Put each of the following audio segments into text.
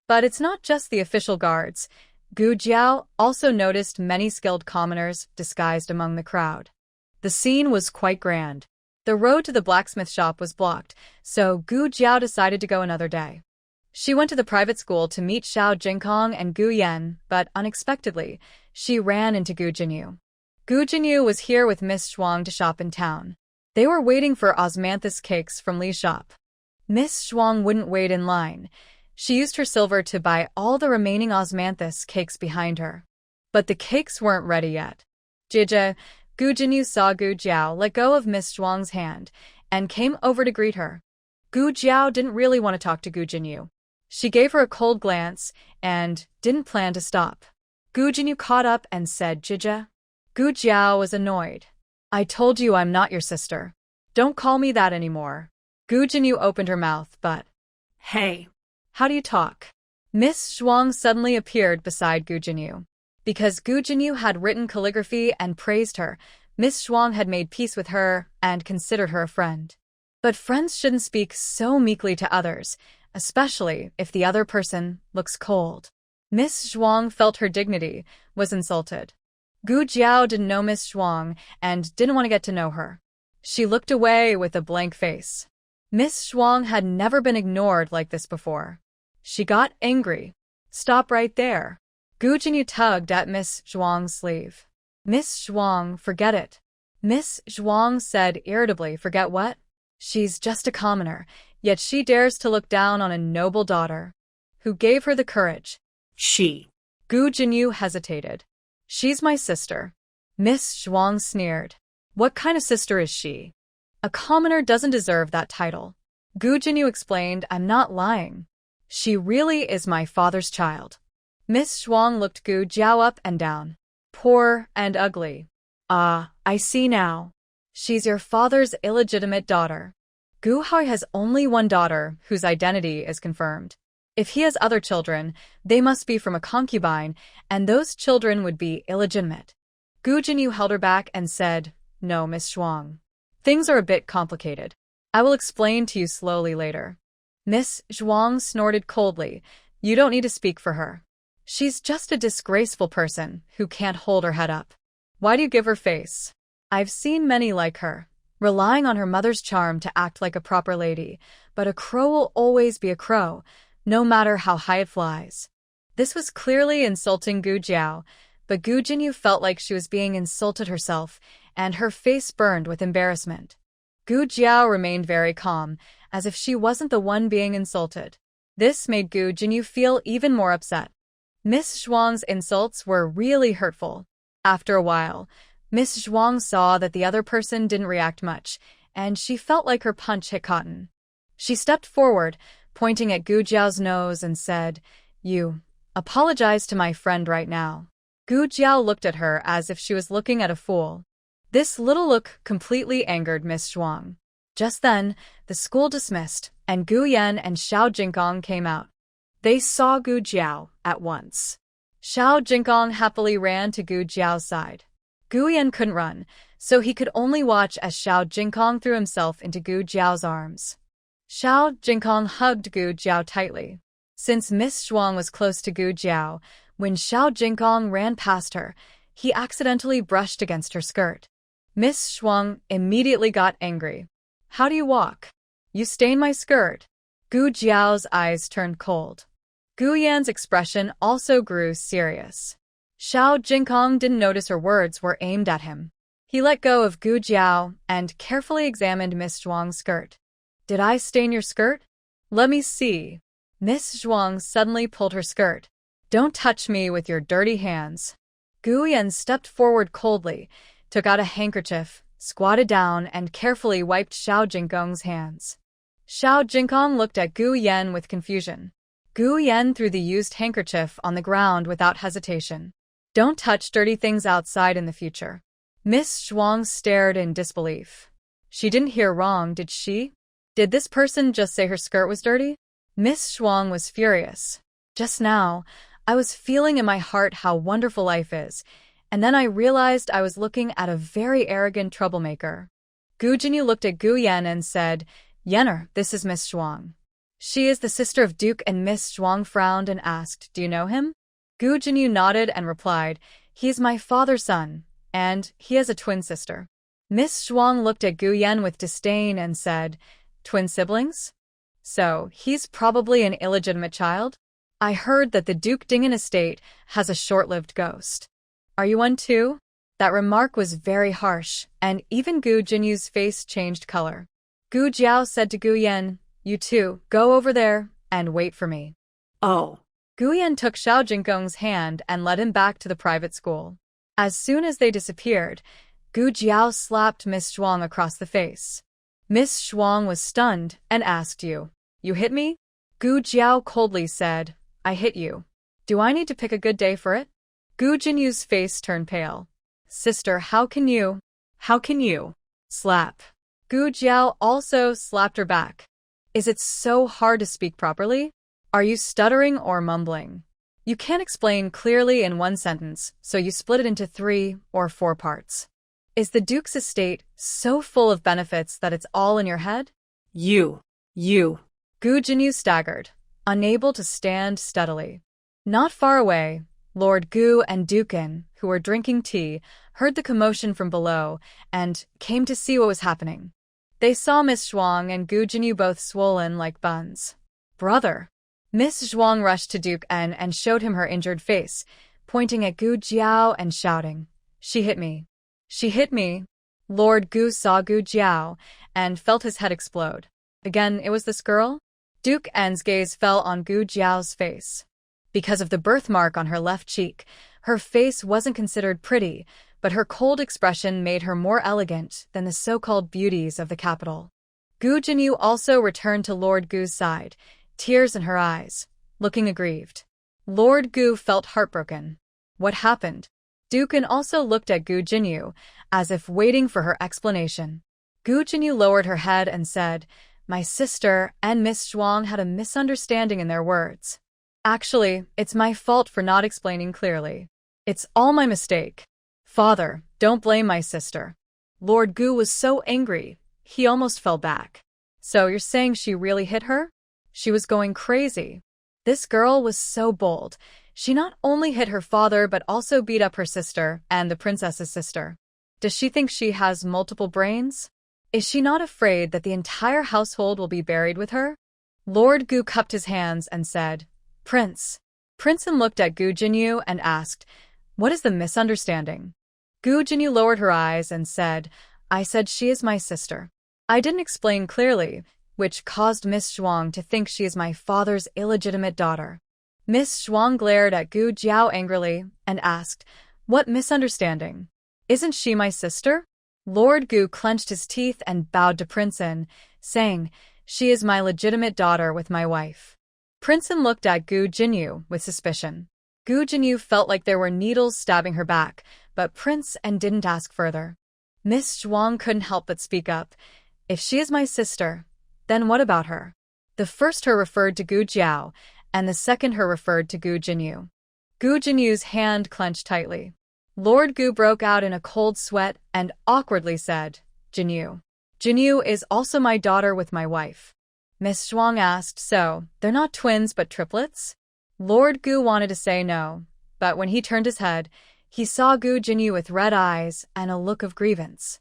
But it's not just the official guards. Gu Jiao also noticed many skilled commoners disguised among the crowd. The scene was quite grand. The road to the blacksmith shop was blocked, so Gu Jiao decided to go another day. She went to the private school to meet Xiao Jingkong and Gu Yan, but unexpectedly, she ran into Gu Jinyu. Gu Jinyu was here with Miss Zhuang to shop in town. They were waiting for osmanthus cakes from Li's shop. Miss Zhuang wouldn't wait in line. She used her silver to buy all the remaining osmanthus cakes behind her. But the cakes weren't ready yet. Jija, Gu Jinyu saw Gu Jiao let go of Miss Zhuang's hand and came over to greet her. Gu Jiao didn't really want to talk to Gu Jinyu. She gave her a cold glance and didn't plan to stop. Gu Jinyu caught up and said, Jija. Gu Jiao was annoyed. I told you I'm not your sister. Don't call me that anymore. Gu Jinyu opened her mouth, but... Hey. How do you talk? Miss Zhuang suddenly appeared beside Gu Jinyu. Because Gu Jinyu had written calligraphy and praised her, Miss Zhuang had made peace with her and considered her a friend. But friends shouldn't speak so meekly to others, especially if the other person looks cold. Miss Zhuang felt her dignity was insulted. Gu Jiao didn't know Miss Zhuang and didn't want to get to know her. She looked away with a blank face. Miss Zhuang had never been ignored like this before. She got angry. Stop right there. Gu Jinyu tugged at Miss Zhuang's sleeve. Miss Zhuang, forget it. Miss Zhuang said irritably, forget what? She's just a commoner, yet she dares to look down on a noble daughter. Who gave her the courage? She. Gu Jinyu hesitated. She's my sister. Miss Zhuang sneered. What kind of sister is she? A commoner doesn't deserve that title. Gu Jinyu explained, I'm not lying. She really is my father's child. Miss Zhuang looked Gu Jiao up and down. Poor and ugly. Ah, I see now. She's your father's illegitimate daughter. Gu Hao has only one daughter whose identity is confirmed. If he has other children, they must be from a concubine, and those children would be illegitimate. Gu Jinyu held her back and said, No, Miss Zhuang. Things are a bit complicated. I will explain to you slowly later. Miss Zhuang snorted coldly. You don't need to speak for her. She's just a disgraceful person who can't hold her head up. Why do you give her face? I've seen many like her, relying on her mother's charm to act like a proper lady, but a crow will always be a crow, no matter how high it flies. This was clearly insulting Gu Jiao, but Gu Jinyu felt like she was being insulted herself, and her face burned with embarrassment. Gu Jiao remained very calm, as if she wasn't the one being insulted. This made Gu Jinyu feel even more upset. Miss Zhuang's insults were really hurtful. After a while, Miss Zhuang saw that the other person didn't react much, and she felt like her punch hit cotton. She stepped forward, pointing at Gu Jiao's nose and said, You, apologize to my friend right now. Gu Jiao looked at her as if she was looking at a fool. This little look completely angered Miss Zhuang. Just then, the school dismissed, and Gu Yan and Xiao Jingkong came out. They saw Gu Jiao at once. Xiao Jingkong happily ran to Gu Jiao's side. Gu Yan couldn't run, so he could only watch as Xiao Jingkong threw himself into Gu Jiao's arms. Xiao Jingkong hugged Gu Jiao tightly. Since Miss Zhuang was close to Gu Jiao, when Xiao Jingkong ran past her, he accidentally brushed against her skirt. Miss Zhuang immediately got angry. How do you walk? You stain my skirt. Gu Jiao's eyes turned cold. Gu Yan's expression also grew serious. Xiao Jingkong didn't notice her words were aimed at him. He let go of Gu Jiao and carefully examined Miss Zhuang's skirt. Did I stain your skirt? Let me see. Miss Zhuang suddenly pulled her skirt. Don't touch me with your dirty hands. Gu Yan stepped forward coldly, took out a handkerchief, squatted down, and carefully wiped Xiao Jingkong's hands. Xiao Jingkong looked at Gu Yan with confusion. Gu Yan threw the used handkerchief on the ground without hesitation. Don't touch dirty things outside in the future. Miss Zhuang stared in disbelief. She didn't hear wrong, did she? Did this person just say her skirt was dirty? Miss Zhuang was furious. Just now, I was feeling in my heart how wonderful life is, and then I realized I was looking at a very arrogant troublemaker. Gu Jinyu looked at Gu Yan and said, Yenner, this is Miss Zhuang. She is the sister of Duke, and Miss Zhuang frowned and asked, do you know him? Gu Jinyu nodded and replied, he is my father's son, and he has a twin sister. Miss Zhuang looked at Gu Yan with disdain and said, twin siblings? So, he's probably an illegitimate child? I heard that the Duke Dingen estate has a short-lived ghost. Are you one too? That remark was very harsh, and even Gu Jinyu's face changed color. Gu Jiao said to Gu Yan, you two, go over there and wait for me. Oh. Gu Yan took Xiao Jinggong's hand and led him back to the private school. As soon as they disappeared, Gu Jiao slapped Miss Zhuang across the face. Miss Zhuang was stunned and asked, you hit me? Gu Jiao coldly said, I hit you. Do I need to pick a good day for it? Gu Jinyu's face turned pale. Sister, how can you? Slap. Gu Jiao also slapped her back. Is it so hard to speak properly? Are you stuttering or mumbling? You can't explain clearly in one sentence, so you split it into 3 or 4 parts. Is the Duke's estate so full of benefits that it's all in your head? You. Gu Jinyu staggered, unable to stand steadily. Not far away, Lord Gu and Duken, who were drinking tea, heard the commotion from below and came to see what was happening. They saw Miss Zhuang and Gu Jinyu both swollen like buns. Brother! Miss Zhuang rushed to Duken and showed him her injured face, pointing at Gu Jiao and shouting, she hit me. She hit me. Lord Gu saw Gu Jiao and felt his head explode. Again, it was this girl? Duken's gaze fell on Gu Jiao's face. Because of the birthmark on her left cheek, her face wasn't considered pretty, but her cold expression made her more elegant than the so-called beauties of the capital. Gu Jinyu also returned to Lord Gu's side, tears in her eyes, looking aggrieved. Lord Gu felt heartbroken. What happened? Duken also looked at Gu Jinyu, as if waiting for her explanation. Gu Jinyu lowered her head and said, my sister and Miss Zhuang had a misunderstanding in their words. Actually, it's my fault for not explaining clearly. It's all my mistake. Father, don't blame my sister. Lord Gu was so angry, he almost fell back. So you're saying she really hit her? She was going crazy. This girl was so bold. She not only hit her father but also beat up her sister and the princess's sister. Does she think she has multiple brains? Is she not afraid that the entire household will be buried with her? Lord Gu cupped his hands and said, Prince. Princeton looked at Gu Jinyu and asked, what is the misunderstanding? Gu Jinyu lowered her eyes and said, I said she is my sister. I didn't explain clearly, which caused Miss Zhuang to think she is my father's illegitimate daughter. Miss Zhuang glared at Gu Jiao angrily and asked, what misunderstanding? Isn't she my sister? Lord Gu clenched his teeth and bowed to Princeton, saying, she is my legitimate daughter with my wife. Princeton looked at Gu Jinyu with suspicion. Gu Jinyu felt like there were needles stabbing her back, but Princeton didn't ask further. Miss Zhuang couldn't help but speak up. If she is my sister, then what about her? The first her referred to Gu Jiao, and the second her referred to Gu Jinyu. Gu Jinyu's hand clenched tightly. Lord Gu broke out in a cold sweat and awkwardly said, Jinyu. Jinyu is also my daughter with my wife. Miss Zhuang asked, so, they're not twins but triplets? Lord Gu wanted to say no, but when he turned his head, he saw Gu Jinyu with red eyes and a look of grievance.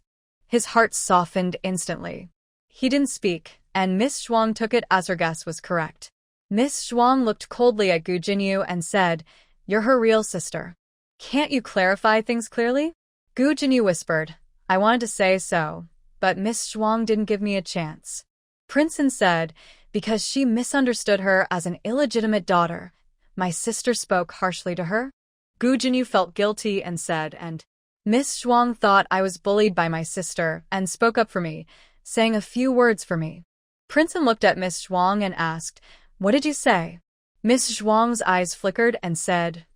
His heart softened instantly. He didn't speak, and Miss Zhuang took it as her guess was correct. Miss Zhuang looked coldly at Gu Jinyu and said, you're her real sister. Can't you clarify things clearly? Gu Jinyu whispered, I wanted to say so, but Miss Zhuang didn't give me a chance. Princeton said, because she misunderstood her as an illegitimate daughter. My sister spoke harshly to her. Gu Jinyu felt guilty and said, and Miss Zhuang thought I was bullied by my sister and spoke up for me, saying a few words for me. Princeton looked at Miss Zhuang and asked, what did you say? Miss Zhuang's eyes flickered and said,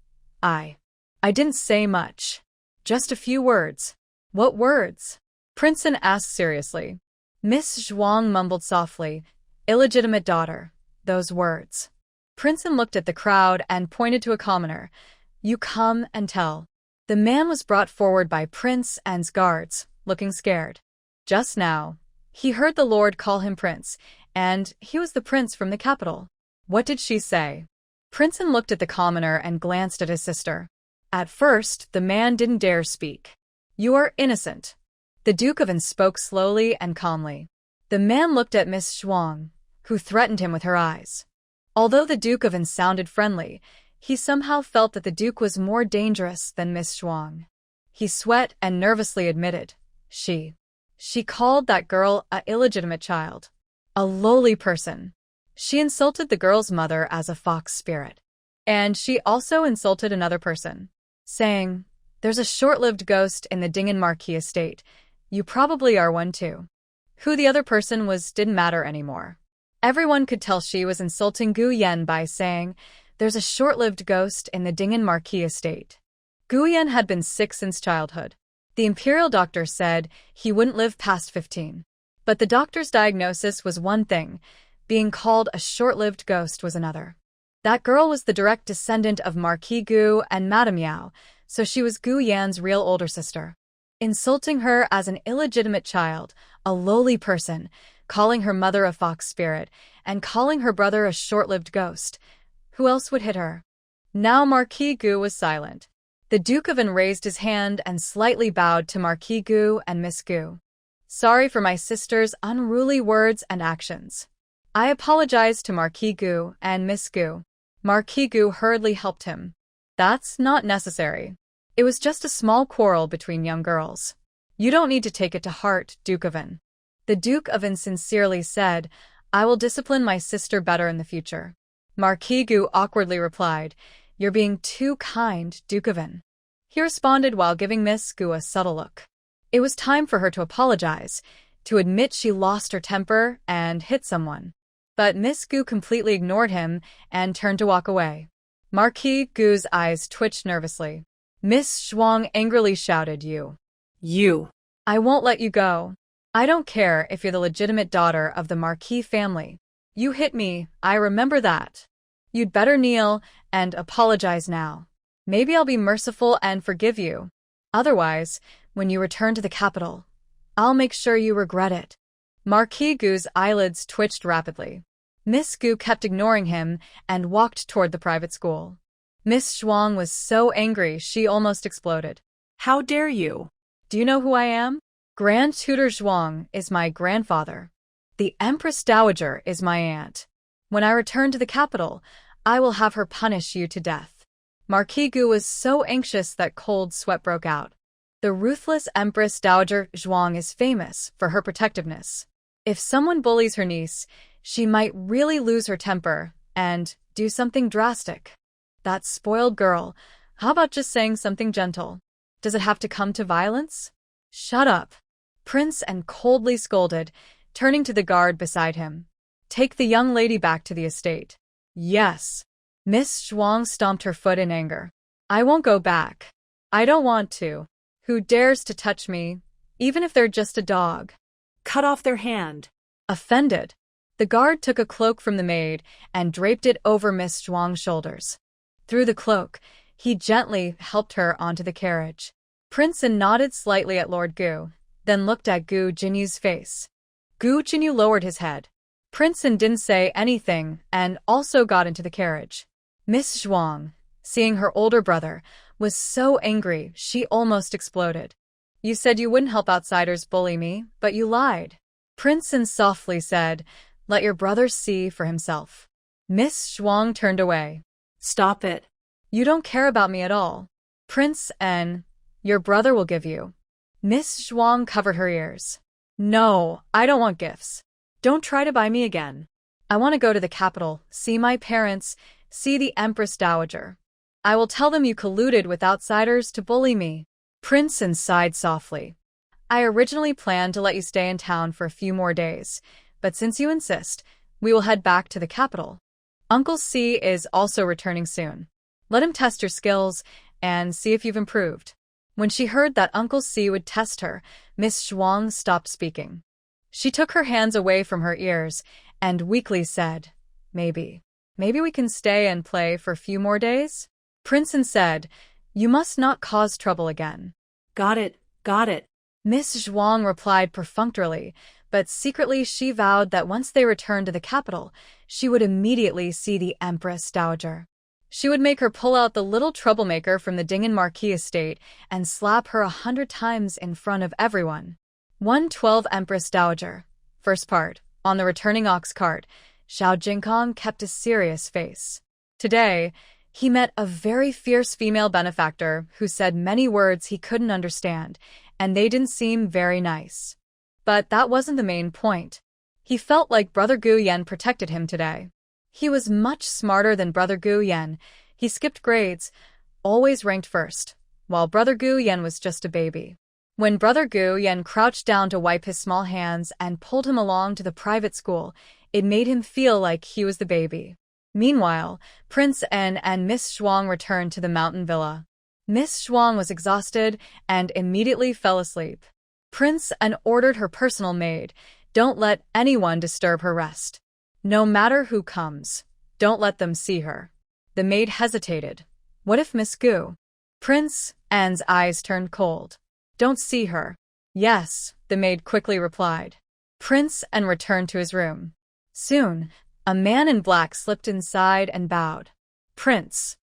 I didn't say much. Just a few words. What words? Princeton asked seriously. Miss Zhuang mumbled softly, illegitimate daughter, those words. Princeton looked at the crowd and pointed to a commoner. You come and tell. The man was brought forward by Prince and's guards, looking scared. Just now, he heard the Lord call him Prince, and he was the prince from the capital. What did she say? Princeton looked at the commoner and glanced at his sister. At first, the man didn't dare speak. You are innocent. The Duke of N spoke slowly and calmly. The man looked at Miss Zhuang, who threatened him with her eyes. Although the Duke of N sounded friendly, he somehow felt that the Duke was more dangerous than Miss Zhuang. He sweat and nervously admitted, She called that girl a illegitimate child. A lowly person. She insulted the girl's mother as a fox spirit. And she also insulted another person, saying, There's a short-lived ghost in the Drunken Marquee estate. You probably are one too. Who the other person was didn't matter anymore. Everyone could tell she was insulting Gu Yan by saying, There's a short-lived ghost in the Drunken Marquee estate. Gu Yan had been sick since childhood. The imperial doctor said he wouldn't live past 15. But the doctor's diagnosis was one thing, being called a short-lived ghost was another. That girl was the direct descendant of Marquis Gu and Madame Yao, so she was Gu Yan's real older sister. Insulting her as an illegitimate child, a lowly person, calling her mother a fox spirit, and calling her brother a short-lived ghost. Who else would hit her? Now Marquis Gu was silent. The Duke of N raised his hand and slightly bowed to Marquis Gu and Miss Gu. Sorry for my sister's unruly words and actions. I apologize to Marquis Gu and Miss Gu. Marquis Gu hurriedly helped him. That's not necessary. It was just a small quarrel between young girls. You don't need to take it to heart, Duke of N. The Duke of N sincerely said, I will discipline my sister better in the future. Marquis Gu awkwardly replied, You're being too kind, Duke of N. He responded while giving Miss Gu a subtle look. It was time for her to apologize, to admit she lost her temper and hit someone. But Miss Gu completely ignored him and turned to walk away. Marquis Gu's eyes twitched nervously. Miss Zhuang angrily shouted, You! I won't let you go. I don't care if you're the legitimate daughter of the Marquis family. You hit me, I remember that. You'd better kneel and apologize now. Maybe I'll be merciful and forgive you. Otherwise, when you return to the capital, I'll make sure you regret it. Marquis Gu's eyelids twitched rapidly. Miss Gu kept ignoring him and walked toward the private school. Miss Zhuang was so angry she almost exploded. How dare you? Do you know who I am? Grand Tutor Zhuang is my grandfather. The Empress Dowager is my aunt. When I return to the capital, I will have her punish you to death. Marquis Gu was so anxious that cold sweat broke out. The ruthless Empress Dowager Zhuang is famous for her protectiveness. If someone bullies her niece, she might really lose her temper and do something drastic. That spoiled girl, how about just saying something gentle? Does it have to come to violence? Shut up. Prince N coldly scolded, turning to the guard beside him. Take the young lady back to the estate. Yes. Miss Zhuang stomped her foot in anger. I won't go back. I don't want to. Who dares to touch me, even if they're just a dog? Cut off their hand. Offended, the guard took a cloak from the maid and draped it over Miss Zhuang's shoulders. Through the cloak, he gently helped her onto the carriage. Prince N nodded slightly at Lord Gu, then looked at Gu Jinyu's face. Gu Jinyu lowered his head. Prince N didn't say anything and also got into the carriage. Miss Zhuang, seeing her older brother, was so angry she almost exploded. You said you wouldn't help outsiders bully me, but you lied. Prince N softly said, Let your brother see for himself. Miss Zhuang turned away. Stop it. You don't care about me at all. Prince N, your brother will give you. Miss Zhuang covered her ears. No, I don't want gifts. Don't try to buy me again. I want to go to the capital, see my parents, see the Empress Dowager. I will tell them you colluded with outsiders to bully me. Prince N sighed softly. I originally planned to let you stay in town for a few more days, but since you insist, we will head back to the capital. Uncle C is also returning soon. Let him test your skills and see if you've improved. When she heard that Uncle C would test her, Miss Zhuang stopped speaking. She took her hands away from her ears and weakly said, Maybe we can stay and play for a few more days? Prince N said, You must not cause trouble again. Got it. Miss Zhuang replied perfunctorily, but secretly she vowed that once they returned to the capital, she would immediately see the Empress Dowager. She would make her pull out the little troublemaker from the Confronting the Marquee estate and slap her 100 times in front of everyone. 112 Empress Dowager. First part. On the returning ox cart, Xiao Jingkong kept a serious face. Today, he met a very fierce female benefactor who said many words he couldn't understand, and they didn't seem very nice. But that wasn't the main point. He felt like Brother Gu Yan protected him today. He was much smarter than Brother Gu Yan. He skipped grades, always ranked first, while Brother Gu Yan was just a baby. When Brother Gu Yan crouched down to wipe his small hands and pulled him along to the private school, it made him feel like he was the baby. Meanwhile, Prince En and Miss Zhuang returned to the mountain villa. Miss Zhuang was exhausted and immediately fell asleep. Prince En ordered her personal maid, "Don't let anyone disturb her rest. No matter who comes, don't let them see her." The maid hesitated. What if Miss Gu? Prince En's eyes turned cold. "Don't see her." "Yes," the maid quickly replied. Prince En returned to his room. Soon, a man in black slipped inside and bowed. Prince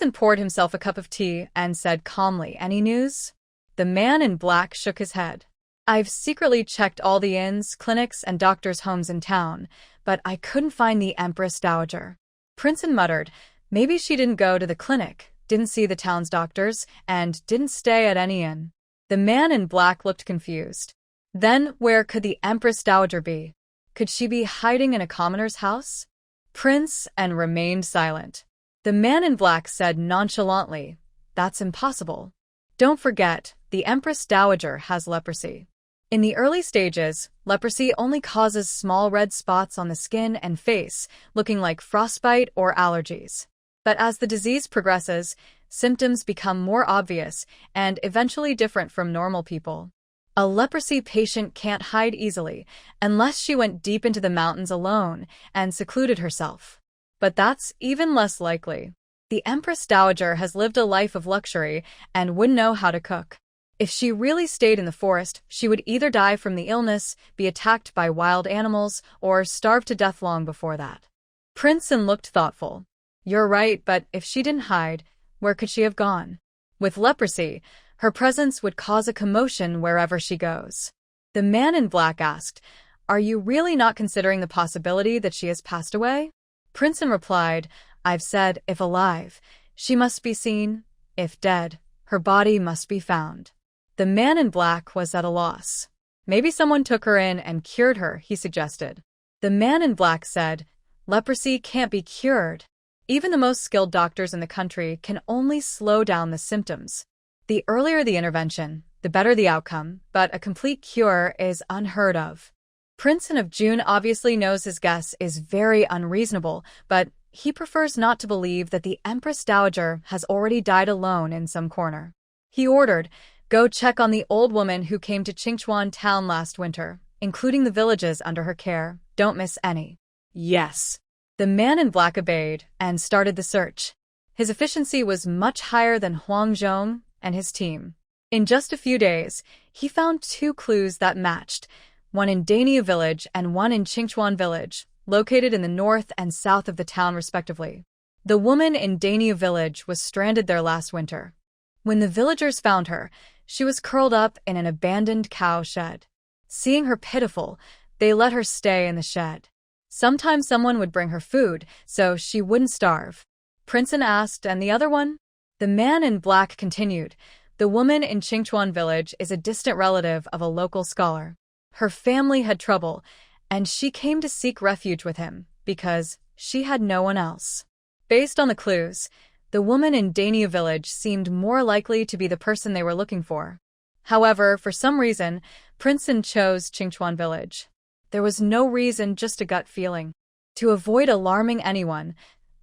En poured himself a cup of tea and said calmly, "Any news?" The man in black shook his head. "I've secretly checked all the inns, clinics, and doctors' homes in town, but I couldn't find the Empress Dowager." Prince En muttered, "Maybe she didn't go to the clinic, didn't see the town's doctors, and didn't stay at any inn." The man in black looked confused. Then where could the Empress Dowager be? Could she be hiding in a commoner's house? Prince En remained silent. The man in black said nonchalantly, "That's impossible. Don't forget, the Empress Dowager has leprosy. In the early stages, leprosy only causes small red spots on the skin and face, looking like frostbite or allergies. But as the disease progresses, symptoms become more obvious and eventually different from normal people. A leprosy patient can't hide easily unless she went deep into the mountains alone and secluded herself. But that's even less likely. The Empress Dowager has lived a life of luxury and wouldn't know how to cook. If she really stayed in the forest, she would either die from the illness, be attacked by wild animals, or starve to death long before that." Prince En looked thoughtful. "You're right, but if she didn't hide, where could she have gone? With leprosy, her presence would cause a commotion wherever she goes." The man in black asked, "Are you really not considering the possibility that she has passed away?" Prince En replied, "I've said, if alive, she must be seen. If dead, her body must be found." The man in black was at a loss. "Maybe someone took her in and cured her," he suggested. The man in black said, "Leprosy can't be cured. Even the most skilled doctors in the country can only slow down the symptoms. The earlier the intervention, the better the outcome, but a complete cure is unheard of." Prince En of June obviously knows his guess is very unreasonable, but he prefers not to believe that the Empress Dowager has already died alone in some corner. He ordered, "Go check on the old woman who came to Qingchuan town last winter, including the villages under her care. Don't miss any." "Yes." The man in black obeyed and started the search. His efficiency was much higher than Huang Zhong and his team. In just a few days, he found 2 clues that matched, one in Dania village and one in Qingchuan village, located in the north and south of the town respectively. The woman in Dania village was stranded there last winter. When the villagers found her, she was curled up in an abandoned cow shed. Seeing her pitiful, they let her stay in the shed. Sometimes someone would bring her food, so she wouldn't starve. Prince En asked, "And the other one?" The man in black continued, "The woman in Qingchuan village is a distant relative of a local scholar. Her family had trouble, and she came to seek refuge with him, because she had no one else." Based on the clues, the woman in Dania village seemed more likely to be the person they were looking for. However, for some reason, Prince En chose Qingchuan village. There was no reason, just a gut feeling. To avoid alarming anyone,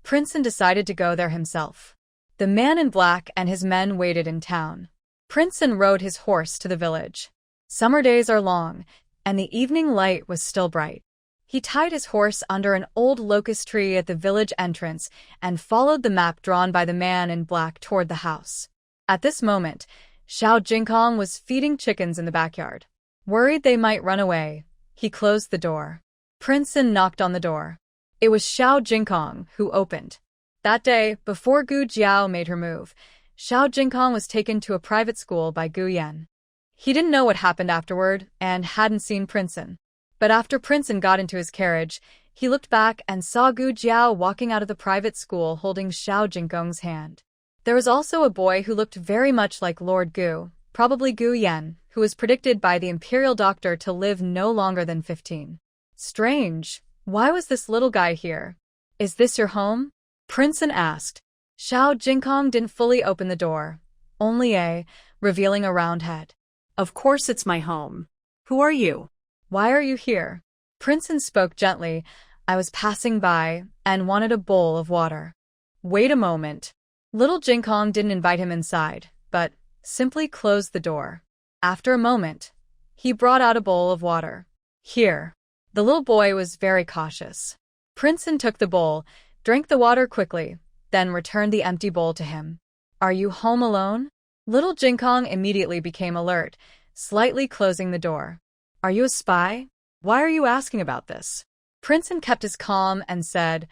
Prince En decided to go there himself. The man in black and his men waited in town. Prince En rode his horse to the village. Summer days are long, and the evening light was still bright. He tied his horse under an old locust tree at the village entrance and followed the map drawn by the man in black toward the house. At this moment, Xiao Jingkong was feeding chickens in the backyard. Worried they might run away, He closed the door. Princeton knocked on the door. It was Xiao Jinkong who opened. That day, before Gu Jiao made her move, Xiao Jinkong was taken to a private school by Gu Yan. He didn't know what happened afterward and hadn't seen Princeton. But after Princeton got into his carriage, he looked back and saw Gu Jiao walking out of the private school holding Xiao Jinkong's hand. There was also a boy who looked very much like Lord Gu, probably Gu Yan, who was predicted by the imperial doctor to live no longer than 15. Strange. Why was this little guy here? Is this your home? Princeton asked. Xiao Jinkong didn't fully open the door, only revealing a round head. Of course it's my home. Who are you? Why are you here? Princeton spoke gently. I was passing by and wanted a bowl of water. Wait a moment. Little Jinkong didn't invite him inside, but simply closed the door. After a moment, he brought out a bowl of water. Here. The little boy was very cautious. Princeton took the bowl, drank the water quickly, then returned the empty bowl to him. Are you home alone? Little Jinkong immediately became alert, slightly closing the door. Are you a spy? Why are you asking about this? Princeton kept his calm and said,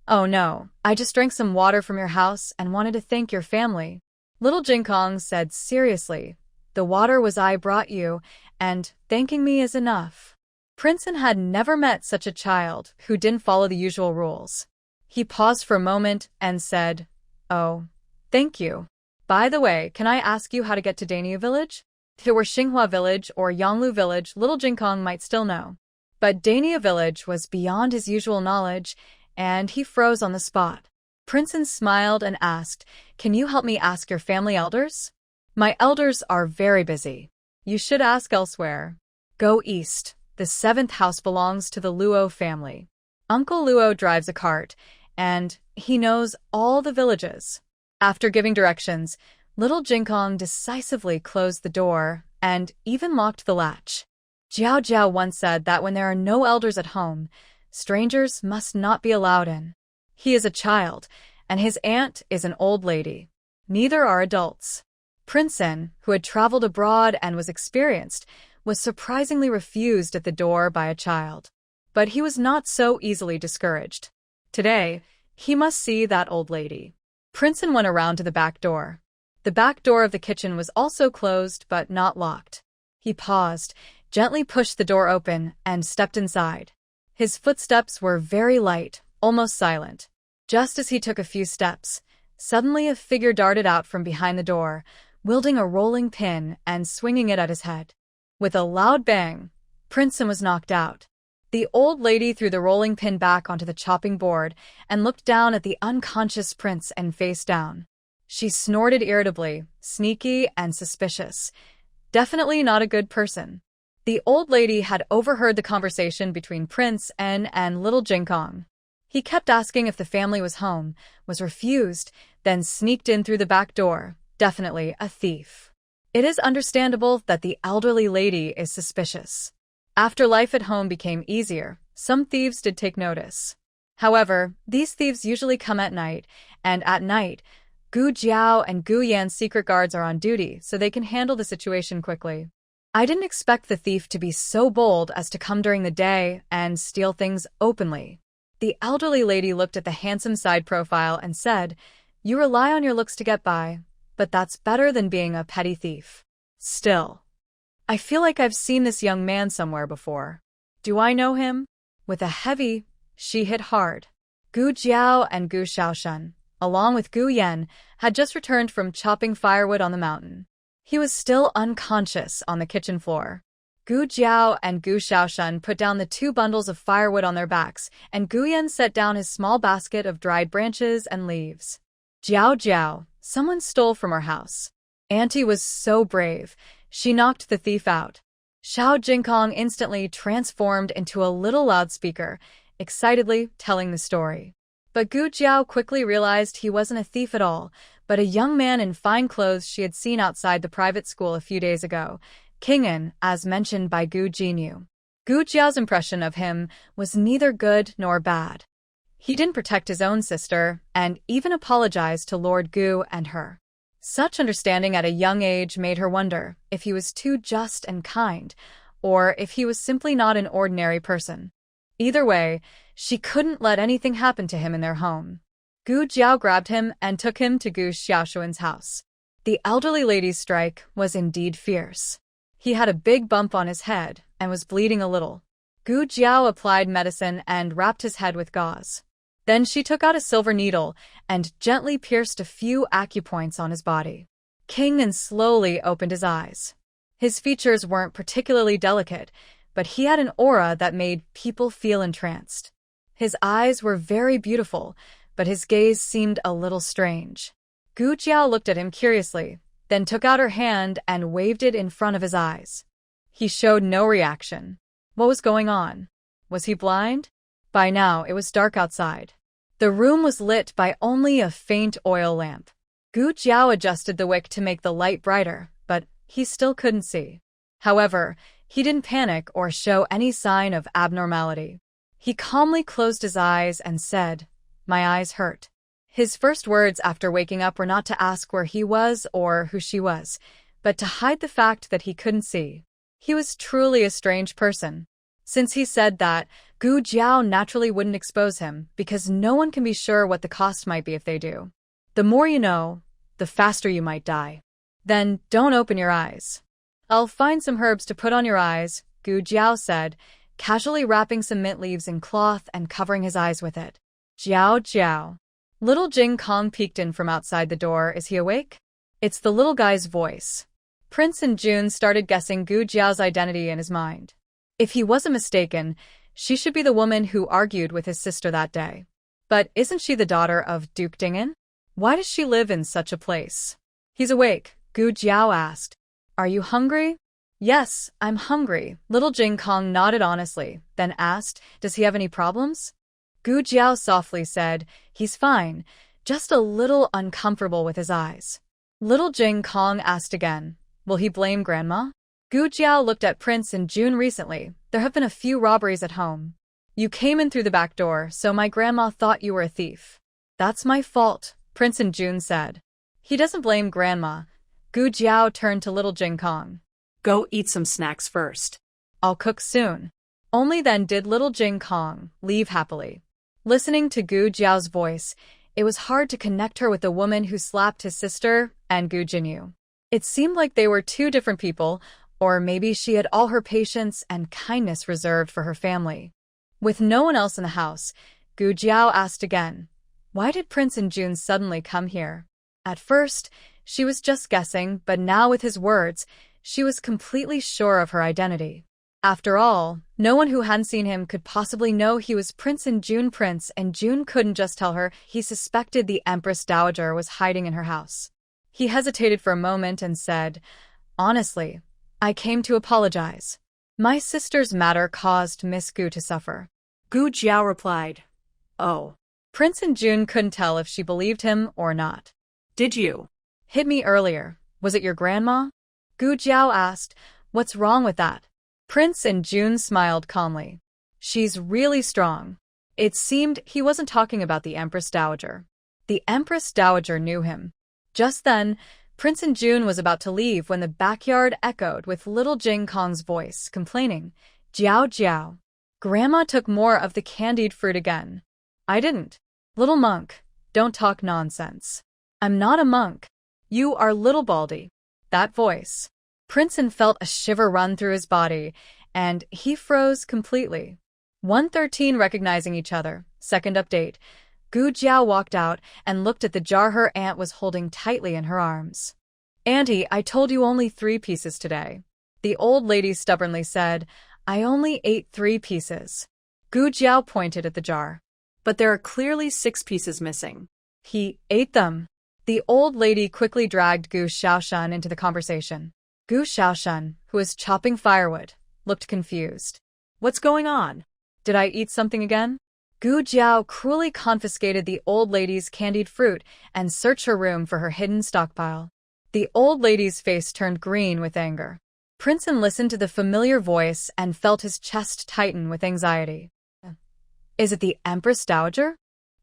Oh no, I just drank some water from your house and wanted to thank your family. Little Jinkong said seriously, The water was I brought you, and thanking me is enough. Princeton had never met such a child who didn't follow the usual rules. He paused for a moment and said, Oh, thank you. By the way, can I ask you how to get to Dania Village? If it were Xinghua Village or Yonglu Village, Little Jinkong might still know. But Dania Village was beyond his usual knowledge, and he froze on the spot. Princeton smiled and asked, Can you help me ask your family elders? My elders are very busy. You should ask elsewhere. Go east. The 7th house belongs to the Luo family. Uncle Luo drives a cart, and he knows all the villages. After giving directions, Little Jinkong decisively closed the door and even locked the latch. Jiao Jiao once said that when there are no elders at home, strangers must not be allowed in. He is a child, and his aunt is an old lady. Neither are adults. Princeton, who had traveled abroad and was experienced, was surprisingly refused at the door by a child. But he was not so easily discouraged. Today, he must see that old lady. Princeton went around to the back door. The back door of the kitchen was also closed but not locked. He paused, gently pushed the door open, and stepped inside. His footsteps were very light, almost silent. Just as he took a few steps, suddenly a figure darted out from behind the door, wielding a rolling pin and swinging it at his head. With a loud bang, Princeton was knocked out. The old lady threw the rolling pin back onto the chopping board and looked down at the unconscious prince and face down. She snorted irritably, sneaky and suspicious. Definitely not a good person. The old lady had overheard the conversation between Prince N and Little Jinkong. He kept asking if the family was home, was refused, then sneaked in through the back door. Definitely a thief. It is understandable that the elderly lady is suspicious. After life at home became easier, some thieves did take notice. However, these thieves usually come at night, and at night, Gu Jiao and Gu Yan's secret guards are on duty, so they can handle the situation quickly. I didn't expect the thief to be so bold as to come during the day and steal things openly. The elderly lady looked at the handsome side profile and said, You rely on your looks to get by, but that's better than being a petty thief. Still, I feel like I've seen this young man somewhere before. Do I know him? With a heavy, she hit hard. Gu Jiao and Gu Xiaoshan, along with Gu Yan, had just returned from chopping firewood on the mountain. He was still unconscious on the kitchen floor. Gu Jiao and Gu Xiaoshan put down the 2 bundles of firewood on their backs, and Gu Yan set down his small basket of dried branches and leaves. Jiao Jiao, someone stole from our house. Auntie was so brave. She knocked the thief out. Xiao Jinkong instantly transformed into a little loudspeaker, excitedly telling the story. But Gu Jiao quickly realized he wasn't a thief at all, but a young man in fine clothes she had seen outside the private school a few days ago, King'an, as mentioned by Gu Jinyu. Gu Jiao's impression of him was neither good nor bad. He didn't protect his own sister, and even apologized to Lord Gu and her. Such understanding at a young age made her wonder if he was too just and kind, or if he was simply not an ordinary person. Either way, she couldn't let anything happen to him in their home. Gu Jiao grabbed him and took him to Gu Xiaoshuan's house. The elderly lady's strike was indeed fierce. He had a big bump on his head and was bleeding a little. Gu Jiao applied medicine and wrapped his head with gauze. Then she took out a silver needle and gently pierced a few acupoints on his body. Kingnan slowly opened his eyes. His features weren't particularly delicate, but he had an aura that made people feel entranced. His eyes were very beautiful, but his gaze seemed a little strange. Gu Jiao looked at him curiously, then took out her hand and waved it in front of his eyes. He showed no reaction. What was going on? Was he blind? By now, it was dark outside. The room was lit by only a faint oil lamp. Gu Jiao adjusted the wick to make the light brighter, but he still couldn't see. However, he didn't panic or show any sign of abnormality. He calmly closed his eyes and said, "My eyes hurt." His first words after waking up were not to ask where he was or who she was, but to hide the fact that he couldn't see. He was truly a strange person. Since he said that, Gu Jiao naturally wouldn't expose him, because no one can be sure what the cost might be if they do. The more you know, the faster you might die. Then don't open your eyes. I'll find some herbs to put on your eyes, Gu Jiao said, casually wrapping some mint leaves in cloth and covering his eyes with it. Jiao Jiao. Little Jing Kong peeked in from outside the door. Is he awake? It's the little guy's voice. Prince and June started guessing Gu Jiao's identity in his mind. If he wasn't mistaken, she should be the woman who argued with his sister that day. But isn't she the daughter of Duke Dingen? Why does she live in such a place? He's awake, Gu Jiao asked. Are you hungry? Yes, I'm hungry. Little Jing Kong nodded honestly, then asked, does he have any problems? Gu Jiao softly said, he's fine, just a little uncomfortable with his eyes. Little Jing Kong asked again, will he blame Grandma? Gu Jiao looked at Prince and June recently. There have been a few robberies at home. You came in through the back door, so my grandma thought you were a thief. That's my fault, Prince and June said. He doesn't blame Grandma. Gu Jiao turned to Little Jing Kong. Go eat some snacks first. I'll cook soon. Only then did Little Jing Kong leave happily. Listening to Gu Jiao's voice, it was hard to connect her with the woman who slapped his sister and Gu Jinyu. It seemed like they were two different people, or maybe she had all her patience and kindness reserved for her family. With no one else in the house, Gu Jiao asked again, why did Prince and June suddenly come here? At first, she was just guessing, but now with his words, she was completely sure of her identity. After all, no one who hadn't seen him could possibly know he was Prince and June couldn't just tell her he suspected the Empress Dowager was hiding in her house. He hesitated for a moment and said, honestly, I came to apologize. My sister's matter caused Miss Gu to suffer. Gu Jiao replied, oh. Prince and June couldn't tell if she believed him or not. Did you hit me earlier? Was it your grandma? Gu Jiao asked, what's wrong with that? Prince and June smiled calmly. She's really strong. It seemed he wasn't talking about the Empress Dowager. The Empress Dowager knew him. Just then, Prince and June was about to leave when the backyard echoed with Little Jing Kong's voice, complaining, Jiao Jiao. Grandma took more of the candied fruit again. I didn't. Little monk, don't talk nonsense. I'm not a monk. You are Little Baldy. That voice. Princeton felt a shiver run through his body, and he froze completely. 113 recognizing each other. Second update. Gu Jiao walked out and looked at the jar her aunt was holding tightly in her arms. Auntie, I told you only 3 pieces today. The old lady stubbornly said, I only ate 3 pieces. Gu Jiao pointed at the jar. But there are clearly 6 pieces missing. He ate them. The old lady quickly dragged Gu Xiaoshan into the conversation. Gu Xiaoshan, who was chopping firewood, looked confused. What's going on? Did I eat something again? Gu Jiao cruelly confiscated the old lady's candied fruit and searched her room for her hidden stockpile. The old lady's face turned green with anger. Princeton listened to the familiar voice and felt his chest tighten with anxiety. Is it the Empress Dowager?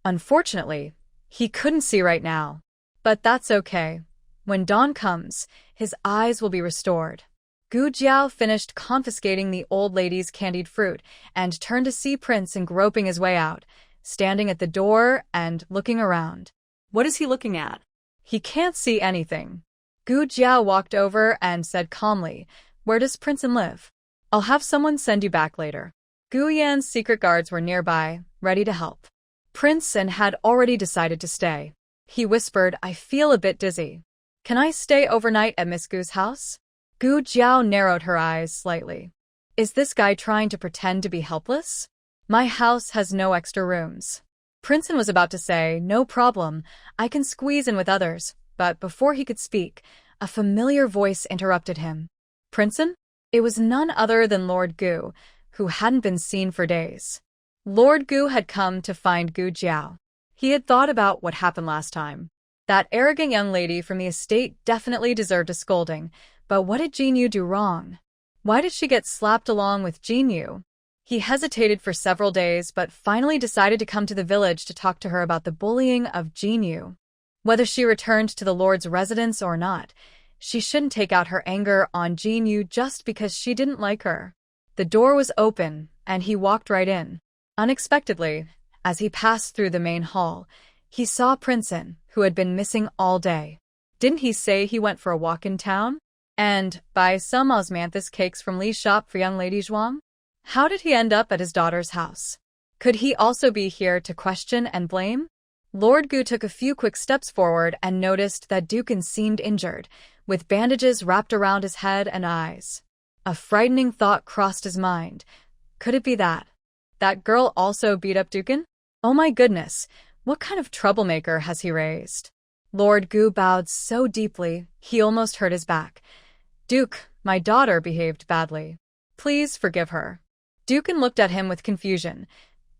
Unfortunately, he couldn't see right now. But that's okay. When dawn comes, his eyes will be restored. Gu Jiao finished confiscating the old lady's candied fruit and turned to see Prince groping his way out, standing at the door and looking around. What is he looking at? He can't see anything. Gu Jiao walked over and said calmly, "Where does Prince live? I'll have someone send you back later." Gu Yan's secret guards were nearby, ready to help. Prince had already decided to stay. He whispered, "I feel a bit dizzy. Can I stay overnight at Miss Gu's house?" Gu Jiao narrowed her eyes slightly. Is this guy trying to pretend to be helpless? My house has no extra rooms. Prince was about to say, "No problem, I can squeeze in with others," but before he could speak, a familiar voice interrupted him. "Princeton?" It was none other than Lord Gu, who hadn't been seen for days. Lord Gu had come to find Gu Jiao. He had thought about what happened last time. That arrogant young lady from the estate definitely deserved a scolding, but what did Jin Yu do wrong? Why did she get slapped along with Jin Yu? He hesitated for several days but finally decided to come to the village to talk to her about the bullying of Jin Yu. Whether she returned to the Lord's residence or not, she shouldn't take out her anger on Jin Yu just because she didn't like her. The door was open, and he walked right in. Unexpectedly, as he passed through the main hall, he saw Princeton, who had been missing all day. Didn't he say he went for a walk in town? And buy some osmanthus cakes from Lee's shop for young Lady Zhuang? How did he end up at his daughter's house? Could he also be here to question and blame? Lord Gu took a few quick steps forward and noticed that Drunken seemed injured, with bandages wrapped around his head and eyes. A frightening thought crossed his mind. Could it be that girl also beat up Drunken? Oh my goodness, what kind of troublemaker has he raised? Lord Gu bowed so deeply, he almost hurt his back. "Duke, my daughter behaved badly. Please forgive her." Drunken looked at him with confusion.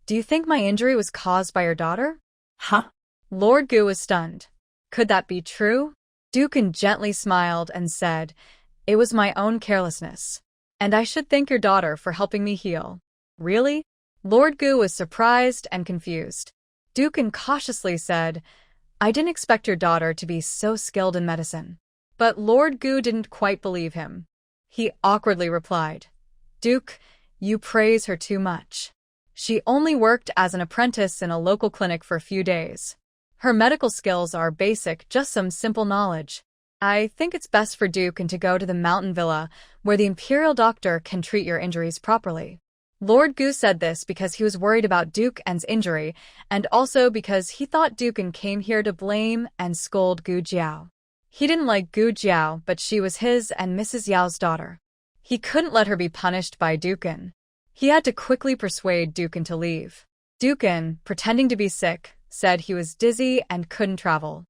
"Do you think my injury was caused by your daughter?" Huh? Lord Gu was stunned. Could that be true? Drunken gently smiled and said, "It was my own carelessness. And I should thank your daughter for helping me heal." "Really?" Lord Gu was surprised and confused. Drunken cautiously said, "I didn't expect your daughter to be so skilled in medicine." But Lord Gu didn't quite believe him. He awkwardly replied, "Duke, you praise her too much. She only worked as an apprentice in a local clinic for a few days. Her medical skills are basic, just some simple knowledge. I think it's best for Drunken to go to the mountain villa, where the imperial doctor can treat your injuries properly." Lord Gu said this because he was worried about Drunken's injury, and also because he thought Drunken came here to blame and scold Gu Jiao. He didn't like Gu Jiao, but she was his and Mrs. Yao's daughter. He couldn't let her be punished by Drunken. He had to quickly persuade Drunken to leave. Drunken, pretending to be sick, said he was dizzy and couldn't travel.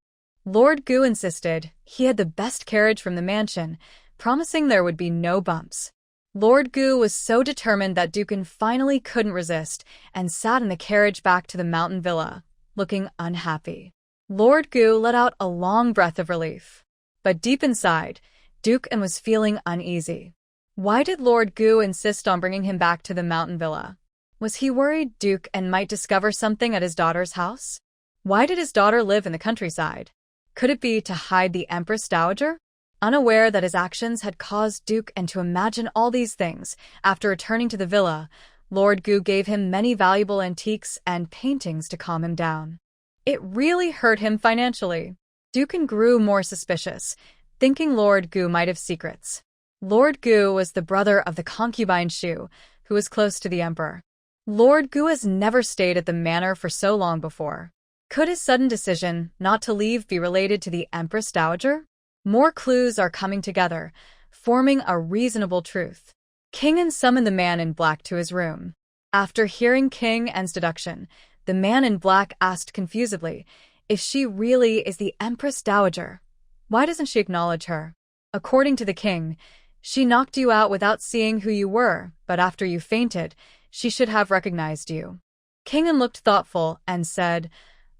Lord Gu insisted he had the best carriage from the mansion, promising there would be no bumps. Lord Gu was so determined that Drunken finally couldn't resist and sat in the carriage back to the mountain villa, looking unhappy. Lord Gu let out a long breath of relief. But deep inside, Drunken was feeling uneasy. Why did Lord Gu insist on bringing him back to the mountain villa? Was he worried Drunken might discover something at his daughter's house? Why did his daughter live in the countryside? Could it be to hide the Empress Dowager? Unaware that his actions had caused Drunken to imagine all these things, after returning to the villa, Lord Gu gave him many valuable antiques and paintings to calm him down. It really hurt him financially. Drunken grew more suspicious, thinking Lord Gu might have secrets. Lord Gu was the brother of the concubine Shu, who was close to the emperor. Lord Gu has never stayed at the manor for so long before. Could his sudden decision not to leave be related to the Empress Dowager? More clues are coming together, forming a reasonable truth. King summoned the man in black to his room. After hearing King's deduction, the man in black asked confusedly, if she really is the Empress Dowager, why doesn't she acknowledge her? According to the king, she knocked you out without seeing who you were, but after you fainted, she should have recognized you. King looked thoughtful and said,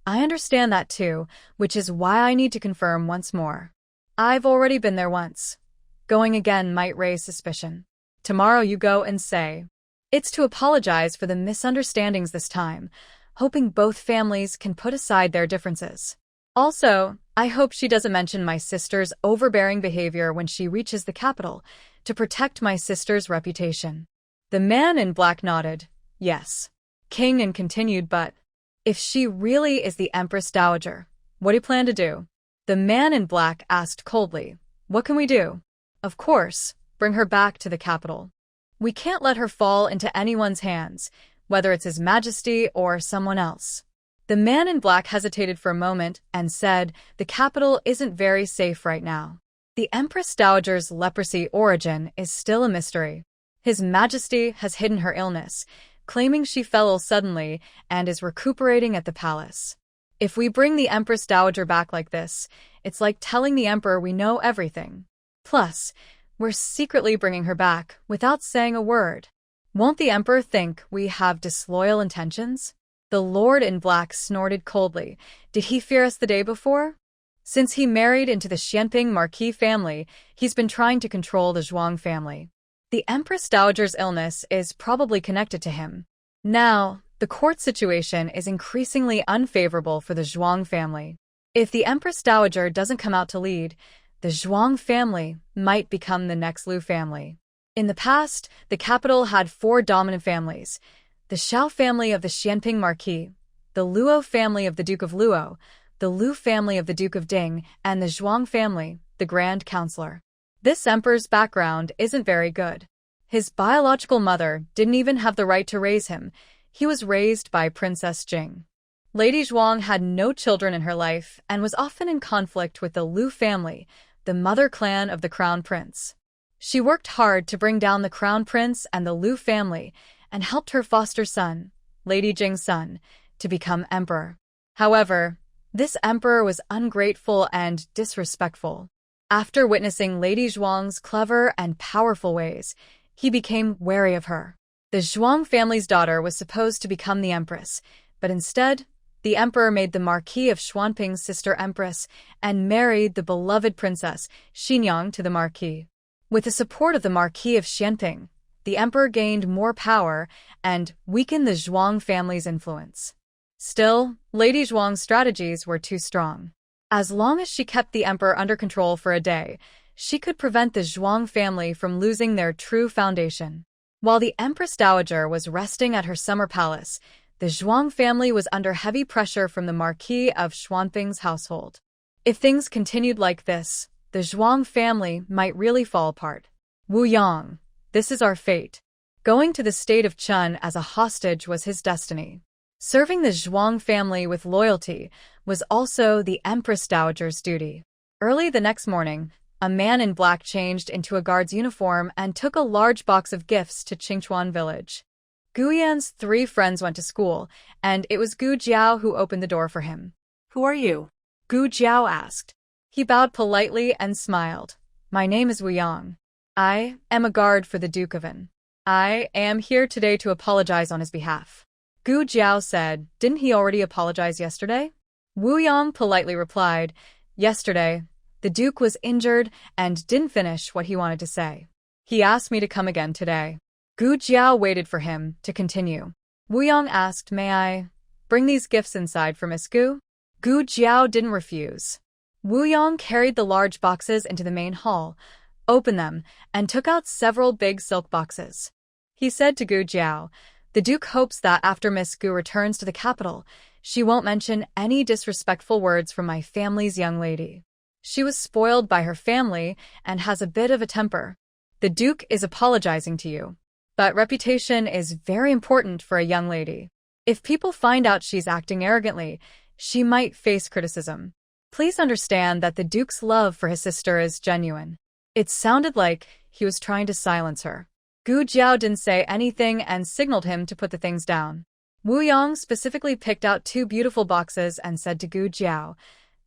I understand that too, which is why I need to confirm once more. I've already been there once. Going again might raise suspicion. Tomorrow you go and say, it's to apologize for the misunderstandings this time, hoping both families can put aside their differences. Also, I hope she doesn't mention my sister's overbearing behavior when she reaches the capital, To protect my sister's reputation. The man in black nodded. Yes. King and continued, but if she really is the Empress Dowager, what do you plan to do? The man in black asked coldly. What can we do? Of course, bring her back to the capital. We can't let her fall into anyone's hands, whether it's His Majesty or someone else. The man in black hesitated for a moment and said, the capital isn't very safe right now. The Empress Dowager's leprosy origin is still a mystery. His Majesty has hidden her illness, claiming she fell ill suddenly and is recuperating at the palace. If we bring the Empress Dowager back like this, it's like telling the Emperor we know everything. Plus, we're secretly bringing her back without saying a word. Won't the Emperor think we have disloyal intentions? The Lord in Black snorted coldly. Did he fear us the day before? Since he married into the Confronting Marquee family, he's been trying to control the Zhuang family. The Empress Dowager's illness is probably connected to him. Now, the court situation is increasingly unfavorable for the Zhuang family. If the Empress Dowager doesn't come out to lead, the Zhuang family might become the next Liu family. In the past, the capital had 4 dominant families: the Xiao family of the Confronting Marquee, the Luo family of the Duke of Luo, the Liu family of the Duke of Ding, and the Zhuang family, the Grand Counselor. This emperor's background isn't very good. His biological mother didn't even have the right to raise him. He was raised by Princess Jing. Lady Zhuang had no children in her life and was often in conflict with the Liu family, the mother clan of the Crown Prince. She worked hard to bring down the Crown Prince and the Liu family and helped her foster son, Lady Jing's son, to become emperor. However, this emperor was ungrateful and disrespectful. After witnessing Lady Zhuang's clever and powerful ways, he became wary of her. The Zhuang family's daughter was supposed to become the empress, but instead, the emperor made the Marquis of Xuanping's sister empress and married the beloved princess Xinyang to the Marquis. With the support of the Marquis of Xuanping, the emperor gained more power and weakened the Zhuang family's influence. Still, Lady Zhuang's strategies were too strong. As long as she kept the emperor under control for a day, she could prevent the Zhuang family from losing their true foundation. While the Empress Dowager was resting at her summer palace, the Zhuang family was under heavy pressure from the Marquis of Xuanping's household. If things continued like this, the Zhuang family might really fall apart. Wu Yang, this is our fate. Going to the state of Chun as a hostage was his destiny. Serving the Zhuang family with loyalty was also the Empress Dowager's duty. Early the next morning, a man in black changed into a guard's uniform and took a large box of gifts to Qingchuan village. Gu Yan's 3 friends went to school, and it was Gu Jiao who opened the door for him. Who are you? Gu Jiao asked. He bowed politely and smiled. My name is Wu Yang. I am a guard for the Duke of An. I am here today to apologize on his behalf. Gu Jiao said, didn't he already apologize yesterday? Wu Yang politely replied, yesterday, the Duke was injured and didn't finish what he wanted to say. He asked me to come again today. Gu Jiao waited for him to continue. Wu Yang asked, may I bring these gifts inside for Miss Gu? Gu Jiao didn't refuse. Wu Yang carried the large boxes into the main hall, opened them, and took out several big silk boxes. He said to Gu Jiao, the Duke hopes that after Miss Gu returns to the capital, she won't mention any disrespectful words from my family's young lady. She was spoiled by her family and has a bit of a temper. The Duke is apologizing to you. But reputation is very important for a young lady. If people find out she's acting arrogantly, she might face criticism. Please understand that the Duke's love for his sister is genuine. It sounded like he was trying to silence her. Gu Jiao didn't say anything and signaled him to put the things down. Wu Yang specifically picked out 2 beautiful boxes and said to Gu Jiao,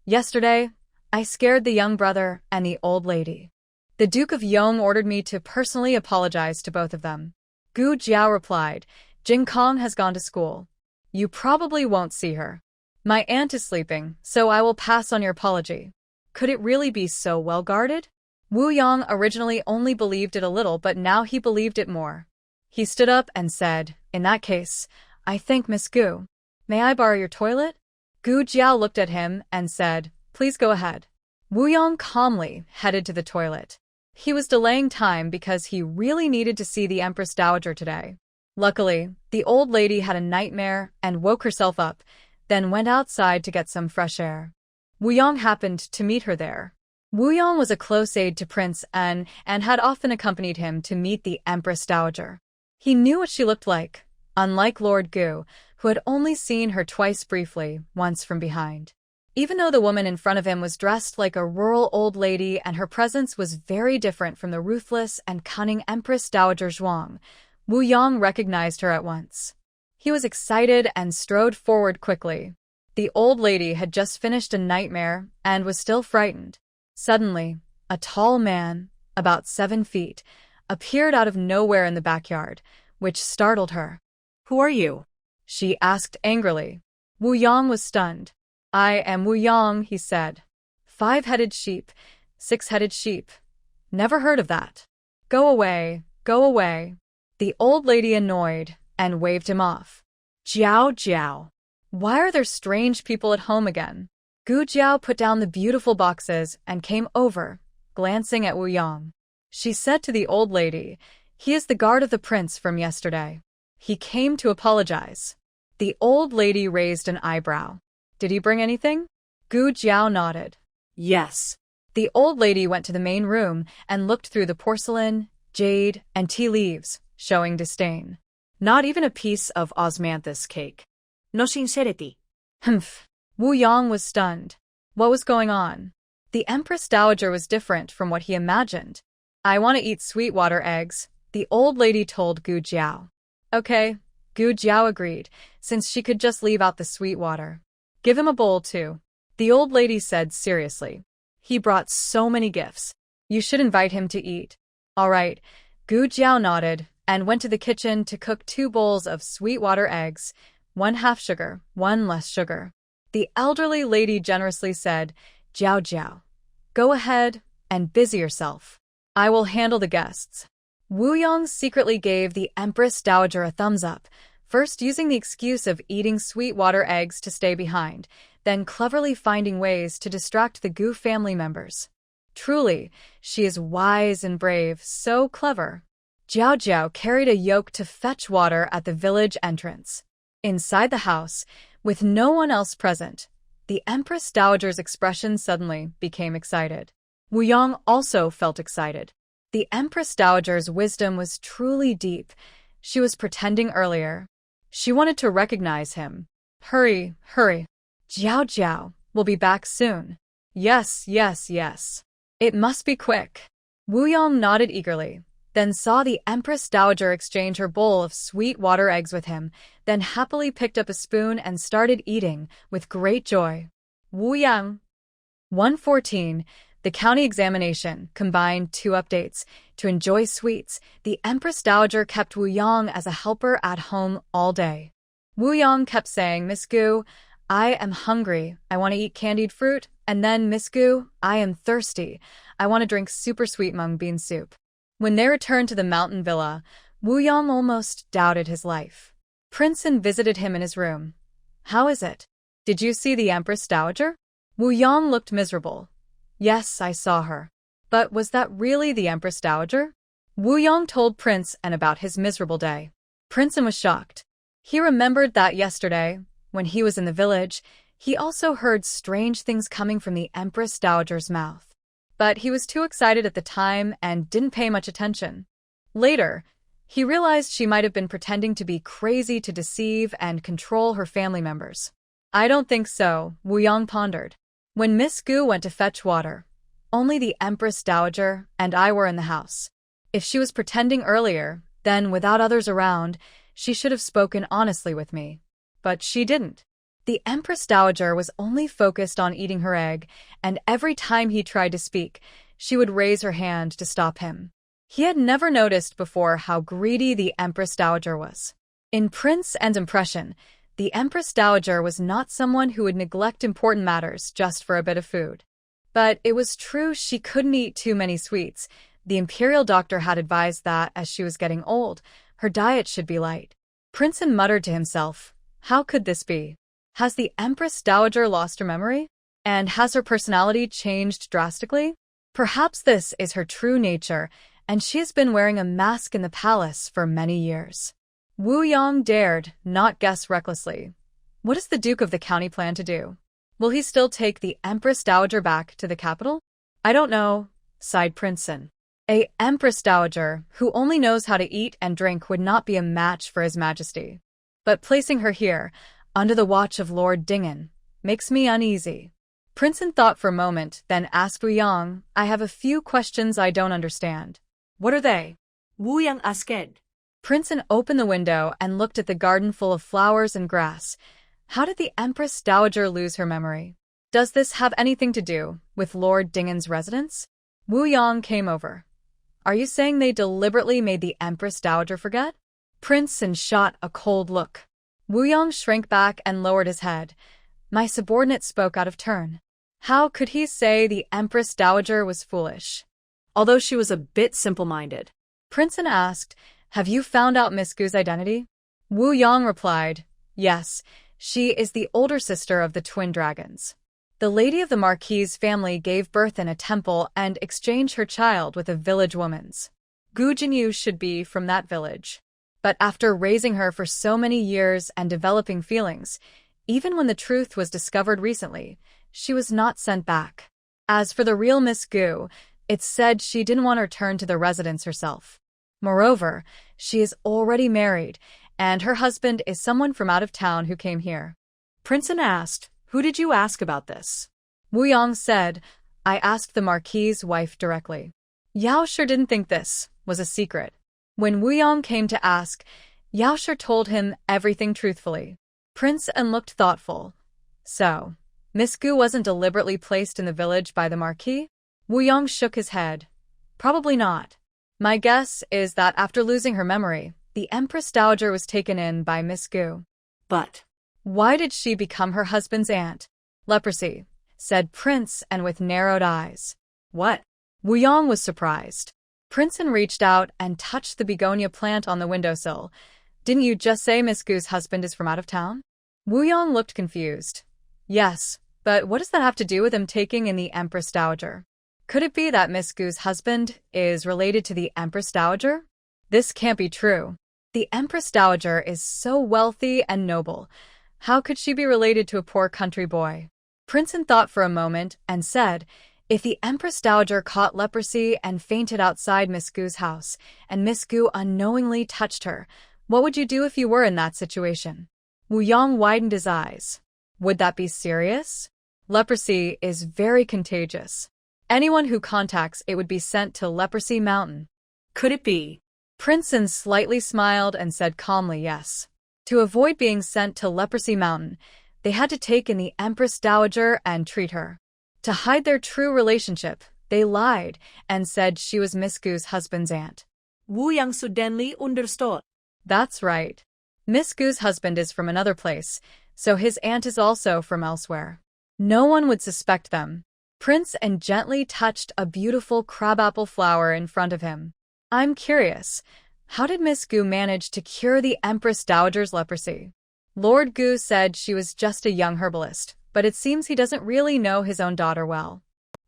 yesterday, I scared the young brother and the old lady. The Duke of Yong ordered me to personally apologize to both of them. Gu Jiao replied, Jing Kong has gone to school. You probably won't see her. My aunt is sleeping, so I will pass on your apology. Could it really be so well guarded? Wu Yang originally only believed it a little, but now he believed it more. He stood up and said, in that case, I thank Miss Gu. May I borrow your toilet? Gu Jiao looked at him and said, please go ahead. Wu Yang calmly headed to the toilet. He was delaying time because he really needed to see the Empress Dowager today. Luckily, the old lady had a nightmare and woke herself up, then went outside to get some fresh air. Wuyong happened to meet her there. Wuyong was a close aide to Prince and had often accompanied him to meet the Empress Dowager. He knew what she looked like, unlike Lord Gu, who had only seen her twice briefly, once from behind. Even though the woman in front of him was dressed like a rural old lady and her presence was very different from the ruthless and cunning Empress Dowager Zhuang, Wuyong recognized her at once. He was excited and strode forward quickly. The old lady had just finished a nightmare and was still frightened. Suddenly, a tall man, about 7 feet, appeared out of nowhere in the backyard, which startled her. Who are you? She asked angrily. Wuyong was stunned. I am Wuyong, he said. 5-headed sheep, 6-headed sheep. Never heard of that. Go away, go away. The old lady annoyed and waved him off. Jiao Jiao. Why are there strange people at home again? Gu Jiao put down the beautiful boxes and came over, glancing at Wuyong. She said to the old lady, he is the guard of the prince from yesterday. He came to apologize. The old lady raised an eyebrow. Did he bring anything? Gu Jiao nodded. Yes. The old lady went to the main room and looked through the porcelain, jade, and tea leaves, showing disdain. Not even a piece of osmanthus cake. No sincerity. Humph. Wuyong was stunned. What was going on? The Empress Dowager was different from what he imagined. I want to eat sweetwater eggs, the old lady told Gu Jiao. Okay, Gu Jiao agreed, since she could just leave out the sweetwater. Give him a bowl too, the old lady said seriously. He brought so many gifts. You should invite him to eat. All right, Gu Jiao nodded and went to the kitchen to cook 2 bowls of sweetwater eggs, 1 half sugar, 1 less sugar. The elderly lady generously said, Jiao Jiao, go ahead and busy yourself. I will handle the guests. Wuyong secretly gave the Empress Dowager a thumbs up, first using the excuse of eating sweetwater eggs to stay behind, then cleverly finding ways to distract the Gu family members. Truly, she is wise and brave, so clever. Jiao Jiao carried a yoke to fetch water at the village entrance. Inside the house, with no one else present, the Empress Dowager's expression suddenly became excited. Wuyong also felt excited. The Empress Dowager's wisdom was truly deep. She was pretending earlier. She wanted to recognize him. Hurry, hurry. Jiao Jiao will be back soon. Yes, yes, yes. It must be quick. Wuyong nodded eagerly, then saw the Empress Dowager exchange her bowl of sweet water eggs with him, then happily picked up a spoon and started eating with great joy. Wuyang. 114. The county examination combined 2 updates. To enjoy sweets, the Empress Dowager kept Wuyong as a helper at home all day. Wuyong kept saying, Miss Gu, I am hungry. I want to eat candied fruit. And then, Miss Gu, I am thirsty. I want to drink super sweet mung bean soup. When they returned to the mountain villa, Wuyong almost doubted his life. Princeton visited him in his room. How is it? Did you see the Empress Dowager? Wuyong looked miserable. Yes, I saw her. But was that really the Empress Dowager? Wuyong told Prince An about his miserable day. Prince An was shocked. He remembered that yesterday, when he was in the village, he also heard strange things coming from the Empress Dowager's mouth. But he was too excited at the time and didn't pay much attention. Later, he realized she might have been pretending to be crazy to deceive and control her family members. I don't think so, Wuyong pondered. When Miss Gu went to fetch water, only the Empress Dowager and I were in the house. If she was pretending earlier, then without others around, she should have spoken honestly with me. But she didn't. The Empress Dowager was only focused on eating her egg, and every time he tried to speak, she would raise her hand to stop him. He had never noticed before how greedy the Empress Dowager was. In Prince An's impression, the Empress Dowager was not someone who would neglect important matters just for a bit of food. But it was true she couldn't eat too many sweets. The imperial doctor had advised that, as she was getting old, her diet should be light. Prince An muttered to himself, how could this be? Has the Empress Dowager lost her memory? And has her personality changed drastically? Perhaps this is her true nature, and she has been wearing a mask in the palace for many years. Wu Yong dared not guess recklessly. What does the Duke of the County plan to do? Will he still take the Empress Dowager back to the capital? I don't know, sighed Princeton. A Empress Dowager who only knows how to eat and drink would not be a match for His Majesty. But placing her here, under the watch of Lord Dingen, makes me uneasy. Princeton thought for a moment, then asked Wu Yang, I have a few questions I don't understand. What are they? Wu Yang asked. Princeton opened the window and looked at the garden full of flowers and grass. How did the Empress Dowager lose her memory? Does this have anything to do with Lord Dingen's residence? Wu Yang came over. Are you saying they deliberately made the Empress Dowager forget? Princeton shot a cold look. Wu Yang shrank back and lowered his head. My subordinate spoke out of turn. How could he say the Empress Dowager was foolish? Although she was a bit simple-minded. Princeton asked, Have you found out Miss Gu's identity? Wu Yang replied, Yes, she is the older sister of the twin dragons. The lady of the Marquee's family gave birth in a temple and exchanged her child with a village woman's. Gu Jinyu should be from that village. But after raising her for so many years and developing feelings, even when the truth was discovered recently, she was not sent back. As for the real Miss Gu, it's said she didn't want to return to the residence herself. Moreover, she is already married, and her husband is someone from out of town who came here. Princeton asked, Who did you ask about this? Wu Yang said, I asked the Marquis's wife directly. Yao sure didn't think this was a secret. When Wu Yang came to ask, Yao sure told him everything truthfully. Princeton looked thoughtful. So, Miss Gu wasn't deliberately placed in the village by the Marquis? Wu Yang shook his head. Probably not. My guess is that after losing her memory, the Empress Dowager was taken in by Miss Gu. But why did she become her husband's aunt? Leprosy, said Prince, and with narrowed eyes. What? Wu Yang was surprised. Princeton reached out and touched the begonia plant on the windowsill. Didn't you just say Miss Gu's husband is from out of town? Wu Yang looked confused. Yes, but what does that have to do with him taking in the Empress Dowager? Could it be that Miss Gu's husband is related to the Empress Dowager? This can't be true. The Empress Dowager is so wealthy and noble. How could she be related to a poor country boy? Princeton thought for a moment and said, If the Empress Dowager caught leprosy and fainted outside Miss Gu's house, and Miss Gu unknowingly touched her, what would you do if you were in that situation? Wu Yang widened his eyes. Would that be serious? Leprosy is very contagious. Anyone who contacts it would be sent to Leprosy Mountain. Could it be? Princeton slightly smiled and said calmly yes. To avoid being sent to Leprosy Mountain, they had to take in the Empress Dowager and treat her. To hide their true relationship, they lied and said she was Miss Gu's husband's aunt. Wu Yang suddenly understood. That's right. Miss Gu's husband is from another place, so his aunt is also from elsewhere. No one would suspect them. Princeton gently touched a beautiful crabapple flower in front of him. I'm curious, how did Miss Gu manage to cure the Empress Dowager's leprosy? Lord Gu said she was just a young herbalist, but it seems he doesn't really know his own daughter well.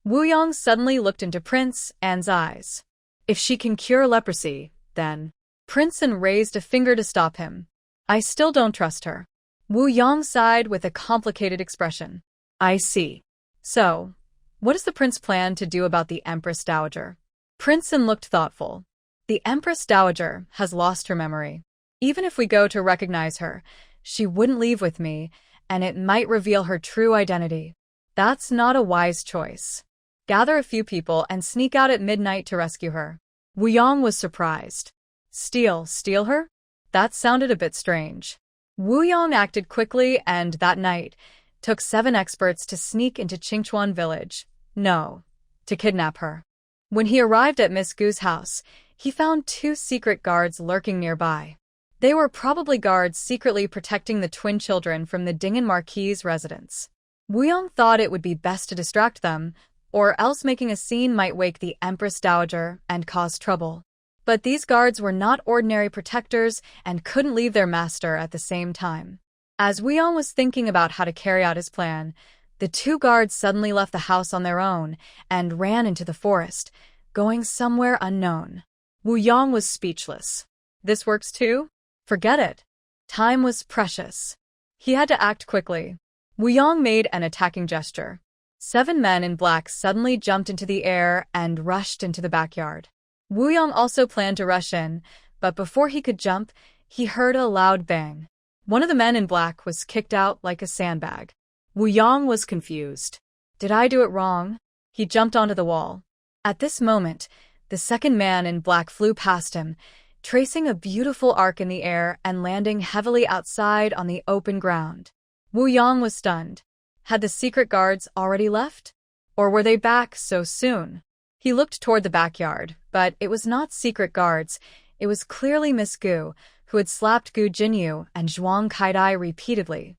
Wu Yang suddenly looked into Princeton's eyes. If she can cure leprosy, then... Princeton raised a finger to stop him. I still don't trust her. Wu Yang sighed with a complicated expression. I see. So, what does the prince plan to do about the Empress Dowager? Princeton looked thoughtful. The Empress Dowager has lost her memory. Even if we go to recognize her, she wouldn't leave with me, and it might reveal her true identity. That's not a wise choice. Gather a few people and sneak out at midnight to rescue her. Wu Yang was surprised. Steal her? That sounded a bit strange. Wu Yang acted quickly and, that night, took 7 experts to sneak into Qingchuan village. No, to kidnap her. When he arrived at Miss Gu's house, he found 2 secret guards lurking nearby. They were probably guards secretly protecting the twin children from the Dingen Marquis's residence. Wu Yang thought it would be best to distract them, or else making a scene might wake the Empress Dowager and cause trouble. But these guards were not ordinary protectors and couldn't leave their master at the same time. As Wu Yang was thinking about how to carry out his plan, The two guards suddenly left the house on their own and ran into the forest, going somewhere unknown. Wu Yong was speechless. This works too? Forget it. Time was precious. He had to act quickly. Wu Yong made an attacking gesture. 7 men in black suddenly jumped into the air and rushed into the backyard. Wu Yong also planned to rush in, but before he could jump, he heard a loud bang. One of the men in black was kicked out like a sandbag. Wu Yong was confused. Did I do it wrong? He jumped onto the wall. At this moment, the second man in black flew past him, tracing a beautiful arc in the air and landing heavily outside on the open ground. Wu Yong was stunned. Had the secret guards already left? Or were they back so soon? He looked toward the backyard, but it was not secret guards. It was clearly Miss Gu, who had slapped Gu Jinyu and Zhuang Kaidai repeatedly.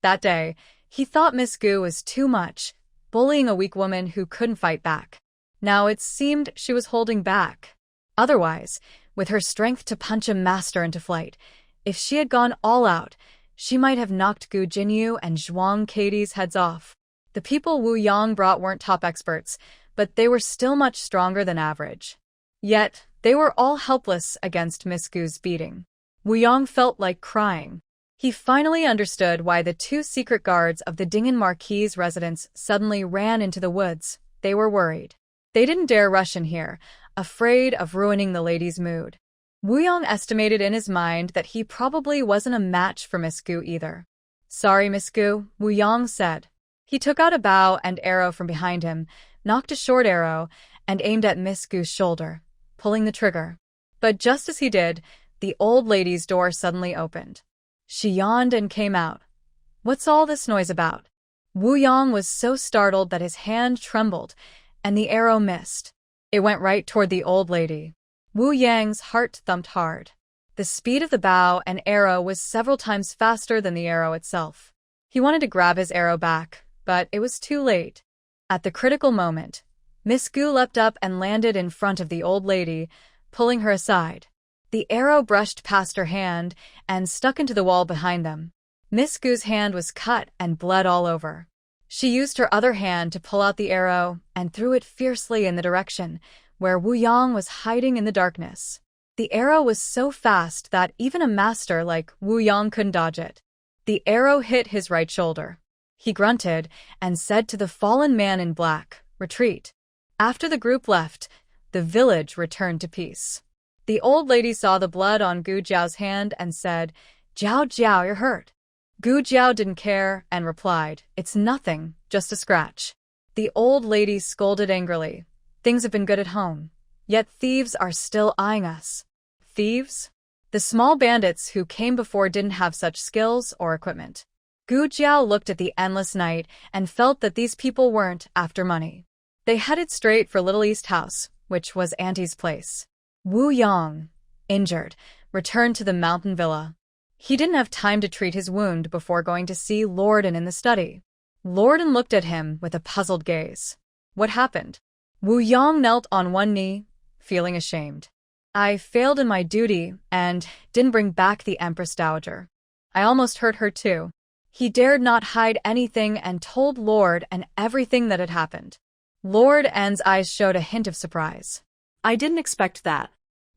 That day, he thought Miss Gu was too much, bullying a weak woman who couldn't fight back. Now it seemed she was holding back. Otherwise, with her strength to punch a master into flight, if she had gone all out, she might have knocked Gu Jinyu and Zhuang Kaidai's heads off. The people Wu Yong brought weren't top experts, but they were still much stronger than average. Yet, they were all helpless against Miss Gu's beating. Wu Yong felt like crying. He finally understood why the 2 secret guards of the Dingin Marquee's residence suddenly ran into the woods. They were worried. They didn't dare rush in here, afraid of ruining the lady's mood. Wu Yong estimated in his mind that he probably wasn't a match for Miss Gu either. Sorry, Miss Gu, Wu Yong said. He took out a bow and arrow from behind him, knocked a short arrow, and aimed at Miss Gu's shoulder, pulling the trigger. But just as he did, the old lady's door suddenly opened. She yawned and came out. What's all this noise about? Wu Yong was so startled that his hand trembled, and the arrow missed. It went right toward the old lady. Wu Yang's heart thumped hard. The speed of the bow and arrow was several times faster than the arrow itself. He wanted to grab his arrow back, but it was too late. At the critical moment, Miss Gu leapt up and landed in front of the old lady, pulling her aside. The arrow brushed past her hand and stuck into the wall behind them. Miss Gu's hand was cut and bled all over. She used her other hand to pull out the arrow and threw it fiercely in the direction where Wu Yong was hiding in the darkness. The arrow was so fast that even a master like Wu Yong couldn't dodge it. The arrow hit his right shoulder. He grunted and said to the fallen man in black, "Retreat." After the group left, the village returned to peace. The old lady saw the blood on Gu Jiao's hand and said, "Jiao Jiao, you're hurt." Gu Jiao didn't care and replied, "It's nothing, just a scratch." The old lady scolded angrily. "Things have been good at home, yet thieves are still eyeing us." Thieves? The small bandits who came before didn't have such skills or equipment. Gu Jiao looked at the endless night and felt that these people weren't after money. They headed straight for Little East House, which was Auntie's place. Wu Yong, injured, returned to the mountain villa. He didn't have time to treat his wound before going to see Lorden in the study. Lorden looked at him with a puzzled gaze. What happened? Wu Yong knelt on one knee, feeling ashamed. I failed in my duty and didn't bring back the Empress Dowager. I almost hurt her too. He dared not hide anything and told Lord and everything that had happened. Lord An's eyes showed a hint of surprise. I didn't expect that.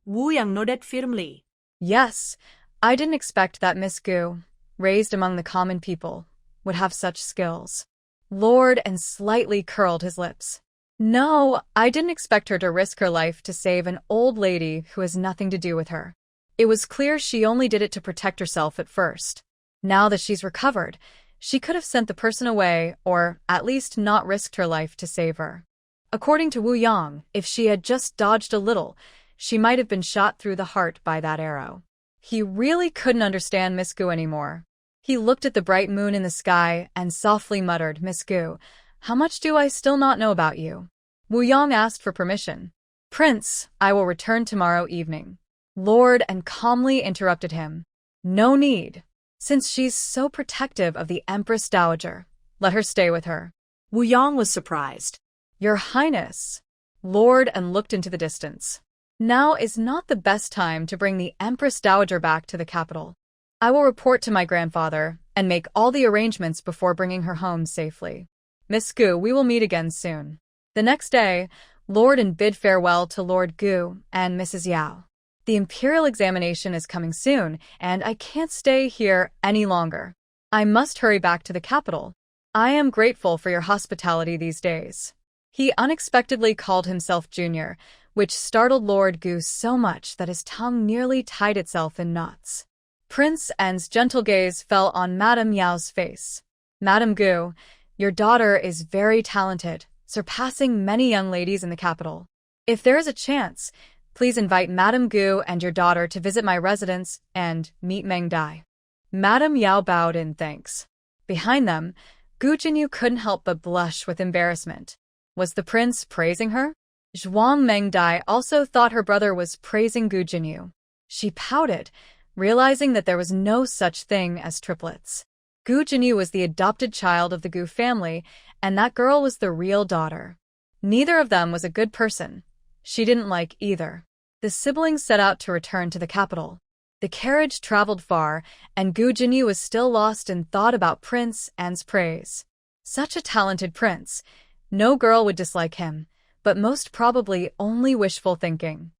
Wu Yang nodded firmly. Yes, I didn't expect that Miss Gu, raised among the common people, would have such skills. Lord An slightly curled his lips. No, I didn't expect her to risk her life to save an old lady who has nothing to do with her. It was clear she only did it to protect herself at first. Now that she's recovered, she could have sent the person away or at least not risked her life to save her. According to Wu Yong, if she had just dodged a little, she might have been shot through the heart by that arrow. He really couldn't understand Miss Gu anymore. He looked at the bright moon in the sky and softly muttered, "Miss Gu, how much do I still not know about you?" Wu Yong asked for permission. "Prince, I will return tomorrow evening." Lord An calmly interrupted him. "No need. Since she's so protective of the Empress Dowager, let her stay with her." Wu Yong was surprised. "Your Highness." Lord An looked into the distance. "Now is not the best time to bring the Empress Dowager back to the capital. I will report to my grandfather and make all the arrangements before bringing her home safely." Miss Gu, we will meet again soon. The next day, Lord and bid farewell to Lord Gu and Mrs. Yao. The imperial examination is coming soon, and I can't stay here any longer. I must hurry back to the capital. I am grateful for your hospitality these days. He unexpectedly called himself Junior, which startled Lord Gu so much that his tongue nearly tied itself in knots. Prince N's gentle gaze fell on Madame Yao's face. Madame Gu, your daughter is very talented, surpassing many young ladies in the capital. If there is a chance, please invite Madame Gu and your daughter to visit my residence and meet Meng Dai. Madame Yao bowed in thanks. Behind them, Gu Jinyu couldn't help but blush with embarrassment. Was the prince praising her? Zhuang Meng Dai also thought her brother was praising Gu Jinyu. She pouted, realizing that there was no such thing as triplets. Gu Jinyu was the adopted child of the Gu family, and that girl was the real daughter. Neither of them was a good person. She didn't like either. The siblings set out to return to the capital. The carriage traveled far, and Gu Jinyu was still lost in thought about Prince N's praise. Such a talented prince. No girl would dislike him, but most probably only wishful thinking.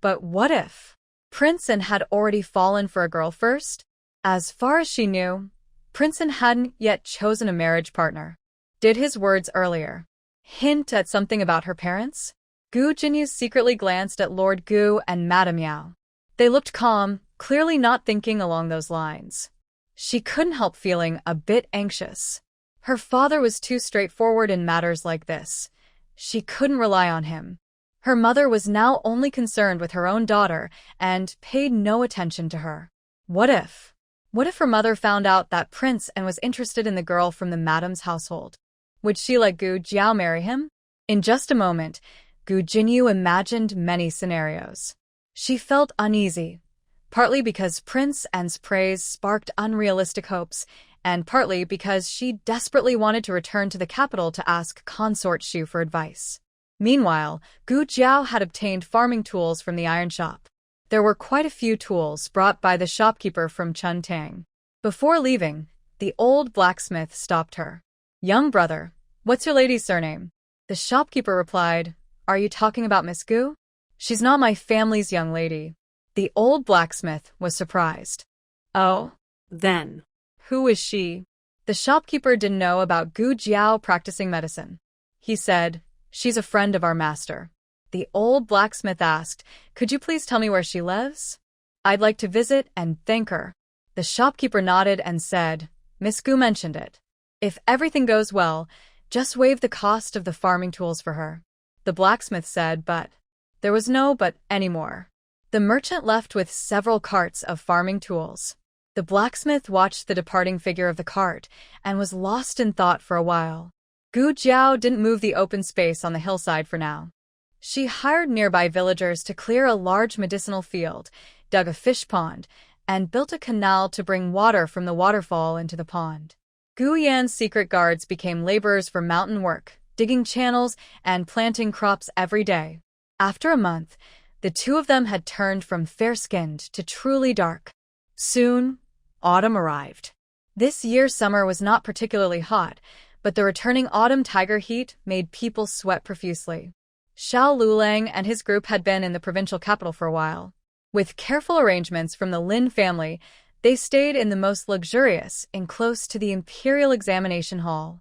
But what if Prince N had already fallen for a girl first? As far as she knew, Prince N hadn't yet chosen a marriage partner. Did his words earlier hint at something about her parents? Gu Jinyu secretly glanced at Lord Gu and Madame Yao. They looked calm, clearly not thinking along those lines. She couldn't help feeling a bit anxious. Her father was too straightforward in matters like this. She couldn't rely on him. Her mother was now only concerned with her own daughter and paid no attention to her. What if her mother found out that Prince N was interested in the girl from the madame's household? Would she let Gu Jiao marry him? In just a moment, Gu Jinyu imagined many scenarios. She felt uneasy, partly because Prince N's praise sparked unrealistic hopes, and partly because she desperately wanted to return to the capital to ask Consort Shu for advice. Meanwhile, Gu Jiao had obtained farming tools from the iron shop. There were quite a few tools brought by the shopkeeper from Chuntang. Before leaving, the old blacksmith stopped her. "Young brother, what's your lady's surname?" The shopkeeper replied, "Are you talking about Miss Gu? She's not my family's young lady." The old blacksmith was surprised. "Oh, Then, who is she?" The shopkeeper didn't know about Gu Jiao practicing medicine. He said, "She's a friend of our master." The old blacksmith asked, "Could you please tell me where she lives? I'd like to visit and thank her." The shopkeeper nodded and said, "Miss Gu mentioned it. If everything goes well, just waive the cost of the farming tools for her." The blacksmith said, "But..." There was no but anymore. The merchant left with several carts of farming tools. The blacksmith watched the departing figure of the cart and was lost in thought for a while. Gu Jiao didn't move the open space on the hillside for now. She hired nearby villagers to clear a large medicinal field, dug a fish pond, and built a canal to bring water from the waterfall into the pond. Gu Yan's secret guards became laborers for mountain work, digging channels and planting crops every day. After a month, the two of them had turned from fair-skinned to truly dark. Soon, autumn arrived. This year's summer was not particularly hot, but the returning autumn tiger heat made people sweat profusely. Xiao Lulang and his group had been in the provincial capital for a while. With careful arrangements from the Lin family, they stayed in the most luxurious and close to the imperial examination hall.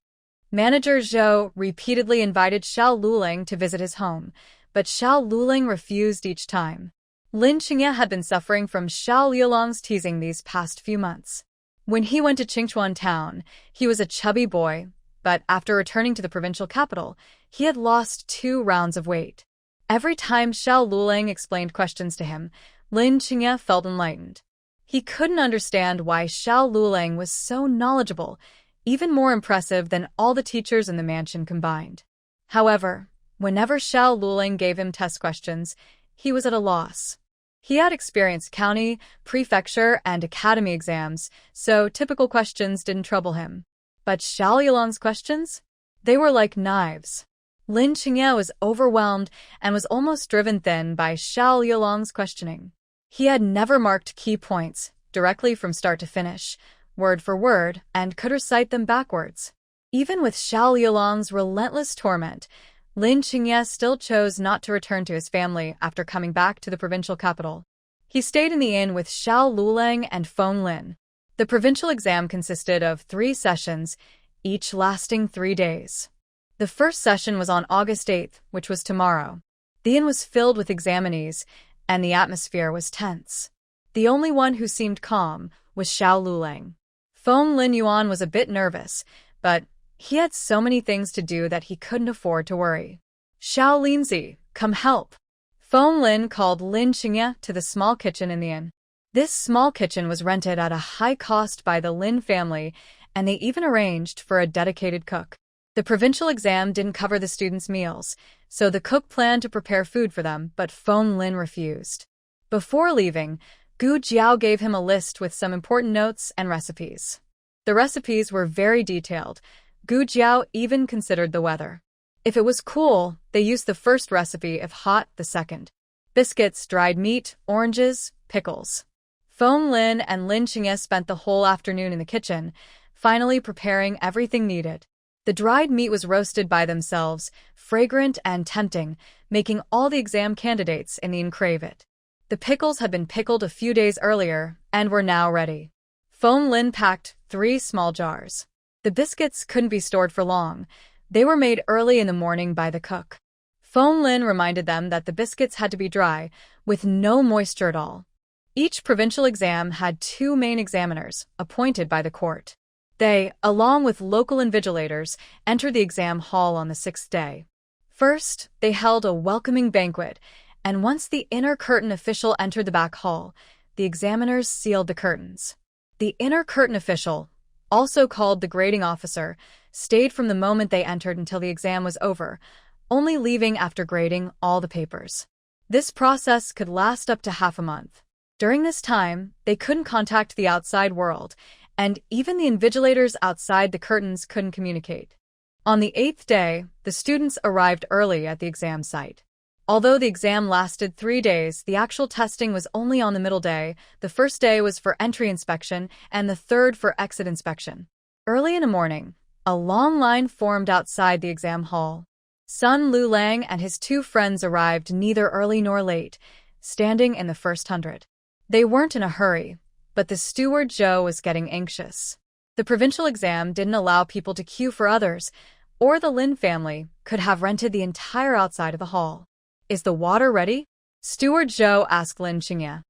Manager Zhou repeatedly invited Xiao Lulang to visit his home, but Xiao Lulang refused each time. Lin Qingye had been suffering from Xiao Liulang's teasing these past few months. When he went to Qingchuan town, he was a chubby boy, but after returning to the provincial capital, he had lost 2 rounds of weight. Every time Xiao Lulang explained questions to him, Lin Qingye felt enlightened. He couldn't understand why Xiao Lulang was so knowledgeable, even more impressive than all the teachers in the mansion combined. However, whenever Xiao Lulang gave him test questions, he was at a loss. He had experienced county, prefecture, and academy exams, so typical questions didn't trouble him. But Xiao Liulang's questions? They were like knives. Lin Qingye was overwhelmed and was almost driven thin by Xiao Liulang's questioning. He had never marked key points, directly from start to finish, word for word, and could recite them backwards. Even with Xiao Liulong's relentless torment, Lin Qingye still chose not to return to his family after coming back to the provincial capital. He stayed in the inn with Xiao Lulang and Feng Lin. The provincial exam consisted of 3 sessions, each lasting 3 days. The first session was on August 8th, which was tomorrow. The inn was filled with examinees, and the atmosphere was tense. The only one who seemed calm was Xiao Lulang. Feng Lin Yuan was a bit nervous, but he had so many things to do that he couldn't afford to worry. Xiao Linzi, come help. Feng Lin called Lin Qingye to the small kitchen in the inn. This small kitchen was rented at a high cost by the Lin family, and they even arranged for a dedicated cook. The provincial exam didn't cover the students' meals, so the cook planned to prepare food for them, but Feng Lin refused. Before leaving, Gu Jiao gave him a list with some important notes and recipes. The recipes were very detailed. Gu Jiao even considered the weather. If it was cool, they used the first recipe, if hot, the second. Biscuits, dried meat, oranges, pickles. Feng Lin and Lin Qingye spent the whole afternoon in the kitchen, finally preparing everything needed. The dried meat was roasted by themselves, fragrant and tempting, making all the exam candidates in the inn crave it. The pickles had been pickled a few days earlier and were now ready. Feng Lin packed 3 small jars. The biscuits couldn't be stored for long. They were made early in the morning by the cook. Feng Lin reminded them that the biscuits had to be dry, with no moisture at all. Each provincial exam had 2 main examiners, appointed by the court. They, along with local invigilators, entered the exam hall on the 6th day. First, they held a welcoming banquet, and once the inner curtain official entered the back hall, the examiners sealed the curtains. The inner curtain official, also called the grading officer, stayed from the moment they entered until the exam was over, only leaving after grading all the papers. This process could last up to half a month. During this time, they couldn't contact the outside world, and even the invigilators outside the curtains couldn't communicate. On the 8th day, the students arrived early at the exam site. Although the exam lasted 3 days, the actual testing was only on the middle day. The first day was for entry inspection, and the third for exit inspection. Early in the morning, a long line formed outside the exam hall. Sun Lulang and his 2 friends arrived neither early nor late, standing in the first 100. They weren't in a hurry, but the steward Zhou was getting anxious. The provincial exam didn't allow people to queue for others, or the Lin family could have rented the entire outside of the hall. Is the water ready? Steward Zhou asked Lin Qingye.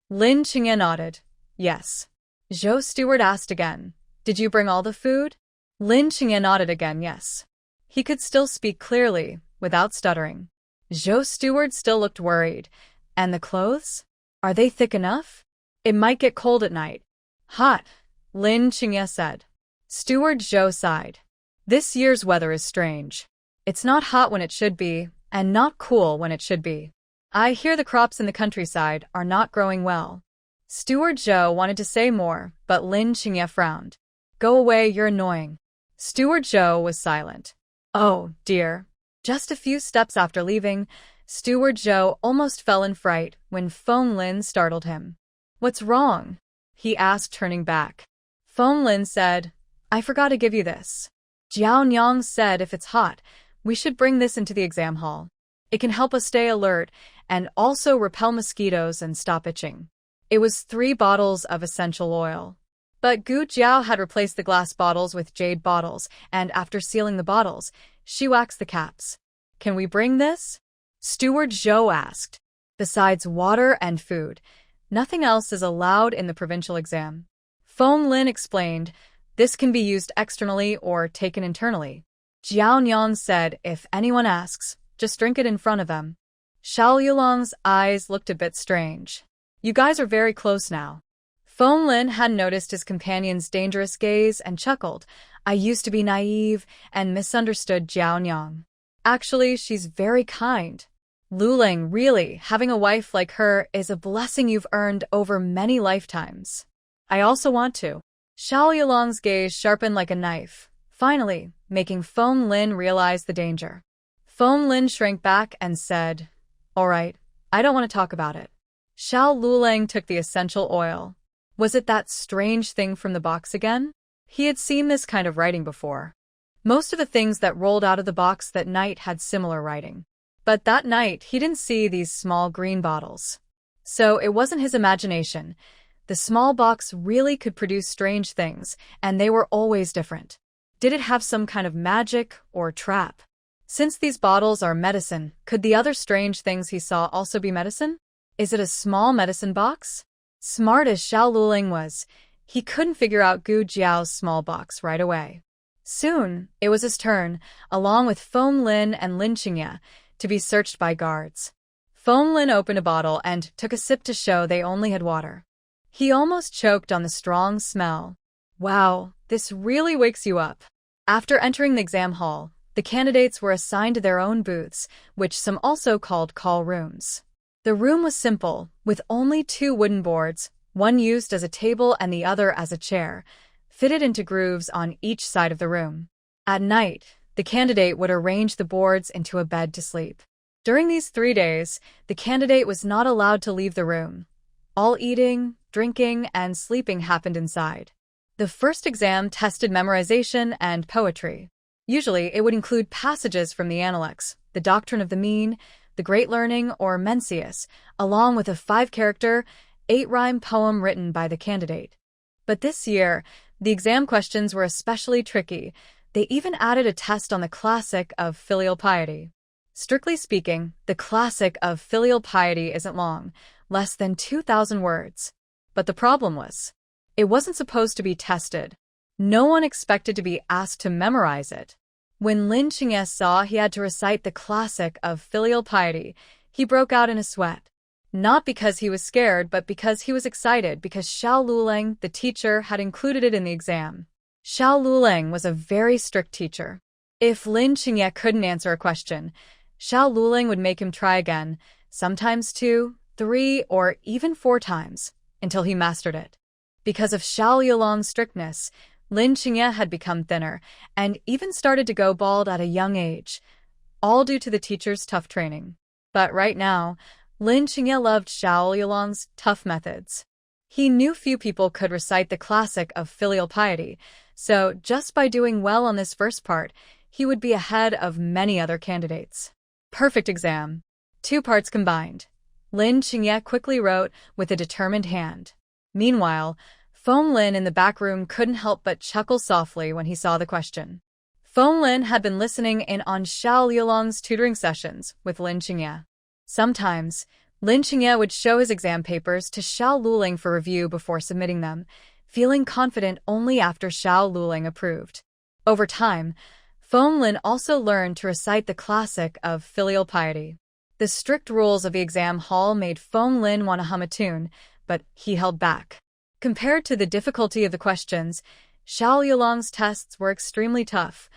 Lin Qingye nodded. Yes. Zhou steward asked again. Did you bring all the food? Lin Qingye nodded again, yes. He could still speak clearly, without stuttering. Zhou steward still looked worried. And the clothes? Are they thick enough? It might get cold at night. Hot, Lin Qingye said. Steward Zhou sighed. This year's weather is strange. It's not hot when it should be, and not cool when it should be. I hear the crops in the countryside are not growing well. Steward Zhou wanted to say more, but Lin Qingye frowned. Go away, you're annoying. Steward Zhou was silent. Oh, dear. Just a few steps after leaving, Steward Zhou almost fell in fright when Feng Lin startled him. What's wrong? He asked, turning back. Feng Lin said, I forgot to give you this. Jiao Nyang said if it's hot, we should bring this into the exam hall. It can help us stay alert and also repel mosquitoes and stop itching. It was 3 bottles of essential oil. But Gu Jiao had replaced the glass bottles with jade bottles, and after sealing the bottles, she waxed the caps. Can we bring this? Steward Zhou asked. Besides water and food, nothing else is allowed in the provincial exam. Feng Lin explained, this can be used externally or taken internally. Jiao Nyang said if anyone asks, just drink it in front of them. Xiao Yulong's eyes looked a bit strange. You guys are very close now. Feng Lin had noticed his companion's dangerous gaze and chuckled. I used to be naive and misunderstood Jiao Nyang. Actually, she's very kind. Luling, really, having a wife like her is a blessing you've earned over many lifetimes. I also want to. Xiao Yulong's gaze sharpened like a knife, finally, making Feng Lin realize the danger. Feng Lin shrank back and said, All right, I don't want to talk about it. Xiao Lulang took the essential oil. Was it that strange thing from the box again? He had seen this kind of writing before. Most of the things that rolled out of the box that night had similar writing. But that night, he didn't see these small green bottles. So it wasn't his imagination. The small box really could produce strange things, and they were always different. Did it have some kind of magic or trap? Since these bottles are medicine, could the other strange things he saw also be medicine? Is it a small medicine box? Smart as Xiao Luling was, he couldn't figure out Gu Jiao's small box right away. Soon, it was his turn, along with Feng Lin and Lin Qingye, to be searched by guards. Feng Lin opened a bottle and took a sip to show they only had water. He almost choked on the strong smell. Wow, this really wakes you up. After entering the exam hall, the candidates were assigned to their own booths, which some also called call rooms. The room was simple, with only 2 wooden boards, one used as a table and the other as a chair, fitted into grooves on each side of the room. At night, the candidate would arrange the boards into a bed to sleep. During these 3 days, the candidate was not allowed to leave the room. All eating, drinking, and sleeping happened inside. The first exam tested memorization and poetry. Usually, it would include passages from the Analects, the Doctrine of the Mean, the Great Learning, or Mencius, along with a 5-character, 8-rhyme poem written by the candidate. But this year, the exam questions were especially tricky. They even added a test on the classic of filial piety. Strictly speaking, the classic of filial piety isn't long, less than 2,000 words. But the problem was, it wasn't supposed to be tested. No one expected to be asked to memorize it. When Lin Qingye saw he had to recite the classic of filial piety, he broke out in a sweat. Not because he was scared, but because he was excited because Xiao Luling, the teacher, had included it in the exam. Xiao Luling was a very strict teacher. If Lin Qingye couldn't answer a question, Xiao Luling would make him try again, sometimes 2, 3, or even 4 times, until he mastered it. Because of Xiao Yulong's strictness, Lin Qingye had become thinner and even started to go bald at a young age, all due to the teacher's tough training. But right now, Lin Qingye loved Xiao Yulong's tough methods. He knew few people could recite the classic of filial piety, so just by doing well on this first part, he would be ahead of many other candidates. Perfect exam. 2 parts combined. Lin Qingye quickly wrote with a determined hand. Meanwhile, Feng Lin in the back room couldn't help but chuckle softly when he saw the question. Feng Lin had been listening in on Xiao Yulong's tutoring sessions with Lin Qingye. Sometimes, Lin Qingye would show his exam papers to Xiao Luling for review before submitting them, feeling confident only after Xiao Luling approved. Over time, Feng Lin also learned to recite the classic of filial piety. The strict rules of the exam hall made Feng Lin want to hum a tune, but he held back. Compared to the difficulty of the questions, Xiao Yulong's tests were extremely tough,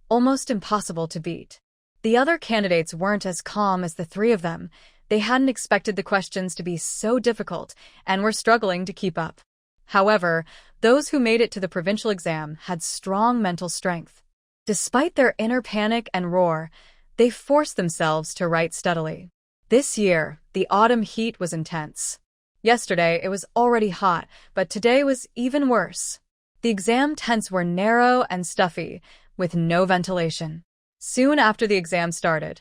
almost impossible to beat. The other candidates weren't as calm as the 3 of them. They hadn't expected the questions to be so difficult and were struggling to keep up. However, those who made it to the provincial exam had strong mental strength. Despite their inner panic and roar, they forced themselves to write steadily. This year, the autumn heat was intense. Yesterday, it was already hot, but today was even worse. The exam tents were narrow and stuffy, with no ventilation. Soon after the exam started,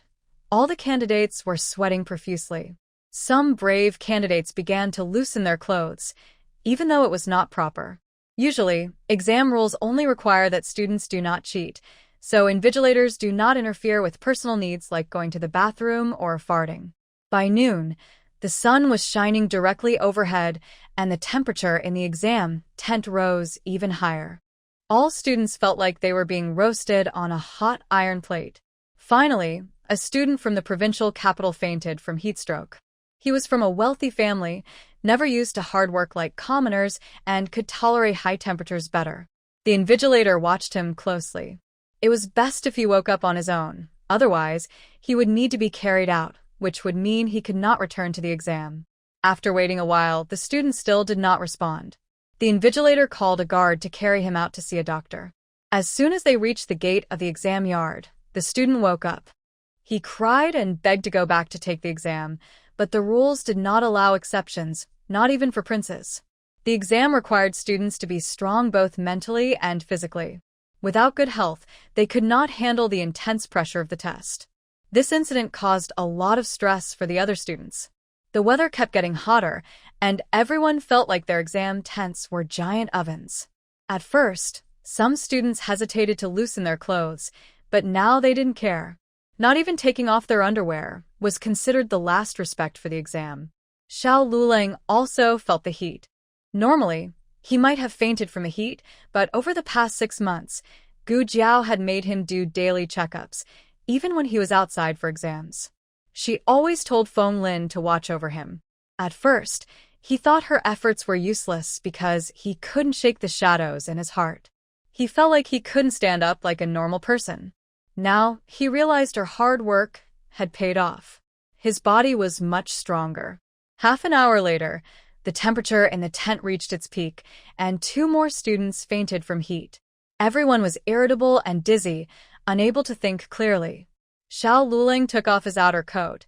all the candidates were sweating profusely. Some brave candidates began to loosen their clothes, even though it was not proper. Usually, exam rules only require that students do not cheat, so invigilators do not interfere with personal needs like going to the bathroom or farting. By noon, the sun was shining directly overhead, and the temperature in the exam tent rose even higher. All students felt like they were being roasted on a hot iron plate. Finally, a student from the provincial capital fainted from heatstroke. He was from a wealthy family, never used to hard work like commoners, and could tolerate high temperatures better. The invigilator watched him closely. It was best if he woke up on his own. Otherwise, he would need to be carried out, which would mean he could not return to the exam. After waiting a while, the student still did not respond. The invigilator called a guard to carry him out to see a doctor. As soon as they reached the gate of the exam yard, the student woke up. He cried and begged to go back to take the exam, but the rules did not allow exceptions, not even for princes. The exam required students to be strong both mentally and physically. Without good health, they could not handle the intense pressure of the test. This incident caused a lot of stress for the other students. The weather kept getting hotter, and everyone felt like their exam tents were giant ovens. At first, some students hesitated to loosen their clothes, but now they didn't care. Not even taking off their underwear was considered the last respect for the exam. Xiao Luling also felt the heat. Normally, he might have fainted from the heat, but over the past 6 months, Gu Jiao had made him do daily checkups, even when he was outside for exams. She always told Feng Lin to watch over him. At first, he thought her efforts were useless because he couldn't shake the shadows in his heart. He felt like he couldn't stand up like a normal person. Now, he realized her hard work had paid off. His body was much stronger. Half an hour later, the temperature in the tent reached its peak, and 2 more students fainted from heat. Everyone was irritable and dizzy, unable to think clearly. Xiao Luling took off his outer coat,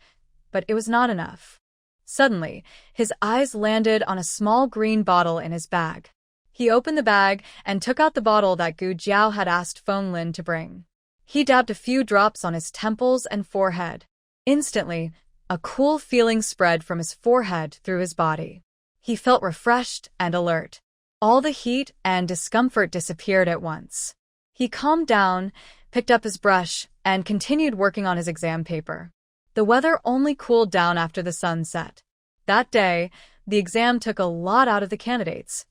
but it was not enough. Suddenly, his eyes landed on a small green bottle in his bag. He opened the bag and took out the bottle that Gu Jiao had asked Feng Lin to bring. He dabbed a few drops on his temples and forehead. Instantly, a cool feeling spread from his forehead through his body. He felt refreshed and alert. All the heat and discomfort disappeared at once. He calmed down, picked up his brush, and continued working on his exam paper. The weather only cooled down after the sun set. That day, the exam took a lot out of the candidates.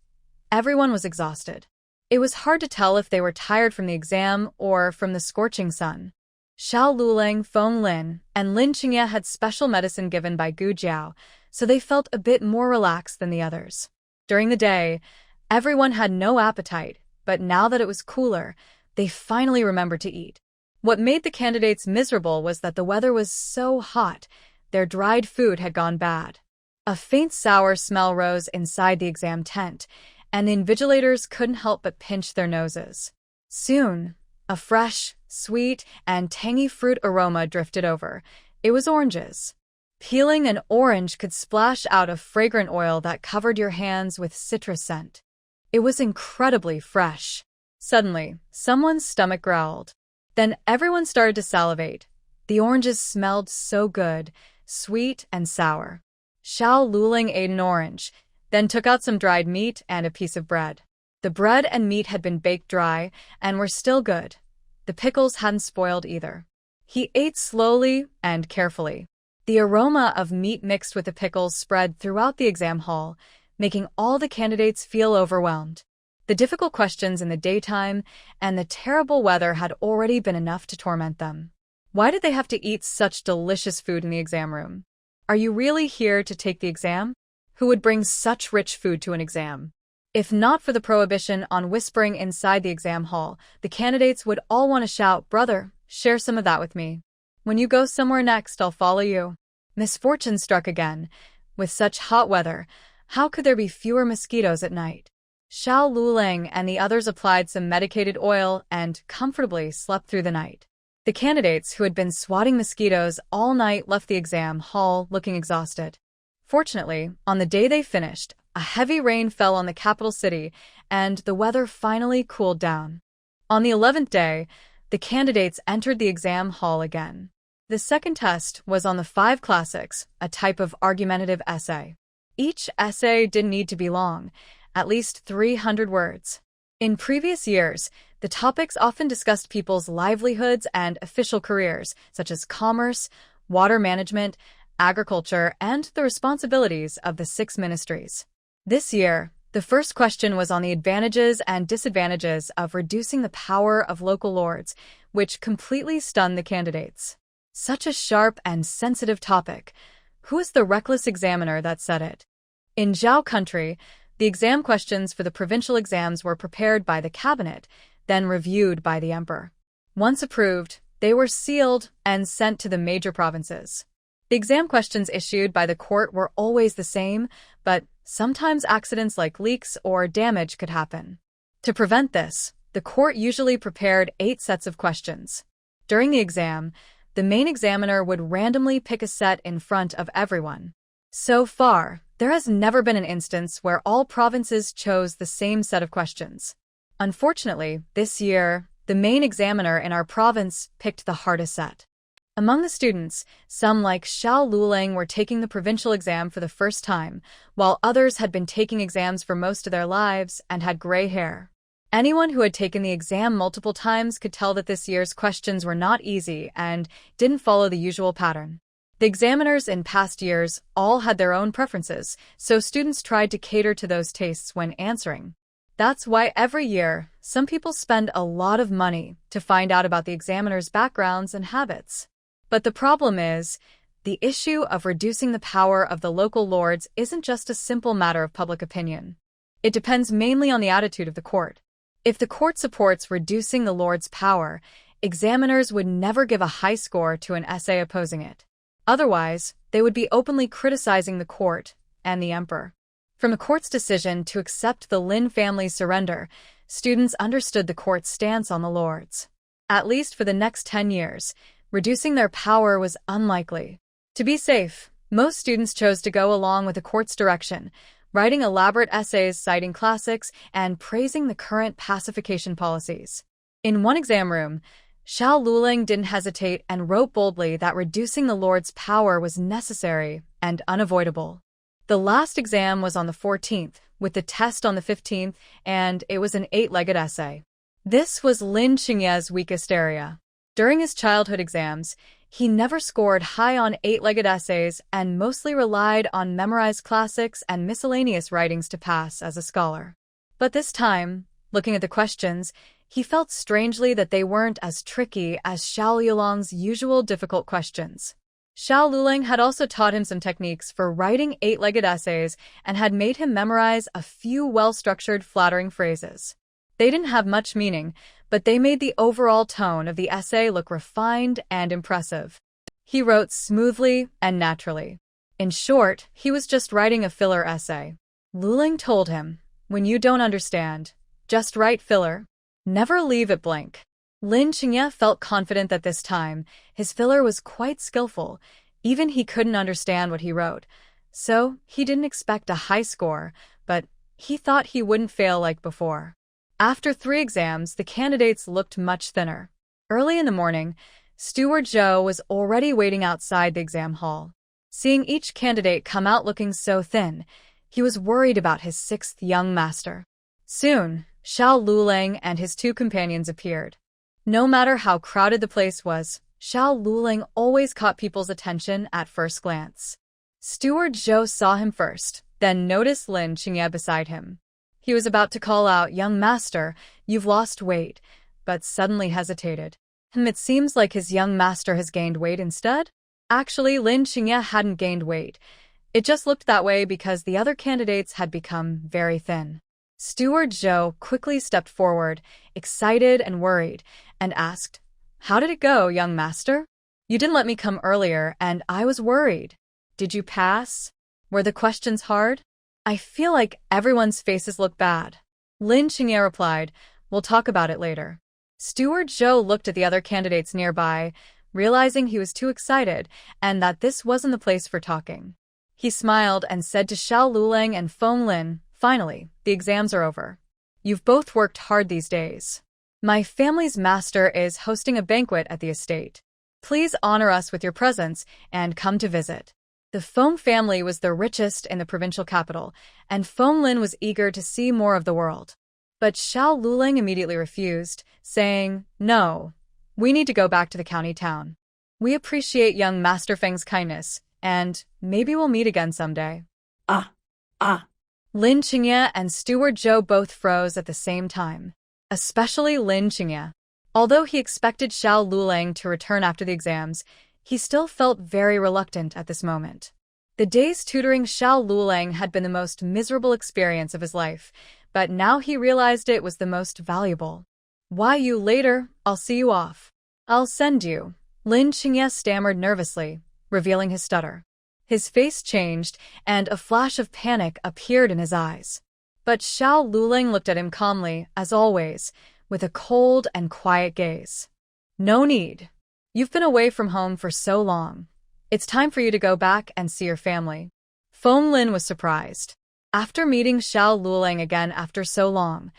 Everyone was exhausted. It was hard to tell if they were tired from the exam or from the scorching sun. Xiao Luling, Feng Lin, and Lin Qingye had special medicine given by Gu Jiao, so they felt a bit more relaxed than the others. During the day, everyone had no appetite, but now that it was cooler, they finally remembered to eat. What made the candidates miserable was that the weather was so hot, their dried food had gone bad. A faint sour smell rose inside the exam tent, and the invigilators couldn't help but pinch their noses. Soon, a fresh, sweet, and tangy fruit aroma drifted over. It was oranges. Peeling an orange could splash out a fragrant oil that covered your hands with citrus scent. It was incredibly fresh. Suddenly, someone's stomach growled. Then everyone started to salivate. The oranges smelled so good, sweet and sour. Xiao Luling ate an orange, then took out some dried meat and a piece of bread. The bread and meat had been baked dry and were still good. The pickles hadn't spoiled either. He ate slowly and carefully. The aroma of meat mixed with the pickles spread throughout the exam hall, making all the candidates feel overwhelmed. The difficult questions in the daytime and the terrible weather had already been enough to torment them. Why did they have to eat such delicious food in the exam room? Are you really here to take the exam? Who would bring such rich food to an exam? If not for the prohibition on whispering inside the exam hall, the candidates would all want to shout, "Brother, share some of that with me. When you go somewhere next, I'll follow you." Misfortune struck again. With such hot weather, how could there be fewer mosquitoes at night? Xiao Luling and the others applied some medicated oil and comfortably slept through the night. The candidates who had been swatting mosquitoes all night left the exam hall looking exhausted. Fortunately, on the day they finished, a heavy rain fell on the capital city, and the weather finally cooled down. On the 11th day, the candidates entered the exam hall again. The second test was on the 5 classics, a type of argumentative essay. Each essay didn't need to be long, at least 300 words. In previous years, the topics often discussed people's livelihoods and official careers, such as commerce, water management, agriculture, and the responsibilities of the 6 ministries. This year, the first question was on the advantages and disadvantages of reducing the power of local lords, which completely stunned the candidates. Such a sharp and sensitive topic. Who is the reckless examiner that said it? In Zhao country, the exam questions for the provincial exams were prepared by the cabinet, then reviewed by the emperor. Once approved, they were sealed and sent to the major provinces. The exam questions issued by the court were always the same, but sometimes accidents like leaks or damage could happen. To prevent this, the court usually prepared 8 sets of questions. During the exam, the main examiner would randomly pick a set in front of everyone. So far, there has never been an instance where all provinces chose the same set of questions. Unfortunately, this year, The main examiner in our province picked the hardest set. Among the students, some like Xiao Luling were taking the provincial exam for the first time, while others had been taking exams for most of their lives and had gray hair. Anyone who had taken the exam multiple times could tell that this year's questions were not easy and didn't follow the usual pattern. The examiners in past years all had their own preferences, so students tried to cater to those tastes when answering. That's why every year, some people spend a lot of money to find out about the examiners' backgrounds and habits. But the problem is, the issue of reducing the power of the local lords isn't just a simple matter of public opinion. It depends mainly on the attitude of the court. If the court supports reducing the lord's power, examiners would never give a high score to an essay opposing it. Otherwise, they would be openly criticizing the court and the emperor. From the court's decision to accept the Lin family's surrender, students understood the court's stance on the lords. At least for the next 10 years, reducing their power was unlikely. To be safe, most students chose to go along with the court's direction, writing elaborate essays citing classics and praising the current pacification policies. In one exam room, Xiao Luling didn't hesitate and wrote boldly that reducing the lord's power was necessary and unavoidable. The last exam was on the 14th, with the test on the 15th, and it was an 8-legged essay. This was Lin Xingye's weakest area. During his childhood exams, he never scored high on 8-legged essays and mostly relied on memorized classics and miscellaneous writings to pass as a scholar. But this time, looking at the questions, he felt strangely that they weren't as tricky as Xiao Yulong's usual difficult questions. Xiao Luling had also taught him some techniques for writing 8-legged essays and had made him memorize a few well-structured, flattering phrases. They didn't have much meaning, but they made the overall tone of the essay look refined and impressive. He wrote smoothly and naturally. In short, he was just writing a filler essay. Luling told him, "When you don't understand, just write filler. Never leave it blank." Lin Xingye felt confident that this time, his filler was quite skillful, even he couldn't understand what he wrote. So, he didn't expect a high score, but he thought he wouldn't fail like before. After 3 exams, the candidates looked much thinner. Early in the morning, Steward Zhou was already waiting outside the exam hall. Seeing each candidate come out looking so thin, he was worried about his 6th young master. Soon, Xiao Luling and his 2 companions appeared. No matter how crowded the place was, Xiao Luling always caught people's attention at first glance. Steward Zhou saw him first, then noticed Lin Xingye beside him. He was about to call out, "Young master, you've lost weight," but suddenly hesitated. It seems like his young master has gained weight instead? Actually, Lin Xingye hadn't gained weight. It just looked that way because the other candidates had become very thin. Steward Zhou quickly stepped forward, excited and worried, and asked, "How did it go, young master? You didn't let me come earlier, and I was worried. Did you pass? Were the questions hard?" "I feel like everyone's faces look bad." Lin Xingye replied, "We'll talk about it later." Steward Zhou looked at the other candidates nearby, realizing he was too excited and that this wasn't the place for talking. He smiled and said to Xiao Luling and Feng Lin, "Finally, the exams are over. You've both worked hard these days. My family's master is hosting a banquet at the estate. Please honor us with your presence and come to visit." The Feng family was the richest in the provincial capital, and Feng Lin was eager to see more of the world. But Xiao Luling immediately refused, saying, "No, we need to go back to the county town. We appreciate young Master Feng's kindness, and maybe we'll meet again someday." Lin Xingye and Steward Zhou both froze at the same time, especially Lin Xingye. Although he expected Xiao Luling to return after the exams, he still felt very reluctant at this moment. The days tutoring Xiao Luling had been the most miserable experience of his life, but now he realized it was the most valuable. "Why you later, I'll see you off. I'll send you," Lin Xingye stammered nervously, revealing his stutter. His face changed, and a flash of panic appeared in his eyes. But Xiao Luling looked at him calmly, as always, with a cold and quiet gaze. "No need. You've been away from home for so long. It's time for you to go back and see your family." Feng Lin was surprised. After meeting Xiao Luling again after so long,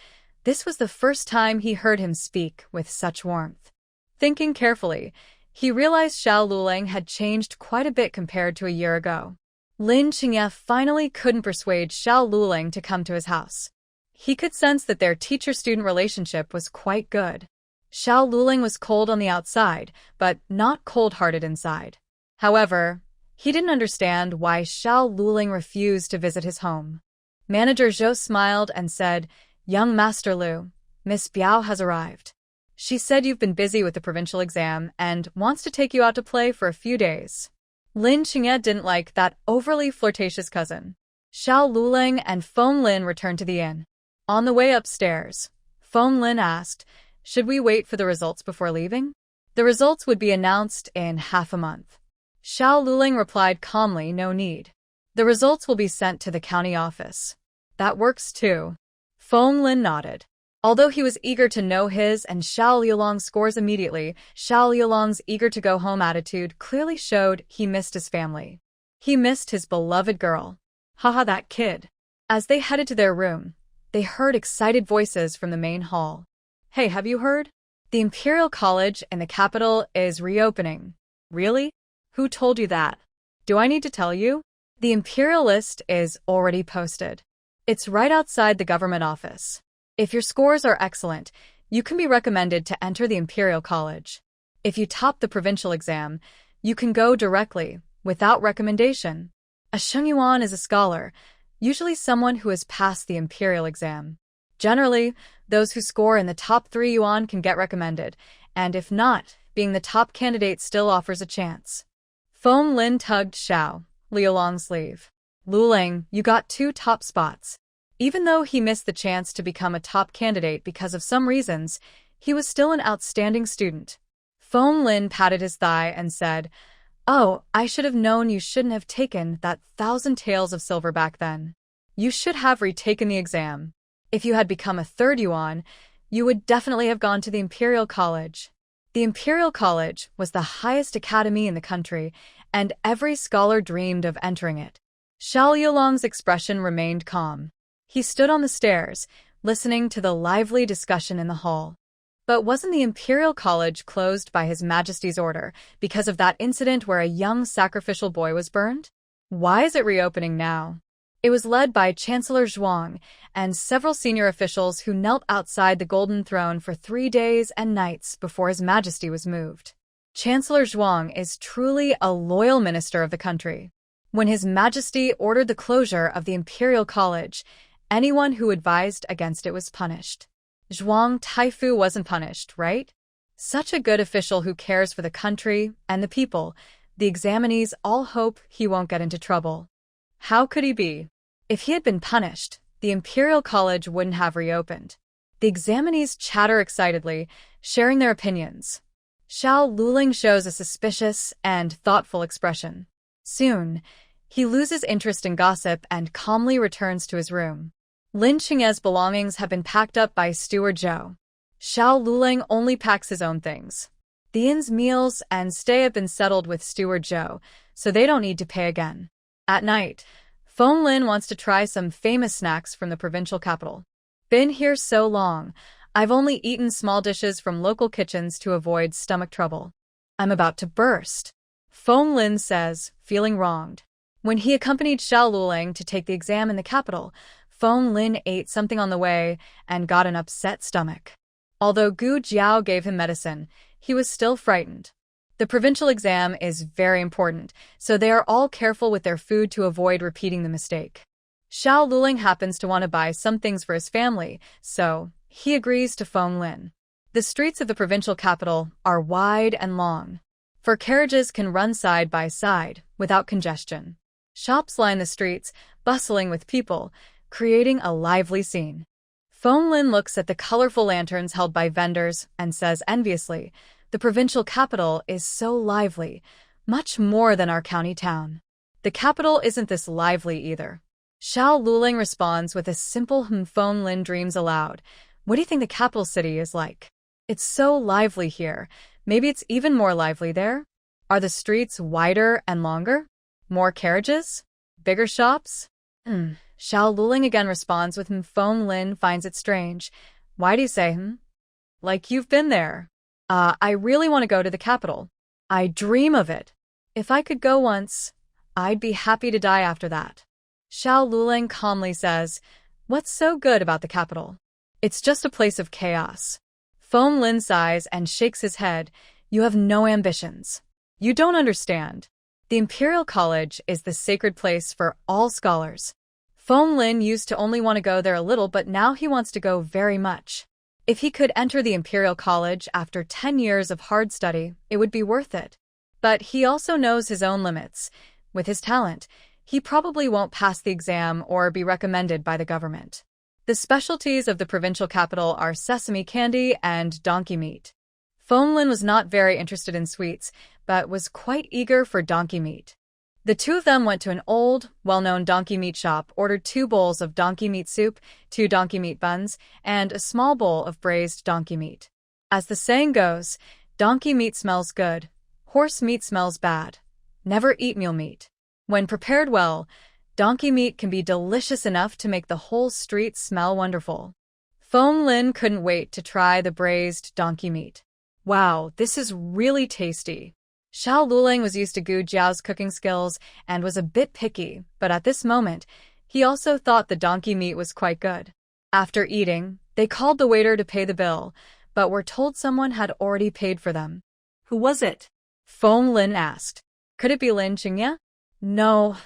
This was the first time he heard him speak with such warmth. Thinking carefully, he realized Xiao Luling had changed quite a bit compared to a year ago. Lin Qingye finally couldn't persuade Xiao Luling to come to his house. He could sense that their teacher-student relationship was quite good. Xiao Luling was cold on the outside, but not cold-hearted inside. However, he didn't understand why Xiao Luling refused to visit his home. Manager Zhou smiled and said, "Young Master Lu, Miss Biao has arrived. She said you've been busy with the provincial exam and wants to take you out to play for a few days." Lin Qingye didn't like that overly flirtatious cousin. Xiao Luling and Feng Lin returned to the inn. On the way upstairs, Feng Lin asked, "Should we wait for the results before leaving?" The results would be announced in half a month. Xiao Luling replied calmly, "No need. The results will be sent to the county office." "That works too." Feng Lin nodded. Although he was eager to know his and Xiao Liulong's scores immediately, Xiao Liulong's eager-to-go-home attitude clearly showed he missed his family. He missed his beloved girl. Haha, that kid. As they headed to their room, they heard excited voices from the main hall. "Hey, have you heard? The Imperial College in the capital is reopening." "Really? Who told you that?" "Do I need to tell you? The Imperial list is already posted. It's right outside the government office. If your scores are excellent, you can be recommended to enter the Imperial College. If you top the provincial exam, you can go directly, without recommendation. A Shengyuan is a scholar, usually someone who has passed the Imperial exam. Generally, those who score in the top 3 yuan can get recommended, and if not, being the top candidate still offers a chance." Feng Lin tugged Xiao Liulong's sleeve. "Luling, you got 2 top spots." Even though he missed the chance to become a top candidate because of some reasons, he was still an outstanding student. Feng Lin patted his thigh and said, "Oh, I should have known you shouldn't have taken that 1,000 taels of silver back then. You should have retaken the exam. If you had become a 3rd yuan, you would definitely have gone to the Imperial College." The Imperial College was the highest academy in the country, and every scholar dreamed of entering it. Xiao Liulong's expression remained calm. He stood on the stairs, listening to the lively discussion in the hall. But wasn't the Imperial College closed by His Majesty's order because of that incident where a young sacrificial boy was burned? Why is it reopening now? It was led by Chancellor Zhuang and several senior officials who knelt outside the Golden Throne for 3 days and nights before His Majesty was moved. Chancellor Zhuang is truly a loyal minister of the country. When His Majesty ordered the closure of the Imperial College, anyone who advised against it was punished. Zhuang Taifu wasn't punished, right? Such a good official who cares for the country and the people. The examinees all hope he won't get into trouble. How could he be? If he had been punished, the Imperial College wouldn't have reopened. The examinees chatter excitedly, sharing their opinions. Xiao Luling shows a suspicious and thoughtful expression. Soon, he loses interest in gossip and calmly returns to his room. Lin Qingye's belongings have been packed up by Steward Zhou. Xiao Luling only packs his own things. The inn's meals and stay have been settled with Steward Zhou, so they don't need to pay again. At night, Feng Lin wants to try some famous snacks from the provincial capital. "Been here so long, I've only eaten small dishes from local kitchens to avoid stomach trouble. I'm about to burst," Feng Lin says, feeling wronged. When he accompanied Xiao Luling to take the exam in the capital, Feng Lin ate something on the way and got an upset stomach. Although Gu Jiao gave him medicine, he was still frightened. The provincial exam is very important, so they are all careful with their food to avoid repeating the mistake. Xiao Luling happens to want to buy some things for his family, so he agrees to Feng Lin. The streets of the provincial capital are wide and long, for carriages can run side by side without congestion. Shops line the streets, bustling with people, creating a lively scene. Feng Lin looks at the colorful lanterns held by vendors and says enviously, "The provincial capital is so lively, much more than our county town." The capital isn't this lively either. Xiao Luling responds with a simple Feng Lin dreams aloud. "What do you think the capital city is like? It's so lively here. Maybe it's even more lively there? Are the streets wider and longer? More carriages? Bigger shops?" Xiao Luling again responds with Feng Lin finds it strange. Why do you say, Like you've been there. I really want to go to the capital. I dream of it. If I could go once, I'd be happy to die after that. Xiao Luling calmly says, What's so good about the capital? It's just a place of chaos. Foam Lin sighs and shakes his head. You have no ambitions. You don't understand. The Imperial College is the sacred place for all scholars. Foam Lin used to only want to go there a little, but now he wants to go very much. If he could enter the Imperial College after 10 years of hard study, it would be worth it. But he also knows his own limits. With his talent, he probably won't pass the exam or be recommended by the government. The specialties of the provincial capital are sesame candy and donkey meat. Foam Lin was not very interested in sweets, but was quite eager for donkey meat. The two of them went to an old, well-known donkey meat shop, ordered 2 bowls of donkey meat soup, 2 donkey meat buns, and a small bowl of braised donkey meat. As the saying goes, donkey meat smells good, horse meat smells bad. Never eat mule meat. When prepared well, donkey meat can be delicious enough to make the whole street smell wonderful. Foam Lin couldn't wait to try the braised donkey meat. Wow, this is really tasty. Xiao Luling was used to Gu Jiao's cooking skills and was a bit picky, but at this moment, he also thought the donkey meat was quite good. After eating, they called the waiter to pay the bill, but were told someone had already paid for them. Who was it? Foam Lin asked. Could it be Lin Qingye? No.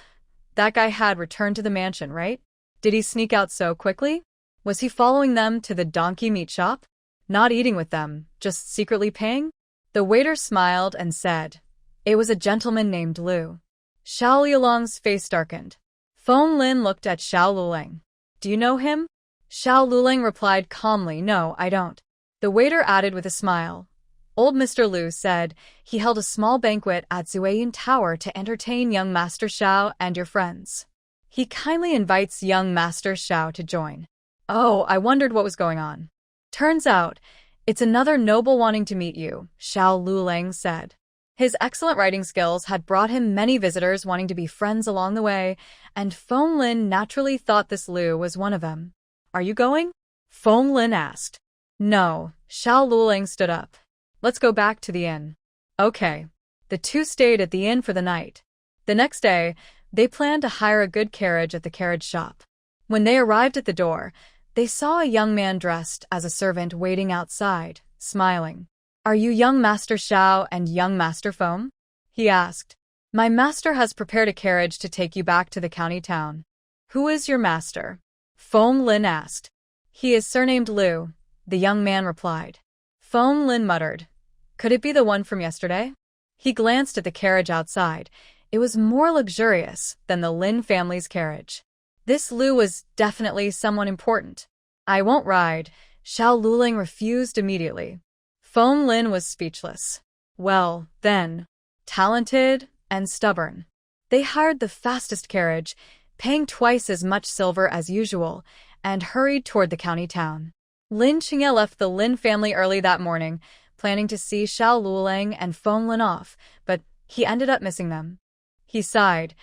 That guy had returned to the mansion, right? Did he sneak out so quickly? Was he following them to the donkey meat shop? Not eating with them, just secretly paying? The waiter smiled and said, It was a gentleman named Lu. Xiao Liulong's face darkened. Foam Lin looked at Xiao Luling. Do you know him? Xiao Luling replied calmly, No, I don't. The waiter added with a smile. Old Mr. Lu said he held a small banquet at Zuayin Tower to entertain young Master Xiao and your friends. He kindly invites young Master Xiao to join. Oh, I wondered what was going on. Turns out, it's another noble wanting to meet you, Xiao Luling said. His excellent writing skills had brought him many visitors wanting to be friends along the way, and Foam Lin naturally thought this Lu was one of them. Are you going? Foam Lin asked. No, Xiao Luling stood up. Let's go back to the inn. Okay. The two stayed at the inn for the night. The next day, they planned to hire a good carriage at the carriage shop. When they arrived at the door, they saw a young man dressed as a servant waiting outside, smiling. Are you young Master Xiao and young Master Foam? He asked. My master has prepared a carriage to take you back to the county town. Who is your master? Foam Lin asked. He is surnamed Lu, the young man replied. Foam Lin muttered. Could it be the one from yesterday? He glanced at the carriage outside. It was more luxurious than the Lin family's carriage. This Lu was definitely someone important. I won't ride. Xiao Luling refused immediately. Foam Lin was speechless. Well, then, talented and stubborn. They hired the fastest carriage, paying twice as much silver as usual, and hurried toward the county town. Lin Qingye left the Lin family early that morning, planning to see Xiao Luling and Foam Lin off, but he ended up missing them. He sighed,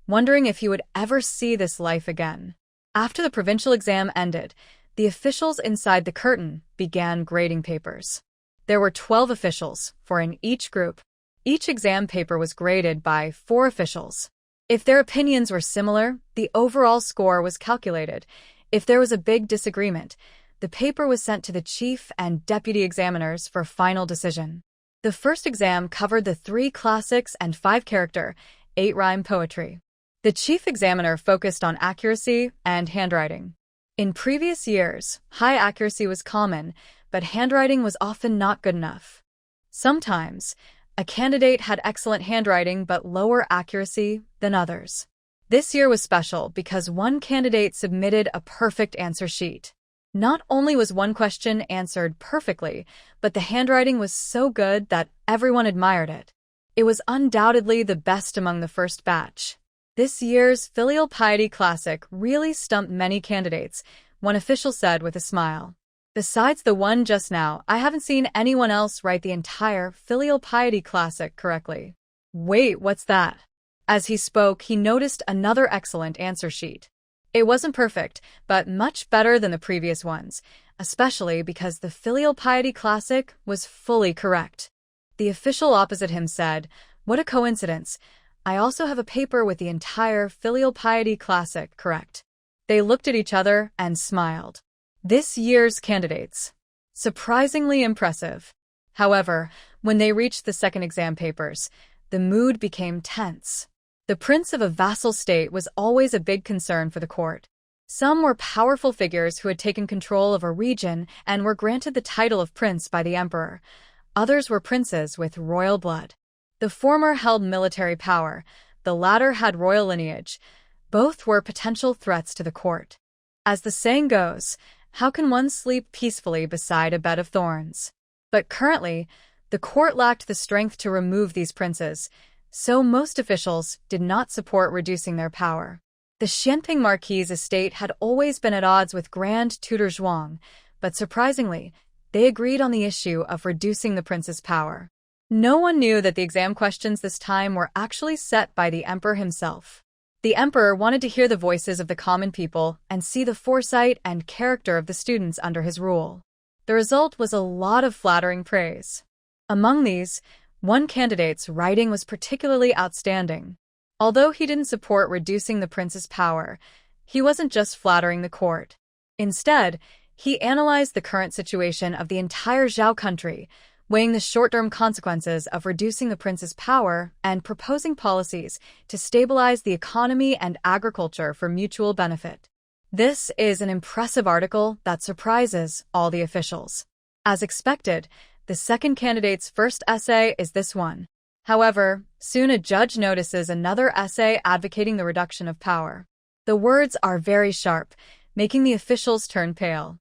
wondering if he would ever see this life again. After the provincial exam ended, the officials inside the curtain began grading papers. There were 12 officials, 4 in each group. Each exam paper was graded by 4 officials. If their opinions were similar, the overall score was calculated. If there was a big disagreement, the paper was sent to the chief and deputy examiners for final decision. The first exam covered the 3 classics and 5 character, 8-rhyme poetry. The chief examiner focused on accuracy and handwriting. In previous years, high accuracy was common, but handwriting was often not good enough. Sometimes, a candidate had excellent handwriting but lower accuracy than others. This year was special because one candidate submitted a perfect answer sheet. Not only was one question answered perfectly, but the handwriting was so good that everyone admired it. It was undoubtedly the best among the first batch. This year's Filial Piety Classic really stumped many candidates, one official said with a smile. Besides the one just now, I haven't seen anyone else write the entire Filial Piety Classic correctly. Wait, what's that? As he spoke, he noticed another excellent answer sheet. It wasn't perfect, but much better than the previous ones, especially because the Filial Piety Classic was fully correct. The official opposite him said, "What a coincidence. I also have a paper with the entire Filial Piety Classic correct." They looked at each other and smiled. This year's candidates. Surprisingly impressive. However, when they reached the second exam papers, the mood became tense. The prince of a vassal state was always a big concern for the court. Some were powerful figures who had taken control of a region and were granted the title of prince by the emperor. Others were princes with royal blood. The former held military power, the latter had royal lineage. Both were potential threats to the court. As the saying goes, how can one sleep peacefully beside a bed of thorns? But currently, the court lacked the strength to remove these princes, so most officials did not support reducing their power. The Xianping Marquis' estate had always been at odds with Grand Tutor Zhuang, but surprisingly, they agreed on the issue of reducing the prince's power. No one knew that the exam questions this time were actually set by the emperor himself. The emperor wanted to hear the voices of the common people and see the foresight and character of the students under his rule. The result was a lot of flattering praise. Among these, one candidate's writing was particularly outstanding. Although he didn't support reducing the prince's power, he wasn't just flattering the court. Instead, he analyzed the current situation of the entire Zhao country, weighing the short-term consequences of reducing the prince's power and proposing policies to stabilize the economy and agriculture for mutual benefit. This is an impressive article that surprises all the officials. As expected, the second candidate's first essay is this one. However, soon a judge notices another essay advocating the reduction of power. The words are very sharp, making the officials turn pale.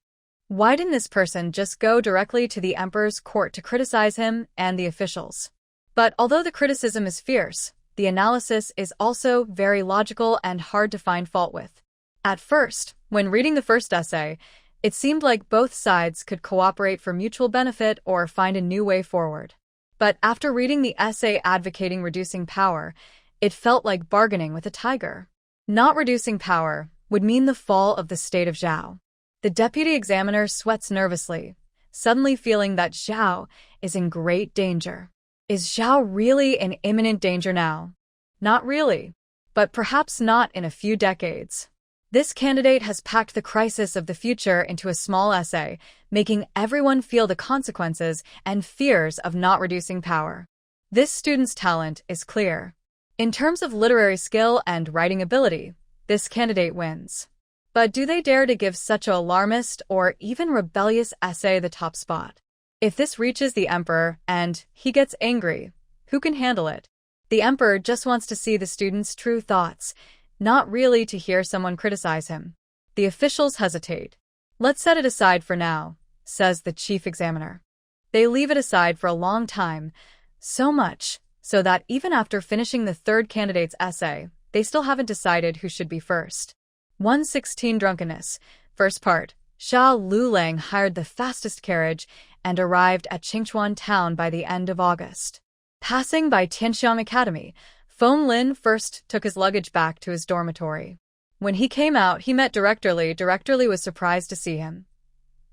Why didn't this person just go directly to the emperor's court to criticize him and the officials? But although the criticism is fierce, the analysis is also very logical and hard to find fault with. At first, when reading the first essay, it seemed like both sides could cooperate for mutual benefit or find a new way forward. But after reading the essay advocating reducing power, it felt like bargaining with a tiger. Not reducing power would mean the fall of the state of Zhao. The deputy examiner sweats nervously, suddenly feeling that Zhao is in great danger. Is Zhao really in imminent danger now? Not really, but perhaps not in a few decades. This candidate has packed the crisis of the future into a small essay, making everyone feel the consequences and fears of not reducing power. This student's talent is clear. In terms of literary skill and writing ability, this candidate wins. But do they dare to give such an alarmist or even rebellious essay the top spot? If this reaches the emperor and he gets angry, who can handle it? The emperor just wants to see the student's true thoughts, not really to hear someone criticize him. The officials hesitate. "Let's set it aside for now," says the chief examiner. They leave it aside for a long time, so much so that even after finishing the third candidate's essay, they still haven't decided who should be first. 116 Drunkenness. First part. Xia Lulang hired the fastest carriage and arrived at Qingchuan town by the end of August. Passing by Tianxiang Academy, Feng Lin first took his luggage back to his dormitory. When he came out, he met Director Li. Director Li was surprised to see him.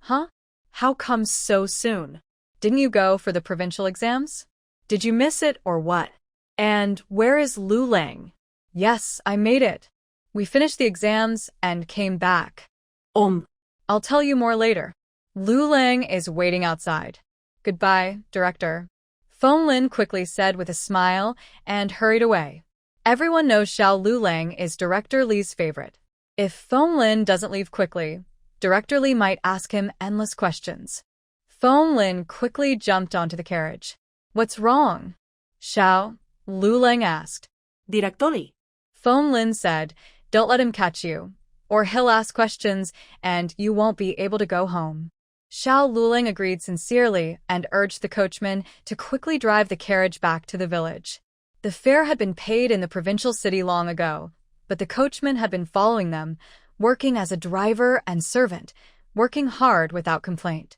"Huh? How come so soon? Didn't you go for the provincial exams? Did you miss it or what? And where is Lu Lang?" "Yes, I made it. We finished the exams and came back." "I'll tell you more later. Lu Lang is waiting outside." "Goodbye, Director," Feng Lin quickly said with a smile and hurried away. Everyone knows Xiao Lulang is Director Li's favorite. If Feng Lin doesn't leave quickly, Director Li might ask him endless questions. Feng Lin quickly jumped onto the carriage. "What's wrong?" Xiao Lulang asked. Director Li. Feng Lin said, "Don't let him catch you, or he'll ask questions and you won't be able to go home." Xiao Lulang agreed sincerely and urged the coachman to quickly drive the carriage back to the village. The fare had been paid in the provincial city long ago, but the coachman had been following them, working as a driver and servant, working hard without complaint.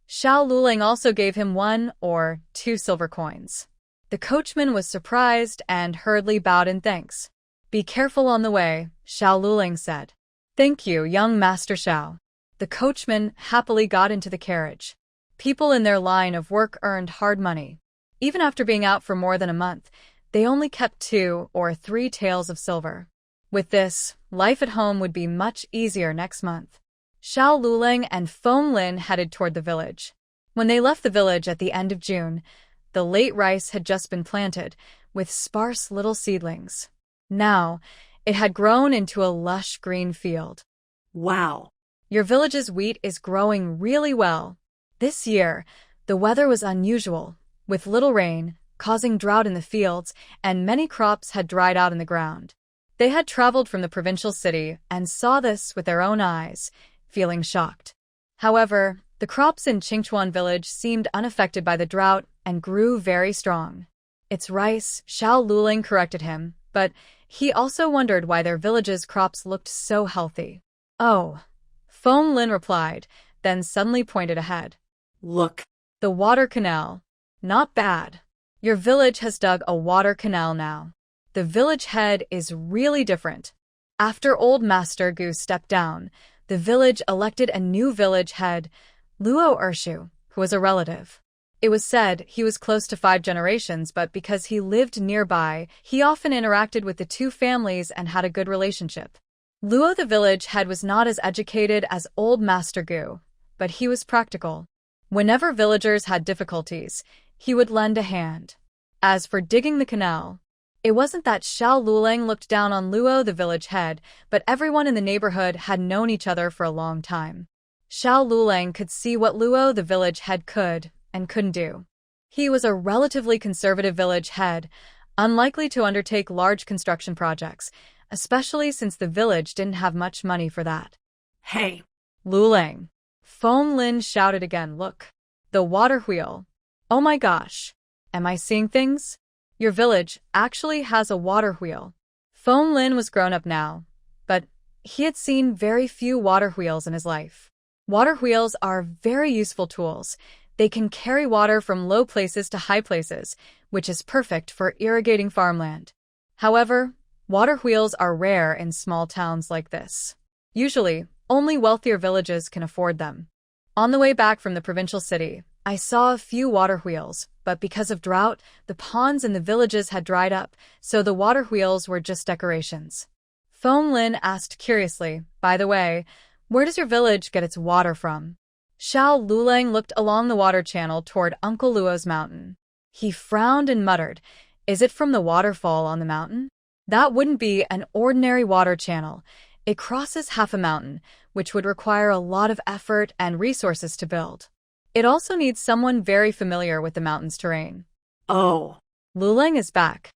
Xiao Lulang also gave him 1 or 2 silver coins. The coachman was surprised and hurriedly bowed in thanks. "Be careful on the way," Xiao Lulang said. Thank you, young Master Xiao. The coachman happily got into the carriage. People in their line of work earned hard money. Even after being out for more than a month, they only kept 2 or 3 taels of silver. With this, life at home would be much easier next month. Xiao Luling and Feng Lin headed toward the village. When they left the village at the end of June, the late rice had just been planted, with sparse little seedlings. Now, it had grown into a lush green field. Wow. Your village's wheat is growing really well. This year, the weather was unusual, with little rain, causing drought in the fields, and many crops had dried out in the ground. They had traveled from the provincial city and saw this with their own eyes, feeling shocked. However, the crops in Qingchuan village seemed unaffected by the drought and grew very strong. It's rice, Xiao Luling corrected him, but he also wondered why their village's crops looked so healthy. Oh, Feng Lin replied, then suddenly pointed ahead. Look. The water canal. Not bad. Your village has dug a water canal now. The village head is really different. After old Master Gu stepped down, the village elected a new village head, Luo Ershu, who was a relative. It was said he was close to 5 generations, but because he lived nearby, he often interacted with the 2 families and had a good relationship. Luo the village head was not as educated as old Master Gu, but he was practical. Whenever villagers had difficulties, he would lend a hand. As for digging the canal, it wasn't that Xiao Luling looked down on Luo the village head, but everyone in the neighborhood had known each other for a long time. Xiao Luling could see what Luo the village head could and couldn't do. He was a relatively conservative village head, unlikely to undertake large construction projects, especially since the village didn't have much money for that. Hey. Luling. Feng Lin shouted again, look. The water wheel. Oh my gosh. Am I seeing things? Your village actually has a water wheel. Feng Lin was grown up now, but he had seen very few water wheels in his life. Water wheels are very useful tools. They can carry water from low places to high places, which is perfect for irrigating farmland. However, water wheels are rare in small towns like this. Usually, only wealthier villages can afford them. On the way back from the provincial city, I saw a few water wheels, but because of drought, the ponds in the villages had dried up, so the water wheels were just decorations. Feng Lin asked curiously, by the way, where does your village get its water from? Xiao Luling looked along the water channel toward Uncle Luo's mountain. He frowned and muttered, is it from the waterfall on the mountain? That wouldn't be an ordinary water channel. It crosses half a mountain, which would require a lot of effort and resources to build. It also needs someone very familiar with the mountain's terrain. Oh. Luling is back.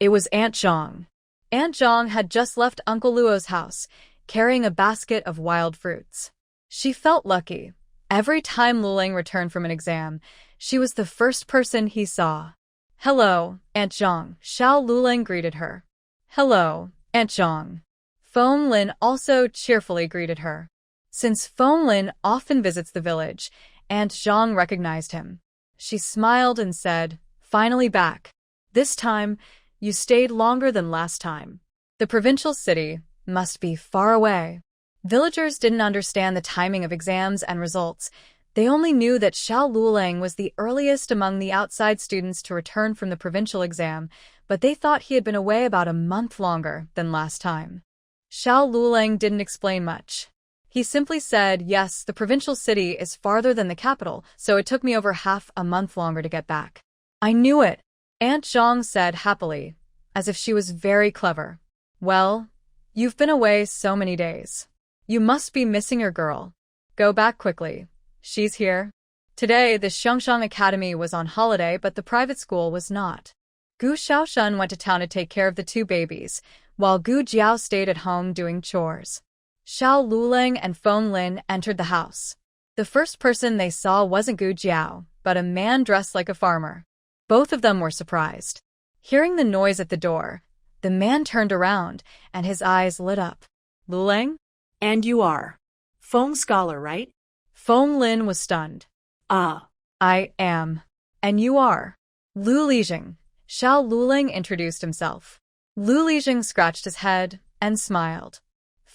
It was Aunt Zhang. Aunt Zhang had just left Uncle Luo's house, carrying a basket of wild fruits. She felt lucky. Every time Luling returned from an exam, she was the first person he saw. Hello, Aunt Zhang, Xiao Luling greeted her. Hello, Aunt Zhang. Feng Lin also cheerfully greeted her. Since Feng Lin often visits the village, Aunt Zhang recognized him. She smiled and said, finally back. This time, you stayed longer than last time. The provincial city must be far away. Villagers didn't understand the timing of exams and results. They only knew that Xiao Luling was the earliest among the outside students to return from the provincial exam, but they thought he had been away about a month longer than last time. Xiao Luling didn't explain much. He simply said, yes, the provincial city is farther than the capital, so it took me over half a month longer to get back. I knew it, Aunt Zhang said happily, as if she was very clever. Well, you've been away so many days. You must be missing your girl. Go back quickly. She's here. Today, the Xiangshang Academy was on holiday, but the private school was not. Gu Xiaoshan went to town to take care of the 2 babies, while Gu Jiao stayed at home doing chores. Xiao Luling and Feng Lin entered the house. The first person they saw wasn't Gu Jiao, but a man dressed like a farmer. Both of them were surprised. Hearing the noise at the door, the man turned around, and his eyes lit up. Luling? And you are. Feng Scholar, right? Feng Lin was stunned. Ah. I am. And you are. Lu Leasing. Xiao Luling introduced himself. Lu Leasing scratched his head and smiled.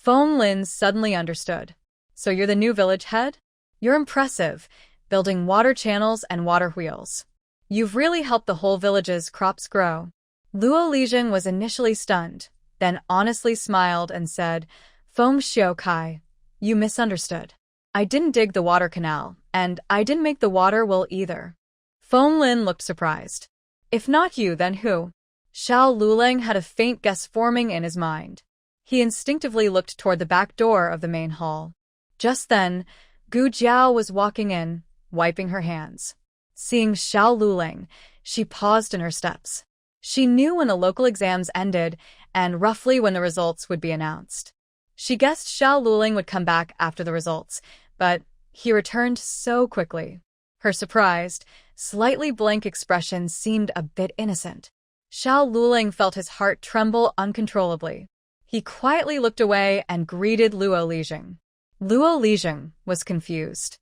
Feng Lin suddenly understood. So you're the new village head? You're impressive, building water channels and water wheels. You've really helped the whole village's crops grow. Luo Lijiang was initially stunned, then honestly smiled and said, Feng Xiaokai, you misunderstood. I didn't dig the water canal, and I didn't make the water wheel either. Feng Lin looked surprised. If not you, then who? Xiao Lulang had a faint guess forming in his mind. He instinctively looked toward the back door of the main hall. Just then, Gu Jiao was walking in, wiping her hands. Seeing Xiao Lulang, she paused in her steps. She knew when the local exams ended and roughly when the results would be announced. She guessed Xiao Lulang would come back after the results, but he returned so quickly. Her surprised, slightly blank expression seemed a bit innocent. Xiao Lulang felt his heart tremble uncontrollably. He quietly looked away and greeted Luo Lijiang. Luo Lijiang was confused.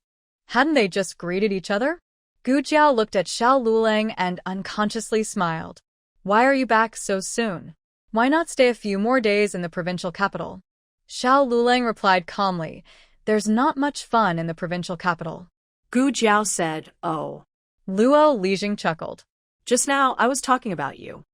Hadn't they just greeted each other? Gu Jiao looked at Xiao Lulang and unconsciously smiled. Why are you back so soon? Why not stay a few more days in the provincial capital? Xiao Lulang replied calmly, There's not much fun in the provincial capital. Gu Jiao said, Oh. Luo Lijiang chuckled. Just now, I was talking about you.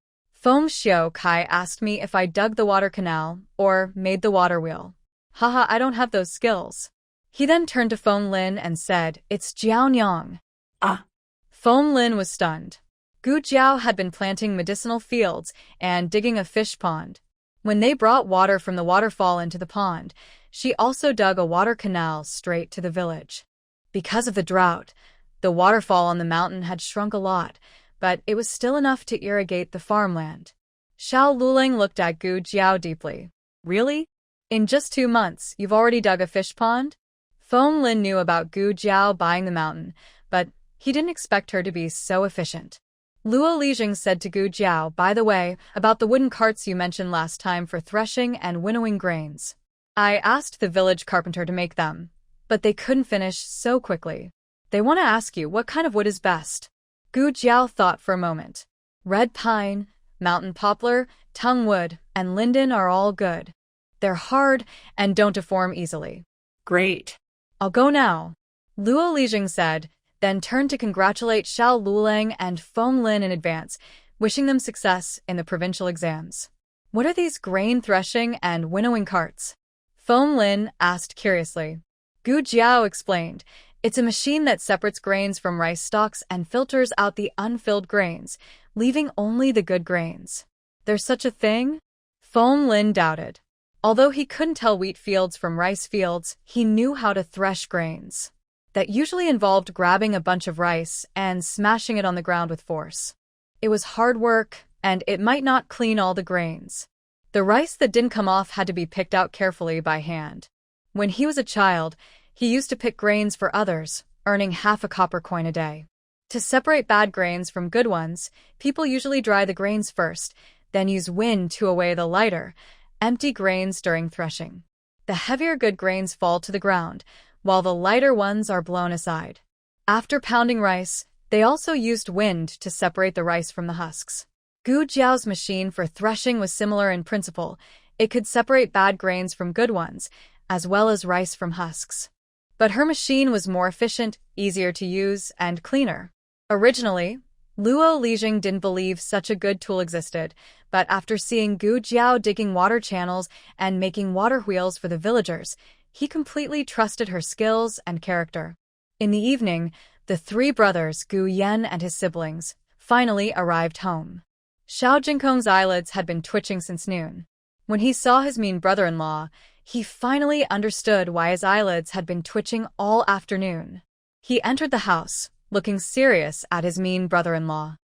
Feng Xiaokai asked me if I dug the water canal or made the water wheel. Haha, I don't have those skills. He then turned to Feng Lin and said, It's Jiaonyang. Ah. Feng Lin was stunned. Gu Jiao had been planting medicinal fields and digging a fish pond. When they brought water from the waterfall into the pond, she also dug a water canal straight to the village. Because of the drought, the waterfall on the mountain had shrunk a lot, but it was still enough to irrigate the farmland. Xiao Lulang looked at Gu Jiao deeply. Really? In just 2 months, you've already dug a fish pond? Feng Lin knew about Gu Jiao buying the mountain, but he didn't expect her to be so efficient. Luo Lijiang said to Gu Jiao, By the way, about the wooden carts you mentioned last time for threshing and winnowing grains. I asked the village carpenter to make them, but they couldn't finish so quickly. They want to ask you what kind of wood is best. Gu Jiao thought for a moment. Red pine, mountain poplar, tongue wood, and linden are all good. They're hard and don't deform easily. Great. I'll go now, Luo Lijiang said, then turned to congratulate Xiao Lulang and Feng Lin in advance, wishing them success in the provincial exams. What are these grain threshing and winnowing carts? Feng Lin asked curiously. Gu Jiao explained, It's a machine that separates grains from rice stalks and filters out the unfilled grains, leaving only the good grains. There's such a thing? Feng Lin doubted. Although he couldn't tell wheat fields from rice fields, he knew how to thresh grains. That usually involved grabbing a bunch of rice and smashing it on the ground with force. It was hard work, and it might not clean all the grains. The rice that didn't come off had to be picked out carefully by hand. When he was a child, he used to pick grains for others, earning half a copper coin a day. To separate bad grains from good ones, people usually dry the grains first, then use wind to away the lighter, empty grains during threshing. The heavier good grains fall to the ground, while the lighter ones are blown aside. After pounding rice, they also used wind to separate the rice from the husks. Gu Jiao's machine for threshing was similar in principle. It could separate bad grains from good ones, as well as rice from husks. But her machine was more efficient, easier to use, and cleaner. Originally, Luo Lijiang didn't believe such a good tool existed, but after seeing Gu Jiao digging water channels and making water wheels for the villagers, he completely trusted her skills and character. In the evening, the 3 brothers, Gu Yan and his siblings, finally arrived home. Xiao Jinkong's eyelids had been twitching since noon. When he saw his mean brother-in-law, he finally understood why his eyelids had been twitching all afternoon. He entered the house, looking serious at his mean brother-in-law.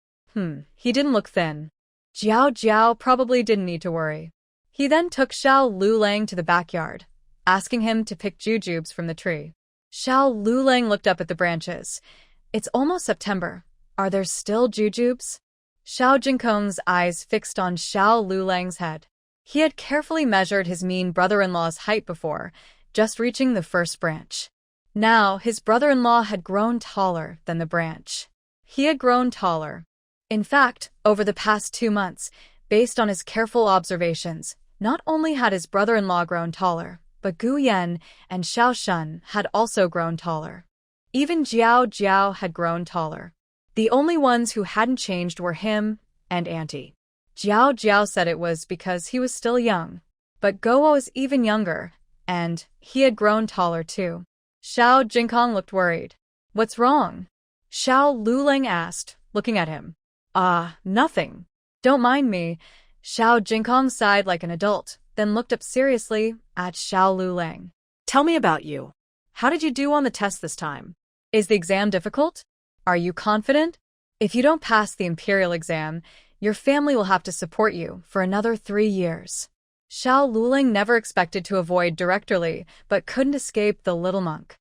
He didn't look thin. Jiao Jiao probably didn't need to worry. He then took Xiao Lulang to the backyard, asking him to pick jujubes from the tree. Xiao Lulang looked up at the branches. It's almost September. Are there still jujubes? Xiao Jinkong's eyes fixed on Xiao Lulang's head. He had carefully measured his mean brother-in-law's height before, just reaching the first branch. Now, his brother-in-law had grown taller than the branch. He had grown taller. In fact, over the past 2 months, based on his careful observations, Not only had his brother-in-law grown taller, but Gu Yan and Xiao Shun had also grown taller. Even Jiao Jiao had grown taller. The only ones who hadn't changed were him and Auntie. Jiao Jiao said it was because he was still young. But Guo was even younger, and he had grown taller too. Xiao Jinkong looked worried. What's wrong? Xiao Luling asked, looking at him. Nothing. Don't mind me. Xiao Jinkong sighed like an adult, then looked up seriously at Xiao Luling. Tell me about you. How did you do on the test this time? Is the exam difficult? Are you confident? If you don't pass the imperial exam, your family will have to support you for another 3 years. Xiao Luling never expected to avoid directorly, but couldn't escape the little monk.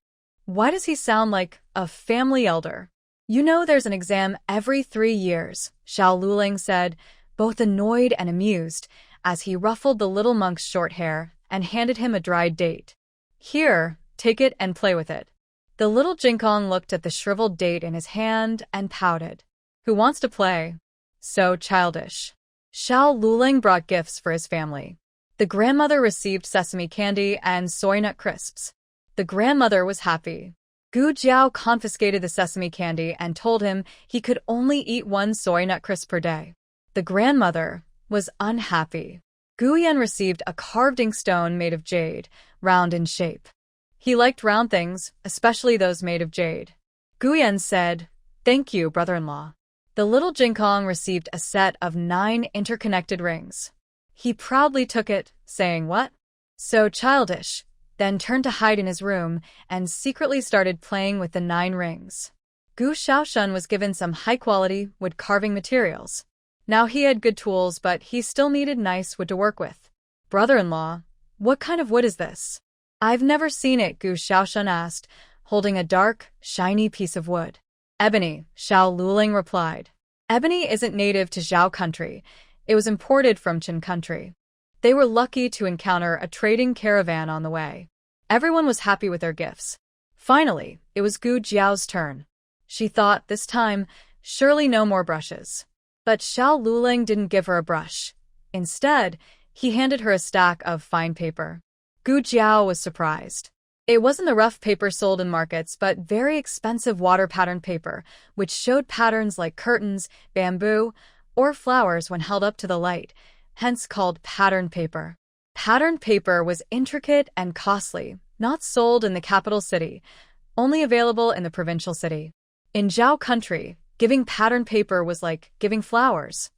Why does he sound like a family elder? You know there's an exam every 3 years, Xiao Luling said, both annoyed and amused, as he ruffled the little monk's short hair and handed him a dried date. Here, take it and play with it. The little Jinkong looked at the shriveled date in his hand and pouted. Who wants to play? So childish. Xiao Luling brought gifts for his family. The grandmother received sesame candy and soy nut crisps. The grandmother was happy. Gu Jiao confiscated the sesame candy and told him he could only eat 1 soy nut crisp per day. The grandmother was unhappy. Gu Yan received a carved inkstone made of jade, round in shape. He liked round things, especially those made of jade. Gu Yan said, "Thank you, brother-in-law." The little Jinkong received a set of 9 interconnected rings. He proudly took it, saying, "What? So childish," then turned to hide in his room and secretly started playing with the 9 rings. Gu Xiaoshun was given some high-quality wood carving materials. Now he had good tools, but he still needed nice wood to work with. "Brother-in-law, what kind of wood is this?" "I've never seen it," Gu Xiaoshun asked, holding a dark, shiny piece of wood. "Ebony," Xiao Luling replied. Ebony isn't native to Zhao country. It was imported from Qin country. They were lucky to encounter a trading caravan on the way. Everyone was happy with their gifts. Finally, it was Gu Jiao's turn. She thought, this time, surely no more brushes. But Xiao Luling didn't give her a brush. Instead, he handed her a stack of fine paper. Gu Jiao was surprised. It wasn't the rough paper sold in markets, but very expensive water-patterned paper, which showed patterns like curtains, bamboo, or flowers when held up to the light, hence called patterned paper. Patterned paper was intricate and costly, not sold in the capital city, only available in the provincial city. In Zhao country, giving patterned paper was like giving flowers.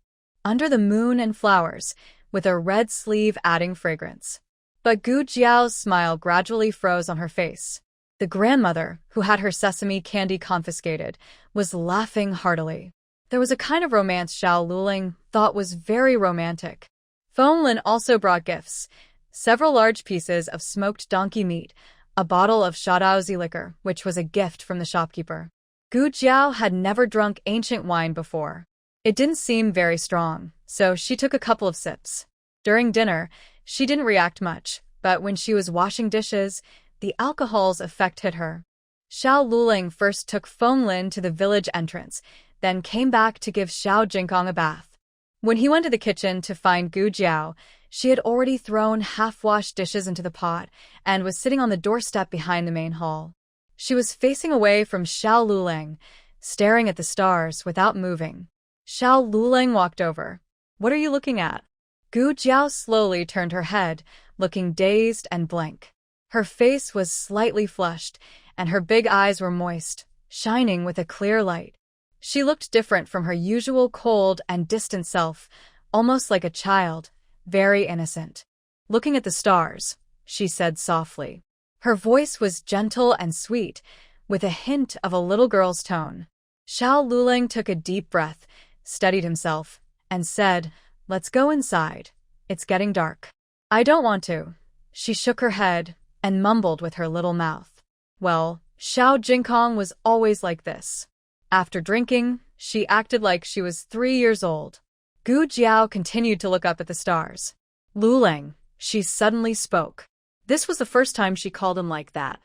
Under the moon and flowers, with a red sleeve adding fragrance. But Gu Jiao's smile gradually froze on her face. The grandmother, who had her sesame candy confiscated, was laughing heartily. There was a kind of romance Xiao Luling thought was very romantic. Feng Lin also brought gifts, several large pieces of smoked donkey meat, a bottle of Shadaozi liquor, which was a gift from the shopkeeper. Gu Jiao had never drunk ancient wine before. It didn't seem very strong, so she took a couple of sips. During dinner, she didn't react much, but when she was washing dishes, the alcohol's effect hit her. Xiao Luling first took Feng Lin to the village entrance, then came back to give Xiao Jinkong a bath. When he went to the kitchen to find Gu Jiao, she had already thrown half-washed dishes into the pot and was sitting on the doorstep behind the main hall. She was facing away from Xiao Luling, staring at the stars without moving. Xiao Luling walked over. "What are you looking at?" Gu Jiao slowly turned her head, looking dazed and blank. Her face was slightly flushed, and her big eyes were moist, shining with a clear light. She looked different from her usual cold and distant self, almost like a child, very innocent. "Looking at the stars," she said softly. Her voice was gentle and sweet, with a hint of a little girl's tone. Xiao Luling took a deep breath, steadied himself, and said, "Let's go inside. It's getting dark." "I don't want to." She shook her head and mumbled with her little mouth. Well, Xiao Jinkong was always like this. After drinking, she acted like she was 3 years old. Gu Jiao continued to look up at the stars. "Luling," she suddenly spoke. This was the first time she called him like that.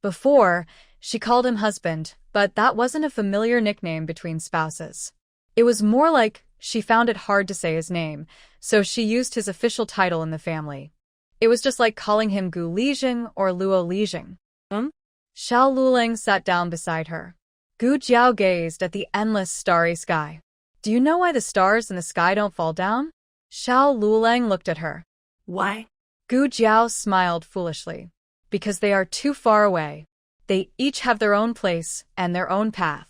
Before, she called him husband, but that wasn't a familiar nickname between spouses. It was more like she found it hard to say his name, so she used his official title in the family. It was just like calling him Gu Leasing or Luo Leasing. Xiao Luling sat down beside her. Gu Jiao gazed at the endless starry sky. Do you know why the stars in the sky don't fall down? Xiao Luling looked at her. Why? Gu Jiao smiled foolishly. Because they are too far away. They each have their own place and their own path.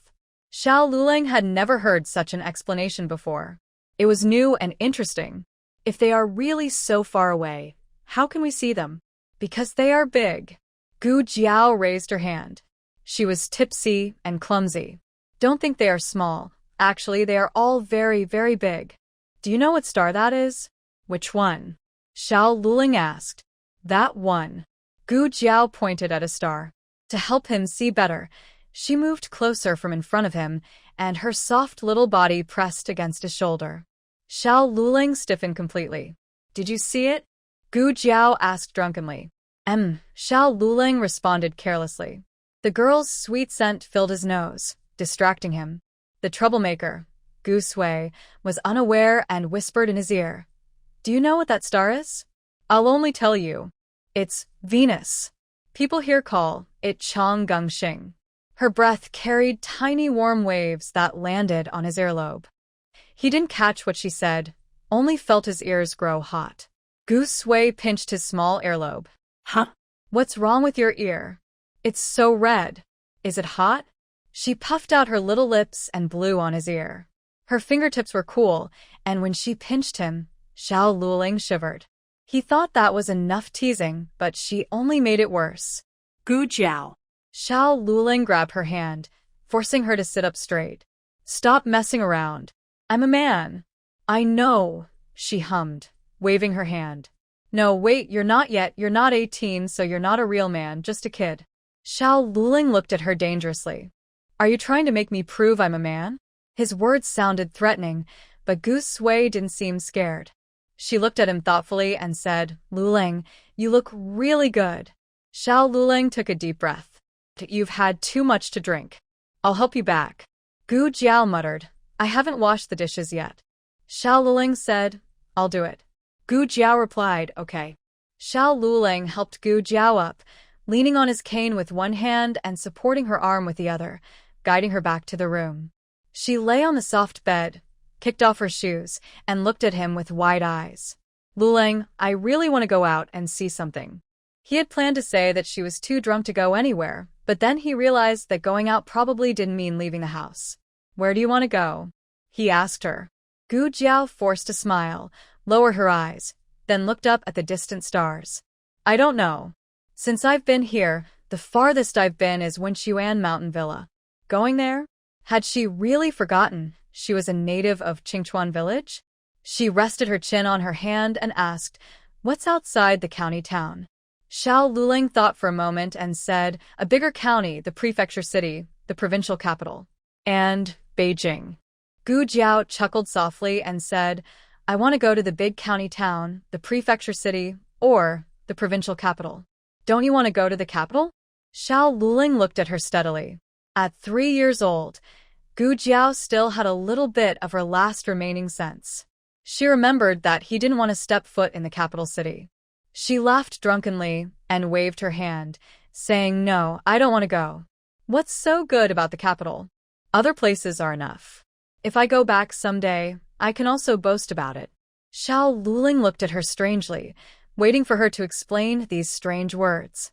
Xiao Luling had never heard such an explanation before. It was new and interesting. If they are really so far away, how can we see them? Because they are big. Gu Jiao raised her hand. She was tipsy and clumsy. Don't think they are small. Actually, they are all very, very big. Do you know what star that is? Which one? Xiao Luling asked. That one. Gu Jiao pointed at a star. To help him see better, she moved closer from in front of him, and her soft little body pressed against his shoulder. Xiao Luling stiffened completely. Did you see it? Gu Jiao asked drunkenly. Xiao Luling responded carelessly. The girl's sweet scent filled his nose, distracting him. The troublemaker, Gu Sui, was unaware and whispered in his ear. Do you know what that star is? I'll only tell you. It's Venus. People here call it Chang Gung Xing. Her breath carried tiny warm waves that landed on his earlobe. He didn't catch what she said, only felt his ears grow hot. Gu Sui pinched his small earlobe. Huh? What's wrong with your ear? It's so red. Is it hot? She puffed out her little lips and blew on his ear. Her fingertips were cool, and when she pinched him, Xiao Luling shivered. He thought that was enough teasing, but she only made it worse. Gu Jiao. Xiao Luling grabbed her hand, forcing her to sit up straight. Stop messing around. I'm a man. I know, she hummed, waving her hand. No, wait, you're not yet. You're not 18, so you're not a real man, just a kid. Xiao Luling looked at her dangerously. Are you trying to make me prove I'm a man? His words sounded threatening, but Gu Sui didn't seem scared. She looked at him thoughtfully and said, Luling, you look really good. Xiao Luling took a deep breath. You've had too much to drink. I'll help you back. Gu Jiao muttered, I haven't washed the dishes yet. Xiao Luling said, I'll do it. Gu Jiao replied, okay. Xiao Luling helped Gu Jiao up, leaning on his cane with one hand and supporting her arm with the other, guiding her back to the room. She lay on the soft bed, kicked off her shoes, and looked at him with wide eyes. Luling, I really want to go out and see something. He had planned to say that she was too drunk to go anywhere, but then he realized that going out probably didn't mean leaving the house. Where do you want to go? He asked her. Gu Jiao forced a smile, lowered her eyes, then looked up at the distant stars. I don't know. Since I've been here, the farthest I've been is Wenchuan Mountain Villa. Going there? Had she really forgotten she was a native of Qingchuan village? She rested her chin on her hand and asked, What's outside the county town? Xiao Luling thought for a moment and said, a bigger county, the prefecture city, the provincial capital. And Beijing. Gu Jiao chuckled softly and said, I want to go to the big county town, the prefecture city, or the provincial capital. Don't you want to go to the capital? Xiao Luling looked at her steadily. At 3 years old, Gu Jiao still had a little bit of her last remaining sense. She remembered that he didn't want to step foot in the capital city. She laughed drunkenly and waved her hand, saying, No, I don't want to go. What's so good about the capital? Other places are enough. If I go back someday, I can also boast about it. Xiao Luling looked at her strangely, waiting for her to explain these strange words.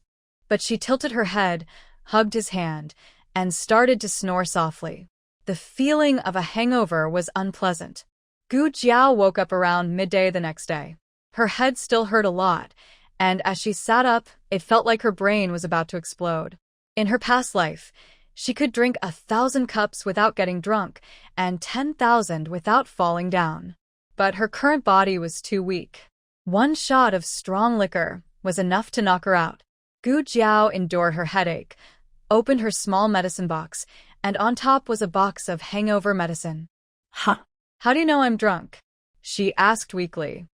But she tilted her head, hugged his hand, and started to snore softly. The feeling of a hangover was unpleasant. Gu Jiao woke up around midday the next day. Her head still hurt a lot, and as she sat up, it felt like her brain was about to explode. In her past life, she could drink 1,000 cups without getting drunk, and 10,000 without falling down. But her current body was too weak. One shot of strong liquor was enough to knock her out. Gu Jiao endured her headache, opened her small medicine box, and on top was a box of hangover medicine. Huh? How do you know I'm drunk? She asked weakly.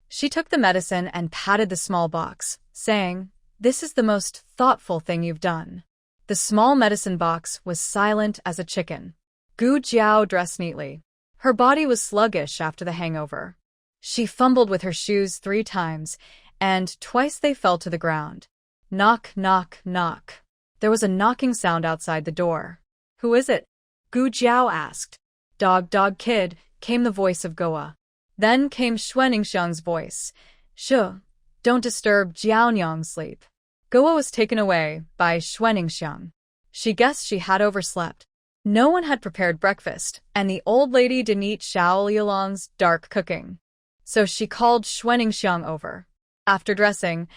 She took the medicine and patted the small box, saying, This is the most thoughtful thing you've done. The small medicine box was silent as a chicken. Gu Jiao dressed neatly. Her body was sluggish after the hangover. She fumbled with her shoes 3 times, and twice they fell to the ground. Knock, knock, knock. There was a knocking sound outside the door. "Who is it?" Gu Jiao asked. "Dog, dog, kid," came the voice of Goa. Then came Xuaningxiang's voice. "Shu, don't disturb Jiaonyang's sleep." Goa was taken away by Xuaningxiang. She guessed she had overslept. No one had prepared breakfast, and the old lady didn't eat Xiao Liulong's dark cooking. So she called Xuaningxiang over. After dressing,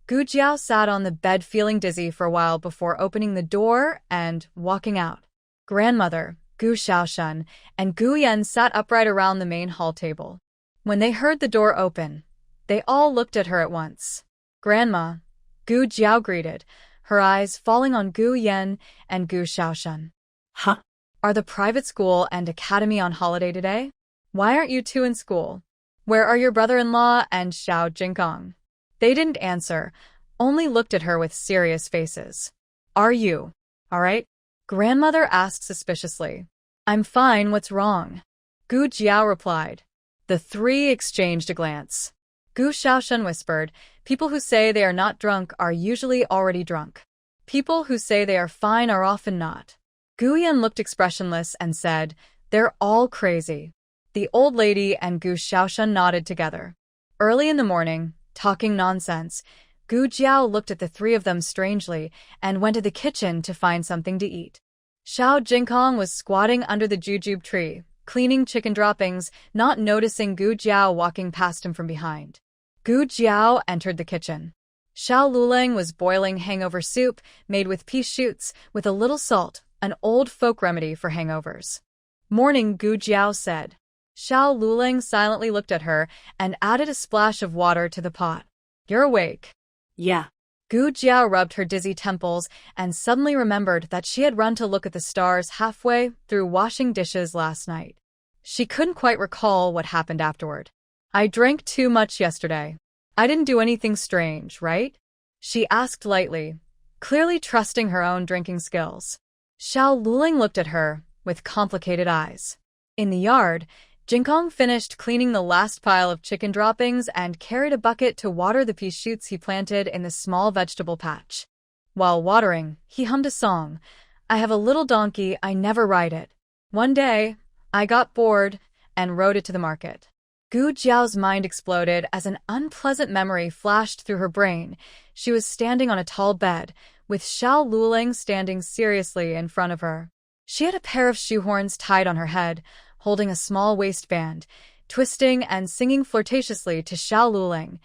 Gu Jiao sat on the bed feeling dizzy for a while before opening the door and walking out. Grandmother, Gu Xiaoshan, and Gu Yan sat upright around the main hall table. When they heard the door open, they all looked at her at once. "Grandma," Gu Jiao greeted, her eyes falling on Gu Yan and Gu Xiaoshan. Huh? "Are the private school and academy on holiday today? Why aren't you two in school? Where are your brother-in-law and Xiao Jingkong?" They didn't answer, only looked at her with serious faces. "Are you all right?" Grandmother asked suspiciously. "I'm fine, what's wrong?" Gu Jiao replied. The 3 exchanged a glance. Gu Xiaoshan whispered, "People who say they are not drunk are usually already drunk. People who say they are fine are often not." Gu Yan looked expressionless and said, "They're all crazy." The old lady and Gu Xiaoshan nodded together. Early in the morning, talking nonsense, Gu Jiao looked at the 3 of them strangely and went to the kitchen to find something to eat. Xiao Jingkong was squatting under the jujube tree, cleaning chicken droppings, not noticing Gu Jiao walking past him from behind. Gu Jiao entered the kitchen. Xiao Lulang was boiling hangover soup made with pea shoots with a little salt, an old folk remedy for hangovers. "Morning," Gu Jiao said. Xiao Lulang silently looked at her and added a splash of water to the pot. "You're awake." Yeah. Gu Jiao rubbed her dizzy temples and suddenly remembered that she had run to look at the stars halfway through washing dishes last night. She couldn't quite recall what happened afterward. "I drank too much yesterday. I didn't do anything strange, right?" she asked lightly, clearly trusting her own drinking skills. Xiao Luling looked at her with complicated eyes. In the yard, Jingkong finished cleaning the last pile of chicken droppings and carried a bucket to water the pea shoots he planted in the small vegetable patch. While watering, he hummed a song. "I have a little donkey, I never ride it. One day, I got bored and rode it to the market." Gu Jiao's mind exploded as an unpleasant memory flashed through her brain. She was standing on a tall bed, with Xiao Luling standing seriously in front of her. She had a pair of shoehorns tied on her head, holding a small waistband, twisting and singing flirtatiously to Xiao Luling.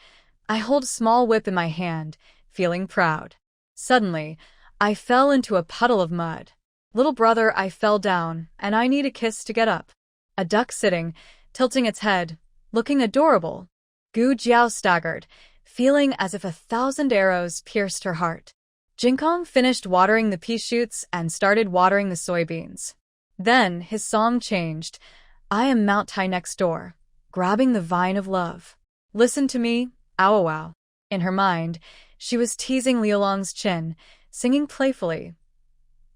"I hold a small whip in my hand, feeling proud. Suddenly, I fell into a puddle of mud. Little brother, I fell down, and I need a kiss to get up." A duck sitting, tilting its head, looking adorable. Gu Jiao staggered, feeling as if 1,000 arrows pierced her heart. Jingkong finished watering the pea shoots and started watering the soybeans. Then his song changed. "I am Mount Tai next door, grabbing the vine of love. Listen to me, ow wow." In her mind, she was teasing Liulong's chin, singing playfully.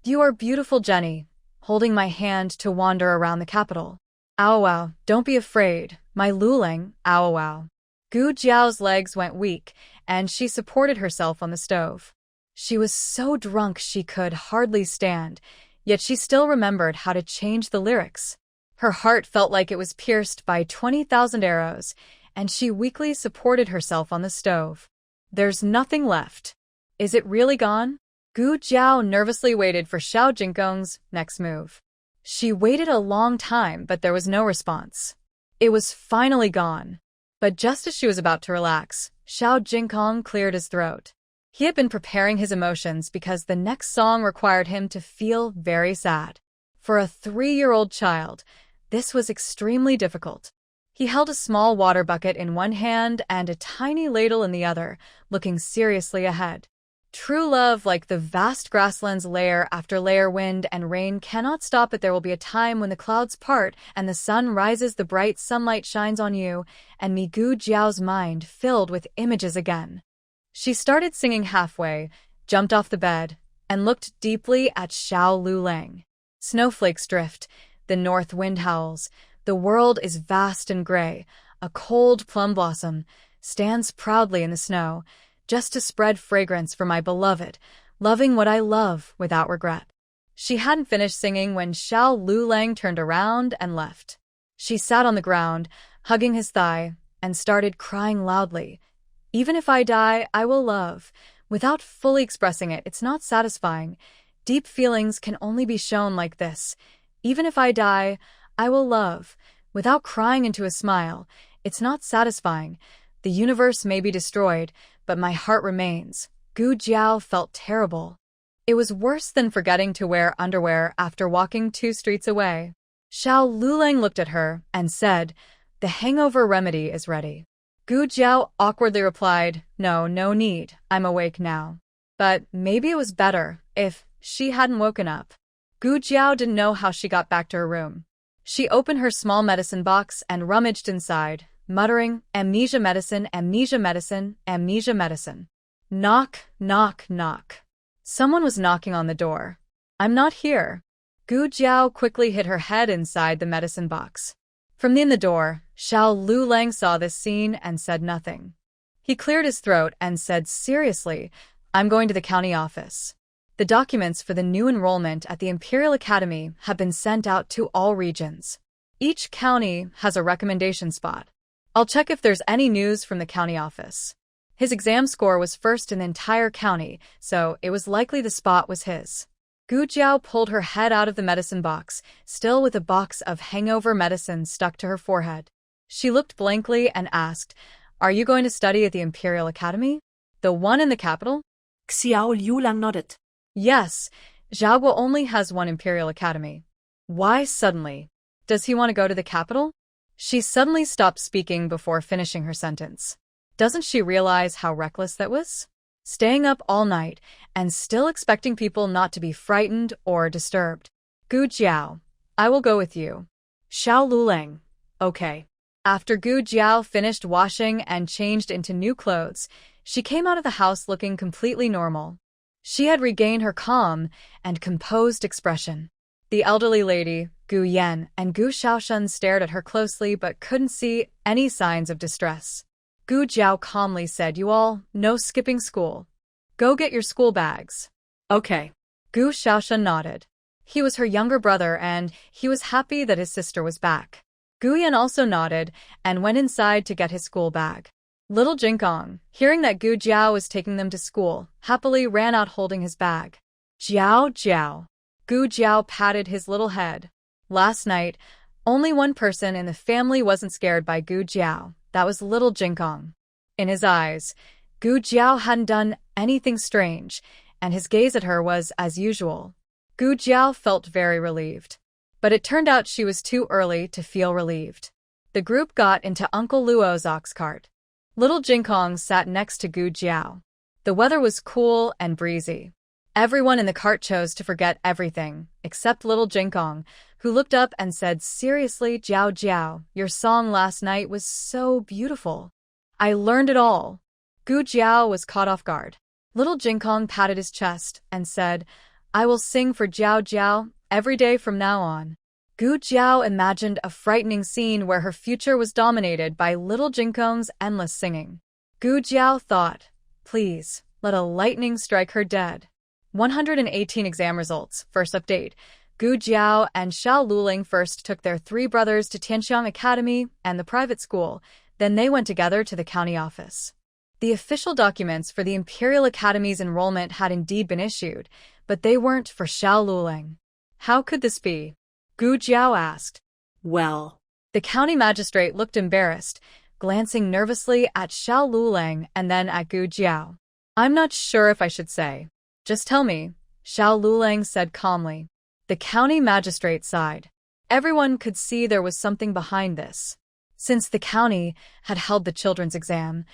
"You are beautiful, Jenny," holding my hand to wander around the capital. "Ow wow, don't be afraid, my Luling, ow wow." Gu Jiao's legs went weak, and she supported herself on the stove. She was so drunk she could hardly stand, yet she still remembered how to change the lyrics. Her heart felt like it was pierced by 20,000 arrows, and she weakly supported herself on the stove. "There's nothing left. Is it really gone?" Gu Jiao nervously waited for Xiao Jingkong's next move. She waited a long time, but there was no response. It was finally gone. But just as she was about to relax, Xiao Jingkong cleared his throat. He had been preparing his emotions because the next song required him to feel very sad. For a 3-year-old child, this was extremely difficult. He held a small water bucket in one hand and a tiny ladle in the other, looking seriously ahead. True love, like the vast grasslands layer after layer, wind and rain cannot stop it. There will be a time when the clouds part and the sun rises, the bright sunlight shines on you, and me. Gu Jiao's mind filled with images again. She started singing halfway, jumped off the bed, and looked deeply at Xiao Lulang. Snowflakes drift, the north wind howls, The world is vast and gray. A cold plum blossom stands proudly in the snow, just to spread fragrance for my beloved, loving what I love without regret. She hadn't finished singing when Xiao Lulang turned around and left. She sat on the ground, hugging his thigh, and started crying loudly. Even if I die, I will love. Without fully expressing it, it's not satisfying. Deep feelings can only be shown like this. Even if I die, I will love. Without crying into a smile, it's not satisfying. The universe may be destroyed, but my heart remains. Gu Jiao felt terrible. It was worse than forgetting to wear underwear after walking 2 streets away. Xiao Lulang looked at her and said, "The hangover remedy is ready." Gu Jiao awkwardly replied, No need, I'm awake now. But maybe it was better if she hadn't woken up. Gu Jiao didn't know how she got back to her room. She opened her small medicine box and rummaged inside, muttering, amnesia medicine, amnesia medicine, amnesia medicine. Knock, knock, knock. Someone was knocking on the door. I'm not here. Gu Jiao quickly hid her head inside the medicine box. From in the door, Xiao Lulang saw this scene and said nothing. He cleared his throat and said seriously, I'm going to the county office. The documents for the new enrollment at the Imperial Academy have been sent out to all regions. Each county has a recommendation spot. I'll check if there's any news from the county office. His exam score was first in the entire county, so it was likely the spot was his. Gu Jiao pulled her head out of the medicine box, still with a box of hangover medicine stuck to her forehead. She looked blankly and asked, Are you going to study at the Imperial Academy? The one in the capital? Xiao Lulang nodded. Yes, Zhaoguo only has one Imperial Academy. Why suddenly? Does he want to go to the capital? She suddenly stopped speaking before finishing her sentence. Doesn't she realize how reckless that was? Staying up all night and still expecting people not to be frightened or disturbed. Gu Jiao, I will go with you. Xiao Lulang, okay. After Gu Jiao finished washing and changed into new clothes, she came out of the house looking completely normal. She had regained her calm and composed expression. The elderly lady, Gu Yan, and Gu Xiaoshen stared at her closely but couldn't see any signs of distress. Gu Jiao calmly said, You all, no skipping school. Go get your school bags. Okay. Gu Xiaoshen nodded. He was her younger brother and he was happy that his sister was back. Gu Yan also nodded and went inside to get his school bag. Little Jinkong, hearing that Gu Jiao was taking them to school, happily ran out holding his bag. Jiao Jiao. Gu Jiao patted his little head. Last night, only one person in the family wasn't scared by Gu Jiao. That was little Jinkong. In his eyes, Gu Jiao hadn't done anything strange, and his gaze at her was as usual. Gu Jiao felt very relieved. But it turned out she was too early to feel relieved. The group got into Uncle Luo's ox cart. Little Jinkong sat next to Gu Jiao. The weather was cool and breezy. Everyone in the cart chose to forget everything, except little Jinkong, who looked up and said seriously, Jiao Jiao, your song last night was so beautiful. I learned it all. Gu Jiao was caught off guard. Little Jinkong patted his chest and said, I will sing for Jiao Jiao every day from now on. Gu Jiao imagined a frightening scene where her future was dominated by little Jinkong's endless singing. Gu Jiao thought, please, let a lightning strike her dead. 118 exam results, first update. Gu Jiao and Xiao Lulang first took their 3 brothers to Tianxiang Academy and the private school, then they went together to the county office. The official documents for the Imperial Academy's enrollment had indeed been issued, but they weren't for Xiao Lulang. How could this be? Gu Jiao asked. Well, the county magistrate looked embarrassed, glancing nervously at Xiao Lulang and then at Gu Jiao. I'm not sure if I should say. Just tell me, Xiao Lulang said calmly. The county magistrate sighed. Everyone could see there was something behind this. Since the county had held the children's exam,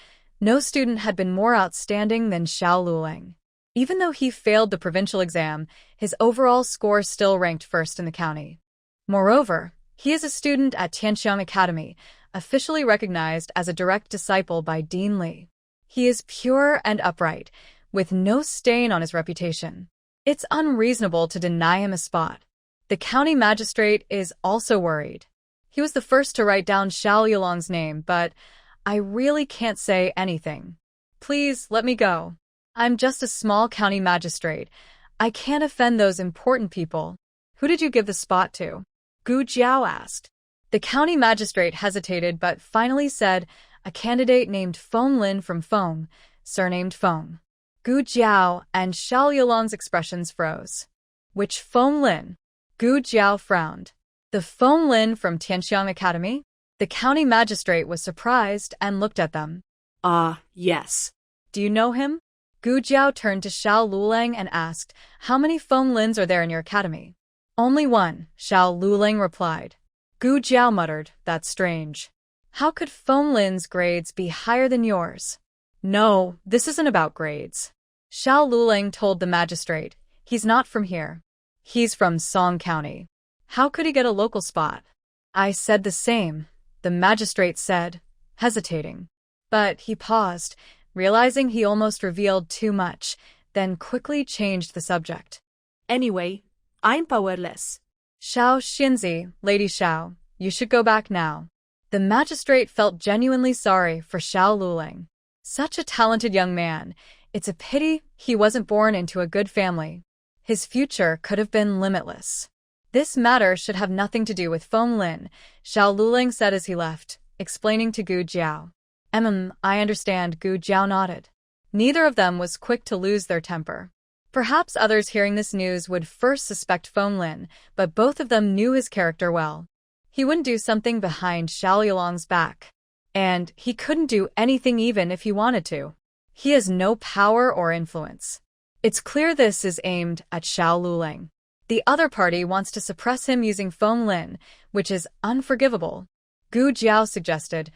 no student had been more outstanding than Xiao Lulang. Even though he failed the provincial exam, his overall score still ranked first in the county. Moreover, he is a student at Tianxiang Academy, officially recognized as a direct disciple by Dean Li. He is pure and upright, with no stain on his reputation. It's unreasonable to deny him a spot. The county magistrate is also worried. He was the first to write down Xiao Yulong's name, but I really can't say anything. Please, let me go. I'm just a small county magistrate. I can't offend those important people. Who did you give the spot to? Gu Jiao asked. The county magistrate hesitated but finally said, a candidate named Feng Lin from Feng, surnamed Feng. Gu Jiao and Xiao Yulong's expressions froze. Which Feng Lin? Gu Jiao frowned. The Feng Lin from Tianxiang Academy? The county magistrate was surprised and looked at them. Yes. Do you know him? Gu Jiao turned to Xiao Luling and asked, how many Feng Lins are there in your academy? Only one, Xiao Luling replied. Gu Jiao muttered, that's strange. How could Feng Lin's grades be higher than yours? No, this isn't about grades. Xiao Luling told the magistrate, he's not from here. He's from Song County. How could he get a local spot? I said the same, the magistrate said, hesitating. But he paused, realizing he almost revealed too much, then quickly changed the subject. Anyway, I'm powerless. Xiao Xinzi, Lady Xiao, you should go back now. The magistrate felt genuinely sorry for Xiao Luling. Such a talented young man. It's a pity he wasn't born into a good family. His future could have been limitless. This matter should have nothing to do with Feng Lin, Xiao Luling said as he left, explaining to Gu Jiao. I understand, Gu Jiao nodded. Neither of them was quick to lose their temper. Perhaps others hearing this news would first suspect Feng Lin, but both of them knew his character well. He wouldn't do something behind Xiao Yulong's back. And he couldn't do anything even if he wanted to. He has no power or influence. It's clear this is aimed at Xiao Luling. The other party wants to suppress him using Feng Lin, which is unforgivable. Gu Jiao suggested,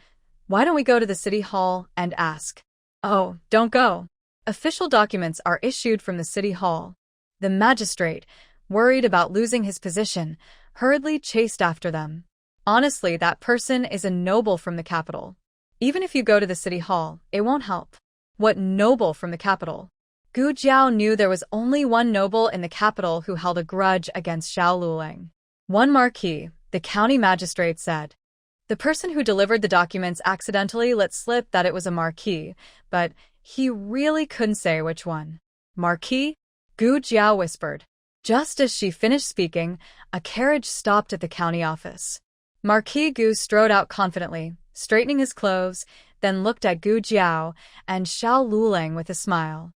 why don't we go to the city hall and ask? Oh, don't go. Official documents are issued from the city hall. The magistrate, worried about losing his position, hurriedly chased after them. Honestly, that person is a noble from the capital. Even if you go to the city hall, it won't help. What noble from the capital? Gu Jiao knew there was only one noble in the capital who held a grudge against Xiao Luling. One Marquee, the county magistrate said. The person who delivered the documents accidentally let slip that it was a Marquee, but he really couldn't say which one. Marquee? Gu Jiao whispered. Just as she finished speaking, a carriage stopped at the county office. Marquis Gu strode out confidently, straightening his clothes, then looked at Gu Jiao and Xiao Luling with a smile.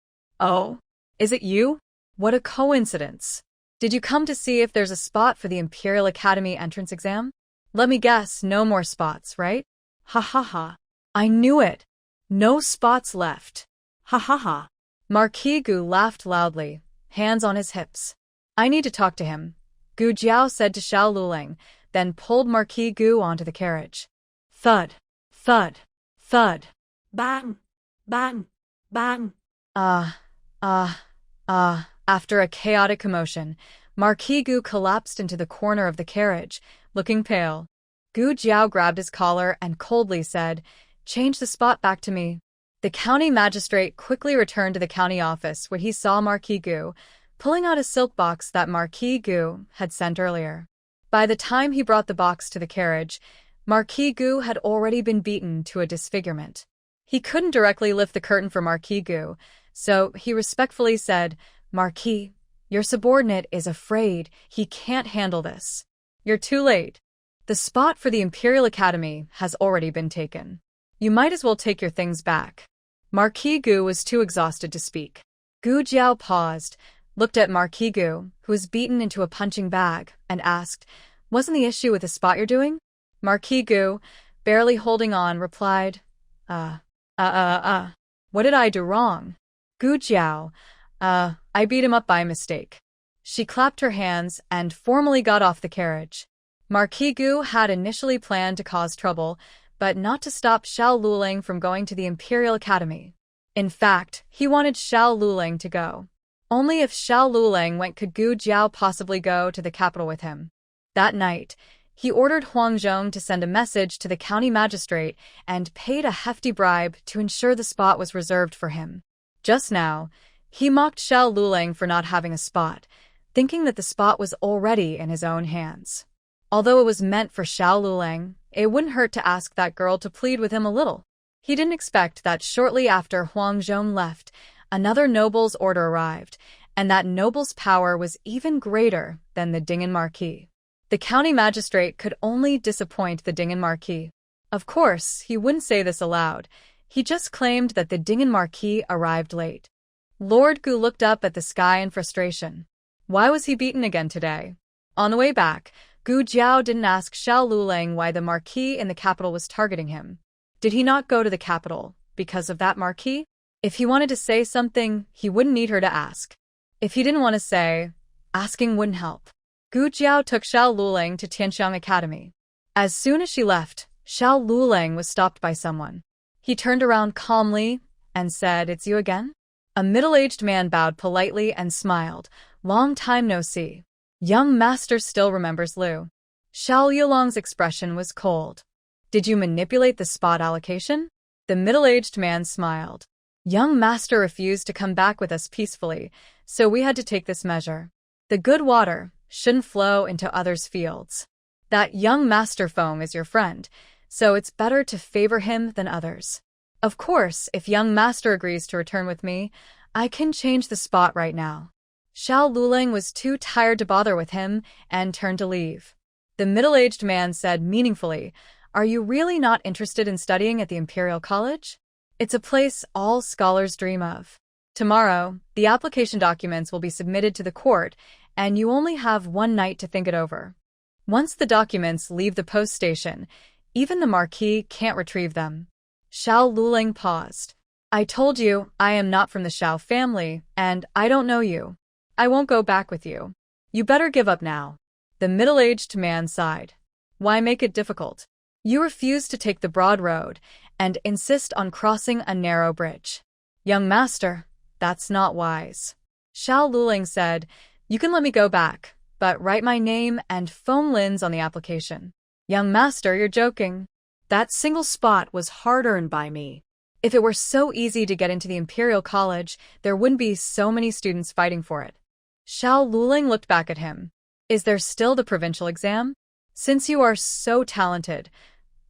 Oh, is it you? What a coincidence. Did you come to see if there's a spot for the Imperial Academy entrance exam? Let me guess, no more spots, right? Ha ha ha. I knew it. No spots left. Ha ha ha. Marquis Gu laughed loudly, hands on his hips. I need to talk to him, Gu Jiao said to Xiao Luling, then pulled Marquis Gu onto the carriage. Thud, thud, thud. Bang, bang, bang. After a chaotic commotion, Marquis Gu collapsed into the corner of the carriage, looking pale. Gu Jiao grabbed his collar and coldly said, change the spot back to me. The county magistrate quickly returned to the county office where he saw Marquis Gu, pulling out a silk box that Marquis Gu had sent earlier. By the time he brought the box to the carriage, Marquis Gu had already been beaten to a disfigurement. He couldn't directly lift the curtain for Marquis Gu, so he respectfully said, Marquis, your subordinate is afraid he can't handle this. You're too late. The spot for the Imperial Academy has already been taken. You might as well take your things back. Marquis Gu was too exhausted to speak. Gu Jiao paused, looked at Marquis Gu, who was beaten into a punching bag, and asked, wasn't the issue with the spot you're doing? Marquis Gu, barely holding on, replied, What did I do wrong? Gu Jiao, I beat him up by mistake. She clapped her hands and formally got off the carriage. Marquis Gu had initially planned to cause trouble, but not to stop Xiao Luling from going to the Imperial Academy. In fact, he wanted Xiao Luling to go. Only if Xiao Luling went could Gu Jiao possibly go to the capital with him. That night, he ordered Huang Zhong to send a message to the county magistrate and paid a hefty bribe to ensure the spot was reserved for him. Just now, he mocked Xiao Luling for not having a spot, thinking that the spot was already in his own hands. Although it was meant for Xiao Lulang, it wouldn't hurt to ask that girl to plead with him a little. He didn't expect that shortly after Huang Zhong left, another noble's order arrived, and that noble's power was even greater than the Dingen Marquee. The county magistrate could only disappoint the Dingen Marquee. Of course, he wouldn't say this aloud. He just claimed that the Dingen Marquee arrived late. Lord Gu looked up at the sky in frustration. Why was he beaten again today? On the way back, Gu Jiao didn't ask Xiao Lulang why the marquee in the capital was targeting him. Did he not go to the capital because of that marquee? If he wanted to say something, he wouldn't need her to ask. If he didn't want to say, asking wouldn't help. Gu Jiao took Xiao Lulang to Tianxiang Academy. As soon as she left, Xiao Lulang was stopped by someone. He turned around calmly and said, "It's you again?" A middle-aged man bowed politely and smiled. "Long time no see." Young master still remembers Lu. Xiao Yulong's expression was cold. "Did you manipulate the spot allocation?" The middle-aged man smiled. "Young master refused to come back with us peacefully, so we had to take this measure. The good water shouldn't flow into others' fields. That young master Feng is your friend, so it's better to favor him than others. Of course, if young master agrees to return with me, I can change the spot right now." Xiao Lulang was too tired to bother with him and turned to leave. The middle-aged man said meaningfully, "Are you really not interested in studying at the Imperial College? It's a place all scholars dream of. Tomorrow, the application documents will be submitted to the court, and you only have one night to think it over. Once the documents leave the post station, even the Marquis can't retrieve them." Xiao Lulang paused. "I told you I am not from the Xiao family, and I don't know you. I won't go back with you. You better give up now." The middle-aged man sighed. "Why make it difficult? You refuse to take the broad road and insist on crossing a narrow bridge. Young master, that's not wise." Xiao Lulang said, "You can let me go back, but write my name and Feng Lin's on the application." "Young master, you're joking. That single spot was hard-earned by me. If it were so easy to get into the Imperial College, there wouldn't be so many students fighting for it." Xiao Lulang looked back at him. "Is there still the provincial exam? Since you are so talented,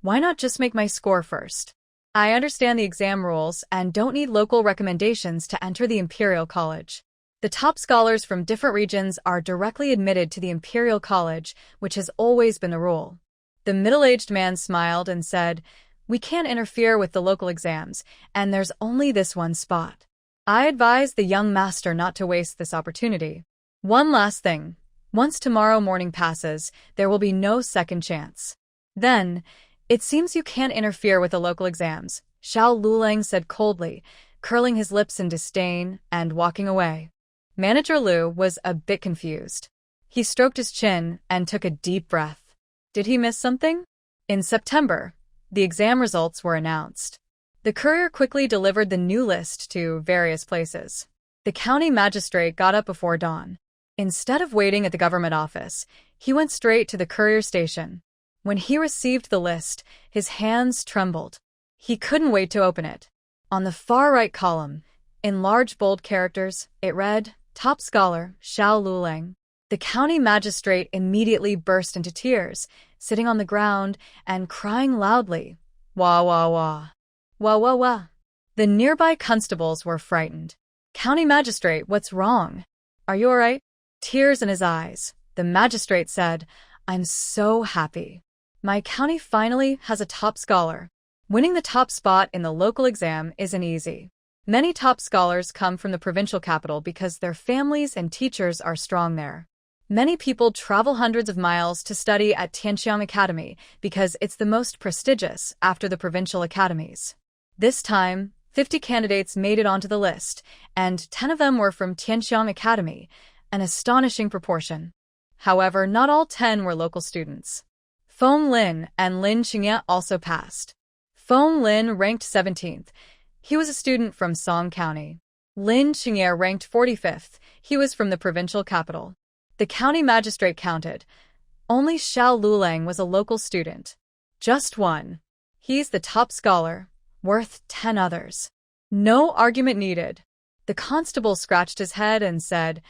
why not just make my score first? I understand the exam rules and don't need local recommendations to enter the Imperial College. The top scholars from different regions are directly admitted to the Imperial College, which has always been the rule." The middle-aged man smiled and said, "We can't interfere with the local exams, and there's only this one spot. I advise the young master not to waste this opportunity. One last thing. Once tomorrow morning passes, there will be no second chance. Then, it seems you can't interfere with the local exams," Xiao Lulang said coldly, curling his lips in disdain and walking away. Manager Lu was a bit confused. He stroked his chin and took a deep breath. Did he miss something? In September, the exam results were announced. The courier quickly delivered the new list to various places. The county magistrate got up before dawn. Instead of waiting at the government office, he went straight to the courier station. When he received the list, his hands trembled. He couldn't wait to open it. On the far right column, in large bold characters, it read, "Top Scholar, Xiao Lulang." The county magistrate immediately burst into tears, sitting on the ground and crying loudly, "Wah, wah, wah. Wah, wah, wah." The nearby constables were frightened. "County magistrate, what's wrong? Are you all right?" Tears in his eyes, the magistrate said, "I'm so happy. My county finally has a top scholar. Winning the top spot in the local exam isn't easy. Many top scholars come from the provincial capital because their families and teachers are strong there. Many people travel hundreds of miles to study at Tianxiang Academy because it's the most prestigious after the provincial academies. This time, 50 candidates made it onto the list, and 10 of them were from Tianxiang Academy, an astonishing proportion. However, not all 10 were local students. Feng Lin and Lin Qingye also passed. Feng Lin ranked 17th. He was a student from Song County. Lin Qingye ranked 45th. He was from the provincial capital. The county magistrate counted. Only Xiao Lulang was a local student. Just one. He's the top scholar, worth 10 others. No argument needed. The constable scratched his head and said,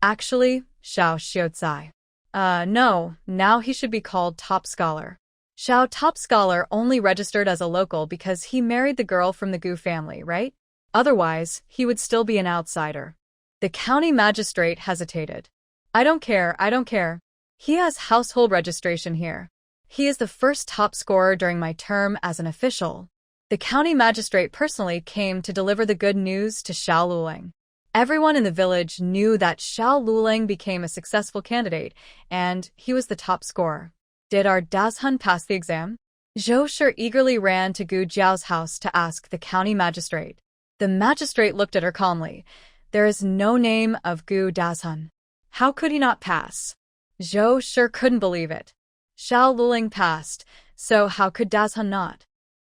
"Actually, Xiao Xiuzai. No, now he should be called Top Scholar. Xiao Top Scholar only registered as a local because he married the girl from the Gu family, right? Otherwise, he would still be an outsider. The county magistrate hesitated. I don't care. He has household registration here. He is the first top scorer during my term as an official. The county magistrate personally came to deliver the good news to Xiao Luling. Everyone in the village knew that Xiao Luling became a successful candidate, and he was the top scorer. Did our Dazhun pass the exam? Zhou Shi eagerly ran to Gu Jiao's house to ask the county magistrate. The magistrate looked at her calmly. There is no name of Gu Dazhun. How could he not pass? Zhou Shi couldn't believe it. Xiao Luling passed, so how could Dazhun not?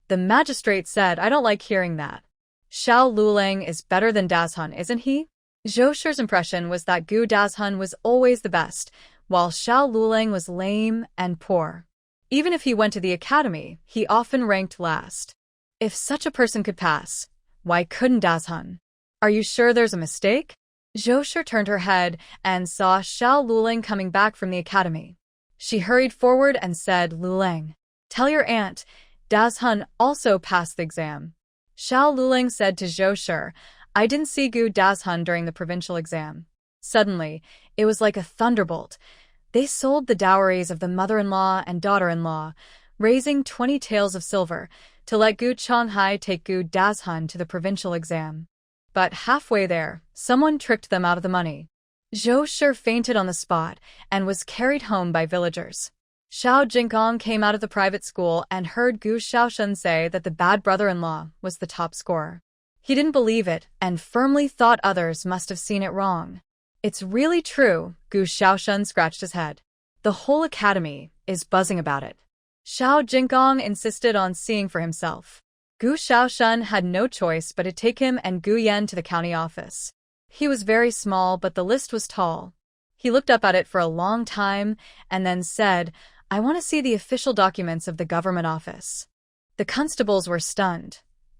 The magistrate said, I don't like hearing that. Xiao Luling is better than Dazhun, isn't he? Zhou Shi's impression was that Gu Dazhun was always the best, while Xiao Luling was lame and poor. Even if he went to the academy, he often ranked last. If such a person could pass, why couldn't Dazhun? Are you sure there's a mistake? Zhou Shi turned her head and saw Xiao Luling coming back from the academy. She hurried forward and said, Luling, tell your aunt, Dazhun also passed the exam. Xiao Luling said to Zhou Shi, I didn't see Gu Dazhun during the provincial exam. Suddenly, it was like a thunderbolt. They sold the dowries of the mother-in-law and daughter-in-law, raising 20 taels of silver, to let Gu Chonghai take Gu Dazhun to the provincial exam. But halfway there, someone tricked them out of the money. Zhou Shi fainted on the spot and was carried home by villagers. Xiao Jingong came out of the private school and heard Gu Xiaoshen say that the bad brother-in-law was the top scorer. He didn't believe it and firmly thought others must have seen it wrong. It's really true, Gu Xiaoshen scratched his head. The whole academy is buzzing about it. Xiao Jingong insisted on seeing for himself. Gu Xiaoshen had no choice but to take him and Gu Yan to the county office. He was very small, but the list was tall. He looked up at it for a long time and then said, I want to see the official documents of the government office. The constables were stunned.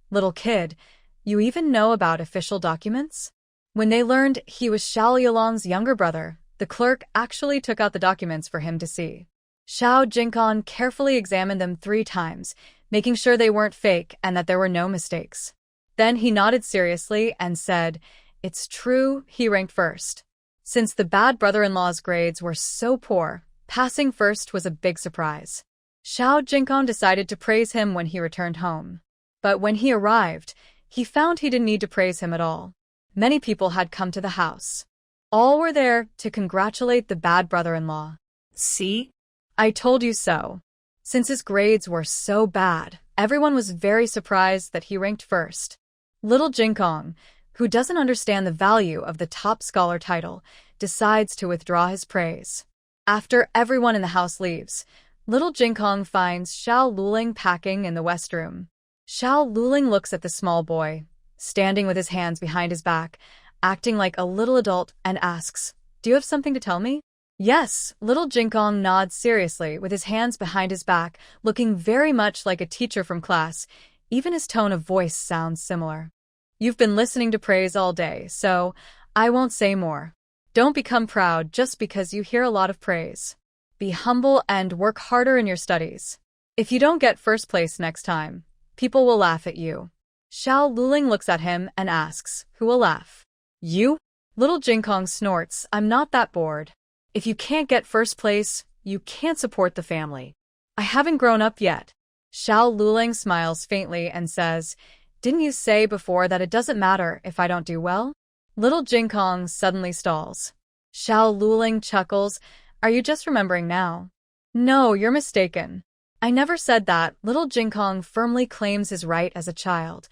Little kid, you even know about official documents? When they learned he was Xiao Yilong's younger brother, the clerk actually took out the documents for him to see. Xiao Jingong carefully examined them 3 times, making sure they weren't fake and that there were no mistakes. Then he nodded seriously and said, It's true, he ranked first. Since the bad brother-in-law's grades were so poor, passing first was a big surprise. Xiao Jingong decided to praise him when he returned home. But when he arrived, he found he didn't need to praise him at all. Many people had come to the house. All were there to congratulate the bad brother-in-law. See? I told you so. Since his grades were so bad, everyone was very surprised that he ranked first. Little Jingong, who doesn't understand the value of the top scholar title, decides to withdraw his praise. After everyone in the house leaves, little Jingong finds Xiao Luling packing in the west room. Xiao Luling looks at the small boy, standing with his hands behind his back, acting like a little adult, and asks, Do you have something to tell me? Yes, little Jingong nods seriously with his hands behind his back, looking very much like a teacher from class. Even his tone of voice sounds similar. You've been listening to praise all day, so I won't say more. Don't become proud just because you hear a lot of praise. Be humble and work harder in your studies. If you don't get first place next time, people will laugh at you. Xiao Luling looks at him and asks, Who will laugh? You? Little Jingong snorts, I'm not that bored. If you can't get first place, you can't support the family. I haven't grown up yet. Xiao Luling smiles faintly and says, Didn't you say before that it doesn't matter if I don't do well? Little Jingong suddenly stalls. Xiao Luling chuckles, Are you just remembering now? No, you're mistaken. I never said that. Little Jingong firmly claims his right as a child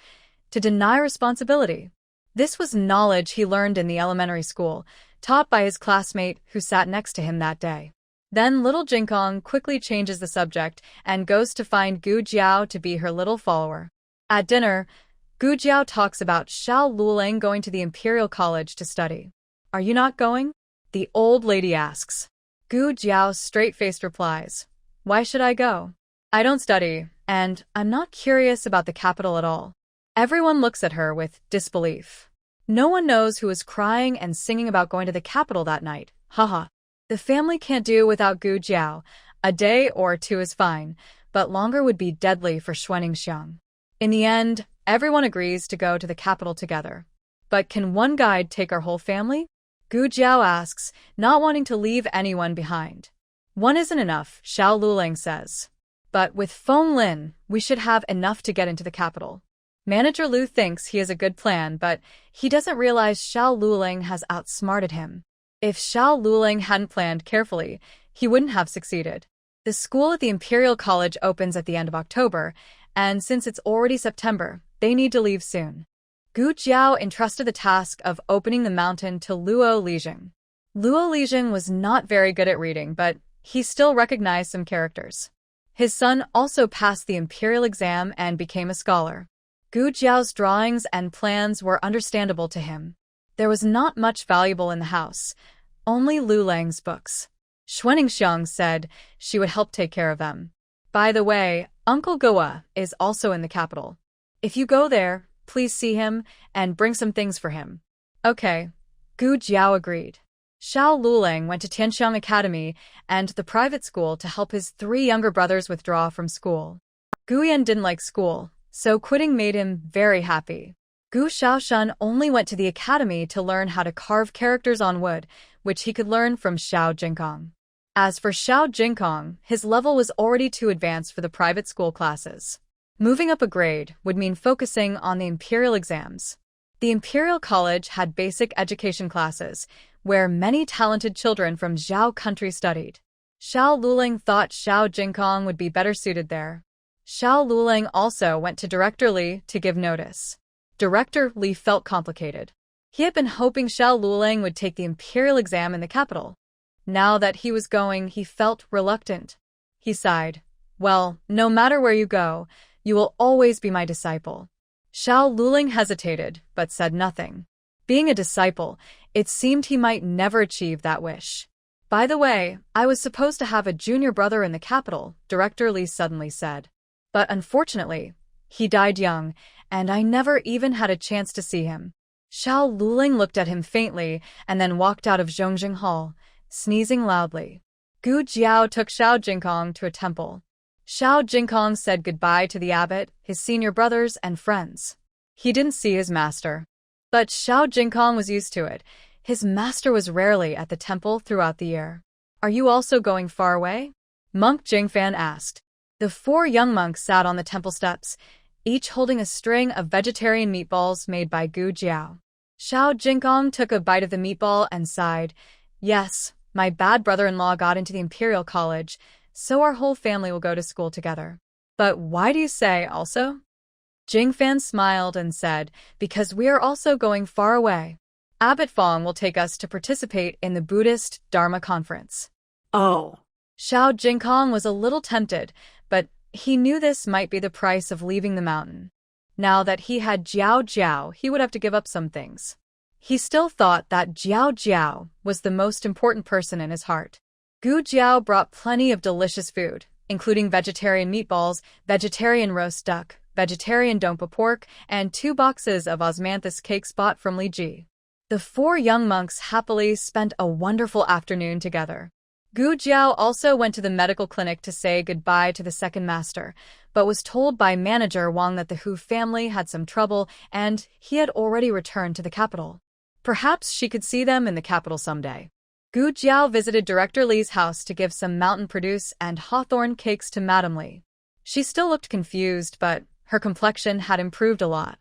to deny responsibility. This was knowledge he learned in the elementary school, taught by his classmate who sat next to him that day. Then little Jingong quickly changes the subject and goes to find Gu Jiao to be her little follower. At dinner, Gu Jiao talks about Xiao Luling going to the Imperial College to study. Are you not going? The old lady asks. Gu Jiao straight-faced replies, Why should I go? I don't study, and I'm not curious about the capital at all. Everyone looks at her with disbelief. No one knows who is crying and singing about going to the capital that night. Haha. The family can't do without Gu Jiao. A day or two is fine, but longer would be deadly for Xuanxiang. In the end, everyone agrees to go to the capital together. But can one guide take our whole family? Gu Jiao asks, not wanting to leave anyone behind. One isn't enough, Xiao Luling says. But with Feng Lin, we should have enough to get into the capital. Manager Lu thinks he has a good plan, but he doesn't realize Xiao Luling has outsmarted him. If Xiao Luling hadn't planned carefully, he wouldn't have succeeded. The school at the Imperial College opens at the end of October, and since it's already September, they need to leave soon. Gu Jiao entrusted the task of opening the mountain to Luo Leasing. Luo Leasing was not very good at reading, but he still recognized some characters. His son also passed the imperial exam and became a scholar. Gu Jiao's drawings and plans were understandable to him. There was not much valuable in the house, only Lu Lang's books. Xuanxiang said she would help take care of them. By the way, Uncle Goa is also in the capital. If you go there, please see him and bring some things for him. Okay, Gu Jiao agreed. Xiao Luling went to Tianxiang Academy and the private school to help his 3 younger brothers withdraw from school. Gu Yan didn't like school, so quitting made him very happy. Gu Xiaoshan only went to the academy to learn how to carve characters on wood, which he could learn from Xiao Jinkong. As for Xiao Jinkong, his level was already too advanced for the private school classes. Moving up a grade would mean focusing on the imperial exams. The Imperial College had basic education classes, where many talented children from Zhao country studied. Xiao Luling thought Xiao Jinkong would be better suited there. Xiao Luling also went to Director Li to give notice. Director Li felt complicated. He had been hoping Xiao Luling would take the imperial exam in the capital. Now that he was going, he felt reluctant. He sighed. Well, no matter where you go, you will always be my disciple. Xiao Luling hesitated, but said nothing. Being a disciple, it seemed he might never achieve that wish. By the way, I was supposed to have a junior brother in the capital, Director Li suddenly said. But unfortunately, he died young, and I never even had a chance to see him. Xiao Luling looked at him faintly and then walked out of Zhongjing Hall, sneezing loudly. Gu Jiao took Xiao Jinkong to a temple. Xiao Jinkong said goodbye to the abbot, his senior brothers, and friends. He didn't see his master. But Xiao Jinkong was used to it. His master was rarely at the temple throughout the year. Are you also going far away? Monk Jingfan asked. The 4 young monks sat on the temple steps, each holding a string of vegetarian meatballs made by Gu Jiao. Xiao Jinkong took a bite of the meatball and sighed. Yes, my bad brother-in-law got into the Imperial College, so our whole family will go to school together. But why do you say also? Jingfan smiled and said, because we are also going far away. Abbot Fong will take us to participate in the Buddhist Dharma conference. Oh. Xiao Jinkong was a little tempted, but he knew this might be the price of leaving the mountain. Now that he had Jiao Jiao, he would have to give up some things. He still thought that Jiao Jiao was the most important person in his heart. Gu Jiao brought plenty of delicious food, including vegetarian meatballs, vegetarian roast duck, vegetarian dompa pork, and 2 boxes of osmanthus cakes bought from Li Ji. The 4 young monks happily spent a wonderful afternoon together. Gu Jiao also went to the medical clinic to say goodbye to the second master, but was told by manager Wang that the Hu family had some trouble and he had already returned to the capital. Perhaps she could see them in the capital someday. Gu Jiao visited Director Li's house to give some mountain produce and hawthorn cakes to Madame Li. She still looked confused, but her complexion had improved a lot.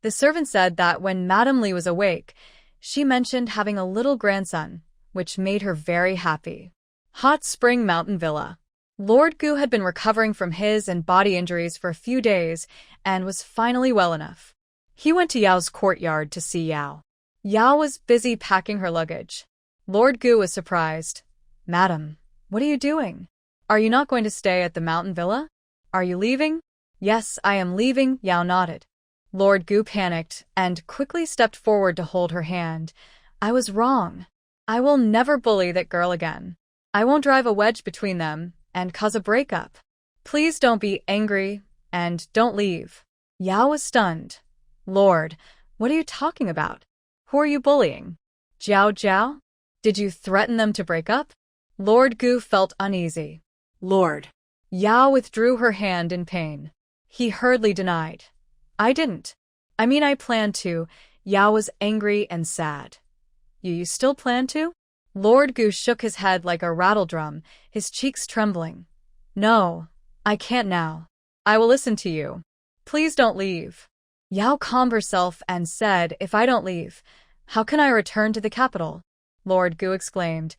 The servant said that when Madame Li was awake, she mentioned having a little grandson, which made her very happy. Hot Spring Mountain Villa. Lord Gu had been recovering from his and body injuries for a few days and was finally well enough. He went to Yao's courtyard to see Yao. Yao was busy packing her luggage. Lord Gu was surprised. Madam, what are you doing? Are you not going to stay at the mountain villa? Are you leaving? Yes, I am leaving, Yao nodded. Lord Gu panicked and quickly stepped forward to hold her hand. I was wrong. I will never bully that girl again. I won't drive a wedge between them and cause a breakup. Please don't be angry and don't leave. Yao was stunned. Lord, what are you talking about? Who are you bullying? Jiao Jiao? Did you threaten them to break up? Lord Gu felt uneasy. Lord. Yao withdrew her hand in pain. He hurriedly denied. I didn't. I planned to. Yao was angry and sad. You still plan to? Lord Gu shook his head like a rattledrum, his cheeks trembling. No, I can't now. I will listen to you. Please don't leave. Yao calmed herself and said, if I don't leave, how can I return to the capital? Lord Gu exclaimed.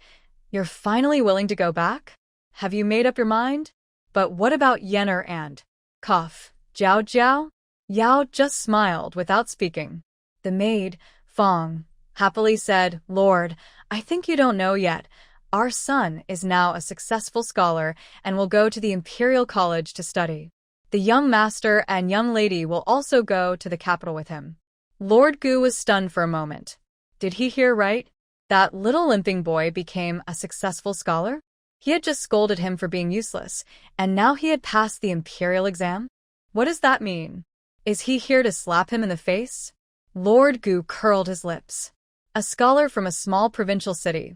You're finally willing to go back? Have you made up your mind? But what about Yenner and Jiao Jiao? Yao just smiled without speaking. The maid, Fong, happily said, Lord, I think you don't know yet. Our son is now a successful scholar and will go to the Imperial College to study. The young master and young lady will also go to the capital with him. Lord Gu was stunned for a moment. Did he hear right? That little limping boy became a successful scholar? He had just scolded him for being useless, and now he had passed the imperial exam? What does that mean? Is he here to slap him in the face? Lord Gu curled his lips. A scholar from a small provincial city.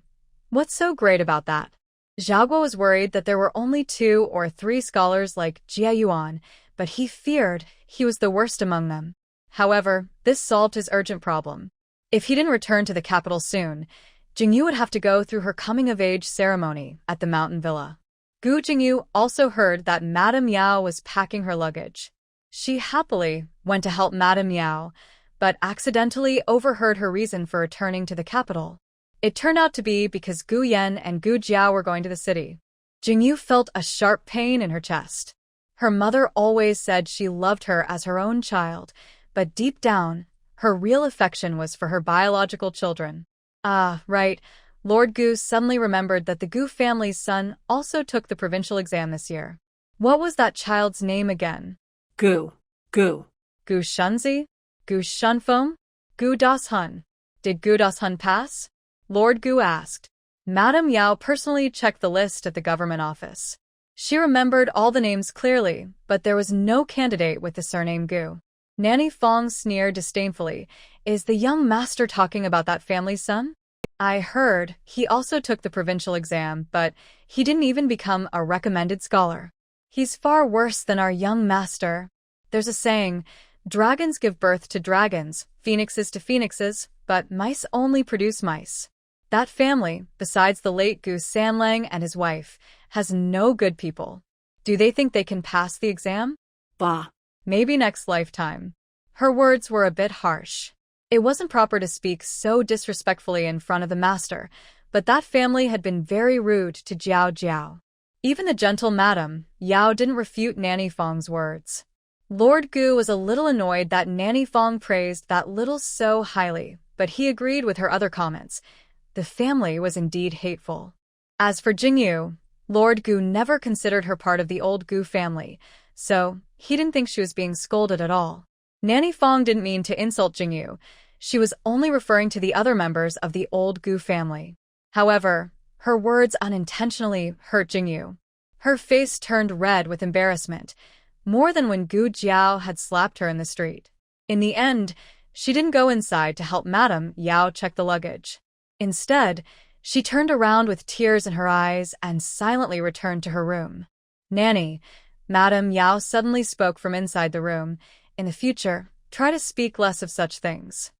What's so great about that? Zhagua was worried that there were only 2 or 3 scholars like Jia Yuan, but he feared he was the worst among them. However, this solved his urgent problem. If he didn't return to the capital soon, Jingyu would have to go through her coming-of-age ceremony at the mountain villa. Gu Jingyu also heard that Madame Yao was packing her luggage. She happily went to help Madame Yao, but accidentally overheard her reason for returning to the capital. It turned out to be because Gu Yan and Gu Jiao were going to the city. Jingyu felt a sharp pain in her chest. Her mother always said she loved her as her own child, but deep down, her real affection was for her biological children. Ah, right. Lord Gu suddenly remembered that the Gu family's son also took the provincial exam this year. What was that child's name again? Gu. Gu Shunzi? Gu Shunfeng? Gu Das-hun. Did Gu Das-hun pass? Lord Gu asked. Madame Yao personally checked the list at the government office. She remembered all the names clearly, but there was no candidate with the surname Gu. Nanny Fong sneered disdainfully. Is the young master talking about that family's son? I heard he also took the provincial exam, but he didn't even become a recommended scholar. He's far worse than our young master. There's a saying, dragons give birth to dragons, phoenixes to phoenixes, but mice only produce mice. That family, besides the late Gu Sanlang and his wife, has no good people. Do they think they can pass the exam? Bah. Maybe next lifetime. Her words were a bit harsh. It wasn't proper to speak so disrespectfully in front of the master, but that family had been very rude to Jiao Jiao. Even the gentle Madame Yao didn't refute Nanny Fong's words. Lord Gu was a little annoyed that Nanny Fong praised that little so highly, but he agreed with her other comments. The family was indeed hateful. As for Jingyu, Lord Gu never considered her part of the old Gu family, so he didn't think she was being scolded at all. Nanny Fong didn't mean to insult Jingyu. She was only referring to the other members of the old Gu family. However, her words unintentionally hurt Jingyu. Her face turned red with embarrassment, more than when Gu Jiao had slapped her in the street. In the end, she didn't go inside to help Madame Yao check the luggage. Instead, she turned around with tears in her eyes and silently returned to her room. Nanny, Madame Yao suddenly spoke from inside the room. In the future, try to speak less of such things.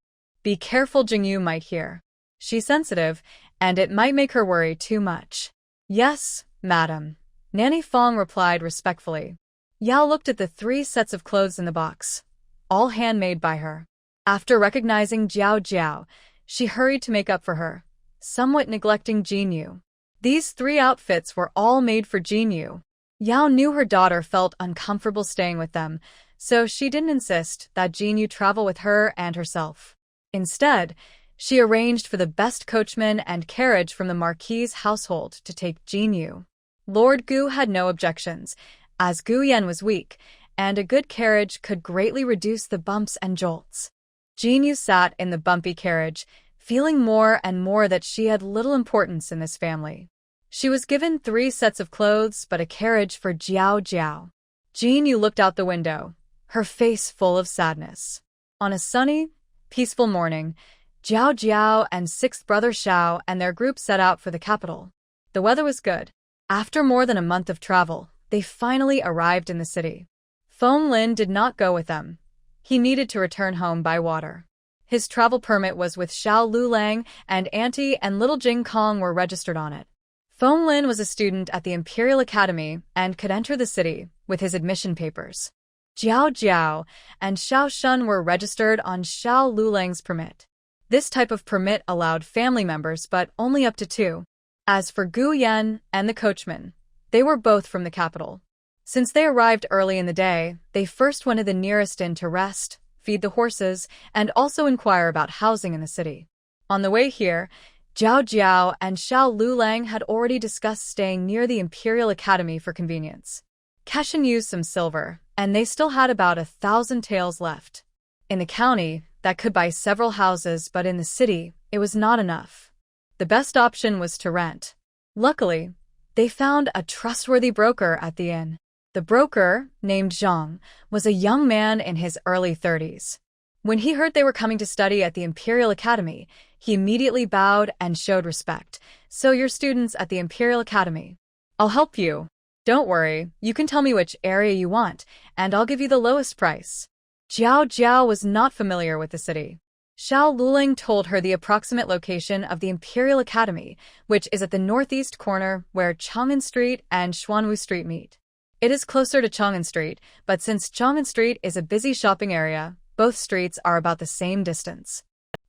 Be careful, Jingyu might hear. She's sensitive, and it might make her worry too much. Yes, madam. Nanny Fong replied respectfully. Yao looked at the 3 sets of clothes in the box, all handmade by her. After recognizing Jiao Jiao, she hurried to make up for her, somewhat neglecting Jinyu. These 3 outfits were all made for Jinyu. Yao knew her daughter felt uncomfortable staying with them, so she didn't insist that Jinyu travel with her and herself. Instead, she arranged for the best coachman and carriage from the Marquee's household to take Jinyu. Lord Gu had no objections, as Gu Yan was weak, and a good carriage could greatly reduce the bumps and jolts. Jinyu sat in the bumpy carriage, feeling more and more that she had little importance in this family. She was given 3 sets of clothes but a carriage for Jiao Jiao. Jinyu looked out the window, her face full of sadness. On a sunny, peaceful morning, Jiao Jiao and 6th brother Xiao and their group set out for the capital. The weather was good. After more than a month of travel, they finally arrived in the city. Feng Lin did not go with them. He needed to return home by water. His travel permit was with Xiao Lulang, and Auntie and little Jing Kong were registered on it. Feng Lin was a student at the Imperial Academy and could enter the city with his admission papers. Jiao Jiao and Xiao Shun were registered on Xiao Lulang's permit. This type of permit allowed family members, but only up to 2. As for Gu Yan and the coachman, they were both from the capital. Since they arrived early in the day, they first went to the nearest inn to rest, feed the horses, and also inquire about housing in the city. On the way here, Jiao Jiao and Xiao Lulang had already discussed staying near the Imperial Academy for convenience. Keshin used some silver, and they still had about 1,000 taels left. In the county, that could buy several houses, but in the city, it was not enough. The best option was to rent. Luckily, they found a trustworthy broker at the inn. The broker, named Zhang, was a young man in his early 30s. When he heard they were coming to study at the Imperial Academy, he immediately bowed and showed respect. "So you're students at the Imperial Academy. I'll help you. Don't worry, you can tell me which area you want, and I'll give you the lowest price." Jiao Jiao was not familiar with the city. Xiao Lulang told her the approximate location of the Imperial Academy, which is at the northeast corner where Chang'an Street and Xuanwu Street meet. It is closer to Chang'an Street, but since Chang'an Street is a busy shopping area, both streets are about the same distance.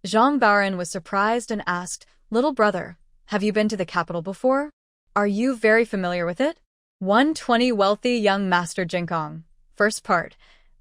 Zhang Baran was surprised and asked, "Little brother, have you been to the capital before? Are you very familiar with it?" 120 Wealthy Young Master Jinkong. First part.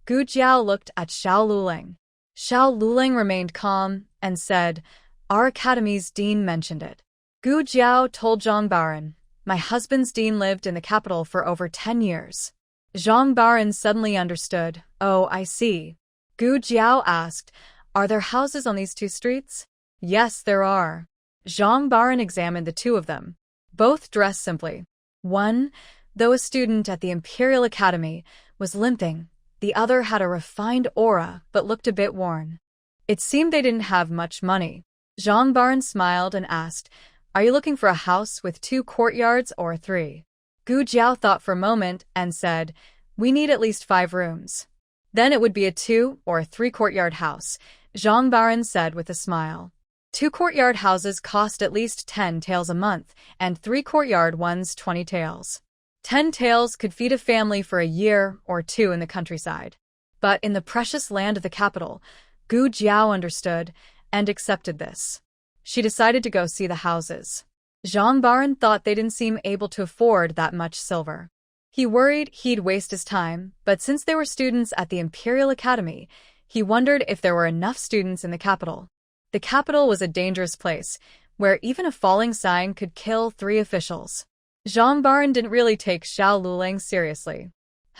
Gu Jiao looked at Xiao Lulang. Xiao Lulang remained calm and said, "Our academy's dean mentioned it." Gu Jiao told Zhang Baran, "My husband's dean lived in the capital for over 10 years. Zhang Baran suddenly understood. "Oh, I see." Gu Jiao asked, "Are there houses on these 2 streets?" "Yes, there are." Zhang Baran examined the 2 of them. Both dressed simply. One, though a student at the Imperial Academy, was limping. The other had a refined aura but looked a bit worn. It seemed they didn't have much money. Zhang Baran smiled and asked, "Are you looking for a house with 2 courtyards or 3? Gu Jiao thought for a moment and said, "We need at least 5 rooms." "Then it would be a 2 or 3 courtyard house," Zhang Baran said with a smile. 2 courtyard houses cost at least 10 taels a month, and 3 courtyard ones 20 taels. 10 taels could feed a family for a year or 2 in the countryside. But in the precious land of the capital, Gu Jiao understood and accepted this. She decided to go see the houses. Zhang Baran thought they didn't seem able to afford that much silver. He worried he'd waste his time, but since they were students at the Imperial Academy, he wondered if there were enough students in the capital. The capital was a dangerous place, where even a falling sign could kill 3 officials. Zhang Baran didn't really take Xiao Lulang seriously.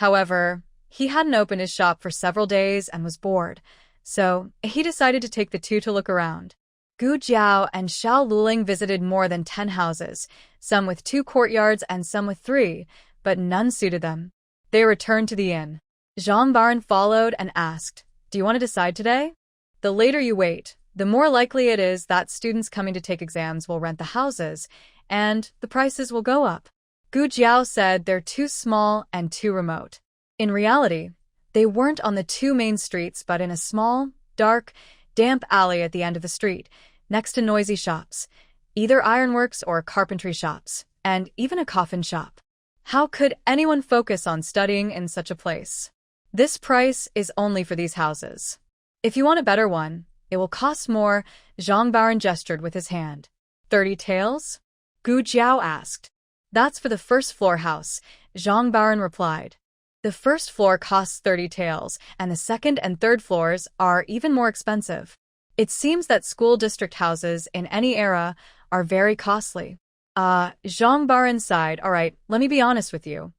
However, he hadn't opened his shop for several days and was bored, so he decided to take the 2 to look around. Gu Jiao and Xiao Lulang visited more than 10 houses, some with 2 courtyards and some with 3, but none suited them. They returned to the inn. Zhang Baran followed and asked, "Do you want to decide today? The later you wait, the more likely it is that students coming to take exams will rent the houses, and the prices will go up." Gu Jiao said they're too small and too remote. In reality, they weren't on the 2 main streets but in a small, dark, damp alley at the end of the street, next to noisy shops, either ironworks or carpentry shops, and even a coffin shop. How could anyone focus on studying in such a place? This price is only for these houses. If you want a better one, it will cost more, Zhang Baran gestured with his hand. 30 taels? Gu Jiao asked. That's for the first floor house, Zhang Baran replied. The first floor costs 30 taels, and the second and third floors are even more expensive. It seems that school district houses in any era are very costly. Zhang Baran sighed. All right, let me be honest with you.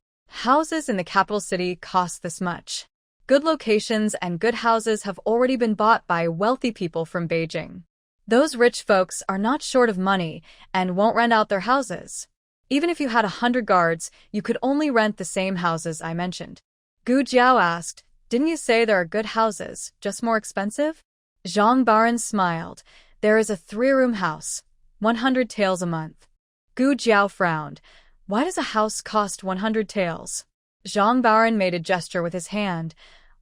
Houses in the capital city cost this much. Good locations and good houses have already been bought by wealthy people from Beijing. Those rich folks are not short of money and won't rent out their houses. Even if you had 100 guards, you could only rent the same houses I mentioned. Gu Jiao asked, "Didn't you say there are good houses, just more expensive?" Zhang Baran smiled. "There is a 3-room house, 100 taels a month." Gu Jiao frowned. Why does a house cost 100 taels? Zhang Baoren made a gesture with his hand.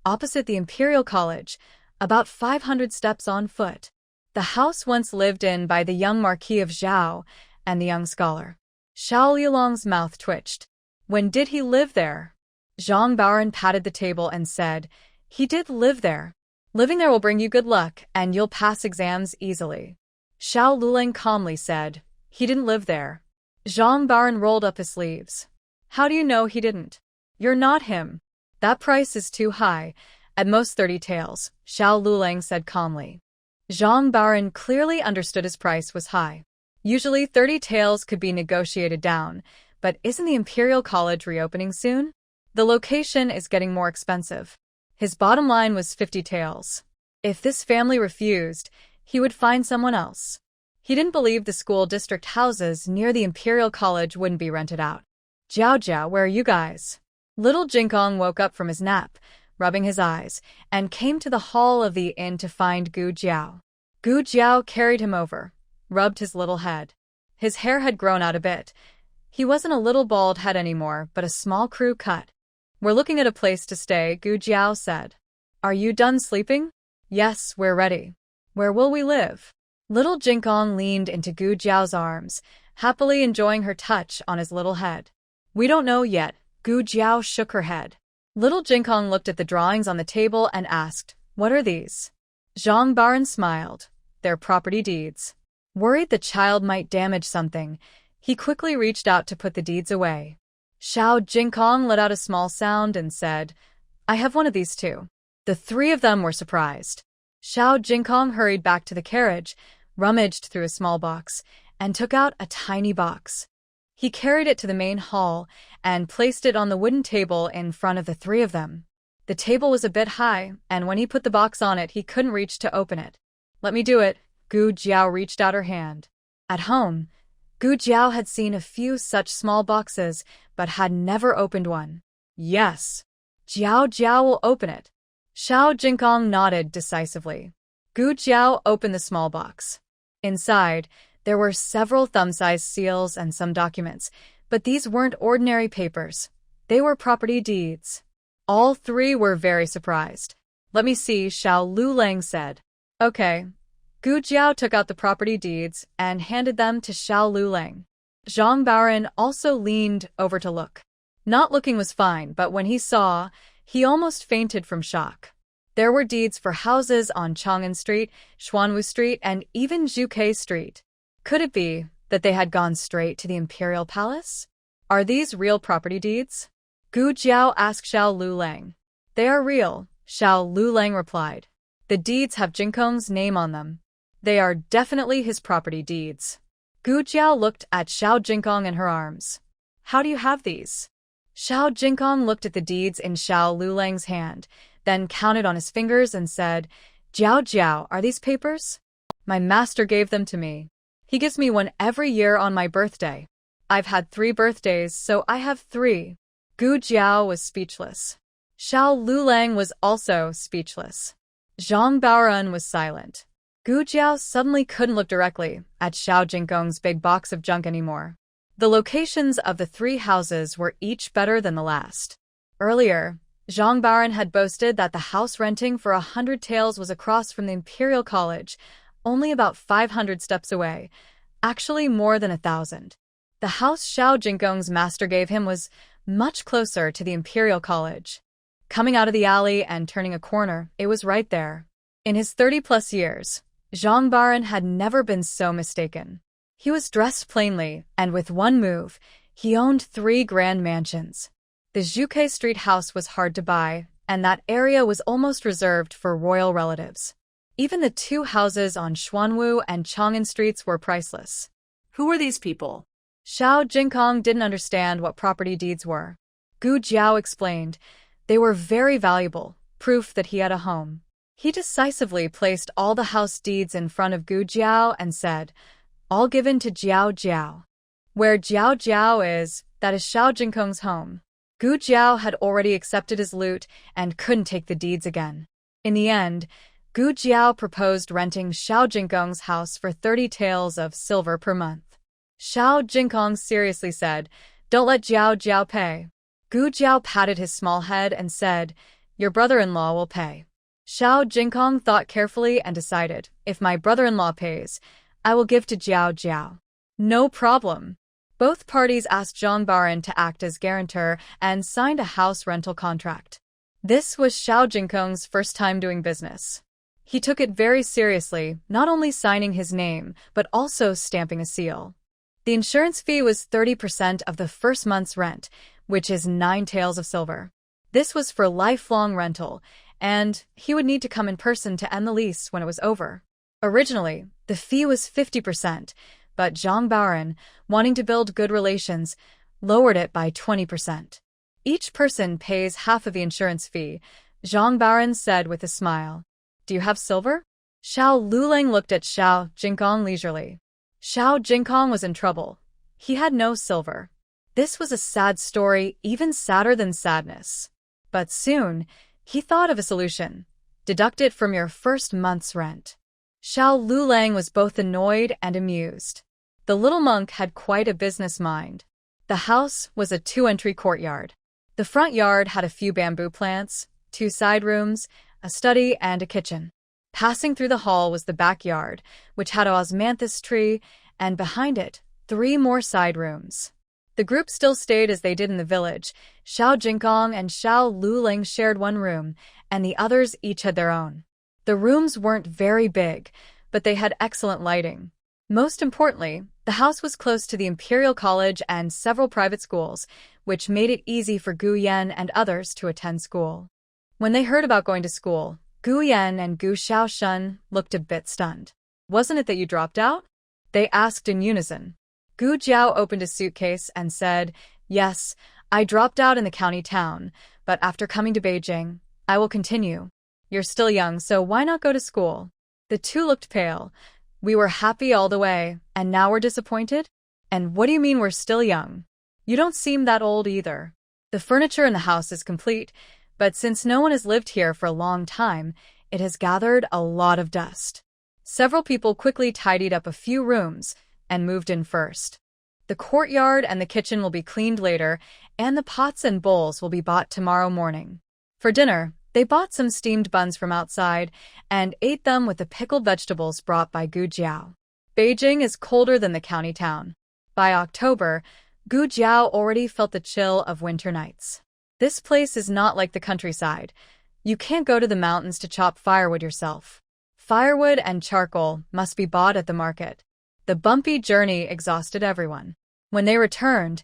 Opposite the Imperial College, about 500 steps on foot. The house once lived in by the young Marquis of Zhao and the young scholar. Xiao Liulong's mouth twitched. When did he live there? Zhang Baoren patted the table and said, he did live there. Living there will bring you good luck, and you'll pass exams easily. Xiao Liulang calmly said, he didn't live there. Zhang Baoren rolled up his sleeves. How do you know he didn't? You're not him. That price is too high, at most 30 taels, Xiao Liulang said calmly. Zhang Baoren clearly understood his price was high. Usually 30 taels could be negotiated down, but isn't the Imperial College reopening soon? The location is getting more expensive. His bottom line was 50 taels. If this family refused, he would find someone else. He didn't believe the school district houses near the Imperial College wouldn't be rented out. Jiao Jiao, where are you guys? Little Jinkong woke up from his nap, rubbing his eyes, and came to the hall of the inn to find Gu Jiao. Gu Jiao carried him over, rubbed his little head. His hair had grown out a bit. He wasn't a little bald head anymore, but a small crew cut. We're looking at a place to stay, Gu Jiao said. Are you done sleeping? Yes, we're ready. Where will we live? Little Jinkong leaned into Gu Jiao's arms, happily enjoying her touch on his little head. We don't know yet, Gu Jiao shook her head. Little Jinkong looked at the drawings on the table and asked, what are these? Zhang Baoren smiled. They're property deeds. Worried the child might damage something, he quickly reached out to put the deeds away. Xiao Jinkong let out a small sound and said, I have one of these too. The three of them were surprised. Xiao Jinkong hurried back to the carriage, rummaged through a small box, and took out a tiny box. He carried it to the main hall and placed it on the wooden table in front of the three of them. The table was a bit high, and when he put the box on it, he couldn't reach to open it. Let me do it. Gu Jiao reached out her hand. At home, Gu Jiao had seen a few such small boxes, but had never opened one. Yes. Jiao Jiao will open it. Xiao Jinkong nodded decisively. Gu Jiao opened the small box. Inside, there were several thumb-sized seals and some documents, but these weren't ordinary papers. They were property deeds. All three were very surprised. Let me see, Xiao Liulang said. Okay. Gu Jiao took out the property deeds and handed them to Xiao Liulang. Zhang Baoren also leaned over to look. Not looking was fine, but when he saw, he almost fainted from shock. There were deeds for houses on Chang'an Street, Xuanwu Street, and even Zhuke Street. Could it be that they had gone straight to the Imperial Palace? Are these real property deeds? Gu Jiao asked Xiao Liulang. They are real, Xiao Liulang replied. The deeds have Jinkong's name on them. They are definitely his property deeds. Gu Jiao looked at Xiao Jinkong in her arms. How do you have these? Xiao Jinkong looked at the deeds in Xiao Liulang's hand, then counted on his fingers and said, Jiao Jiao, are these papers? My master gave them to me. He gives me one every year on my birthday. I've had 3 birthdays, so I have 3. Gu Jiao was speechless. Xiao Liulang was also speechless. Zhang Baoren was silent. Gu Jiao suddenly couldn't look directly at Xiao Jinkong's big box of junk anymore. The locations of the 3 houses were each better than the last. Earlier, Zhang Baoren had boasted that the house renting for 100 taels was across from the Imperial College, only about 500 steps away, actually more than 1,000. The house Xiao Jinkong's master gave him was much closer to the Imperial College. Coming out of the alley and turning a corner, it was right there. In his 30-plus years, Zhang Baoren had never been so mistaken. He was dressed plainly, and with one move, he owned 3 grand mansions. The Zhuke Street house was hard to buy, and that area was almost reserved for royal relatives. Even the 2 houses on Xuanwu and Chang'an Streets were priceless. Who were these people? Xiao Jinkong didn't understand what property deeds were. Gu Jiao explained. They were very valuable, proof that he had a home. He decisively placed all the house deeds in front of Gu Jiao and said, all given to Jiao Jiao. Where Jiao Jiao is, that is Xiao Jinkong's home. Gu Jiao had already accepted his loot and couldn't take the deeds again. In the end, Gu Jiao proposed renting Xiao Jinkong's house for 30 taels of silver per month. Xiao Jinkong seriously said, "Don't let Jiao Jiao pay." Gu Jiao patted his small head and said, "Your brother-in-law will pay." Xiao Jinkong thought carefully and decided, "If my brother-in-law pays, I will give to Jiao Jiao." No problem. Both parties asked Zhang Baran to act as guarantor and signed a house rental contract. This was Xiao Jinkong's first time doing business. He took it very seriously, not only signing his name, but also stamping a seal. The insurance fee was 30% of the first month's rent, which is 9 taels of silver. This was for lifelong rental, and he would need to come in person to end the lease when it was over. Originally, the fee was 50%, but Zhang Baran, wanting to build good relations, lowered it by 20%. Each person pays half of the insurance fee, Zhang Baran said with a smile. "Do you have silver?" Xiao Luleng looked at Xiao Jinkong leisurely. Xiao Jinkong was in trouble. He had no silver. This was a sad story, even sadder than sadness. But soon, he thought of a solution. Deduct it from your first month's rent. Xiao Luleng was both annoyed and amused. The little monk had quite a business mind. The house was a 2-entry courtyard. The front yard had a few bamboo plants, 2 side rooms, a study, and a kitchen. Passing through the hall was the backyard, which had a osmanthus tree, and behind it, 3 more side rooms. The group still stayed as they did in the village. Xiao Jinkong and Xiao Luleng shared one room, and the others each had their own. The rooms weren't very big, but they had excellent lighting. Most importantly, the house was close to the Imperial College and several private schools, which made it easy for Gu Yan and others to attend school. When they heard about going to school, Gu Yan and Gu Xiaoshun looked a bit stunned. "Wasn't it that you dropped out?" they asked in unison. Gu Jiao opened a suitcase and said, "Yes, I dropped out in the county town, but after coming to Beijing, I will continue. You're still young, so why not go to school?" The two looked pale. "We were happy all the way, and now we're disappointed? And what do you mean we're still young? You don't seem that old either. The furniture in the house is complete, but since no one has lived here for a long time, it has gathered a lot of dust." Several people quickly tidied up a few rooms and moved in first. The courtyard and the kitchen will be cleaned later, and the pots and bowls will be bought tomorrow morning. For dinner, they bought some steamed buns from outside and ate them with the pickled vegetables brought by Gu Jiao. Beijing is colder than the county town. By October, Gu Jiao already felt the chill of winter nights. This place is not like the countryside. You can't go to the mountains to chop firewood yourself. Firewood and charcoal must be bought at the market. The bumpy journey exhausted everyone. When they returned,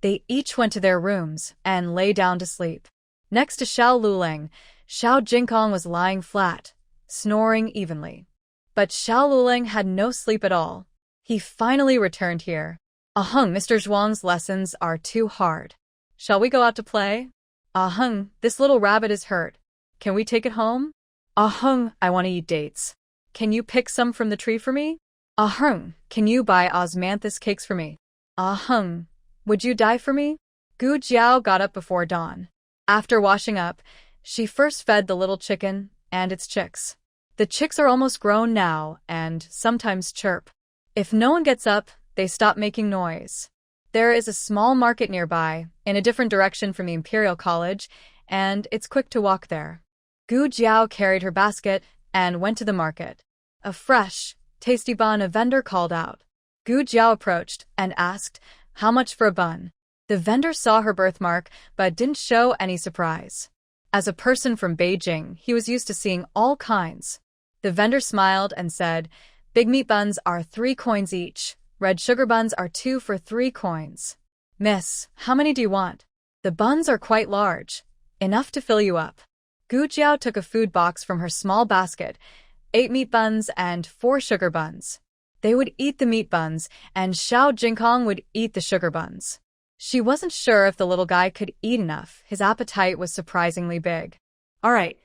they each went to their rooms and lay down to sleep. Next to Xiao Luleng, Xiao Jinkong was lying flat, snoring evenly. But Xiao Luleng had no sleep at all. He finally returned here. "Ahung, Mr. Zhuang's lessons are too hard. Shall we go out to play?" "Ahung, this little rabbit is hurt. Can we take it home?" "Ahung, I want to eat dates. Can you pick some from the tree for me?" "Ahung, can you buy osmanthus cakes for me?" "Ahung, would you die for me?" Gu Jiao got up before dawn. After washing up, she first fed the little chicken and its chicks. The chicks are almost grown now and sometimes chirp. If no one gets up, they stop making noise. There is a small market nearby, in a different direction from the Imperial College, and it's quick to walk there. Gu Jiao carried her basket and went to the market. "A fresh, tasty bun," a vendor called out. Gu Jiao approached and asked, "How much for a bun?" The vendor saw her birthmark but didn't show any surprise. As a person from Beijing, he was used to seeing all kinds. The vendor smiled and said, "Big meat buns are 3 coins each. Red sugar buns are 2 for 3 coins. Miss, how many do you want?" "The buns are quite large. Enough to fill you up." Gu Jiao took a food box from her small basket, 8 meat buns and 4 sugar buns. They would eat the meat buns, and Xiao Jinkong would eat the sugar buns. She wasn't sure if the little guy could eat enough. His appetite was surprisingly big. "All right,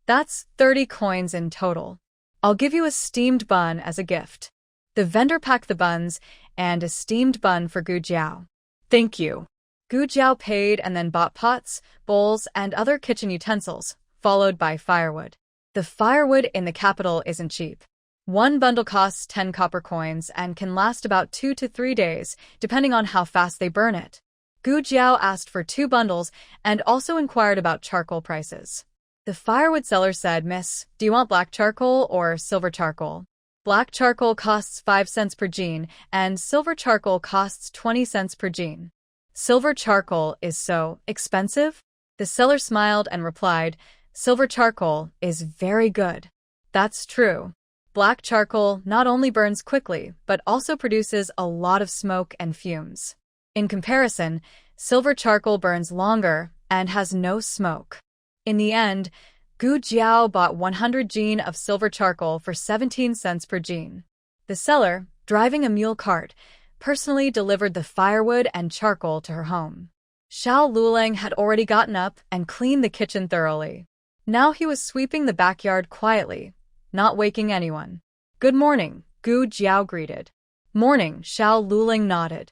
that's 30 coins in total. I'll give you a steamed bun as a gift." The vendor packed the buns and a steamed bun for Gu Jiao. "Thank you." Gu Jiao paid and then bought pots, bowls, and other kitchen utensils, followed by firewood. The firewood in the capital isn't cheap. One bundle costs 10 copper coins and can last about 2 to 3 days, depending on how fast they burn it. Gu Jiao asked for 2 bundles and also inquired about charcoal prices. The firewood seller said, "Miss, do you want black charcoal or silver charcoal? Black charcoal costs 5 cents per jean, and silver charcoal costs 20 cents per jean. Silver charcoal is so expensive?" The seller smiled and replied, "Silver charcoal is very good." That's true. Black charcoal not only burns quickly, but also produces a lot of smoke and fumes. In comparison, silver charcoal burns longer and has no smoke. In the end, Gu Jiao bought 100 jean of silver charcoal for 17 cents per jean. The seller, driving a mule cart, personally delivered the firewood and charcoal to her home. Xiao Luling had already gotten up and cleaned the kitchen thoroughly. Now he was sweeping the backyard quietly, not waking anyone. "Good morning," Gu Jiao greeted. "Morning," Xiao Luling nodded.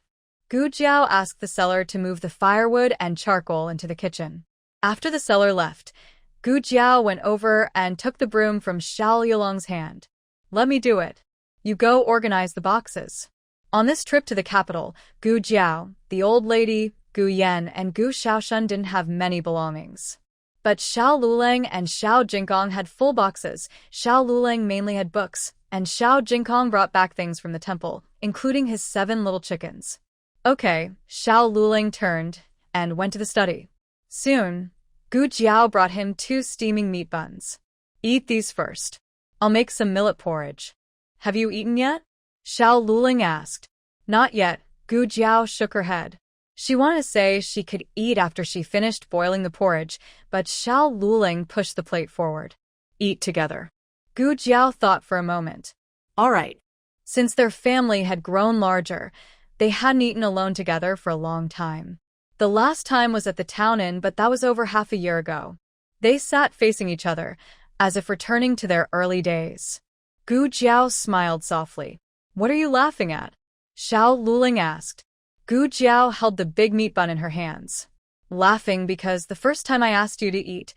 Gu Jiao asked the seller to move the firewood and charcoal into the kitchen. After the seller left, Gu Jiao went over and took the broom from Xiao Yulong's hand. "Let me do it. You go organize the boxes." On this trip to the capital, Gu Jiao, the old lady, Gu Yan, and Gu Xiaoshan didn't have many belongings. But Xiao Lulang and Xiao Jingkong had full boxes. Xiao Lulang mainly had books, and Xiao Jingkong brought back things from the temple, including his 7 little chickens. "Okay," Xiao Lulang turned and went to the study. Soon, Gu Jiao brought him 2 steaming meat buns. "Eat these first. I'll make some millet porridge." "Have you eaten yet?" Xiao Lulang asked. "Not yet," Gu Jiao shook her head. She wanted to say she could eat after she finished boiling the porridge, but Xiao Luling pushed the plate forward. "Eat together." Gu Jiao thought for a moment. All right. Since their family had grown larger, they hadn't eaten alone together for a long time. The last time was at the town inn, but that was over half a year ago. They sat facing each other, as if returning to their early days. Gu Jiao smiled softly. "What are you laughing at?" Xiao Luling asked. Gu Jiao held the big meat bun in her hands. "Laughing because the first time I asked you to eat,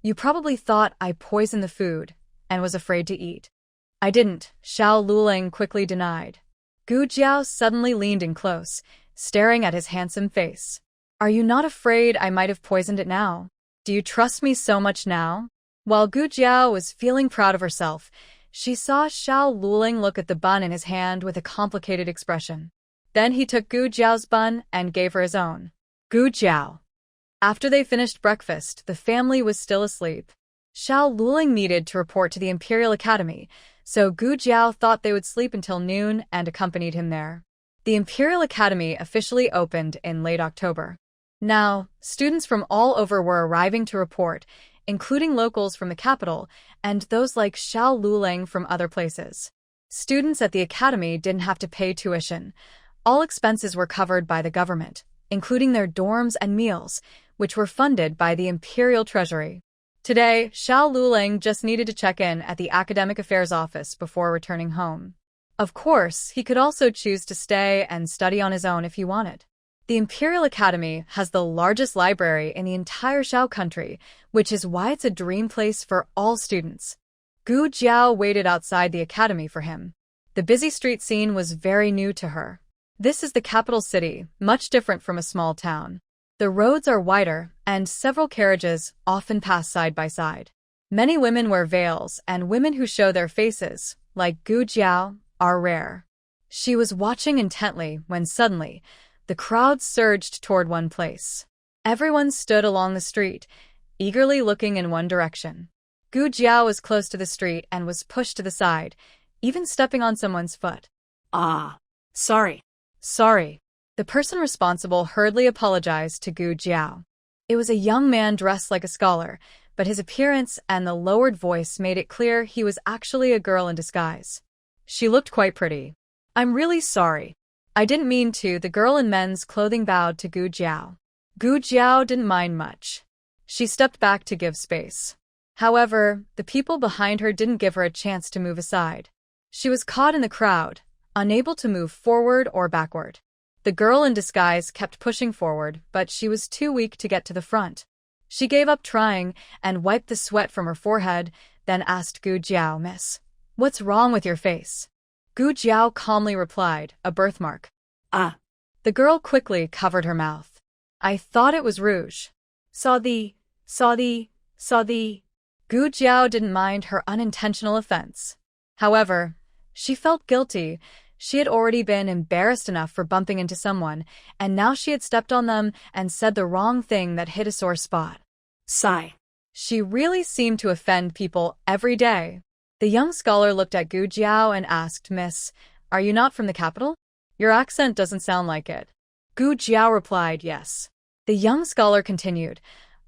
you probably thought I poisoned the food and was afraid to eat." "I didn't," Xiao Luling quickly denied. Gu Jiao suddenly leaned in close, staring at his handsome face. "Are you not afraid I might have poisoned it now? Do you trust me so much now?" While Gu Jiao was feeling proud of herself, she saw Xiao Luling look at the bun in his hand with a complicated expression. Then he took Gu Jiao's bun and gave her his own. Gu Jiao. After they finished breakfast, the family was still asleep. Xiao Luling needed to report to the Imperial Academy, so Gu Jiao thought they would sleep until noon and accompanied him there. The Imperial Academy officially opened in late October. Now, students from all over were arriving to report, including locals from the capital and those like Xiao Luling from other places. Students at the academy didn't have to pay tuition. All expenses were covered by the government, including their dorms and meals, which were funded by the Imperial Treasury. Today, Xiao Luling just needed to check in at the Academic Affairs Office before returning home. Of course, he could also choose to stay and study on his own if he wanted. The Imperial Academy has the largest library in the entire Xiao country, which is why it's a dream place for all students. Gu Jiao waited outside the academy for him. The busy street scene was very new to her. This is the capital city, much different from a small town. The roads are wider, and several carriages often pass side by side. Many women wear veils, and women who show their faces, like Gu Jiao, are rare. She was watching intently when suddenly, the crowd surged toward one place. Everyone stood along the street, eagerly looking in one direction. Gu Jiao was close to the street and was pushed to the side, even stepping on someone's foot. Sorry. Sorry. The person responsible hurriedly apologized to Gu Jiao. It was a young man dressed like a scholar, but his appearance and the lowered voice made it clear he was actually a girl in disguise. She looked quite pretty. "I'm really sorry. I didn't mean to." The girl in men's clothing bowed to Gu Jiao. Gu Jiao didn't mind much. She stepped back to give space. However, the people behind her didn't give her a chance to move aside. She was caught in the crowd, unable to move forward or backward. The girl in disguise kept pushing forward, but she was too weak to get to the front. She gave up trying and wiped the sweat from her forehead, then asked Gu Jiao, "Miss, What's wrong with your face? Gu Jiao calmly replied, a birthmark. Ah. The girl quickly covered her mouth. I thought it was rouge. Saw the. Gu Jiao didn't mind her unintentional offense. However, she felt guilty. She had already been embarrassed enough for bumping into someone, and now she had stepped on them and said the wrong thing that hit a sore spot. Sigh. She really seemed to offend people every day. The young scholar looked at Gu Jiao and asked, Miss, are you not from the capital? Your accent doesn't sound like it. Gu Jiao replied, yes. The young scholar continued,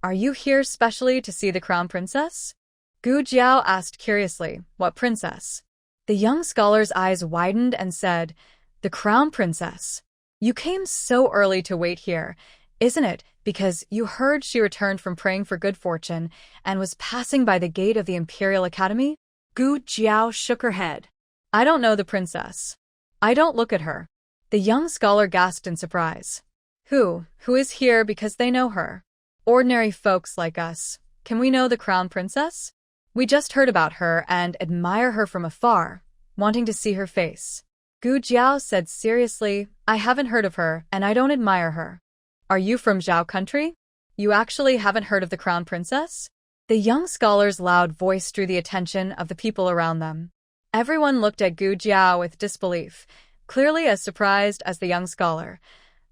are you here specially to see the crown princess? Gu Jiao asked curiously, what princess? The young scholar's eyes widened and said, the crown princess. You came so early to wait here, isn't it, because you heard she returned from praying for good fortune and was passing by the gate of the Imperial Academy? Gu Jiao shook her head. I don't know the princess. I don't look at her. The young scholar gasped in surprise. Who is here because they know her? Ordinary folks like us. Can we know the crown princess? We just heard about her and admire her from afar, wanting to see her face. Gu Jiao said seriously, I haven't heard of her and I don't admire her. Are you from Zhao country? You actually haven't heard of the crown princess? The young scholar's loud voice drew the attention of the people around them. Everyone looked at Gu Jiao with disbelief, clearly as surprised as the young scholar.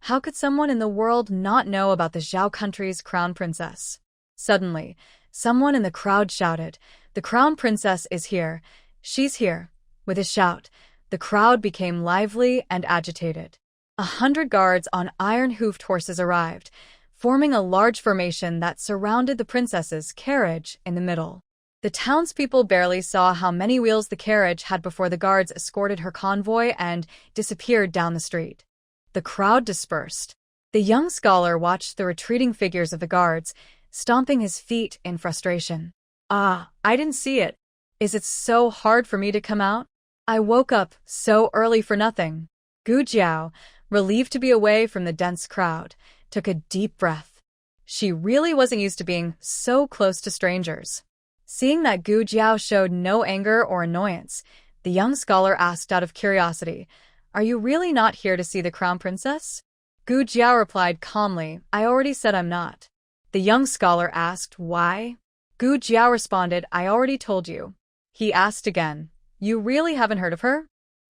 How could someone in the world not know about the Zhao country's crown princess? Suddenly, someone in the crowd shouted, the crown princess is here. She's here. With a shout, the crowd became lively and agitated. 100 guards on iron-hoofed horses arrived, forming a large formation that surrounded the princess's carriage in the middle. The townspeople barely saw how many wheels the carriage had before the guards escorted her convoy and disappeared down the street. The crowd dispersed. The young scholar watched the retreating figures of the guards, stomping his feet in frustration. I didn't see it. Is it so hard for me to come out? I woke up so early for nothing. Gu Jiao, relieved to be away from the dense crowd, took a deep breath. She really wasn't used to being so close to strangers. Seeing that Gu Jiao showed no anger or annoyance, the young scholar asked out of curiosity, Are you really not here to see the crown princess? Gu Jiao replied calmly, I already said I'm not. The young scholar asked, Why? Gu Jiao responded, I already told you. He asked again, You really haven't heard of her?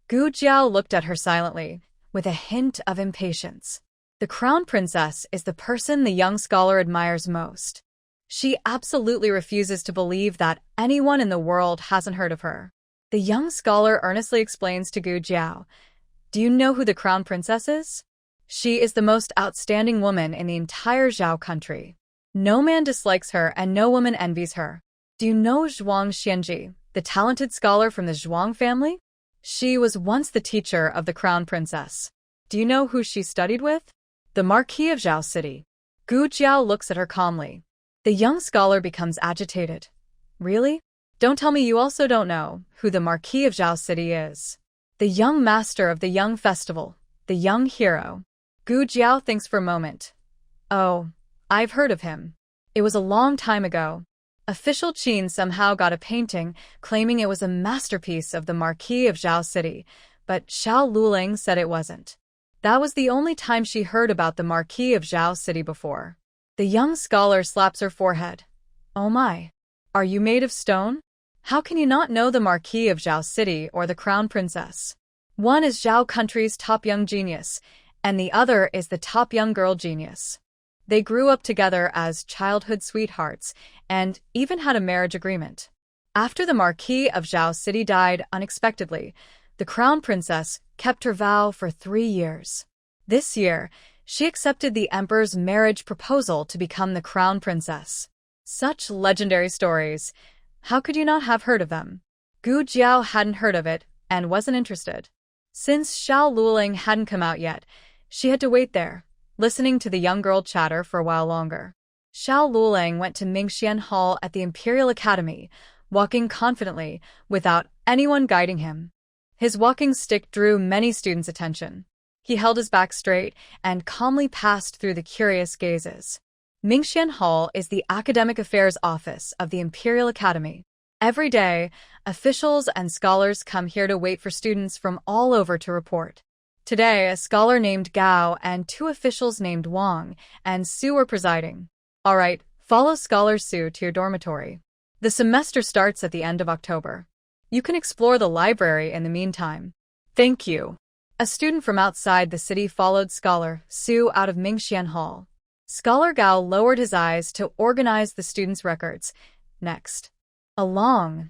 Gu Jiao looked at her silently, with a hint of impatience. The crown princess is the person the young scholar admires most. She absolutely refuses to believe that anyone in the world hasn't heard of her. The young scholar earnestly explains to Gu Jiao, Do you know who the crown princess is? She is the most outstanding woman in the entire Zhao country. No man dislikes her and no woman envies her. Do you know Zhuang Xianji, the talented scholar from the Zhuang family? She was once the teacher of the crown princess. Do you know who she studied with? The Marquee of Zhao City. Gu Jiao looks at her calmly. The young scholar becomes agitated. Really? Don't tell me you also don't know who the Marquee of Zhao City is. The young master of the young festival, the young hero. Gu Jiao thinks for a moment. Oh, I've heard of him. It was a long time ago. Official Qin somehow got a painting claiming it was a masterpiece of the Marquee of Zhao City, but Xiao Luling said it wasn't. That was the only time she heard about the Marquee of Zhao City before. The young scholar slaps her forehead. Oh my. Are you made of stone? How can you not know the Marquee of Zhao City or the Crown Princess? One is Zhao country's top young genius, and the other is the top young girl genius. They grew up together as childhood sweethearts and even had a marriage agreement. After the Marquee of Zhao City died unexpectedly, the Crown Princess kept her vow for 3 years. This year, she accepted the Emperor's marriage proposal to become the Crown Princess. Such legendary stories. How could you not have heard of them? Gu Jiao hadn't heard of it and wasn't interested. Since Xiao Luling hadn't come out yet, she had to wait there, listening to the young girl chatter for a while longer. Xiao Luling went to Mingxian Hall at the Imperial Academy, walking confidently without anyone guiding him. His walking stick drew many students' attention. He held his back straight and calmly passed through the curious gazes. Mingxian Hall is the academic affairs office of the Imperial Academy. Every day, officials and scholars come here to wait for students from all over to report. Today, a scholar named Gao and two officials named Wang and Su were presiding. All right, follow Scholar Su to your dormitory. The semester starts at the end of October. You can explore the library in the meantime. Thank you. A student from outside the city followed Scholar Su out of Mingxian Hall. Scholar Gao lowered his eyes to organize the students' records. Next, a long,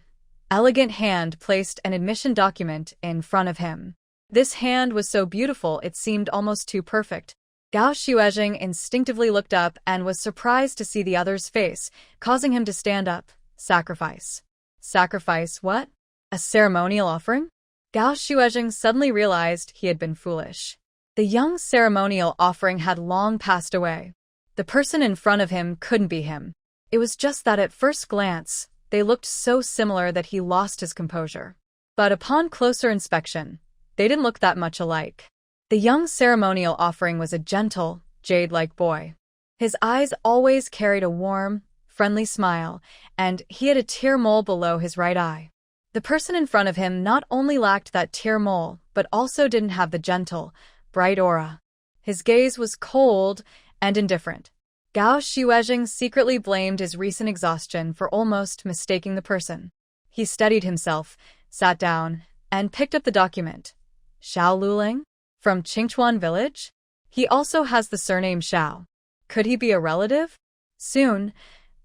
elegant hand placed an admission document in front of him. This hand was so beautiful it seemed almost too perfect. Gao Xuezheng instinctively looked up and was surprised to see the other's face, causing him to stand up. Sacrifice. Sacrifice what? A ceremonial offering? Gao Xuezheng suddenly realized he had been foolish. The young ceremonial offering had long passed away. The person in front of him couldn't be him. It was just that at first glance, they looked so similar that he lost his composure. But upon closer inspection, they didn't look that much alike. The young ceremonial offering was a gentle, jade-like boy. His eyes always carried a warm, friendly smile, and he had a tear mole below his right eye. The person in front of him not only lacked that tear mole, but also didn't have the gentle, bright aura. His gaze was cold and indifferent. Gao Xuezheng secretly blamed his recent exhaustion for almost mistaking the person. He steadied himself, sat down, and picked up the document. Xiao Luling? From Qingchuan village? He also has the surname Xiao. Could he be a relative? Soon,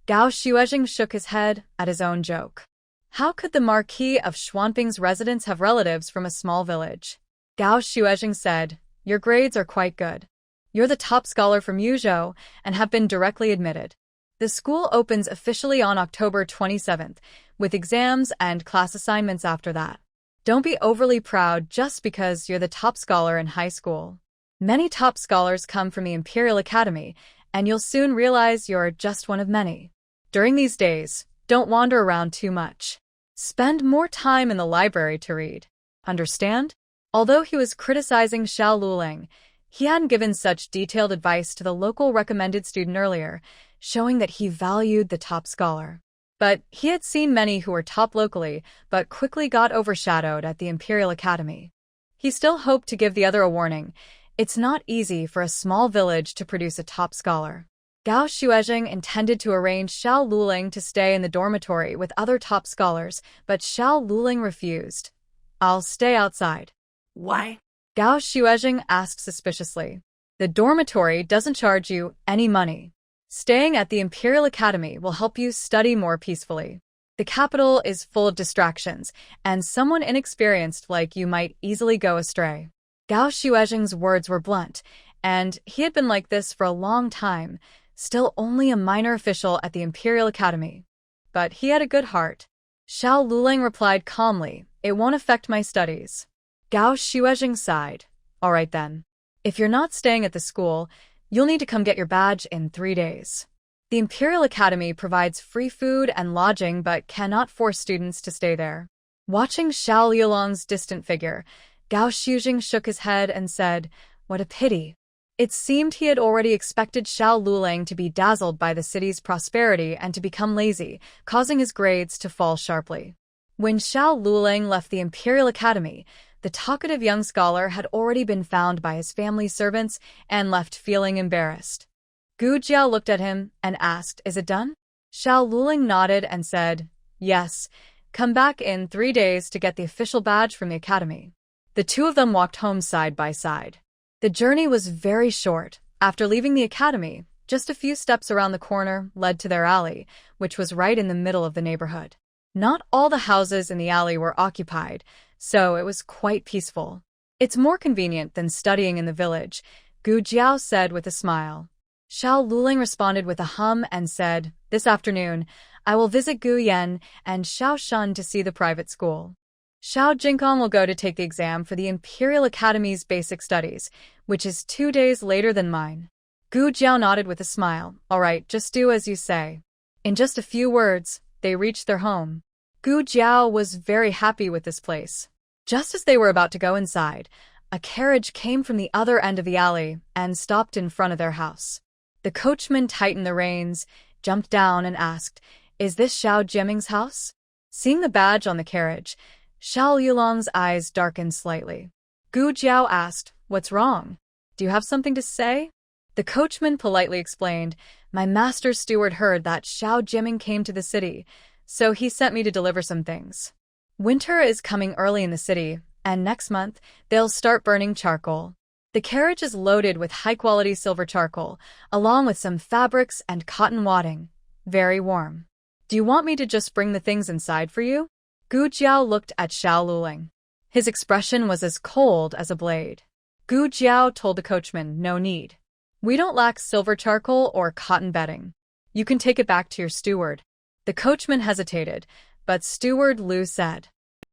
Gao Xuezheng shook his head at his own joke. How could the Marquis of Xuanping's residents have relatives from a small village? Gao Xuezheng said, "Your grades are quite good. You're the top scholar from Yuzhou and have been directly admitted. The school opens officially on October 27th, with exams and class assignments after that. Don't be overly proud just because you're the top scholar in high school. Many top scholars come from the Imperial Academy, and you'll soon realize you're just one of many. During these days, don't wander around too much. Spend more time in the library to read. Understand?" Although he was criticizing Xiao Luling, he hadn't given such detailed advice to the local recommended student earlier, showing that he valued the top scholar. But he had seen many who were top locally, but quickly got overshadowed at the Imperial Academy. He still hoped to give the other a warning. It's not easy for a small village to produce a top scholar. Gao Xuezheng intended to arrange Xiao Luling to stay in the dormitory with other top scholars, but Xiao Luling refused. "I'll stay outside." Why? Gao Xuezheng asked suspiciously. "The dormitory doesn't charge you any money. Staying at the Imperial Academy will help you study more peacefully. The capital is full of distractions, and someone inexperienced like you might easily go astray." Gao Xuezheng's words were blunt, and he had been like this for a long time, still only a minor official at the Imperial Academy. But he had a good heart. Xiao Luling replied calmly, "It won't affect my studies." Gao Xuezheng sighed. "All right then. If you're not staying at the school, you'll need to come get your badge in 3 days. The Imperial Academy provides free food and lodging but cannot force students to stay there." Watching Xiao Liulong's distant figure, Gao Xuezheng shook his head and said, "What a pity." It seemed he had already expected Xiao Luling to be dazzled by the city's prosperity and to become lazy, causing his grades to fall sharply. When Xiao Luling left the Imperial Academy, the talkative young scholar had already been found by his family servants and left feeling embarrassed. Gu Jiao looked at him and asked, "Is it done?" Xiao Luling nodded and said, "Yes, come back in 3 days to get the official badge from the academy." The two of them walked home side by side. The journey was very short. After leaving the academy, just a few steps around the corner led to their alley, which was right in the middle of the neighborhood. Not all the houses in the alley were occupied, so it was quite peaceful. "It's more convenient than studying in the village," Gu Jiao said with a smile. Xiao Luling responded with a hum and said, "This afternoon, I will visit Gu Yan and Xiao Shun to see the private school. Xiao Jinkong will go to take the exam for the Imperial Academy's basic studies, which is 2 days later than mine." Gu Jiao nodded with a smile. "All right, just do as you say." In just a few words, they reached their home. Gu Jiao was very happy with this place. Just as they were about to go inside, a carriage came from the other end of the alley and stopped in front of their house. The coachman tightened the reins, jumped down and asked, "Is this Xiao Jieming's house?" Seeing the badge on the carriage, Xiao Yulong's eyes darkened slightly. Gu Jiao asked, "What's wrong? Do you have something to say?" The coachman politely explained, "My master steward heard that Xiao Jiming came to the city, so he sent me to deliver some things. Winter is coming early in the city, and next month they'll start burning charcoal. The carriage is loaded with high-quality silver charcoal, along with some fabrics and cotton wadding. Very warm. Do you want me to just bring the things inside for you?" Gu Jiao looked at Xiao Luling. His expression was as cold as a blade. Gu Jiao told the coachman, "No need. We don't lack silver charcoal or cotton bedding. You can take it back to your steward." The coachman hesitated, but Steward Lu said,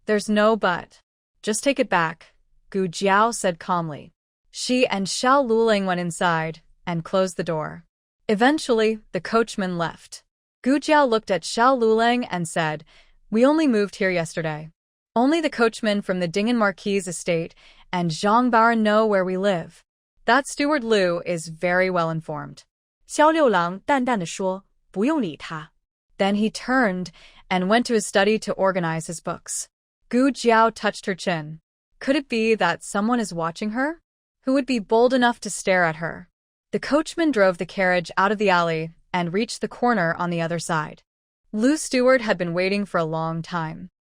"There's no but. Just take it back," Gu Jiao said calmly. She and Xiao Luling went inside and closed the door. Eventually, the coachman left. Gu Jiao looked at Xiao Luling and said, "We only moved here yesterday. Only the coachman from the Dingin Marquee's estate and Zhang Baron know where we live. That Steward Lu is very well informed." 萧六郎淡淡地说，不用理他。Then he turned and went to his study to organize his books. Gu Jiao touched her chin. Could it be that someone is watching her? Who would be bold enough to stare at her? The coachman drove the carriage out of the alley and reached the corner on the other side. Lu Steward had been waiting for a long time.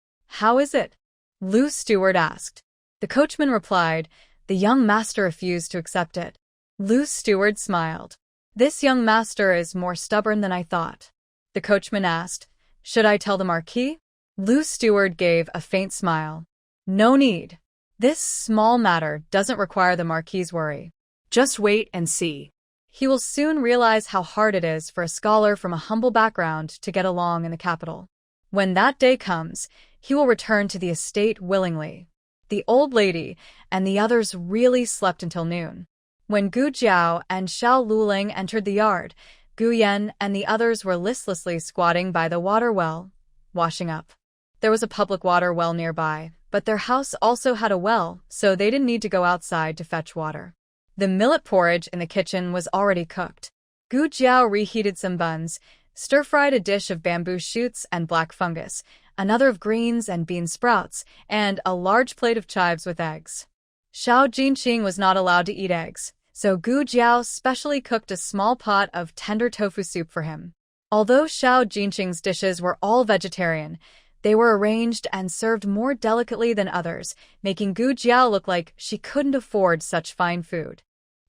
"How is it?" Lu Steward asked. The coachman replied, "The young master refused to accept it." Lu Steward smiled. "This young master is more stubborn than I thought." The coachman asked, "Should I tell the Marquis?" Lu Steward gave a faint smile. "No need. This small matter doesn't require the Marquis's worry. Just wait and see. He will soon realize how hard it is for a scholar from a humble background to get along in the capital. When that day comes, he will return to the estate willingly." The old lady and the others really slept until noon. When Gu Jiao and Xiao Luling entered the yard, Gu Yan and the others were listlessly squatting by the water well, washing up. There was a public water well nearby, but their house also had a well, so they didn't need to go outside to fetch water. The millet porridge in the kitchen was already cooked. Gu Jiao reheated some buns, stir-fried a dish of bamboo shoots and black fungus, another of greens and bean sprouts, and a large plate of chives with eggs. Xiao Jinqing was not allowed to eat eggs, so Gu Jiao specially cooked a small pot of tender tofu soup for him. Although Xiao Jinqing's dishes were all vegetarian, they were arranged and served more delicately than others, making Gu Jiao look like she couldn't afford such fine food.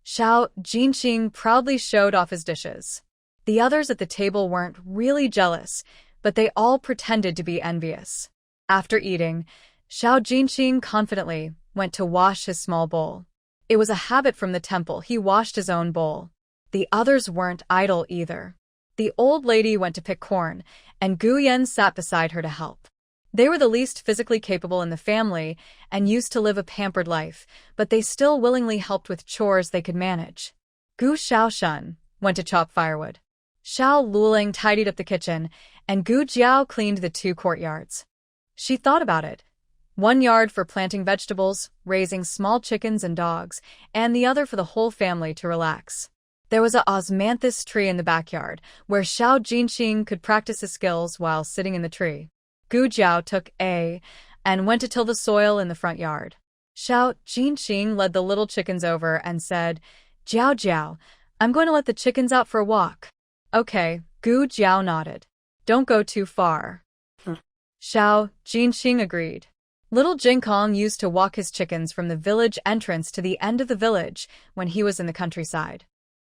Xiao Jinqing proudly showed off his dishes. The others at the table weren't really jealous, but they all pretended to be envious. After eating, Xiao Jinqing confidently went to wash his small bowl. It was a habit from the temple. He washed his own bowl. The others weren't idle either. The old lady went to pick corn, and Gu Yan sat beside her to help. They were the least physically capable in the family and used to live a pampered life, but they still willingly helped with chores they could manage. Gu Xiaoshun went to chop firewood. Xiao Luling tidied up the kitchen, and Gu Jiao cleaned the 2 courtyards. She thought about it. 1 yard for planting vegetables, raising small chickens and dogs, and the other for the whole family to relax. There was a osmanthus tree in the backyard, where Xiao Jinqing could practice his skills while sitting in the tree. Gu Jiao took A and went to till the soil in the front yard. Xiao Jinqing led the little chickens over and said, "Jiao Jiao, I'm going to let the chickens out for a walk." "Okay," Gu Jiao nodded. "Don't go too far." Xiao Jinqing agreed. Little Jinkong used to walk his chickens from the village entrance to the end of the village when he was in the countryside.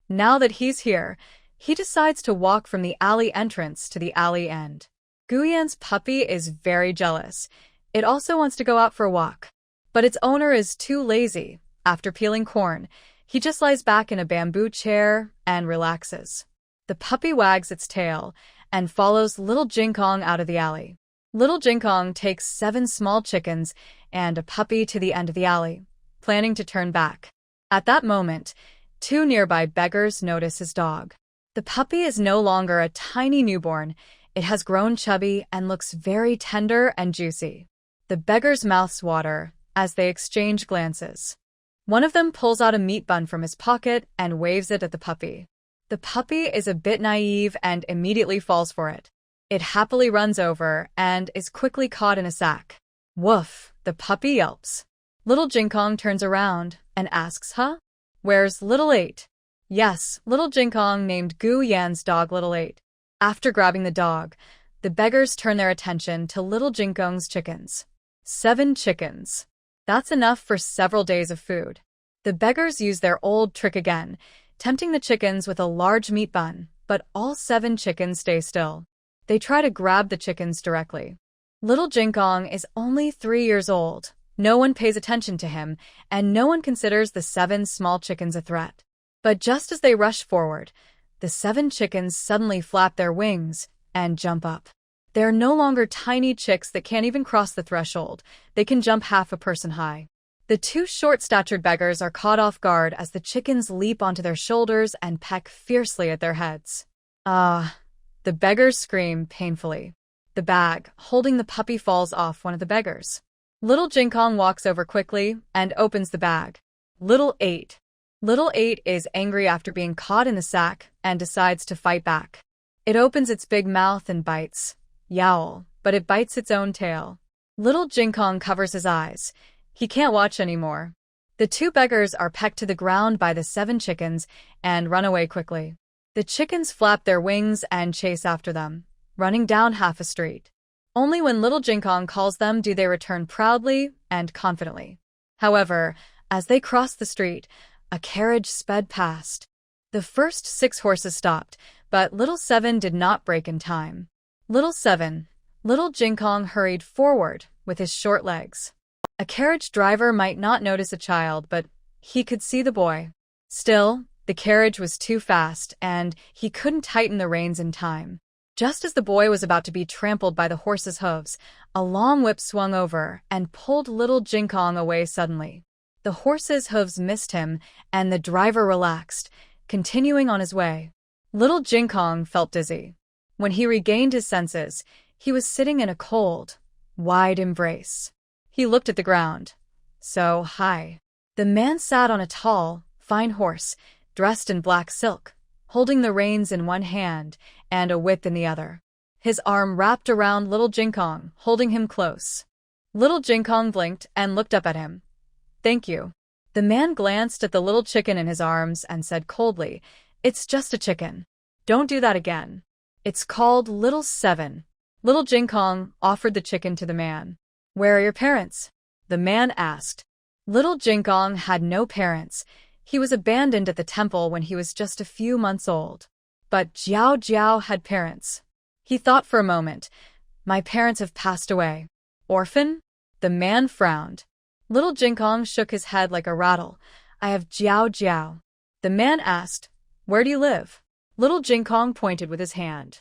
Now that he's here, he decides to walk from the alley entrance to the alley end. Guyan's puppy is very jealous. It also wants to go out for a walk. But its owner is too lazy. After peeling corn, he just lies back in a bamboo chair and relaxes. The puppy wags its tail and follows little Jinkong out of the alley. Little Jinkong takes 7 small chickens and a puppy to the end of the alley, planning to turn back. At that moment, 2 nearby beggars notice his dog. The puppy is no longer a tiny newborn. It has grown chubby and looks very tender and juicy. The beggars' mouths water as they exchange glances. One of them pulls out a meat bun from his pocket and waves it at the puppy. The puppy is a bit naive and immediately falls for it. It happily runs over and is quickly caught in a sack. Woof, the puppy yelps. Little Jinkong turns around and asks, huh? Where's Little 8? Yes, Little Jinkong named Gu Yan's dog Little 8. After grabbing the dog, the beggars turn their attention to Little Jinkong's chickens. 7 chickens. That's enough for several days of food. The beggars use their old trick again, tempting the chickens with a large meat bun, but all 7 chickens stay still. They try to grab the chickens directly. Little Jinkong is only 3 years old. No one pays attention to him, and no one considers the 7 small chickens a threat. But just as they rush forward, the 7 chickens suddenly flap their wings and jump up. They're no longer tiny chicks that can't even cross the threshold. They can jump half a person high. The 2 short-statured beggars are caught off guard as the chickens leap onto their shoulders and peck fiercely at their heads. Ah! The beggars scream painfully. The bag, holding the puppy, falls off one of the beggars. Little Jinkong walks over quickly and opens the bag. Little 8. Little 8 is angry after being caught in the sack and decides to fight back. It opens its big mouth and bites. Yowl, but it bites its own tail. Little Jinkong covers his eyes. He can't watch anymore. The 2 beggars are pecked to the ground by the 7 chickens and run away quickly. The chickens flap their wings and chase after them, running down half a street. Only when Little Jinkong calls them do they return proudly and confidently. However, as they crossed the street, a carriage sped past. The first 6 horses stopped, but Little 7 did not break in time. Little 7. Little Jinkong hurried forward with his short legs. A carriage driver might not notice a child, but he could see the boy. Still, the carriage was too fast, and he couldn't tighten the reins in time. Just as the boy was about to be trampled by the horse's hooves, a long whip swung over and pulled Little Jinkong away suddenly. The horse's hooves missed him, and the driver relaxed, continuing on his way. Little Jinkong felt dizzy. When he regained his senses, he was sitting in a cold, wide embrace. He looked at the ground. So high. The man sat on a tall, fine horse, dressed in black silk, holding the reins in one hand and a whip in the other. His arm wrapped around Little Jinkong, holding him close. Little Jinkong blinked and looked up at him. Thank you. The man glanced at the little chicken in his arms and said coldly, It's just a chicken. Don't do that again. It's called Little 7. Little Jinkong offered the chicken to the man. Where are your parents? The man asked. Little Jinkong had no parents. He was abandoned at the temple when he was just a few months old. But Jiao Jiao had parents. He thought for a moment. My parents have passed away. Orphan? The man frowned. Little Jinkong shook his head like a rattle. I have Jiao Jiao. The man asked, Where do you live? Little Jinkong pointed with his hand.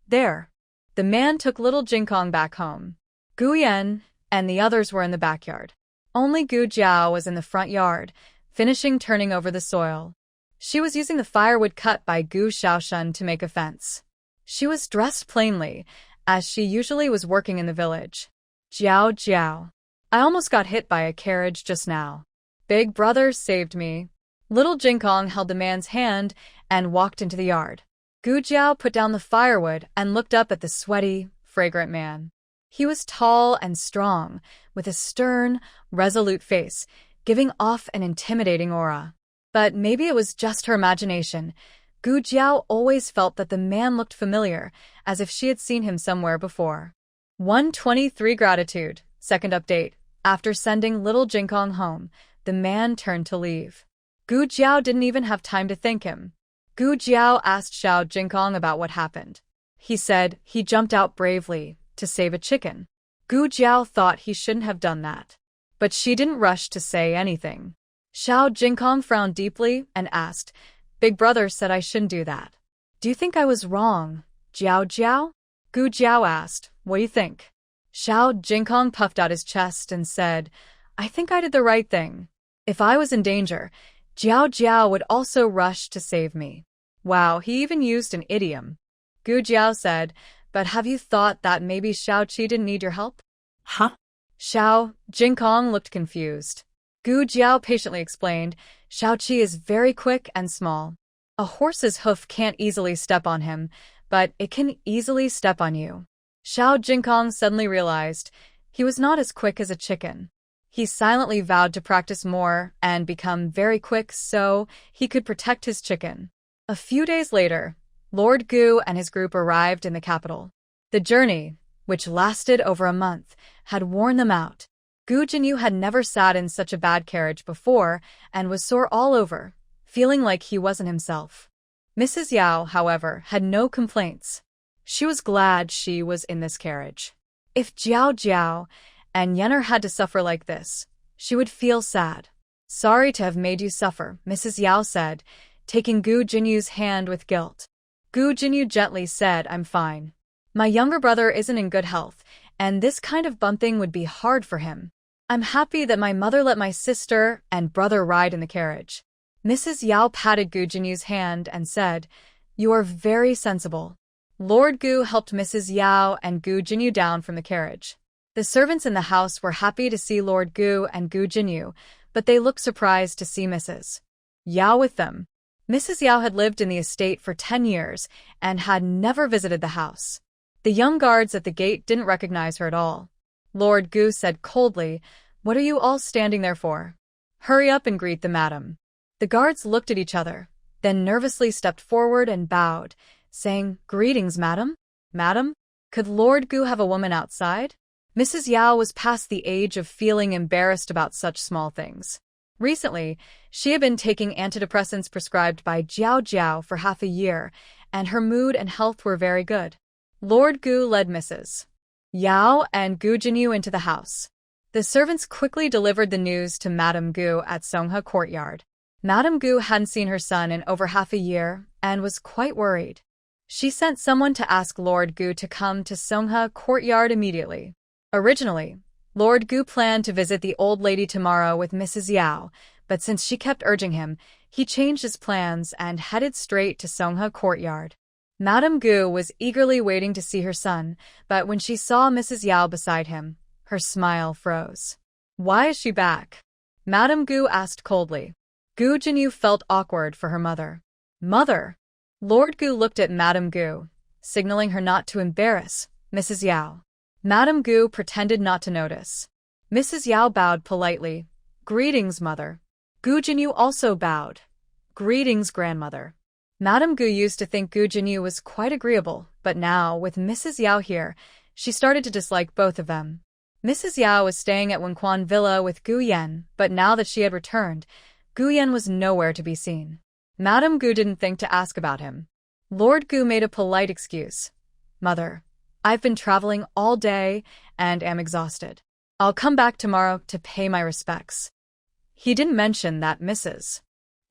There. The man took Little Jinkong back home. Gu Yan and the others were in the backyard. Only Gu Jiao was in the front yard, finishing turning over the soil. She was using the firewood cut by Gu Xiaoshun to make a fence. She was dressed plainly, as she usually was working in the village. Jiao Jiao. I almost got hit by a carriage just now. Big brother saved me. Little Jinkong held the man's hand and walked into the yard. Gu Jiao put down the firewood and looked up at the sweaty, fragrant man. He was tall and strong, with a stern, resolute face, giving off an intimidating aura. But maybe it was just her imagination. Gu Jiao always felt that the man looked familiar, as if she had seen him somewhere before. 123 Gratitude. Second update. After sending Little Jinkong home, the man turned to leave. Gu Jiao didn't even have time to thank him. Gu Jiao asked Xiao Jinkong about what happened. He said he jumped out bravely to save a chicken. Gu Jiao thought he shouldn't have done that. But she didn't rush to say anything. Xiao Jinkong frowned deeply and asked, Big brother said I shouldn't do that. Do you think I was wrong, Jiao Jiao? Gu Jiao asked, What do you think? Xiao Jinkong puffed out his chest and said, I think I did the right thing. If I was in danger, Jiao Jiao would also rush to save me. Wow, he even used an idiom. Gu Jiao said, But have you thought that maybe Xiao Qi didn't need your help? Huh? Xiao Jinkong looked confused. Gu Jiao patiently explained, Xiao Qi is very quick and small. A horse's hoof can't easily step on him, but it can easily step on you. Xiao Jinkong suddenly realized he was not as quick as a chicken. He silently vowed to practice more and become very quick so he could protect his chicken. A few days later, Lord Gu and his group arrived in the capital. The journey, which lasted over a month, had worn them out. Gu Jinyu had never sat in such a bad carriage before and was sore all over, feeling like he wasn't himself. Mrs. Yao, however, had no complaints. She was glad she was in this carriage. If Jiao Jiao and Yenner had to suffer like this, she would feel sad. Sorry to have made you suffer, Mrs. Yao said, taking Gu Jinyu's hand with guilt. Gu Jinyu gently said, I'm fine. My younger brother isn't in good health, and this kind of bumping would be hard for him. I'm happy that my mother let my sister and brother ride in the carriage. Mrs. Yao patted Gu Jinyu's hand and said, You are very sensible. Lord Gu helped Mrs. Yao and Gu Jinyu down from the carriage. The servants in the house were happy to see Lord Gu and Gu Jinyu, but they looked surprised to see Mrs. Yao with them. Mrs. Yao had lived in the estate for 10 years and had never visited the house. The young guards at the gate didn't recognize her at all. Lord Gu said coldly, What are you all standing there for? Hurry up and greet the madam. The guards looked at each other, then nervously stepped forward and bowed, saying, Greetings, madam? Madam? Could Lord Gu have a woman outside? Mrs. Yao was past the age of feeling embarrassed about such small things. Recently, she had been taking antidepressants prescribed by Jiao Jiao for half a year, and her mood and health were very good. Lord Gu led Mrs. Yao and Gu Jinyu into the house. The servants quickly delivered the news to Madame Gu at Songha Courtyard. Madame Gu hadn't seen her son in over half a year and was quite worried. She sent someone to ask Lord Gu to come to Songha Courtyard immediately. Originally, Lord Gu planned to visit the old lady tomorrow with Mrs. Yao, but since she kept urging him, he changed his plans and headed straight to Songha Courtyard. Madame Gu was eagerly waiting to see her son, but when she saw Mrs. Yao beside him, her smile froze. Why is she back? Madame Gu asked coldly. Gu Jinyu felt awkward for her mother. Mother! Lord Gu looked at Madame Gu, signaling her not to embarrass Mrs. Yao. Madame Gu pretended not to notice. Mrs. Yao bowed politely. Greetings, mother. Gu Jinyu also bowed. Greetings, grandmother. Madame Gu used to think Gu Jinyu was quite agreeable, but now, with Mrs. Yao here, she started to dislike both of them. Mrs. Yao was staying at Wenquan Villa with Gu Yan, but now that she had returned, Gu Yan was nowhere to be seen. Madame Gu didn't think to ask about him. Lord Gu made a polite excuse. Mother, I've been traveling all day and am exhausted. I'll come back tomorrow to pay my respects. He didn't mention that Mrs.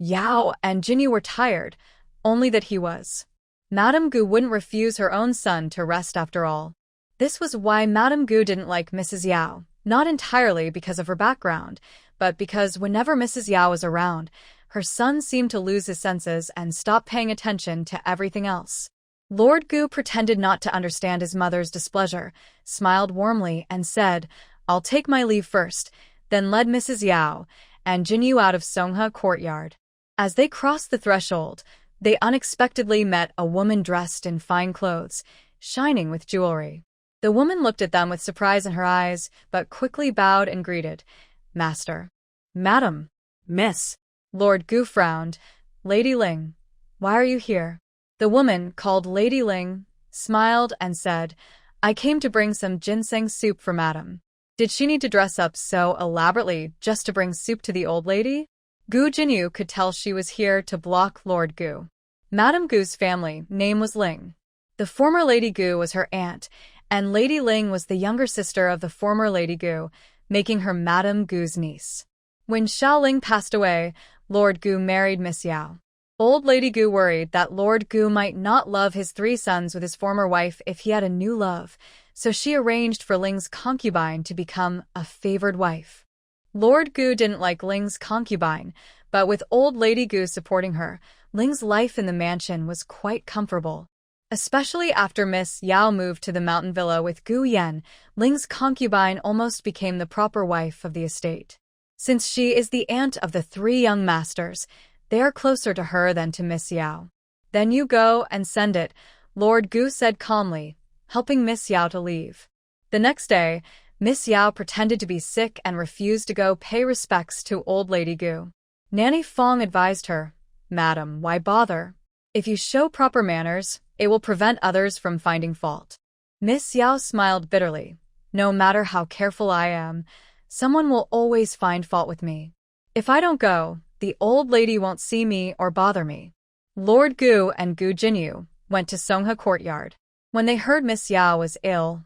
Yao and Jinyu were tired, only that he was. Madame Gu wouldn't refuse her own son to rest after all. This was why Madame Gu didn't like Mrs. Yao, not entirely because of her background, but because whenever Mrs. Yao was around, her son seemed to lose his senses and stop paying attention to everything else. Lord Gu pretended not to understand his mother's displeasure, smiled warmly, and said, I'll take my leave first, then led Mrs. Yao and Jinyu out of Songha Courtyard. As they crossed the threshold, they unexpectedly met a woman dressed in fine clothes, shining with jewelry. The woman looked at them with surprise in her eyes, but quickly bowed and greeted, Master. Madam. Miss. Lord Gu frowned. Lady Ling, why are you here? The woman, called Lady Ling, smiled and said, I came to bring some ginseng soup for Madam. Did she need to dress up so elaborately just to bring soup to the old lady? Gu Jinyu could tell she was here to block Lord Gu. Madame Gu's family name was Ling. The former Lady Gu was her aunt, and Lady Ling was the younger sister of the former Lady Gu, making her Madame Gu's niece. When Xiao Ling passed away, Lord Gu married Miss Yao. Old Lady Gu worried that Lord Gu might not love his 3 sons with his former wife if he had a new love, so she arranged for Ling's concubine to become a favored wife. Lord Gu didn't like Ling's concubine, but with Old Lady Gu supporting her, Ling's life in the mansion was quite comfortable. Especially after Miss Yao moved to the mountain villa with Gu Yan, Ling's concubine almost became the proper wife of the estate. Since she is the aunt of the 3 young masters, they are closer to her than to Miss Yao. Then you go and send it, Lord Gu said calmly, helping Miss Yao to leave. The next day, Miss Yao pretended to be sick and refused to go pay respects to old lady Gu. Nanny Fong advised her, "Madam, why bother? If you show proper manners, it will prevent others from finding fault." Miss Yao smiled bitterly. "No matter how careful I am, someone will always find fault with me. If I don't go, the old lady won't see me or bother me." Lord Gu and Gu Jinyu went to Songha courtyard. When they heard Miss Yao was ill,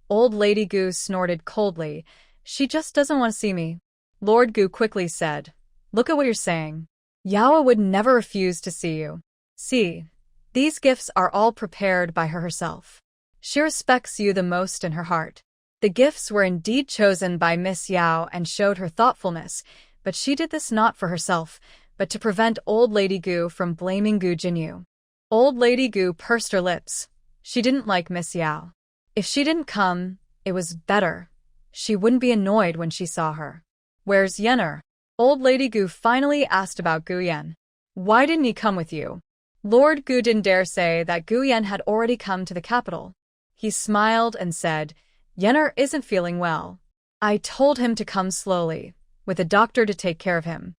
old lady Gu snorted coldly, "She just doesn't want to see me." Lord Gu quickly said, "Look at what you're saying. Yao would never refuse to see you. See, these gifts are all prepared by her herself. She respects you the most in her heart." The gifts were indeed chosen by Miss Yao and showed her thoughtfulness, but she did this not for herself, but to prevent old lady Gu from blaming Gu Jinyu. Old lady Gu pursed her lips. She didn't like Miss Yao. If she didn't come, it was better. She wouldn't be annoyed when she saw her. "Where's Yener?" Old lady Gu finally asked about Gu Yen. "Why didn't he come with you?" Lord Gu didn't dare say that Gu Yen had already come to the capital. He smiled and said, "Yener isn't feeling well. I told him to come slowly, with a doctor to take care of him."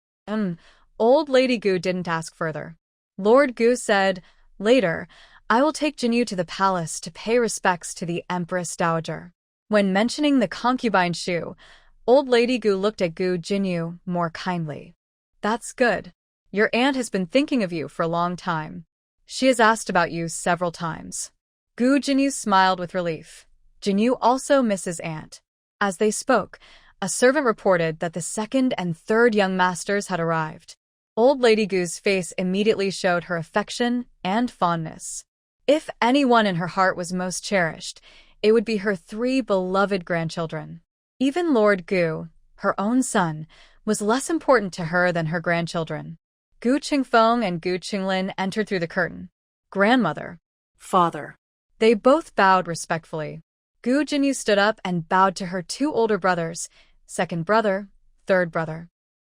Old lady Gu didn't ask further. Lord Gu said, "Later, I will take Jinyu to the palace to pay respects to the Empress Dowager." When mentioning the concubine Shu, old lady Gu looked at Gu Jinyu more kindly. "That's good. Your aunt has been thinking of you for a long time. She has asked about you several times." Gu Jinyu smiled with relief. Jinyu also misses aunt. As they spoke, a servant reported that the second and third young masters had arrived. Old lady Gu's face immediately showed her affection and fondness. If anyone in her heart was most cherished, it would be her 3 beloved grandchildren. Even Lord Gu, her own son, was less important to her than her grandchildren. Gu Qingfeng and Gu Qinglin entered through the curtain. "Grandmother." Father. They both bowed respectfully. Gu Jinyu stood up and bowed to her 2 older brothers, second brother, third brother.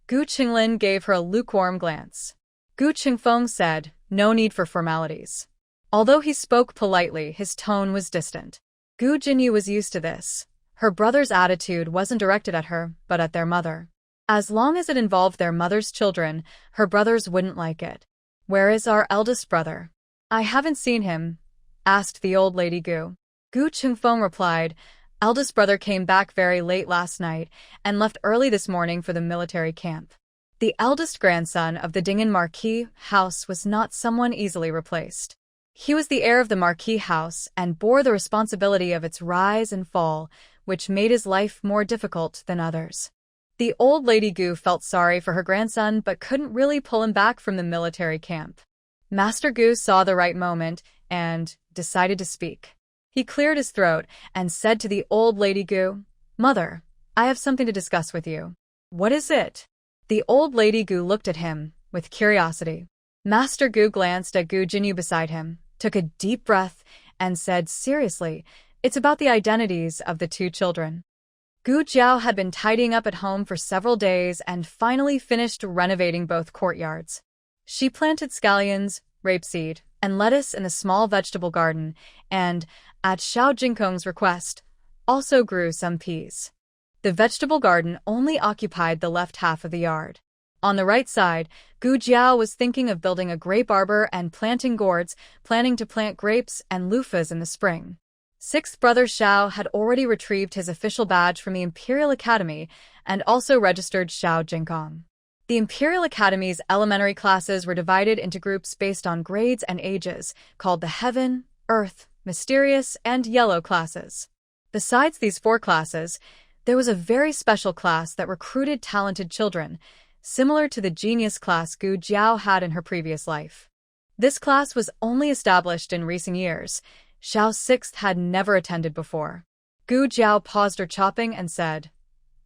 Gu Qinglin gave her a lukewarm glance. Gu Qingfeng said, "No need for formalities." Although he spoke politely, his tone was distant. Gu Jinyu was used to this. Her brother's attitude wasn't directed at her, but at their mother. As long as it involved their mother's children, her brothers wouldn't like it. "Where is our eldest brother?" "I haven't seen him," asked the old lady Gu. Gu Qingfeng replied, "Eldest brother came back very late last night and left early this morning for the military camp." The eldest grandson of the Dingin Marquee house was not someone easily replaced. He was the heir of the Marquee house and bore the responsibility of its rise and fall, which made his life more difficult than others. The old lady Gu felt sorry for her grandson but couldn't really pull him back from the military camp. Master Gu saw the right moment and decided to speak. He cleared his throat and said to the old lady Gu, "Mother, I have something to discuss with you." "What is it?" The old lady Gu looked at him with curiosity. Master Gu glanced at Gu Jinyu beside him, took a deep breath, and said seriously, "It's about the identities of the 2 children." Gu Jiao had been tidying up at home for several days and finally finished renovating both courtyards. She planted scallions, rapeseed, and lettuce in the small vegetable garden, and, at Xiao Jinkong's request, also grew some peas. The vegetable garden only occupied the left half of the yard. On the right side, Gu Jiao was thinking of building a grape arbor and planting gourds, planning to plant grapes and loofahs in the spring. 6th brother Xiao had already retrieved his official badge from the Imperial Academy and also registered Xiao Jinkong. The Imperial Academy's elementary classes were divided into groups based on grades and ages, called the Heaven, Earth, Mysterious, and Yellow classes. Besides these 4 classes, there was a very special class that recruited talented children, similar to the genius class Gu Jiao had in her previous life. This class was only established in recent years. Xiao's 6th had never attended before. Gu Jiao paused her chopping and said,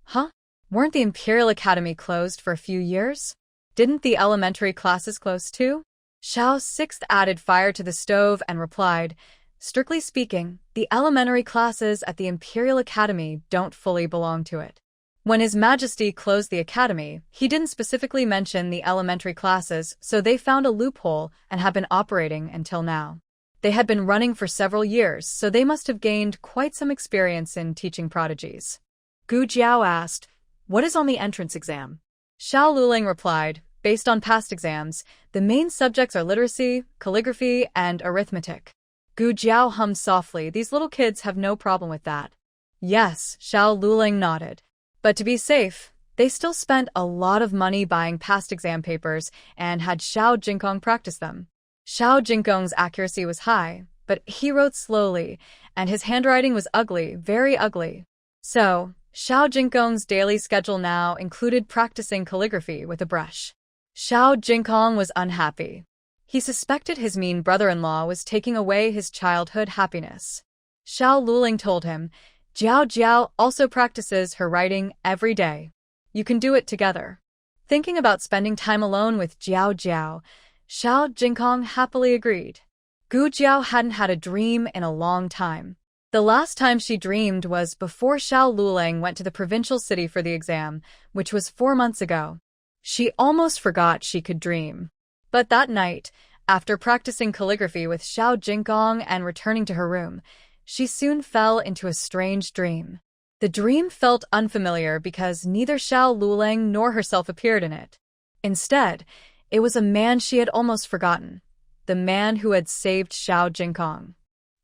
"Huh? Weren't the Imperial Academy closed for a few years? Didn't the elementary classes close too?" Xiao's 6th added fire to the stove and replied, "Strictly speaking, the elementary classes at the Imperial Academy don't fully belong to it. When His Majesty closed the academy, he didn't specifically mention the elementary classes, so they found a loophole and have been operating until now. They had been running for several years, so they must have gained quite some experience in teaching prodigies. Gu Jiao asked, "What is on the entrance exam?" Xiao Luling replied, "Based on past exams, the main subjects are literacy, calligraphy, and arithmetic." Gu Jiao hummed softly. These little kids have no problem with that. Yes, Xiao Luling nodded. But to be safe, they still spent a lot of money buying past exam papers and had Xiao Jinkong practice them. Xiao Jinkong's accuracy was high, but he wrote slowly, and his handwriting was ugly, very ugly. So, Xiao Jinkong's daily schedule now included practicing calligraphy with a brush. Xiao Jinkong was unhappy. He suspected his mean brother-in-law was taking away his childhood happiness. Xiao Luling told him, "Jiao Jiao also practices her writing every day. You can do it together." Thinking about spending time alone with Jiao Jiao, Xiao Jinkong happily agreed. Gu Jiao hadn't had a dream in a long time. The last time she dreamed was before Xiao Luling went to the provincial city for the exam, which was 4 months ago. She almost forgot she could dream. But that night, after practicing calligraphy with Xiao Jinkong and returning to her room, she soon fell into a strange dream. The dream felt unfamiliar because neither Xiao Luling nor herself appeared in it. Instead, it was a man she had almost forgotten, the man who had saved Xiao Jinkong.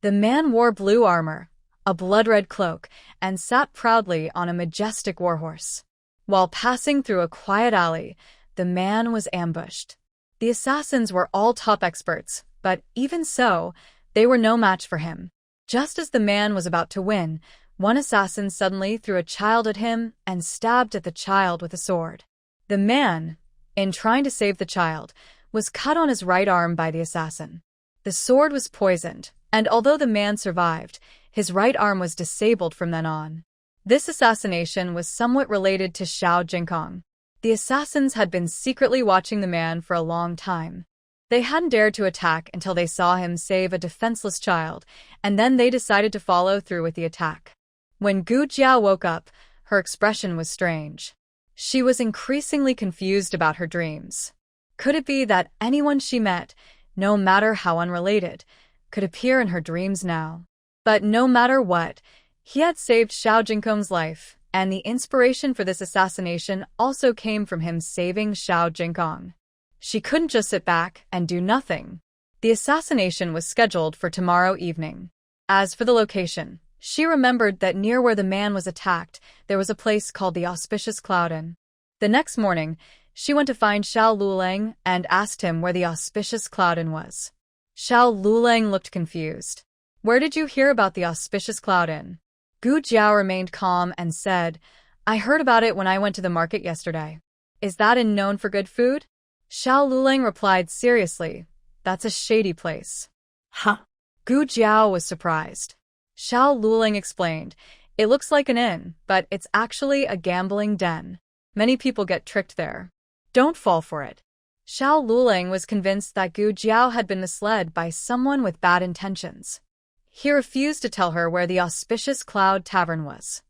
The man wore blue armor, a blood-red cloak, and sat proudly on a majestic warhorse. While passing through a quiet alley, the man was ambushed. The assassins were all top experts, but even so, they were no match for him. Just as the man was about to win, one assassin suddenly threw a child at him and stabbed at the child with a sword. The man, in trying to save the child, was cut on his right arm by the assassin. The sword was poisoned, and although the man survived, his right arm was disabled from then on. This assassination was somewhat related to Xiao Jinkong. The assassins had been secretly watching the man for a long time. They hadn't dared to attack until they saw him save a defenseless child, and then they decided to follow through with the attack. When Gu Jiao woke up, her expression was strange. She was increasingly confused about her dreams. Could it be that anyone she met, no matter how unrelated, could appear in her dreams now? But no matter what, he had saved Xiao Jinkong's life, and the inspiration for this assassination also came from him saving Xiao Jinkong. She couldn't just sit back and do nothing. The assassination was scheduled for tomorrow evening. As for the location, she remembered that near where the man was attacked, there was a place called the Auspicious Cloud Inn. The next morning, she went to find Xiao Luling and asked him where the Auspicious Cloud Inn was. Xiao Luling looked confused. "Where did you hear about the Auspicious Cloud Inn?" Gu Jiao remained calm and said, "I heard about it when I went to the market yesterday." "Is that inn known for good food?" Xiao Luling replied seriously, "That's a shady place." Huh? Gu Jiao was surprised. Xiao Luling explained, "It looks like an inn, but it's actually a gambling den. Many people get tricked there. Don't fall for it." Xiao Luling was convinced that Gu Jiao had been misled by someone with bad intentions. He refused to tell her where the Auspicious Cloud Tavern was.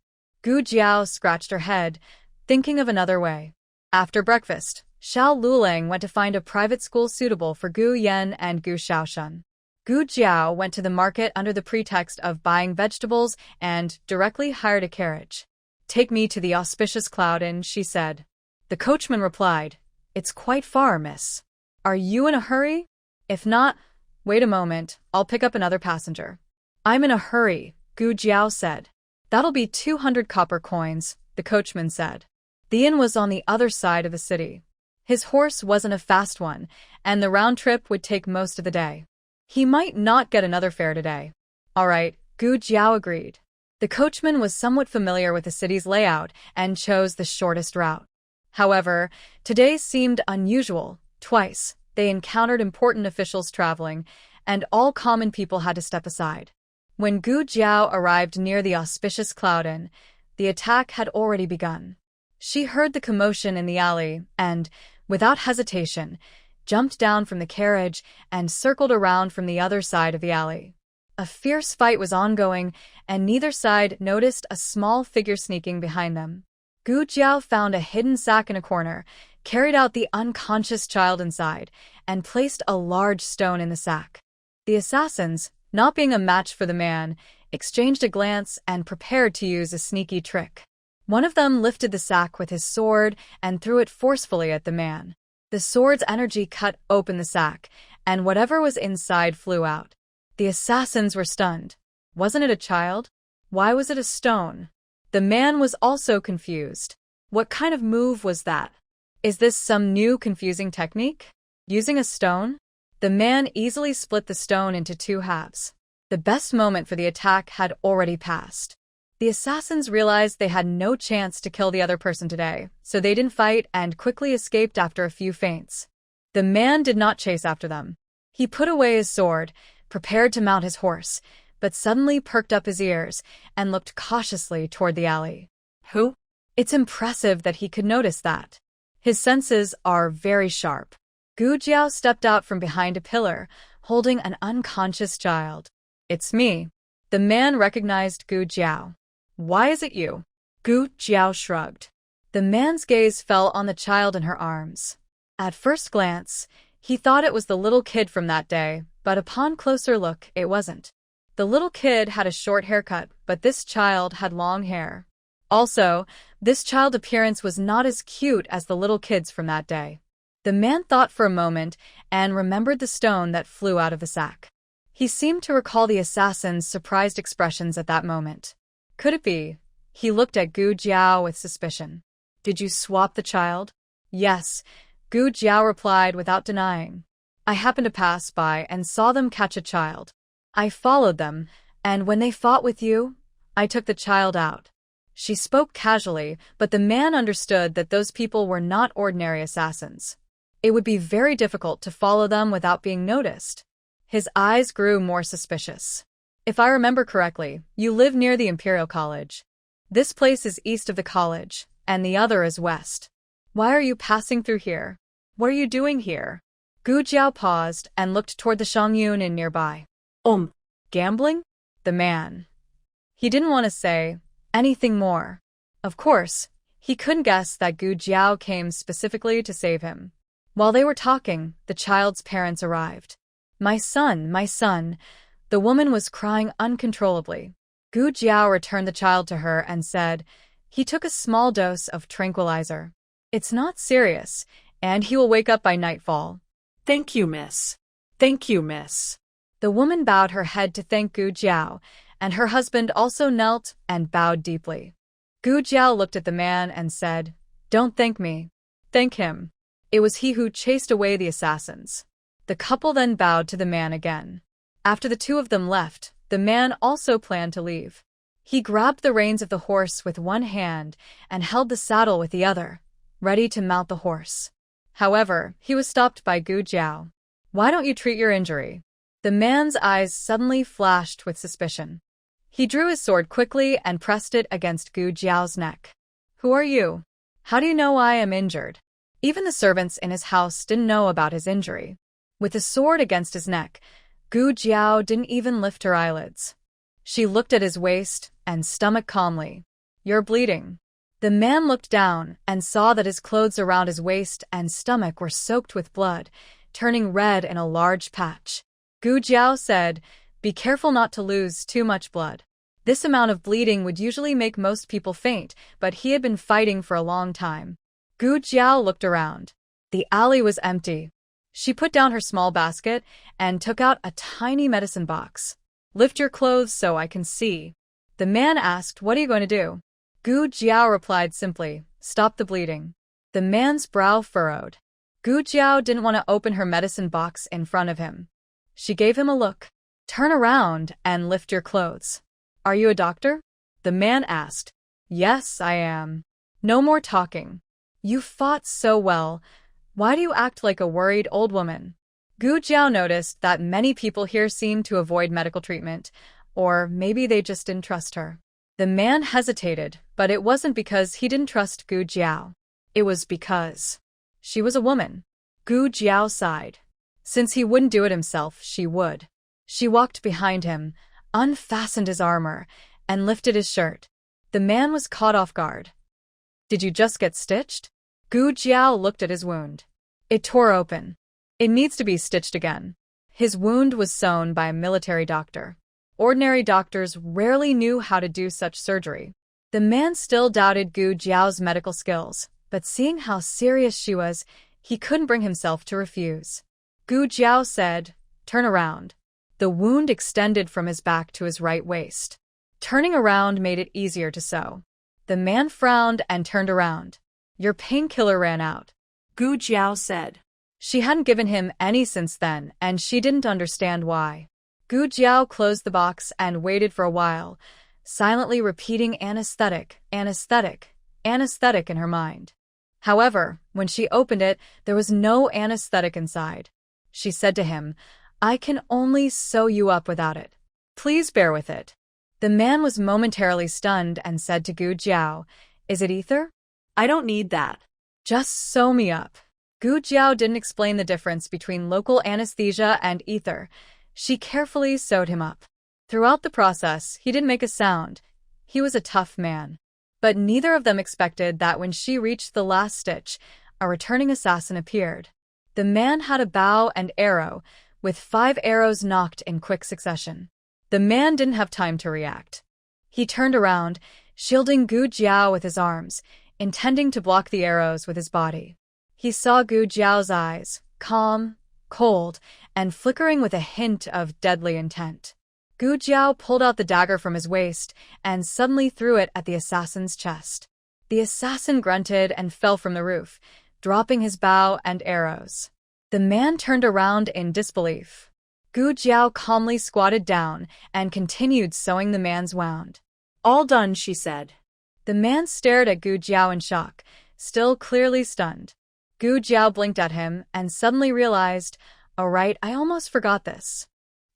Gu Jiao scratched her head, thinking of another way. After breakfast, Xiao Luling went to find a private school suitable for Gu Yan and Gu Xiaoshun. Gu Jiao went to the market under the pretext of buying vegetables and directly hired a carriage. "Take me to the Auspicious Cloud Inn," she said. The coachman replied, "It's quite far, miss. Are you in a hurry? If not, wait a moment, I'll pick up another passenger." "I'm in a hurry," Gu Jiao said. "That'll be 200 copper coins," the coachman said. The inn was on the other side of the city. His horse wasn't a fast one, and the round trip would take most of the day. He might not get another fare today. "All right," Gu Jiao agreed. The coachman was somewhat familiar with the city's layout and chose the shortest route. However, today seemed unusual. Twice, they encountered important officials traveling, and all common people had to step aside. When Gu Jiao arrived near the Auspicious Cloud Inn, the attack had already begun. She heard the commotion in the alley and, without hesitation, jumped down from the carriage and circled around from the other side of the alley. A fierce fight was ongoing, and neither side noticed a small figure sneaking behind them. Gu Jiao found a hidden sack in a corner, carried out the unconscious child inside, and placed a large stone in the sack. The assassins, not being a match for the man, exchanged a glance and prepared to use a sneaky trick. One of them lifted the sack with his sword and threw it forcefully at the man. The sword's energy cut open the sack, and whatever was inside flew out. The assassins were stunned. Wasn't it a child? Why was it a stone? The man was also confused. What kind of move was that? Is this some new confusing technique? Using a stone? The man easily split the stone into two halves. The best moment for the attack had already passed. The assassins realized they had no chance to kill the other person today, so they didn't fight and quickly escaped after a few feints. The man did not chase after them. He put away his sword, prepared to mount his horse, but suddenly perked up his ears and looked cautiously toward the alley. Who? It's impressive that he could notice that. His senses are very sharp. Gu Jiao stepped out from behind a pillar, holding an unconscious child. It's me. The man recognized Gu Jiao. Why is it you? Gu Jiao shrugged. The man's gaze fell on the child in her arms. At first glance, he thought it was the little kid from that day, but upon closer look, it wasn't. The little kid had a short haircut, but this child had long hair. Also, this child's appearance was not as cute as the little kids from that day. The man thought for a moment and remembered the stone that flew out of the sack. He seemed to recall the assassin's surprised expressions at that moment. Could it be? He looked at Gu Jiao with suspicion. Did you swap the child? Yes, Gu Jiao replied without denying. I happened to pass by and saw them catch a child. I followed them, and when they fought with you, I took the child out. She spoke casually, but the man understood that those people were not ordinary assassins. It would be very difficult to follow them without being noticed. His eyes grew more suspicious. If I remember correctly, you live near the Imperial College. This place is east of the college, and the other is west. Why are you passing through here? What are you doing here? Gu Jiao paused and looked toward the Shangyun Inn nearby. Gambling? The man. He didn't want to say anything more. Of course, he couldn't guess that Gu Jiao came specifically to save him. While they were talking, the child's parents arrived. My son, the woman was crying uncontrollably. Gu Jiao returned the child to her and said, he took a small dose of tranquilizer. It's not serious, and he will wake up by nightfall. Thank you, miss. Thank you, miss. The woman bowed her head to thank Gu Jiao, and her husband also knelt and bowed deeply. Gu Jiao looked at the man and said, Don't thank me. Thank him. It was he who chased away the assassins. The couple then bowed to the man again. After the two of them left, the man also planned to leave. He grabbed the reins of the horse with one hand and held the saddle with the other, ready to mount the horse. However, he was stopped by Gu Jiao. Why don't you treat your injury? The man's eyes suddenly flashed with suspicion. He drew his sword quickly and pressed it against Gu Jiao's neck. Who are you? How do you know I am injured? Even the servants in his house didn't know about his injury. With the sword against his neck, Gu Jiao didn't even lift her eyelids. She looked at his waist and stomach calmly. You're bleeding. The man looked down and saw that his clothes around his waist and stomach were soaked with blood, turning red in a large patch. Gu Jiao said, Be careful not to lose too much blood. This amount of bleeding would usually make most people faint, but he had been fighting for a long time. Gu Jiao looked around. The alley was empty. She put down her small basket and took out a tiny medicine box. Lift your clothes so I can see. The man asked, What are you going to do? Gu Jiao replied simply, Stop the bleeding. The man's brow furrowed. Gu Jiao didn't want to open her medicine box in front of him. She gave him a look. Turn around and lift your clothes. Are you a doctor? The man asked. Yes, I am. No more talking. You fought so well. Why do you act like a worried old woman? Gu Jiao noticed that many people here seemed to avoid medical treatment, or maybe they just didn't trust her. The man hesitated, but it wasn't because he didn't trust Gu Jiao. It was because she was a woman. Gu Jiao sighed. Since he wouldn't do it himself, she would. She walked behind him, unfastened his armor, and lifted his shirt. The man was caught off guard. Did you just get stitched? Gu Jiao looked at his wound. It tore open. It needs to be stitched again. His wound was sewn by a military doctor. Ordinary doctors rarely knew how to do such surgery. The man still doubted Gu Jiao's medical skills, but seeing how serious she was, he couldn't bring himself to refuse. Gu Jiao said, "Turn around." The wound extended from his back to his right waist. Turning around made it easier to sew. The man frowned and turned around. "Your painkiller ran out," Gu Jiao said. She hadn't given him any since then, and she didn't understand why. Gu Jiao closed the box and waited for a while, silently repeating anesthetic, anesthetic, anesthetic in her mind. However, when she opened it, there was no anesthetic inside. She said to him, "I can only sew you up without it. Please bear with it." The man was momentarily stunned and said to Gu Jiao, "Is it ether?" "I don't need that. "Just sew me up." Gu Jiao didn't explain the difference between local anesthesia and ether. She carefully sewed him up. Throughout the process, he didn't make a sound. He was a tough man. But neither of them expected that when she reached the last stitch, a returning assassin appeared. The man had a bow and arrow, with 5 arrows knocked in quick succession. The man didn't have time to react. He turned around, shielding Gu Jiao with his arms, intending to block the arrows with his body. He saw Gu Jiao's eyes, calm, cold, and flickering with a hint of deadly intent. Gu Jiao pulled out the dagger from his waist and suddenly threw it at the assassin's chest. The assassin grunted and fell from the roof, dropping his bow and arrows. The man turned around in disbelief. Gu Jiao calmly squatted down and continued sewing the man's wound. "All done," she said. The man stared at Gu Jiao in shock, still clearly stunned. Gu Jiao blinked at him and suddenly realized, "Oh right, I almost forgot this."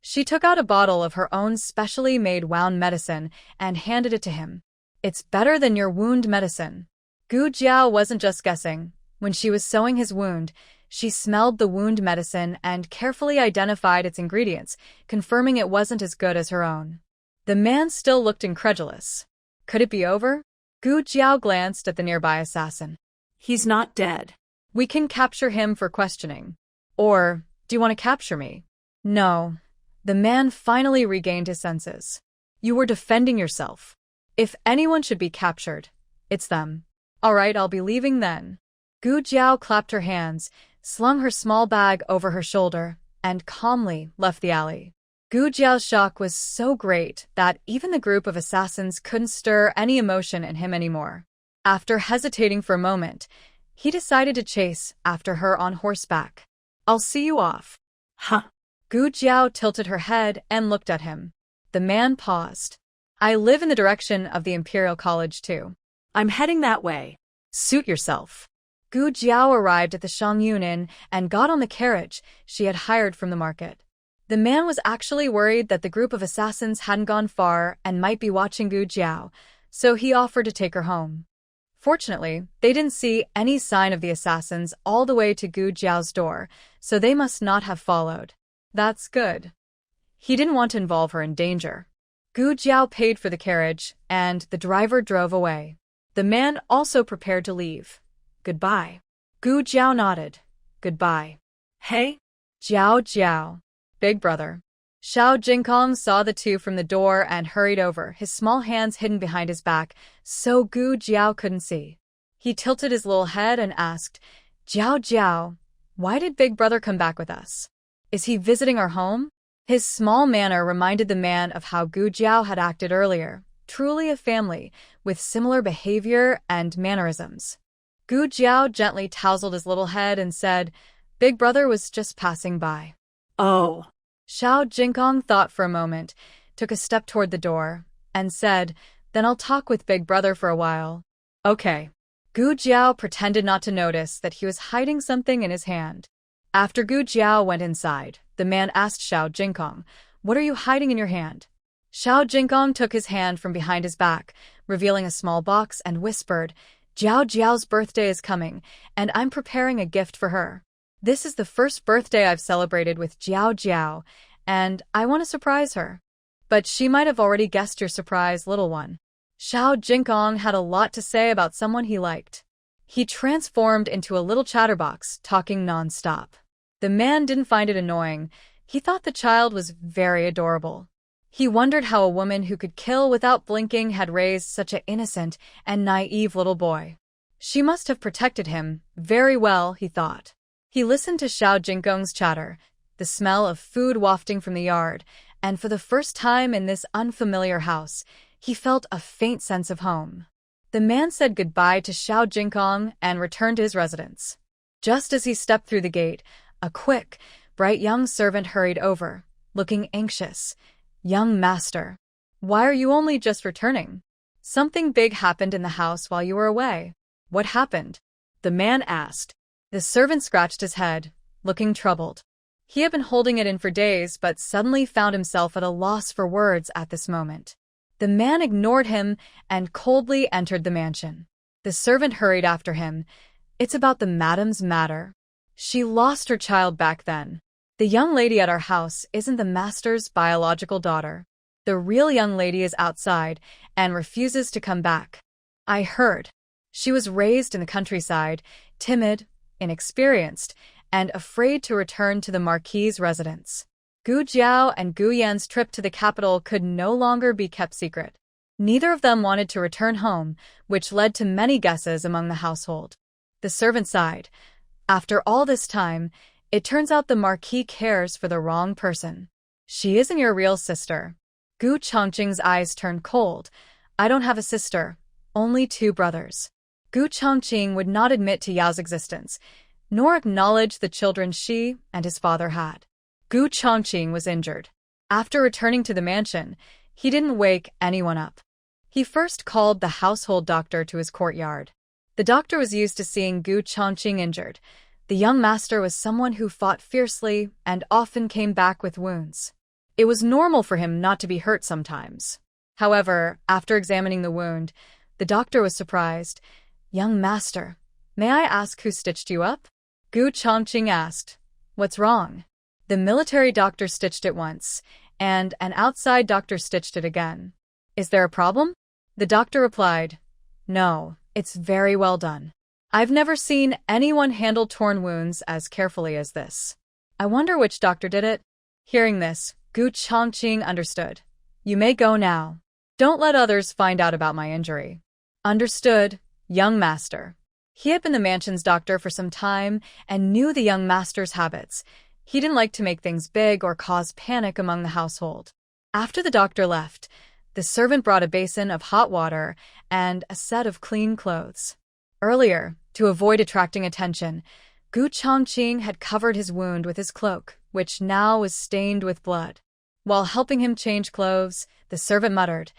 She took out a bottle of her own specially made wound medicine and handed it to him. "It's better than your wound medicine." Gu Jiao wasn't just guessing. When she was sewing his wound, she smelled the wound medicine and carefully identified its ingredients, confirming it wasn't as good as her own. The man still looked incredulous. Could it be over? Gu Jiao glanced at the nearby assassin. "He's not dead. We can capture him for questioning. Or, do you want to capture me?" "No." The man finally regained his senses. "You were defending yourself. If anyone should be captured, it's them." "All right, I'll be leaving then." Gu Jiao clapped her hands, slung her small bag over her shoulder, and calmly left the alley. Gu Jiao's shock was so great that even the group of assassins couldn't stir any emotion in him anymore. After hesitating for a moment, he decided to chase after her on horseback. "I'll see you off." "Huh." Gu Jiao tilted her head and looked at him. The man paused. "I live in the direction of the Imperial College too." "I'm heading that way." "Suit yourself." Gu Jiao arrived at the Shangyun Inn and got on the carriage she had hired from the market. The man was actually worried that the group of assassins hadn't gone far and might be watching Gu Jiao, so he offered to take her home. Fortunately, they didn't see any sign of the assassins all the way to Gu Jiao's door, so they must not have followed. That's good. He didn't want to involve her in danger. Gu Jiao paid for the carriage, and the driver drove away. The man also prepared to leave. "Goodbye." Gu Jiao nodded. "Goodbye." "Hey?" "Jiao Jiao." "Big brother." Xiao Jingkong saw the two from the door and hurried over, his small hands hidden behind his back, so Gu Jiao couldn't see. He tilted his little head and asked, "Jiao Jiao, why did Big Brother come back with us? Is he visiting our home?" His small manner reminded the man of how Gu Jiao had acted earlier, truly a family, with similar behavior and mannerisms. Gu Jiao gently tousled his little head and said, "Big Brother was just passing by." "Oh." Xiao Jingkong thought for a moment, took a step toward the door, and said, "Then I'll talk with Big Brother for a while." "Okay." Gu Jiao pretended not to notice that he was hiding something in his hand. After Gu Jiao went inside, the man asked Xiao Jingkong, "What are you hiding in your hand?" Xiao Jingkong took his hand from behind his back, revealing a small box, and whispered, "Jiao Jiao's birthday is coming, and I'm preparing a gift for her. This is the first birthday I've celebrated with Jiao Jiao, and I want to surprise her. But she might have already guessed your surprise, little one." Xiao Jingkong had a lot to say about someone he liked. He transformed into a little chatterbox, talking non-stop. The man didn't find it annoying, He thought the child was very adorable. He wondered how a woman who could kill without blinking had raised such an innocent and naive little boy. She must have protected him very well, he thought. He listened to Xiao Jinggong's chatter, the smell of food wafting from the yard, and for the first time in this unfamiliar house, he felt a faint sense of home. The man said goodbye to Xiao Jinggong and returned to his residence. Just as he stepped through the gate, a quick, bright young servant hurried over, looking anxious. "Young master, why are you only just returning? Something big happened in the house while you were away. What happened?" the man asked. The servant scratched his head, looking troubled. He had been holding it in for days, but suddenly found himself at a loss for words at this moment. The man ignored him and coldly entered the mansion. The servant hurried after him. "It's about the madam's matter. She lost her child back then. The young lady at our house isn't the master's biological daughter. The real young lady is outside and refuses to come back. I heard. She was raised in the countryside, timid, inexperienced, and afraid to return to the Marquee's residence." Gu Jiao and Gu Yan's trip to the capital could no longer be kept secret. Neither of them wanted to return home, which led to many guesses among the household. The servant sighed. "After all this time, it turns out the Marquee cares for the wrong person. She isn't your real sister." Gu Chongqing's eyes turned cold. "I don't have a sister, only 2 brothers." Gu Chongqing would not admit to Yao's existence, nor acknowledge the children she and his father had. Gu Chongqing was injured. After returning to the mansion, he didn't wake anyone up. He first called the household doctor to his courtyard. The doctor was used to seeing Gu Chongqing injured. The young master was someone who fought fiercely and often came back with wounds. It was normal for him not to be hurt sometimes. However, after examining the wound, the doctor was surprised. "Young master, may I ask who stitched you up?" Gu Chongqing asked. "What's wrong?" The military doctor stitched it once, and an outside doctor stitched it again. "Is there a problem?" The doctor replied. "No, it's very well done. I've never seen anyone handle torn wounds as carefully as this. I wonder which doctor did it." Hearing this, Gu Chongqing understood. "You may go now. Don't let others find out about my injury." "Understood, young master." He had been the mansion's doctor for some time and knew the young master's habits. He didn't like to make things big or cause panic among the household. After the doctor left, the servant brought a basin of hot water and a set of clean clothes. Earlier, to avoid attracting attention, Gu Chongqing had covered his wound with his cloak, which now was stained with blood. While helping him change clothes, the servant muttered,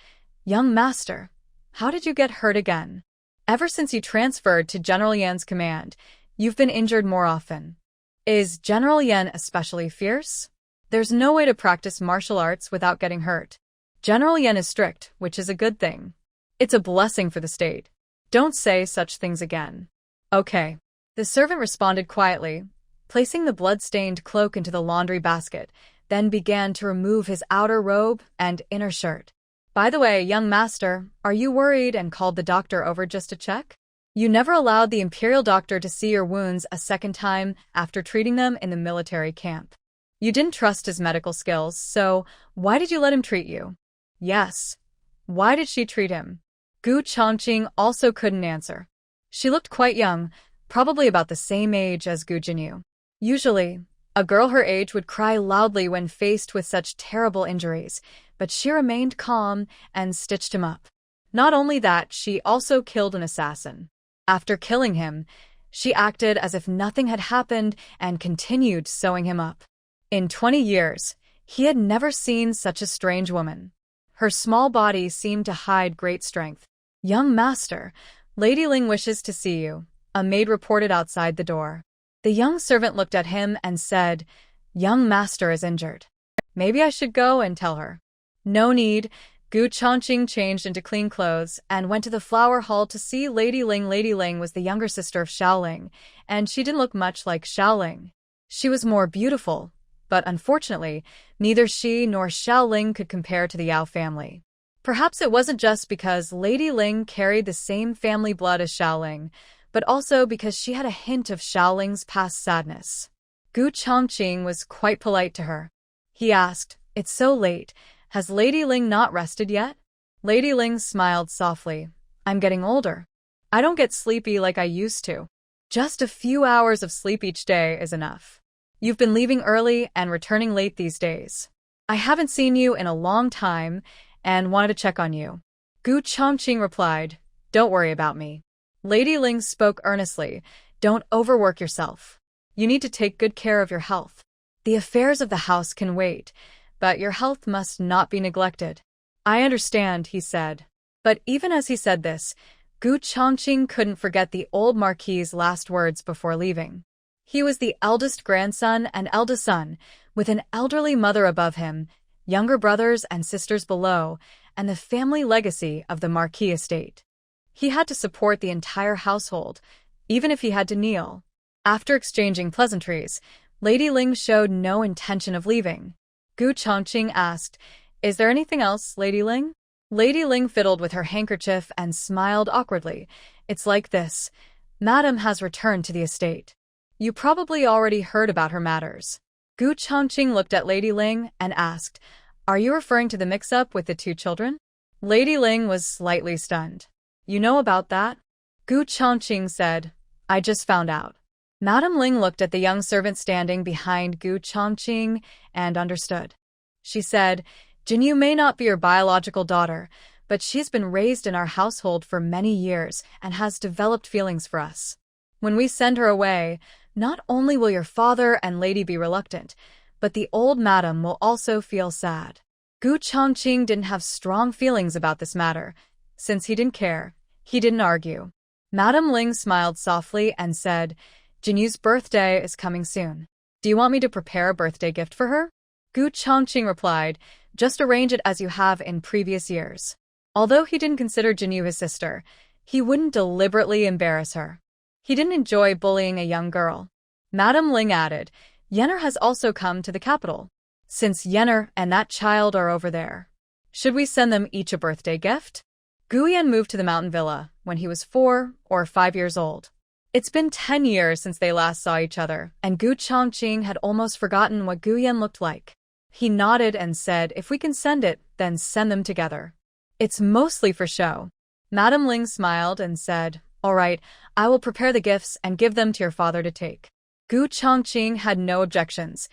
"Young master, how did you get hurt again? Ever since you transferred to General Yan's command, you've been injured more often. Is General Yan especially fierce? There's no way to practice martial arts without getting hurt. General Yan is strict, which is a good thing. It's a blessing for the state. Don't say such things again." "Okay." The servant responded quietly, placing the blood-stained cloak into the laundry basket, then began to remove his outer robe and inner shirt. "By the way, young master, are you worried and called the doctor over just to check? You never allowed the imperial doctor to see your wounds a second time after treating them in the military camp. You didn't trust his medical skills, so why did you let him treat you?" "Yes. Why did she treat him?" Gu Chongqing also couldn't answer. She looked quite young, probably about the same age as Gu Jinyu. Usually, a girl her age would cry loudly when faced with such terrible injuries, but she remained calm and stitched him up. Not only that, she also killed an assassin. After killing him, she acted as if nothing had happened and continued sewing him up. In 20 years, he had never seen such a strange woman. Her small body seemed to hide great strength. "Young master, Lady Ling wishes to see you," a maid reported outside the door. The young servant looked at him and said, "Young master is injured. Maybe I should go and tell her." "No need." Gu Chongqing changed into clean clothes and went to the flower hall to see Lady Ling. Lady Ling was the younger sister of Xiaoling, and she didn't look much like Xiaoling. She was more beautiful, but unfortunately, neither she nor Xiaoling could compare to the Yao family. Perhaps it wasn't just because Lady Ling carried the same family blood as Xiaoling, but also because she had a hint of Xiaoling's past sadness. Gu Chongqing was quite polite to her. He asked, "It's so late. Has Lady Ling not rested yet?" Lady Ling smiled softly. "I'm getting older. I don't get sleepy like I used to. Just a few hours of sleep each day is enough. You've been leaving early and returning late these days. I haven't seen you in a long time and wanted to check on you." Gu Chongqing replied, "Don't worry about me." Lady Ling spoke earnestly, "Don't overwork yourself. You need to take good care of your health. The affairs of the house can wait, but your health must not be neglected." "I understand," he said. But even as he said this, Gu Chongqing couldn't forget the old Marquis's last words before leaving. He was the eldest grandson and eldest son, with an elderly mother above him, younger brothers and sisters below, and the family legacy of the Marquis estate. He had to support the entire household, even if he had to kneel. After exchanging pleasantries, Lady Ling showed no intention of leaving. Gu Chongqing asked, "Is there anything else, Lady Ling?" Lady Ling fiddled with her handkerchief and smiled awkwardly. "It's like this. Madam has returned to the estate. You probably already heard about her matters." Gu Chongqing looked at Lady Ling and asked, "Are you referring to the mix-up with the two children?" Lady Ling was slightly stunned. "You know about that?" Gu Chongqing said, "I just found out." Madame Ling looked at the young servant standing behind Gu Chongqing and understood. She said, "Jinyu may not be your biological daughter, but she's been raised in our household for many years and has developed feelings for us. When we send her away, not only will your father and lady be reluctant, but the old madam will also feel sad." Gu Chongqing didn't have strong feelings about this matter. Since he didn't care, he didn't argue. Madame Ling smiled softly and said, "Jinyu's birthday is coming soon. Do you want me to prepare a birthday gift for her?" Gu Chongqing replied, "Just arrange it as you have in previous years." Although he didn't consider Jinyu his sister, he wouldn't deliberately embarrass her. He didn't enjoy bullying a young girl. Madame Ling added, "Yenner has also come to the capital. Since Yenner and that child are over there, should we send them each a birthday gift?" Guyan moved to the mountain villa when he was 4 or 5 years old. It's been 10 years since they last saw each other, and Gu Chongqing had almost forgotten what Guyan looked like. He nodded and said, "If we can send it, then send them together. It's mostly for show." Madame Ling smiled and said, "All right, I will prepare the gifts and give them to your father to take." Gu Chongqing had no objections.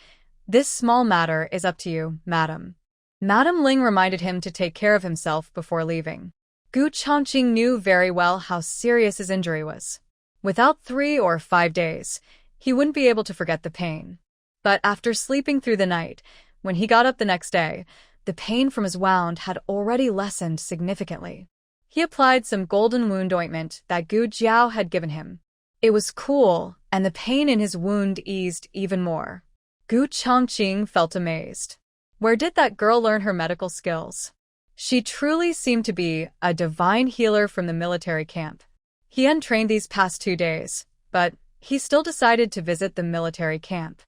"This small matter is up to you, madam." Madame Ling reminded him to take care of himself before leaving. Gu Chongqing knew very well how serious his injury was. Without 3 or 5 days, he wouldn't be able to forget the pain. But after sleeping through the night, when he got up the next day, the pain from his wound had already lessened significantly. He applied some golden wound ointment that Gu Jiao had given him. It was cool, and the pain in his wound eased even more. Gu Chongqing felt amazed. Where did that girl learn her medical skills? She truly seemed to be a divine healer from the military camp. He hadn't trained these past 2 days, but he still decided to visit the military camp.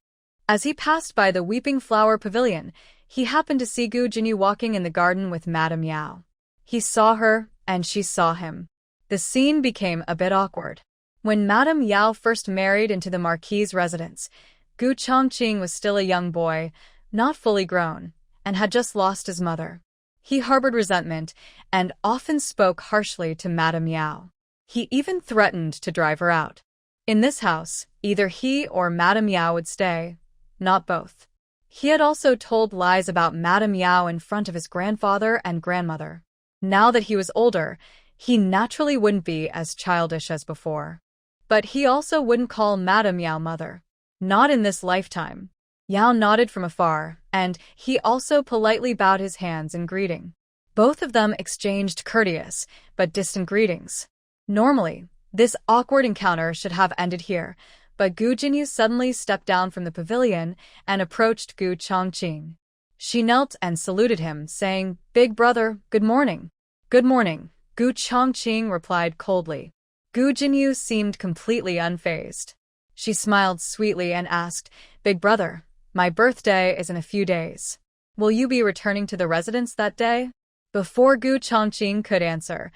As he passed by the Weeping Flower Pavilion, he happened to see Gu Jinyu walking in the garden with Madame Yao. He saw her, and she saw him. The scene became a bit awkward. When Madame Yao first married into the Marquis's residence, Gu Chongqing was still a young boy, not fully grown, and had just lost his mother. He harbored resentment and often spoke harshly to Madame Yao. He even threatened to drive her out. In this house, either he or Madame Yao would stay, not both. He had also told lies about Madame Yao in front of his grandfather and grandmother. Now that he was older, he naturally wouldn't be as childish as before. But he also wouldn't call Madame Yao mother. Not in this lifetime. Yao nodded from afar, and he also politely bowed his hands in greeting. Both of them exchanged courteous but distant greetings. Normally, this awkward encounter should have ended here, but Gu Jinyu suddenly stepped down from the pavilion and approached Gu Chongqing. She knelt and saluted him, saying, "Big brother, good morning." "Good morning," Gu Chongqing replied coldly. Gu Jinyu seemed completely unfazed. She smiled sweetly and asked, "Big brother, my birthday is in a few days. Will you be returning to the residence that day?" Before Gu Chongqing could answer,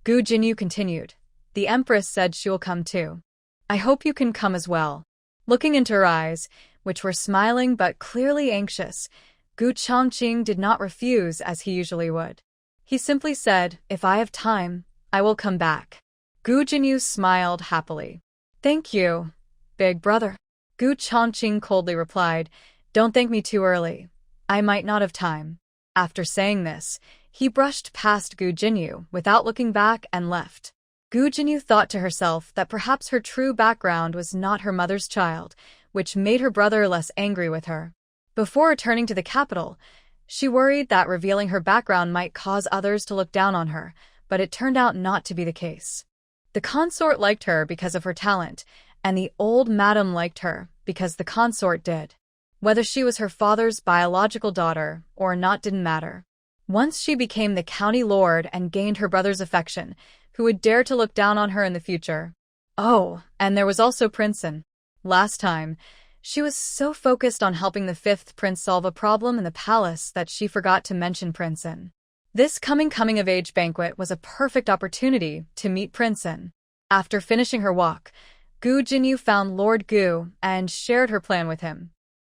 Gu Jinyu continued, "The Empress said she will come too. I hope you can come as well." Looking into her eyes, which were smiling but clearly anxious, Gu Chongqing did not refuse as he usually would. He simply said, "If I have time, I will come back." Gu Jinyu smiled happily. "Thank you, big brother." Gu Chongqing coldly replied, "Don't thank me too early. I might not have time." After saying this, he brushed past Gu Jinyu without looking back and left. Gu Jinyu thought to herself that perhaps her true background was not her mother's child, which made her brother less angry with her. Before returning to the capital, she worried that revealing her background might cause others to look down on her, but it turned out not to be the case. The consort liked her because of her talent, and the old madam liked her because the consort did. Whether she was her father's biological daughter or not didn't matter. Once she became the county lord and gained her brother's affection, who would dare to look down on her in the future? Oh, and there was also Princeton. Last time, she was so focused on helping the fifth prince solve a problem in the palace that she forgot to mention Princeton. This coming-of-age banquet was a perfect opportunity to meet Princeton. After finishing her walk, Gu Jinyu found Lord Gu and shared her plan with him.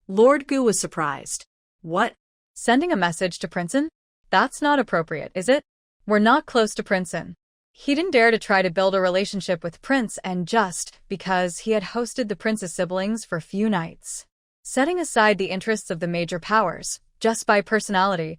Lord Gu was surprised. What? Sending a message to Princeton? That's not appropriate, is it? We're not close to Princeton. He didn't dare to try to build a relationship with Prince and just because he had hosted the prince's siblings for a few nights. Setting aside the interests of the major powers, just by personality,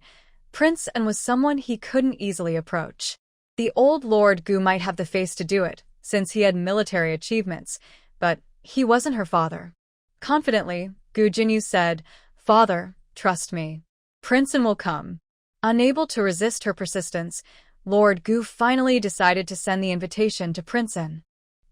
Prince and was someone he couldn't easily approach. The old Lord Gu might have the face to do it, since he had military achievements, but he wasn't her father. Confidently, Gu Jinyu said, "Father, trust me. Princeton will come." Unable to resist her persistence, Lord Gu finally decided to send the invitation to Princeton.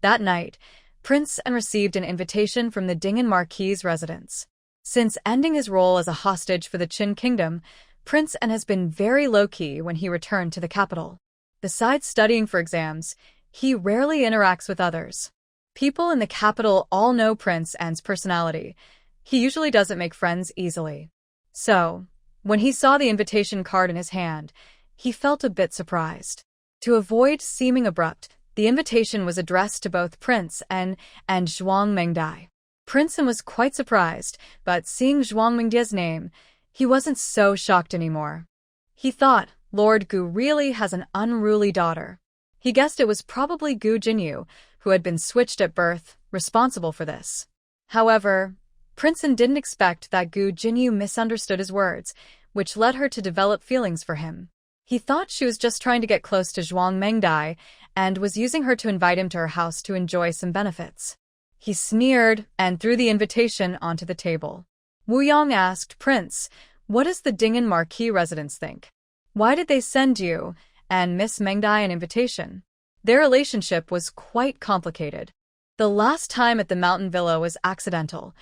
That night, Princeton received an invitation from the Marquee's residence. Since ending his role as a hostage for the Qin Kingdom, Princeton has been very low-key when he returned to the capital. Besides studying for exams, he rarely interacts with others. People in the capital all know Princeton's personality. He usually doesn't make friends easily. So, when he saw the invitation card in his hand, he felt a bit surprised. To avoid seeming abrupt, the invitation was addressed to both Prince and Zhuang Mengdai. Princeton was quite surprised, but seeing Zhuang Mengdai's name, he wasn't so shocked anymore. He thought Lord Gu really has an unruly daughter. He guessed it was probably Gu Jinyu, who had been switched at birth, responsible for this. However, Princeton didn't expect that Gu Jinyu misunderstood his words, which led her to develop feelings for him. He thought she was just trying to get close to Zhuang Mengdai and was using her to invite him to her house to enjoy some benefits. He sneered and threw the invitation onto the table. Wu Yang asked, "Prince, what does the Marquee residents think? Why did they send you and Miss Mengdai an invitation?" Their relationship was quite complicated. The last time at the mountain villa was accidental.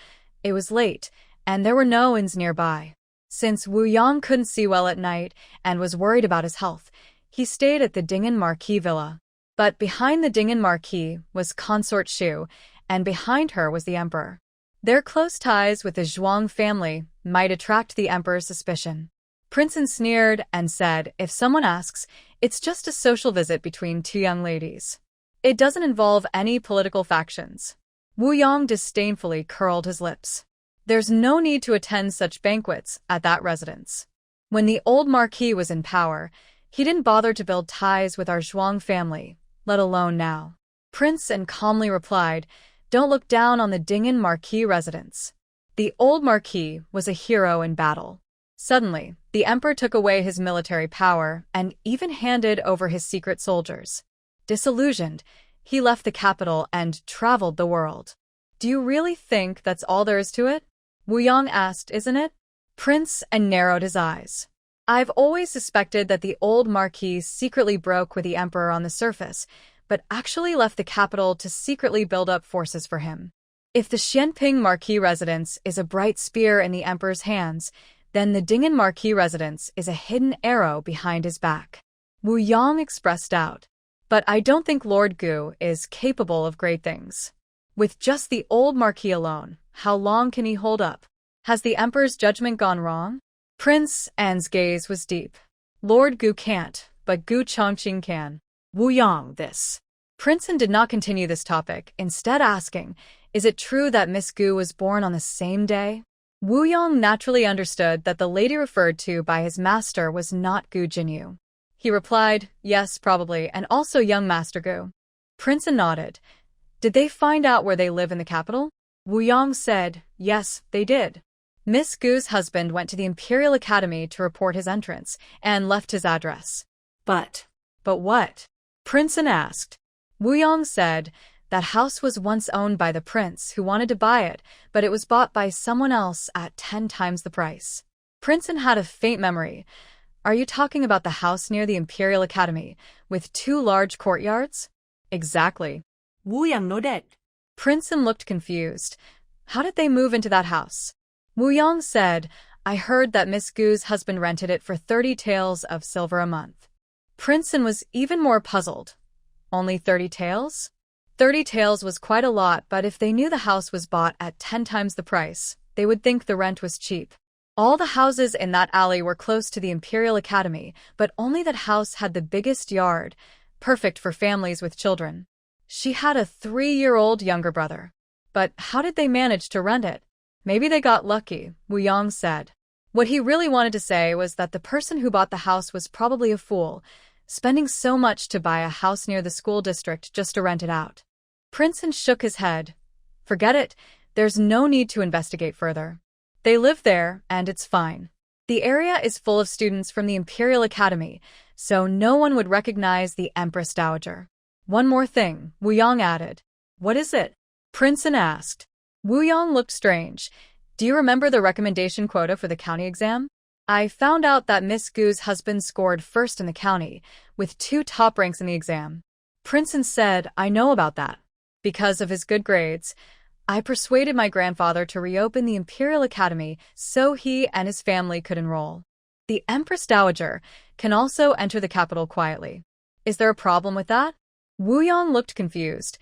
It was late, and there were no inns nearby. Since Wu Yang couldn't see well at night and was worried about his health, he stayed at the Marquee villa. But behind the Marquee was Consort Shu, and behind her was the emperor. Their close ties with the Zhuang family might attract the emperor's suspicion. Princeton sneered and said, "If someone asks, it's just a social visit between two young ladies. It doesn't involve any political factions." Wu Yang disdainfully curled his lips. There's no need to attend such banquets at that residence. When the old Marquis was in power, he didn't bother to build ties with our Zhuang family, let alone now. Princeton calmly replied, "Don't look down on the Marquee residence." The old Marquis was a hero in battle. Suddenly, the emperor took away his military power and even handed over his secret soldiers. Disillusioned, he left the capital and traveled the world. "Do you really think that's all there is to it?" Wu Yang asked, "Isn't it?" Princeton narrowed his eyes. "I've always suspected that the old Marquis secretly broke with the emperor on the surface, but actually left the capital to secretly build up forces for him. If the Xianping Marquee residence is a bright spear in the emperor's hands, then the Marquee residence is a hidden arrow behind his back." Wu Yang expressed doubt. "But I don't think Lord Gu is capable of great things. With just the old Marquis alone, how long can he hold up? Has the emperor's judgment gone wrong?" Princeton's gaze was deep. "Lord Gu can't, but Gu Chongqing can." Wu Yang, this. Princeton did not continue this topic, instead asking, "Is it true that Miss Gu was born on the same day?" Wu Yong naturally understood that the lady referred to by his master was not Gu Jinyu. He replied, yes, probably, and also young Master Gu. Princeton nodded. Did they find out where they live in the capital? Wu Yong said, yes, they did. Miss Gu's husband went to the Imperial Academy to report his entrance and left his address. But what? Princeton asked. Wu Yong said, that house was once owned by the prince who wanted to buy it, but it was bought by someone else at 10 times the price. Princeton had a faint memory. Are you talking about the house near the Imperial Academy, with 2 large courtyards? Exactly. Wu Yang nodded. Princeton looked confused. How did they move into that house? Wu Yong said, I heard that Miss Gu's husband rented it for 30 taels of silver a month. Princeton was even more puzzled. Only 30 taels? 30 taels was quite a lot, but if they knew the house was bought at 10 times the price, they would think the rent was cheap. All the houses in that alley were close to the Imperial Academy, but only that house had the biggest yard, perfect for families with children. She had a 3-year-old younger brother. But how did they manage to rent it? Maybe they got lucky, Wu Yong said. What he really wanted to say was that the person who bought the house was probably a fool, spending so much to buy a house near the school district just to rent it out. Princeton shook his head. Forget it, there's no need to investigate further. They live there, and it's fine. The area is full of students from the Imperial Academy, so no one would recognize the Empress Dowager. One more thing, Wu Yong added. What is it? Princeton asked. Wu Yong looked strange. Do you remember the recommendation quota for the county exam? I found out that Miss Gu's husband scored first in the county, with 2 top ranks in the exam. Princeton said, I know about that. Because of his good grades, I persuaded my grandfather to reopen the Imperial Academy so he and his family could enroll. The Empress Dowager can also enter the capital quietly. Is there a problem with that? Wu Yong looked confused.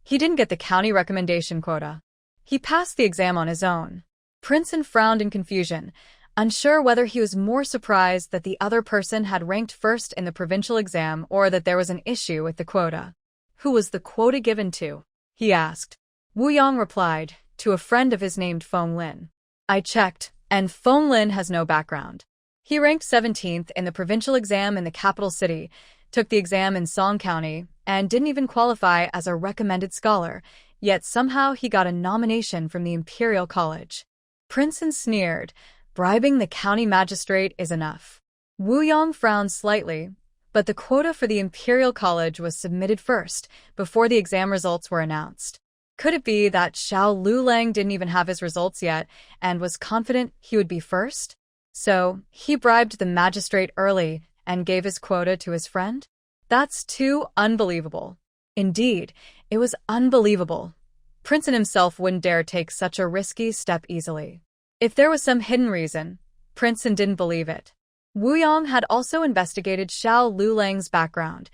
He didn't get the county recommendation quota. He passed the exam on his own. Princeton frowned in confusion, unsure whether he was more surprised that the other person had ranked first in the provincial exam or that there was an issue with the quota. Who was the quota given to? He asked. Wu Yong replied, to a friend of his named Feng Lin. I checked, and Feng Lin has no background. He ranked 17th in the provincial exam in the capital city, took the exam in Song County, and didn't even qualify as a recommended scholar, yet somehow he got a nomination from the Imperial College. Princeton sneered, bribing the county magistrate is enough. Wu Yong frowned slightly, but the quota for the Imperial College was submitted first, before the exam results were announced. Could it be that Xiao Lulang didn't even have his results yet and was confident he would be first? So, he bribed the magistrate early and gave his quota to his friend? That's too unbelievable. Indeed, it was unbelievable. Princeton himself wouldn't dare take such a risky step easily. If there was some hidden reason, Princeton didn't believe it. Wu Yong had also investigated Xiao Lulang's background.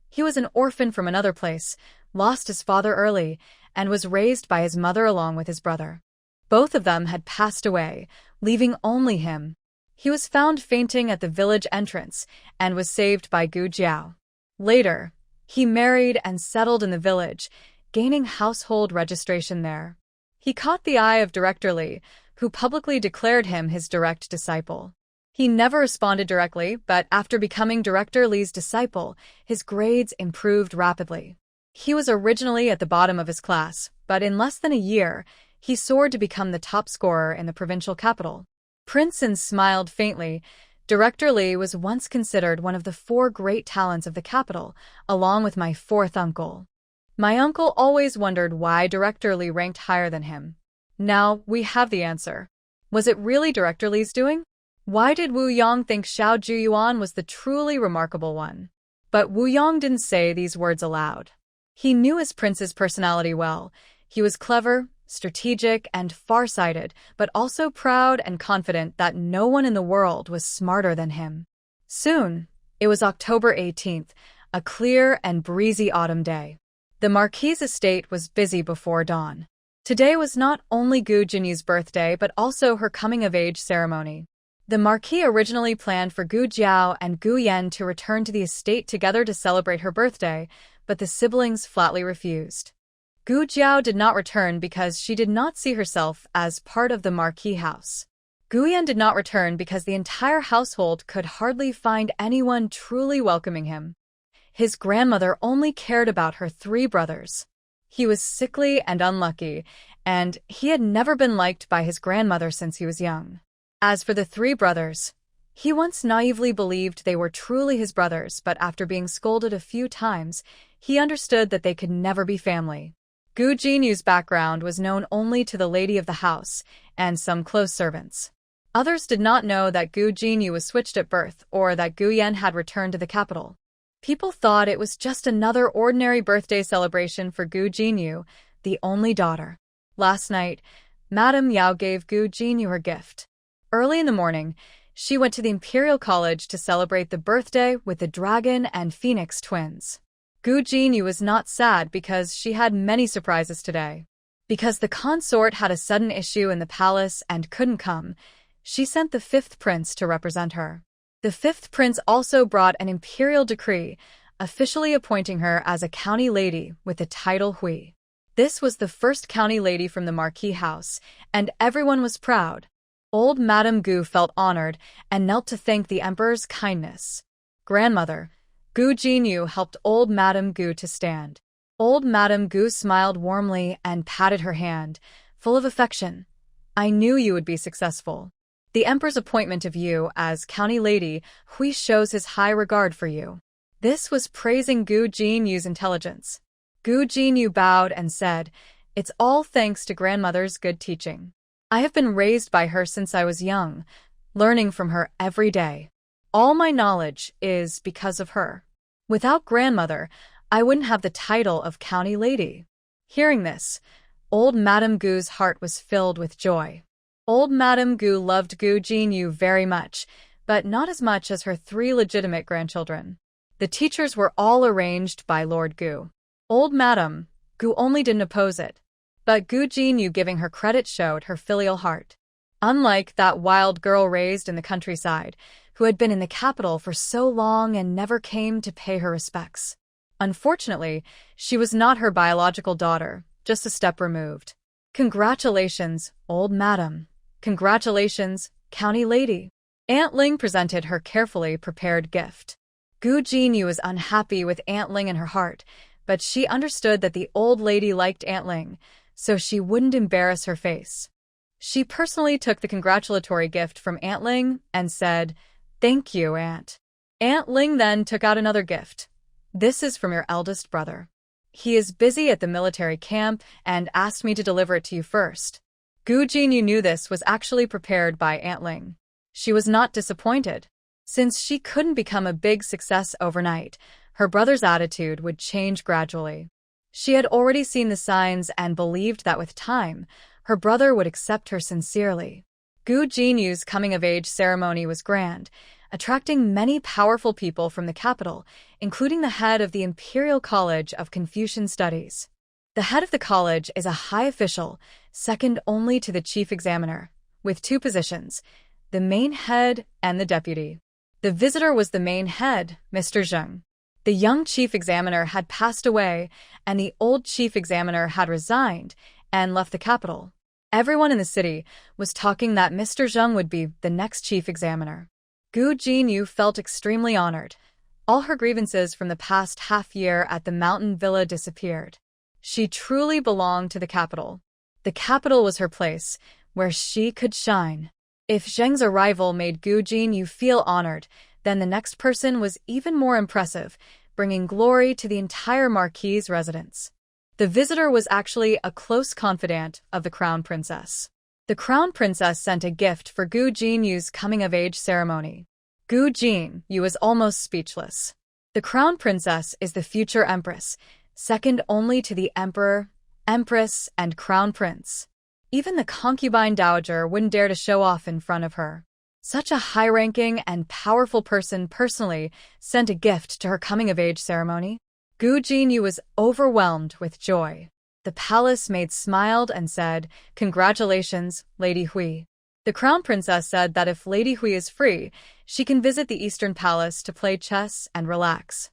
He was an orphan from another place, lost his father early, and was raised by his mother along with his brother. Both of them had passed away, leaving only him. He was found fainting at the village entrance and was saved by Gu Jiao. Later, he married and settled in the village, gaining household registration there. He caught the eye of Director Li, who publicly declared him his direct disciple. He never responded directly, but after becoming Director Li's disciple, his grades improved rapidly. He was originally at the bottom of his class, but in less than a year, he soared to become the top scorer in the provincial capital. Princeton smiled faintly. Director Li was once considered one of the 4 great talents of the capital, along with my 4th uncle. My uncle always wondered why Director Li ranked higher than him. Now, we have the answer. Was it really Director Li's doing? Why did Wu Yong think Xiao Zhuyuan was the truly remarkable one? But Wu Yong didn't say these words aloud. He knew his prince's personality well. He was clever, strategic, and far-sighted, but also proud and confident that no one in the world was smarter than him. Soon, it was October 18th, a clear and breezy autumn day. The Marquis's estate was busy before dawn. Today was not only Gu Jinyu's birthday but also her coming-of-age ceremony. The Marquis originally planned for Gu Jiao and Gu Yan to return to the estate together to celebrate her birthday, but the siblings flatly refused. Gu Jiao did not return because she did not see herself as part of the Marquee house. Guyan did not return because the entire household could hardly find anyone truly welcoming him. His grandmother only cared about her 3 brothers. He was sickly and unlucky, and he had never been liked by his grandmother since he was young. As for the 3 brothers, he once naively believed they were truly his brothers, but after being scolded a few times, he understood that they could never be family. Gu Jinyu's background was known only to the lady of the house and some close servants. Others did not know that Gu Jinyu was switched at birth or that Gu Yan had returned to the capital. People thought it was just another ordinary birthday celebration for Gu Jinyu, the only daughter. Last night, Madame Yao gave Gu Jinyu her gift. Early in the morning, she went to the Imperial College to celebrate the birthday with the Dragon and Phoenix twins. Gu Jinyu was not sad because she had many surprises today. Because the consort had a sudden issue in the palace and couldn't come, she sent the 5th prince to represent her. The 5th prince also brought an imperial decree, officially appointing her as a county lady with the title Hui. This was the first county lady from the Marquee house, and everyone was proud. Old Madame Gu felt honored and knelt to thank the emperor's kindness. Grandmother, Gu Jinyu helped old Madame Gu to stand. Old Madame Gu smiled warmly and patted her hand, full of affection. I knew you would be successful. The emperor's appointment of you as county lady Hui shows his high regard for you. This was praising Gu Jinyu's intelligence. Gu Jinyu bowed and said, It's all thanks to grandmother's good teaching. I have been raised by her since I was young, learning from her every day. All my knowledge is because of her. Without grandmother, I wouldn't have the title of county lady. Hearing this, old Madame Gu's heart was filled with joy. Old Madame Gu loved Gu Jinyu very much, but not as much as her 3 legitimate grandchildren. The teachers were all arranged by Lord Gu. Old Madame Gu only didn't oppose it, but Gu Jinyu giving her credit showed her filial heart. Unlike that wild girl raised in the countryside, who had been in the capital for so long and never came to pay her respects. Unfortunately, she was not her biological daughter, just a step removed. Congratulations, old madam. Congratulations, county lady. Aunt Ling presented her carefully prepared gift. Gu Jinyu was unhappy with Aunt Ling in her heart, but she understood that the old lady liked Aunt Ling, so she wouldn't embarrass her face. She personally took the congratulatory gift from Aunt Ling and said, Thank you, Aunt. Aunt Ling then took out another gift. This is from your eldest brother. He is busy at the military camp and asked me to deliver it to you first. Gu Jinyu knew this was actually prepared by Aunt Ling. She was not disappointed. Since she couldn't become a big success overnight, her brother's attitude would change gradually. She had already seen the signs and believed that with time, her brother would accept her sincerely. Gu Jinyu's coming-of-age ceremony was grand, attracting many powerful people from the capital, including the head of the Imperial College of Confucian Studies. The head of the college is a high official, second only to the chief examiner, with 2 positions, the main head and the deputy. The visitor was the main head, Mr. Zheng. The young chief examiner had passed away, and the old chief examiner had resigned and left the capital. Everyone in the city was talking that Mr. Zheng would be the next chief examiner. Gu Jinyu felt extremely honored. All her grievances from the past half-year at the mountain villa disappeared. She truly belonged to the capital. The capital was her place, where she could shine. If Zheng's arrival made Gu Jinyu feel honored, then the next person was even more impressive, bringing glory to the entire Marquee's residence. The visitor was actually a close confidant of the Crown Princess. The Crown Princess sent a gift for Gu Jinyu's coming-of-age ceremony. Gu Jinyu was almost speechless. The Crown Princess is the future Empress, second only to the Emperor, Empress, and Crown Prince. Even the concubine Dowager wouldn't dare to show off in front of her. Such a high-ranking and powerful person personally sent a gift to her coming-of-age ceremony. Gu Jinyu was overwhelmed with joy. The palace maid smiled and said, Congratulations, Lady Hui. The Crown Princess said that if Lady Hui is free, she can visit the Eastern Palace to play chess and relax.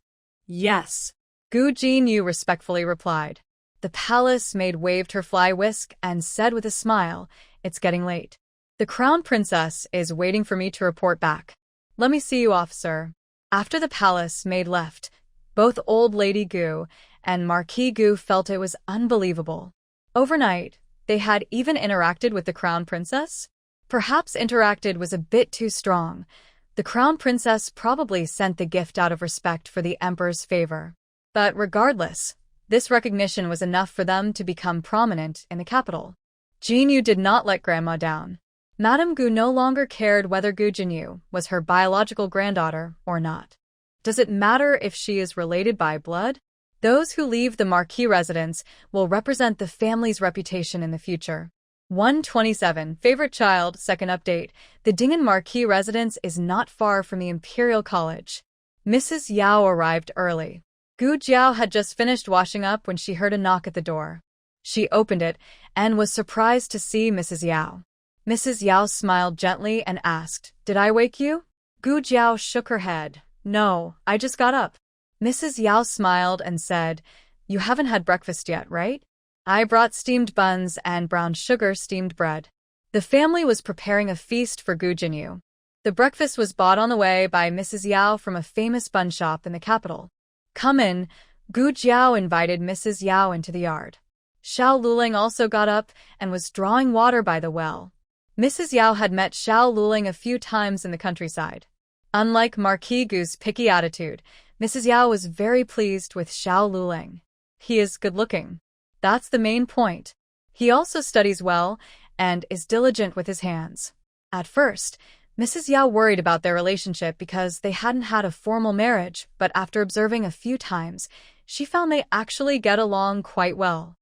Yes. Gu Jinyu respectfully replied. The palace maid waved her fly whisk and said with a smile, "It's getting late. The crown princess is waiting for me to report back. Let me see you off, sir." After the palace maid left, both Old Lady Gu and Marquis Gu felt it was unbelievable. Overnight, they had even interacted with the crown princess? Perhaps interacted was a bit too strong. The crown princess probably sent the gift out of respect for the emperor's favor. But regardless, this recognition was enough for them to become prominent in the capital. Jinyu did not let Grandma down. Madame Gu no longer cared whether Gu Jinyu was her biological granddaughter or not. Does it matter if she is related by blood? Those who leave the Marquis residence will represent the family's reputation in the future. 127. Favorite child. Second update. The Dingen Marquis residence is not far from the Imperial College. Mrs. Yao arrived early. Gu Jiao had just finished washing up when she heard a knock at the door. She opened it and was surprised to see Mrs. Yao. Mrs. Yao smiled gently and asked, "Did I wake you?" Gu Jiao shook her head. "No, I just got up." Mrs. Yao smiled and said, "You haven't had breakfast yet, right? I brought steamed buns and brown sugar steamed bread." The family was preparing a feast for Gu Jinyu. The breakfast was bought on the way by Mrs. Yao from a famous bun shop in the capital. "Come in." Gu Jiao invited Mrs. Yao into the yard. Xiao Luling also got up and was drawing water by the well. Mrs. Yao had met Xiao Luling a few times in the countryside. Unlike Marquis Gu's picky attitude, Mrs. Yao was very pleased with Xiao Luling. He is good-looking. That's the main point. He also studies well and is diligent with his hands. At first, Mrs. Yao worried about their relationship because they hadn't had a formal marriage, but after observing a few times, she found they actually get along quite well.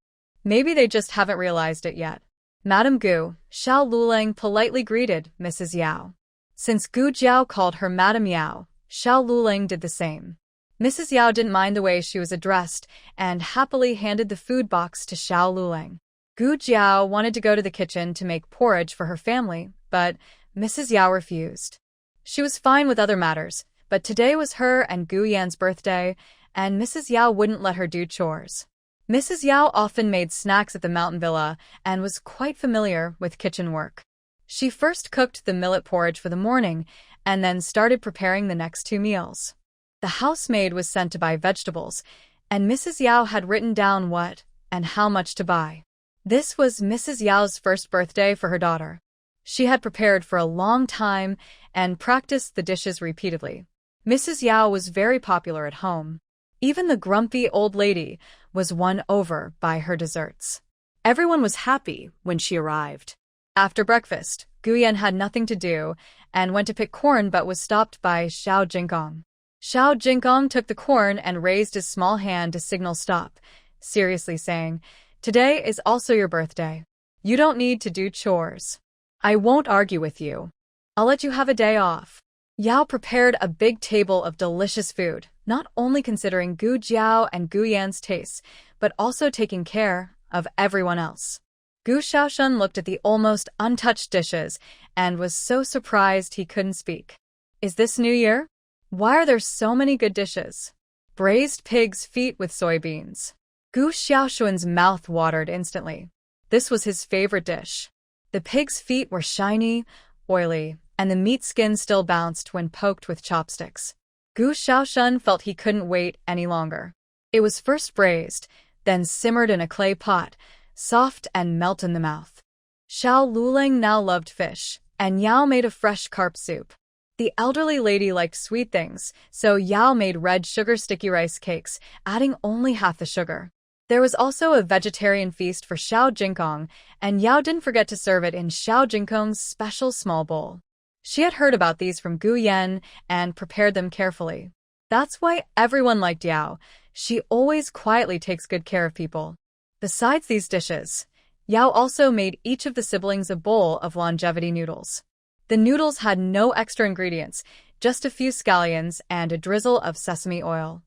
Maybe they just haven't realized it yet. Madame Gu, Xiao Luling politely greeted Mrs. Yao. Since Gu Jiao called her Madame Yao, Xiao Luling did the same. Mrs. Yao didn't mind the way she was addressed and happily handed the food box to Xiao Luling. Gu Jiao wanted to go to the kitchen to make porridge for her family, but Mrs. Yao refused. She was fine with other matters, but today was her and Gu Yan's birthday, and Mrs. Yao wouldn't let her do chores. Mrs. Yao often made snacks at the mountain villa and was quite familiar with kitchen work. She first cooked the millet porridge for the morning and then started preparing the next two meals. The housemaid was sent to buy vegetables, and Mrs. Yao had written down what and how much to buy. This was Mrs. Yao's first birthday for her daughter. She had prepared for a long time and practiced the dishes repeatedly. Mrs. Yao was very popular at home. Even the grumpy old lady was won over by her desserts. Everyone was happy when she arrived. After breakfast, Gu Yan had nothing to do and went to pick corn but was stopped by Xiao Jingong. Xiao Jingong took the corn and raised his small hand to signal stop, seriously saying, "Today is also your birthday. You don't need to do chores. I won't argue with you. I'll let you have a day off." Yao prepared a big table of delicious food, not only considering Gu Jiao and Gu Yan's tastes, but also taking care of everyone else. Gu Xiaoshun looked at the almost untouched dishes and was so surprised he couldn't speak. "Is this New Year? Why are there so many good dishes?" Braised pig's feet with soybeans. Gu Xiaoshun's mouth watered instantly. This was his favorite dish. The pig's feet were shiny, oily, and the meat skin still bounced when poked with chopsticks. Gu Xiaoshun felt he couldn't wait any longer. It was first braised, then simmered in a clay pot, soft and melt in the mouth. Xiao Luling now loved fish, and Yao made a fresh carp soup. The elderly lady liked sweet things, so Yao made red sugar sticky rice cakes, adding only half the sugar. There was also a vegetarian feast for Xiao Jingkong, and Yao didn't forget to serve it in Xiao Jingkong's special small bowl. She had heard about these from Gu Yan and prepared them carefully. That's why everyone liked Yao. She always quietly takes good care of people. Besides these dishes, Yao also made each of the siblings a bowl of longevity noodles. The noodles had no extra ingredients, just a few scallions and a drizzle of sesame oil.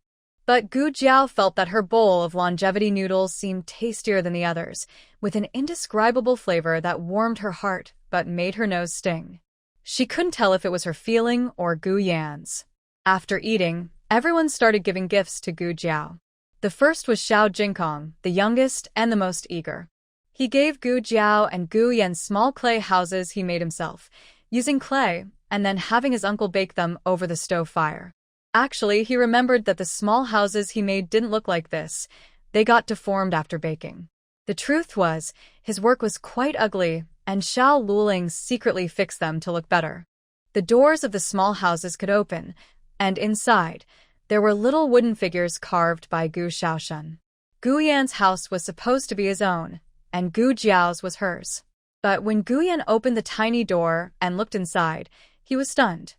But Gu Jiao felt that her bowl of longevity noodles seemed tastier than the others, with an indescribable flavor that warmed her heart but made her nose sting. She couldn't tell if it was her feeling or Gu Yan's. After eating, everyone started giving gifts to Gu Jiao. The first was Xiao Jinkong, the youngest and the most eager. He gave Gu Jiao and Gu Yan small clay houses he made himself, using clay, and then having his uncle bake them over the stove fire. Actually, he remembered that the small houses he made didn't look like this. They got deformed after baking. The truth was, his work was quite ugly, and Xiao Luling secretly fixed them to look better. The doors of the small houses could open, and inside, there were little wooden figures carved by Gu Xiaoshen. Gu Yan's house was supposed to be his own, and Gu Jiao's was hers. But when Gu Yan opened the tiny door and looked inside, he was stunned.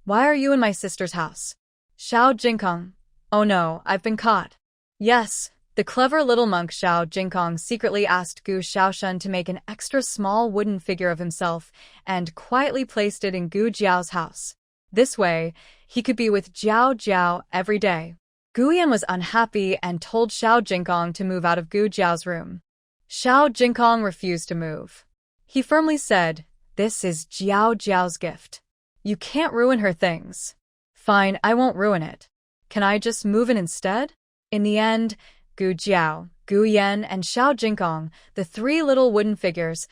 "Why are you in my sister's house?" "Xiao Jinkong." "Oh no, I've been caught." Yes, the clever little monk Xiao Jinkong secretly asked Gu Xiaoshen to make an extra small wooden figure of himself and quietly placed it in Gu Jiao's house. This way, he could be with Jiao Jiao every day. Gu Yan was unhappy and told Xiao Jinkong to move out of Gu Jiao's room. Xiao Jinkong refused to move. He firmly said, "This is Jiao Jiao's gift. You can't ruin her things." "Fine, I won't ruin it. Can I just move in instead?" In the end, Gu Jiao, Gu Yan, and Xiao Jinkong, the three little wooden figures,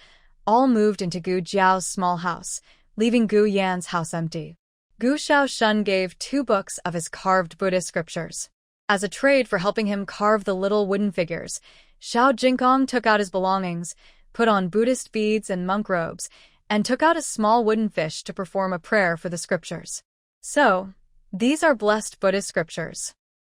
all moved into Gu Jiao's small house, leaving Gu Yan's house empty. Gu Xiaoshen gave 2 books of his carved Buddhist scriptures. As a trade for helping him carve the little wooden figures, Xiao Jinkong took out his belongings, put on Buddhist beads and monk robes, and took out a small wooden fish to perform a prayer for the scriptures. So, these are blessed Buddhist scriptures.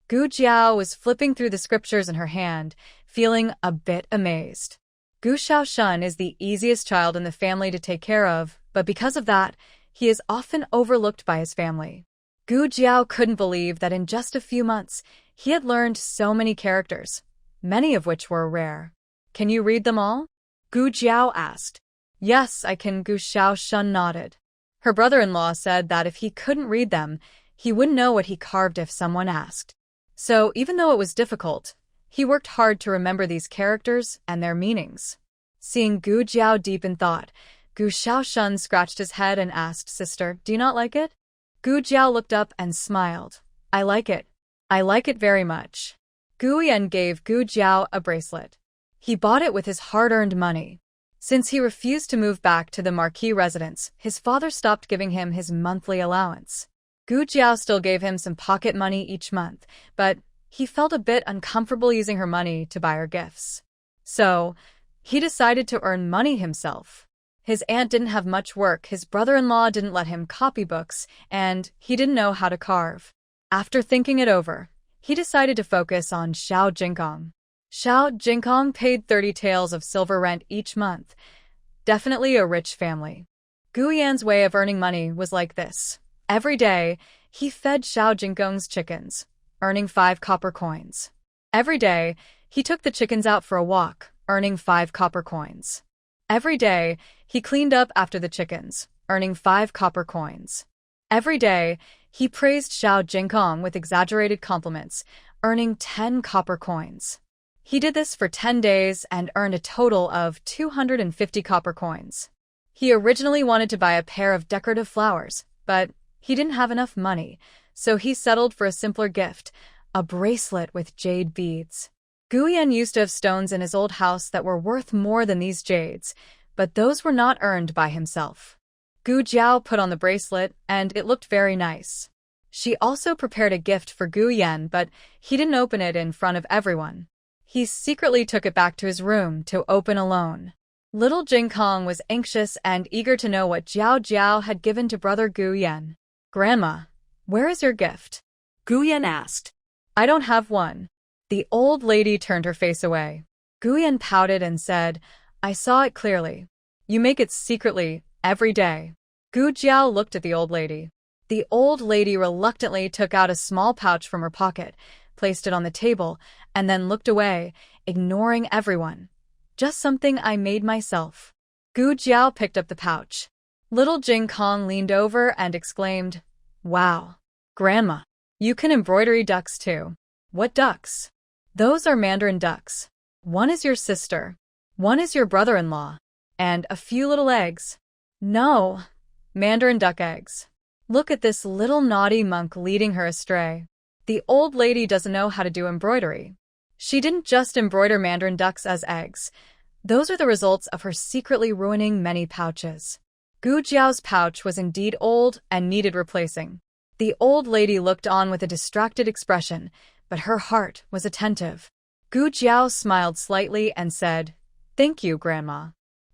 Gu Jiao was flipping through the scriptures in her hand, feeling a bit amazed. Gu Xiaoshen is the easiest child in the family to take care of, but because of that, he is often overlooked by his family. Gu Jiao couldn't believe that in just a few months, he had learned so many characters, many of which were rare. "Can you read them all?" Gu Jiao asked. "Yes, I can." Gu Xiaoshen nodded. Her brother-in-law said that if he couldn't read them, he wouldn't know what he carved if someone asked. So, even though it was difficult, he worked hard to remember these characters and their meanings. Seeing Gu Jiao deep in thought, Gu Xiaoshen scratched his head and asked, "Sister, do you not like it?" Gu Jiao looked up and smiled. "I like it. I like it very much." Gu Yan gave Gu Jiao a bracelet. He bought it with his hard-earned money. Since he refused to move back to the Marquee residence, his father stopped giving him his monthly allowance. Gu Jiao still gave him some pocket money each month, but he felt a bit uncomfortable using her money to buy her gifts. So, he decided to earn money himself. His aunt didn't have much work, his brother-in-law didn't let him copy books, and he didn't know how to carve. After thinking it over, he decided to focus on Xiao Jinkong. Xiao Jinkong paid 30 taels of silver rent each month. Definitely a rich family. Gu Yan's way of earning money was like this. Every day, he fed Xiao Jinkong's chickens, earning 5 copper coins. Every day, he took the chickens out for a walk, earning 5 copper coins. Every day, he cleaned up after the chickens, earning 5 copper coins. Every day, he praised Xiao Jinkong with exaggerated compliments, earning 10 copper coins. He did this for 10 days and earned a total of 250 copper coins. He originally wanted to buy a pair of decorative flowers, but he didn't have enough money, so he settled for a simpler gift, a bracelet with jade beads. Gu Yan used to have stones in his old house that were worth more than these jades, but those were not earned by himself. Gu Jiao put on the bracelet, and it looked very nice. She also prepared a gift for Gu Yan, but he didn't open it in front of everyone. He secretly took it back to his room to open alone. Little Jinkong was anxious and eager to know what Jiao Jiao had given to brother Gu Yan. "Grandma, where is your gift?" Gu Yan asked. "I don't have one." The old lady turned her face away. Gu Yan pouted and said, "I saw it clearly. You make it secretly, every day." Gu Jiao looked at the old lady. The old lady reluctantly took out a small pouch from her pocket, placed it on the table, and then looked away, ignoring everyone. "Just something I made myself." Gu Jiao picked up the pouch. Little Jinkong leaned over and exclaimed, "Wow, Grandma, you can embroider ducks too." "What ducks?" "Those are mandarin ducks. One is your sister. One is your brother-in-law. And a few little eggs." "No, mandarin duck eggs. Look at this little naughty monk leading her astray. The old lady doesn't know how to do embroidery. She didn't just embroider mandarin ducks as eggs. Those are the results of her secretly ruining many pouches. Gu Jiao's pouch was indeed old and needed replacing. The old lady looked on with a distracted expression, but her heart was attentive. Gu Jiao smiled slightly and said, "Thank you, Grandma."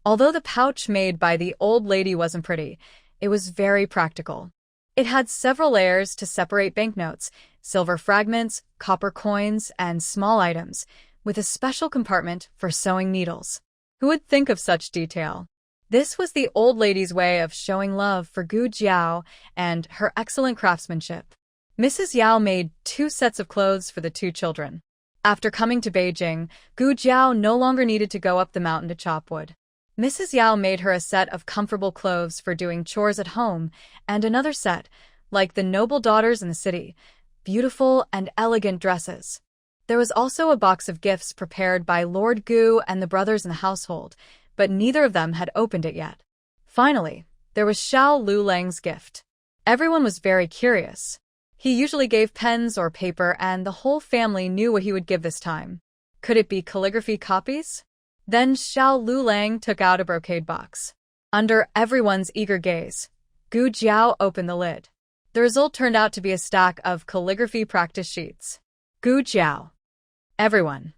Although the pouch made by the old lady wasn't pretty, it was very practical. It had several layers to separate banknotes, silver fragments, copper coins, and small items, with a special compartment for sewing needles. Who would think of such detail? This was the old lady's way of showing love for Gu Jiao and her excellent craftsmanship. Mrs. Yao made 2 sets of clothes for the 2 children. After coming to Beijing, Gu Jiao no longer needed to go up the mountain to chop wood. Mrs. Yao made her a set of comfortable clothes for doing chores at home and another set, like the noble daughters in the city, beautiful and elegant dresses. There was also a box of gifts prepared by Lord Gu and the brothers in the household, but neither of them had opened it yet. Finally, there was Xiao Lulang's gift. Everyone was very curious. He usually gave pens or paper, and the whole family knew what he would give this time. Could it be calligraphy copies? Then Xiao Lulang took out a brocade box. Under everyone's eager gaze, Gu Jiao opened the lid. The result turned out to be a stack of calligraphy practice sheets. Gu Jiao. Everyone.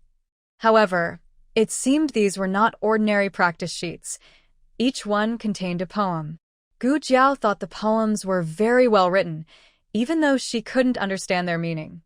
However, it seemed these were not ordinary practice sheets. Each one contained a poem. Gu Jiao thought the poems were very well written, even though she couldn't understand their meaning.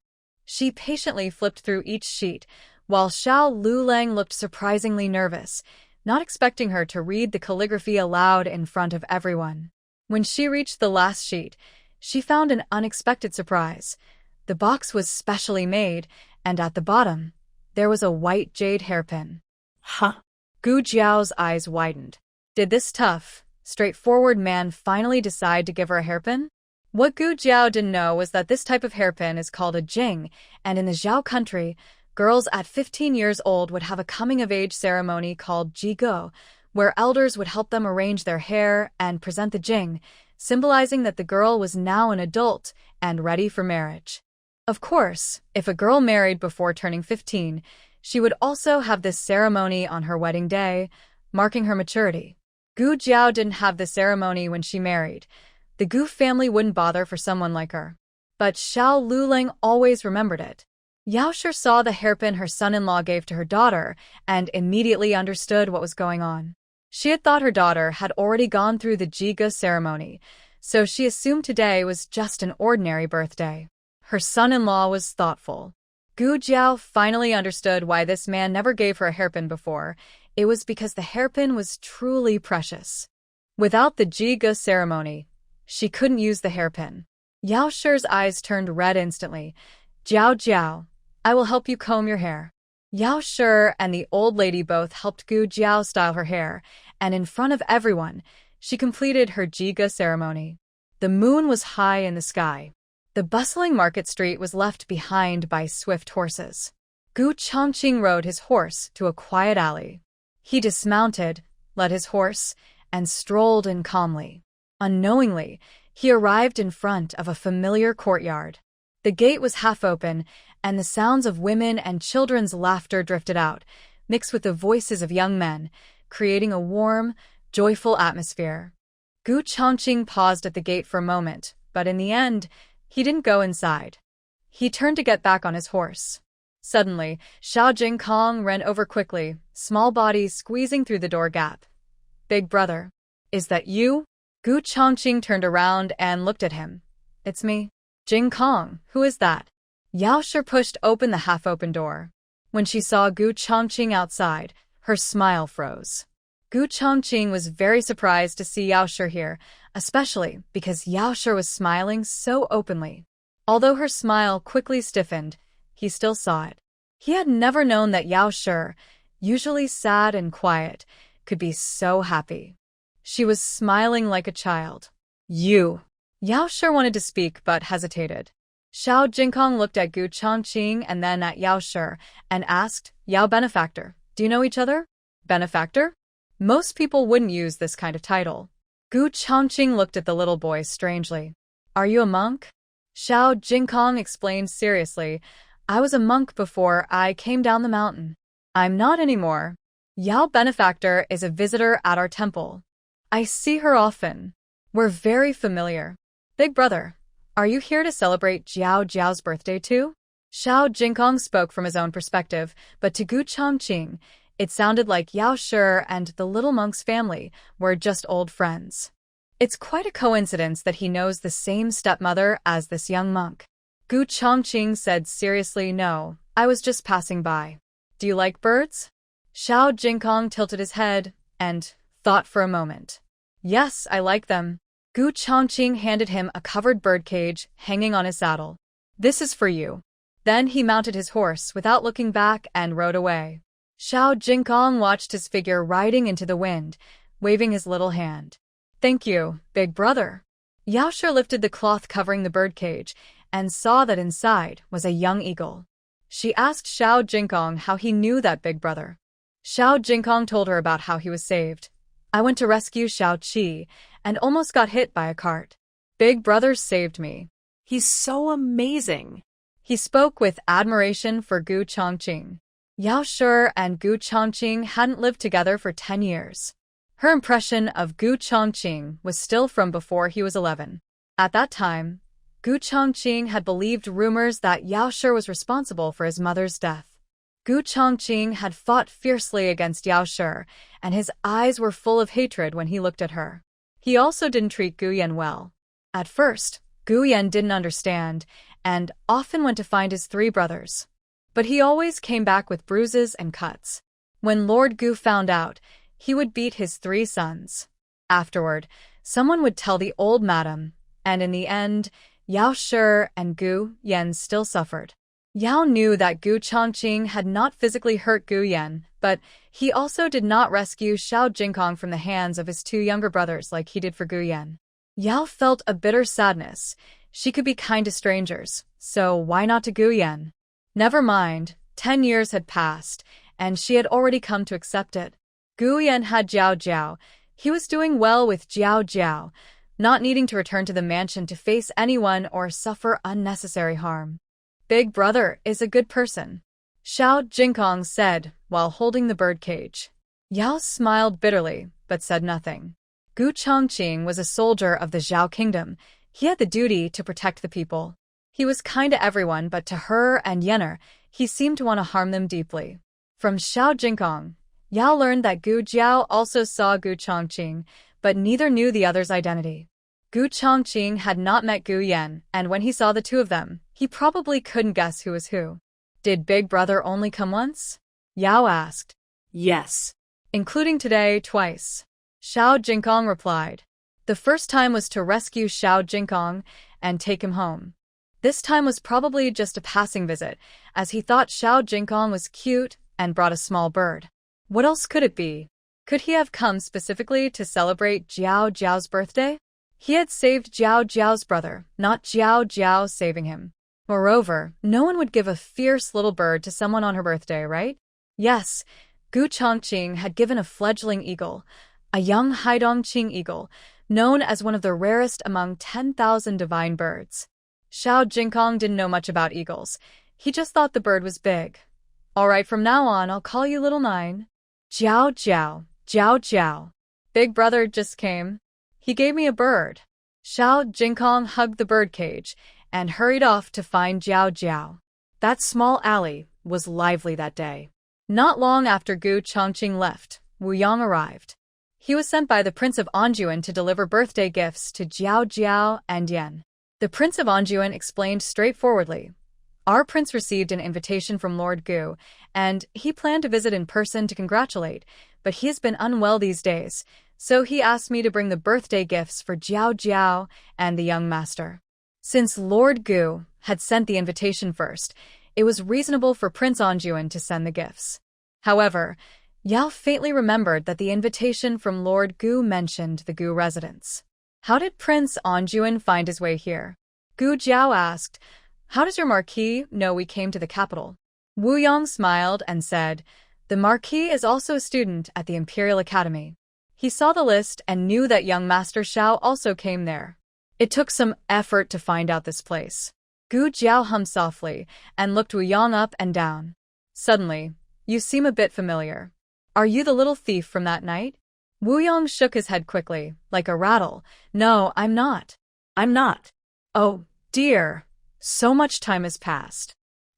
She patiently flipped through each sheet, while Xiao Lulang looked surprisingly nervous, not expecting her to read the calligraphy aloud in front of everyone. When she reached the last sheet, she found an unexpected surprise. The box was specially made, and at the bottom, there was a white jade hairpin. Huh? Gu Jiao's eyes widened. Did this tough, straightforward man finally decide to give her a hairpin? What Gu Jiao didn't know was that this type of hairpin is called a jing, and in the Zhao country, girls at 15 years old would have a coming-of-age ceremony called Jigo, where elders would help them arrange their hair and present the jing, symbolizing that the girl was now an adult and ready for marriage. Of course, if a girl married before turning 15, she would also have this ceremony on her wedding day, marking her maturity. Gu Jiao didn't have the ceremony when she married. The Gu family wouldn't bother for someone like her. But Xiao Lulang always remembered it. Yao Shi saw the hairpin her son-in-law gave to her daughter and immediately understood what was going on. She had thought her daughter had already gone through the Jiga ceremony, so she assumed today was just an ordinary birthday. Her son-in-law was thoughtful. Gu Jiao finally understood why this man never gave her a hairpin before. It was because the hairpin was truly precious. Without the Jiga ceremony, she couldn't use the hairpin. Yao Shi's eyes turned red instantly. "Jiao Jiao, I will help you comb your hair." Yao Shi and the old lady both helped Gu Jiao style her hair, and in front of everyone, she completed her Jiga ceremony. The moon was high in the sky. The bustling market street was left behind by swift horses. Gu Chongqing rode his horse to a quiet alley. He dismounted, led his horse, and strolled in calmly. Unknowingly, he arrived in front of a familiar courtyard. The gate was half open, and the sounds of women and children's laughter drifted out, mixed with the voices of young men, creating a warm, joyful atmosphere. Gu Chongqing paused at the gate for a moment, but in the end, he didn't go inside. He turned to get back on his horse. Suddenly, Xiao Jingkong ran over quickly, small body squeezing through the door gap. "Big brother, is that you?" Gu Chongqing turned around and looked at him. "It's me." "Jingkong, who is that?" Yao Shi pushed open the half-open door. When she saw Gu Chongqing outside, her smile froze. Gu Chongqing was very surprised to see Yao Shi here, especially because Yao Shi was smiling so openly. Although her smile quickly stiffened, he still saw it. He had never known that Yao Shi, usually sad and quiet, could be so happy. She was smiling like a child. "You." Yao Shi wanted to speak but hesitated. Xiao Jingkong looked at Gu Chongqing and then at Yao Shi and asked, "Yao Benefactor, do you know each other?" "Benefactor?" Most people wouldn't use this kind of title. Gu Chongqing looked at the little boy strangely. "Are you a monk?" Xiao Jingkong explained seriously, I was a monk before I came down the mountain. I'm not anymore. Yao Benefactor is a visitor at our temple. I see her often. We're very familiar. Big brother, are you here to celebrate Jiao Jiao's birthday too? Xiao Jingkong spoke from his own perspective, but to Gu Chongqing, it sounded like Yao Shi and the little monk's family were just old friends. It's quite a coincidence that he knows the same stepmother as this young monk. Gu Chongqing said seriously, no, I was just passing by. Do you like birds? Xiao Jingkong tilted his head and thought for a moment. Yes, I like them. Gu Chongqing handed him a covered birdcage hanging on his saddle. This is for you. Then he mounted his horse without looking back and rode away. Xiao Jingkong watched his figure riding into the wind, waving his little hand. Thank you, big brother. Yao Shi lifted the cloth covering the birdcage and saw that inside was a young eagle. She asked Xiao Jingkong how he knew that big brother. Xiao Jingkong told her about how he was saved. I went to rescue Xiao Qi and almost got hit by a cart. Big brother saved me. He's so amazing. He spoke with admiration for Gu Chongqing. Yao Shi and Gu Chongqing hadn't lived together for 10 years. Her impression of Gu Chongqing was still from before he was 11. At that time, Gu Chongqing had believed rumors that Yao Shi was responsible for his mother's death. Gu Chongqing had fought fiercely against Yao Shi, and his eyes were full of hatred when he looked at her. He also didn't treat Gu Yan well. At first, Gu Yan didn't understand, and often went to find his 3 brothers. But he always came back with bruises and cuts. When Lord Gu found out, he would beat his 3 sons. Afterward, someone would tell the old madam, and in the end, Yao Shi and Gu Yan still suffered. Yao knew that Gu Chongqing had not physically hurt Gu Yan, but he also did not rescue Xiao Jingkong from the hands of his 2 younger brothers like he did for Gu Yan. Yao felt a bitter sadness. She could be kind to strangers, so why not to Gu Yan? Never mind, 10 years had passed, and she had already come to accept it. Gu Yan had Jiao Jiao. He was doing well with Jiao Jiao, not needing to return to the mansion to face anyone or suffer unnecessary harm. Big brother is a good person, Xiao Jingkong said while holding the birdcage. Yao smiled bitterly, but said nothing. Gu Chongqing was a soldier of the Zhao kingdom. He had the duty to protect the people. He was kind to everyone, but to her and Yenner, he seemed to want to harm them deeply. From Xiao Jingkong, Yao learned that Gu Jiao also saw Gu Chongqing, but neither knew the other's identity. Gu Chongqing had not met Gu Yan, and when he saw the 2 of them, he probably couldn't guess who was who. Did Big Brother only come once? Yao asked. Yes. Including today, twice. Xiao Jingkong replied. The first time was to rescue Xiao Jingkong and take him home. This time was probably just a passing visit, as he thought Xiao Jingkong was cute and brought a small bird. What else could it be? Could he have come specifically to celebrate Jiao Jiao's birthday? He had saved Jiao Jiao's brother, not Jiao Jiao saving him. Moreover, no one would give a fierce little bird to someone on her birthday, right? Yes, Gu Chongqing had given a fledgling eagle, a young Haidongqing eagle, known as one of the rarest among 10,000 divine birds. Xiao Jingkong didn't know much about eagles. He just thought the bird was big. All right, from now on, I'll call you Little Nine. Jiao Jiao, Jiao Jiao. Big brother just came. He gave me a bird. Xiao Jingkong hugged the birdcage and hurried off to find Jiao Jiao. That small alley was lively that day. Not long after Gu Chongqing left, Wu Yang arrived. He was sent by the Prince of Anjouan to deliver birthday gifts to Jiao Jiao and Yan. The Prince of Anjouan explained straightforwardly, "Our prince received an invitation from Lord Gu, and he planned to visit in person to congratulate, but he has been unwell these days, so he asked me to bring the birthday gifts for Jiao Jiao and the young master." Since Lord Gu had sent the invitation first, it was reasonable for Prince Anjouan to send the gifts. However, Yao faintly remembered that the invitation from Lord Gu mentioned the Gu residence. How did Prince Anjouan find his way here? Gu Jiao asked, "How does your Marquis know we came to the capital?" Wu Yang smiled and said, "The Marquis is also a student at the Imperial Academy." He saw the list and knew that young Master Xiao also came there. It took some effort to find out this place. Gu Jiao hummed softly and looked Wu Yang up and down. Suddenly, you seem a bit familiar. Are you the little thief from that night? Wu Yang shook his head quickly, like a rattle. No, I'm not. I'm not. Oh, dear. So much time has passed.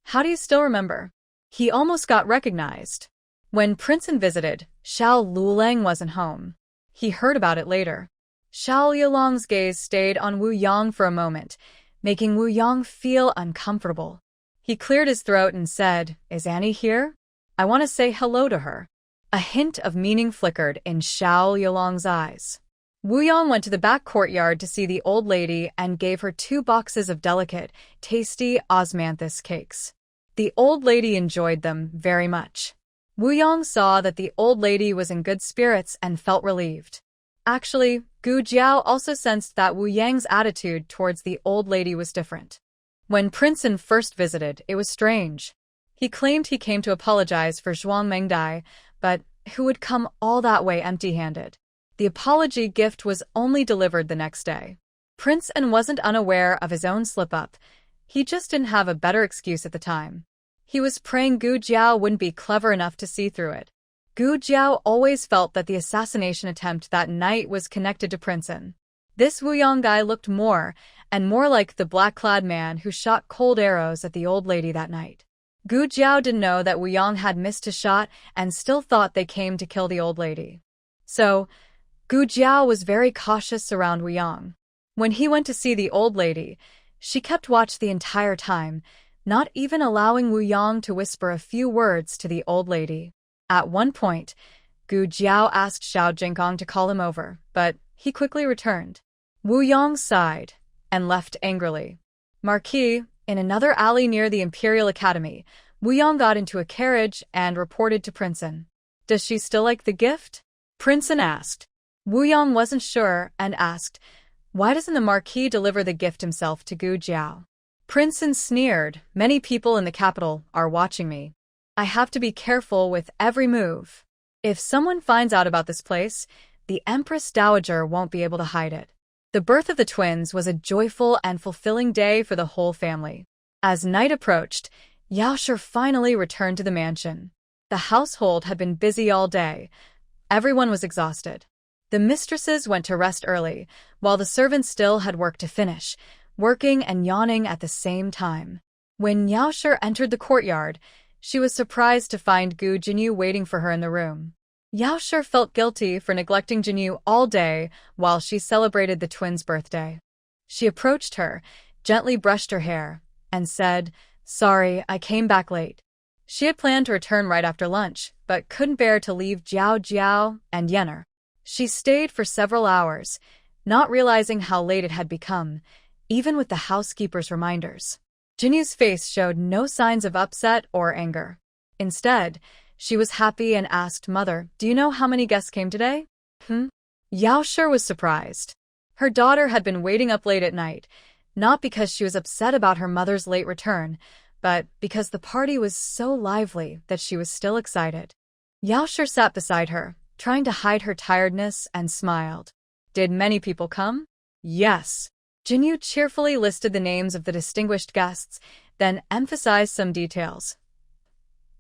How do you still remember? He almost got recognized. When Princeton visited, Xiao Luleng wasn't home. He heard about it later. Xiao Yilong's gaze stayed on Wu Yang for a moment, making Wu Yang feel uncomfortable. He cleared his throat and said, Is Annie here? I want to say hello to her. A hint of meaning flickered in Xiao Yilong's eyes. Wu Yang went to the back courtyard to see the old lady and gave her 2 boxes of delicate, tasty osmanthus cakes. The old lady enjoyed them very much. Wu Yang saw that the old lady was in good spirits and felt relieved. Actually, Gu Jiao also sensed that Wu Yang's attitude towards the old lady was different. When Princeton first visited, it was strange. He claimed he came to apologize for Zhuang Mengdai, but who would come all that way empty-handed? The apology gift was only delivered the next day. Princeton wasn't unaware of his own slip-up. He just didn't have a better excuse at the time. He was praying Gu Jiao wouldn't be clever enough to see through it. Gu Jiao always felt that the assassination attempt that night was connected to Princeton. This Wu Yang guy looked more and more like the black-clad man who shot cold arrows at the old lady that night. Gu Jiao didn't know that Wu Yang had missed a shot and still thought they came to kill the old lady. So, Gu Jiao was very cautious around Wu Yang. When he went to see the old lady, she kept watch the entire time, not even allowing Wu Yang to whisper a few words to the old lady. At one point, Gu Jiao asked Xiao Jingkong to call him over, but he quickly returned. Wu Yang sighed and left angrily. Marquee, in another alley near the Imperial Academy, Wu Yang got into a carriage and reported to Princeton. Does she still like the gift? Princeton asked. Wu Yang wasn't sure and asked, Why doesn't the Marquis deliver the gift himself to Gu Jiao? Princeton sneered, Many people in the capital are watching me. I have to be careful with every move. If someone finds out about this place, the Empress Dowager won't be able to hide it. The birth of the twins was a joyful and fulfilling day for the whole family. As night approached, Yaosher finally returned to the mansion. The household had been busy all day. Everyone was exhausted. The mistresses went to rest early, while the servants still had work to finish, working and yawning at the same time. When Yaosher entered the courtyard, she was surprised to find Gu Jinyu waiting for her in the room. Yaosher felt guilty for neglecting Jinyu all day while she celebrated the twins' birthday. She approached her, gently brushed her hair, and said, Sorry, I came back late. She had planned to return right after lunch, but couldn't bear to leave Jiao Jiao and Yenner. She stayed for several hours, not realizing how late it had become, even with the housekeeper's reminders. Jinyu's face showed no signs of upset or anger. Instead, she was happy and asked Mother, Do you know how many guests came today? Yaosher was surprised. Her daughter had been waiting up late at night, not because she was upset about her mother's late return, but because the party was so lively that she was still excited. Yaosher sat beside her, trying to hide her tiredness, and smiled. Did many people come? Yes. Jinyu cheerfully listed the names of the distinguished guests, then emphasized some details.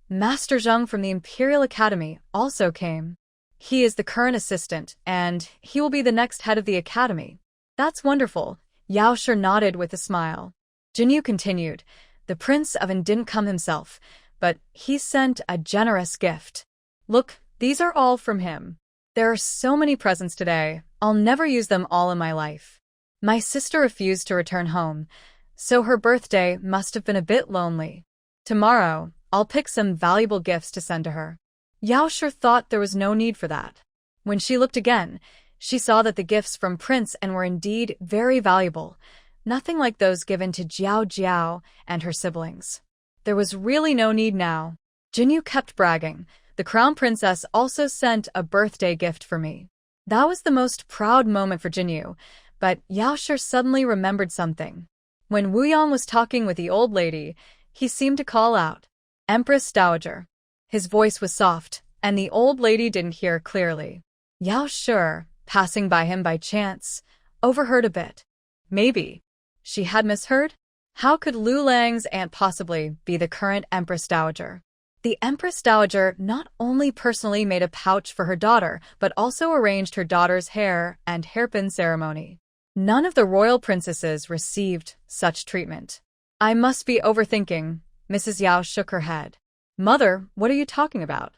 Master Zheng from the Imperial Academy also came. He is the current assistant, and he will be the next head of the academy. That's wonderful. Yaosher nodded with a smile. Jinyu continued, The Prince of An didn't come himself, but he sent a generous gift. Look, these are all from him. There are so many presents today, I'll never use them all in my life. My sister refused to return home, so her birthday must have been a bit lonely. Tomorrow, I'll pick some valuable gifts to send to her. Yaosher thought there was no need for that. When she looked again, she saw that the gifts from Prince An were indeed very valuable, nothing like those given to Jiao Jiao and her siblings. There was really no need now. Jinyu kept bragging, The Crown Princess also sent a birthday gift for me. That was the most proud moment for Jinyu, but Yaosher suddenly remembered something. When Wu Yang was talking with the old lady, he seemed to call out, Empress Dowager. His voice was soft, and the old lady didn't hear clearly. Yaosher, passing by him by chance, overheard a bit. Maybe she had misheard? How could Lu Lang's aunt possibly be the current Empress Dowager? The Empress Dowager not only personally made a pouch for her daughter, but also arranged her daughter's hair and hairpin ceremony. None of the royal princesses received such treatment. I must be overthinking. Mrs. Yao shook her head. Mother, what are you talking about?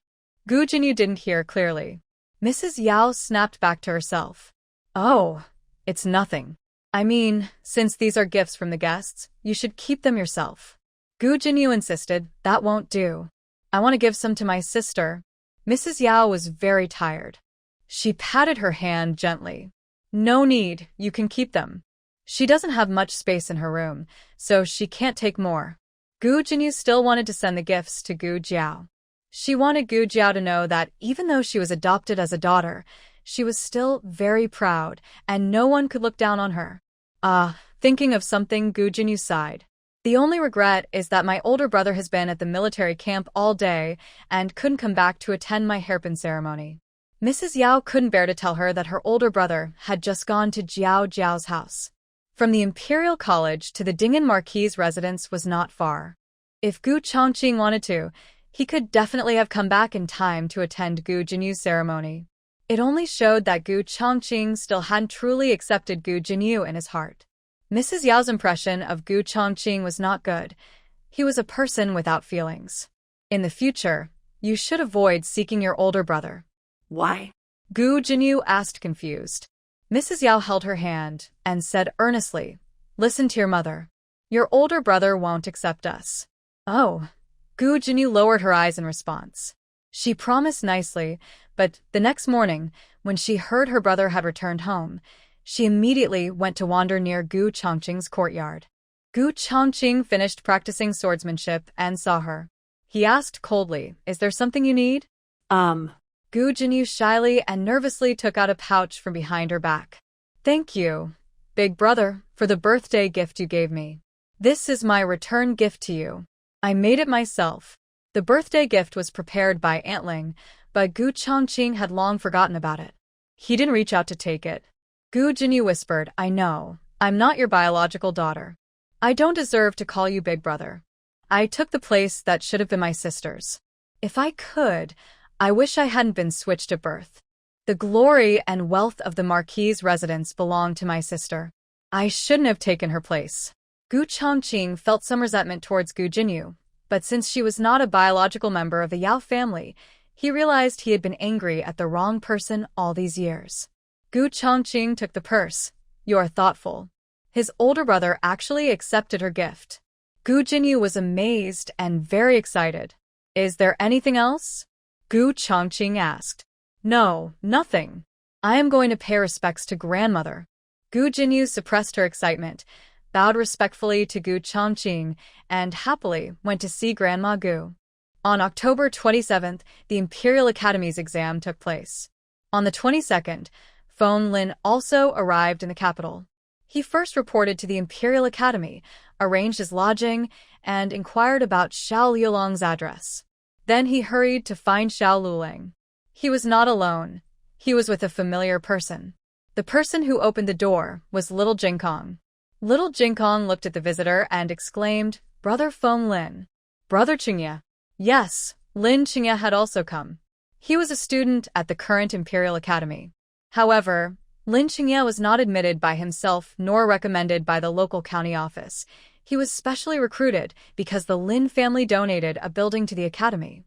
Gu Jinyu didn't hear clearly. Mrs. Yao snapped back to herself. Oh, it's nothing. I mean, since these are gifts from the guests, you should keep them yourself. Gu Jinyu insisted, that won't do. I want to give some to my sister. Mrs. Yao was very tired. She patted her hand gently. No need, you can keep them. She doesn't have much space in her room, so she can't take more. Gu Jinyu still wanted to send the gifts to Gu Jiao. She wanted Gu Jiao to know that even though she was adopted as a daughter, she was still very proud, and no one could look down on her. Thinking of something, Gu Jinyu sighed. The only regret is that my older brother has been at the military camp all day and couldn't come back to attend my hairpin ceremony. Mrs. Yao couldn't bear to tell her that her older brother had just gone to Jiao Jiao's house. From the Imperial College to the Ding'an Marquee's residence was not far. If Gu Chongqing wanted to, he could definitely have come back in time to attend Gu Jinyu's ceremony. It only showed that Gu Chongqing still hadn't truly accepted Gu Jinyu in his heart. Mrs. Yao's impression of Gu Chongqing was not good. He was a person without feelings. In the future, you should avoid seeking your older brother. Why? Gu Jinyu asked, confused. Mrs. Yao held her hand and said earnestly, listen to your mother. Your older brother won't accept us. Oh. Gu Jinyu lowered her eyes in response. She promised nicely, but the next morning, when she heard her brother had returned home, she immediately went to wander near Gu Chongqing's courtyard. Gu Chongqing finished practicing swordsmanship and saw her. He asked coldly, is there something you need? Gu Jinyu shyly and nervously took out a pouch from behind her back. Thank you, big brother, for the birthday gift you gave me. This is my return gift to you. I made it myself. The birthday gift was prepared by Aunt Ling, but Gu Chongqing had long forgotten about it. He didn't reach out to take it. Gu Jinyu whispered, I know, I'm not your biological daughter. I don't deserve to call you big brother. I took the place that should have been my sister's. If I could, I wish I hadn't been switched at birth. The glory and wealth of the Marquee's residence belonged to my sister. I shouldn't have taken her place. Gu Chongqing felt some resentment towards Gu Jinyu, but since she was not a biological member of the Yao family, he realized he had been angry at the wrong person all these years. Gu Chongqing took the purse. You're thoughtful. His older brother actually accepted her gift. Gu Jinyu was amazed and very excited. Is there anything else? Gu Chongqing asked. No, nothing. I am going to pay respects to grandmother. Gu Jinyu suppressed her excitement, bowed respectfully to Gu Chongqing, and happily went to see Grandma Gu. On October 27th, the Imperial Academy's exam took place. On the 22nd, Feng Lin also arrived in the capital. He first reported to the Imperial Academy, arranged his lodging, and inquired about Xiao Liulong's address. Then he hurried to find Xiao Luling. He was not alone. He was with a familiar person. The person who opened the door was little Jinkong. Little Jinkong looked at the visitor and exclaimed, Brother Feng Lin. Brother Qingye. Yes, Lin Qingye had also come. He was a student at the current Imperial Academy. However, Lin Qingye was not admitted by himself nor recommended by the local county office. He was specially recruited because the Lin family donated a building to the academy.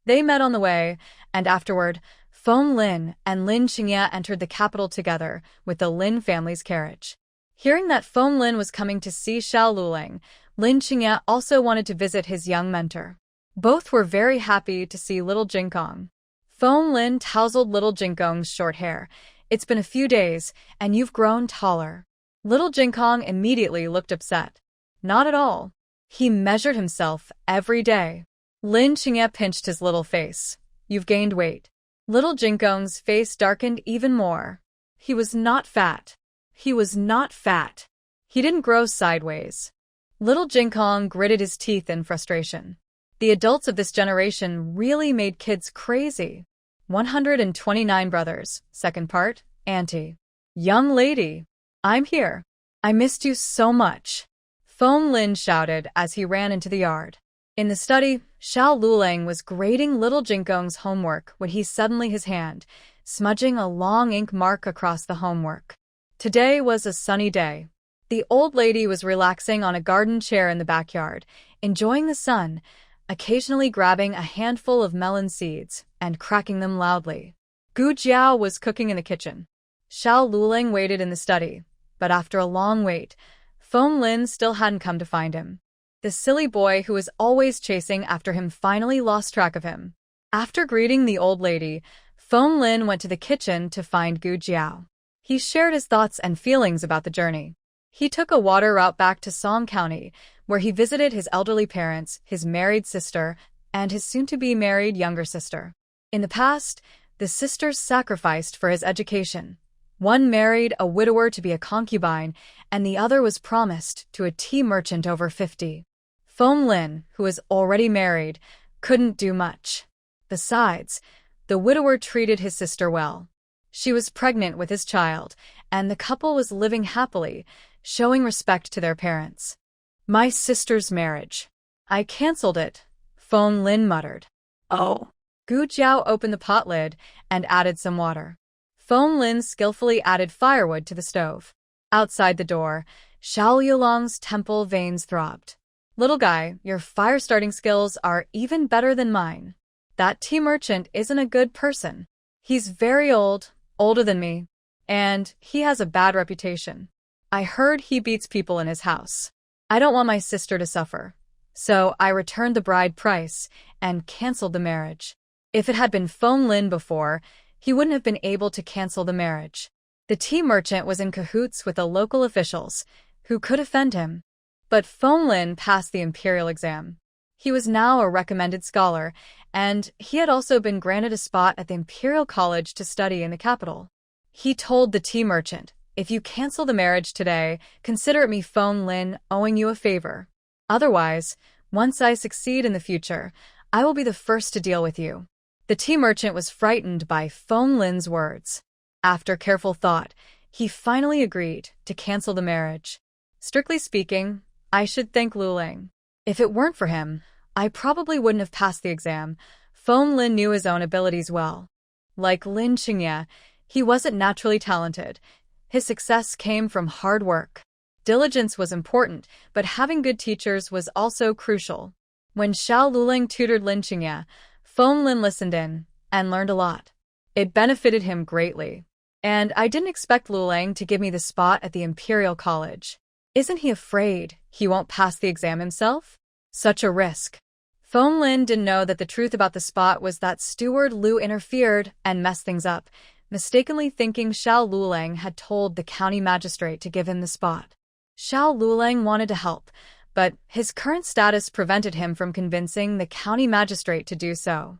They met on the way, and afterward, Feng Lin and Lin Qingye entered the capital together with the Lin family's carriage. Hearing that Feng Lin was coming to see Xiao Luling, Lin Qingye also wanted to visit his young mentor. Both were very happy to see little Jinkong. Feng Lin tousled little Jinkong's short hair. It's been a few days, and you've grown taller. Little Jinkong immediately looked upset. Not at all. He measured himself every day. Lin Qingye pinched his little face. You've gained weight. Little Jinkong's face darkened even more. He was not fat. He was not fat. He didn't grow sideways. Little Jinkong gritted his teeth in frustration. The adults of this generation really made kids crazy. 129 brothers. Second part, Auntie. Young lady. I'm here. I missed you so much. Feng Lin shouted as he ran into the yard. In the study, Xiao Lulang was grading little Jinkong's homework when he suddenly his hand, smudging a long ink mark across the homework. Today was a sunny day. The old lady was relaxing on a garden chair in the backyard, enjoying the sun, occasionally grabbing a handful of melon seeds and cracking them loudly. Gu Jiao was cooking in the kitchen. Xiao Lulang waited in the study, but after a long wait, Feng Lin still hadn't come to find him. The silly boy who was always chasing after him finally lost track of him. After greeting the old lady, Feng Lin went to the kitchen to find Gu Jiao. He shared his thoughts and feelings about the journey. He took a water route back to Song County, where he visited his elderly parents, his married sister, and his soon-to-be married younger sister. In the past, the sisters sacrificed for his education. One married a widower to be a concubine, and the other was promised to a tea merchant over 50. Feng Lin, who was already married, couldn't do much. Besides, the widower treated his sister well. She was pregnant with his child, and the couple was living happily, showing respect to their parents. My sister's marriage. I cancelled it, Feng Lin muttered. Oh. Gu Jiao opened the pot lid and added some water. Feng Lin skillfully added firewood to the stove. Outside the door, Xiao Yulong's temple veins throbbed. Little guy, your fire-starting skills are even better than mine. That tea merchant isn't a good person. He's very old, older than me, and he has a bad reputation. I heard he beats people in his house. I don't want my sister to suffer, so I returned the bride price and cancelled the marriage. If it had been Feng Lin before, he wouldn't have been able to cancel the marriage. The tea merchant was in cahoots with the local officials, who could offend him. But Feng Lin passed the imperial exam. He was now a recommended scholar, and he had also been granted a spot at the Imperial College to study in the capital. He told the tea merchant, if you cancel the marriage today, consider it me Feng Lin owing you a favor. Otherwise, once I succeed in the future, I will be the first to deal with you. The tea merchant was frightened by Feng Lin's words. After careful thought, he finally agreed to cancel the marriage. Strictly speaking, I should thank Lulang. If it weren't for him, I probably wouldn't have passed the exam. Feng Lin knew his own abilities well. Like Lin Qingye, he wasn't naturally talented. His success came from hard work. Diligence was important, but having good teachers was also crucial. When Xiao Lulang tutored Lin Qingye, Feng Lin listened in and learned a lot. It benefited him greatly. And I didn't expect Lulang to give me the spot at the Imperial College. Isn't he afraid he won't pass the exam himself? Such a risk. Feng Lin didn't know that the truth about the spot was that Steward Lu interfered and messed things up, mistakenly thinking Xiao Lulang had told the county magistrate to give him the spot. Xiao Lulang wanted to help, but his current status prevented him from convincing the county magistrate to do so.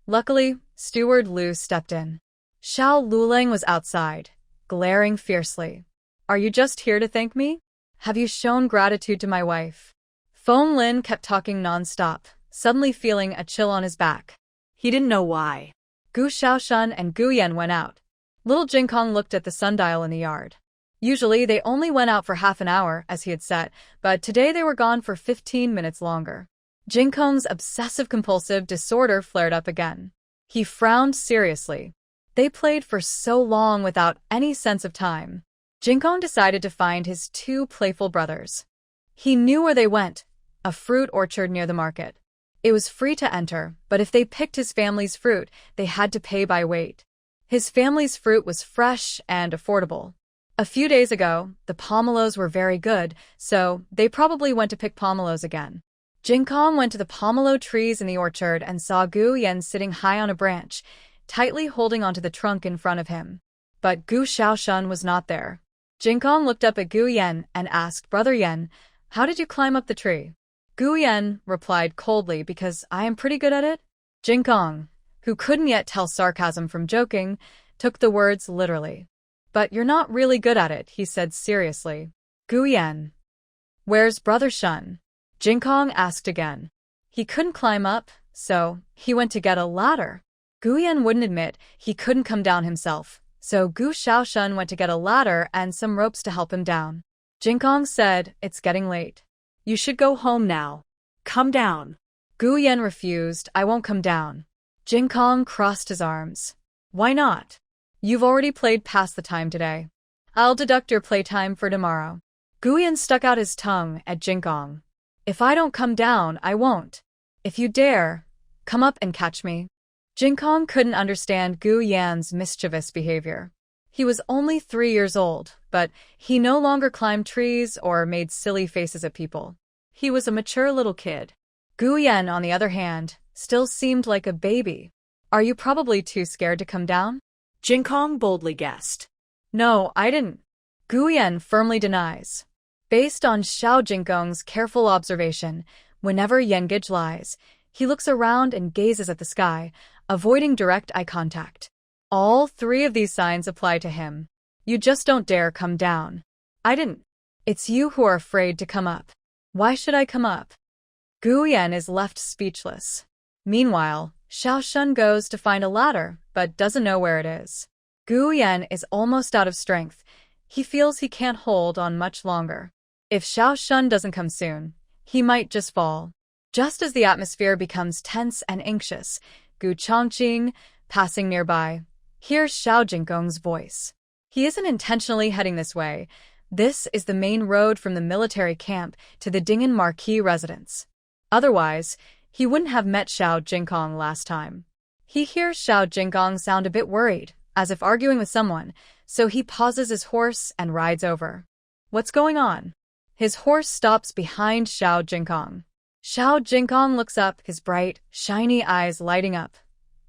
Luckily, Steward Lu stepped in. Xiao Lulang was outside, glaring fiercely. Are you just here to thank me? Have you shown gratitude to my wife? Feng Lin kept talking non-stop, suddenly feeling a chill on his back. He didn't know why. Gu Xiaoshun and Gu Yan went out. Little Jinkong looked at the sundial in the yard. Usually they only went out for half an hour, as he had set, but today they were gone for 15 minutes longer. Jinkong's obsessive-compulsive disorder flared up again. He frowned seriously. They played for so long without any sense of time. Jinkong decided to find his two playful brothers. He knew where they went, a fruit orchard near the market. It was free to enter, but if they picked his family's fruit, they had to pay by weight. His family's fruit was fresh and affordable. A few days ago, the pomelos were very good, so they probably went to pick pomelos again. Jinkong went to the pomelo trees in the orchard and saw Gu Yan sitting high on a branch, tightly holding onto the trunk in front of him. But Gu Xiaoshun was not there. Jinkong looked up at Gu Yan and asked, Brother Yan, how did you climb up the tree? Gu Yan replied coldly, because I am pretty good at it. Jinkong, who couldn't yet tell sarcasm from joking, took the words literally. But you're not really good at it, he said seriously. Gu Yan. Where's Brother Shun? Jinkong asked again. He couldn't climb up, so he went to get a ladder. Gu Yan wouldn't admit he couldn't come down himself, so Gu Xiaoshun went to get a ladder and some ropes to help him down. Jinkong said, it's getting late. You should go home now. Come down. Gu Yan refused. I won't come down. Jin Kong crossed his arms. Why not? You've already played past the time today. I'll deduct your playtime for tomorrow. Gu Yan stuck out his tongue at Jin Kong. If I don't come down, I won't. If you dare, come up and catch me. Jin Kong couldn't understand Gu Yan's mischievous behavior. He was only 3 years old, but he no longer climbed trees or made silly faces at people. He was a mature little kid. Gu Yan, on the other hand, still seemed like a baby. Are you probably too scared to come down? Jin Kong boldly guessed. No, I didn't. Gu Yan firmly denies. Based on Xiao Jinkong's careful observation, whenever Yengage lies, he looks around and gazes at the sky, avoiding direct eye contact. All 3 of these signs apply to him. You just don't dare come down. I didn't. It's you who are afraid to come up. Why should I come up? Gu Yan is left speechless. Meanwhile, Xiao Shun goes to find a ladder, but doesn't know where it is. Gu Yan is almost out of strength. He feels he can't hold on much longer. If Xiao Shun doesn't come soon, he might just fall. Just as the atmosphere becomes tense and anxious, Gu Chongqing, passing nearby, hears Xiao Jinkong's voice. He isn't intentionally heading this way. This is the main road from the military camp to the Dingin Marquee residence. Otherwise, he wouldn't have met Xiao Jinkong last time. He hears Xiao Jinkong sound a bit worried, as if arguing with someone, so he pauses his horse and rides over. What's going on? His horse stops behind Xiao Jinkong. Xiao Jinkong looks up, his bright, shiny eyes lighting up.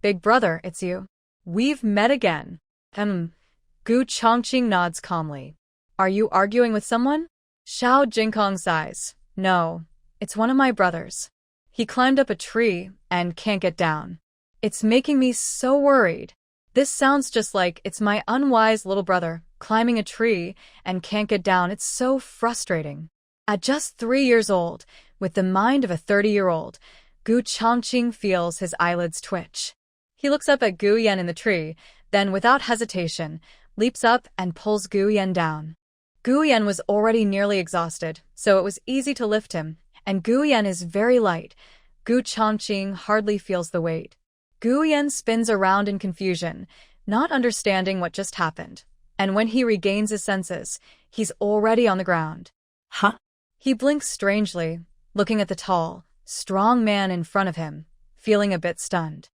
Big brother, it's you. We've met again. Gu Chongqing nods calmly. Are you arguing with someone? Xiao Jinkong sighs. No, it's one of my brothers. He climbed up a tree and can't get down. It's making me so worried. This sounds just like it's my unwise little brother, climbing a tree and can't get down. It's so frustrating. At just 3 years old, with the mind of a 30-year-old, Gu Chongqing feels his eyelids twitch. He looks up at Gu Yan in the tree, then without hesitation, leaps up and pulls Gu Yan down. Gu Yan was already nearly exhausted, so it was easy to lift him, and Gu Yan is very light. Gu Chongqing hardly feels the weight. Gu Yan spins around in confusion, not understanding what just happened, and when he regains his senses, he's already on the ground. Huh? He blinks strangely, looking at the tall, strong man in front of him, feeling a bit stunned.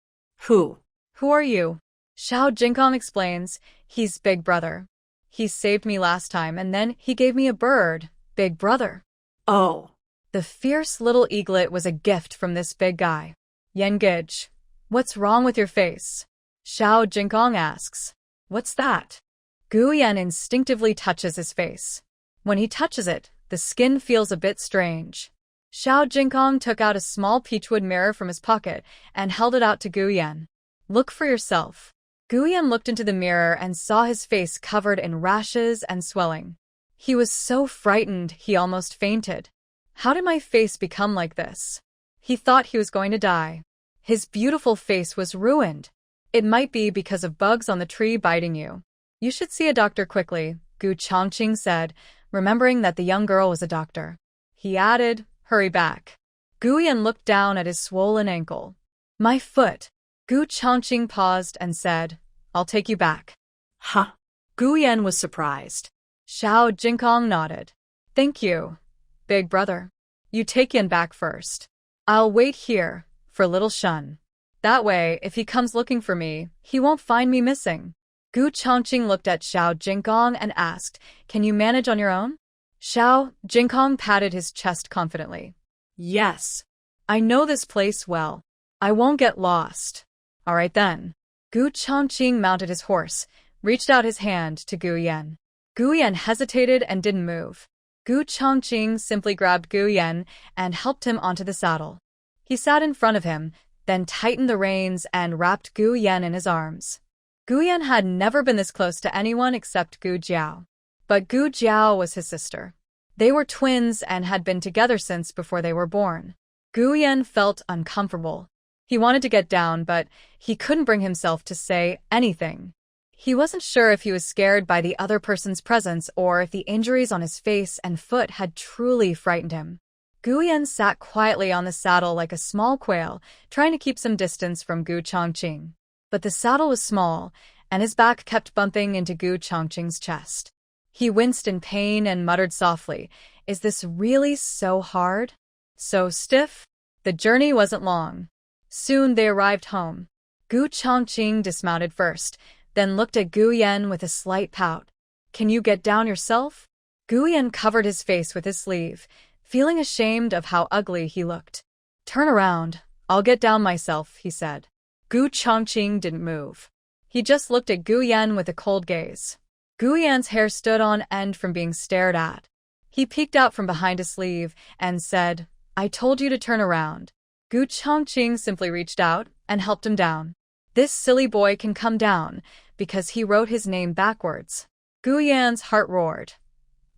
Who are you? Xiao Jinkong explains. He's Big Brother. He saved me last time and then he gave me a bird. Big Brother. Oh. The fierce little eaglet was a gift from this big guy. Yengage, what's wrong with your face? Xiao Jinkong asks. What's that? Gu Yan instinctively touches his face. When he touches it, the skin feels a bit strange. Xiao Jinkong took out a small peachwood mirror from his pocket and held it out to Gu Yan. Look for yourself. Gu Yan looked into the mirror and saw his face covered in rashes and swelling. He was so frightened he almost fainted. How did my face become like this? He thought he was going to die. His beautiful face was ruined. It might be because of bugs on the tree biting you. You should see a doctor quickly, Gu Chongqing said, remembering that the young girl was a doctor. He added, hurry back. Gu Yan looked down at his swollen ankle. My foot. Gu Chongqing paused and said, I'll take you back. Huh? Gu Yan was surprised. Xiao Jinkong nodded. Thank you, Big Brother. You take Yan back first. I'll wait here for little Shun. That way, if he comes looking for me, he won't find me missing. Gu Chongqing looked at Xiao Jinkong and asked, Can you manage on your own? Xiao Jinkong patted his chest confidently. Yes. I know this place well. I won't get lost. All right then. Gu Chongqing mounted his horse, reached out his hand to Gu Yan. Gu Yan hesitated and didn't move. Gu Chongqing simply grabbed Gu Yan and helped him onto the saddle. He sat in front of him, then tightened the reins and wrapped Gu Yan in his arms. Gu Yan had never been this close to anyone except Gu Jiao. But Gu Jiao was his sister. They were twins and had been together since before they were born. Gu Yan felt uncomfortable. He wanted to get down, but he couldn't bring himself to say anything. He wasn't sure if he was scared by the other person's presence or if the injuries on his face and foot had truly frightened him. Guyan sat quietly on the saddle like a small quail, trying to keep some distance from Gu Chongqing. But the saddle was small, and his back kept bumping into Gu Chongqing's chest. He winced in pain and muttered softly, "Is this really so hard? So stiff?" The journey wasn't long. Soon they arrived home. Gu Chongqing dismounted first, then looked at Guyan with a slight pout. "Can you get down yourself?" Guyan covered his face with his sleeve, feeling ashamed of how ugly he looked. "Turn around. I'll get down myself," he said. Gu Chongqing didn't move. He just looked at Guyan with a cold gaze. Guyan's hair stood on end from being stared at. He peeked out from behind his sleeve and said, "I told you to turn around." Gu Chongqing simply reached out and helped him down. This silly boy can come down because he wrote his name backwards. Guyan's heart roared.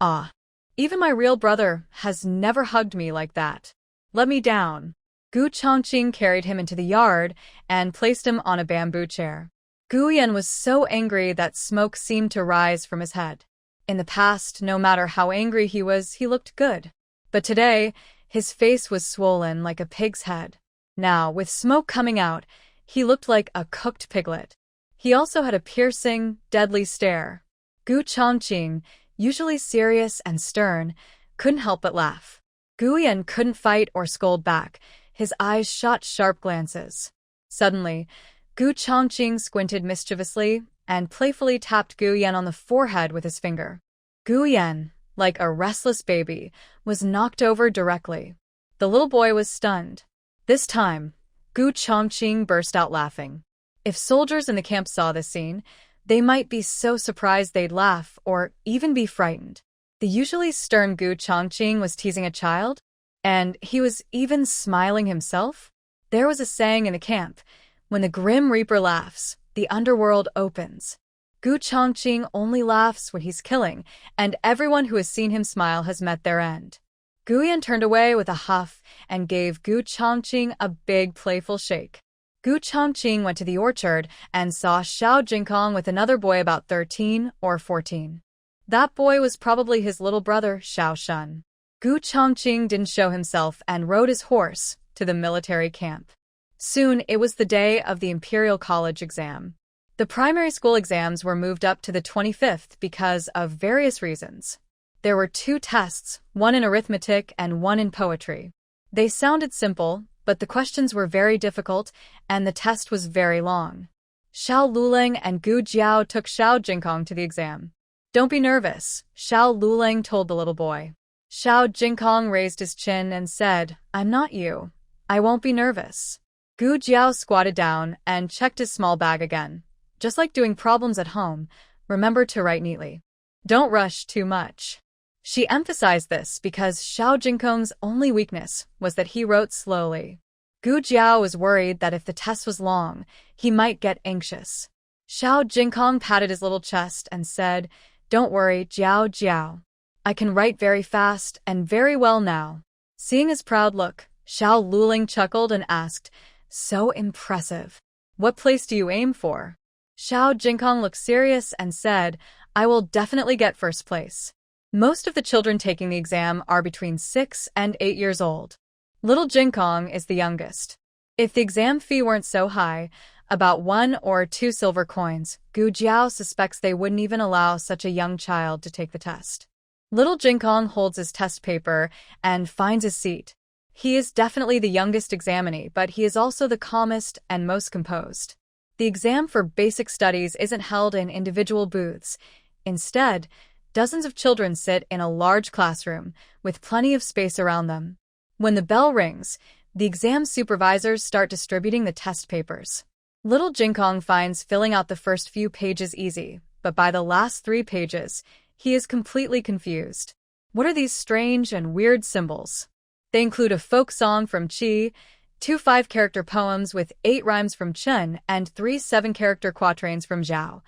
"Ah, even my real brother has never hugged me like that. Let me down." Gu Chongqing carried him into the yard and placed him on a bamboo chair. Guyan was so angry that smoke seemed to rise from his head. In the past, no matter how angry he was, he looked good. But today, his face was swollen like a pig's head. Now, with smoke coming out, he looked like a cooked piglet. He also had a piercing, deadly stare. Gu Chongqing, usually serious and stern, couldn't help but laugh. Guyan couldn't fight or scold back. His eyes shot sharp glances. Suddenly, Gu Chongqing squinted mischievously and playfully tapped Guyan on the forehead with his finger. Guyan, like a restless baby, was knocked over directly. The little boy was stunned. This time, Gu Chongqing burst out laughing. If soldiers in the camp saw this scene, they might be so surprised they'd laugh or even be frightened. The usually stern Gu Chongqing was teasing a child, and he was even smiling himself. There was a saying in the camp, "When the Grim Reaper laughs, the underworld opens." Gu Chongqing only laughs when he's killing, and everyone who has seen him smile has met their end. Guyan turned away with a huff and gave Gu Chongqing a big playful shake. Gu Chongqing went to the orchard and saw Xiao Jinkong with another boy about 13 or 14. That boy was probably his little brother, Xiao Shun. Gu Chongqing didn't show himself and rode his horse to the military camp. Soon it was the day of the Imperial College exam. The primary school exams were moved up to the 25th because of various reasons. There were 2 tests, one in arithmetic and one in poetry. They sounded simple, but the questions were very difficult, and the test was very long. Xiao Luling and Gu Jiao took Xiao Jinkong to the exam. "Don't be nervous," Xiao Luling told the little boy. Xiao Jinkong raised his chin and said, "I'm not you. I won't be nervous." Gu Jiao squatted down and checked his small bag again. Just like doing problems at home, remember to write neatly. Don't rush too much. She emphasized this because Xiao Jinkong's only weakness was that he wrote slowly. Gu Jiao was worried that if the test was long, he might get anxious. Xiao Jinkong patted his little chest and said, "Don't worry, Jiao Jiao. I can write very fast and very well now." Seeing his proud look, Xiao Luling chuckled and asked, "So impressive. What place do you aim for?" Xiao Jinkong looked serious and said, "I will definitely get first place." Most of the children taking the exam are between 6 and 8 years old. Little Jinkong is the youngest. If the exam fee weren't so high, about 1 or 2 silver coins, Gu Jiao suspects they wouldn't even allow such a young child to take the test. Little Jinkong holds his test paper and finds his seat. He is definitely the youngest examinee, but he is also the calmest and most composed. The exam for basic studies isn't held in individual booths. Instead, dozens of children sit in a large classroom with plenty of space around them. When the bell rings, the exam supervisors start distributing the test papers. Little Jinkong finds filling out the first few pages easy, but by the last 3 pages, he is completely confused. What are these strange and weird symbols? They include a folk song from Qi, 2 5-character poems with 8 rhymes from Chen, and 3 7-character quatrains from Zhao,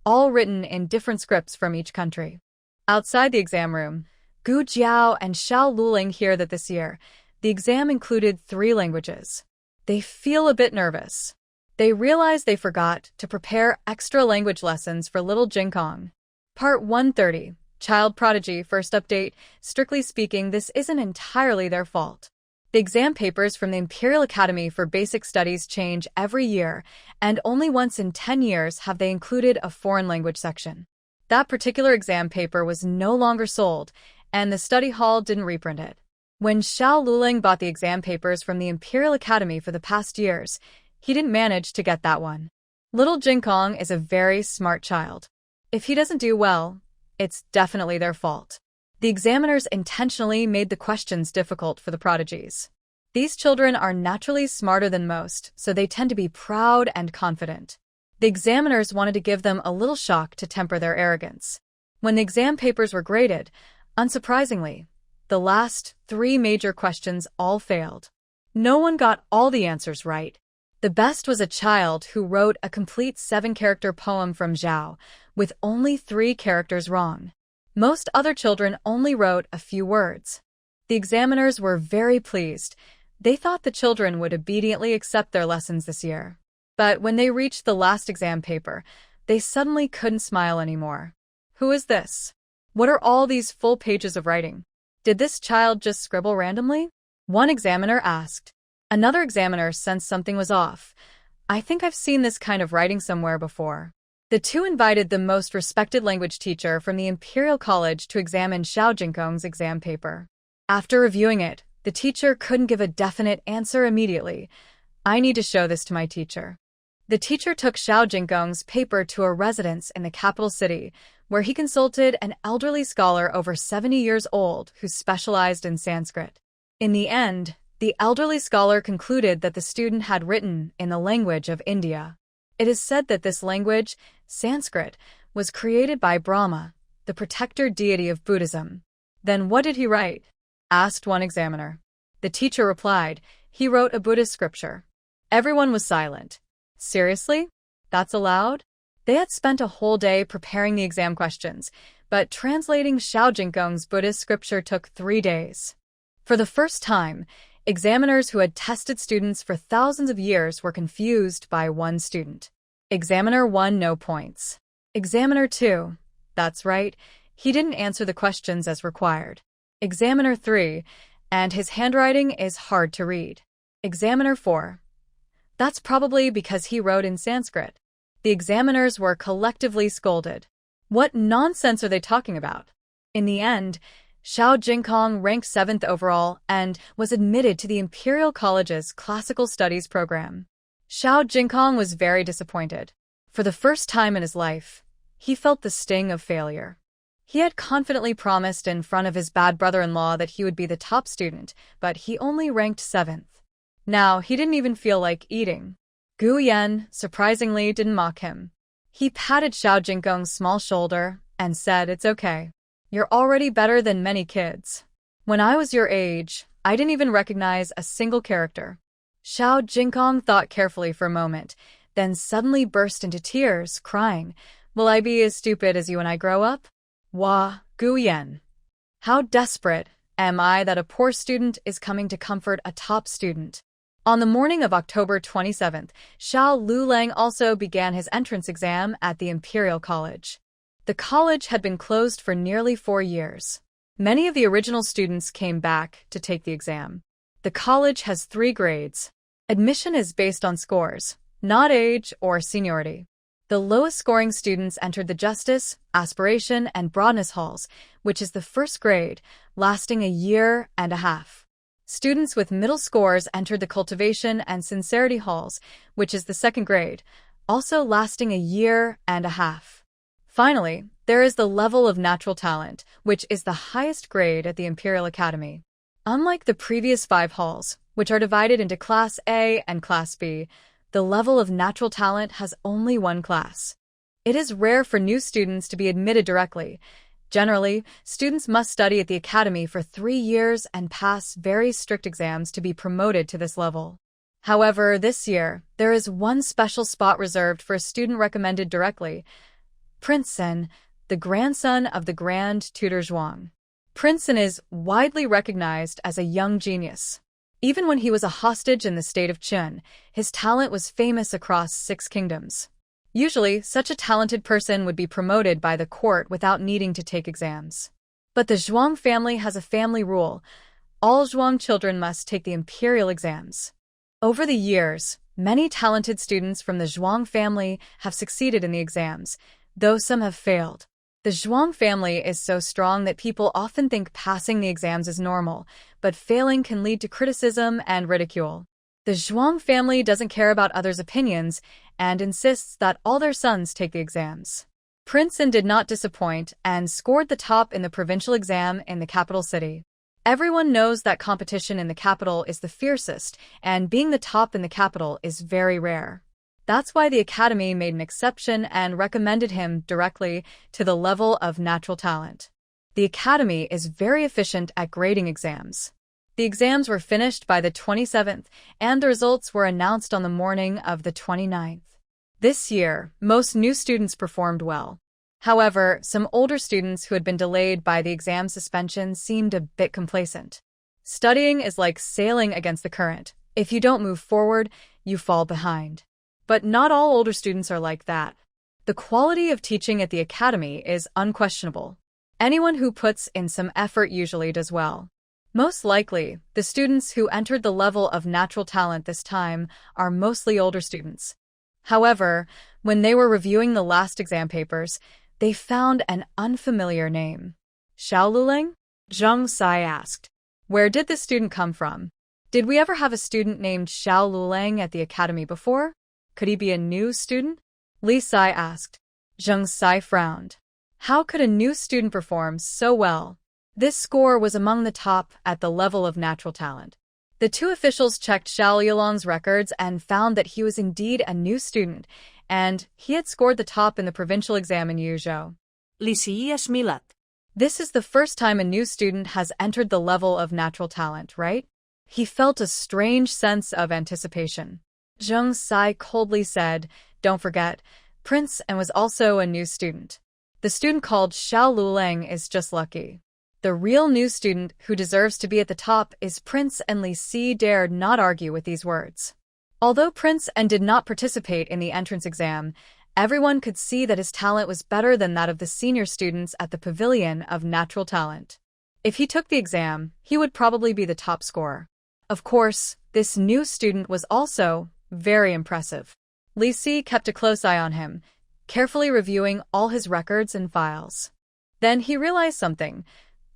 all written in different scripts from each country. Outside the exam room, Gu Jiao and Xiao Luling hear that this year, the exam included 3 languages. They feel a bit nervous. They realize they forgot to prepare extra language lessons for little Jinkong. Part 130, Child prodigy, first update. Strictly speaking, this isn't entirely their fault. The exam papers from the Imperial Academy for Basic Studies change every year, and only once in 10 years have they included a foreign language section. That particular exam paper was no longer sold, and the study hall didn't reprint it. When Xiao Luling bought the exam papers from the Imperial Academy for the past years, he didn't manage to get that one. Little Jinkong is a very smart child. If he doesn't do well, it's definitely their fault. The examiners intentionally made the questions difficult for the prodigies. These children are naturally smarter than most, so they tend to be proud and confident. The examiners wanted to give them a little shock to temper their arrogance. When the exam papers were graded, unsurprisingly, the last 3 major questions all failed. No one got all the answers right. The best was a child who wrote a complete 7-character poem from Zhao, with only 3 characters wrong. Most other children only wrote a few words. The examiners were very pleased. They thought the children would obediently accept their lessons this year. But when they reached the last exam paper, they suddenly couldn't smile anymore. Who is this? What are all these full pages of writing? Did this child just scribble randomly? One examiner asked. Another examiner sensed something was off. I think I've seen this kind of writing somewhere before. The two invited the most respected language teacher from the Imperial College to examine Xiao Jinkong's exam paper. After reviewing it, the teacher couldn't give a definite answer immediately. I need to show this to my teacher. The teacher took Xiao Jinkong's paper to a residence in the capital city, where he consulted an elderly scholar over 70 years old who specialized in Sanskrit. In the end, the elderly scholar concluded that the student had written in the language of India. It is said that this language, Sanskrit, was created by Brahma, the protector deity of Buddhism. Then what did he write? Asked one examiner. The teacher replied, he wrote a Buddhist scripture. Everyone was silent. Seriously? That's allowed? They had spent a whole day preparing the exam questions, but translating Xiao Jinkong's Buddhist scripture took 3 days. For the first time, examiners who had tested students for thousands of years were confused by one student. Examiner 1, no points. Examiner 2, that's right, he didn't answer the questions as required. Examiner 3, and his handwriting is hard to read. Examiner 4, that's probably because he wrote in Sanskrit. The examiners were collectively scolded. What nonsense are they talking about? In the end, Xiao Jinkong ranked 7th overall and was admitted to the Imperial College's Classical Studies program. Xiao Jinkong was very disappointed. For the first time in his life, he felt the sting of failure. He had confidently promised in front of his bad brother-in-law that he would be the top student, but he only ranked 7th. Now, he didn't even feel like eating. Gu Yan, surprisingly, didn't mock him. He patted Xiao Jinkong's small shoulder and said, it's okay. You're already better than many kids. When I was your age, I didn't even recognize a single character. Xiao Jinkong thought carefully for a moment, then suddenly burst into tears, crying, will I be as stupid as you when I grow up? Wah, Gu Yan. How desperate am I that a poor student is coming to comfort a top student. On the morning of October 27th, Xiao Lulang also began his entrance exam at the Imperial College. The college had been closed for nearly 4 years. Many of the original students came back to take the exam. The college has 3 grades. Admission is based on scores, not age or seniority. The lowest scoring students entered the Justice, Aspiration, and Broadness halls, which is the first grade, lasting a year and a half. Students with middle scores entered the Cultivation and Sincerity halls, which is the second grade, also lasting a year and a half. Finally, there is the level of natural talent, which is the highest grade at the Imperial Academy. Unlike the previous 5 halls, which are divided into Class A and Class B, the level of natural talent has only 1 class. It is rare for new students to be admitted directly. Generally, students must study at the academy for 3 years and pass very strict exams to be promoted to this level. However, this year, there is one special spot reserved for a student recommended directly. Prince Sen, the grandson of the Grand Tutor Zhuang. Prince Sen is widely recognized as a young genius. Even when he was a hostage in the state of Chun, his talent was famous across 6 kingdoms. Usually, such a talented person would be promoted by the court without needing to take exams. But the Zhuang family has a family rule. All Zhuang children must take the imperial exams. Over the years, many talented students from the Zhuang family have succeeded in the exams, though some have failed. The Zhuang family is so strong that people often think passing the exams is normal, but failing can lead to criticism and ridicule. The Zhuang family doesn't care about others' opinions and insists that all their sons take the exams. Prince An did not disappoint and scored the top in the provincial exam in the capital city. Everyone knows that competition in the capital is the fiercest, and being the top in the capital is very rare. That's why the academy made an exception and recommended him directly to the level of natural talent. The academy is very efficient at grading exams. The exams were finished by the 27th, and the results were announced on the morning of the 29th. This year, most new students performed well. However, some older students who had been delayed by the exam suspension seemed a bit complacent. Studying is like sailing against the current. If you don't move forward, you fall behind. But not all older students are like that. The quality of teaching at the academy is unquestionable. Anyone who puts in some effort usually does well. Most likely, the students who entered the level of natural talent this time are mostly older students. However, when they were reviewing the last exam papers, they found an unfamiliar name. Xiao Luleng? Zhang Sai asked. Where did this student come from? Did we ever have a student named Xiao Luleng at the academy before? Could he be a new student? Li Sai asked. Zhang Sai frowned. How could a new student perform so well? This score was among the top at the level of natural talent. The two officials checked Xiao Luleng's records and found that he was indeed a new student, and he had scored the top in the provincial exam in Yuzhou. Λυσιίας Milat. This is the first time a new student has entered the level of natural talent, right? He felt a strange sense of anticipation. Zhang Sai coldly said, "Don't forget, Prince An was also a new student. The student called Xiao Luleng is just lucky. The real new student who deserves to be at the top is Prince An." Li Si dared not argue with these words. Although Prince An did not participate in the entrance exam, everyone could see that his talent was better than that of the senior students at the Pavilion of Natural Talent. If he took the exam, he would probably be the top scorer. Of course, this new student was also very impressive. Li Si kept a close eye on him, carefully reviewing all his records and files. Then he realized something.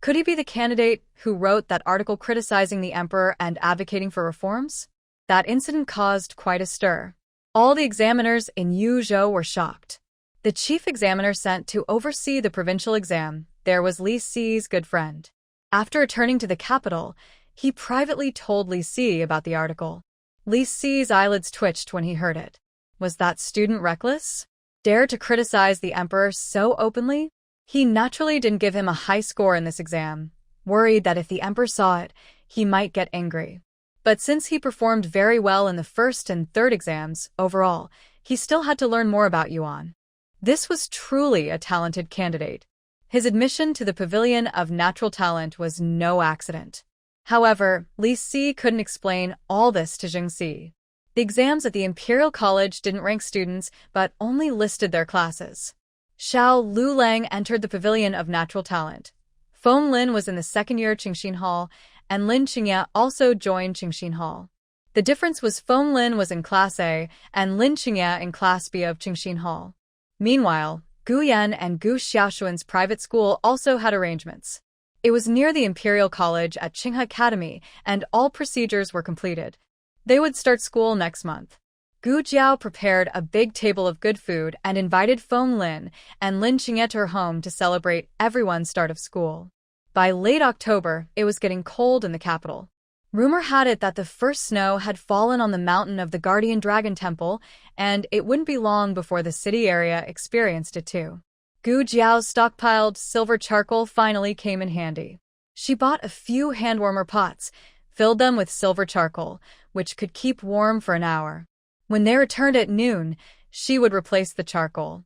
Could he be the candidate who wrote that article criticizing the emperor and advocating for reforms? That incident caused quite a stir. All the examiners in Yuzhou were shocked. The chief examiner sent to oversee the provincial exam, there was Li Si's good friend. After returning to the capital, he privately told Li Si about the article. Li Si's eyelids twitched when he heard it. Was that student reckless? Dare to criticize the emperor so openly? He naturally didn't give him a high score in this exam, worried that if the emperor saw it, he might get angry. But since he performed very well in the first and third exams, overall, he still had to learn more about Yuan. This was truly a talented candidate. His admission to the Pavilion of Natural Talent was no accident. However, Li Si couldn't explain all this to Zhang Si. The exams at the Imperial College didn't rank students, but only listed their classes. Xiao Luleng entered the Pavilion of Natural Talent. Feng Lin was in the second year Qingxin Hall, and Lin Qingya also joined Qingxin Hall. The difference was Feng Lin was in Class A, and Lin Qingya in Class B of Qingxin Hall. Meanwhile, Gu Yan and Gu Xiaoshuan's private school also had arrangements. It was near the Imperial College at Qinghe Academy, and all procedures were completed. They would start school next month. Gu Jiao prepared a big table of good food and invited Feng Lin and Lin Qingye to her home to celebrate everyone's start of school. By late October, it was getting cold in the capital. Rumor had it that the first snow had fallen on the mountain of the Guardian Dragon Temple, and it wouldn't be long before the city area experienced it too. Gu Jiao's stockpiled silver charcoal finally came in handy. She bought a few hand-warmer pots, filled them with silver charcoal, which could keep warm for an hour. When they returned at noon, she would replace the charcoal.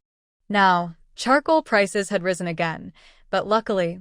Now, charcoal prices had risen again, but luckily,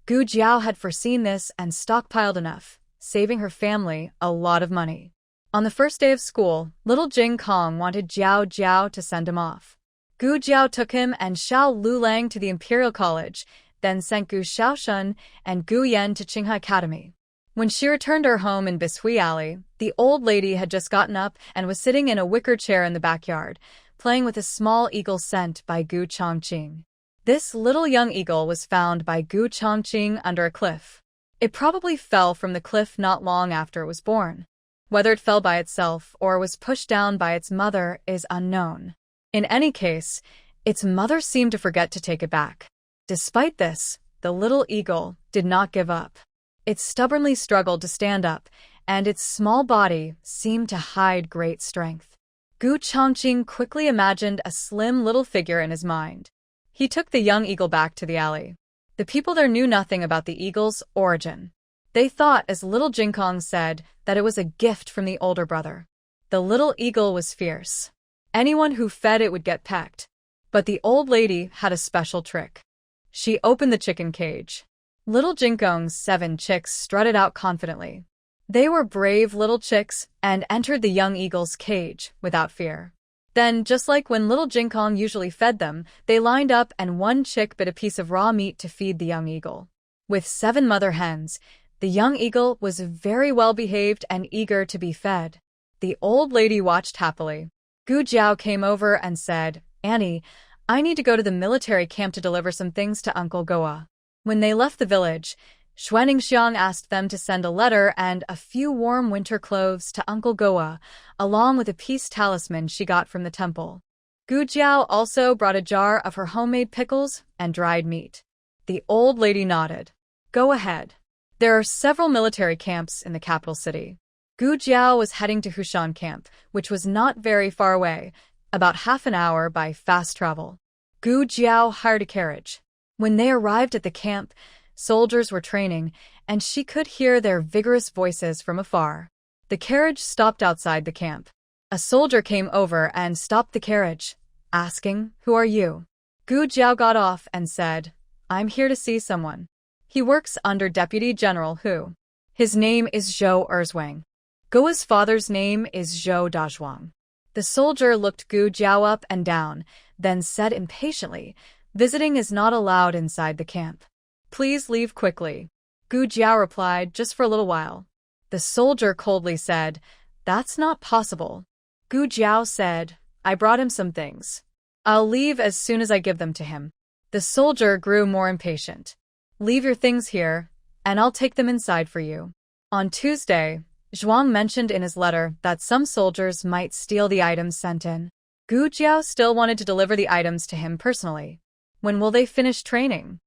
Gu Jiao had foreseen this and stockpiled enough, saving her family a lot of money. On the first day of school, little Jing Kong wanted Jiao Jiao to send him off. Gu Jiao took him and Xiao Lulang to the Imperial College, then sent Gu Xiaoshun and Gu Yan to Qinghe Academy. When she returned to her home in Bishui Alley, the old lady had just gotten up and was sitting in a wicker chair in the backyard, playing with a small eagle sent by Gu Chongqing. This little young eagle was found by Gu Chongqing under a cliff. It probably fell from the cliff not long after it was born. Whether it fell by itself or was pushed down by its mother is unknown. In any case, its mother seemed to forget to take it back. Despite this, the little eagle did not give up. It stubbornly struggled to stand up, and its small body seemed to hide great strength. Gu Chongqing quickly imagined a slim little figure in his mind. He took the young eagle back to the alley. The people there knew nothing about the eagle's origin. They thought, as little Jinkong said, that it was a gift from the older brother. The little eagle was fierce. Anyone who fed it would get pecked. But the old lady had a special trick. She opened the chicken cage. Little Jinkong's 7 chicks strutted out confidently. They were brave little chicks and entered the young eagle's cage without fear. Then, just like when little Jinkong usually fed them, they lined up and one chick bit a piece of raw meat to feed the young eagle. With 7 mother hens, the young eagle was very well behaved and eager to be fed. The old lady watched happily. Gu Jiao came over and said, "Annie, I need to go to the military camp to deliver some things to Uncle Goa." When they left the village, Xuaningxiang asked them to send a letter and a few warm winter clothes to Uncle Goa, along with a peace talisman she got from the temple. Gu Jiao also brought a jar of her homemade pickles and dried meat. The old lady nodded. "Go ahead." There are several military camps in the capital city. Gu Jiao was heading to Hushan Camp, which was not very far away, about half an hour by fast travel. Gu Jiao hired a carriage. When they arrived at the camp, soldiers were training, and she could hear their vigorous voices from afar. The carriage stopped outside the camp. A soldier came over and stopped the carriage, asking, "Who are you?" Gu Jiao got off and said, "I'm here to see someone. He works under Deputy General Hu. His name is Zhou Erzwang. Goa's father's name is Zhou Dazhuang." The soldier looked Gu Jiao up and down, then said impatiently, "Visiting is not allowed inside the camp. Please leave quickly." Gu Jiao replied, "Just for a little while." The soldier coldly said, "That's not possible." Gu Jiao said, "I brought him some things. I'll leave as soon as I give them to him." The soldier grew more impatient. "Leave your things here, and I'll take them inside for you." On Tuesday, Zhuang mentioned in his letter that some soldiers might steal the items sent in. Gu Jiao still wanted to deliver the items to him personally. "When will they finish training?"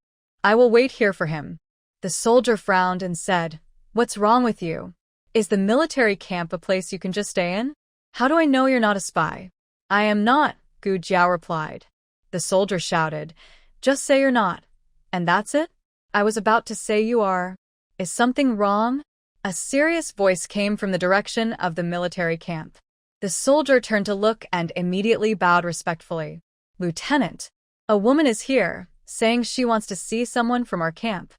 "I will wait here for him." The soldier frowned and said, "What's wrong with you? Is the military camp a place you can just stay in? How do I know you're not a spy?" "I am not," Gu Jiao replied. The soldier shouted, "Just say you're not. And that's it?" "I was about to say you are. Is something wrong?" A serious voice came from the direction of the military camp. The soldier turned to look and immediately bowed respectfully. "Lieutenant, a woman is here, saying she wants to see someone from our camp.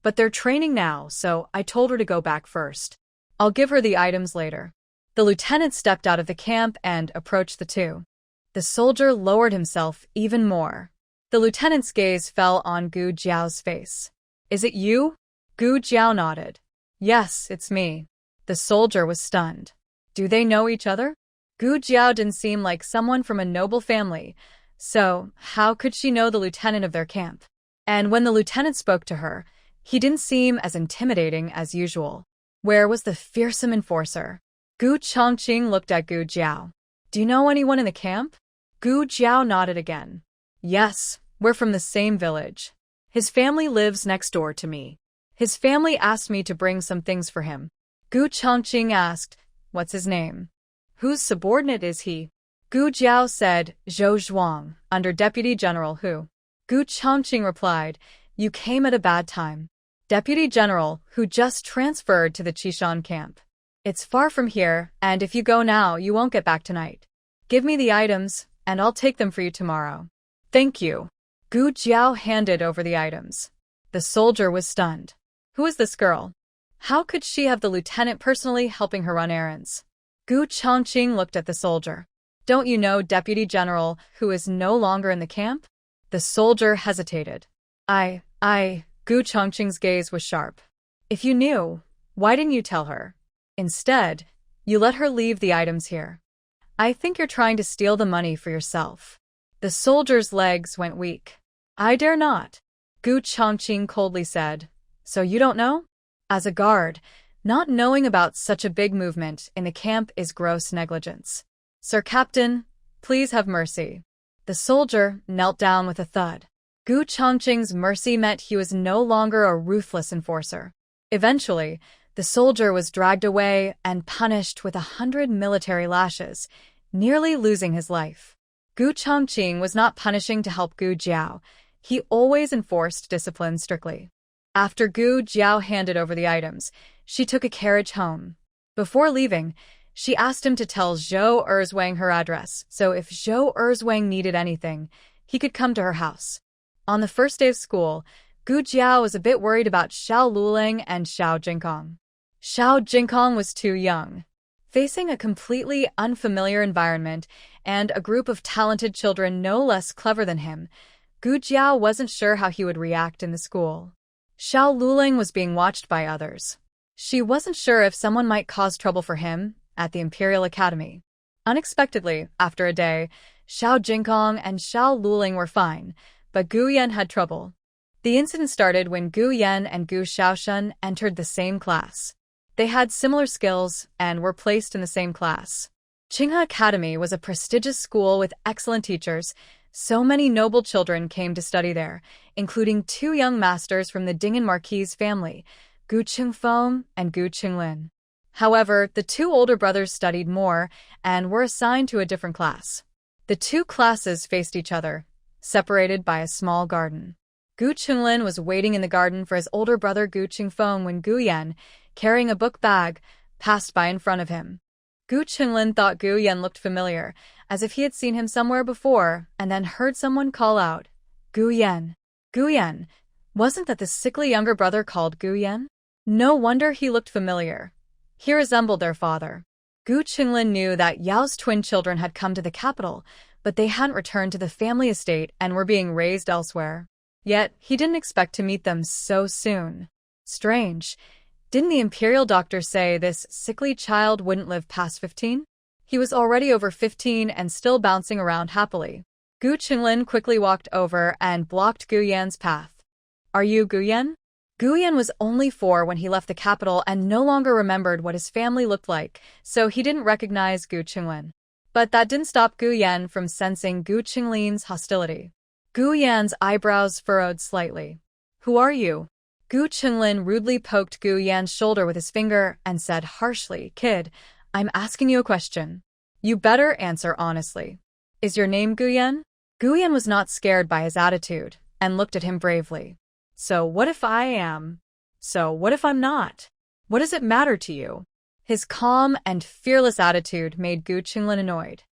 But they're training now, so I told her to go back first. I'll give her the items later." The lieutenant stepped out of the camp and approached the two. The soldier lowered himself even more. The lieutenant's gaze fell on Gu Jiao's face. "Is it you?" Gu Jiao nodded. "Yes, it's me." The soldier was stunned. "Do they know each other?" Gu Jiao didn't seem like someone from a noble family, so how could she know the lieutenant of their camp? And when the lieutenant spoke to her, he didn't seem as intimidating as usual. Where was the fearsome enforcer? Gu Chongqing looked at Gu Jiao. "Do you know anyone in the camp?" Gu Jiao nodded again. "Yes, we're from the same village. His family lives next door to me. His family asked me to bring some things for him." Gu Chongqing asked, "What's his name? Whose subordinate is he?" Gu Jiao said, "Zhou Zhuang, under Deputy General Hu." Gu Chongqing replied, "You came at a bad time. Deputy General Hu just transferred to the Qishan camp. It's far from here, and if you go now, you won't get back tonight. Give me the items, and I'll take them for you tomorrow." "Thank you." Gu Jiao handed over the items. The soldier was stunned. Who is this girl? How could she have the lieutenant personally helping her run errands? Gu Chongqing looked at the soldier. Don't you know Deputy General, who is no longer in the camp? The soldier hesitated. Gu Chongqing's gaze was sharp. If you knew, why didn't you tell her? Instead, you let her leave the items here. I think you're trying to steal the money for yourself. The soldier's legs went weak. I dare not, Gu Chongqing coldly said. So you don't know? As a guard, not knowing about such a big movement in the camp is gross negligence. Sir Captain, please have mercy. The soldier knelt down with a thud. Gu Chongqing's mercy meant he was no longer a ruthless enforcer. Eventually, the soldier was dragged away and punished with 100 military lashes, nearly losing his life. Gu Chongqing was not punishing to help Gu Jiao. He always enforced discipline strictly. After Gu Jiao handed over the items, she took a carriage home. Before leaving, she asked him to tell Zhou Erzwang her address, so if Zhou Erzwang needed anything, he could come to her house. On the first day of school, Gu Jiao was a bit worried about Xiao Luling and Xiao Jinkong. Xiao Jinkong was too young. Facing a completely unfamiliar environment and a group of talented children no less clever than him, Gu Jiao wasn't sure how he would react in the school. Xiao Luling was being watched by others. She wasn't sure if someone might cause trouble for him at the Imperial Academy. Unexpectedly, after a day, Xiao Jinkong and Xiao Luling were fine, but Gu Yan had trouble. The incident started when Gu Yan and Gu Xiaoshun entered the same class. They had similar skills and were placed in the same class. Qinghe Academy was a prestigious school with excellent teachers. So many noble children came to study there, including 2 young masters from the Ding'an Marquee's family, Gu Qingfeng and Gu Qinglin. However, the 2 older brothers studied more and were assigned to a different class. The 2 classes faced each other, separated by a small garden. Gu Qinglin was waiting in the garden for his older brother Gu Qingfeng when Gu Yan, carrying a book bag, passed by in front of him. Gu Qinglin thought Gu Yan looked familiar, as if he had seen him somewhere before, and then heard someone call out, Gu Yan. Gu Yan. Wasn't that the sickly younger brother called Gu Yan? No wonder he looked familiar. He resembled their father. Gu Qinglin knew that Yao's twin children had come to the capital, but they hadn't returned to the family estate and were being raised elsewhere. Yet, he didn't expect to meet them so soon. Strange. Didn't the imperial doctor say this sickly child wouldn't live past 15? He was already over 15 and still bouncing around happily. Gu Qinglin quickly walked over and blocked Gu Yan's path. Are you Gu Yan? Gu Yan was only 4 when he left the capital and no longer remembered what his family looked like, so he didn't recognize Gu Qinglin. But that didn't stop Gu Yan from sensing Gu Qinglin's hostility. Gu Yan's eyebrows furrowed slightly. Who are you? Gu Qinglin rudely poked Gu Yan's shoulder with his finger and said harshly, Kid, I'm asking you a question. You better answer honestly. Is your name Gu Yan? Gu Yan was not scared by his attitude and looked at him bravely. So what if I am? So what if I'm not? What does it matter to you? His calm and fearless attitude made Gu Qinglin annoyed.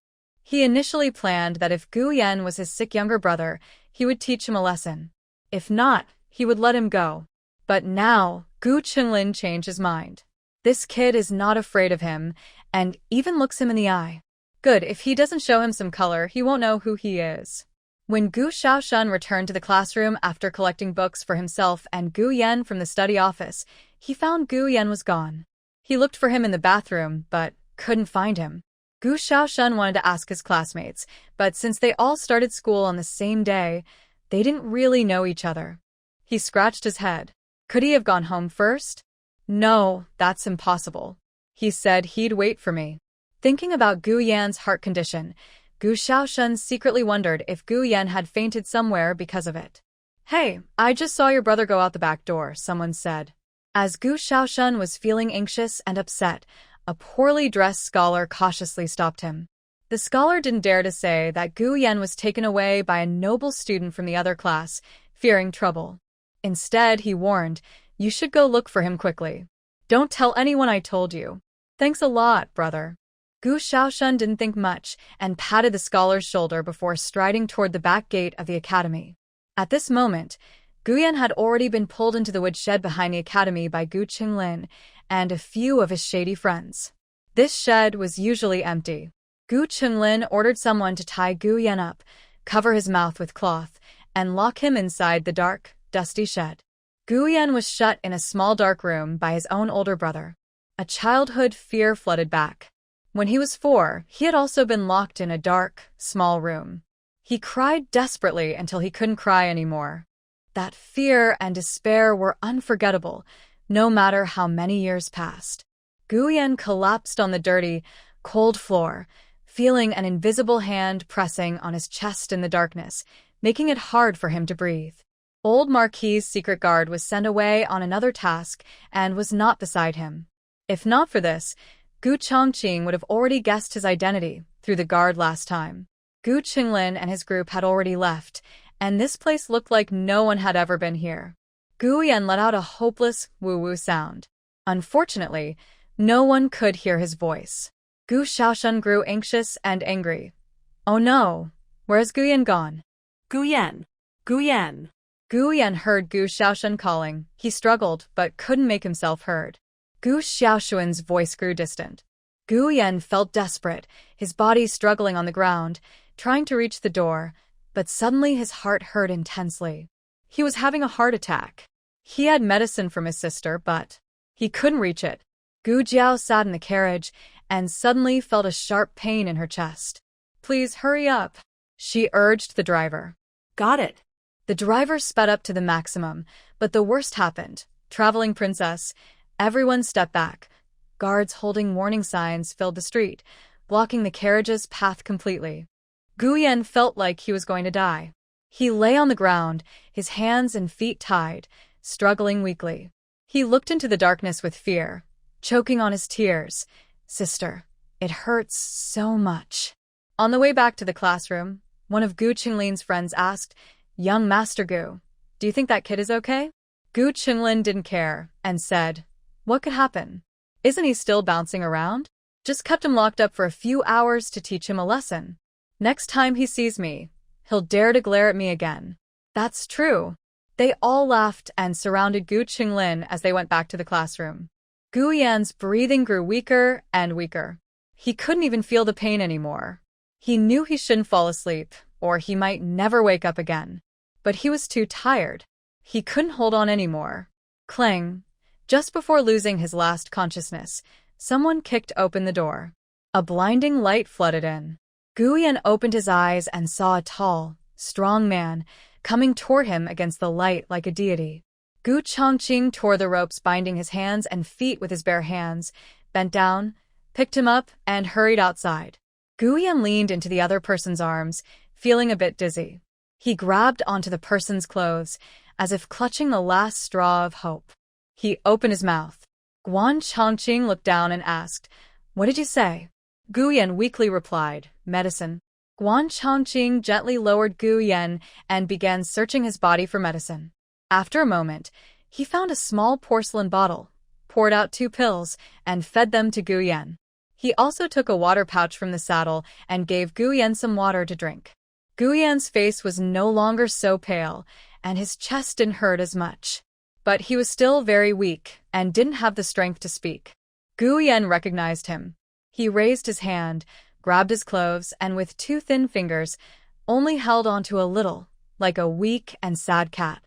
He initially planned that if Gu Yan was his sick younger brother, he would teach him a lesson. If not, he would let him go. But now, Gu Qinglin changed his mind. This kid is not afraid of him, and even looks him in the eye. Good, if he doesn't show him some color, he won't know who he is. When Gu Xiaoshun returned to the classroom after collecting books for himself and Gu Yan from the study office, he found Gu Yan was gone. He looked for him in the bathroom, but couldn't find him. Gu Xiaoshun wanted to ask his classmates, but since they all started school on the same day, they didn't really know each other. He scratched his head. Could he have gone home first? No, that's impossible. He said he'd wait for me. Thinking about Gu Yan's heart condition, Gu Xiaoshun secretly wondered if Gu Yan had fainted somewhere because of it. Hey, I just saw your brother go out the back door, someone said. As Gu Xiaoshun was feeling anxious and upset, a poorly dressed scholar cautiously stopped him. The scholar didn't dare to say that Gu Yan was taken away by a noble student from the other class, fearing trouble. Instead, he warned, you should go look for him quickly. Don't tell anyone I told you. Thanks a lot, brother. Gu Xiaoshun didn't think much and patted the scholar's shoulder before striding toward the back gate of the academy. At this moment, Gu Yan had already been pulled into the woodshed behind the academy by Gu Qinglin and a few of his shady friends. This shed was usually empty. Gu Qinglin ordered someone to tie Gu Yan up, cover his mouth with cloth, and lock him inside the dark, dusty shed. Gu Yan was shut in a small dark room by his own older brother. A childhood fear flooded back. When he was 4, he had also been locked in a dark, small room. He cried desperately until he couldn't cry anymore. That fear and despair were unforgettable, no matter how many years passed. Gu Yan collapsed on the dirty, cold floor, feeling an invisible hand pressing on his chest in the darkness, making it hard for him to breathe. Old Marquee's secret guard was sent away on another task and was not beside him. If not for this, Gu Chongqing would have already guessed his identity through the guard last time. Gu Qinglin and his group had already left, and this place looked like no one had ever been here. Gu Yan let out a hopeless woo-woo sound. Unfortunately, no one could hear his voice. Gu Xiaoshan grew anxious and angry. Oh no, where has Gu Yan gone? Gu Yan. Gu Yan. Gu Yan heard Gu Xiaoshan calling. He struggled, but couldn't make himself heard. Gu Xiaoshuan's voice grew distant. Gu Yan felt desperate, his body struggling on the ground, trying to reach the door, but suddenly his heart hurt intensely. He was having a heart attack. He had medicine from his sister, but he couldn't reach it. Gu Jiao sat in the carriage and suddenly felt a sharp pain in her chest. Please hurry up, she urged the driver. Got it. The driver sped up to the maximum, but the worst happened. Traveling princess. Everyone stepped back. Guards holding warning signs filled the street, blocking the carriage's path completely. Gu Yan felt like he was going to die. He lay on the ground, his hands and feet tied, struggling weakly. He looked into the darkness with fear, choking on his tears. Sister, it hurts so much. On the way back to the classroom, one of Gu Qinglin's friends asked, Young Master Gu, do you think that kid is okay? Gu Qinglin didn't care and said, What could happen? Isn't he still bouncing around? Just kept him locked up for a few hours to teach him a lesson. Next time he sees me, he'll dare to glare at me again. That's true. They all laughed and surrounded Gu Qinglin as they went back to the classroom. Gu Yan's breathing grew weaker and weaker. He couldn't even feel the pain anymore. He knew he shouldn't fall asleep, or he might never wake up again. But he was too tired. He couldn't hold on anymore. Clang! Just before losing his last consciousness, someone kicked open the door. A blinding light flooded in. Gu Yan opened his eyes and saw a tall, strong man coming toward him against the light like a deity. Gu Chongqing tore the ropes binding his hands and feet with his bare hands, bent down, picked him up, and hurried outside. Gu Yan leaned into the other person's arms, feeling a bit dizzy. He grabbed onto the person's clothes, as if clutching the last straw of hope. He opened his mouth. Guan Chongqing looked down and asked, What did you say? Gu Yan weakly replied, Medicine. Guan Chongqing gently lowered Gu Yan and began searching his body for medicine. After a moment, he found a small porcelain bottle, poured out 2 pills, and fed them to Gu Yan. He also took a water pouch from the saddle and gave Gu Yan some water to drink. Gu Yan's face was no longer so pale, and his chest didn't hurt as much. But he was still very weak and didn't have the strength to speak. Gu Yan recognized him. He raised his hand, grabbed his clothes, and with 2 thin fingers, only held onto a little, like a weak and sad cat.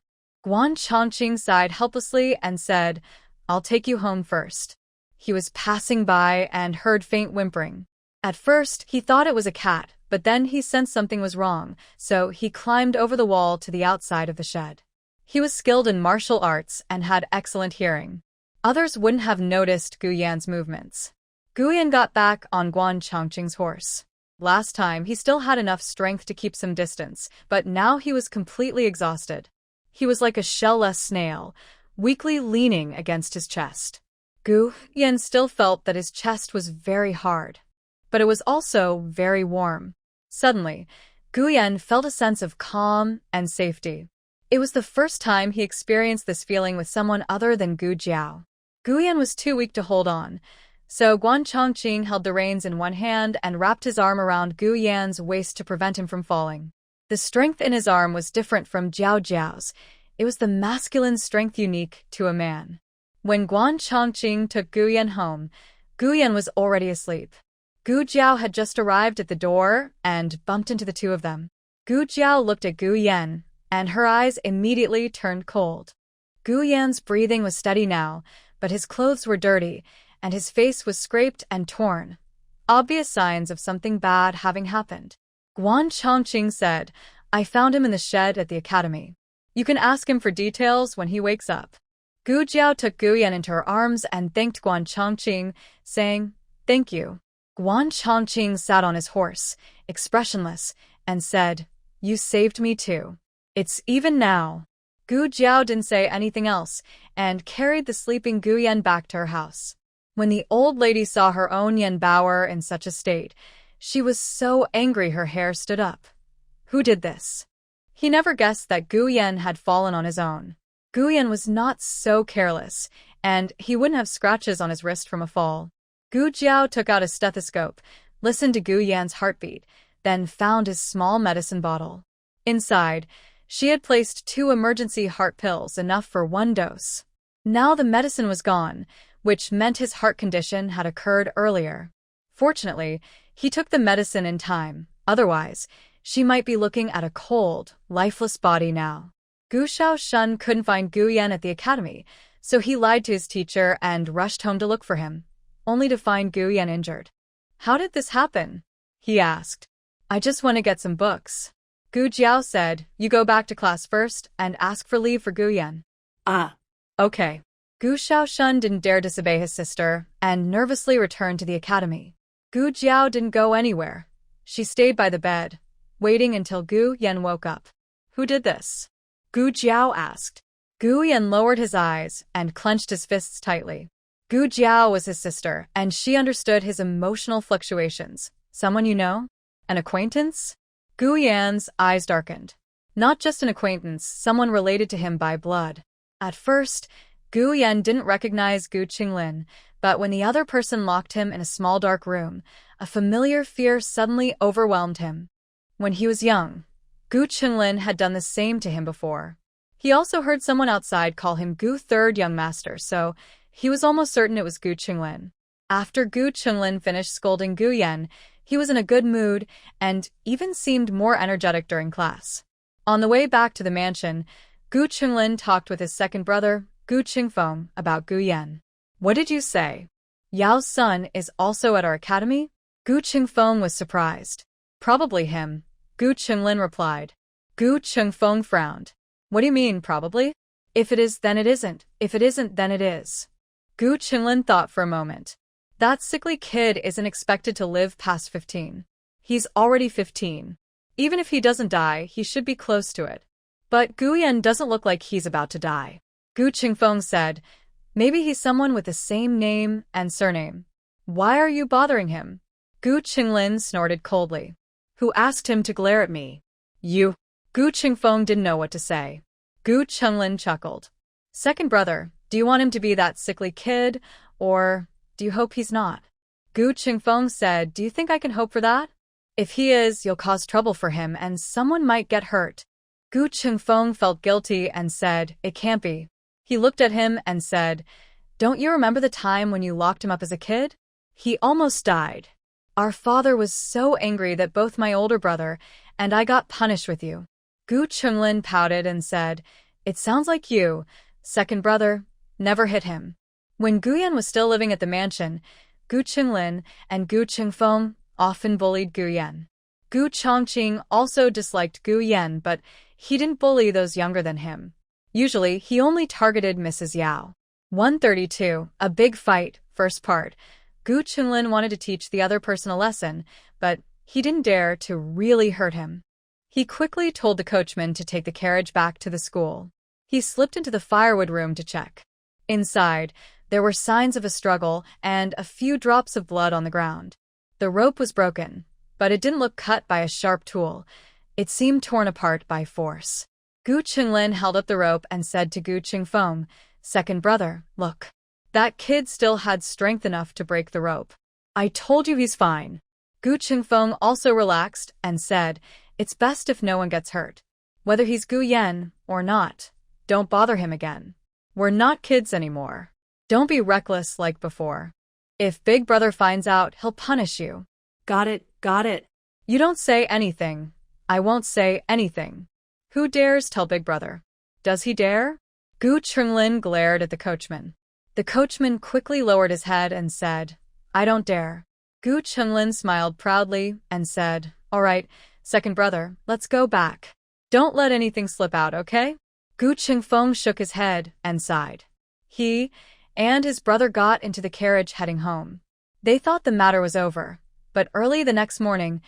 Guan Chongqing sighed helplessly and said, I'll take you home first. He was passing by and heard faint whimpering. At first, he thought it was a cat, but then he sensed something was wrong, so he climbed over the wall to the outside of the shed. He was skilled in martial arts and had excellent hearing. Others wouldn't have noticed Gu Yan's movements. Gu Yan got back on Guan Chongqing's horse. Last time, he still had enough strength to keep some distance, but now he was completely exhausted. He was like a shell-less snail, weakly leaning against his chest. Gu Yan still felt that his chest was very hard, but it was also very warm. Suddenly, Gu Yan felt a sense of calm and safety. It was the first time he experienced this feeling with someone other than Gu Jiao. Gu Yan was too weak to hold on, so Guan Chongqing held the reins in one hand and wrapped his arm around Gu Yan's waist to prevent him from falling. The strength in his arm was different from Jiao Jiao's. It was the masculine strength unique to a man. When Guan Chongqing took Gu Yan home, Gu Yan was already asleep. Gu Jiao had just arrived at the door and bumped into the two of them. Gu Jiao looked at Gu Yan, and her eyes immediately turned cold. Gu Yan's breathing was steady now, but his clothes were dirty, and his face was scraped and torn. Obvious signs of something bad having happened. Guan Chongqing said, "I found him in the shed at the academy. You can ask him for details when he wakes up." Gu Jiao took Gu Yan into her arms and thanked Guan Chongqing, saying, "Thank you." Guan Chongqing sat on his horse, expressionless, and said, "You saved me too. It's even now." Gu Jiao didn't say anything else and carried the sleeping Gu Yan back to her house. When the old lady saw her own Yan Baoer in such a state, she was so angry her hair stood up. Who did this? He never guessed that Gu Yan had fallen on his own. Gu Yan was not so careless, and he wouldn't have scratches on his wrist from a fall. Gu Jiao took out a stethoscope, listened to Gu Yan's heartbeat, then found his small medicine bottle. Inside, she had placed 2 emergency heart pills, enough for 1 dose. Now the medicine was gone, which meant his heart condition had occurred earlier. Fortunately, he took the medicine in time, otherwise, she might be looking at a cold, lifeless body now. Gu Shaoshun couldn't find Gu Yan at the academy, so he lied to his teacher and rushed home to look for him, only to find Gu Yan injured. "How did this happen?" he asked. "I just want to get some books." Gu Jiao said, "You go back to class first and ask for leave for Gu Yan." Ah. Okay. Gu Shaoshun didn't dare disobey his sister and nervously returned to the academy. Gu Jiao didn't go anywhere. She stayed by the bed, waiting until Gu Yan woke up. "Who did this?" Gu Jiao asked. Gu Yan lowered his eyes and clenched his fists tightly. Gu Jiao was his sister, and she understood his emotional fluctuations. "Someone you know? An acquaintance?" Gu Yan's eyes darkened. Not just an acquaintance, someone related to him by blood. At first, Gu Yan didn't recognize Gu Qinglin, but when the other person locked him in a small dark room, a familiar fear suddenly overwhelmed him. When he was young, Gu Qinglin had done the same to him before. He also heard someone outside call him Gu Third Young Master, so he was almost certain it was Gu Qinglin. After Gu Qinglin finished scolding Gu Yan, he was in a good mood and even seemed more energetic during class. On the way back to the mansion, Gu Qinglin talked with his second brother, Gu Qingfeng, about Gu Yan. "What did you say? Yao's son is also at our academy?" Gu Qingfeng was surprised. "Probably him," Gu Qinglin replied. Gu Qingfeng frowned. "What do you mean, probably? If it is, then it isn't. If it isn't, then it is." Gu Qinglin thought for a moment. That sickly kid isn't expected to live past 15. He's already 15. Even if he doesn't die, he should be close to it. But Gu Yan doesn't look like he's about to die. Gu Qingfeng said, "Maybe he's someone with the same name and surname. Why are you bothering him?" Gu Qinglin snorted coldly. "Who asked him to glare at me?" "You." Gu Qingfeng didn't know what to say. Gu Qinglin chuckled. "Second brother, do you want him to be that sickly kid, or do you hope he's not?" Gu Qingfeng said, "Do you think I can hope for that? If he is, you'll cause trouble for him and someone might get hurt." Gu Qingfeng felt guilty and said, "It can't be." He looked at him and said, "Don't you remember the time when you locked him up as a kid? He almost died. Our father was so angry that both my older brother and I got punished with you." Gu Qinglin pouted and said, "It sounds like you, second brother, never hit him." When Gu Yan was still living at the mansion, Gu Qinglin and Gu Qingfeng often bullied Gu Yan. Gu Chongqing also disliked Gu Yan, but he didn't bully those younger than him. Usually, he only targeted Mrs. Yao. 132, A Big Fight, First Part. Gu Qinglin wanted to teach the other person a lesson, but he didn't dare to really hurt him. He quickly told the coachman to take the carriage back to the school. He slipped into the firewood room to check. Inside, there were signs of a struggle and a few drops of blood on the ground. The rope was broken, but it didn't look cut by a sharp tool. It seemed torn apart by force. Gu Qinglin held up the rope and said to Gu Qingfeng, "Second brother, look. That kid still had strength enough to break the rope. I told you he's fine." Gu Qingfeng also relaxed and said, "It's best if no one gets hurt. Whether he's Gu Yan or not, don't bother him again. We're not kids anymore. Don't be reckless like before. If Big Brother finds out, he'll punish you." Got it, got it. You don't say anything. I won't say anything. Who dares tell Big Brother? Does he dare? Gu Chunlin glared at the coachman. The coachman quickly lowered his head and said, I don't dare. Gu Chunlin smiled proudly and said, All right, second brother, let's go back. Don't let anything slip out, okay? Gu Chengfeng shook his head and sighed. He and his brother got into the carriage heading home. They thought the matter was over, but early the next morning,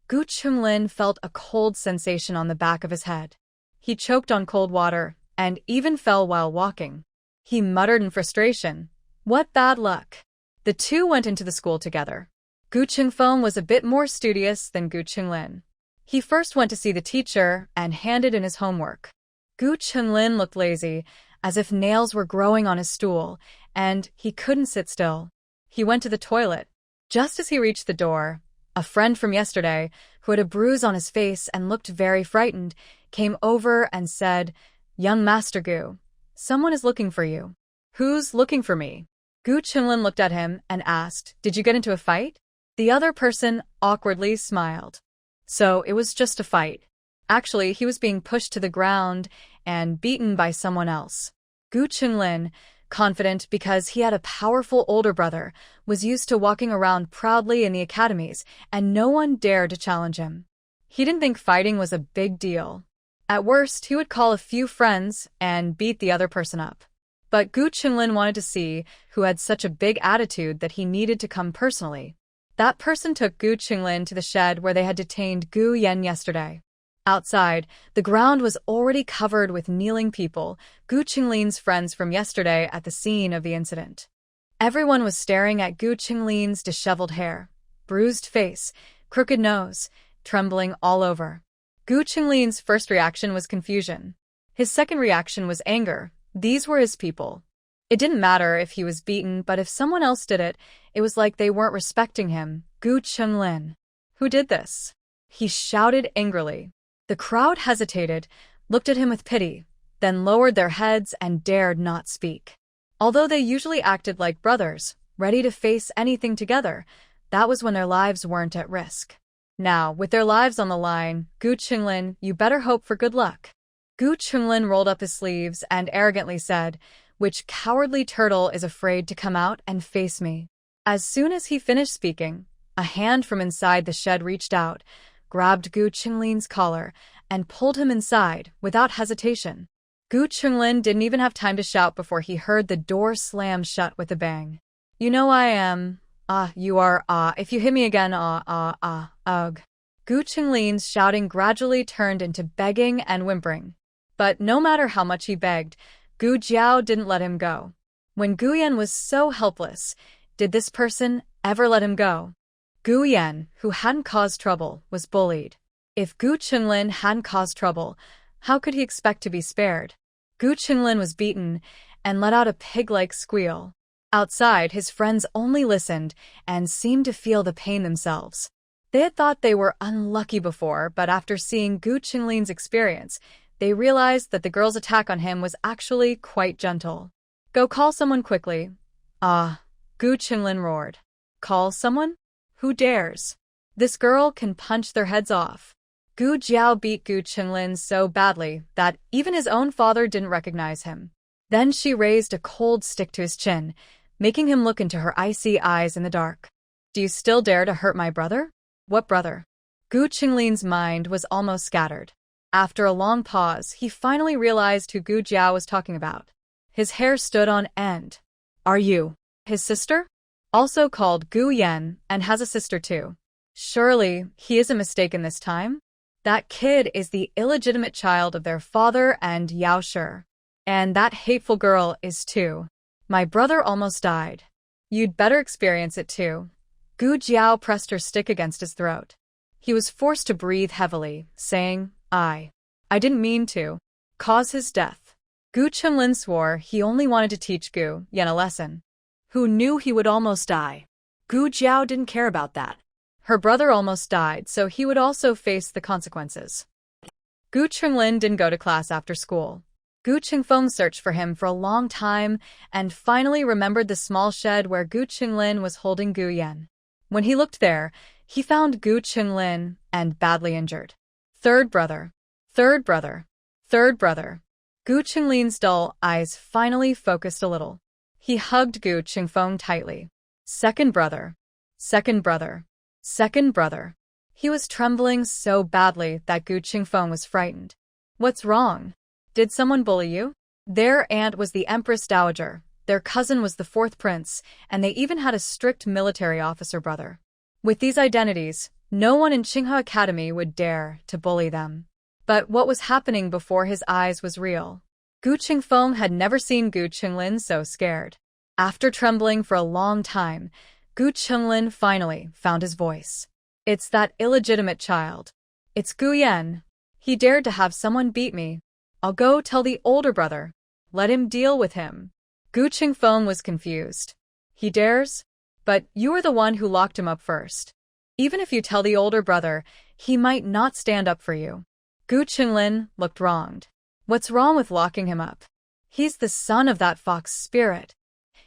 Gu Chunlin felt a cold sensation on the back of his head. He choked on cold water and even fell while walking. He muttered in frustration, What bad luck. The two went into the school together. Gu Chengfeng was a bit more studious than Gu Chunlin. He first went to see the teacher and handed in his homework. Gu Chunlin looked lazy, as if nails were growing on his stool, and he couldn't sit still. He went to the toilet. Just as he reached the door, a friend from yesterday, who had a bruise on his face and looked very frightened, came over and said, Young Master Gu, someone is looking for you. Who's looking for me? Gu Chunlin looked at him and asked, Did you get into a fight? The other person awkwardly smiled. So it was just a fight. Actually, he was being pushed to the ground and beaten by someone else. Gu Chunlin, confident because he had a powerful older brother, was used to walking around proudly in the academies, and no one dared to challenge him. He didn't think fighting was a big deal. At worst, he would call a few friends and beat the other person up. But Gu Chunlin wanted to see who had such a big attitude that he needed to come personally. That person took Gu Chunlin to the shed where they had detained Gu Yan yesterday. Outside, the ground was already covered with kneeling people, Gu Chunlin's friends from yesterday at the scene of the incident. Everyone was staring at Gu Chunlin's disheveled hair, bruised face, crooked nose, trembling all over. Gu Chunlin's first reaction was confusion. His second reaction was anger. These were his people. It didn't matter if he was beaten, but if someone else did it, it was like they weren't respecting him. Gu Chunlin. Who did this? He shouted angrily. The crowd hesitated, looked at him with pity, then lowered their heads and dared not speak. Although they usually acted like brothers, ready to face anything together, that was when their lives weren't at risk. Now, with their lives on the line, Gu Chunlin, you better hope for good luck. Gu Chunlin rolled up his sleeves and arrogantly said, Which cowardly turtle is afraid to come out and face me? As soon as he finished speaking, a hand from inside the shed reached out, grabbed Gu Chunlin's collar, and pulled him inside without hesitation. Gu Chunlin didn't even have time to shout before he heard the door slam shut with a bang. You know I am. You are. If you hit me again, ugh. Gu Chunlin's shouting gradually turned into begging and whimpering. But no matter how much he begged, Gu Jiao didn't let him go. When Gu Yan was so helpless, did this person ever let him go? Gu Yan, who hadn't caused trouble, was bullied. If Gu Chunlin hadn't caused trouble, how could he expect to be spared? Gu Chunlin was beaten and let out a pig-like squeal. Outside, his friends only listened and seemed to feel the pain themselves. They had thought they were unlucky before, but after seeing Gu Chunlin's experience, they realized that the girl's attack on him was actually quite gentle. Go call someone quickly. Gu Chunlin roared. Call someone? Who dares? This girl can punch their heads off. Gu Jiao beat Gu Chunlin so badly that even his own father didn't recognize him. Then she raised a cold stick to his chin, making him look into her icy eyes in the dark. Do you still dare to hurt my brother? What brother? Gu Chunlin's mind was almost scattered. After a long pause, he finally realized who Gu Jiao was talking about. His hair stood on end. Are you his sister? Also called Gu Yan, and has a sister too. Surely, he isn't mistaken this time? That kid is the illegitimate child of their father and Yao Shi. And that hateful girl is too. My brother almost died. You'd better experience it too. Gu Jiao pressed her stick against his throat. He was forced to breathe heavily, saying, I didn't mean to cause his death. Gu Chunlin swore he only wanted to teach Gu Yan a lesson. Who knew he would almost die? Gu Jiao didn't care about that. Her brother almost died, so he would also face the consequences. Gu Chunlin didn't go to class after school. Gu Chengfeng searched for him for a long time and finally remembered the small shed where Gu Chunlin was holding Gu Yan. When he looked there, he found Gu Qinglin and badly injured. Third brother. Third brother. Third brother. Gu Qinglin's dull eyes finally focused a little. He hugged Gu Qingfeng tightly. Second brother. Second brother. Second brother. He was trembling so badly that Gu Qingfeng was frightened. What's wrong? Did someone bully you? Their aunt was the Empress Dowager, their cousin was the fourth prince, and they even had a strict military officer brother. With these identities, no one in Tsinghua Academy would dare to bully them. But what was happening before his eyes was real. Gu Qingfeng had never seen Gu Qinglin so scared. After trembling for a long time, Gu Qinglin finally found his voice. It's that illegitimate child. It's Gu Yan. He dared to have someone beat me. I'll go tell the older brother. Let him deal with him. Gu Qingfeng was confused. He dares? But you were the one who locked him up first. Even if you tell the older brother, he might not stand up for you. Gu Qinglin looked wronged. What's wrong with locking him up? He's the son of that fox spirit.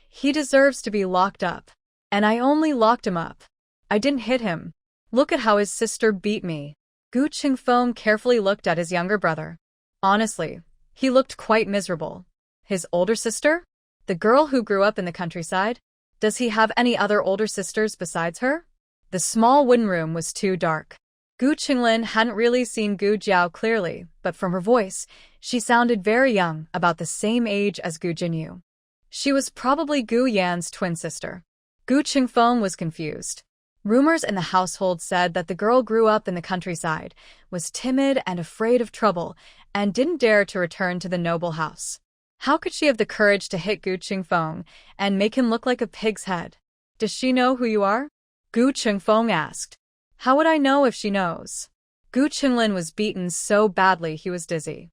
He deserves to be locked up. And I only locked him up. I didn't hit him. Look at how his sister beat me. Gu Qingfeng carefully looked at his younger brother. Honestly, he looked quite miserable. His older sister? The girl who grew up in the countryside? Does he have any other older sisters besides her? The small wooden room was too dark. Gu Qinglin hadn't really seen Gu Jiao clearly, but from her voice, she sounded very young, about the same age as Gu Jinyu. She was probably Gu Yan's twin sister. Gu Qingfeng was confused. Rumors in the household said that the girl grew up in the countryside, was timid and afraid of trouble, and didn't dare to return to the noble house. How could she have the courage to hit Gu Qingfeng and make him look like a pig's head? Does she know who you are? Gu Qingfeng asked. How would I know if she knows? Gu Qinglin was beaten so badly he was dizzy.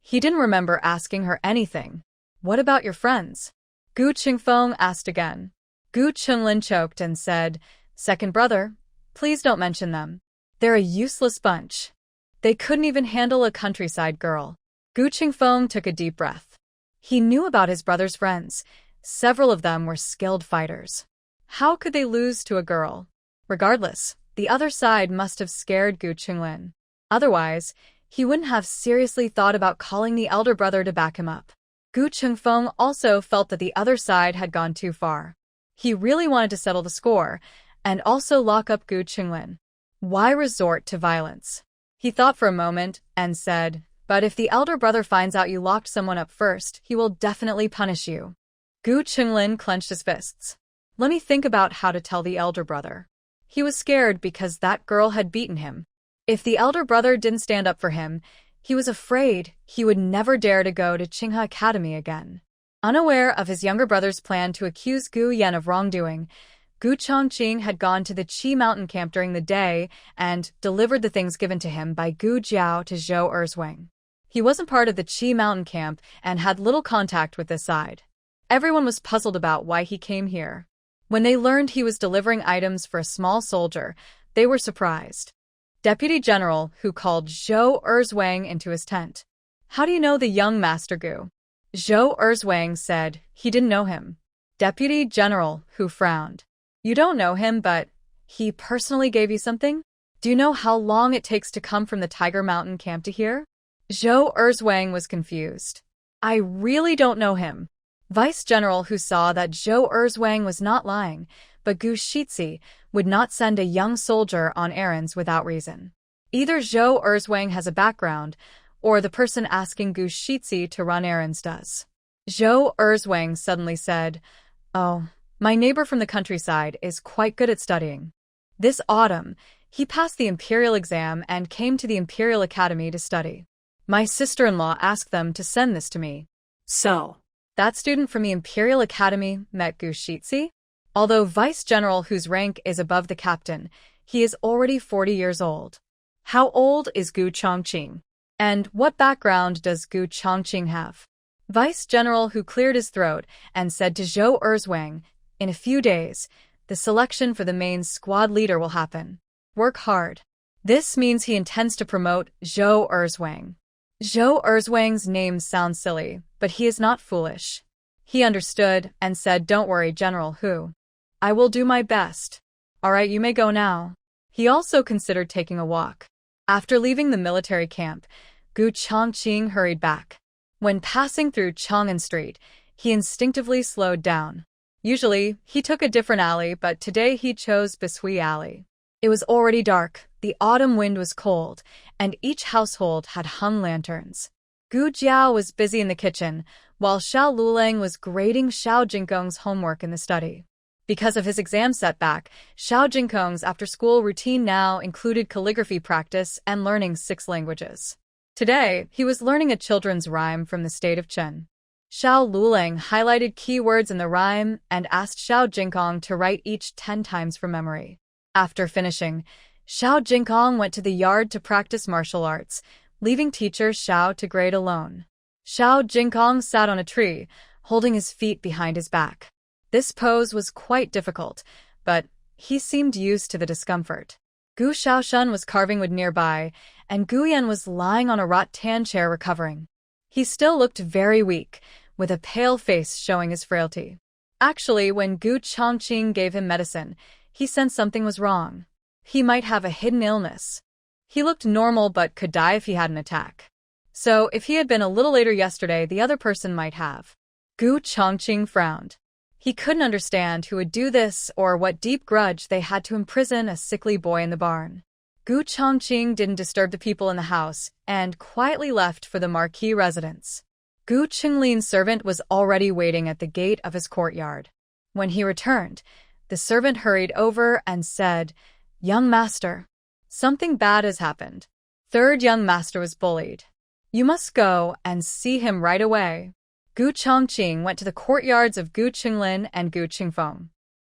He didn't remember asking her anything. What about your friends? Gu Qingfeng asked again. Gu Qinglin choked and said, Second brother, please don't mention them. They're a useless bunch. They couldn't even handle a countryside girl. Gu Qingfeng took a deep breath. He knew about his brother's friends. Several of them were skilled fighters. How could they lose to a girl? Regardless, the other side must have scared Gu Qinglin. Otherwise, he wouldn't have seriously thought about calling the elder brother to back him up. Gu Qingfeng also felt that the other side had gone too far. He really wanted to settle the score, and also lock up Gu Qinglin. Why resort to violence? He thought for a moment and said, But if the elder brother finds out you locked someone up first, he will definitely punish you. Gu Qinglin clenched his fists. Let me think about how to tell the elder brother. He was scared because that girl had beaten him. If the elder brother didn't stand up for him, he was afraid he would never dare to go to Tsinghua Academy again. Unaware of his younger brother's plan to accuse Gu Yan of wrongdoing, Gu Chongqing had gone to the Qi mountain camp during the day and delivered the things given to him by Gu Jiao to Zhou Erzwang. He wasn't part of the Qi mountain camp and had little contact with this side. Everyone was puzzled about why he came here. When they learned he was delivering items for a small soldier, they were surprised. Deputy General, who called Zhou Erzwang into his tent. How do you know the young Master Gu? Zhou Erzwang said he didn't know him. Deputy General, who frowned. You don't know him, but he personally gave you something? Do you know how long it takes to come from the Tiger Mountain camp to here? Zhou Erzwang was confused. I really don't know him. Vice General, who saw that Zhou Erzwang was not lying, but Gu Shitzi would not send a young soldier on errands without reason. Either Zhou Erzwang has a background, or the person asking Gu Shitzi to run errands does. Zhou Erzwang suddenly said, Oh, my neighbor from the countryside is quite good at studying. This autumn, he passed the Imperial exam and came to the Imperial Academy to study. My sister-in-law asked them to send this to me. So, that student from the Imperial Academy met Gu Shitzi? Although Vice General, whose rank is above the captain, he is already 40 years old. How old is Gu Chongqing? And what background does Gu Chongqing have? Vice General, who cleared his throat and said to Zhou Erzwang, In a few days, the selection for the main squad leader will happen. Work hard. This means he intends to promote Zhou Erzwang. Zhou Erzwang's name sounds silly, but he is not foolish. He understood and said, Don't worry, General Hu. I will do my best. All right, you may go now. He also considered taking a walk. After leaving the military camp, Gu Chongqing hurried back. When passing through Chang'an Street, he instinctively slowed down. Usually, he took a different alley, but today he chose Bishui Alley. It was already dark, the autumn wind was cold, and each household had hung lanterns. Gu Jiao was busy in the kitchen, while Xiao Lulang was grading Xiao Jinkong's homework in the study. Because of his exam setback, Xiao Jinkong's after-school routine now included calligraphy practice and learning 6 languages. Today, he was learning a children's rhyme from the state of Chen. Xiao Lulang highlighted keywords in the rhyme and asked Xiao Jinkong to write each 10 times from memory. After finishing, Xiao Jinkong went to the yard to practice martial arts, leaving teacher Xiao to grade alone. Xiao Jinkong sat on a tree, holding his feet behind his back. This pose was quite difficult, but he seemed used to the discomfort. Gu Xiaoshan was carving wood nearby, and Gu Yan was lying on a rattan chair recovering. He still looked very weak, with a pale face showing his frailty. Actually, when Gu Chongqing gave him medicine, he sensed something was wrong. He might have a hidden illness. He looked normal but could die if he had an attack. So, if he had been a little later yesterday, the other person might have. Gu Chongqing frowned. He couldn't understand who would do this or what deep grudge they had to imprison a sickly boy in the barn. Gu Chongqing didn't disturb the people in the house and quietly left for the Marquee residence. Gu Qinglin's servant was already waiting at the gate of his courtyard. When he returned, the servant hurried over and said, "Young master, something bad has happened. Third young master was bullied. You must go and see him right away." Gu Chongqing went to the courtyards of Gu Qinglin and Gu Qingfeng.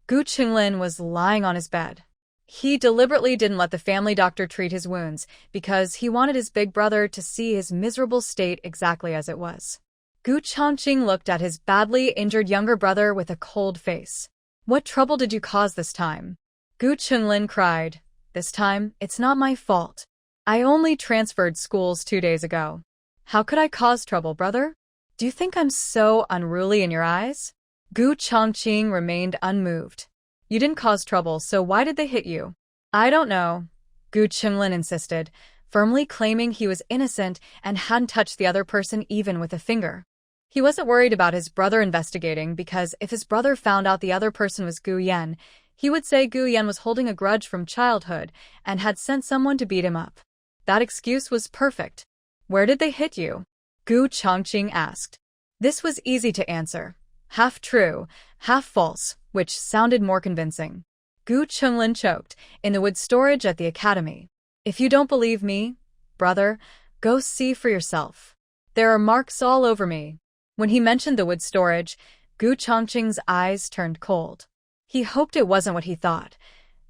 Gu Qinglin was lying on his bed. He deliberately didn't let the family doctor treat his wounds because he wanted his big brother to see his miserable state exactly as it was. Gu Chongqing looked at his badly injured younger brother with a cold face. "What trouble did you cause this time?" Gu Qinglin cried. "This time, it's not my fault. I only transferred schools 2 days ago. How could I cause trouble, brother? Do you think I'm so unruly in your eyes?" Gu Chongqing remained unmoved. "You didn't cause trouble, so why did they hit you?" "I don't know," Gu Qinglin insisted, firmly claiming he was innocent and hadn't touched the other person even with a finger. He wasn't worried about his brother investigating because if his brother found out the other person was Gu Yan, he would say Gu Yan was holding a grudge from childhood and had sent someone to beat him up. That excuse was perfect. "Where did they hit you?" Gu Chongqing asked. This was easy to answer. Half true, half false, which sounded more convincing. Gu Qinglin choked, "In the wood storage at the academy. If you don't believe me, brother, go see for yourself. There are marks all over me." When he mentioned the wood storage, Gu Chongqing's eyes turned cold. He hoped it wasn't what he thought.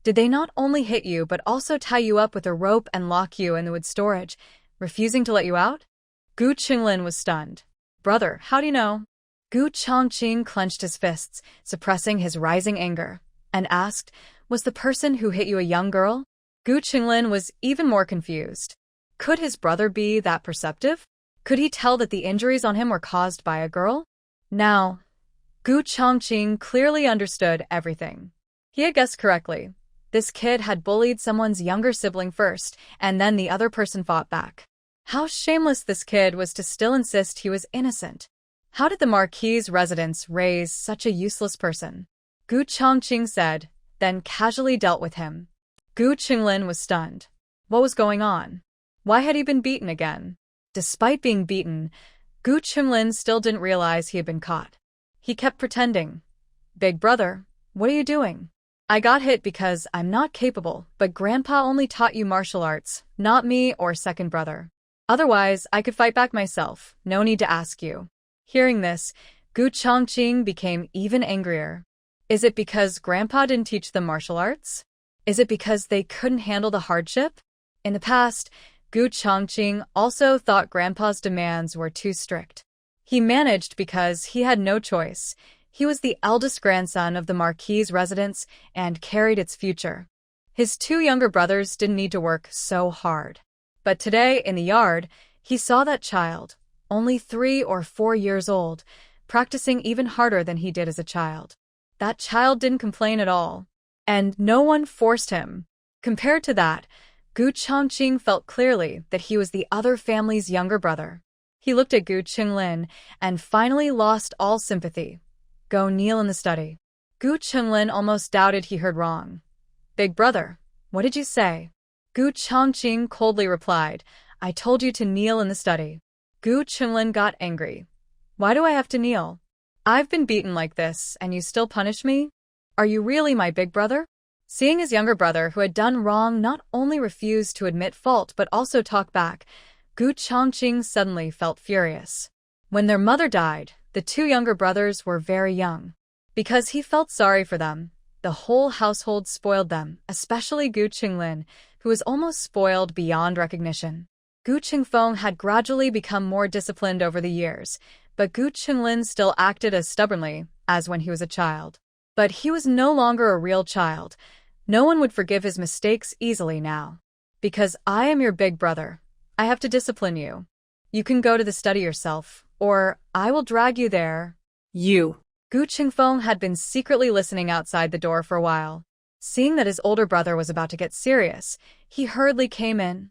Did they not only hit you but also tie you up with a rope and lock you in the wood storage, refusing to let you out? Gu Qinglin was stunned. "Brother, how do you know?" Gu Chongqing clenched his fists, suppressing his rising anger, and asked, "Was the person who hit you a young girl?" Gu Qinglin was even more confused. Could his brother be that perceptive? Could he tell that the injuries on him were caused by a girl? Now, Gu Chongqing clearly understood everything. He had guessed correctly. This kid had bullied someone's younger sibling first, and then the other person fought back. How shameless this kid was to still insist he was innocent. How did the Marquee's residents raise such a useless person? Gu Chongqing said, then casually dealt with him. Gu Qinglin was stunned. What was going on? Why had he been beaten again? Despite being beaten, Gu Qinglin still didn't realize he had been caught. He kept pretending. "Big brother, what are you doing?" "I got hit because I'm not capable, but Grandpa only taught you martial arts, not me or second brother. Otherwise, I could fight back myself, no need to ask you." Hearing this, Gu Chongqing became even angrier. Is it because Grandpa didn't teach them martial arts? Is it because they couldn't handle the hardship? In the past, Gu Chongqing also thought Grandpa's demands were too strict. He managed because he had no choice. He was the eldest grandson of the Marquee's residence and carried its future. His 2 younger brothers didn't need to work so hard. But today, in the yard, he saw that child, only 3 or 4 years old, practicing even harder than he did as a child. That child didn't complain at all. And no one forced him. Compared to that, Gu Chongqing felt clearly that he was the other family's younger brother. He looked at Gu Qinglin and finally lost all sympathy. Go kneel in the study. Gu Qinglin almost doubted he heard wrong. Big brother, what did you say? Gu Chongqing coldly replied, I told you to kneel in the study. Gu Qinglin got angry. Why do I have to kneel? I've been beaten like this, and you still punish me? Are you really my big brother? Seeing his younger brother, who had done wrong, not only refused to admit fault but also talk back, Gu Chongqing suddenly felt furious. When their mother died, the two younger brothers were very young. Because he felt sorry for them, the whole household spoiled them, especially Gu Qinglin, who was almost spoiled beyond recognition. Gu Qingfeng had gradually become more disciplined over the years, but Gu Qinglin still acted as stubbornly as when he was a child. But he was no longer a real child. No one would forgive his mistakes easily now. Because I am your big brother, I have to discipline you. You can go to the study yourself, or I will drag you there. You. Gu Qingfeng had been secretly listening outside the door for a while. Seeing that his older brother was about to get serious, he hurriedly came in.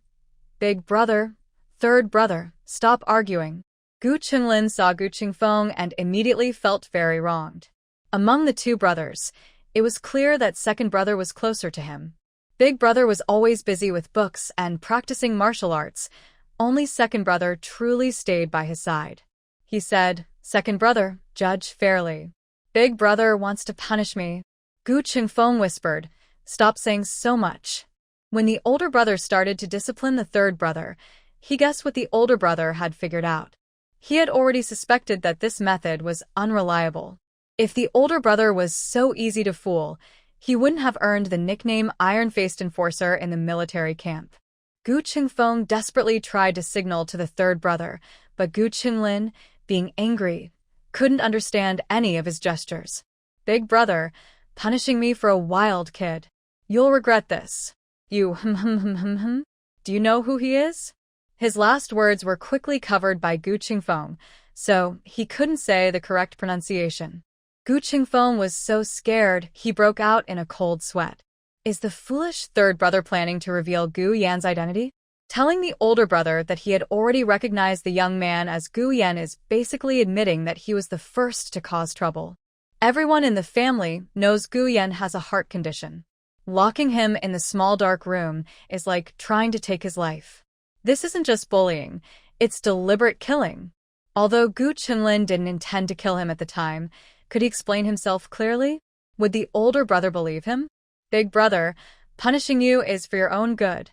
Big brother, third brother, stop arguing. Gu Qinglin saw Gu Qingfeng and immediately felt very wronged. Among the two brothers, it was clear that second brother was closer to him. Big brother was always busy with books and practicing martial arts. Only second brother truly stayed by his side. He said, Second brother, judge fairly. Big brother wants to punish me. Gu Qingfeng whispered, Stop saying so much. When the older brother started to discipline the third brother, he guessed what the older brother had figured out. He had already suspected that this method was unreliable. If the older brother was so easy to fool, he wouldn't have earned the nickname Iron-Faced Enforcer in the military camp. Gu Qingfeng desperately tried to signal to the third brother, but Gu Qinglin, being angry, couldn't understand any of his gestures. Big brother, punishing me for a wild kid. You'll regret this. You Do you know who he is? His last words were quickly covered by Gu Qingfeng, so he couldn't say the correct pronunciation. Gu Qingfeng was so scared he broke out in a cold sweat. Is the foolish third brother planning to reveal Gu Yan's identity? Telling the older brother that he had already recognized the young man as Gu Yan is basically admitting that he was the first to cause trouble. Everyone in the family knows Gu Yan has a heart condition. Locking him in the small dark room is like trying to take his life. This isn't just bullying, it's deliberate killing. Although Gu Qinglin didn't intend to kill him at the time, could he explain himself clearly? Would the older brother believe him? Big brother, punishing you is for your own good.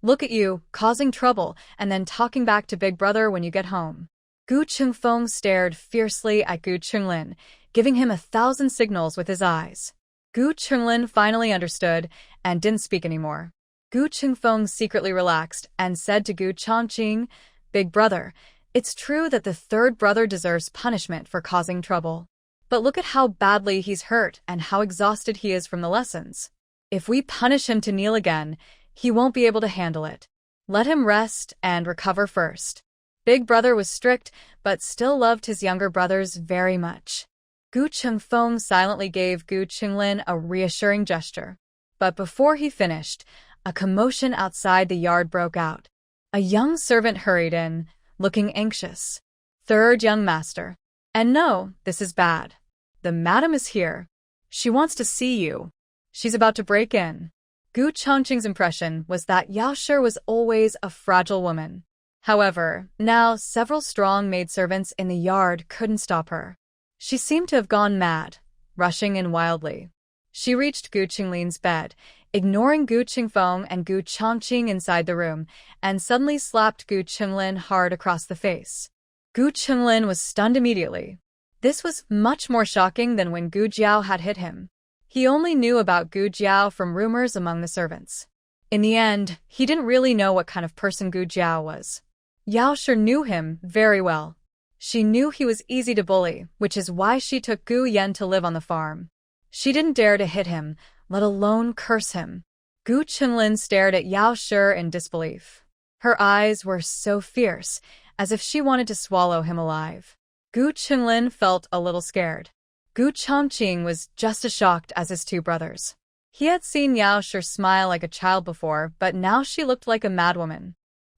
Look at you, causing trouble, and then talking back to big brother when you get home. Gu Qingfeng stared fiercely at Gu Qinglin, giving him 1,000 signals with his eyes. Gu Qinglin finally understood and didn't speak anymore. Gu Qingfeng secretly relaxed and said to Gu Chongqing, Big brother, it's true that the third brother deserves punishment for causing trouble. But look at how badly he's hurt and how exhausted he is from the lessons. If we punish him to kneel again, he won't be able to handle it. Let him rest and recover first. Big brother was strict, but still loved his younger brothers very much. Gu Qingfeng silently gave Gu Qinglin a reassuring gesture. But before he finished, a commotion outside the yard broke out. A young servant hurried in, looking anxious. Third young master. And no, this is bad. The madam is here. She wants to see you. She's about to break in. Gu Chongqing's impression was that Yao Shi was always a fragile woman. However, now several strong maidservants in the yard couldn't stop her. She seemed to have gone mad, rushing in wildly. She reached Gu Qinglin's bed, ignoring Gu Qingfeng and Gu Chongqing inside the room, and suddenly slapped Gu Qinglin hard across the face. Gu Qinglin was stunned immediately. This was much more shocking than when Gu Jiao had hit him. He only knew about Gu Jiao from rumors among the servants. In the end, he didn't really know what kind of person Gu Jiao was. Yao Shi knew him very well. She knew he was easy to bully, which is why she took Gu Yan to live on the farm. She didn't dare to hit him, let alone curse him. Gu Qinglin stared at Yao Shi in disbelief. Her eyes were so fierce, as if she wanted to swallow him alive. Gu Qinglin felt a little scared. Gu Chongqing was just as shocked as his two brothers. He had seen Yao Shi smile like a child before, but now she looked like a madwoman.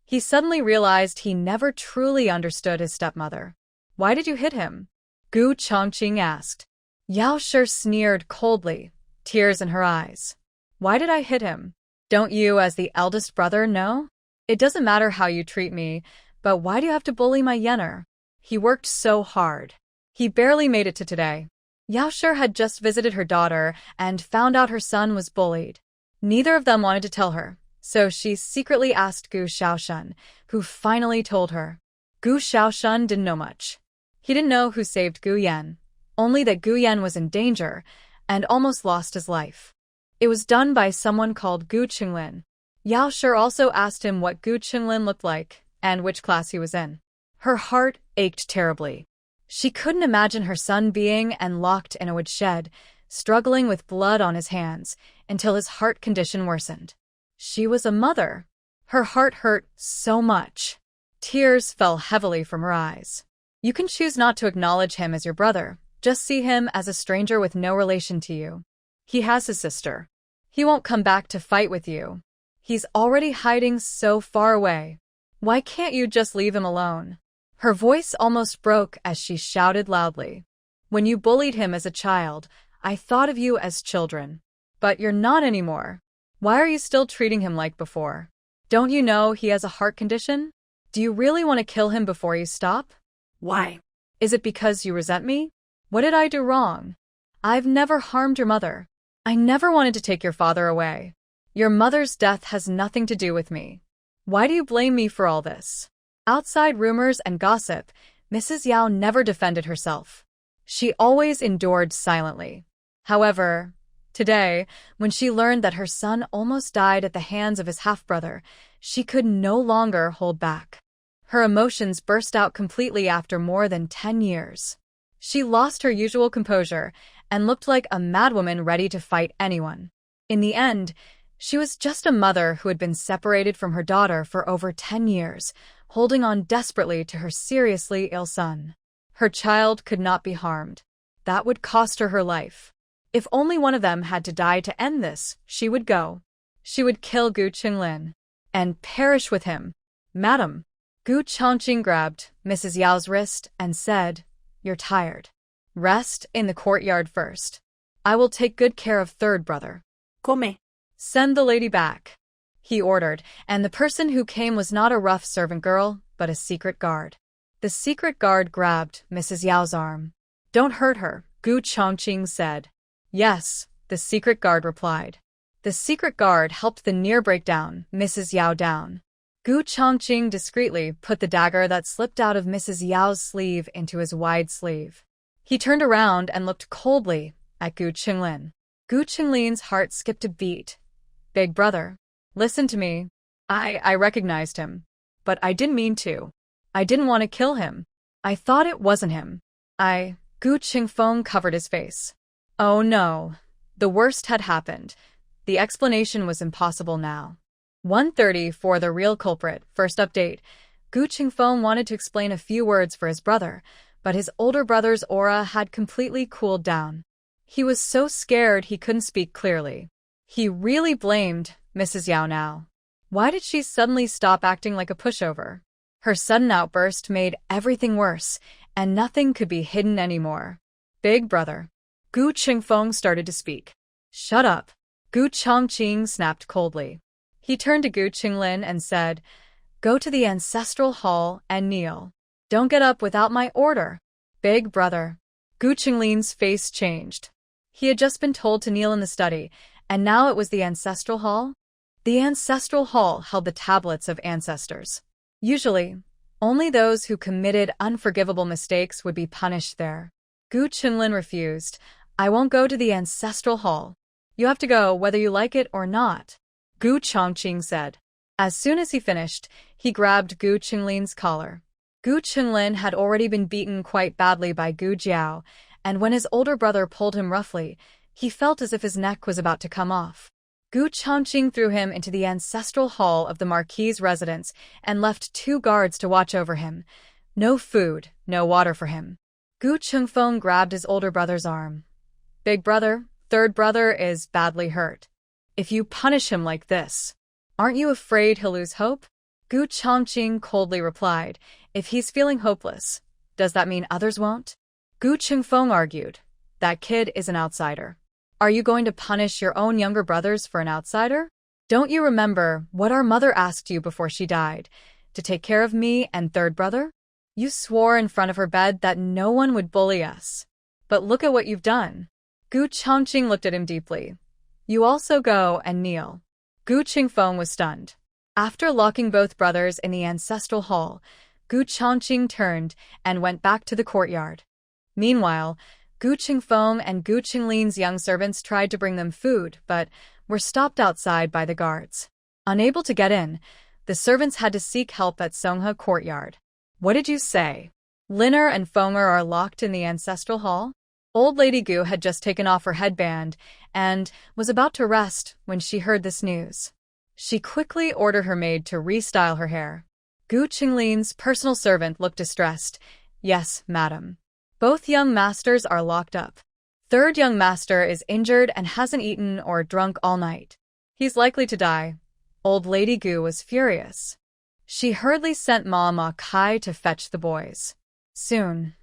He suddenly realized he never truly understood his stepmother. Why did you hit him? Gu Chongqing asked. Yao Shi sneered coldly, tears in her eyes. Why did I hit him? Don't you, as the eldest brother, know? It doesn't matter how you treat me, but why do you have to bully my yener? He worked so hard. He barely made it to today. Yao Shi had just visited her daughter and found out her son was bullied. Neither of them wanted to tell her, so she secretly asked Gu Xiaoshan, who finally told her. Gu Xiaoshan didn't know much. He didn't know who saved Gu Yan, only that Gu Yan was in danger and almost lost his life. It was done by someone called Gu Qinglin. Yao Shi also asked him what Gu Qinglin looked like and which class he was in. Her heart ached terribly. She couldn't imagine her son being and locked in a woodshed, struggling with blood on his hands, until his heart condition worsened. She was a mother. Her heart hurt so much. Tears fell heavily from her eyes. You can choose not to acknowledge him as your brother, just see him as a stranger with no relation to you. He has his sister. He won't come back to fight with you. He's already hiding so far away. Why can't you just leave him alone? Her voice almost broke as she shouted loudly. When you bullied him as a child, I thought of you as children. But you're not anymore. Why are you still treating him like before? Don't you know he has a heart condition? Do you really want to kill him before you stop? Why? Is it because you resent me? What did I do wrong? I've never harmed your mother. I never wanted to take your father away. Your mother's death has nothing to do with me. Why do you blame me for all this? Outside rumors and gossip, Mrs. Yao never defended herself. She always endured silently. However, today, when she learned that her son almost died at the hands of his half-brother, she could no longer hold back. Her emotions burst out completely after more than 10 years. She lost her usual composure and looked like a madwoman ready to fight anyone. In the end, she was just a mother who had been separated from her daughter for over 10 years, holding on desperately to her seriously ill son. Her child could not be harmed. That would cost her her life. If only one of them had to die to end this, she would go. She would kill Gu Qinglin and perish with him. Madam. Gu Chongqing grabbed Mrs. Yao's wrist and said, You're tired. Rest in the courtyard first. I will take good care of third brother. Come. Send the lady back, he ordered, and the person who came was not a rough servant girl, but a secret guard. The secret guard grabbed Mrs. Yao's arm. Don't hurt her, Gu Chongqing said. Yes, the secret guard replied. The secret guard helped the near breakdown Mrs. Yao down. Gu Chongqing discreetly put the dagger that slipped out of Mrs. Yao's sleeve into his wide sleeve. He turned around and looked coldly at Gu Qinglin. Gu Qinglin's heart skipped a beat. Big brother, listen to me. I recognized him. But I didn't mean to. I didn't want to kill him. I thought it wasn't him. Gu Qingfeng covered his face. Oh no. The worst had happened. The explanation was impossible now. 1:30 for the real culprit. First update. Gu Qingfeng wanted to explain a few words for his brother, but his older brother's aura had completely cooled down. He was so scared he couldn't speak clearly. He really blamed Mrs. Yao now. Why did she suddenly stop acting like a pushover? Her sudden outburst made everything worse, and nothing could be hidden anymore. Big brother. Gu Qingfeng started to speak. Shut up. Gu Chongqing snapped coldly. He turned to Gu Qinglin and said, Go to the ancestral hall and kneel. Don't get up without my order. Big brother. Gu Qinglin's face changed. He had just been told to kneel in the study, and now it was the ancestral hall? The ancestral hall held the tablets of ancestors. Usually, only those who committed unforgivable mistakes would be punished there. Gu Qinglin refused. I won't go to the ancestral hall. You have to go whether you like it or not, Gu Chongqing said. As soon as he finished, he grabbed Gu Qinglin's collar. Gu Qinglin had already been beaten quite badly by Gu Jiao, and when his older brother pulled him roughly, he felt as if his neck was about to come off. Gu Chongqing threw him into the ancestral hall of the Marquee's residence and left 2 guards to watch over him. No food, no water for him. Gu Qingfeng grabbed his older brother's arm. Big brother, third brother is badly hurt. If you punish him like this, aren't you afraid he'll lose hope? Gu Chongqing coldly replied, if he's feeling hopeless, does that mean others won't? Gu Qingfeng argued, that kid is an outsider. Are you going to punish your own younger brothers for an outsider? Don't you remember what our mother asked you before she died? To take care of me and third brother? You swore in front of her bed that no one would bully us. But look at what you've done. Gu Chongqing looked at him deeply. You also go and kneel. Gu Qingfeng was stunned. After locking both brothers in the ancestral hall, Gu Chongqing turned and went back to the courtyard. Meanwhile, Gu Qingfeng and Gu Qinglin's young servants tried to bring them food, but were stopped outside by the guards. Unable to get in, the servants had to seek help at Songhe courtyard. What did you say? Liner and Fenger are locked in the ancestral hall? Old Lady Gu had just taken off her headband and was about to rest when she heard this news. She quickly ordered her maid to restyle her hair. Gu Qinglin's personal servant looked distressed. Yes, madam. Both young masters are locked up. Third young master is injured and hasn't eaten or drunk all night. He's likely to die. Old Lady Gu was furious. She hurriedly sent Ma Kai to fetch the boys. Soon,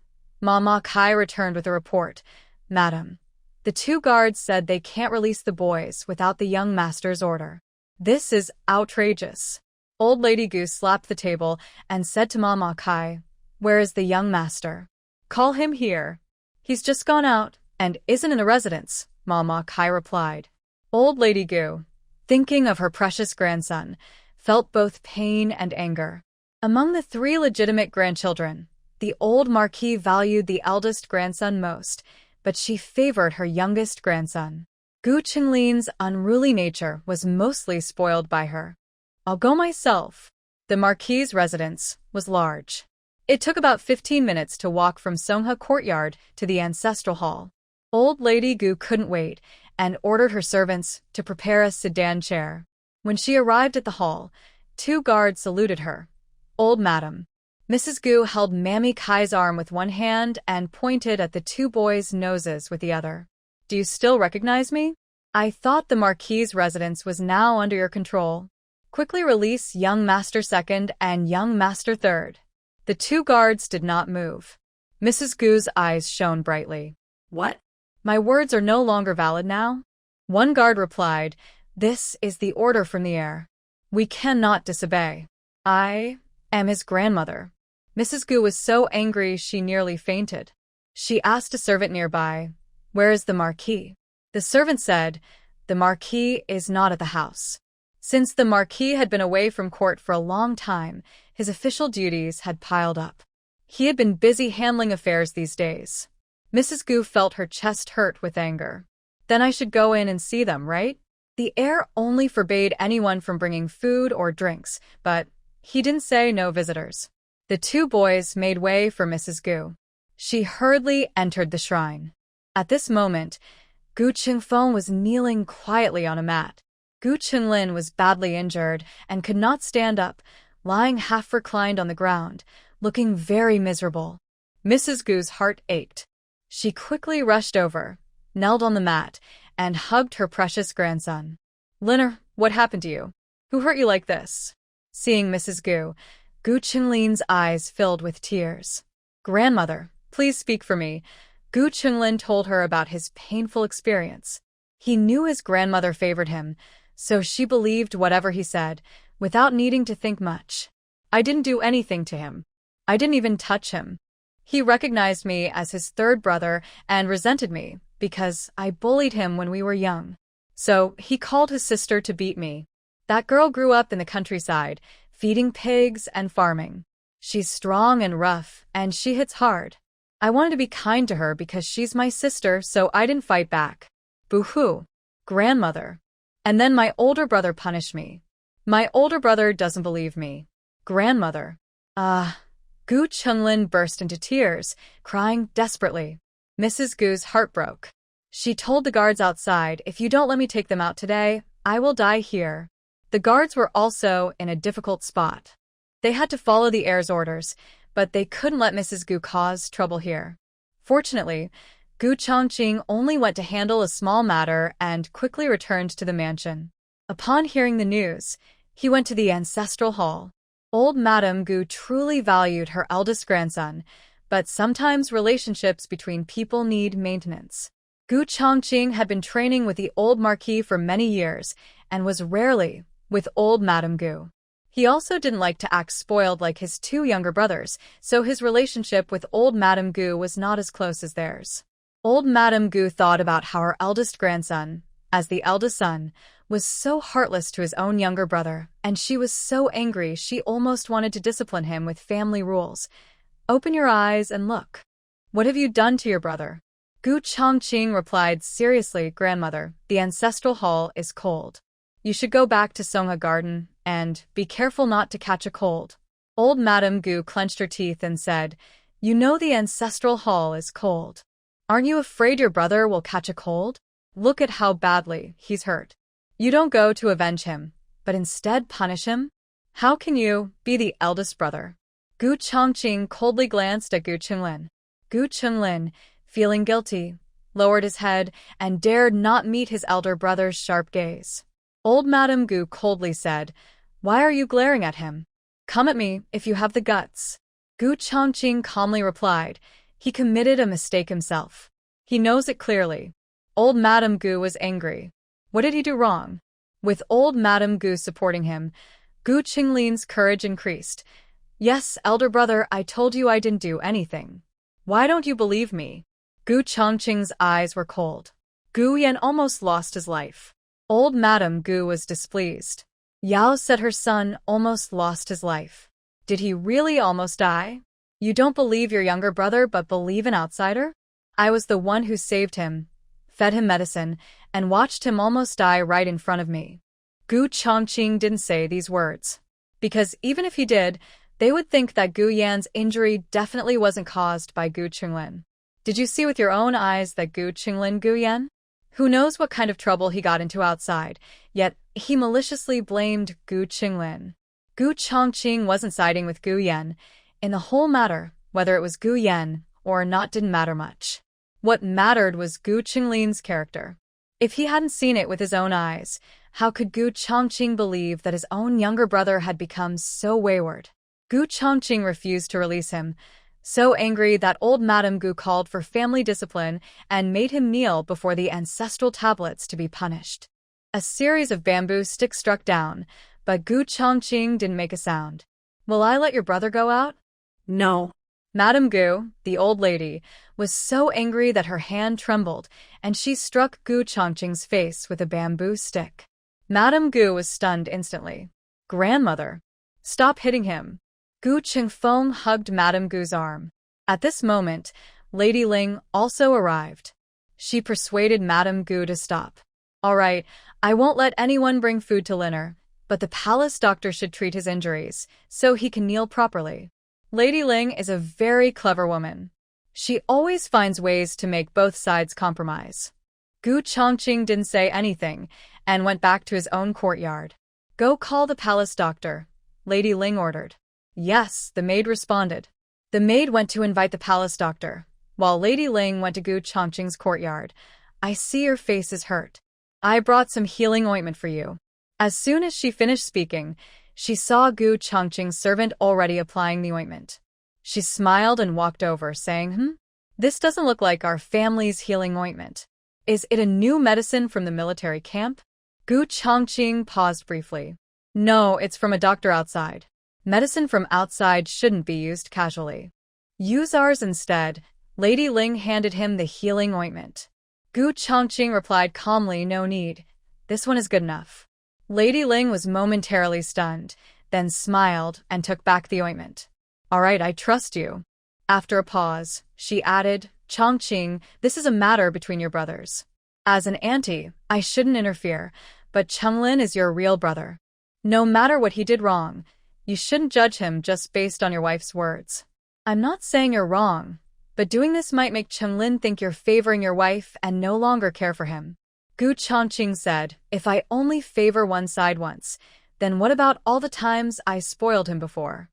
Ma Kai returned with a report. Madam, the two guards said they can't release the boys without the young master's order. This is outrageous. Old Lady Gu slapped the table and said to Ma Kai, where is the young master? Call him here. He's just gone out and isn't in a residence, Ma Kai replied. Old Lady Gu, thinking of her precious grandson, felt both pain and anger. Among the three legitimate grandchildren, the old Marquis valued the eldest grandson most, but she favored her youngest grandson. Gu Qinglin's unruly nature was mostly spoiled by her. I'll go myself. The Marquis's residence was large. It took about 15 minutes to walk from Songhe courtyard to the ancestral hall. Old Lady Gu couldn't wait and ordered her servants to prepare a sedan chair. When she arrived at the hall, two guards saluted her. Old Madam. Mrs. Gu held Mammy Kai's arm with one hand and pointed at the two boys' noses with the other. Do you still recognize me? I thought the Marquis's residence was now under your control. Quickly release young Master Second and young Master Third. The two guards did not move. Mrs. Gu's eyes shone brightly. What? My words are no longer valid now? One guard replied, this is the order from the heir. We cannot disobey. I am his grandmother. Mrs. Gu was so angry she nearly fainted. She asked a servant nearby, where is the Marquis? The servant said, the Marquis is not at the house. Since the Marquis had been away from court for a long time, his official duties had piled up. He had been busy handling affairs these days. Mrs. Gu felt her chest hurt with anger. Then I should go in and see them, right? The heir only forbade anyone from bringing food or drinks, but he didn't say no visitors. The two boys made way for Mrs. Gu. She hurriedly entered the shrine. At this moment, Gu Qingfeng was kneeling quietly on a mat. Gu Qinglin was badly injured and could not stand up, lying half reclined on the ground, looking very miserable. Mrs. Gu's heart ached. She quickly rushed over, knelt on the mat, and hugged her precious grandson. Liner, what happened to you? Who hurt you like this? Seeing Mrs. Gu, Gu Qinglin's eyes filled with tears. Grandmother, please speak for me. Gu Qinglin told her about his painful experience. He knew his grandmother favored him, so she believed whatever he said, without needing to think much. I didn't do anything to him. I didn't even touch him. He recognized me as his third brother and resented me because I bullied him when we were young. So he called his sister to beat me. That girl grew up in the countryside, feeding pigs and farming. She's strong and rough, and she hits hard. I wanted to be kind to her because she's my sister, so I didn't fight back. Boo-hoo. Grandmother. And then my older brother punished me. My older brother doesn't believe me. Grandmother. Gu Qinglin burst into tears, crying desperately. Mrs. Gu's heart broke. She told the guards outside, if you don't let me take them out today, I will die here. The guards were also in a difficult spot. They had to follow the heir's orders, but they couldn't let Mrs. Gu cause trouble here. Fortunately, Gu Chongqing only went to handle a small matter and quickly returned to the mansion. Upon hearing the news, he went to the ancestral hall. Old Madame Gu truly valued her eldest grandson, but sometimes relationships between people need maintenance. Gu Chongqing had been training with the old Marquis for many years and was rarely with old Madame Gu. He also didn't like to act spoiled like his two younger brothers, so his relationship with old Madame Gu was not as close as theirs. Old Madame Gu thought about how her eldest grandson, as the eldest son, was so heartless to his own younger brother, and she was so angry she almost wanted to discipline him with family rules. Open your eyes and look. What have you done to your brother? Gu Chongqing replied seriously, Grandmother, the ancestral hall is cold. You should go back to Songha Garden and be careful not to catch a cold. Old Madame Gu clenched her teeth and said, You know the ancestral hall is cold. Aren't you afraid your brother will catch a cold? Look at how badly he's hurt. You don't go to avenge him, but instead punish him? How can you be the eldest brother? Gu Chongqing coldly glanced at Gu Qinglin. Gu Qinglin, feeling guilty, lowered his head and dared not meet his elder brother's sharp gaze. Old Madame Gu coldly said, Why are you glaring at him? Come at me if you have the guts. Gu Chongqing calmly replied, He committed a mistake himself. He knows it clearly. Old Madame Gu was angry. What did he do wrong? With old Madame Gu supporting him, Gu Qinglin's courage increased. Yes, elder brother, I told you I didn't do anything. Why don't you believe me? Gu Chongqing's eyes were cold. Gu Yan almost lost his life. Old Madame Gu was displeased. Yao said her son almost lost his life. Did he really almost die? You don't believe your younger brother but believe an outsider? I was the one who saved him, fed him medicine, and watched him almost die right in front of me. Gu Chongqing didn't say these words. Because even if he did, they would think that Gu Yan's injury definitely wasn't caused by Gu Qinglin. Did you see with your own eyes that Gu Qinglin Gu Yan? Who knows what kind of trouble he got into outside, yet he maliciously blamed Gu Qinglin. Gu Chongqing wasn't siding with Gu Yan. In the whole matter, whether it was Gu Yan or not didn't matter much. What mattered was Gu Qinglin's character. If he hadn't seen it with his own eyes, how could Gu Chongqing believe that his own younger brother had become so wayward? Gu Chongqing refused to release him, so angry that old Madame Gu called for family discipline and made him kneel before the ancestral tablets to be punished. A series of bamboo sticks struck down, but Gu Chongqing didn't make a sound. Will I let your brother go out? No. Madame Gu, the old lady, was so angry that her hand trembled, and she struck Gu Chongqing's face with a bamboo stick. Madame Gu was stunned instantly. Grandmother, stop hitting him. Gu Qingfeng hugged Madame Gu's arm. At this moment, Lady Ling also arrived. She persuaded Madame Gu to stop. All right, I won't let anyone bring food to Liner, but the palace doctor should treat his injuries, so he can kneel properly. Lady Ling is a very clever woman. She always finds ways to make both sides compromise. Gu Chongqing didn't say anything and went back to his own courtyard. Go call the palace doctor, Lady Ling ordered. Yes, the maid responded. The maid went to invite the palace doctor, while Lady Ling went to Gu Chongqing's courtyard. I see your face is hurt. I brought some healing ointment for you. As soon as she finished speaking, she saw Gu Chongqing's servant already applying the ointment. She smiled and walked over, saying, This doesn't look like our family's healing ointment. Is it a new medicine from the military camp? Gu Chongqing paused briefly. No, it's from a doctor outside. Medicine from outside shouldn't be used casually. Use ours instead. Lady Ling handed him the healing ointment. Gu Chongqing replied calmly, No need. This one is good enough. Lady Ling was momentarily stunned, then smiled and took back the ointment. All right, I trust you. After a pause, she added, Chongqing, this is a matter between your brothers. As an auntie, I shouldn't interfere, but Qinglin is your real brother. No matter what he did wrong, you shouldn't judge him just based on your wife's words. I'm not saying you're wrong, but doing this might make Qinglin think you're favoring your wife and no longer care for him. Gu Chongqing said, If I only favor one side once, then what about all the times I spoiled him before?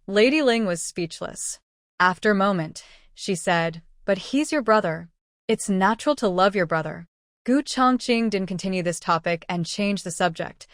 Lady Ling was speechless. After a moment, she said, But he's your brother. It's natural to love your brother. Gu Chongqing didn't continue this topic and changed the subject.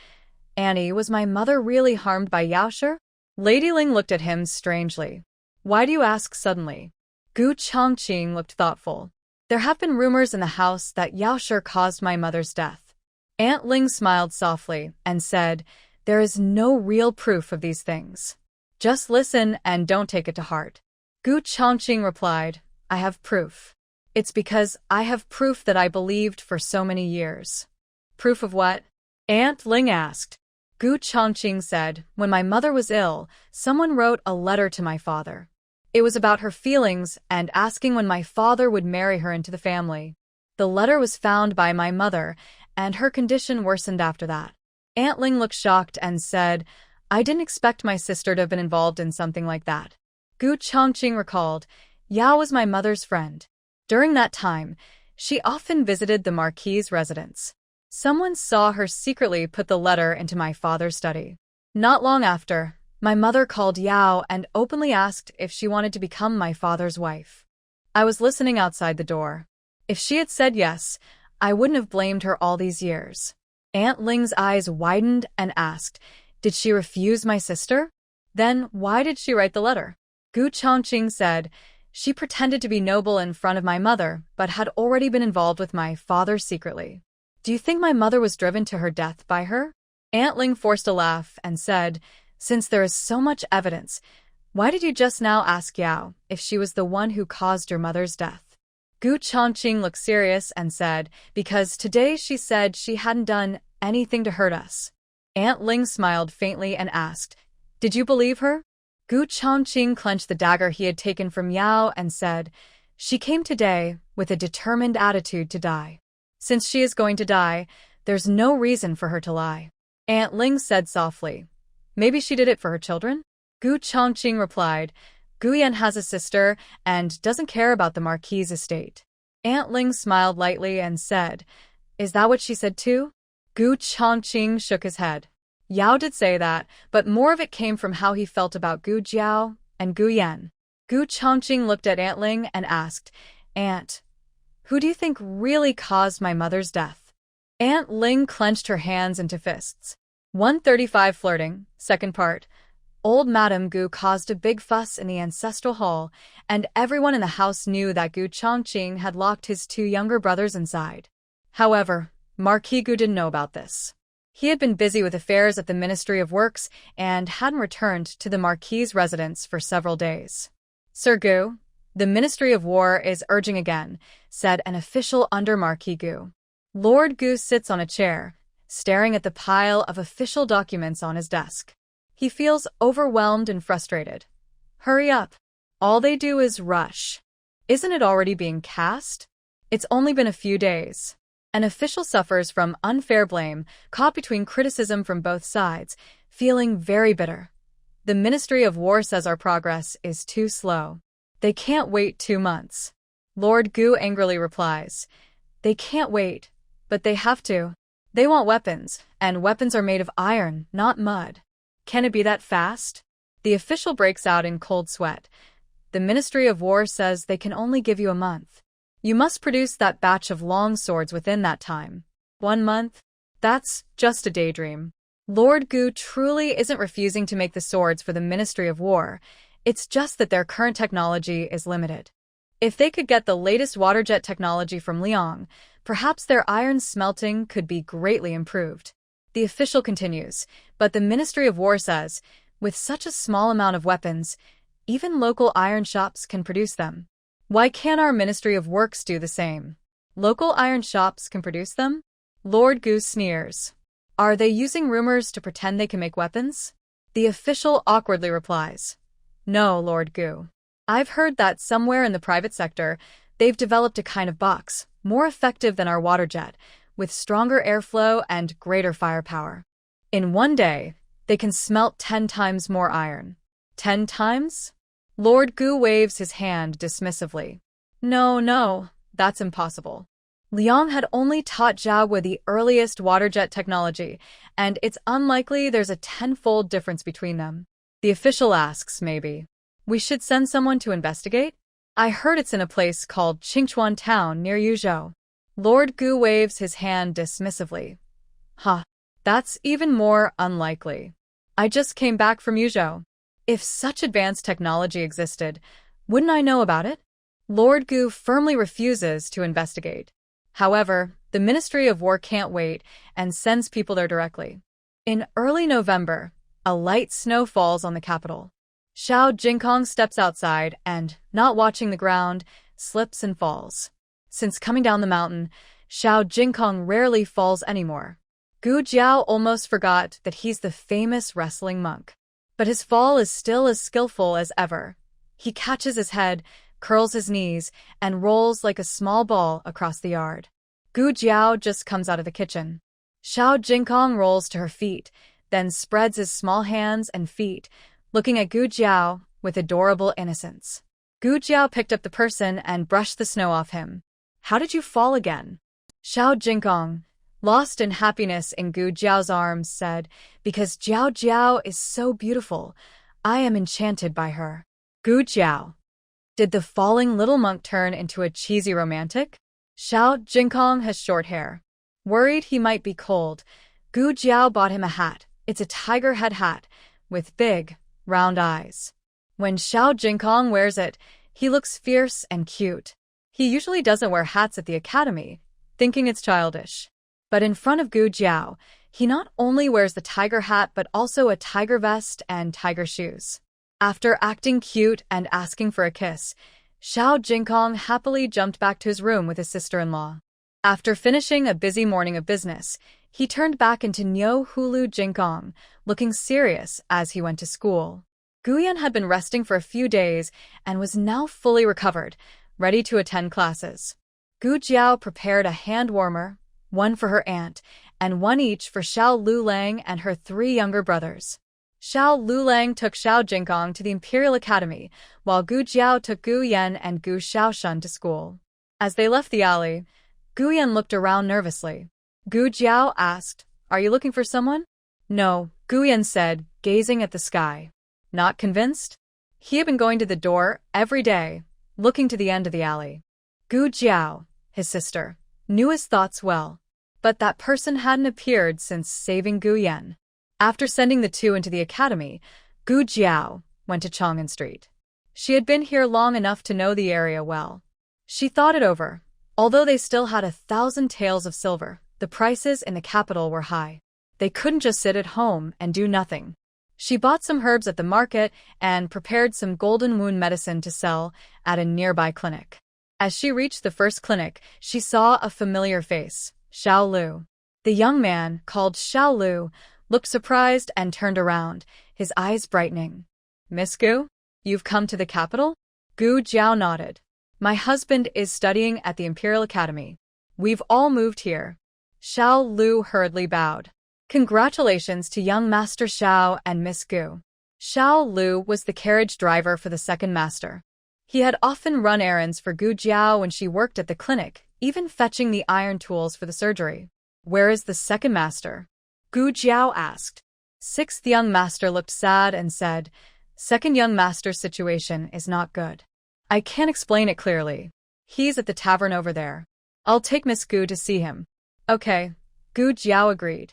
Annie, was my mother really harmed by Yaoshi? Lady Ling looked at him strangely. Why do you ask suddenly? Gu Chongqing looked thoughtful. There have been rumors in the house that Yaoshi caused my mother's death. Aunt Ling smiled softly and said, there is no real proof of these things. Just listen and don't take it to heart. Gu Chongqing replied, I have proof. It's because I have proof that I believed for so many years. Proof of what? Aunt Ling asked. Gu Chongqing said, when my mother was ill, someone wrote a letter to my father. It was about her feelings and asking when my father would marry her into the family. The letter was found by my mother, and her condition worsened after that. Aunt Ling looked shocked and said, I didn't expect my sister to have been involved in something like that. Gu Chongqing recalled, Yao was my mother's friend. During that time, she often visited the Marquee's residence. Someone saw her secretly put the letter into my father's study. Not long after, my mother called Yao and openly asked if she wanted to become my father's wife. I was listening outside the door. If she had said yes, I wouldn't have blamed her all these years. Aunt Ling's eyes widened and asked, did she refuse my sister? Then why did she write the letter? Gu Chongqing said, she pretended to be noble in front of my mother, but had already been involved with my father secretly. Do you think my mother was driven to her death by her? Aunt Ling forced a laugh and said, since there is so much evidence, why did you just now ask Yao if she was the one who caused your mother's death? Gu Chongqing looked serious and said, because today she said she hadn't done anything to hurt us. Aunt Ling smiled faintly and asked, did you believe her? Gu Chongqing clenched the dagger he had taken from Yao and said, she came today with a determined attitude to die. Since she is going to die, there's no reason for her to lie. Aunt Ling said softly, maybe she did it for her children? Gu Chongqing replied, Guyan has a sister and doesn't care about the Marquee's estate. Aunt Ling smiled lightly and said, is that what she said too? Gu Chongqing shook his head. Yao did say that, but more of it came from how he felt about Gu Jiao and Gu Yan. Gu Chongqing looked at Aunt Ling and asked, Aunt, who do you think really caused my mother's death? Aunt Ling clenched her hands into fists. 135 Flirting, second part. Old Madame Gu caused a big fuss in the ancestral hall, and everyone in the house knew that Gu Chongqing had locked his two younger brothers inside. However, Marquis Gu didn't know about this. He had been busy with affairs at the Ministry of Works and hadn't returned to the Marquis's residence for several days. Sir Gu, the Ministry of War is urging again, said an official under Marquis Gu. Lord Gu sits on a chair, staring at the pile of official documents on his desk. He feels overwhelmed and frustrated. Hurry up. All they do is rush. Isn't it already being cast? It's only been a few days. An official suffers from unfair blame, caught between criticism from both sides, feeling very bitter. The Ministry of War says our progress is too slow. They can't wait 2 months. Lord Gu angrily replies, they can't wait, but they have to. They want weapons, and weapons are made of iron, not mud. Can it be that fast? The official breaks out in cold sweat. The Ministry of War says they can only give you a month. You must produce that batch of long swords within that time. 1 month? That's just a daydream. Lord Gu truly isn't refusing to make the swords for the Ministry of War. It's just that their current technology is limited. If they could get the latest water jet technology from Liang, perhaps their iron smelting could be greatly improved. The official continues, but the Ministry of War says, with such a small amount of weapons, even local iron shops can produce them. Why can't our Ministry of Works do the same? Local iron shops can produce them? Lord Gu sneers. Are they using rumors to pretend they can make weapons? The official awkwardly replies. No, Lord Gu. I've heard that somewhere in the private sector, they've developed a kind of box, more effective than our water jet, with stronger airflow and greater firepower. In 1 day, they can smelt 10 times more iron. 10 times? Lord Gu waves his hand dismissively. No, that's impossible. Liang had only taught Zhao the earliest water jet technology, and it's unlikely there's a 10-fold difference between them. The official asks, maybe. We should send someone to investigate? I heard it's in a place called Qingchuan Town near Yuzhou. Lord Gu waves his hand dismissively. Huh. That's even more unlikely. I just came back from Yuzhou. If such advanced technology existed, wouldn't I know about it? Lord Gu firmly refuses to investigate. However, the Ministry of War can't wait and sends people there directly. In early November, a light snow falls on the capital. Xiao Jingkong steps outside and, not watching the ground, slips and falls. Since coming down the mountain, Xiao Jingkong rarely falls anymore. Gu Jiao almost forgot that he's the famous wrestling monk. But his fall is still as skillful as ever. He catches his head, curls his knees, and rolls like a small ball across the yard. Gu Jiao just comes out of the kitchen. Xiao Jingkong rolls to her feet, then spreads his small hands and feet, looking at Gu Jiao with adorable innocence. Gu Jiao picked up the person and brushed the snow off him. How did you fall again? Xiao Jingkong, lost in happiness in Gu Jiao's arms, said, because Jiao Jiao is so beautiful. I am enchanted by her. Gu Jiao. Did the falling little monk turn into a cheesy romantic? Xiao Jingkong has short hair. Worried he might be cold, Gu Jiao bought him a hat. It's a tiger head hat, with big, round eyes. When Xiao Jingkong wears it, he looks fierce and cute. He usually doesn't wear hats at the academy, thinking it's childish. But in front of Gu Jiao, he not only wears the tiger hat but also a tiger vest and tiger shoes. After acting cute and asking for a kiss, Xiao Jingkong happily jumped back to his room with his sister-in-law. After finishing a busy morning of business, he turned back into Niu Hulu Jingkong, looking serious as he went to school. Guyan had been resting for a few days and was now fully recovered, ready to attend classes. Gu Jiao prepared a hand warmer, one for her aunt, and one each for Xiao Lulang and her 3 younger brothers. Xiao Lulang took Xiao Jingkong to the Imperial Academy, while Gu Jiao took Gu Yan and Gu Xiaoshun to school. As they left the alley, Gu Yan looked around nervously. Gu Jiao asked, "Are you looking for someone?" "No," Gu Yan said, gazing at the sky. Not convinced? He had been going to the door every day, looking to the end of the alley. Gu Jiao, his sister, knew his thoughts well. But that person hadn't appeared since saving Gu Yan. After sending the 2 into the academy, Gu Jiao went to Chang'an Street. She had been here long enough to know the area well. She thought it over. Although they still had 1,000 taels of silver, the prices in the capital were high. They couldn't just sit at home and do nothing. She bought some herbs at the market and prepared some golden wound medicine to sell at a nearby clinic. As she reached the first clinic, she saw a familiar face, Xiao Lu. The young man, called Xiao Lu, looked surprised and turned around, his eyes brightening. "Miss Gu, you've come to the capital?" Gu Jiao nodded. "My husband is studying at the Imperial Academy. We've all moved here." Xiao Lu hurriedly bowed. Congratulations to young Master Xiao and Miss Gu. Xiao Lu was the carriage driver for the second master. He had often run errands for Gu Jiao when she worked at the clinic, even fetching the iron tools for the surgery. "Where is the second master?" Gu Jiao asked. Sixth young master looked sad and said, "Second young master's situation is not good. I can't explain it clearly. He's at the tavern over there. I'll take Miss Gu to see him." "Okay," Gu Jiao agreed.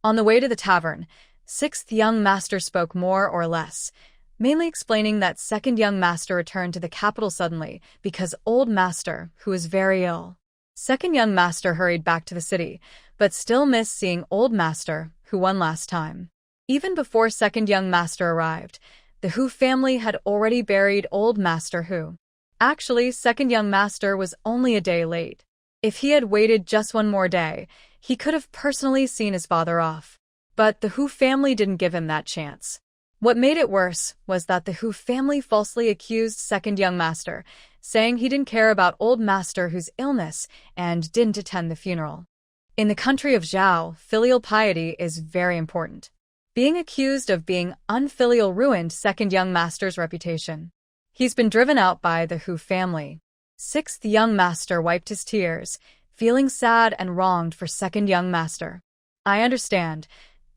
On the way to the tavern, sixth young master spoke more or less, mainly explaining that second young master returned to the capital suddenly because old master, who was very ill. Second young master hurried back to the city, but still missed seeing old master, who won last time. Even before second young master arrived, the Hu family had already buried old master Hu. Actually, second young master was only a day late. If he had waited just one more day, he could have personally seen his father off. But the Hu family didn't give him that chance. What made it worse was that the Hu family falsely accused second young master, saying he didn't care about old master Hu's illness and didn't attend the funeral. In the country of Zhao, filial piety is very important. Being accused of being unfilial ruined second young master's reputation. He's been driven out by the Hu family. Sixth young master wiped his tears, feeling sad and wronged for second young master. "I understand,"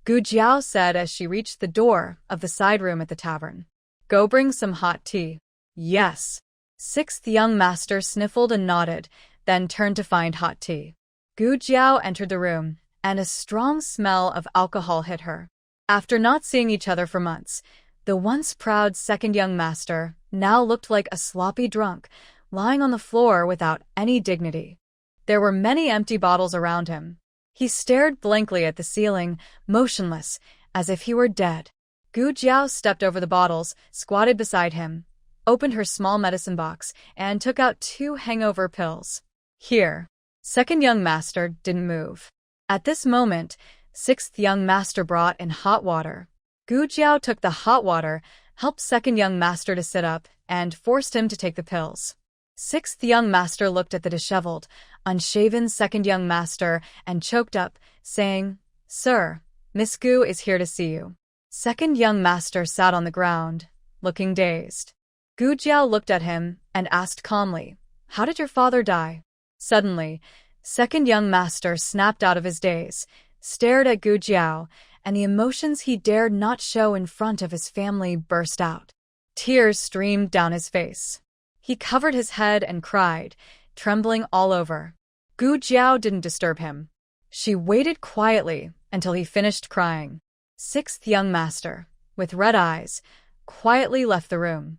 Gu Jiao said as she reached the door of the side room at the tavern. "Go bring some hot tea." "Yes." Sixth young master sniffled and nodded, then turned to find hot tea. Gu Jiao entered the room, and a strong smell of alcohol hit her. After not seeing each other for months, the once proud second young master now looked like a sloppy drunk, lying on the floor without any dignity. There were many empty bottles around him. He stared blankly at the ceiling, motionless, as if he were dead. Gu Jiao stepped over the bottles, squatted beside him, opened her small medicine box, and took out 2 hangover pills. Here. Second young master didn't move. At this moment, sixth young master brought in hot water. Gu Jiao took the hot water, helped second young master to sit up, and forced him to take the pills. Sixth young master looked at the disheveled, unshaven second young master and choked up, saying, "Sir, Miss Gu is here to see you." Second young master sat on the ground, looking dazed. Gu Jiao looked at him and asked calmly, "How did your father die?" Suddenly, second young master snapped out of his daze, stared at Gu Jiao, and the emotions he dared not show in front of his family burst out. Tears streamed down his face. He covered his head and cried, trembling all over. Gu Jiao didn't disturb him. She waited quietly until he finished crying. Sixth young master, with red eyes, quietly left the room.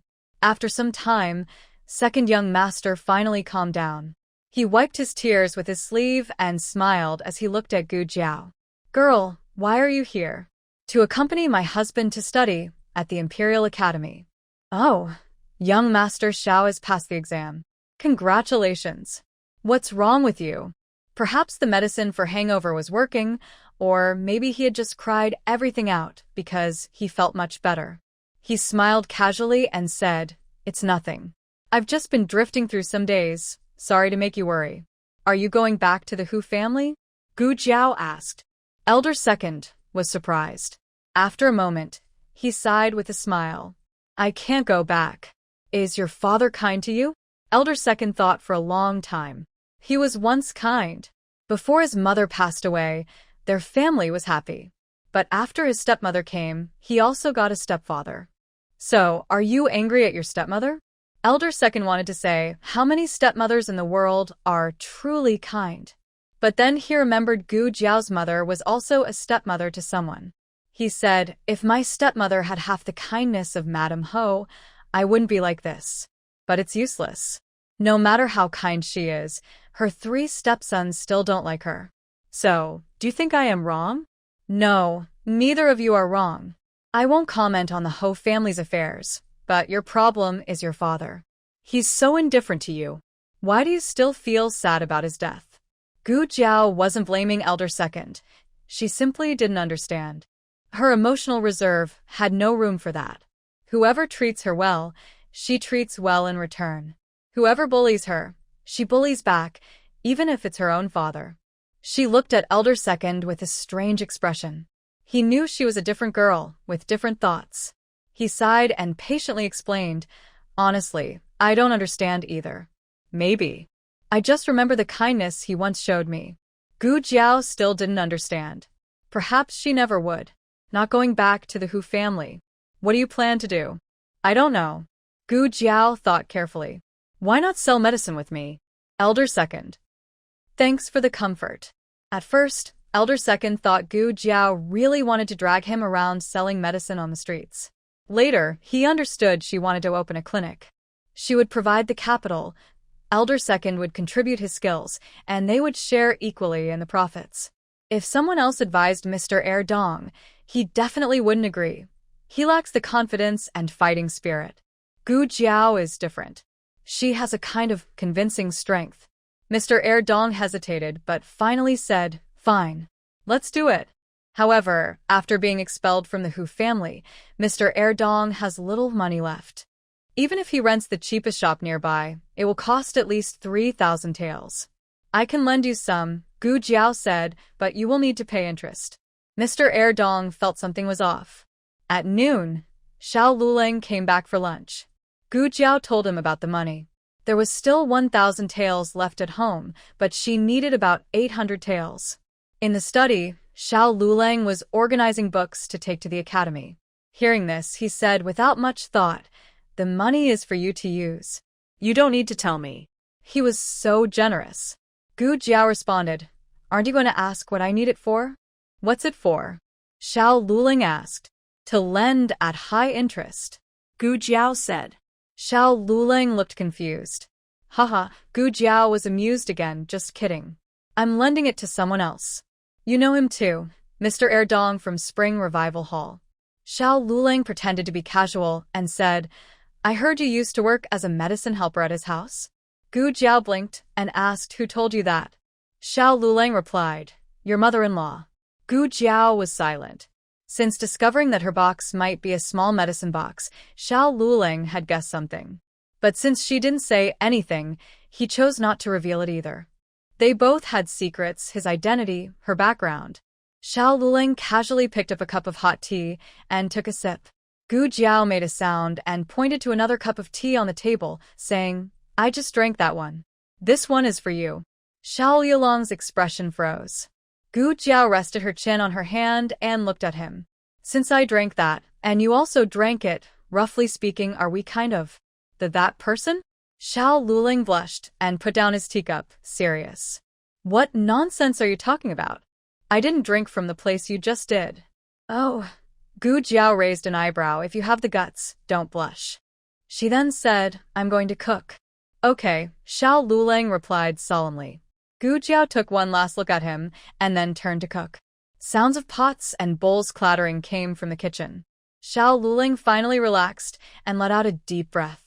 After some time, second young master finally calmed down. He wiped his tears with his sleeve and smiled as he looked at Gu Jiao. "Girl, why are you here?" "To accompany my husband to study at the Imperial Academy." "Oh, young Master Xiao has passed the exam. Congratulations. What's wrong with you?" Perhaps the medicine for hangover was working, or maybe he had just cried everything out because he felt much better. He smiled casually and said, "It's nothing. I've just been drifting through some days. Sorry to make you worry." "Are you going back to the Hu family?" Gu Jiao asked. Elder Second was surprised. After a moment, he sighed with a smile. "I can't go back." "Is your father kind to you?" Elder Second thought for a long time. He was once kind. Before his mother passed away, their family was happy. But after his stepmother came, he also got a stepfather. "So, are you angry at your stepmother?" Elder Second wanted to say, how many stepmothers in the world are truly kind? But then he remembered Gu Jiao's mother was also a stepmother to someone. He said, "If my stepmother had half the kindness of Madame Ho, I wouldn't be like this." But it's useless. No matter how kind she is, her 3 stepsons still don't like her. "So, do you think I am wrong?" "No, neither of you are wrong. I won't comment on the Ho family's affairs, but your problem is your father. He's so indifferent to you. Why do you still feel sad about his death?" Gu Jiao wasn't blaming Elder Second. She simply didn't understand. Her emotional reserve had no room for that. Whoever treats her well, she treats well in return. Whoever bullies her, she bullies back, even if it's her own father. She looked at Elder Second with a strange expression. He knew she was a different girl, with different thoughts. He sighed and patiently explained, "Honestly, I don't understand either. Maybe. I just remember the kindness he once showed me." Gu Jiao still didn't understand. Perhaps she never would. Not going back to the Hu family. What do you plan to do? I don't know. Gu Jiao thought carefully. Why not sell medicine with me? Elder Second. Thanks for the comfort. At first, Elder Second thought Gu Jiao really wanted to drag him around selling medicine on the streets. Later, he understood she wanted to open a clinic. She would provide the capital, Elder Second would contribute his skills, and they would share equally in the profits. If someone else advised Mr. Er Dong, he definitely wouldn't agree. He lacks the confidence and fighting spirit. Gu Jiao is different. She has a kind of convincing strength. Mr. Er Dong hesitated but finally said, "Fine. Let's do it." However, after being expelled from the Hu family, Mr. Er Dong has little money left. Even if he rents the cheapest shop nearby, it will cost at least 3,000 taels. "I can lend you some," Gu Jiao said, "but you will need to pay interest." Mr. Er Dong felt something was off. At noon, Xiao Luleng came back for lunch. Gu Jiao told him about the money. There was still 1,000 taels left at home, but she needed about 800 taels. In the study, Xiao Luleng was organizing books to take to the academy. Hearing this, he said without much thought, "The money is for you to use." You don't need to tell me. He was so generous. Gu Jiao responded, Aren't you going to ask what I need it for? What's it for? Xiao Luling asked. To lend at high interest. Gu Jiao said. Xiao Luling looked confused. Haha, Gu Jiao was amused again, just kidding. I'm lending it to someone else. You know him too, Mr. Erdong from Spring Revival Hall. Xiao Luling pretended to be casual and said, I heard you used to work as a medicine helper at his house. Gu Jiao blinked and asked who told you that. Xiao Luling replied, Your mother-in-law. Gu Jiao was silent. Since discovering that her box might be a small medicine box, Xiao Luling had guessed something. But since she didn't say anything, he chose not to reveal it either. They both had secrets, his identity, her background. Xiao Luling casually picked up a cup of hot tea and took a sip. Gu Jiao made a sound and pointed to another cup of tea on the table, saying, I just drank that one. This one is for you. Xiao Yulong's expression froze. Gu Jiao rested her chin on her hand and looked at him. Since I drank that, and you also drank it, roughly speaking, are we kind of that person? Xiao Luling blushed and put down his teacup, serious. What nonsense are you talking about? I didn't drink from the place you just did. Oh. Gu Jiao raised an eyebrow. If you have the guts, don't blush. She then said, I'm going to cook. Okay, Xiao Luling replied solemnly. Gu Jiao took one last look at him and then turned to cook. Sounds of pots and bowls clattering came from the kitchen. Xiao Luling finally relaxed and let out a deep breath.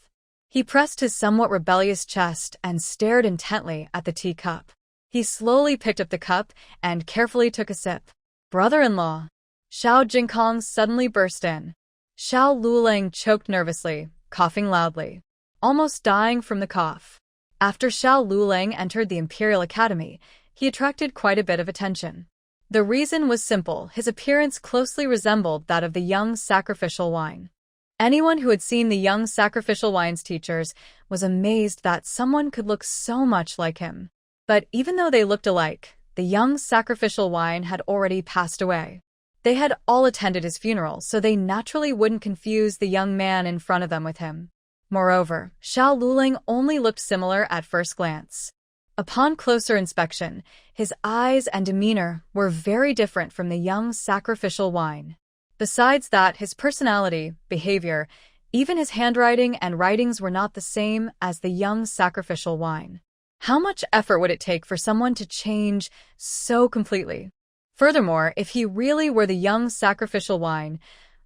He pressed his somewhat rebellious chest and stared intently at the teacup. He slowly picked up the cup and carefully took a sip. Brother-in-law. Xiao Jingkong suddenly burst in. Xiao Luling choked nervously, coughing loudly, almost dying from the cough. After Xiao Luling entered the Imperial Academy, he attracted quite a bit of attention. The reason was simple. His appearance closely resembled that of the young sacrificial wine. Anyone who had seen the young sacrificial wine's teachers was amazed that someone could look so much like him. But even though they looked alike, the young sacrificial wine had already passed away. They had all attended his funeral, so they naturally wouldn't confuse the young man in front of them with him. Moreover, Xiao Luling only looked similar at first glance. Upon closer inspection, his eyes and demeanor were very different from the young sacrificial wine. Besides that, his personality, behavior, even his handwriting and writings were not the same as the young sacrificial wine. How much effort would it take for someone to change so completely? Furthermore, if he really were the young sacrificial wine,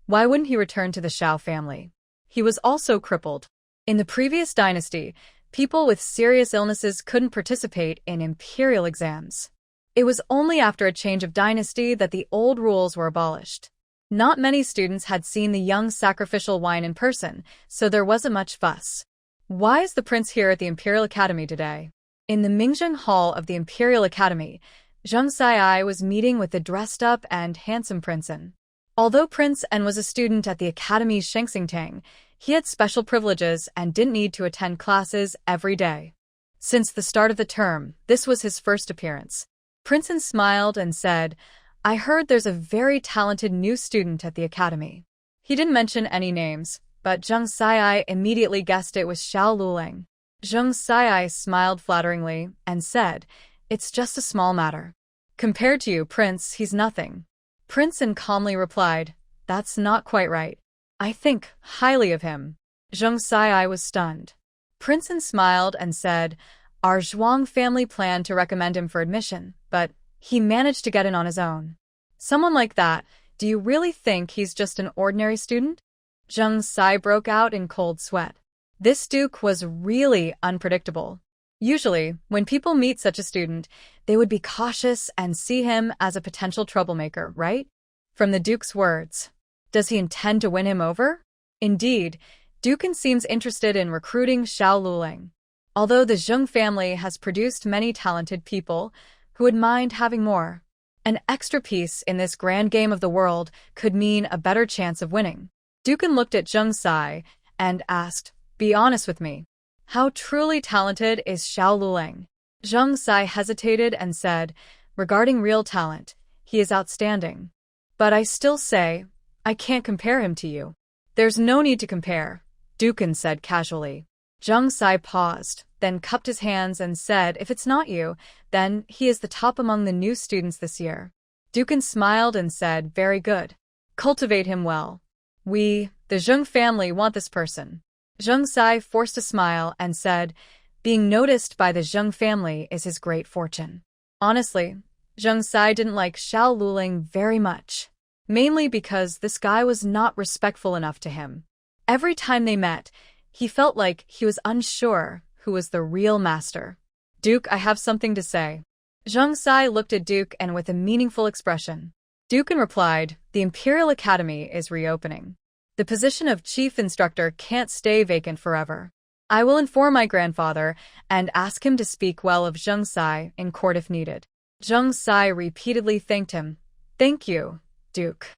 why wouldn't he return to the Xiao family? He was also crippled. In the previous dynasty, people with serious illnesses couldn't participate in imperial exams. It was only after a change of dynasty that the old rules were abolished. Not many students had seen the young sacrificial wine in person, so there wasn't much fuss. Why is the prince here at the Imperial Academy today? In the Mingzheng Hall of the Imperial Academy, Zheng Saiai was meeting with the dressed-up and handsome Prince En. Although Prince En was a student at the Academy's Shengsingtang, he had special privileges and didn't need to attend classes every day. Since the start of the term, this was his first appearance. Prince En smiled and said, I heard there's a very talented new student at the Academy. He didn't mention any names, but Zheng Saiai immediately guessed it was Xiao Luling. Zheng Saiai smiled flatteringly and said, It's just a small matter. Compared to you, Prince, he's nothing. Prince En calmly replied, That's not quite right. I think highly of him. Zheng Saiai was stunned. Prince En smiled and said, Our Zhuang family planned to recommend him for admission, but he managed to get in on his own. Someone like that, do you really think he's just an ordinary student? Zheng Sai broke out in cold sweat. This duke was really unpredictable. Usually, when people meet such a student, they would be cautious and see him as a potential troublemaker, right? From the duke's words. Does he intend to win him over? Indeed, Drunken seems interested in recruiting Xiao Luling. Although the Zheng family has produced many talented people who would mind having more, an extra piece in this grand game of the world could mean a better chance of winning. Drunken looked at Zheng Sai and asked, Be honest with me. How truly talented is Xiao Luling? Zheng Sai hesitated and said, Regarding real talent, he is outstanding. But I still say, I can't compare him to you. There's no need to compare, Drunken said casually. Zheng Sai paused, then cupped his hands and said, if it's not you, then he is the top among the new students this year. Duken smiled and said, very good. Cultivate him well. We, the Zheng family, want this person. Zheng Sai forced a smile and said, being noticed by the Zheng family is his great fortune. Honestly, Zheng Sai didn't like Xiao Luling very much, mainly because this guy was not respectful enough to him. Every time they met, he felt like he was unsure who was the real master. Duke, I have something to say. Zheng Sai looked at Duke and with a meaningful expression. Duken replied, the Imperial Academy is reopening. The position of chief instructor can't stay vacant forever. I will inform my grandfather and ask him to speak well of Zheng Sai in court if needed. Zheng Sai repeatedly thanked him. Thank you, Duke.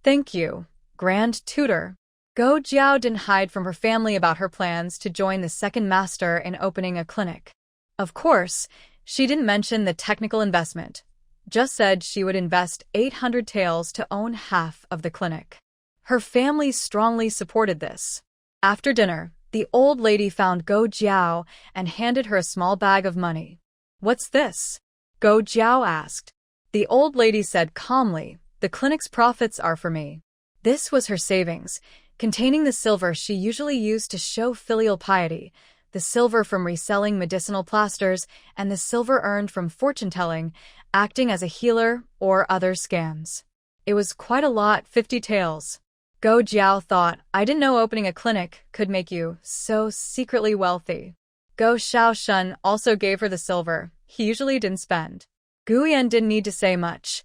Thank you, Grand Tutor. Go Jiao didn't hide from her family about her plans to join the second master in opening a clinic. Of course, she didn't mention the technical investment, just said she would invest 800 taels to own half of the clinic. Her family strongly supported this. After dinner, the old lady found Go Jiao and handed her a small bag of money. What's this? Go Jiao asked. The old lady said calmly, the clinic's profits are for me. This was her savings, containing the silver she usually used to show filial piety, the silver from reselling medicinal plasters, and the silver earned from fortune-telling, acting as a healer, or other scams. It was quite a lot, 50 taels. Go Jiao thought, I didn't know opening a clinic could make you so secretly wealthy. Go Xiaoshun also gave her the silver. He usually didn't spend. Guyan didn't need to say much.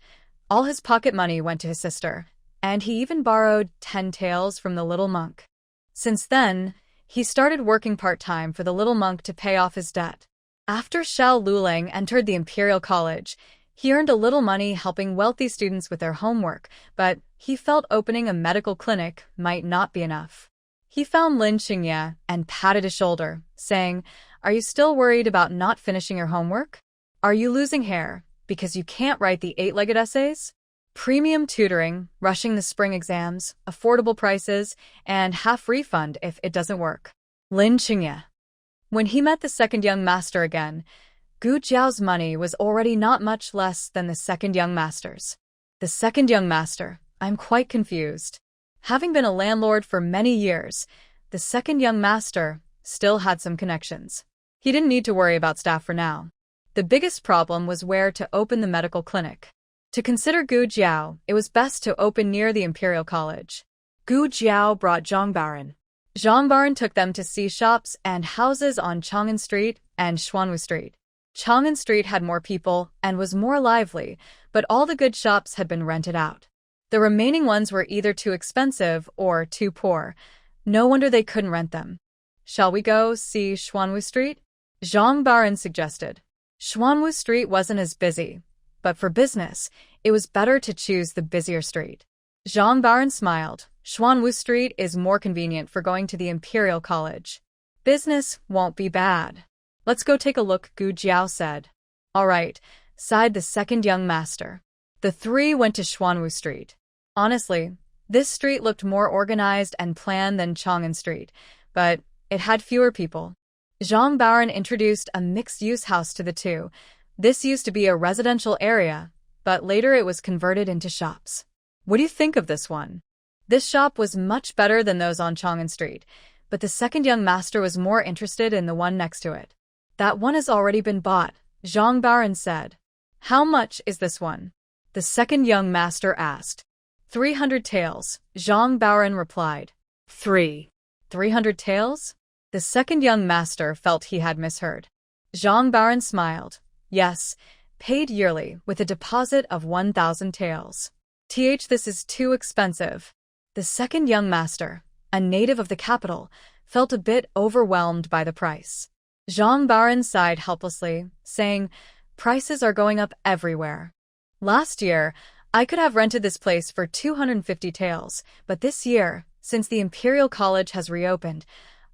All his pocket money went to his sister, and he even borrowed 10 taels from the little monk. Since then, he started working part-time for the little monk to pay off his debt. After Xiao Luling entered the Imperial College, he earned a little money helping wealthy students with their homework, but he felt opening a medical clinic might not be enough. He found Lin Xingye and patted his shoulder, saying, are you still worried about not finishing your homework? Are you losing hair because you can't write the 8-legged essays? Premium tutoring, rushing the spring exams, affordable prices, and half refund if it doesn't work. Lin Xingye. When he met the second young master again, Gu Jiao's money was already not much less than the second young master's. The second young master, I'm quite confused. Having been a landlord for many years, the second young master still had some connections. He didn't need to worry about staff for now. The biggest problem was where to open the medical clinic. To consider Gu Jiao, it was best to open near the Imperial College. Gu Jiao brought Zhang Baran. Zhang Baran took them to see shops and houses on Chang'an Street and Xuanwu Street. Chang'an Street had more people and was more lively, but all the good shops had been rented out. The remaining ones were either too expensive or too poor. No wonder they couldn't rent them. Shall we go see Xuanwu Street? Zhang Baran suggested. Xuanwu Street wasn't as busy, but for business, it was better to choose the busier street. Zhang Baran smiled. Xuanwu Street is more convenient for going to the Imperial College. Business won't be bad. Let's go take a look, Gu Jiao said. All right, sighed the second young master. The three went to Xuanwu Street. Honestly, this street looked more organized and planned than Chang'an Street, but it had fewer people. Zhang Baran introduced a mixed-use house to the two. This used to be a residential area, but later it was converted into shops. What do you think of this one? This shop was much better than those on Chang'an Street, but the second young master was more interested in the one next to it. That one has already been bought, Zhang Baran said. How much is this one? The second young master asked. 300 taels, Zhang Baran replied. 300 taels? The second young master felt he had misheard. Zhang Baran smiled. Yes, paid yearly with a deposit of 1,000 taels. This is too expensive. The second young master, a native of the capital, felt a bit overwhelmed by the price. Zhang Baran sighed helplessly, saying, prices are going up everywhere. Last year, I could have rented this place for 250 taels, but this year, since the Imperial College has reopened,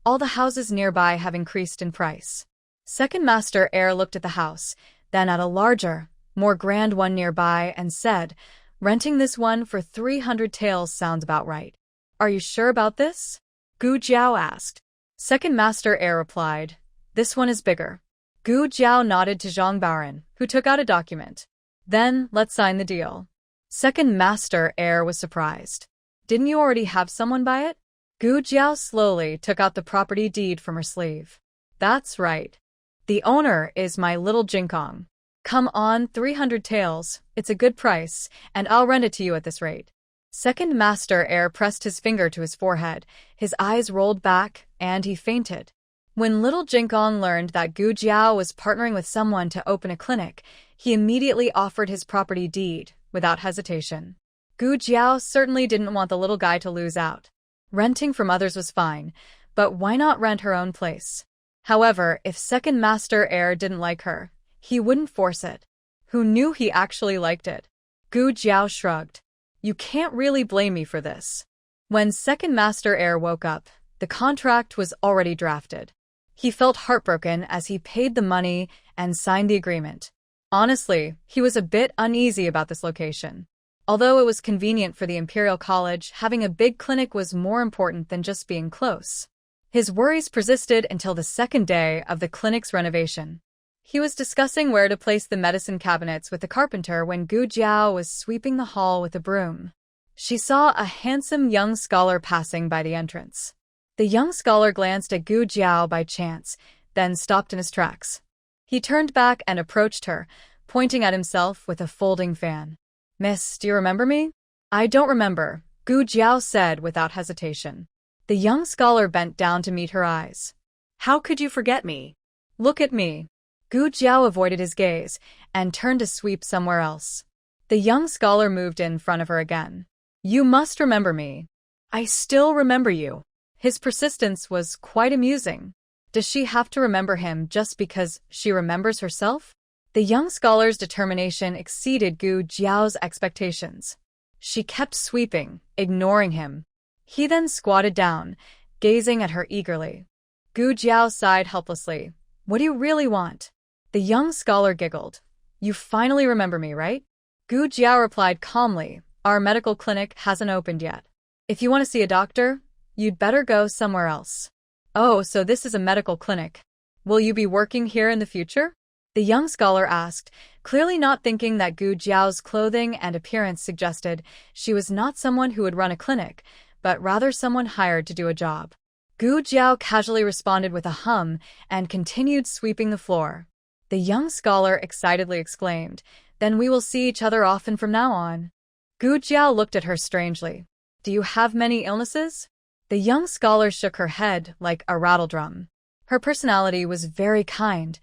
all the houses nearby have increased in price. Second Master Heir looked at the house, then at a larger, more grand one nearby and said, renting this one for 300 taels sounds about right. Are you sure about this? Gu Jiao asked. Second Master Heir replied, "This one is bigger." Gu Jiao nodded to Zhang Baoren, who took out a document. "Then, let's sign the deal." Second Master Heir was surprised. "Didn't you already have someone buy it?" Gu Jiao slowly took out the property deed from her sleeve. "That's right. The owner is my little Jinkong. Come on, 300 taels, it's a good price, and I'll rent it to you at this rate." Second Master Heir pressed his finger to his forehead, his eyes rolled back, and he fainted. When little Jinkong learned that Gu Jiao was partnering with someone to open a clinic, he immediately offered his property deed, without hesitation. Gu Jiao certainly didn't want the little guy to lose out. Renting from others was fine, but why not rent her own place? However, if Second Master Heir didn't like her, he wouldn't force it. Who knew he actually liked it? Gu Jiao shrugged. "You can't really blame me for this." When Second Master Heir woke up, the contract was already drafted. He felt heartbroken as he paid the money and signed the agreement. Honestly, he was a bit uneasy about this location. Although it was convenient for the Imperial College, having a big clinic was more important than just being close. His worries persisted until the second day of the clinic's renovation. He was discussing where to place the medicine cabinets with the carpenter when Gu Jiao was sweeping the hall with a broom. She saw a handsome young scholar passing by the entrance. The young scholar glanced at Gu Jiao by chance, then stopped in his tracks. He turned back and approached her, pointing at himself with a folding fan. "Miss, do you remember me?" "I don't remember," Gu Jiao said without hesitation. The young scholar bent down to meet her eyes. How could you forget me? "Look at me." Gu Jiao avoided his gaze and turned to sweep somewhere else. The young scholar moved in front of her again. "You must remember me." I still remember you. His persistence was quite amusing. Does she have to remember him just because she remembers herself? The young scholar's determination exceeded Gu Jiao's expectations. She kept sweeping, ignoring him. He then squatted down, gazing at her eagerly. Gu Jiao sighed helplessly. "What do you really want?" The young scholar giggled. "You finally remember me, right?" Gu Jiao replied calmly, "Our medical clinic hasn't opened yet. If you want to see a doctor, you'd better go somewhere else." "Oh, so this is a medical clinic. Will you be working here in the future?" The young scholar asked, clearly not thinking that Gu Jiao's clothing and appearance suggested she was not someone who would run a clinic, but rather someone hired to do a job. Gu Jiao casually responded with a hum and continued sweeping the floor. The young scholar excitedly exclaimed, "Then we will see each other often from now on." Gu Jiao looked at her strangely. "Do you have many illnesses?" The young scholar shook her head like a rattledrum. Her personality was very kind.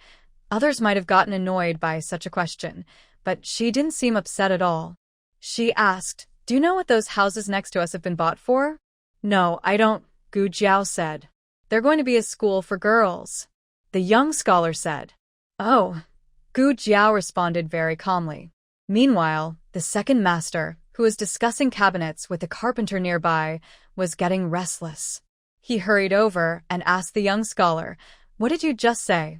Others might have gotten annoyed by such a question, but she didn't seem upset at all. She asked, "Do you know what those houses next to us have been bought for?" "No, I don't," Gu Jiao said. "They're going to be a school for girls," the young scholar said. "Oh," Gu Jiao responded very calmly. Meanwhile, the second master, who was discussing cabinets with the carpenter nearby, was getting restless. He hurried over and asked the young scholar, "What did you just say?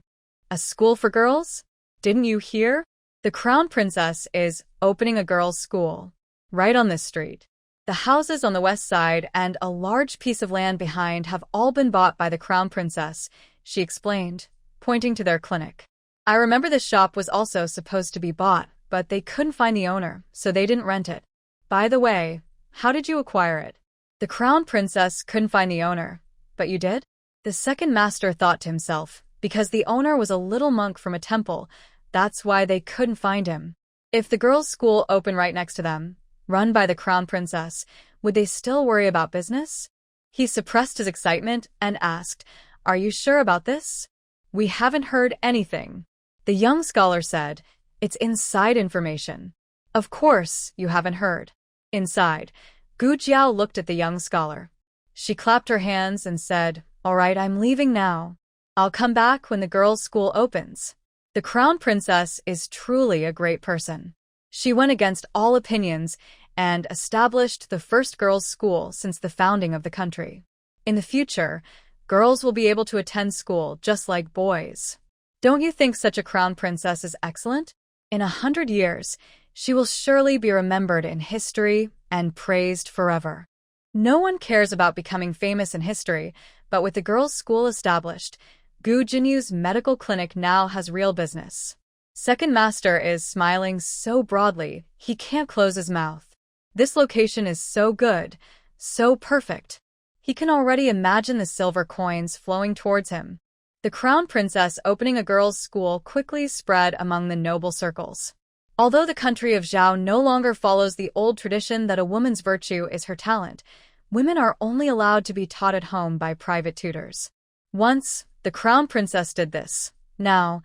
A school for girls? Didn't you hear? The Crown Princess is opening a girls' school. Right on this street. The houses on the west side and a large piece of land behind have all been bought by the Crown Princess," she explained, pointing to their clinic. "I remember this shop was also supposed to be bought, but they couldn't find the owner, so they didn't rent it. By the way, how did you acquire it?" "The Crown Princess couldn't find the owner, but you did?" The second master thought to himself, because the owner was a little monk from a temple, that's why they couldn't find him. If the girls' school opened right next to them, run by the Crown Princess, would they still worry about business? He suppressed his excitement and asked, "Are you sure about this?" "We haven't heard anything." The young scholar said, "It's inside information." "Of course, you haven't heard." Inside, Gu Jiao looked at the young scholar. She clapped her hands and said, "All right, I'm leaving now. I'll come back when the girls' school opens." The Crown Princess is truly a great person. She went against all opinions and established the first girls' school since the founding of the country. In the future, girls will be able to attend school just like boys. Don't you think such a Crown Princess is excellent? In 100 years, she will surely be remembered in history and praised forever. No one cares about becoming famous in history, but with the girls' school established, Gu Jinyu's medical clinic now has real business. Second Master is smiling so broadly, he can't close his mouth. This location is so good, so perfect. He can already imagine the silver coins flowing towards him. The crown princess opening a girls' school quickly spread among the noble circles. Although the country of Zhao no longer follows the old tradition that a woman's virtue is her talent, women are only allowed to be taught at home by private tutors. Once, the crown princess did this. Now,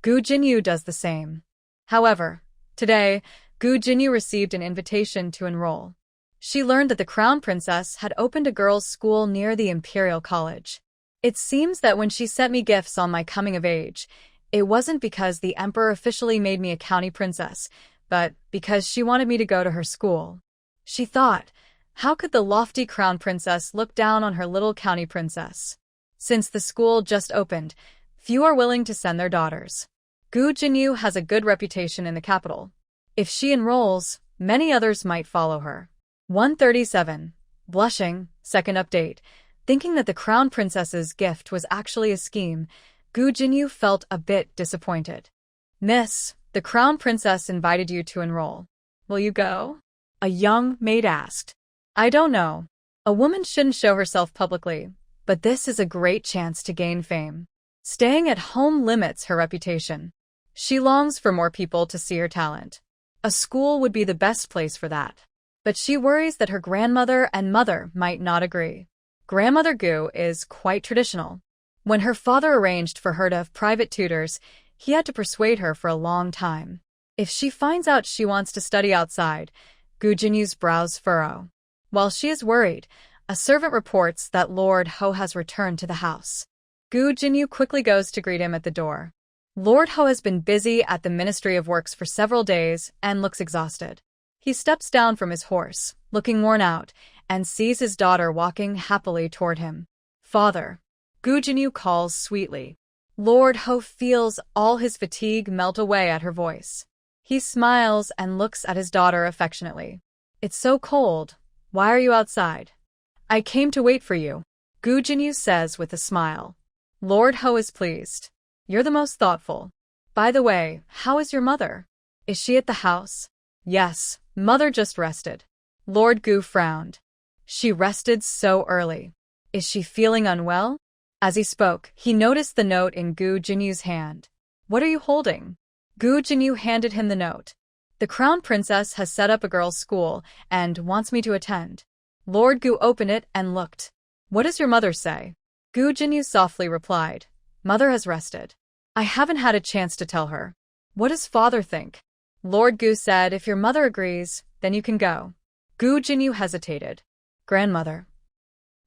Gu Jinyu does the same. However, today, Gu Jinyu received an invitation to enroll. She learned that the crown princess had opened a girls' school near the Imperial College. It seems that when she sent me gifts on my coming of age, it wasn't because the emperor officially made me a county princess, but because she wanted me to go to her school. She thought, how could the lofty crown princess look down on her little county princess? Since the school just opened, few are willing to send their daughters. Gu Jinyu has a good reputation in the capital. If she enrolls, many others might follow her. 137. Blushing, second update. Thinking that the crown princess's gift was actually a scheme, Gu Jinyu felt a bit disappointed. Miss, the crown princess invited you to enroll. Will you go? A young maid asked. I don't know. A woman shouldn't show herself publicly, but this is a great chance to gain fame. Staying at home limits her reputation. She longs for more people to see her talent. A school would be the best place for that. But she worries that her grandmother and mother might not agree. Grandmother Gu is quite traditional. When her father arranged for her to have private tutors, he had to persuade her for a long time. If she finds out she wants to study outside, Gu Jinyu's brows furrow. While she is worried, a servant reports that Lord Ho has returned to the house. Gu Jinyu quickly goes to greet him at the door. Lord Ho has been busy at the Ministry of Works for several days and looks exhausted. He steps down from his horse, looking worn out, and sees his daughter walking happily toward him. Father. Gu Jinyu calls sweetly. Lord Ho feels all his fatigue melt away at her voice. He smiles and looks at his daughter affectionately. It's so cold. Why are you outside? I came to wait for you, Gu Jinyu says with a smile. Lord Ho is pleased. You're the most thoughtful. By the way, how is your mother? Is she at the house? Yes, mother just rested. Lord Gu frowned. She rested so early. Is she feeling unwell? As he spoke, he noticed the note in Gu Jinyu's hand. What are you holding? Gu Jinyu handed him the note. The crown princess has set up a girls' school and wants me to attend. Lord Gu opened it and looked. What does your mother say? Gu Jinyu softly replied. Mother has rested. I haven't had a chance to tell her. What does father think? Lord Gu said if your mother agrees, then you can go. Gu Jinyu hesitated. Grandmother.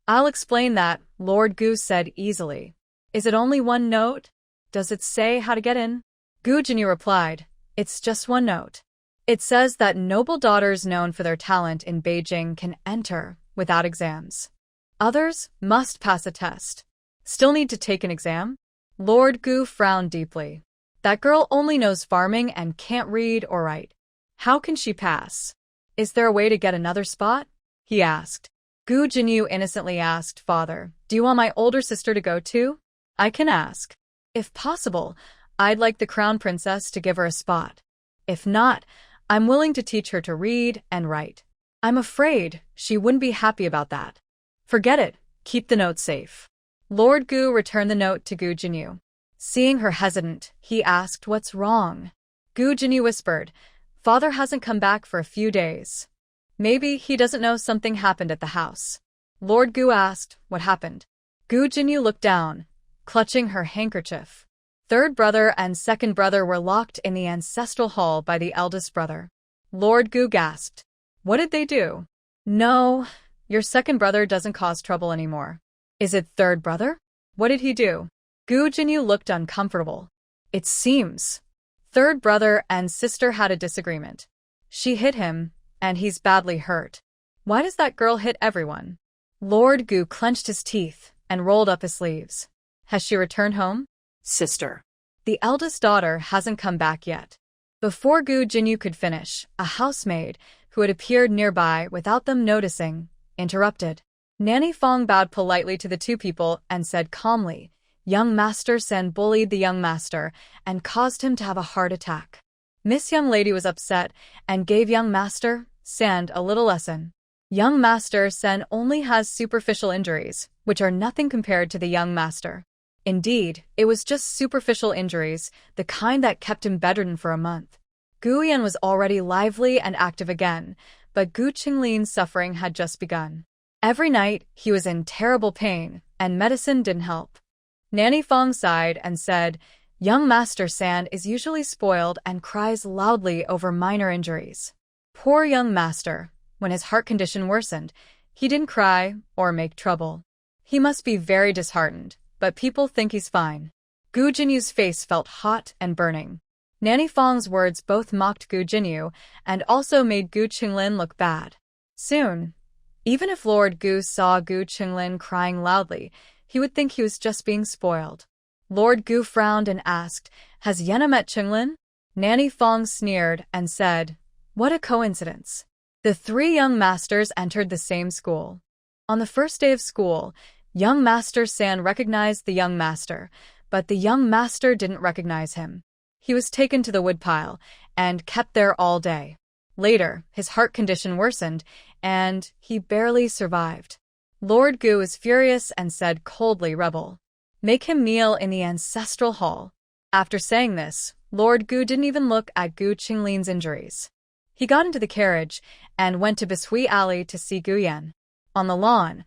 I'll explain that, Lord Gu said easily. Is it only one note? Does it say how to get in? Gu Jinyu replied, it's just one note. It says that noble daughters known for their talent in Beijing can enter without exams. Others must pass a test. Still need to take an exam? Lord Gu frowned deeply. That girl only knows farming and can't read or write. How can she pass? Is there a way to get another spot? He asked. Gu Jinyu innocently asked, Father, do you want my older sister to go too? I can ask. If possible, I'd like the crown princess to give her a spot. If not, I'm willing to teach her to read and write. I'm afraid she wouldn't be happy about that. Forget it. Keep the note safe. Lord Gu returned the note to Gu Jinyu. Seeing her hesitant, he asked what's wrong. Gu Jinyu whispered, Father hasn't come back for a few days. Maybe he doesn't know something happened at the house. Lord Gu asked, what happened? Gu Jinyu looked down, clutching her handkerchief. Third brother and second brother were locked in the ancestral hall by the eldest brother. Lord Gu gasped. What did they do? No, your second brother doesn't cause trouble anymore. Is it third brother? What did he do? Gu Jinyu looked uncomfortable. It seems. Third brother and sister had a disagreement. She hit him, and he's badly hurt. Why does that girl hit everyone? Lord Gu clenched his teeth and rolled up his sleeves. Has she returned home? Sister. The eldest daughter hasn't come back yet. Before Gu Jinyu could finish, a housemaid, who had appeared nearby without them noticing, interrupted. Nanny Fong bowed politely to the two people and said calmly, Young Master San bullied the young master and caused him to have a heart attack. Miss Young Lady was upset and gave Young Master San a little lesson. Young Master San only has superficial injuries, which are nothing compared to the young master. Indeed, it was just superficial injuries, the kind that kept him bedridden for a month. Gu Yan was already lively and active again, but Gu Qinglin's suffering had just begun. Every night, he was in terrible pain, and medicine didn't help. Nanny Fong sighed and said, Young Master San is usually spoiled and cries loudly over minor injuries. Poor young master, when his heart condition worsened, he didn't cry or make trouble. He must be very disheartened, but people think he's fine. Gu Jinyu's face felt hot and burning. Nanny Fong's words both mocked Gu Jinyu and also made Gu Qinglin look bad. Soon, even if Lord Gu saw Gu Qinglin crying loudly, he would think he was just being spoiled. Lord Gu frowned and asked, Has Yena met Qinglin? Nanny Fong sneered and said, What a coincidence. The three young masters entered the same school. On the first day of school, young Master San recognized the young master, but the young master didn't recognize him. He was taken to the woodpile and kept there all day. Later, his heart condition worsened, and he barely survived. Lord Gu was furious and said coldly, Rebel, make him kneel in the ancestral hall. After saying this, Lord Gu didn't even look at Gu Qinglin's injuries. He got into the carriage and went to Bishui Alley to see Gu Yan. On the lawn,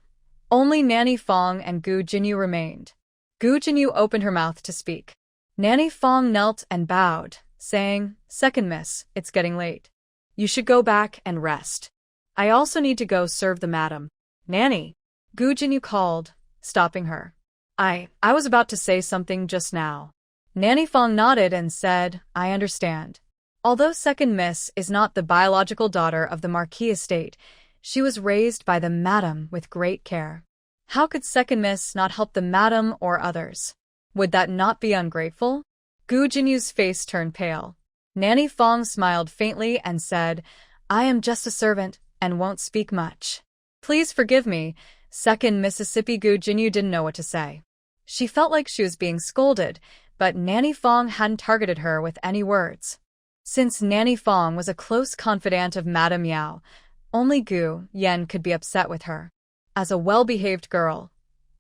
only Nanny Fong and Gu Jinyu remained. Gu Jinyu opened her mouth to speak. Nanny Fong knelt and bowed, saying, Second miss, it's getting late. You should go back and rest. I also need to go serve the madam. Nanny, Gu Jinyu called, stopping her. I was about to say something just now. Nanny Fong nodded and said, I understand. Although Second Miss is not the biological daughter of the Marquee estate, she was raised by the madam with great care. How could Second Miss not help the madam or others? Would that not be ungrateful? Gu Jinyu's face turned pale. Nanny Fong smiled faintly and said, I am just a servant and won't speak much. Please forgive me. Second Mississippi. Gu Jinyu didn't know what to say. She felt like she was being scolded, but Nanny Fong hadn't targeted her with any words. Since Nanny Fong was a close confidant of Madame Yao, only Gu Yan could be upset with her. As a well-behaved girl,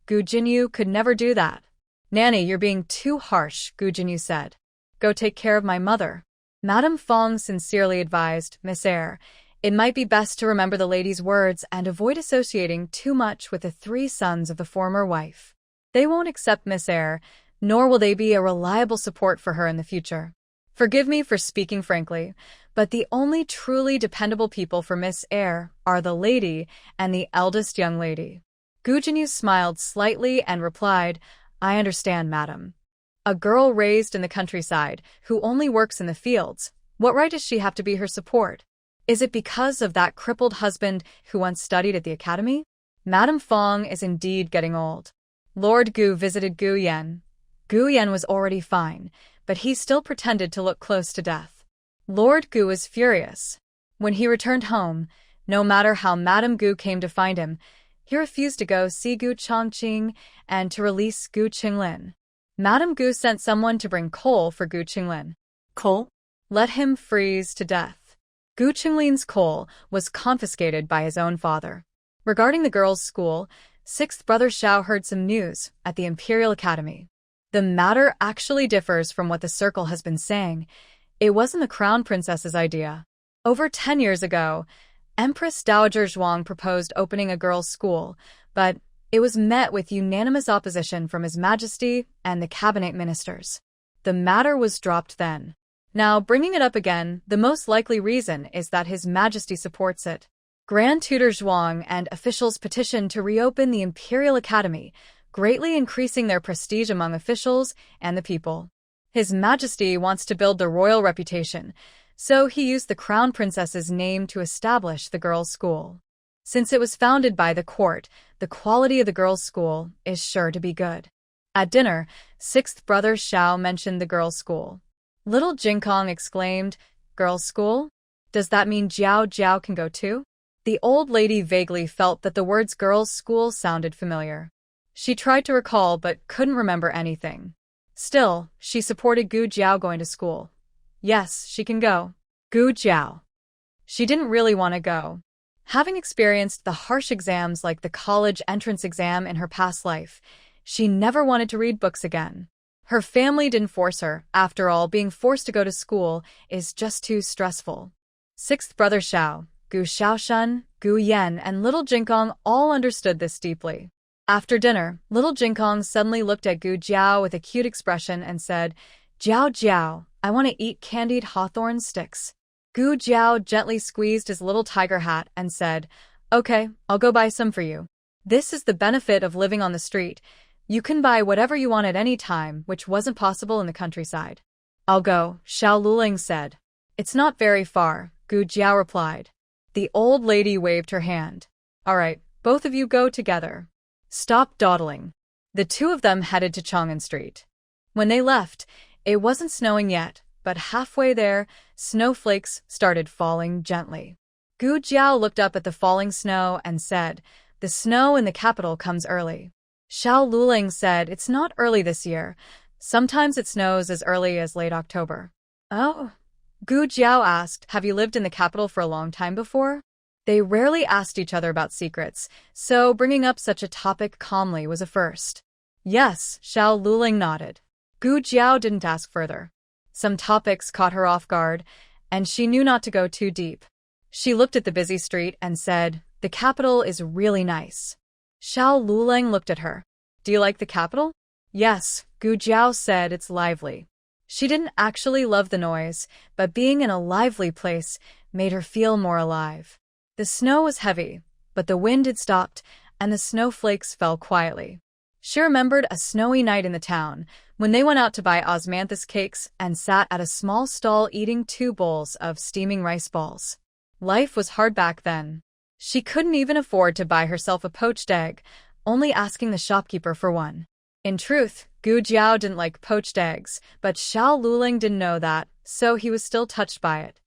Gu Jinyu could never do that. Nanny, you're being too harsh, Gu Jinyu said. Go take care of my mother. Madame Fong sincerely advised Miss Eyre, it might be best to remember the lady's words and avoid associating too much with the three sons of the former wife. They won't accept Miss Eyre, nor will they be a reliable support for her in the future. Forgive me for speaking frankly, but the only truly dependable people for Miss Eyre are the lady and the eldest young lady. Gu Jinyu smiled slightly and replied, I understand, madam. A girl raised in the countryside who only works in the fields, what right does she have to be her support? Is it because of that crippled husband who once studied at the academy? Madame Fong is indeed getting old. Lord Gu visited Gu Yan. Gu Yan was already fine, but he still pretended to look close to death. Lord Gu was furious. When he returned home, no matter how Madame Gu came to find him, he refused to go see Gu Chongqing and to release Gu Qinglin. Madame Gu sent someone to bring coal for Gu Qinglin. Coal? Let him freeze to death. Gu Qinglin's coal was confiscated by his own father. Regarding the girls' school, sixth brother Xiao heard some news at the Imperial Academy. The matter actually differs from what the circle has been saying. It wasn't the Crown Princess's idea. Over 10 years ago, Empress Dowager Zhuang proposed opening a girls' school, but it was met with unanimous opposition from His Majesty and the cabinet ministers. The matter was dropped then. Now, bringing it up again, the most likely reason is that His Majesty supports it. Grand Tutor Zhuang and officials petitioned to reopen the Imperial Academy, greatly increasing their prestige among officials and the people. His Majesty wants to build the royal reputation, so he used the Crown Princess's name to establish the girls' school. Since it was founded by the court, the quality of the girls' school is sure to be good. At dinner, sixth brother Xiao mentioned the girls' school. Little Jinkong exclaimed, Girls' school? Does that mean Jiao Jiao can go too? The old lady vaguely felt that the words girls' school sounded familiar. She tried to recall but couldn't remember anything. Still, she supported Gu Jiao going to school. Yes, she can go. Gu Jiao. She didn't really want to go. Having experienced the harsh exams like the college entrance exam in her past life, she never wanted to read books again. Her family didn't force her. After all, being forced to go to school is just too stressful. Sixth brother Xiao, Gu Xiaoshun, Gu Yan, and little Jinkong all understood this deeply. After dinner, little Jinkong suddenly looked at Gu Jiao with a cute expression and said, "Jiao Jiao, I want to eat candied hawthorn sticks." Gu Jiao gently squeezed his little tiger hat and said, "Okay, I'll go buy some for you." This is the benefit of living on the street. You can buy whatever you want at any time, which wasn't possible in the countryside. "I'll go," Xiao Luling said. "It's not very far," Gu Jiao replied. The old lady waved her hand. "All right, both of you go together. Stop dawdling." The two of them headed to Chang'an Street. When they left, it wasn't snowing yet, but halfway there, snowflakes started falling gently. Gu Jiao looked up at the falling snow and said, "The snow in the capital comes early." Xiao Luling said, "It's not early this year. Sometimes it snows as early as late October." "Oh?" Gu Jiao asked, "Have you lived in the capital for a long time before?" They rarely asked each other about secrets, so bringing up such a topic calmly was a first. "Yes," Xiao Luling nodded. Gu Jiao didn't ask further. Some topics caught her off guard, and she knew not to go too deep. She looked at the busy street and said, "The capital is really nice." Xiao Luling looked at her. "Do you like the capital?" "Yes," Gu Jiao said, "it's lively." She didn't actually love the noise, but being in a lively place made her feel more alive. The snow was heavy, but the wind had stopped, and the snowflakes fell quietly. She remembered a snowy night in the town, when they went out to buy osmanthus cakes and sat at a small stall eating 2 bowls of steaming rice balls. Life was hard back then. She couldn't even afford to buy herself a poached egg, only asking the shopkeeper for one. In truth, Gu Jiao didn't like poached eggs, but Xiao Luling didn't know that, so he was still touched by it.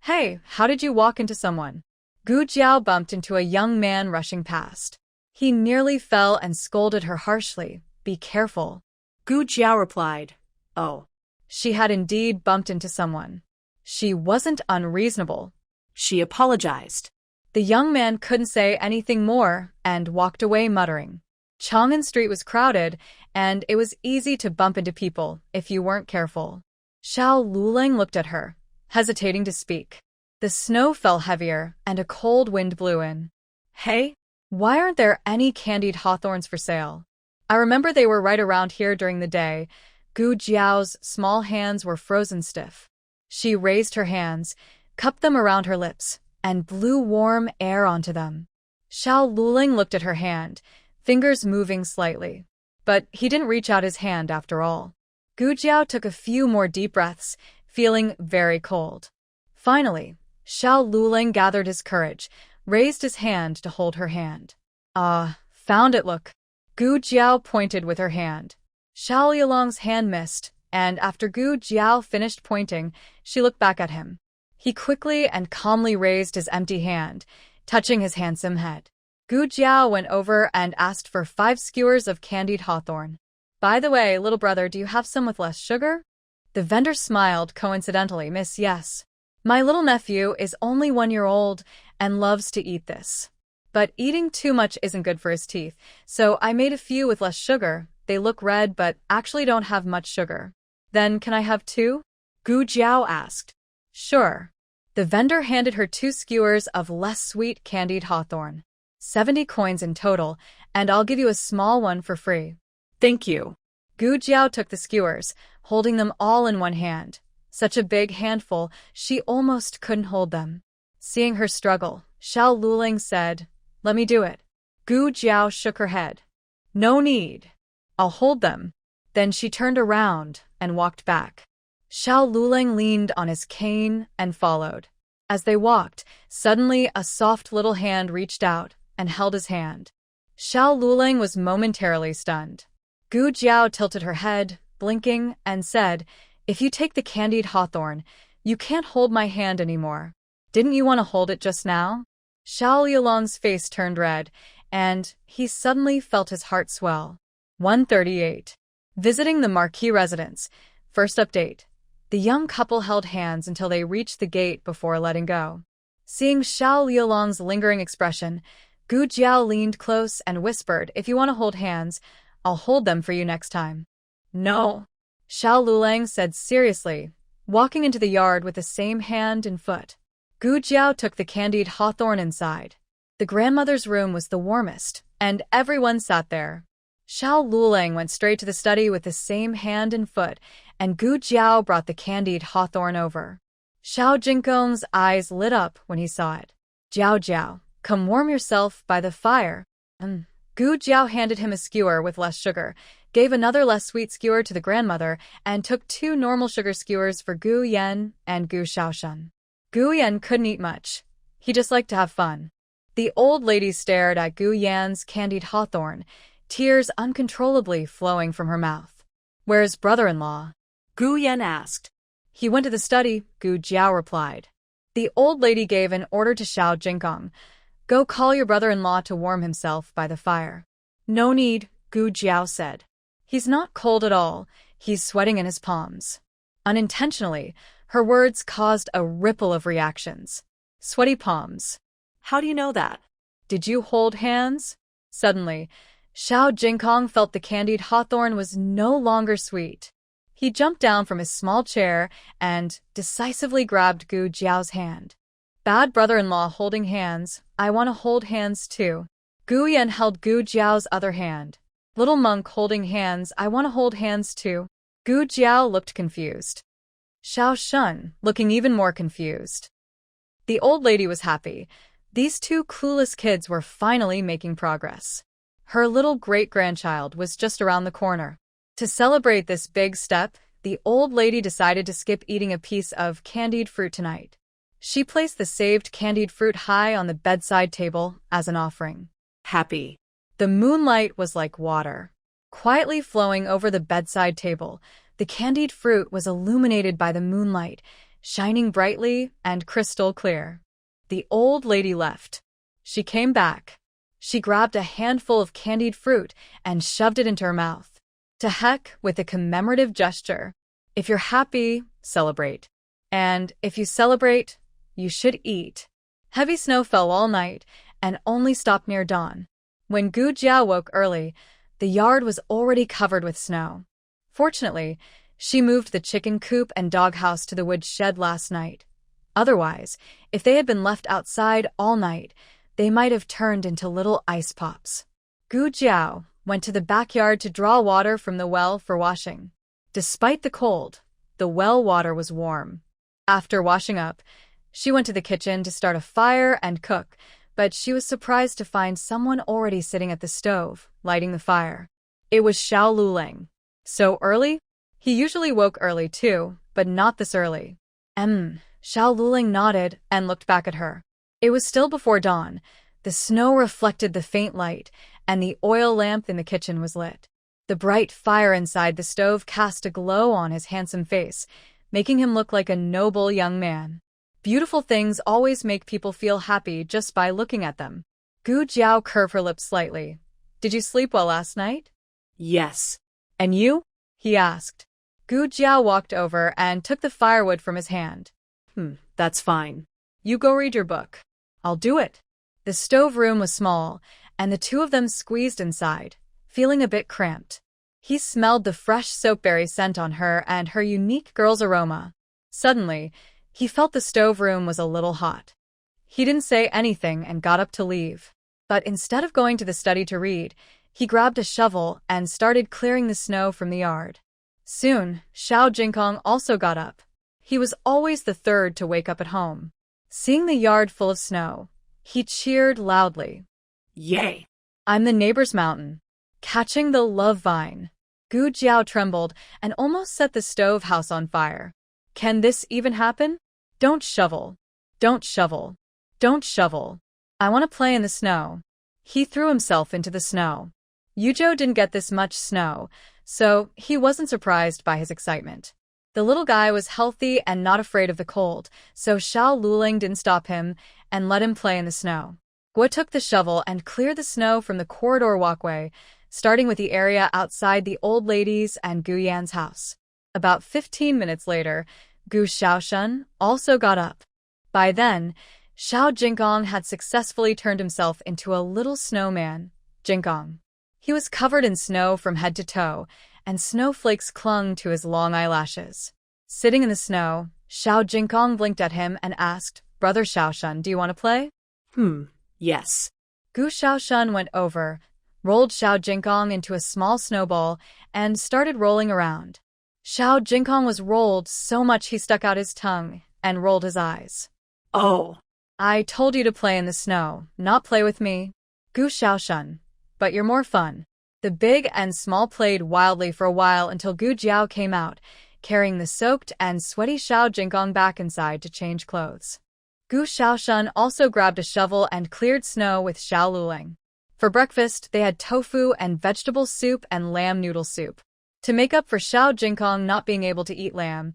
"Hey, how did you walk into someone?" Gu Jiao bumped into a young man rushing past. He nearly fell and scolded her harshly, "Be careful." Gu Jiao replied, "Oh." She had indeed bumped into someone. She wasn't unreasonable. She apologized. The young man couldn't say anything more and walked away muttering. Chang'an Street was crowded, and it was easy to bump into people if you weren't careful. Xiao Luling looked at her, hesitating to speak. The snow fell heavier, and a cold wind blew in. "Hey, why aren't there any candied hawthorns for sale? I remember they were right around here during the day." Gu Jiao's small hands were frozen stiff. She raised her hands, cupped them around her lips, and blew warm air onto them. Xiao Luling looked at her hand, fingers moving slightly. But he didn't reach out his hand after all. Gu Jiao took a few more deep breaths, feeling very cold. Finally, Xiao Luling gathered his courage, raised his hand to hold her hand. Found it, look." Gu Jiao pointed with her hand. Xiao Lialong's hand missed, and after Gu Jiao finished pointing, she looked back at him. He quickly and calmly raised his empty hand, touching his handsome head. Gu Jiao went over and asked for 5 skewers of candied hawthorn. "By the way, little brother, do you have some with less sugar?" The vendor smiled coincidentally. "Miss, yes. My little nephew is only 1 year old and loves to eat this. But eating too much isn't good for his teeth, so I made a few with less sugar. They look red but actually don't have much sugar." "Then can I have 2? Gu Jiao asked. "Sure." The vendor handed her 2 skewers of less sweet candied hawthorn. 70 coins in total, and I'll give you a small one for free. "Thank you." Gu Jiao took the skewers, holding them all in one hand. Such a big handful, she almost couldn't hold them. Seeing her struggle, Xiao Luling said, "Let me do it." Gu Jiao shook her head. "No need. I'll hold them." Then she turned around and walked back. Xiao Luling leaned on his cane and followed. As they walked, suddenly a soft little hand reached out and held his hand. Xiao Luling was momentarily stunned. Gu Jiao tilted her head, blinking, and said, "If you take the candied hawthorn, you can't hold my hand anymore. Didn't you want to hold it just now?" Xiao Liulong's face turned red, and he suddenly felt his heart swell. 138. Visiting the Marquee residence. First update. The young couple held hands until they reached the gate before letting go. Seeing Xiao Liulong's lingering expression, Gu Jiao leaned close and whispered, "If you want to hold hands, I'll hold them for you next time." "No," Xiao Lulang said seriously, walking into the yard with the same hand and foot. Gu Jiao took the candied hawthorn inside. The grandmother's room was the warmest, and everyone sat there. Xiao Lulang went straight to the study with the same hand and foot, and Gu Jiao brought the candied hawthorn over. Xiao Jinkong's eyes lit up when he saw it. "Jiao Jiao, come warm yourself by the fire." Gu Jiao handed him a skewer with less sugar, gave another less sweet skewer to the grandmother, and took 2 normal sugar skewers for Gu Yan and Gu Xiaoshen. Gu Yan couldn't eat much. He just liked to have fun. The old lady stared at Gu Yan's candied hawthorn, tears uncontrollably flowing from her mouth. "Where's brother-in-law?" Gu Yan asked. "He went to the study," Gu Jiao replied. The old lady gave an order to Xiao Jinkong. "Go call your brother-in-law to warm himself by the fire." "No need," Gu Jiao said. "He's not cold at all. He's sweating in his palms." Unintentionally, her words caused a ripple of reactions. Sweaty palms. "How do you know that?" "Did you hold hands?" Suddenly, Xiao Jinkong felt the candied hawthorn was no longer sweet. He jumped down from his small chair and decisively grabbed Gu Jiao's hand. "Bad brother-in-law holding hands, I want to hold hands too." Gu Yan held Gu Jiao's other hand. "Little monk holding hands, I want to hold hands too." Gu Jiao looked confused. Xiao Shun, looking even more confused. The old lady was happy. These 2 clueless kids were finally making progress. Her little great-grandchild was just around the corner. To celebrate this big step, the old lady decided to skip eating a piece of candied fruit tonight. She placed the saved candied fruit high on the bedside table as an offering. Happy. The moonlight was like water. Quietly flowing over the bedside table, the candied fruit was illuminated by the moonlight, shining brightly and crystal clear. The old lady left. She came back. She grabbed a handful of candied fruit and shoved it into her mouth. To heck with a commemorative gesture. If you're happy, celebrate. And if you celebrate, you should eat. Heavy snow fell all night and only stopped near dawn. When Gu Jiao woke early, the yard was already covered with snow. Fortunately, she moved the chicken coop and doghouse to the wood shed last night. Otherwise, if they had been left outside all night, they might have turned into little ice pops. Gu Jiao went to the backyard to draw water from the well for washing. Despite the cold, the well water was warm. After washing up, she went to the kitchen to start a fire and cook, but she was surprised to find someone already sitting at the stove, lighting the fire. It was Xiao Lulang. So early? He usually woke early too, but not this early. Xiao Lulang nodded and looked back at her. It was still before dawn. The snow reflected the faint light, and the oil lamp in the kitchen was lit. The bright fire inside the stove cast a glow on his handsome face, making him look like a noble young man. Beautiful things always make people feel happy just by looking at them. Gu Jiao curved her lips slightly. "Did you sleep well last night?" "Yes." "And you?" he asked. Gu Jiao walked over and took the firewood from his hand. That's fine. "You go read your book." "I'll do it." The stove room was small, and the 2 of them squeezed inside, feeling a bit cramped. He smelled the fresh soapberry scent on her and her unique girl's aroma. Suddenly, he felt the stove room was a little hot. He didn't say anything and got up to leave. But instead of going to the study to read, he grabbed a shovel and started clearing the snow from the yard. Soon, Xiao Jinkong also got up. He was always the third to wake up at home. Seeing the yard full of snow, he cheered loudly. "Yay! I'm the neighbor's mountain." Catching the love vine. Gu Jiao trembled and almost set the stove house on fire. Can this even happen? Don't shovel. Don't shovel. Don't shovel. I want to play in the snow. He threw himself into the snow. Yujo didn't get this much snow, so he wasn't surprised by his excitement. The little guy was healthy and not afraid of the cold, so Xiao Lulang didn't stop him and let him play in the snow. Gua took the shovel and cleared the snow from the corridor walkway, starting with the area outside the old lady's and Gu Yan's house. About 15 minutes later, Gu Xiaoshun also got up. By then, Xiao Jingong had successfully turned himself into a little snowman, Jingong. He was covered in snow from head to toe, and snowflakes clung to his long eyelashes. Sitting in the snow, Xiao Jingong blinked at him and asked, "Brother Xiaoshun, do you want to play?" Yes. Gu Xiaoshun went over, rolled Xiao Jingong into a small snowball, and started rolling around. Xiao Jingong was rolled so much he stuck out his tongue and rolled his eyes. Oh. "I told you to play in the snow, not play with me, Gu Xiaoshun, but you're more fun." The big and small played wildly for a while until Gu Jiao came out, carrying the soaked and sweaty Xiao Jingong back inside to change clothes. Gu Xiaoshun also grabbed a shovel and cleared snow with Xiao Luling. For breakfast, they had tofu and vegetable soup and lamb noodle soup. To make up for Xiao Jingong not being able to eat lamb,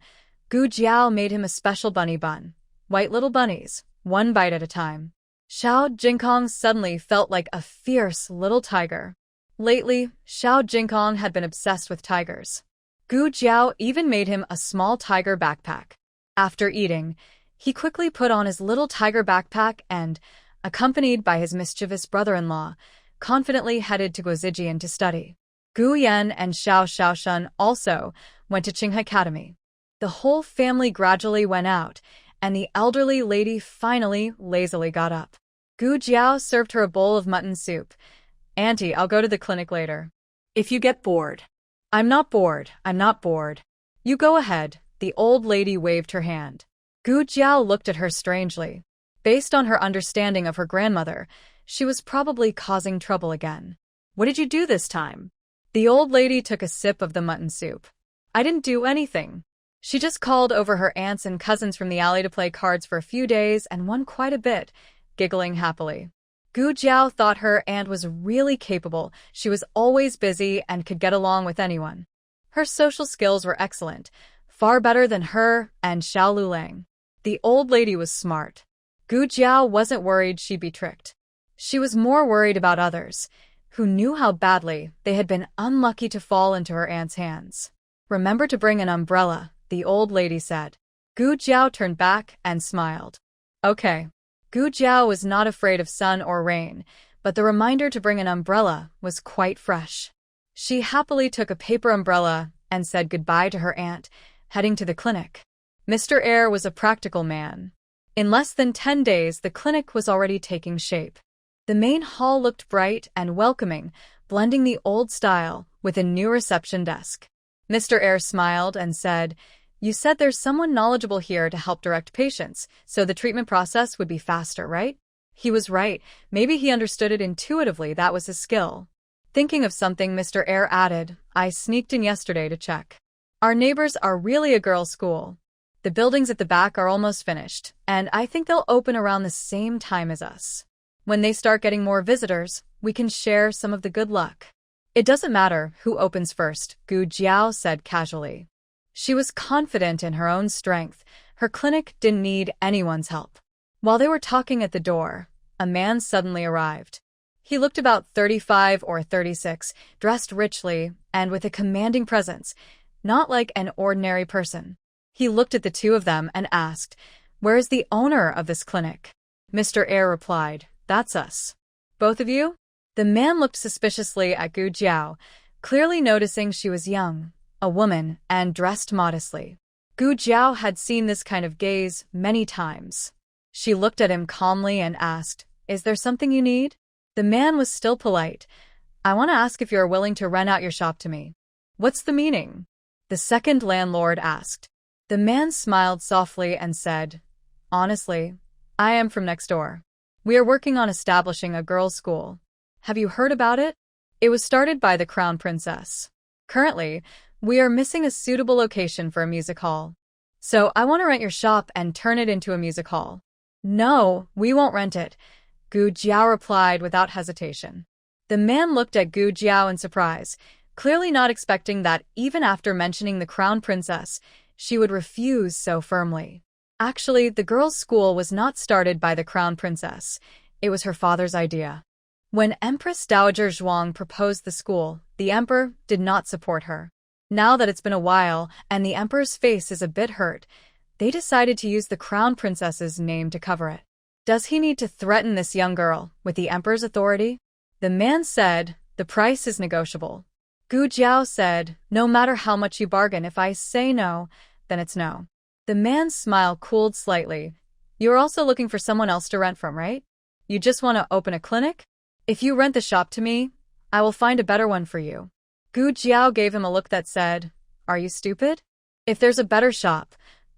Gu Jiao made him a special bunny bun. White little bunnies, one bite at a time. Xiao Jingong suddenly felt like a fierce little tiger. Lately, Xiao Jingong had been obsessed with tigers. Gu Jiao even made him a small tiger backpack. After eating, he quickly put on his little tiger backpack and, accompanied by his mischievous brother-in-law, confidently headed to Guozijian to study. Gu Yan and Xiao Xiaoshun also went to Qinghai Academy. The whole family gradually went out, and the elderly lady finally lazily got up. Gu Jiao served her a bowl of mutton soup. "Auntie, I'll go to the clinic later." If you get bored. I'm not bored. You go ahead." The old lady waved her hand. Gu Jiao looked at her strangely. Based on her understanding of her grandmother, she was probably causing trouble again. What did you do this time? The old lady took a sip of the mutton soup. "I didn't do anything. She just called over her aunts and cousins from the alley to play cards for a few days and won quite a bit," giggling happily. Gu Jiao thought her aunt was really capable. She was always busy and could get along with anyone. Her social skills were excellent, far better than her and Xiao Lulang. The old lady was smart. Gu Jiao wasn't worried she'd be tricked. She was more worried about others, who knew how badly they had been unlucky to fall into her aunt's hands. "Remember to bring an umbrella," the old lady said. Gu Jiao turned back and smiled. "Okay." Gu Jiao was not afraid of sun or rain, but the reminder to bring an umbrella was quite fresh. She happily took a paper umbrella and said goodbye to her aunt, heading to the clinic. Mr. Eyre was a practical man. In less than 10 days, the clinic was already taking shape. The main hall looked bright and welcoming, blending the old style with a new reception desk. Mr. Eyre smiled and said, "You said there's someone knowledgeable here to help direct patients, so the treatment process would be faster, right?" He was right. Maybe he understood it intuitively. That was his skill. Thinking of something, Mr. Eyre added, "I sneaked in yesterday to check. Our neighbors are really a girls' school. The buildings at the back are almost finished, and I think they'll open around the same time as us. When they start getting more visitors, we can share some of the good luck." "It doesn't matter who opens first," Gu Jiao said casually. She was confident in her own strength. Her clinic didn't need anyone's help. While they were talking at the door, a man suddenly arrived. He looked about 35 or 36, dressed richly and with a commanding presence, not like an ordinary person. He looked at the two of them and asked, "Where is the owner of this clinic?" Mr. Eyre replied, "That's us." "Both of you?" The man looked suspiciously at Gu Jiao, clearly noticing she was young, a woman, and dressed modestly. Gu Jiao had seen this kind of gaze many times. She looked at him calmly and asked, "Is there something you need?" The man was still polite. "I want to ask if you are willing to rent out your shop to me." "What's the meaning?" the second landlord asked. The man smiled softly and said, "Honestly, I am from next door. We are working on establishing a girls' school. Have you heard about it? It was started by the Crown Princess. Currently, we are missing a suitable location for a music hall. So I want to rent your shop and turn it into a music hall." "No, we won't rent it," Gu Jiao replied without hesitation. The man looked at Gu Jiao in surprise, clearly not expecting that even after mentioning the Crown Princess, she would refuse so firmly. Actually, the girls' school was not started by the Crown Princess. It was her father's idea. When Empress Dowager Zhuang proposed the school, the emperor did not support her. Now that it's been a while and the emperor's face is a bit hurt, they decided to use the crown princess's name to cover it. Does he need to threaten this young girl with the emperor's authority? The man said, the price is negotiable. Gu Jiao said, no matter how much you bargain, if I say no, then it's no. The man's smile cooled slightly. You're also looking for someone else to rent from, right? You just want to open a clinic? If you rent the shop to me, I will find a better one for you. Gu Jiao gave him a look that said, are you stupid? If there's a better shop,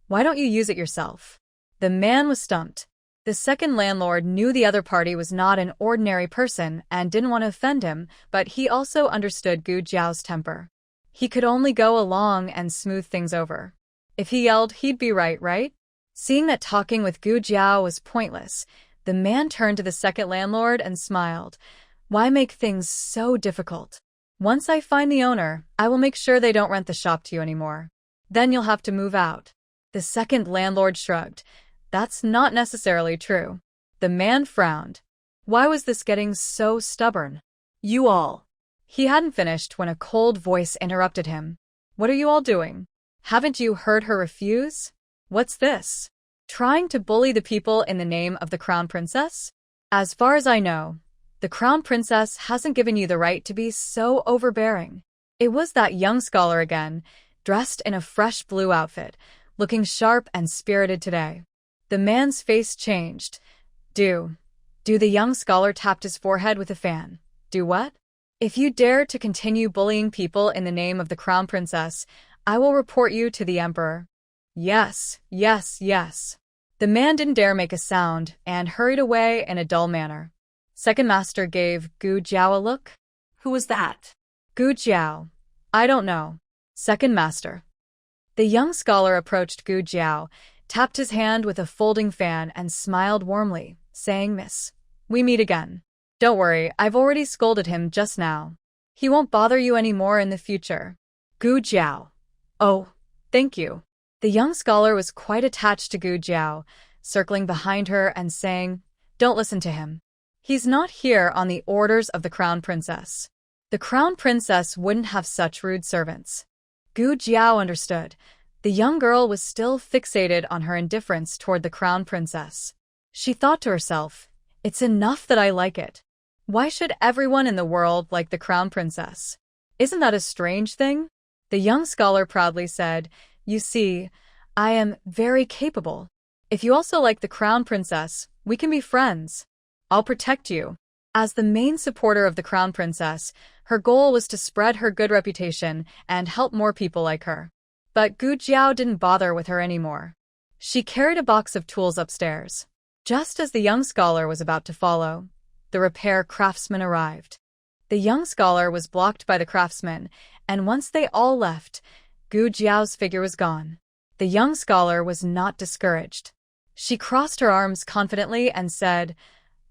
why don't you use it yourself? The man was stumped. The second landlord knew the other party was not an ordinary person and didn't want to offend him, but he also understood Gu Jiao's temper. He could only go along and smooth things over. If he yelled, he'd be right? Seeing that talking with Gu Jiao was pointless, the man turned to the second landlord and smiled. Why make things so difficult? Once I find the owner, I will make sure they don't rent the shop to you anymore. Then you'll have to move out. The second landlord shrugged. That's not necessarily true. The man frowned. Why was this getting so stubborn? You all. He hadn't finished when a cold voice interrupted him. What are you all doing? Haven't you heard her refuse? What's this? Trying to bully the people in the name of the crown princess? As far as I know, the crown princess hasn't given you the right to be so overbearing. It was that young scholar again, dressed in a fresh blue outfit, looking sharp and spirited today. The man's face changed. Do the young scholar tapped his forehead with a fan. Do what? If you dare to continue bullying people in the name of the crown princess, I will report you to the emperor. Yes. The man didn't dare make a sound and hurried away in a dull manner. Second master gave Gu Jiao a look. Who was that? Gu Jiao. I don't know. Second master. The young scholar approached Gu Jiao, tapped his hand with a folding fan and smiled warmly, saying, Miss, we meet again. Don't worry, I've already scolded him just now. He won't bother you anymore in the future. Gu Jiao. Oh, thank you. The young scholar was quite attached to Gu Jiao, circling behind her and saying, don't listen to him. He's not here on the orders of the crown princess. The crown princess wouldn't have such rude servants. Gu Jiao understood. The young girl was still fixated on her indifference toward the crown princess. She thought to herself, it's enough that I like it. Why should everyone in the world like the crown princess? Isn't that a strange thing? The young scholar proudly said, you see, I am very capable. If you also like the crown princess, we can be friends. I'll protect you. As the main supporter of the crown princess, her goal was to spread her good reputation and help more people like her. But Gu Jiao didn't bother with her anymore. She carried a box of tools upstairs. Just as the young scholar was about to follow, the repair craftsman arrived. The young scholar was blocked by the craftsman, and once they all left, Gu Jiao's figure was gone. The young scholar was not discouraged. She crossed her arms confidently and said,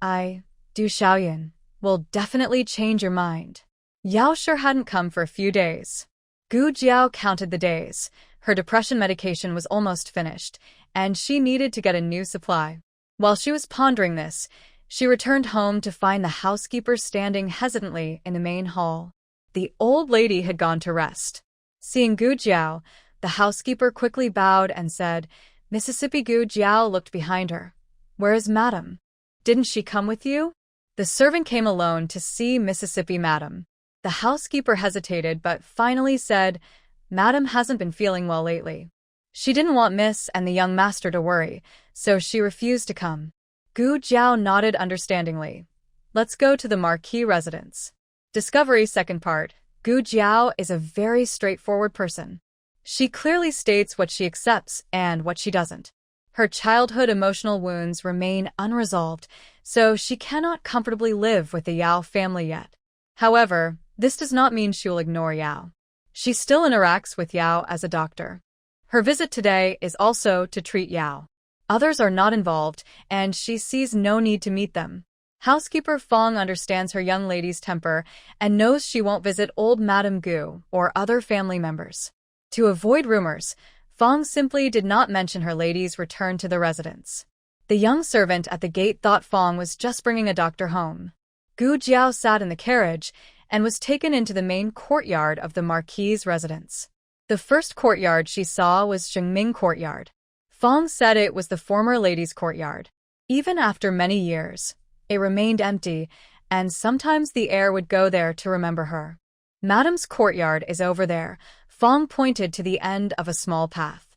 Du Xiaoyan, will definitely change your mind. Yao sure hadn't come for a few days. Gu Jiao counted the days. Her depression medication was almost finished, and she needed to get a new supply. While she was pondering this, she returned home to find the housekeeper standing hesitantly in the main hall. The old lady had gone to rest. Seeing Gu Jiao, the housekeeper quickly bowed and said, Mississippi. Gu Jiao looked behind her. Where is Madam? Didn't she come with you? The servant came alone to see Mississippi Madam. The housekeeper hesitated but finally said, Madam hasn't been feeling well lately. She didn't want Miss and the young master to worry, so she refused to come. Gu Jiao nodded understandingly. Let's go to the Marquee residence. Discovery second part. Gu Jiao is a very straightforward person. She clearly states what she accepts and what she doesn't. Her childhood emotional wounds remain unresolved, so she cannot comfortably live with the Yao family yet. However, this does not mean she will ignore Yao. She still interacts with Yao as a doctor. Her visit today is also to treat Yao. Others are not involved, and she sees no need to meet them. Housekeeper Fong understands her young lady's temper and knows she won't visit old Madame Gu or other family members. To avoid rumors, Fong simply did not mention her lady's return to the residence. The young servant at the gate thought Fong was just bringing a doctor home. Gu Jiao sat in the carriage and was taken into the main courtyard of the Marquis's residence. The first courtyard she saw was Xingming Courtyard. Fong said it was the former ladies' courtyard. Even after many years, it remained empty, and sometimes the heir would go there to remember her. Madam's courtyard is over there. Fong pointed to the end of a small path.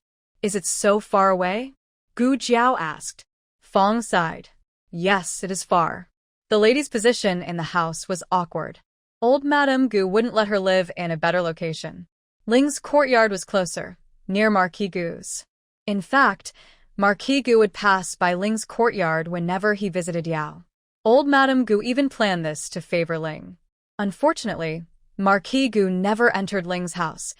Is it so far away? Gu Jiao asked. Fong sighed. Yes, it is far. The lady's position in the house was awkward. Old Madame Gu wouldn't let her live in a better location. Ling's courtyard was closer, near Marquis Gu's. In fact, Marquis Gu would pass by Ling's courtyard whenever he visited Yao. Old Madame Gu even planned this to favor Ling. Unfortunately, Marquis Gu never entered Ling's house,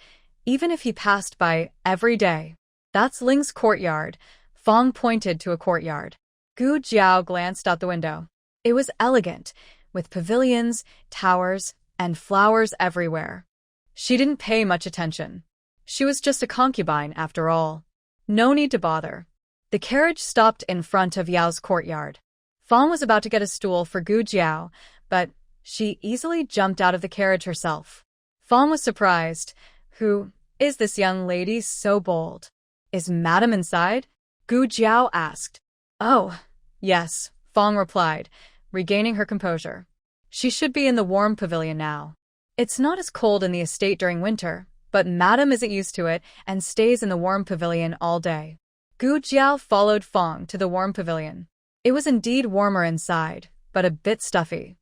even if he passed by every day. That's Ling's courtyard. Fong pointed to a courtyard. Gu Jiao glanced out the window. It was elegant, with pavilions, towers, and flowers everywhere. She didn't pay much attention. She was just a concubine, after all. No need to bother. The carriage stopped in front of Yao's courtyard. Fong was about to get a stool for Gu Jiao, but she easily jumped out of the carriage herself. Fong was surprised. Who is this young lady so bold? Is Madam inside? Gu Jiao asked. Oh, yes, Fong replied, regaining her composure. She should be in the warm pavilion now. It's not as cold in the estate during winter, but Madam isn't used to it and stays in the warm pavilion all day. Gu Jiao followed Fong to the warm pavilion. It was indeed warmer inside, but a bit stuffy.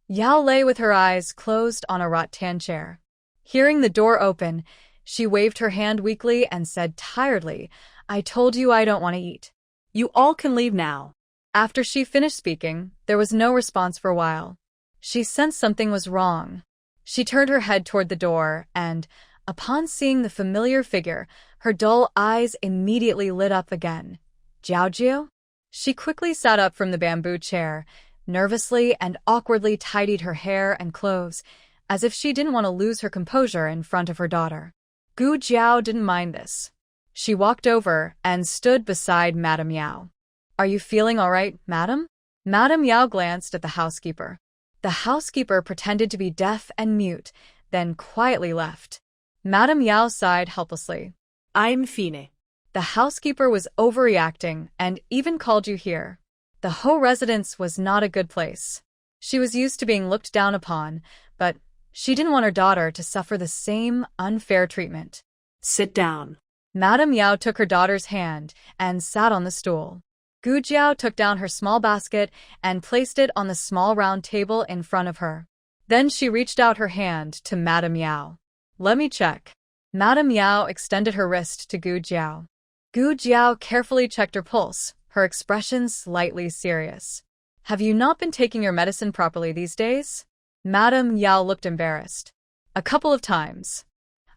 Yao lay with her eyes closed on a rattan chair. Hearing the door open, she waved her hand weakly and said tiredly, I told you I don't want to eat. You all can leave now. After she finished speaking, there was no response for a while. She sensed something was wrong. She turned her head toward the door and, upon seeing the familiar figure, her dull eyes immediately lit up again. Jiaojiu? She quickly sat up from the bamboo chair, nervously and awkwardly tidied her hair and clothes, as if she didn't want to lose her composure in front of her daughter. Gu Jiao didn't mind this. She walked over and stood beside Madame Yao. Are you feeling all right, Madam? Madame Yao glanced at the housekeeper. The housekeeper pretended to be deaf and mute, then quietly left. Madame Yao sighed helplessly. I'm fine. The housekeeper was overreacting and even called you here. The Ho residence was not a good place. She was used to being looked down upon, but she didn't want her daughter to suffer the same unfair treatment. Sit down. Madame Yao took her daughter's hand and sat on the stool. Gu Jiao took down her small basket and placed it on the small round table in front of her. Then she reached out her hand to Madame Yao. Let me check. Madame Yao extended her wrist to Gu Jiao. Gu Jiao carefully checked her pulse, her expression slightly serious. Have you not been taking your medicine properly these days? Madame Yao looked embarrassed. A couple of times.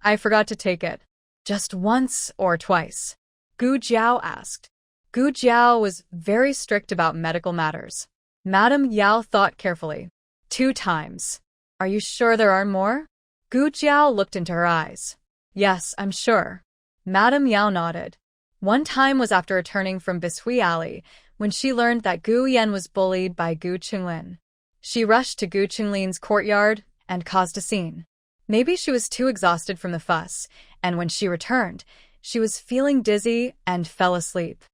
I forgot to take it. Just once or twice? Gu Jiao asked. Gu Jiao was very strict about medical matters. Madame Yao thought carefully. 2 times. Are you sure there aren't more? Gu Jiao looked into her eyes. Yes, I'm sure. Madame Yao nodded. One time was after returning from Bishui Alley, when she learned that Gu Yan was bullied by Gu Qinglin. She rushed to Gu Qinglin's courtyard and caused a scene. Maybe she was too exhausted from the fuss, and when she returned, she was feeling dizzy and fell asleep.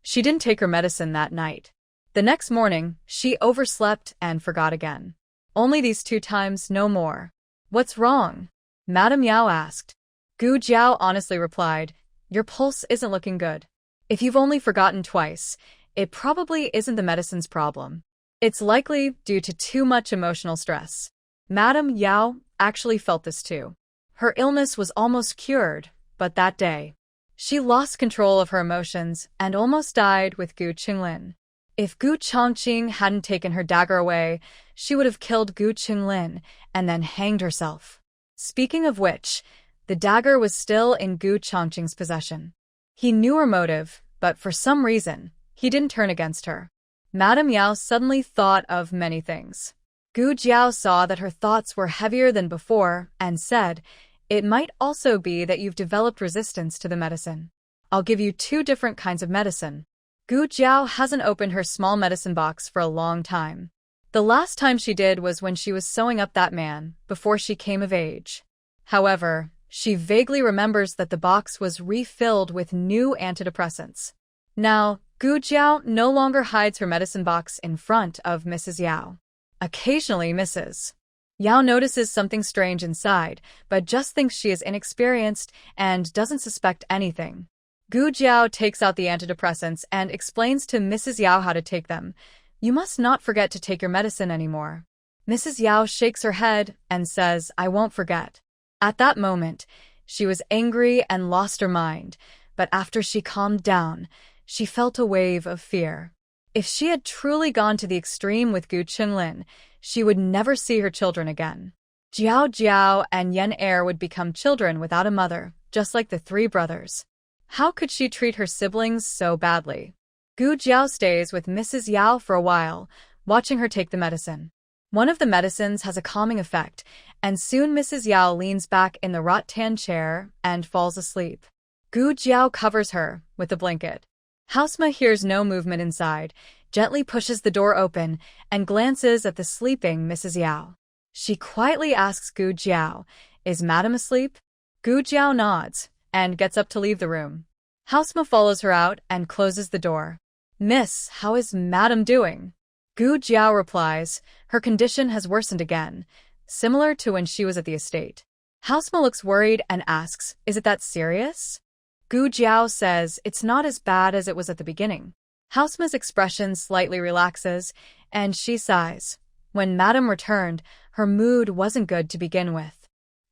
She didn't take her medicine that night. The next morning, she overslept and forgot again. Only these 2 times, no more. What's wrong? Madame Yao asked. Gu Jiao honestly replied, your pulse isn't looking good. If you've only forgotten twice, it probably isn't the medicine's problem. It's likely due to too much emotional stress. Madame Yao actually felt this too. Her illness was almost cured, but that day, she lost control of her emotions and almost died with Gu Qinglin. If Gu Chongqing hadn't taken her dagger away, she would have killed Gu Qinglin and then hanged herself. Speaking of which, the dagger was still in Gu Chongqing's possession. He knew her motive, but for some reason, he didn't turn against her. Madame Yao suddenly thought of many things. Gu Jiao saw that her thoughts were heavier than before and said, it might also be that you've developed resistance to the medicine. I'll give you 2 different kinds of medicine. Gu Jiao hasn't opened her small medicine box for a long time. The last time she did was when she was sewing up that man, before she came of age. However, she vaguely remembers that the box was refilled with new antidepressants. Now, Gu Jiao no longer hides her medicine box in front of Mrs. Yao. Occasionally Mrs. Yao notices something strange inside, but just thinks she is inexperienced and doesn't suspect anything. Gu Jiao takes out the antidepressants and explains to Mrs. Yao how to take them. You must not forget to take your medicine anymore. Mrs. Yao shakes her head and says, I won't forget. At that moment, she was angry and lost her mind, but after she calmed down, she felt a wave of fear. If she had truly gone to the extreme with Gu Qinglin, she would never see her children again. Jiao Jiao and Yen Er would become children without a mother, just like the three brothers. How could she treat her siblings so badly? Gu Jiao stays with Mrs. Yao for a while, watching her take the medicine. One of the medicines has a calming effect, and soon Mrs. Yao leans back in the rattan chair and falls asleep. Gu Jiao covers her with a blanket. Hausma hears no movement inside, gently pushes the door open, and glances at the sleeping Mrs. Yao. She quietly asks Gu Jiao, Is Madam asleep? Gu Jiao nods, and gets up to leave the room. Hausma follows her out and closes the door. Miss, how is Madam doing? Gu Jiao replies, her condition has worsened again, similar to when she was at the estate. Hausma looks worried and asks, Is it that serious? Gu Jiao says it's not as bad as it was at the beginning. Hausma's expression slightly relaxes, and she sighs. When Madam returned, her mood wasn't good to begin with.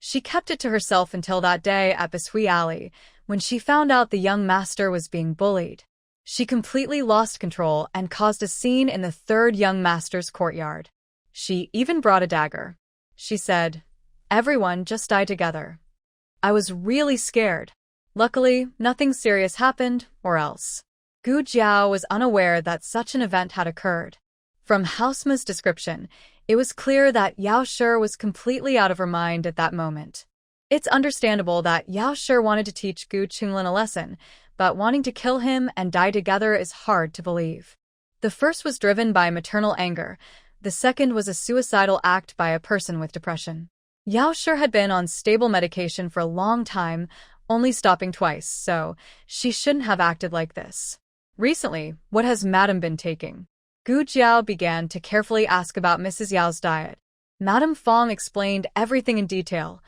She kept it to herself until that day at Bishui Alley, when she found out the young master was being bullied. She completely lost control and caused a scene in the third young master's courtyard. She even brought a dagger. She said, Everyone just died together. I was really scared. Luckily, nothing serious happened, or else. Gu Jiao was unaware that such an event had occurred. From Hausma's description, it was clear that Yao Shi was completely out of her mind at that moment. It's understandable that Yao Shi wanted to teach Gu Qinglin a lesson, but wanting to kill him and die together is hard to believe. The first was driven by maternal anger. The second was a suicidal act by a person with depression. Yao Shi had been on stable medication for a long time, only stopping twice, so she shouldn't have acted like this. Recently, what has Madam been taking? Gu Jiao began to carefully ask about Mrs. Yao's diet. Madame Fong explained everything in detail.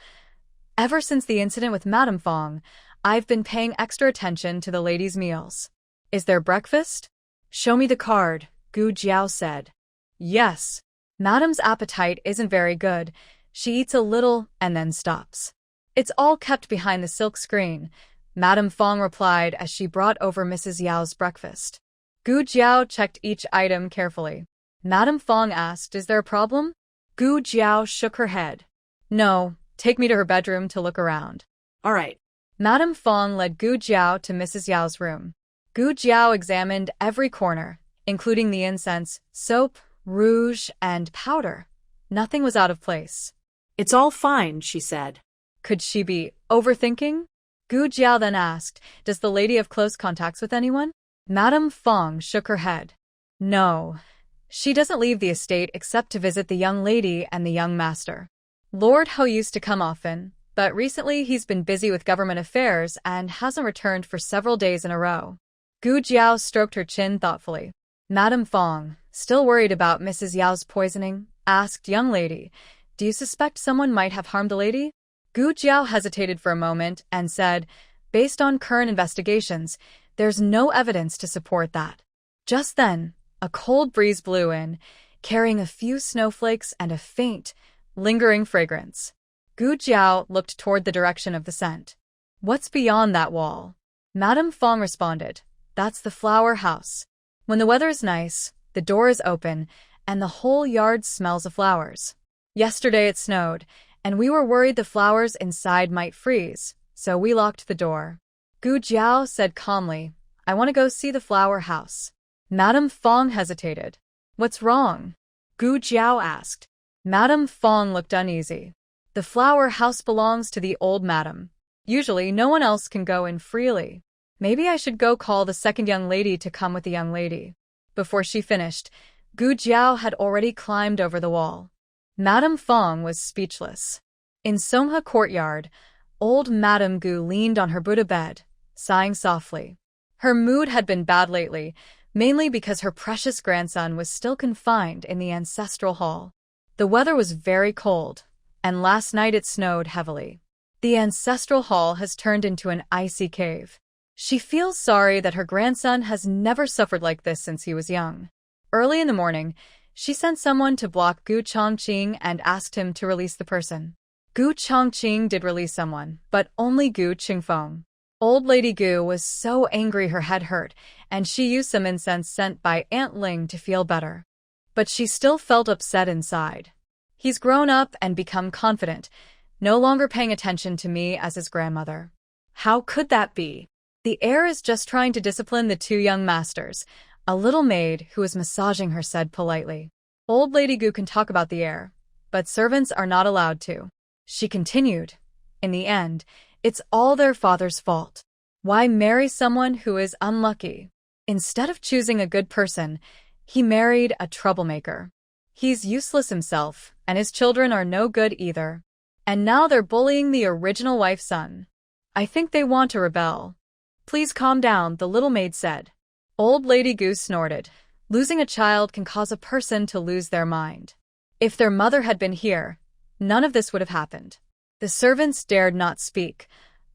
Ever since the incident with Madame Fong, I've been paying extra attention to the ladies' meals. Is there breakfast? Show me the card, Gu Jiao said. Yes. Madame's appetite isn't very good. She eats a little and then stops. It's all kept behind the silk screen, Madame Fong replied as she brought over Mrs. Yao's breakfast. Gu Jiao checked each item carefully. Madame Fong asked, Is there a problem? Gu Jiao shook her head. No, take me to her bedroom to look around. All right. Madame Fong led Gu Jiao to Mrs. Yao's room. Gu Jiao examined every corner, including the incense, soap, rouge, and powder. Nothing was out of place. It's all fine, she said. Could she be overthinking? Gu Jiao then asked, Does the lady have close contacts with anyone? Madame Fong shook her head. No. She doesn't leave the estate except to visit the young lady and the young master. Lord Ho used to come often, but recently he's been busy with government affairs and hasn't returned for several days in a row. Gu Jiao stroked her chin thoughtfully. Madame Fong, still worried about Mrs. Yao's poisoning, asked, Young lady, do you suspect someone might have harmed the lady? Gu Jiao hesitated for a moment and said, Based on current investigations, there's no evidence to support that. Just then, a cold breeze blew in, carrying a few snowflakes and a faint, lingering fragrance. Gu Jiao looked toward the direction of the scent. What's beyond that wall? Madame Fong responded, That's the flower house. When the weather is nice, the door is open, and the whole yard smells of flowers. Yesterday it snowed, and we were worried the flowers inside might freeze, so we locked the door. Gu Jiao said calmly, I want to go see the flower house. Madame Fong hesitated. What's wrong? Gu Jiao asked. Madame Fong looked uneasy. The flower house belongs to the old madam. Usually no one else can go in freely. Maybe I should go call the second young lady to come with the young lady. Before she finished, Gu Jiao had already climbed over the wall. Madame Fong was speechless. In Songha courtyard, old Madame Gu leaned on her Buddha bed, sighing softly. Her mood had been bad lately, mainly because her precious grandson was still confined in the ancestral hall. The weather was very cold, and last night it snowed heavily. The ancestral hall has turned into an icy cave. She feels sorry that her grandson has never suffered like this since he was young. Early in the morning, she sent someone to block Gu Chongqing and asked him to release the person. Gu Chongqing did release someone, but only Gu Qingfeng. Old Lady Gu was so angry her head hurt, and she used some incense sent by Aunt Ling to feel better. But she still felt upset inside. He's grown up and become confident, no longer paying attention to me as his grandmother. How could that be? The heir is just trying to discipline the two young masters, a little maid who was massaging her said politely. Old Lady Gu can talk about the heir, but servants are not allowed to. She continued, in the end, it's all their father's fault. Why marry someone who is unlucky? Instead of choosing a good person, he married a troublemaker. He's useless himself, and his children are no good either. And now they're bullying the original wife's son. I think they want to rebel. Please calm down, the little maid said. Old Lady Gu snorted. Losing a child can cause a person to lose their mind. If their mother had been here, none of this would have happened. The servants dared not speak,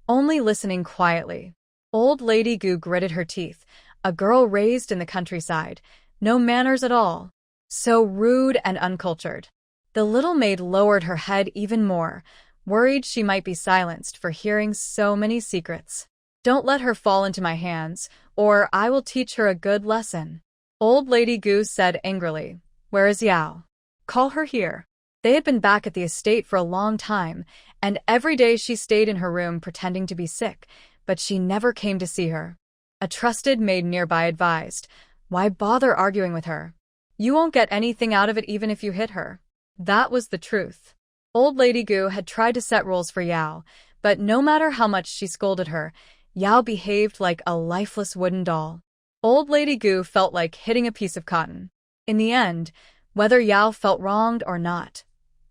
only listening quietly. Old Lady Gu gritted her teeth. A girl raised in the countryside, no manners at all. So rude and uncultured. The little maid lowered her head even more, worried she might be silenced for hearing so many secrets. Don't let her fall into my hands, or I will teach her a good lesson. Old Lady Gu said angrily. Where is Yao? Call her here. They had been back at the estate for a long time, and every day she stayed in her room pretending to be sick, but she never came to see her. A trusted maid nearby advised, why bother arguing with her? You won't get anything out of it even if you hit her. That was the truth. Old Lady Gu had tried to set rules for Yao, but no matter how much she scolded her, Yao behaved like a lifeless wooden doll. Old Lady Gu felt like hitting a piece of cotton. In the end, whether Yao felt wronged or not,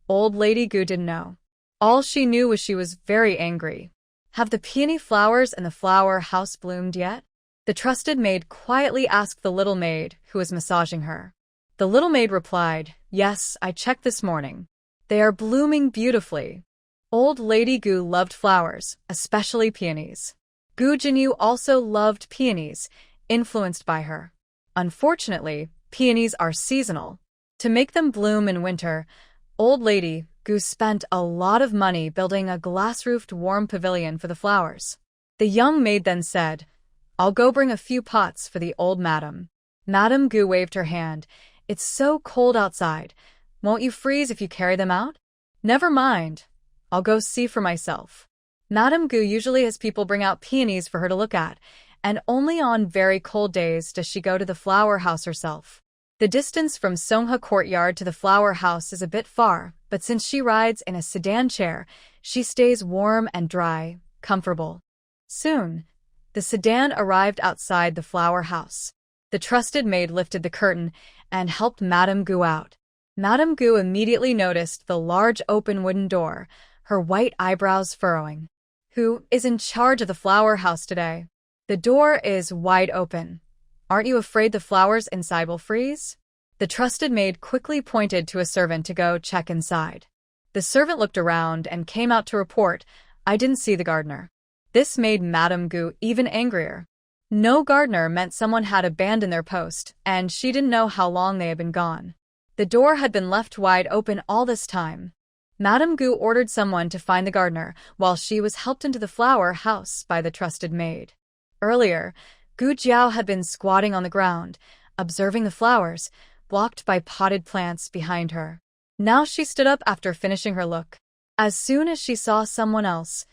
Old Lady Gu didn't know. All she knew was she was very angry. Have the peony flowers in the flower house bloomed yet? The trusted maid quietly asked the little maid who was massaging her. The little maid replied, yes, I checked this morning. They are blooming beautifully. Old Lady Gu loved flowers, especially peonies. Gu Jinyu also loved peonies, influenced by her. Unfortunately, peonies are seasonal. To make them bloom in winter, Old Lady Gu spent a lot of money building a glass-roofed warm pavilion for the flowers. The young maid then said, I'll go bring a few pots for the old madam. Madame Gu waved her hand. It's so cold outside. Won't you freeze if you carry them out? Never mind. I'll go see for myself. Madame Gu usually has people bring out peonies for her to look at, and only on very cold days does she go to the flower house herself. The distance from Songha courtyard to the flower house is a bit far, but since she rides in a sedan chair, she stays warm and dry, comfortable. Soon, the sedan arrived outside the flower house. The trusted maid lifted the curtain and helped Madame Gu out. Madame Gu immediately noticed the large open wooden door, her white eyebrows furrowing. Who is in charge of the flower house today? The door is wide open. Aren't you afraid the flowers inside will freeze? The trusted maid quickly pointed to a servant to go check inside. The servant looked around and came out to report, I didn't see the gardener. This made Madame Gu even angrier. No gardener meant someone had abandoned their post, and she didn't know how long they had been gone. The door had been left wide open all this time. Madame Gu ordered someone to find the gardener, while she was helped into the flower house by the trusted maid. Earlier, Gu Jiao had been squatting on the ground, observing the flowers, blocked by potted plants behind her. Now she stood up after finishing her look. As soon as she saw someone else,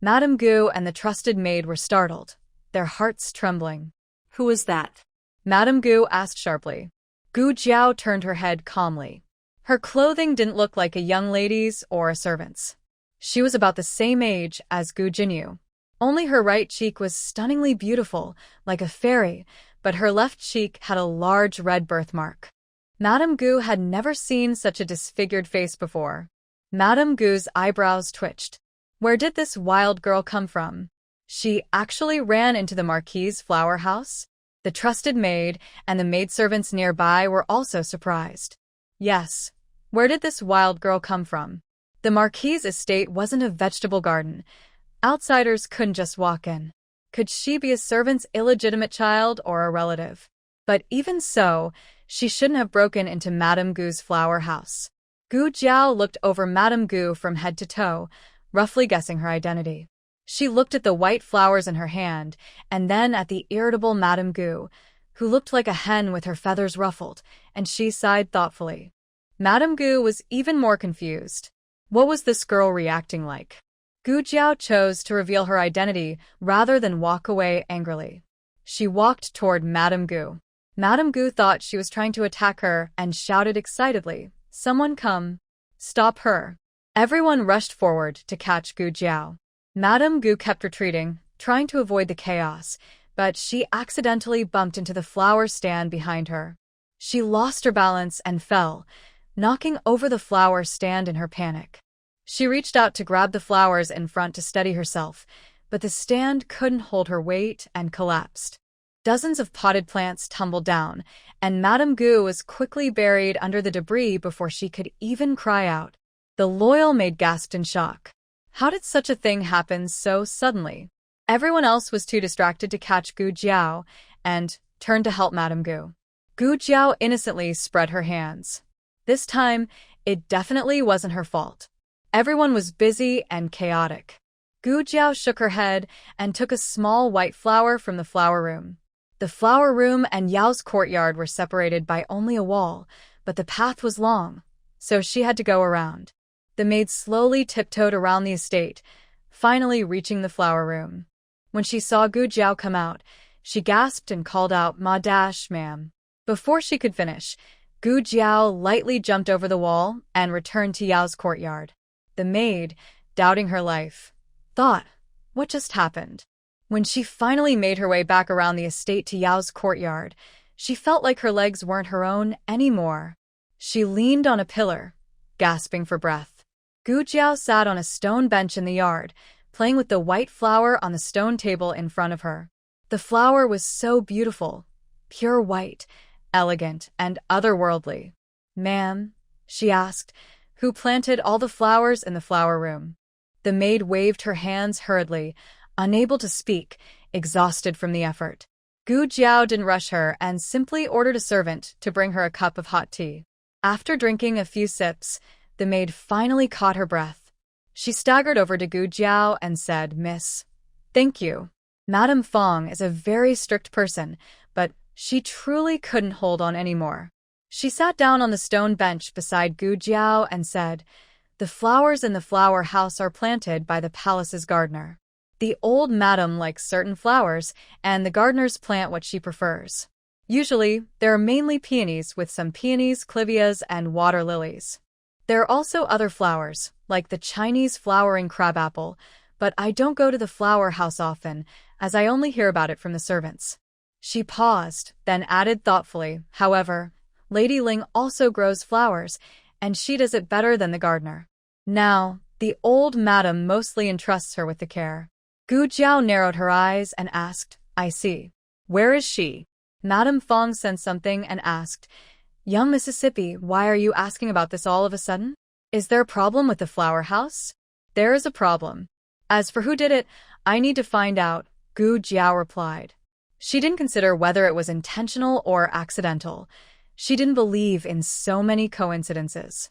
Madame Gu and the trusted maid were startled, their hearts trembling. Who is that? Madame Gu asked sharply. Gu Jiao turned her head calmly. Her clothing didn't look like a young lady's or a servant's. She was about the same age as Gu Jinyu. Only her right cheek was stunningly beautiful, like a fairy, but her left cheek had a large red birthmark. Madame Gu had never seen such a disfigured face before. Madame Gu's eyebrows twitched. Where did this wild girl come from? She actually ran into the Marquis's flower house? The trusted maid and the maidservants nearby were also surprised. Yes, where did this wild girl come from? The Marquis's estate wasn't a vegetable garden. Outsiders couldn't just walk in. Could she be a servant's illegitimate child or a relative? But even so, she shouldn't have broken into Madame Gu's flower house. Gu Jiao looked over Madame Gu from head to toe, roughly guessing her identity. She looked at the white flowers in her hand, and then at the irritable Madame Gu, who looked like a hen with her feathers ruffled, and she sighed thoughtfully. Madame Gu was even more confused. What was this girl reacting like? Gu Jiao chose to reveal her identity rather than walk away angrily. She walked toward Madame Gu. Madame Gu thought she was trying to attack her and shouted excitedly, "Someone come! Stop her!" Everyone rushed forward to catch Gu Jiao. Madame Gu kept retreating, trying to avoid the chaos, but she accidentally bumped into the flower stand behind her. She lost her balance and fell, knocking over the flower stand in her panic. She reached out to grab the flowers in front to steady herself, but the stand couldn't hold her weight and collapsed. Dozens of potted plants tumbled down, and Madame Gu was quickly buried under the debris before she could even cry out. The loyal maid gasped in shock. How did such a thing happen so suddenly? Everyone else was too distracted to catch Gu Jiao and turned to help Madame Gu. Gu Jiao innocently spread her hands. This time, it definitely wasn't her fault. Everyone was busy and chaotic. Gu Jiao shook her head and took a small white flower from the flower room. The flower room and Yao's courtyard were separated by only a wall, but the path was long, so she had to go around. The maid slowly tiptoed around the estate, finally reaching the flower room. When she saw Gu Jiao come out, she gasped and called out, "Ma'am." Before she could finish, Gu Jiao lightly jumped over the wall and returned to Yao's courtyard. The maid, doubting her life, thought, what just happened? When she finally made her way back around the estate to Yao's courtyard, she felt like her legs weren't her own anymore. She leaned on a pillar, gasping for breath. Gu Jiao sat on a stone bench in the yard, playing with the white flower on the stone table in front of her. The flower was so beautiful, pure white, elegant, and otherworldly. "Ma'am," she asked, "who planted all the flowers in the flower room?" The maid waved her hands hurriedly, unable to speak, exhausted from the effort. Gu Jiao didn't rush her and simply ordered a servant to bring her a cup of hot tea. After drinking a few sips, the maid finally caught her breath. She staggered over to Gu Jiao and said, "Miss, thank you." Madame Fong is a very strict person, but she truly couldn't hold on anymore. She sat down on the stone bench beside Gu Jiao and said, "The flowers in the flower house are planted by the palace's gardener. The old madam likes certain flowers, and the gardeners plant what she prefers. Usually, there are mainly peonies with some peonies, clivias, and water lilies. There are also other flowers, like the Chinese flowering crabapple, but I don't go to the flower house often, as I only hear about it from the servants." She paused, then added thoughtfully, "However, Lady Ling also grows flowers, and she does it better than the gardener. Now, the old madam mostly entrusts her with the care." Gu Jiao narrowed her eyes and asked, "I see. Where is she?" Madame Fong sensed something and asked, "Young Mississippi, why are you asking about this all of a sudden? Is there a problem with the flower house?" "There is a problem. As for who did it, I need to find out," Gu Jiao replied. She didn't consider whether it was intentional or accidental. She didn't believe in so many coincidences.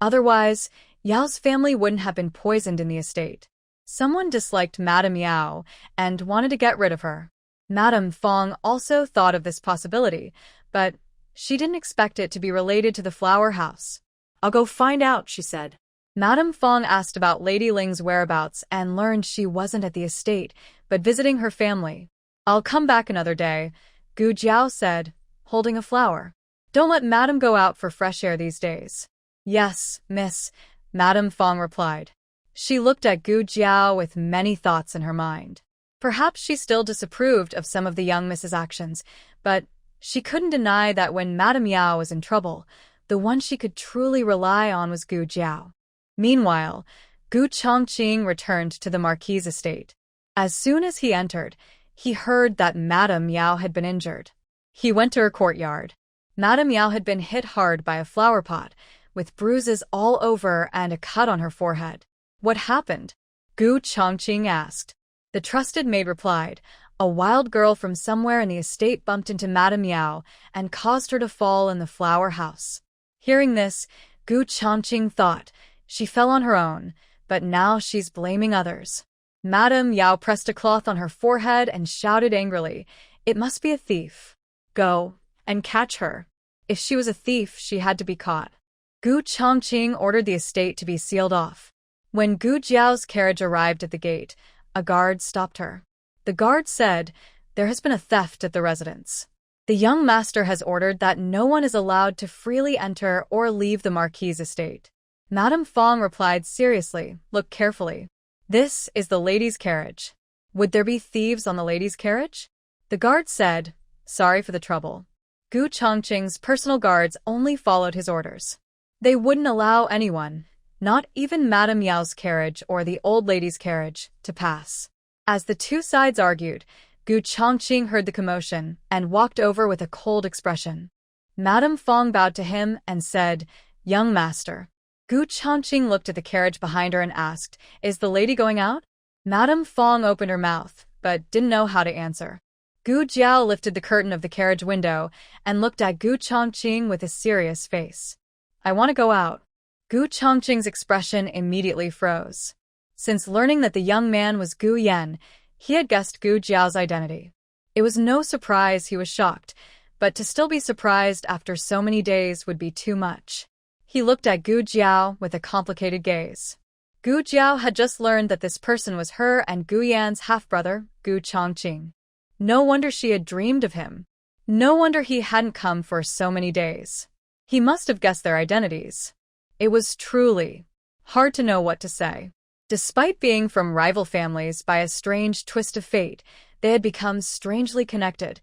Otherwise, Yao's family wouldn't have been poisoned in the estate. Someone disliked Madame Yao and wanted to get rid of her. Madame Fong also thought of this possibility, but she didn't expect it to be related to the flower house. "I'll go find out," she said. Madame Fong asked about Lady Ling's whereabouts and learned she wasn't at the estate, but visiting her family. "I'll come back another day," Gu Jiao said, holding a flower. "Don't let Madame go out for fresh air these days." "Yes, miss," Madame Fong replied. She looked at Gu Jiao with many thoughts in her mind. Perhaps she still disapproved of some of the young Mrs. actions, but she couldn't deny that when Madame Yao was in trouble, the one she could truly rely on was Gu Jiao. Meanwhile, Gu Chongqing returned to the Marquis's estate. As soon as he entered, he heard that Madame Yao had been injured. He went to her courtyard. Madame Yao had been hit hard by a flower pot, with bruises all over and a cut on her forehead. What happened? Gu Chongqing asked. The trusted maid replied, a wild girl from somewhere in the estate bumped into Madame Yao and caused her to fall in the flower house. Hearing this, Gu Chongqing thought, she fell on her own, but now she's blaming others. Madame Yao pressed a cloth on her forehead and shouted angrily, it must be a thief. Go and catch her. If she was a thief, she had to be caught. Gu Chongqing ordered the estate to be sealed off. When Gu Jiao's carriage arrived at the gate, a guard stopped her. The guard said, there has been a theft at the residence. The young master has ordered that no one is allowed to freely enter or leave the Marquis's estate. Madame Fong replied seriously, look carefully. This is the lady's carriage. Would there be thieves on the lady's carriage? The guard said, sorry for the trouble. Gu Chongqing's personal guards only followed his orders. They wouldn't allow anyone, not even Madame Yao's carriage or the old lady's carriage, to pass. As the two sides argued, Gu Chongqing heard the commotion and walked over with a cold expression. Madame Fong bowed to him and said, young master. Gu Chongqing looked at the carriage behind her and asked, is the lady going out? Madame Fong opened her mouth, but didn't know how to answer. Gu Jiao lifted the curtain of the carriage window and looked at Gu Chongqing with a serious face. I want to go out. Gu Chongqing's expression immediately froze. Since learning that the young man was Gu Yan, he had guessed Gu Jiao's identity. It was no surprise he was shocked, but to still be surprised after so many days would be too much. He looked at Gu Jiao with a complicated gaze. Gu Jiao had just learned that this person was her and Gu Yan's half-brother, Gu Chongqing. No wonder she had dreamed of him. No wonder he hadn't come for so many days. He must have guessed their identities. It was truly hard to know what to say. Despite being from rival families by a strange twist of fate, they had become strangely connected.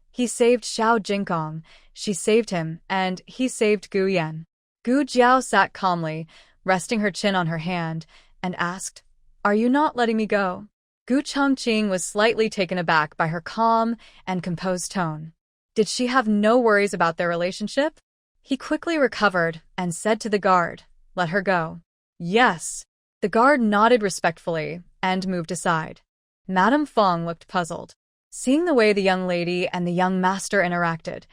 He saved Xiao Jingkong, she saved him, and he saved Gu Yan. Gu Jiao sat calmly, resting her chin on her hand, and asked, are you not letting me go? Gu Chongqing was slightly taken aback by her calm and composed tone. Did she have no worries about their relationship? He quickly recovered and said to the guard, let her go. Yes. The guard nodded respectfully and moved aside. Madame Fong looked puzzled. Seeing the way the young lady and the young master interacted,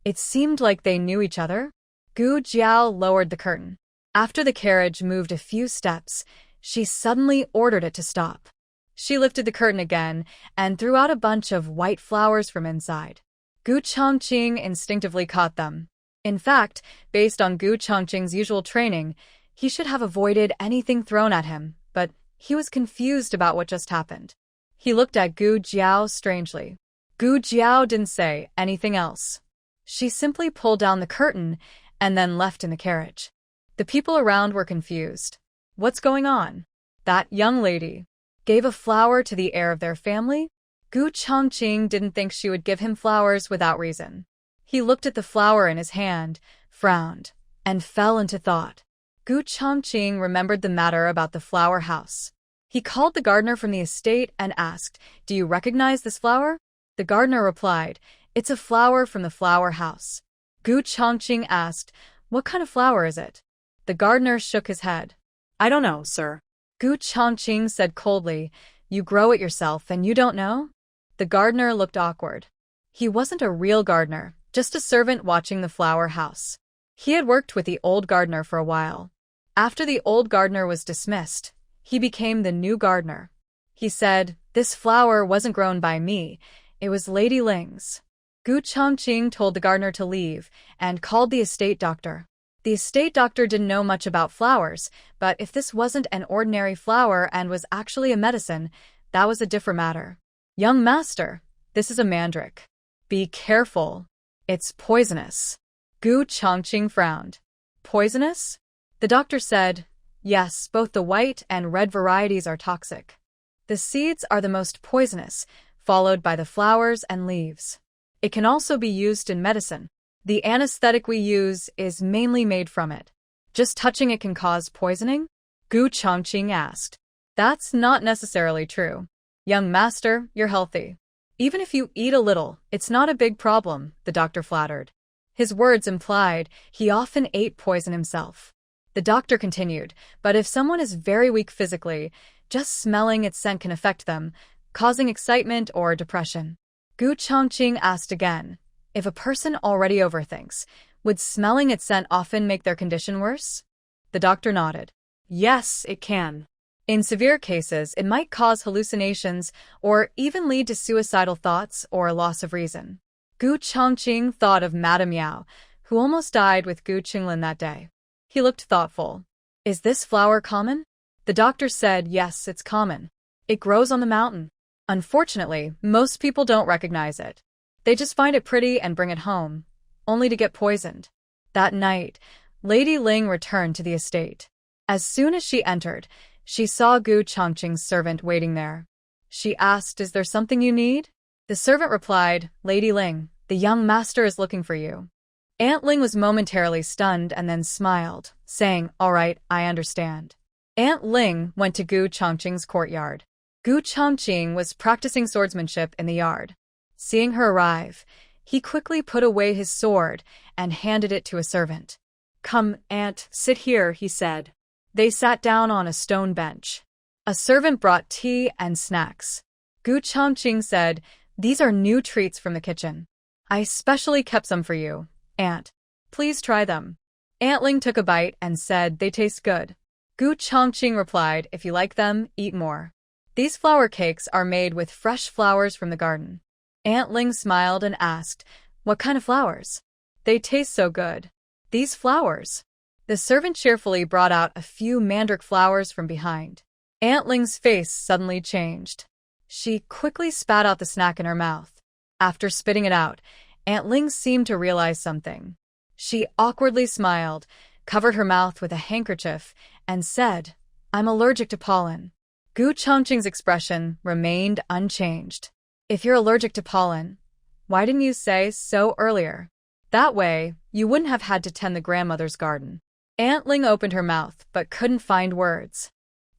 it seemed like they knew each other. Gu Jiao lowered the curtain. After the carriage moved a few steps, she suddenly ordered it to stop. She lifted the curtain again and threw out a bunch of white flowers from inside. Gu Chongqing instinctively caught them. In fact, based on Gu Chongqing's usual training, he should have avoided anything thrown at him, but he was confused about what just happened. He looked at Gu Jiao strangely. Gu Jiao didn't say anything else. She simply pulled down the curtain and then left in the carriage. The people around were confused. What's going on? That young lady gave a flower to the heir of their family? Gu Chongqing didn't think she would give him flowers without reason. He looked at the flower in his hand, frowned, and fell into thought. Gu Chongqing remembered the matter about the flower house. He called the gardener from the estate and asked, do you recognize this flower? The gardener replied, it's a flower from the flower house. Gu Chongqing asked, what kind of flower is it? The gardener shook his head. I don't know, sir. Gu Chongqing said coldly, you grow it yourself and you don't know? The gardener looked awkward. He wasn't a real gardener, just a servant watching the flower house. He had worked with the old gardener for a while. After the old gardener was dismissed, he became the new gardener. He said, this flower wasn't grown by me, it was Lady Ling's. Gu Chongqing told the gardener to leave and called the estate doctor. The estate doctor didn't know much about flowers, but if this wasn't an ordinary flower and was actually a medicine, that was a different matter. Young master, this is a mandrake. Be careful. It's poisonous. Gu Chongqing frowned. Poisonous? The doctor said, yes, both the white and red varieties are toxic. The seeds are the most poisonous, followed by the flowers and leaves. It can also be used in medicine. The anesthetic we use is mainly made from it. Just touching it can cause poisoning? Gu Chongqing asked. That's not necessarily true. Young master, you're healthy. Even if you eat a little, it's not a big problem, the doctor flattered. His words implied he often ate poison himself. The doctor continued, but if someone is very weak physically, just smelling its scent can affect them, causing excitement or depression. Gu Chongqing asked again, if a person already overthinks, would smelling its scent often make their condition worse? The doctor nodded. Yes, it can. In severe cases, it might cause hallucinations or even lead to suicidal thoughts or loss of reason. Gu Chongqing thought of Madame Yao, who almost died with Gu Qinglin that day. He looked thoughtful. Is this flower common? The doctor said, yes, it's common. It grows on the mountain. Unfortunately, most people don't recognize it. They just find it pretty and bring it home, only to get poisoned. That night, Lady Ling returned to the estate. As soon as she entered, she saw Gu Chongqing's servant waiting there. She asked, is there something you need? The servant replied, Lady Ling, the young master is looking for you. Aunt Ling was momentarily stunned and then smiled, saying, all right, I understand. Aunt Ling went to Gu Chongqing's courtyard. Gu Chongqing was practicing swordsmanship in the yard. Seeing her arrive, he quickly put away his sword and handed it to a servant. Come, Aunt, sit here, he said. They sat down on a stone bench. A servant brought tea and snacks. Gu Chongqing said, these are new treats from the kitchen. I specially kept some for you, Aunt. Please try them. Aunt Ling took a bite and said, they taste good. Gu Chongqing replied, if you like them, eat more. These flower cakes are made with fresh flowers from the garden. Aunt Ling smiled and asked, what kind of flowers? They taste so good. These flowers. The servant cheerfully brought out a few mandrake flowers from behind. Aunt Ling's face suddenly changed. She quickly spat out the snack in her mouth. After spitting it out, Aunt Ling seemed to realize something. She awkwardly smiled, covered her mouth with a handkerchief, and said, I'm allergic to pollen. Gu Chongqing's expression remained unchanged. If you're allergic to pollen, why didn't you say so earlier? That way, you wouldn't have had to tend the grandmother's garden. Aunt Ling opened her mouth but couldn't find words.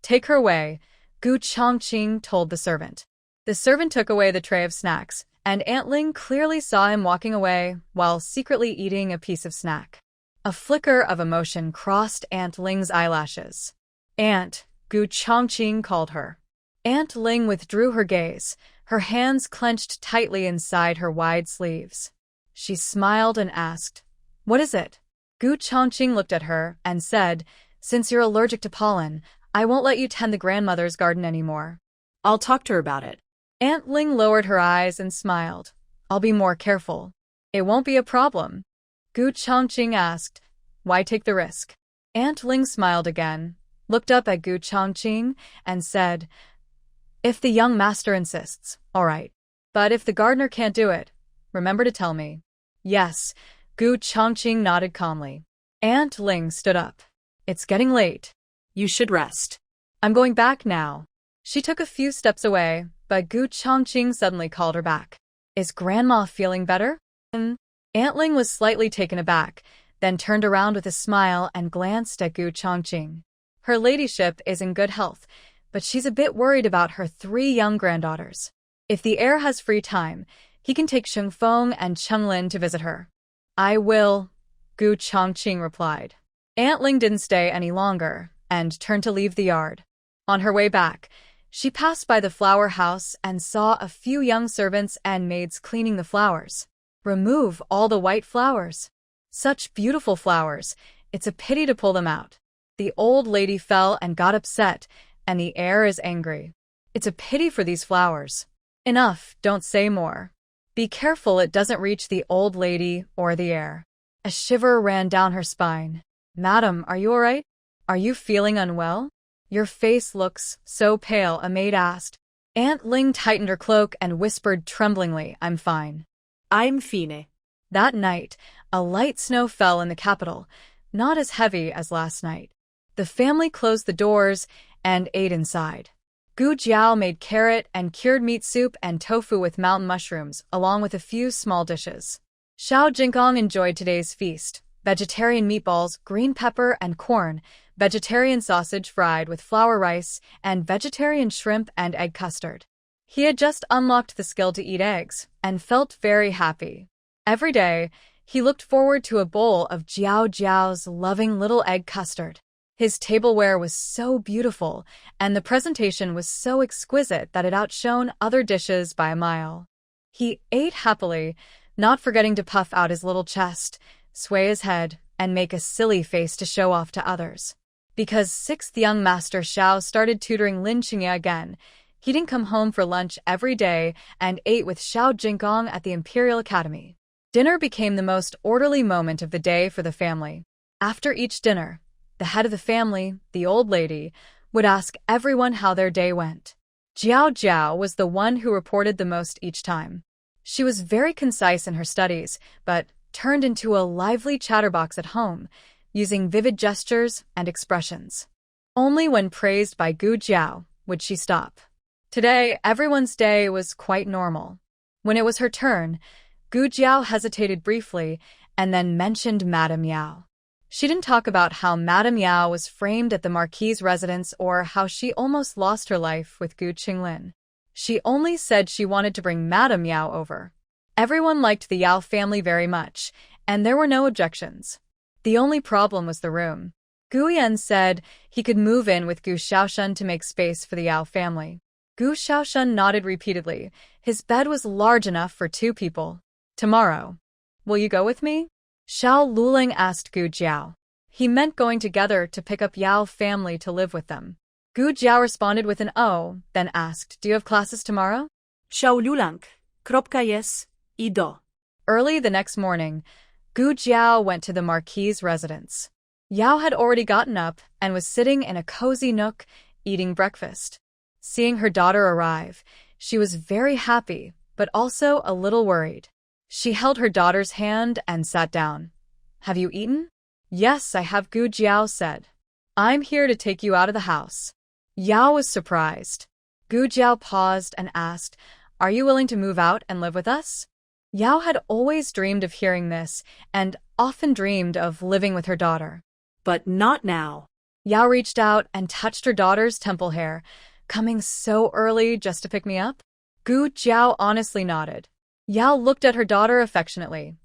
Take her away, Gu Chongqing told the servant. The servant took away the tray of snacks, and Aunt Ling clearly saw him walking away while secretly eating a piece of snack. A flicker of emotion crossed Aunt Ling's eyelashes. Aunt, Gu Chongqing called her. Aunt Ling withdrew her gaze, her hands clenched tightly inside her wide sleeves. She smiled and asked, what is it? Gu Chongqing looked at her and said, since you're allergic to pollen, I won't let you tend the grandmother's garden anymore. I'll talk to her about it. Aunt Ling lowered her eyes and smiled. I'll be more careful. It won't be a problem. Gu Chongqing asked, why take the risk? Aunt Ling smiled again, looked up at Gu Chongqing, and said, if the young master insists, all right. But if the gardener can't do it, remember to tell me. Yes, Gu Chongqing nodded calmly. Aunt Ling stood up. It's getting late. You should rest. I'm going back now. She took a few steps away, but Gu Chongqing suddenly called her back. Is Grandma feeling better? Aunt Ling was slightly taken aback, then turned around with a smile and glanced at Gu Chongqing. Her ladyship is in good health, but she's a bit worried about her 3 young granddaughters. If the heir has free time, he can take Shengfeng and Chenglin to visit her. I will, Gu Chongqing replied. Aunt Ling didn't stay any longer and turned to leave the yard. On her way back, she passed by the flower house and saw a few young servants and maids cleaning the flowers. Remove all the white flowers. Such beautiful flowers, it's a pity to pull them out. The old lady fell and got upset, and the heir is angry. It's a pity for these flowers. Enough, don't say more. Be careful it doesn't reach the old lady or the heir. A shiver ran down her spine. Madam, are you all right? Are you feeling unwell? Your face looks so pale, a maid asked. Aunt Ling tightened her cloak and whispered tremblingly, I'm fine. I'm fine. That night, a light snow fell in the capital, not as heavy as last night. The family closed the doors and ate inside. Gu Jiao made carrot and cured meat soup and tofu with mountain mushrooms, along with a few small dishes. Xiao Jingong enjoyed today's feast: vegetarian meatballs, green pepper and corn, vegetarian sausage fried with flour rice, and vegetarian shrimp and egg custard. He had just unlocked the skill to eat eggs, and felt very happy. Every day, he looked forward to a bowl of Jiao Jiao's loving little egg custard. His tableware was so beautiful, and the presentation was so exquisite that it outshone other dishes by a mile. He ate happily, not forgetting to puff out his little chest, sway his head, and make a silly face to show off to others. Because 6th young Master Xiao started tutoring Lin Qingye again, he didn't come home for lunch every day and ate with Xiao Jingong at the Imperial Academy. Dinner became the most orderly moment of the day for the family. After each dinner, the head of the family, the old lady, would ask everyone how their day went. Jiao Jiao was the one who reported the most each time. She was very concise in her studies, but turned into a lively chatterbox at home, using vivid gestures and expressions. Only when praised by Gu Jiao would she stop. Today, everyone's day was quite normal. When it was her turn, Gu Jiao hesitated briefly and then mentioned Madame Yao. She didn't talk about how Madame Yao was framed at the Marquis's residence or how she almost lost her life with Gu Qinglin. She only said she wanted to bring Madame Yao over. Everyone liked the Yao family very much, and there were no objections. The only problem was the room. Gu Yan said he could move in with Gu Xiaoshun to make space for the Yao family. Gu Xiaoshun nodded repeatedly. His bed was large enough for 2 people. Tomorrow. Will you go with me? Xiao Luling asked Gu Jiao. He meant going together to pick up Yao family to live with them. Gu Jiao responded with an "oh," then asked, "Do you have classes tomorrow?" Xiao Lulang. Kropka yes. Ido. Early the next morning, Gu Jiao went to the Marquis's residence. Yao had already gotten up and was sitting in a cozy nook, eating breakfast. Seeing her daughter arrive, she was very happy, but also a little worried. She held her daughter's hand and sat down. "Have you eaten?" "Yes, I have," Gu Jiao said. "I'm here to take you out of the house." Yao was surprised. Gu Jiao paused and asked, "Are you willing to move out and live with us?" Yao had always dreamed of hearing this and often dreamed of living with her daughter. But not now. Yao reached out and touched her daughter's temple hair. "Coming so early just to pick me up?" Gu Jiao honestly nodded. Yao looked at her daughter affectionately.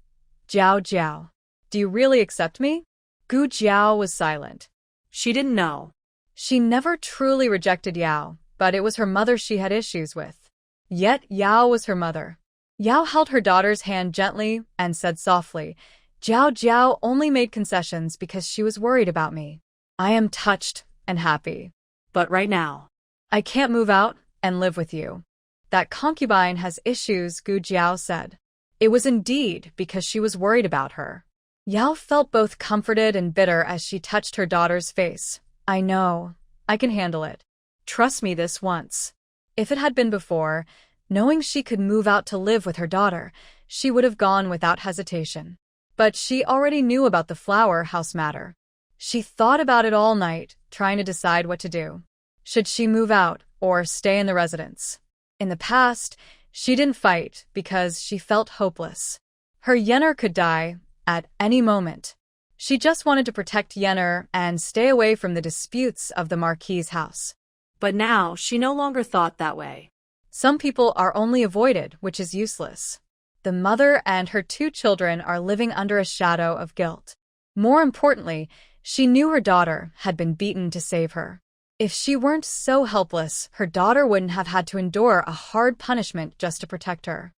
"Jiao Jiao, do you really accept me?" Gu Jiao was silent. She didn't know. She never truly rejected Yao, but it was her mother she had issues with. Yet Yao was her mother. Yao held her daughter's hand gently and said softly, "Jiao Jiao only made concessions because she was worried about me. I am touched and happy. But right now, I can't move out and live with you." "That concubine has issues," Gu Jiao said. It was indeed because she was worried about her. Yao felt both comforted and bitter as she touched her daughter's face. "I know. I can handle it. Trust me this once." If it had been before, knowing she could move out to live with her daughter, she would have gone without hesitation. But she already knew about the flower house matter. She thought about it all night, trying to decide what to do. Should she move out or stay in the residence? In the past, she didn't fight because she felt hopeless. Her Yenner could die at any moment. She just wanted to protect Yenner and stay away from the disputes of the Marquis's house. But now she no longer thought that way. Some people are only avoided, which is useless. The mother and her 2 children are living under a shadow of guilt. More importantly, she knew her daughter had been beaten to save her. If she weren't so helpless, her daughter wouldn't have had to endure a hard punishment just to protect her.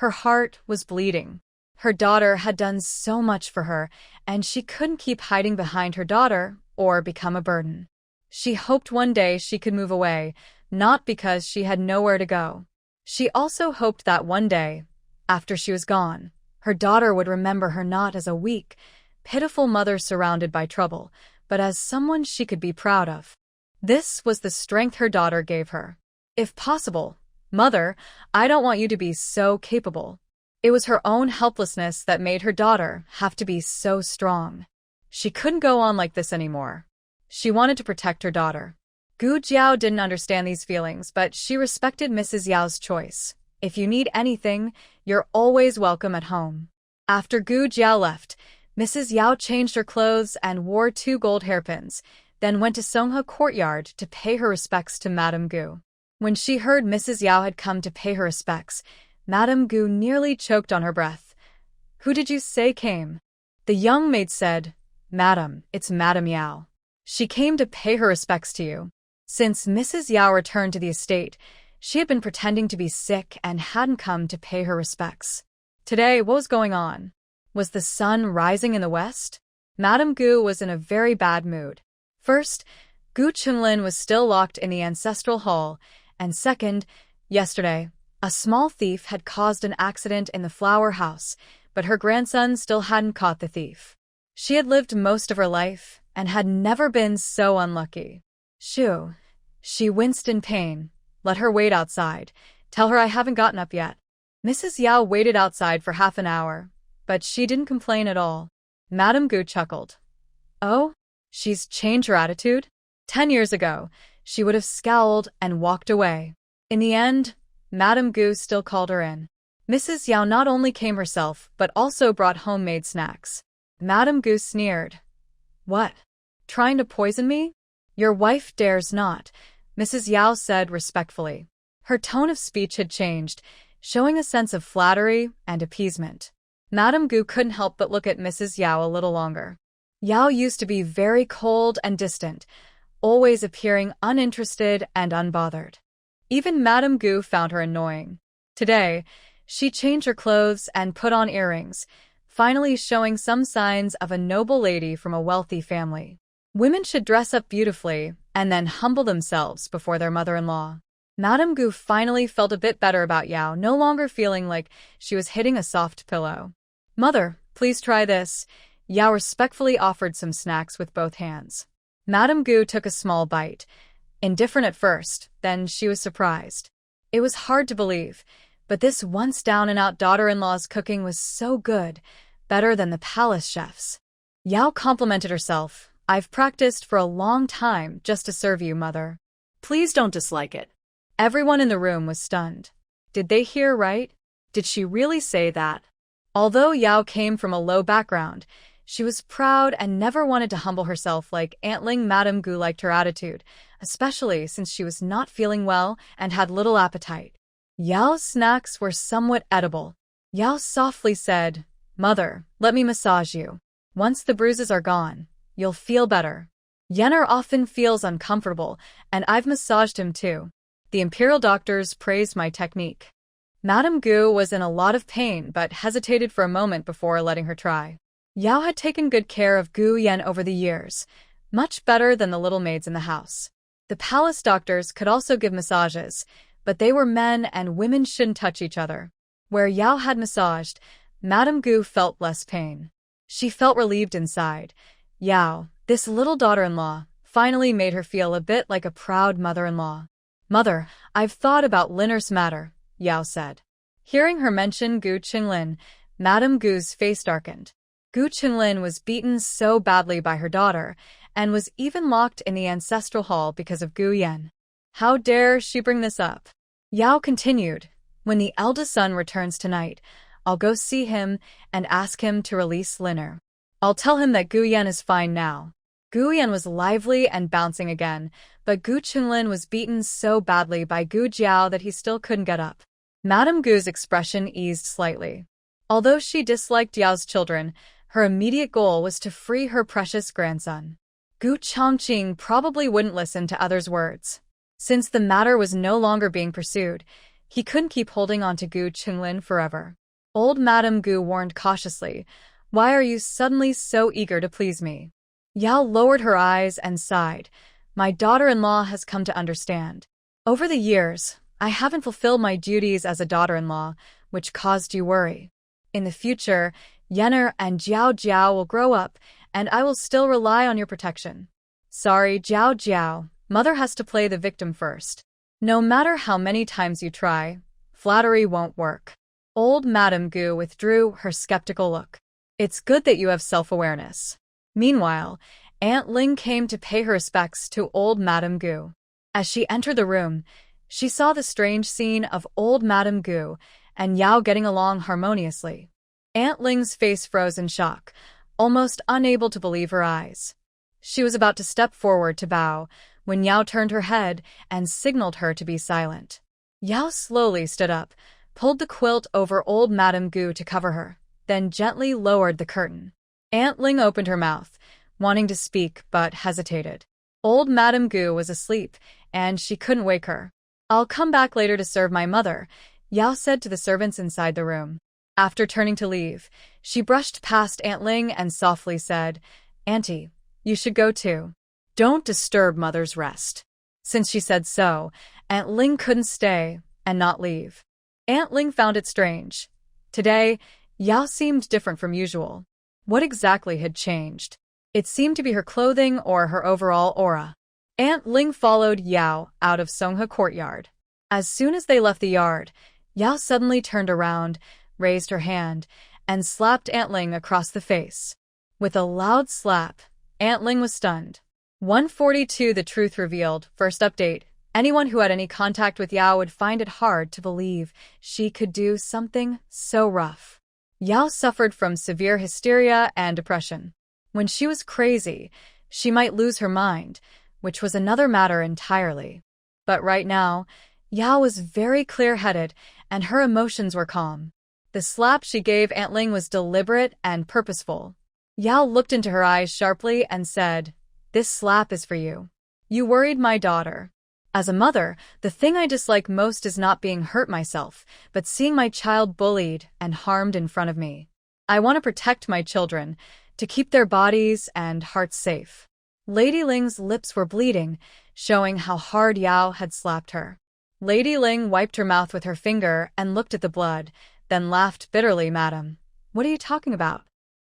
Her heart was bleeding. Her daughter had done so much for her, and she couldn't keep hiding behind her daughter or become a burden. She hoped one day she could move away, not because she had nowhere to go. She also hoped that one day, after she was gone, her daughter would remember her not as a weak, pitiful mother surrounded by trouble, but as someone she could be proud of. This was the strength her daughter gave her. "If possible, Mother, I don't want you to be so capable." It was her own helplessness that made her daughter have to be so strong. She couldn't go on like this anymore. She wanted to protect her daughter. Gu Jiao didn't understand these feelings, but she respected Mrs. Yao's choice. If you need anything, you're always welcome at home. After Gu Jiao left, Mrs. Yao changed her clothes and wore 2 gold hairpins, then went to Songhe Courtyard to pay her respects to Madame Gu. When she heard Mrs. Yao had come to pay her respects, Madame Gu nearly choked on her breath. "Who did you say came?" The young maid said, "Madam, it's Madame Yao. She came to pay her respects to you." Since Mrs. Yao returned to the estate, she had been pretending to be sick and hadn't come to pay her respects. Today, what was going on? Was the sun rising in the west? Madame Gu was in a very bad mood. First, Gu Qinglin was still locked in the ancestral hall, and second, yesterday, a small thief had caused an accident in the flower house, but her grandson still hadn't caught the thief. She had lived most of her life and had never been so unlucky. Shoo. She winced in pain. Let her wait outside. Tell her I haven't gotten up yet. Mrs. Yao waited outside for half an hour, but she didn't complain at all. Madame Gu chuckled. Oh? She's changed her attitude? 10 years ago, she would have scowled and walked away. In the end, Madame Gu still called her in. Mrs. Yao not only came herself, but also brought homemade snacks. Madame Gu sneered. What? Trying to poison me? Your wife dares not, Mrs. Yao said respectfully. Her tone of speech had changed, showing a sense of flattery and appeasement. Madame Gu couldn't help but look at Mrs. Yao a little longer. Yao used to be very cold and distant, always appearing uninterested and unbothered. Even Madame Gu found her annoying. Today, she changed her clothes and put on earrings, finally showing some signs of a noble lady from a wealthy family. Women should dress up beautifully and then humble themselves before their mother-in-law. Madame Gu finally felt a bit better about Yao, no longer feeling like she was hitting a soft pillow. Mother, please try this. Yao respectfully offered some snacks with both hands. Madame Gu took a small bite. Indifferent at first, then she was surprised. It was hard to believe, but this once down-and-out daughter-in-law's cooking was so good, better than the palace chefs. Yao complimented herself. I've practiced for a long time just to serve you, Mother. Please don't dislike it. Everyone in the room was stunned. Did they hear right? Did she really say that? Although Yao came from a low background, she was proud and never wanted to humble herself like Aunt Ling. Madame Gu liked her attitude, especially since she was not feeling well and had little appetite. Yao's snacks were somewhat edible. Yao softly said, Mother, let me massage you. Once the bruises are gone, you'll feel better. Yenner often feels uncomfortable, and I've massaged him too. The imperial doctors praised my technique. Madame Gu was in a lot of pain but hesitated for a moment before letting her try. Yao had taken good care of Gu Yan over the years, much better than the little maids in the house. The palace doctors could also give massages, but they were men and women shouldn't touch each other. Where Yao had massaged, Madame Gu felt less pain. She felt relieved inside. Yao, this little daughter-in-law, finally made her feel a bit like a proud mother-in-law. Mother, I've thought about Linner's matter, Yao said. Hearing her mention Gu Qinglin, Madame Gu's face darkened. Gu Qinglin was beaten so badly by her daughter, and was even locked in the ancestral hall because of Gu Yan. How dare she bring this up? Yao continued, when the eldest son returns tonight, I'll go see him and ask him to release Linner. I'll tell him that Gu Yan is fine now. Gu Yan was lively and bouncing again, but Gu Qinglin was beaten so badly by Gu Jiao that he still couldn't get up. Madame Gu's expression eased slightly. Although she disliked Yao's children, her immediate goal was to free her precious grandson. Gu Chongqing probably wouldn't listen to others' words. Since the matter was no longer being pursued, he couldn't keep holding on to Gu Qinglin forever. Old Madame Gu warned cautiously, Why are you suddenly so eager to please me? Yao lowered her eyes and sighed. My daughter-in-law has come to understand. Over the years, I haven't fulfilled my duties as a daughter-in-law, which caused you worry. In the future, Yenner and Jiao Jiao will grow up, and I will still rely on your protection. Sorry, Jiao Jiao, Mother has to play the victim first. No matter how many times you try, flattery won't work. Old Madame Gu withdrew her skeptical look. It's good that you have self-awareness. Meanwhile, Aunt Ling came to pay her respects to old Madame Gu. As she entered the room, she saw the strange scene of old Madame Gu and Yao getting along harmoniously. Aunt Ling's face froze in shock, almost unable to believe her eyes. She was about to step forward to bow when Yao turned her head and signaled her to be silent. Yao slowly stood up, pulled the quilt over old Madame Gu to cover her, then gently lowered the curtain. Aunt Ling opened her mouth, wanting to speak but hesitated. Old Madame Gu was asleep, and she couldn't wake her. "I'll come back later to serve my mother," Yao said to the servants inside the room. After turning to leave, she brushed past Aunt Ling and softly said, "Auntie, you should go too. Don't disturb Mother's rest." Since she said so, Aunt Ling couldn't stay and not leave. Aunt Ling found it strange. Today, Yao seemed different from usual. What exactly had changed? It seemed to be her clothing or her overall aura. Aunt Ling followed Yao out of Songhe courtyard. As soon as they left the yard, Yao suddenly turned around, raised her hand, and slapped Aunt Ling across the face. With a loud slap, Aunt Ling was stunned. 142 The truth revealed. First update. Anyone who had any contact with Yao would find it hard to believe she could do something so rough. Yao suffered from severe hysteria and depression. When she was crazy, she might lose her mind, which was another matter entirely. But right now, Yao was very clear-headed and her emotions were calm. The slap she gave Aunt Ling was deliberate and purposeful. Yao looked into her eyes sharply and said, "This slap is for you. You worried my daughter. As a mother, the thing I dislike most is not being hurt myself, but seeing my child bullied and harmed in front of me. I want to protect my children, to keep their bodies and hearts safe." Lady Ling's lips were bleeding, showing how hard Yao had slapped her. Lady Ling wiped her mouth with her finger and looked at the blood, then laughed bitterly. "Madam, what are you talking about?"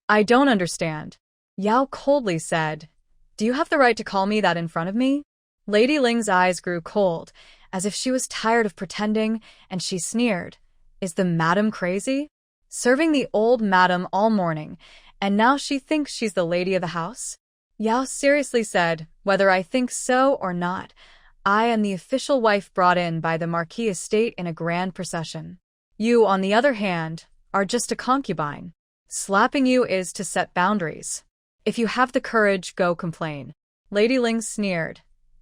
"I don't understand," Yao coldly said. "Do you have the right to call me that in front of me?" Lady Ling's eyes grew cold, as if she was tired of pretending, and she sneered. "Is the madam crazy? Serving the old madam all morning, and now she thinks she's the lady of the house?" Yao seriously said, "Whether I think so or not, I am the official wife brought in by the Marquee estate in a grand procession. You, on the other hand, are just a concubine. Slapping you is to set boundaries. If you have the courage, go complain." Lady Ling sneered.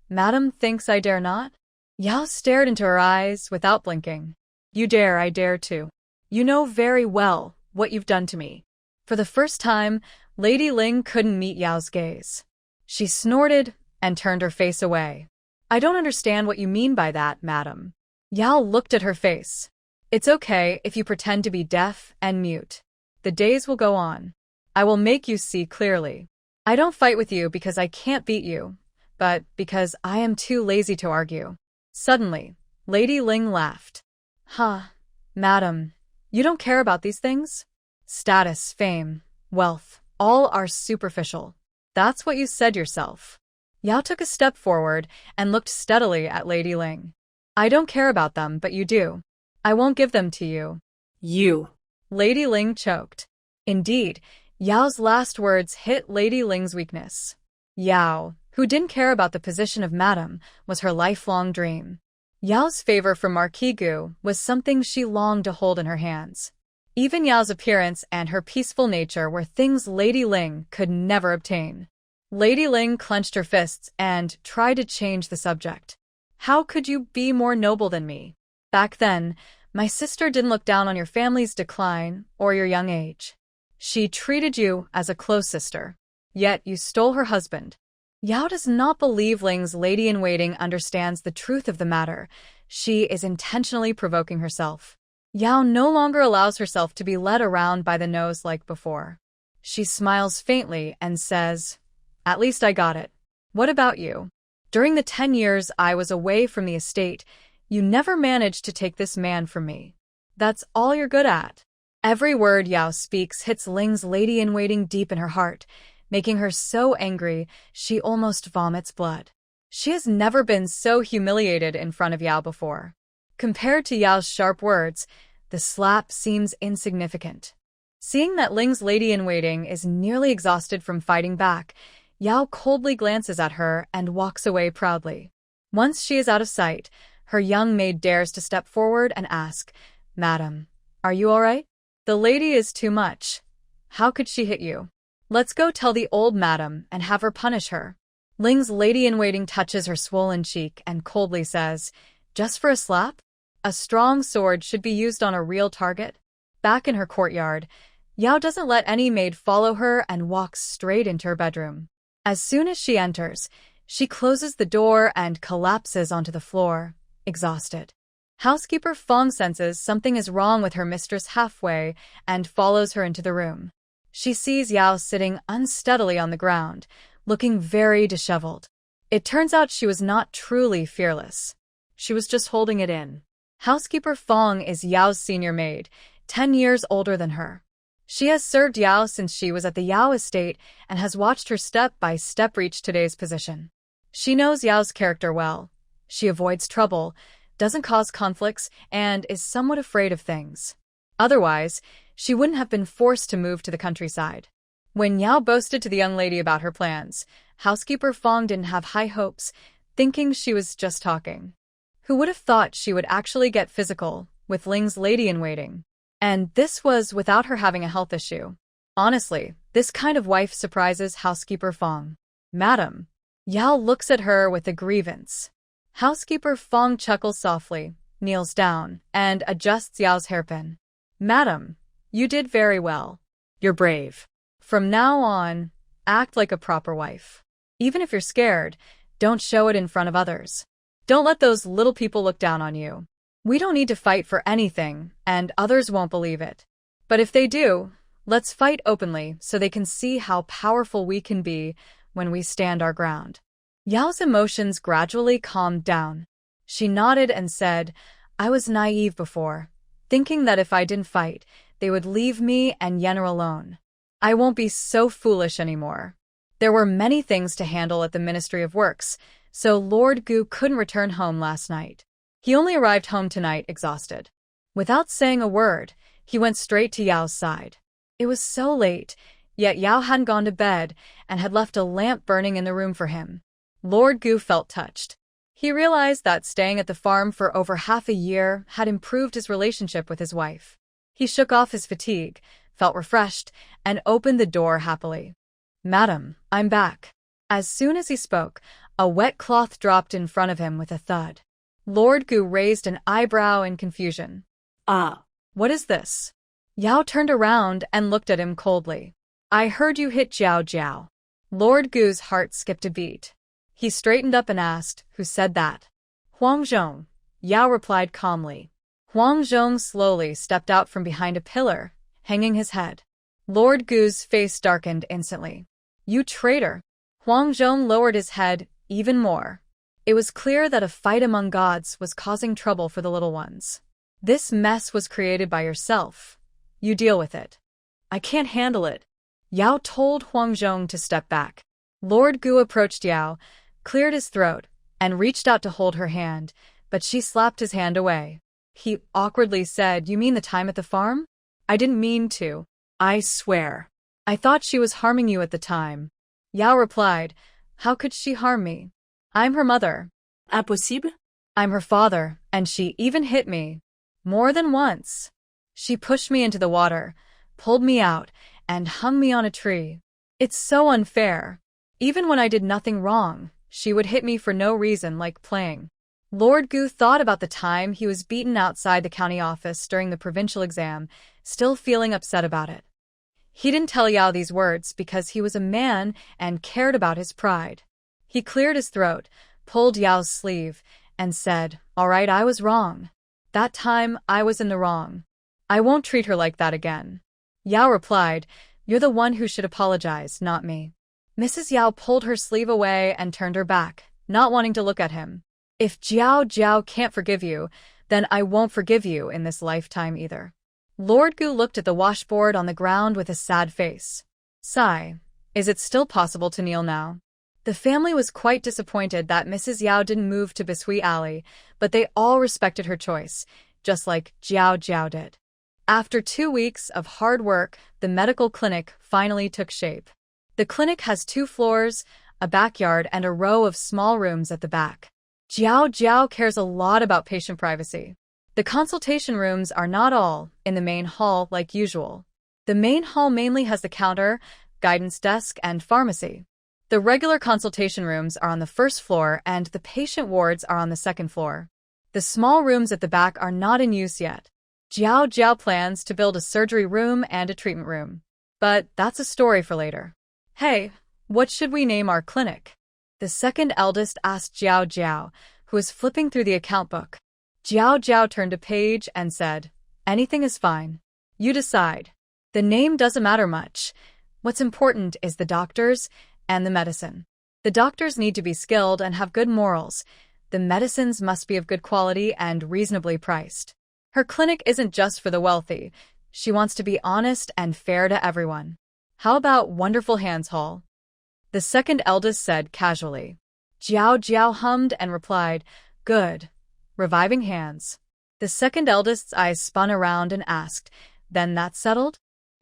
"Madam thinks I dare not?" Yao stared into her eyes without blinking. "You dare, I dare too. You know very well what you've done to me." For the first time, Lady Ling couldn't meet Yao's gaze. She snorted and turned her face away. "I don't understand what you mean by that, madam." Yao looked at her face. "It's okay if you pretend to be deaf and mute. The days will go on. I will make you see clearly. I don't fight with you because I can't beat you, but because I am too lazy to argue." Suddenly, Lady Ling laughed. "Huh, madam, you don't care about these things? Status, fame, wealth, all are superficial. That's what you said yourself." Yao took a step forward and looked steadily at Lady Ling. "I don't care about them, but you do. I won't give them to you." You. Lady Ling choked. Indeed, Yao's last words hit Lady Ling's weakness. Yao, who didn't care about the position of madam, was her lifelong dream. Yao's favor for Marquee Gu was something she longed to hold in her hands. Even Yao's appearance and her peaceful nature were things Lady Ling could never obtain. Lady Ling clenched her fists and tried to change the subject. "How could you be more noble than me? Back then, my sister didn't look down on your family's decline or your young age. She treated you as a close sister. Yet you stole her husband." Yao does not believe Ling's lady-in-waiting understands the truth of the matter. She is intentionally provoking herself. Yao no longer allows herself to be led around by the nose like before. She smiles faintly and says, "At least I got it. What about you? During the 10 years I was away from the estate, you never managed to take this man from me. That's all you're good at." Every word Yao speaks hits Ling's lady-in-waiting deep in her heart, making her so angry she almost vomits blood. She has never been so humiliated in front of Yao before. Compared to Yao's sharp words, the slap seems insignificant. Seeing that Ling's lady-in-waiting is nearly exhausted from fighting back, Yao coldly glances at her and walks away proudly. Once she is out of sight, her young maid dares to step forward and ask, "Madam, are you all right? The lady is too much. How could she hit you? Let's go tell the old madam and have her punish her." Ling's lady-in-waiting touches her swollen cheek and coldly says, "Just for a slap? A strong sword should be used on a real target." Back in her courtyard, Yao doesn't let any maid follow her and walks straight into her bedroom. As soon as she enters, she closes the door and collapses onto the floor, exhausted. Housekeeper Fong senses something is wrong with her mistress halfway and follows her into the room. She sees Yao sitting unsteadily on the ground, looking very disheveled. It turns out she was not truly fearless. She was just holding it in. Housekeeper Fong is Yao's senior maid, 10 years older than her. She has served Yao since she was at the Yao estate and has watched her step by step reach today's position. She knows Yao's character well. She avoids trouble, doesn't cause conflicts, and is somewhat afraid of things. Otherwise, she wouldn't have been forced to move to the countryside. When Yao boasted to the young lady about her plans, Housekeeper Fong didn't have high hopes, thinking she was just talking. Who would have thought she would actually get physical with Ling's lady-in-waiting? And this was without her having a health issue. Honestly, this kind of wife surprises Housekeeper Fong. "Madam." Yao looks at her with a grievance. Housekeeper Fong chuckles softly, kneels down, and adjusts Yao's hairpin. "Madam, you did very well. You're brave. From now on, act like a proper wife. Even if you're scared, don't show it in front of others. Don't let those little people look down on you. We don't need to fight for anything, and others won't believe it. But if they do, let's fight openly so they can see how powerful we can be when we stand our ground." Yao's emotions gradually calmed down. She nodded and said, "I was naive before, thinking that if I didn't fight, they would leave me and Yenner alone. I won't be so foolish anymore." There were many things to handle at the Ministry of Works, so Lord Gu couldn't return home last night. He only arrived home tonight exhausted. Without saying a word, he went straight to Yao's side. It was so late, yet Yao hadn't gone to bed and had left a lamp burning in the room for him. Lord Gu felt touched. He realized that staying at the farm for over half a year had improved his relationship with his wife. He shook off his fatigue, felt refreshed, and opened the door happily. "Madam, I'm back." As soon as he spoke, a wet cloth dropped in front of him with a thud. Lord Gu raised an eyebrow in confusion. "Ah, "What is this?" Yao turned around and looked at him coldly. "I heard you hit Jiao Jiao." Lord Gu's heart skipped a beat. He straightened up and asked, "Who said that?" "Huang Zhong," Yao replied calmly. Huang Zhong slowly stepped out from behind a pillar, hanging his head. Lord Gu's face darkened instantly. "You traitor!" Huang Zhong lowered his head even more. It was clear that a fight among gods was causing trouble for the little ones. "This mess was created by yourself. You deal with it." "I can't handle it." Yao told Huang Zhong to step back. Lord Gu approached Yao, cleared his throat, and reached out to hold her hand, but she slapped his hand away. He awkwardly said, "You mean the time at the farm?" "I didn't mean to. I swear. I thought she was harming you at the time." Yao replied, "How could she harm me? I'm her mother." "Impossible?" "I'm her father, and she even hit me. More than once. She pushed me into the water, pulled me out, and hung me on a tree. It's so unfair. Even when I did nothing wrong, she would hit me for no reason, like playing." Lord Gu thought about the time he was beaten outside the county office during the provincial exam, still feeling upset about it. He didn't tell Yao these words because he was a man and cared about his pride. He cleared his throat, pulled Yao's sleeve, and said, "All right, I was wrong. That time I was in the wrong. I won't treat her like that again." Yao replied, "You're the one who should apologize, not me." Mrs. Yao pulled her sleeve away and turned her back, not wanting to look at him. "If Jiao Jiao can't forgive you, then I won't forgive you in this lifetime either." Lord Gu looked at the washboard on the ground with a sad face. "Sigh, is it still possible to kneel now?" The family was quite disappointed that Mrs. Yao didn't move to Bisui Alley, but they all respected her choice, just like Jiao Jiao did. After 2 weeks of hard work, the medical clinic finally took shape. The clinic has 2 floors, a backyard, and a row of small rooms at the back. Jiao Jiao cares a lot about patient privacy. The consultation rooms are not all in the main hall like usual. The main hall mainly has the counter, guidance desk, and pharmacy. The regular consultation rooms are on the first floor and the patient wards are on the second floor. The small rooms at the back are not in use yet. Jiao Jiao plans to build a surgery room and a treatment room. But that's a story for later. Hey, what should we name our clinic? The second eldest asked Jiao Jiao, who was flipping through the account book. Jiao Jiao turned a page and said, anything is fine. You decide. The name doesn't matter much. What's important is the doctors and the medicine. The doctors need to be skilled and have good morals. The medicines must be of good quality and reasonably priced. Her clinic isn't just for the wealthy. She wants to be honest and fair to everyone. How about Wonderful Hands Hall? The second eldest said casually. Jiao Jiao hummed and replied, good. Reviving hands. The second eldest's eyes spun around and asked, then that's settled?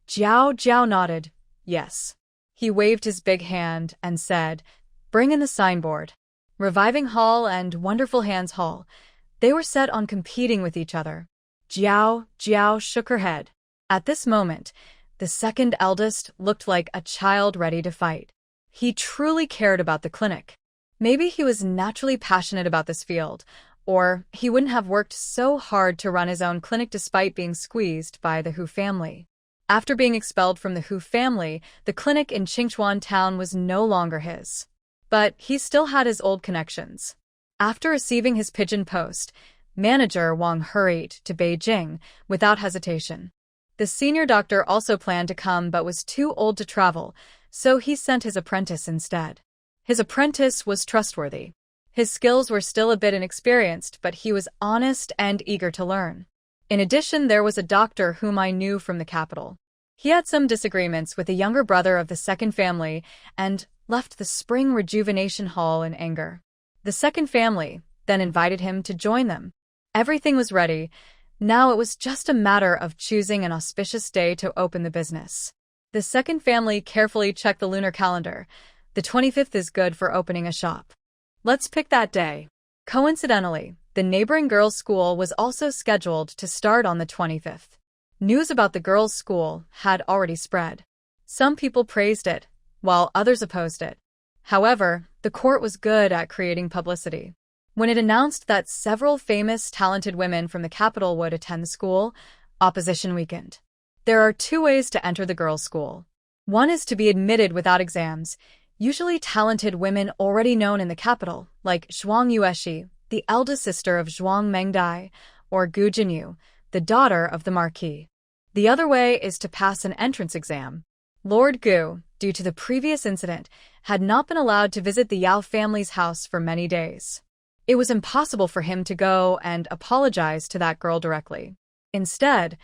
Jiao Jiao nodded, yes. He waved his big hand and said, bring in the signboard. Reviving Hall and Wonderful Hands Hall. They were set on competing with each other. Jiao Jiao shook her head. At this moment, the second eldest looked like a child ready to fight. He truly cared about the clinic. Maybe he was naturally passionate about this field, or he wouldn't have worked so hard to run his own clinic despite being squeezed by the Hu family. After being expelled from the Hu family, the clinic in Qingchuan town was no longer his. But he still had his old connections. After receiving his pigeon post, Manager Wang hurried to Beijing without hesitation. The senior doctor also planned to come but was too old to travel, so he sent his apprentice instead. His apprentice was trustworthy. His skills were still a bit inexperienced, but he was honest and eager to learn. In addition, there was a doctor whom I knew from the capital. He had some disagreements with the younger brother of the second family and left the Spring Rejuvenation Hall in anger. The second family then invited him to join them. Everything was ready. Now it was just a matter of choosing an auspicious day to open the business. The second family carefully checked the lunar calendar. The 25th is good for opening a shop. Let's pick that day. Coincidentally, the neighboring girls' school was also scheduled to start on the 25th. News about the girls' school had already spread. Some people praised it, while others opposed it. However, the court was good at creating publicity. When it announced that several famous, talented women from the capital would attend the school, opposition weakened. There are two ways to enter the girls' school. One is to be admitted without exams, usually talented women already known in the capital, like Zhuang Yueshi, the eldest sister of Zhuang Mengdai, or Gu Jinyu, the daughter of the Marquee. The other way is to pass an entrance exam. Lord Gu, due to the previous incident, had not been allowed to visit the Yao family's house for many days. It was impossible for him to go and apologize to that girl directly. Instead,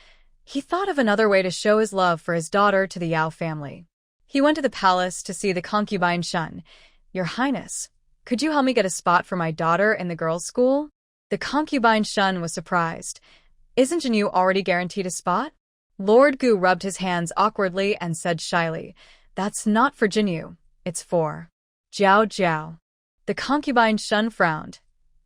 he thought of another way to show his love for his daughter to the Yao family. He went to the palace to see the concubine Shun. Your Highness, could you help me get a spot for my daughter in the girls' school? The concubine Shun was surprised. Isn't Jinyu already guaranteed a spot? Lord Gu rubbed his hands awkwardly and said shyly, that's not for Jinyu, it's for Jiao Jiao. The concubine Shun frowned.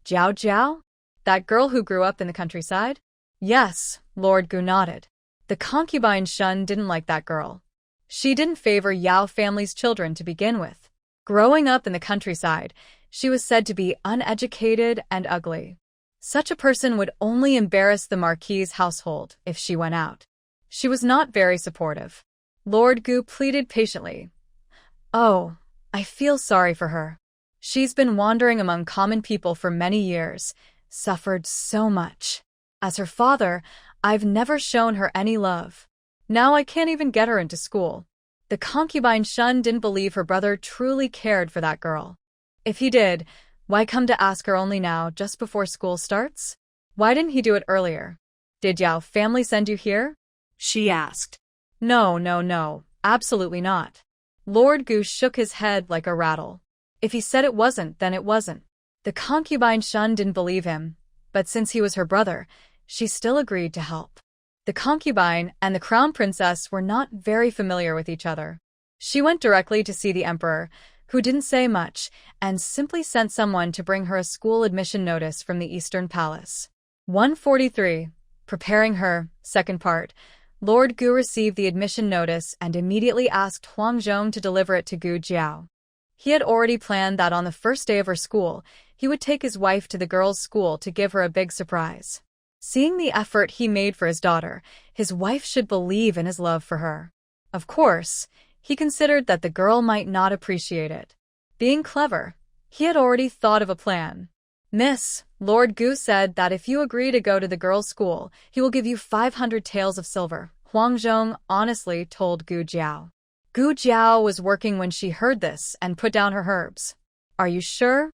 Jiao Jiao? That girl who grew up in the countryside? Yes, Lord Gu nodded. The concubine Shun didn't like that girl. She didn't favor Yao family's children to begin with. Growing up in the countryside, she was said to be uneducated and ugly. Such a person would only embarrass the Marquis's household if she went out. She was not very supportive. Lord Gu pleaded patiently. Oh, I feel sorry for her. She's been wandering among common people for many years, suffered so much. As her father, I've never shown her any love. Now I can't even get her into school. The concubine Shun didn't believe her brother truly cared for that girl. If he did, why come to ask her only now, just before school starts? Why didn't he do it earlier? Did Yao family send you here? She asked. No, absolutely not. Lord Gu shook his head like a rattle. If he said it wasn't, then it wasn't. The concubine Shun didn't believe him, but since he was her brother, she still agreed to help. The concubine and the crown princess were not very familiar with each other. She went directly to see the emperor, who didn't say much and simply sent someone to bring her a school admission notice from the Eastern Palace. 143. Preparing her, second part. Lord Gu received the admission notice and immediately asked Huang Zhong to deliver it to Gu Jiao. He had already planned that on the first day of her school, he would take his wife to the girls' school to give her a big surprise. Seeing the effort he made for his daughter, his wife should believe in his love for her. Of course, he considered that the girl might not appreciate it. Being clever, he had already thought of a plan. Miss, Lord Gu said that if you agree to go to the girls' school, he will give you 500 taels of silver, Huang Zhong honestly told Gu Jiao. Gu Jiao was working when she heard this and put down her herbs. Are you sure?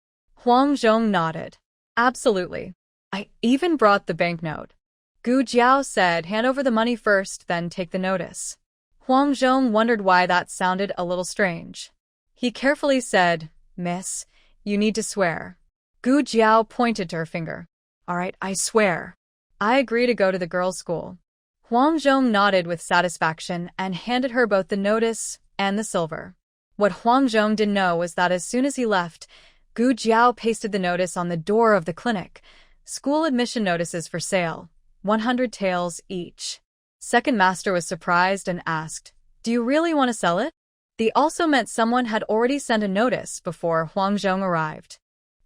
Huang Zhong nodded. Absolutely. I even brought the banknote. Gu Jiao said hand over the money first, then take the notice. Huang Zhong wondered why that sounded a little strange. He carefully said, Miss, you need to swear. Gu Jiao pointed to her finger. All right, I swear. I agree to go to the girls' school. Huang Zhong nodded with satisfaction and handed her both the notice and the silver. What Huang Zhong didn't know was that as soon as he left, Gu Jiao pasted the notice on the door of the clinic. School admission notices for sale, 100 taels each. Second master was surprised and asked, Do you really want to sell it? They also meant someone had already sent a notice before Huang Zhong arrived.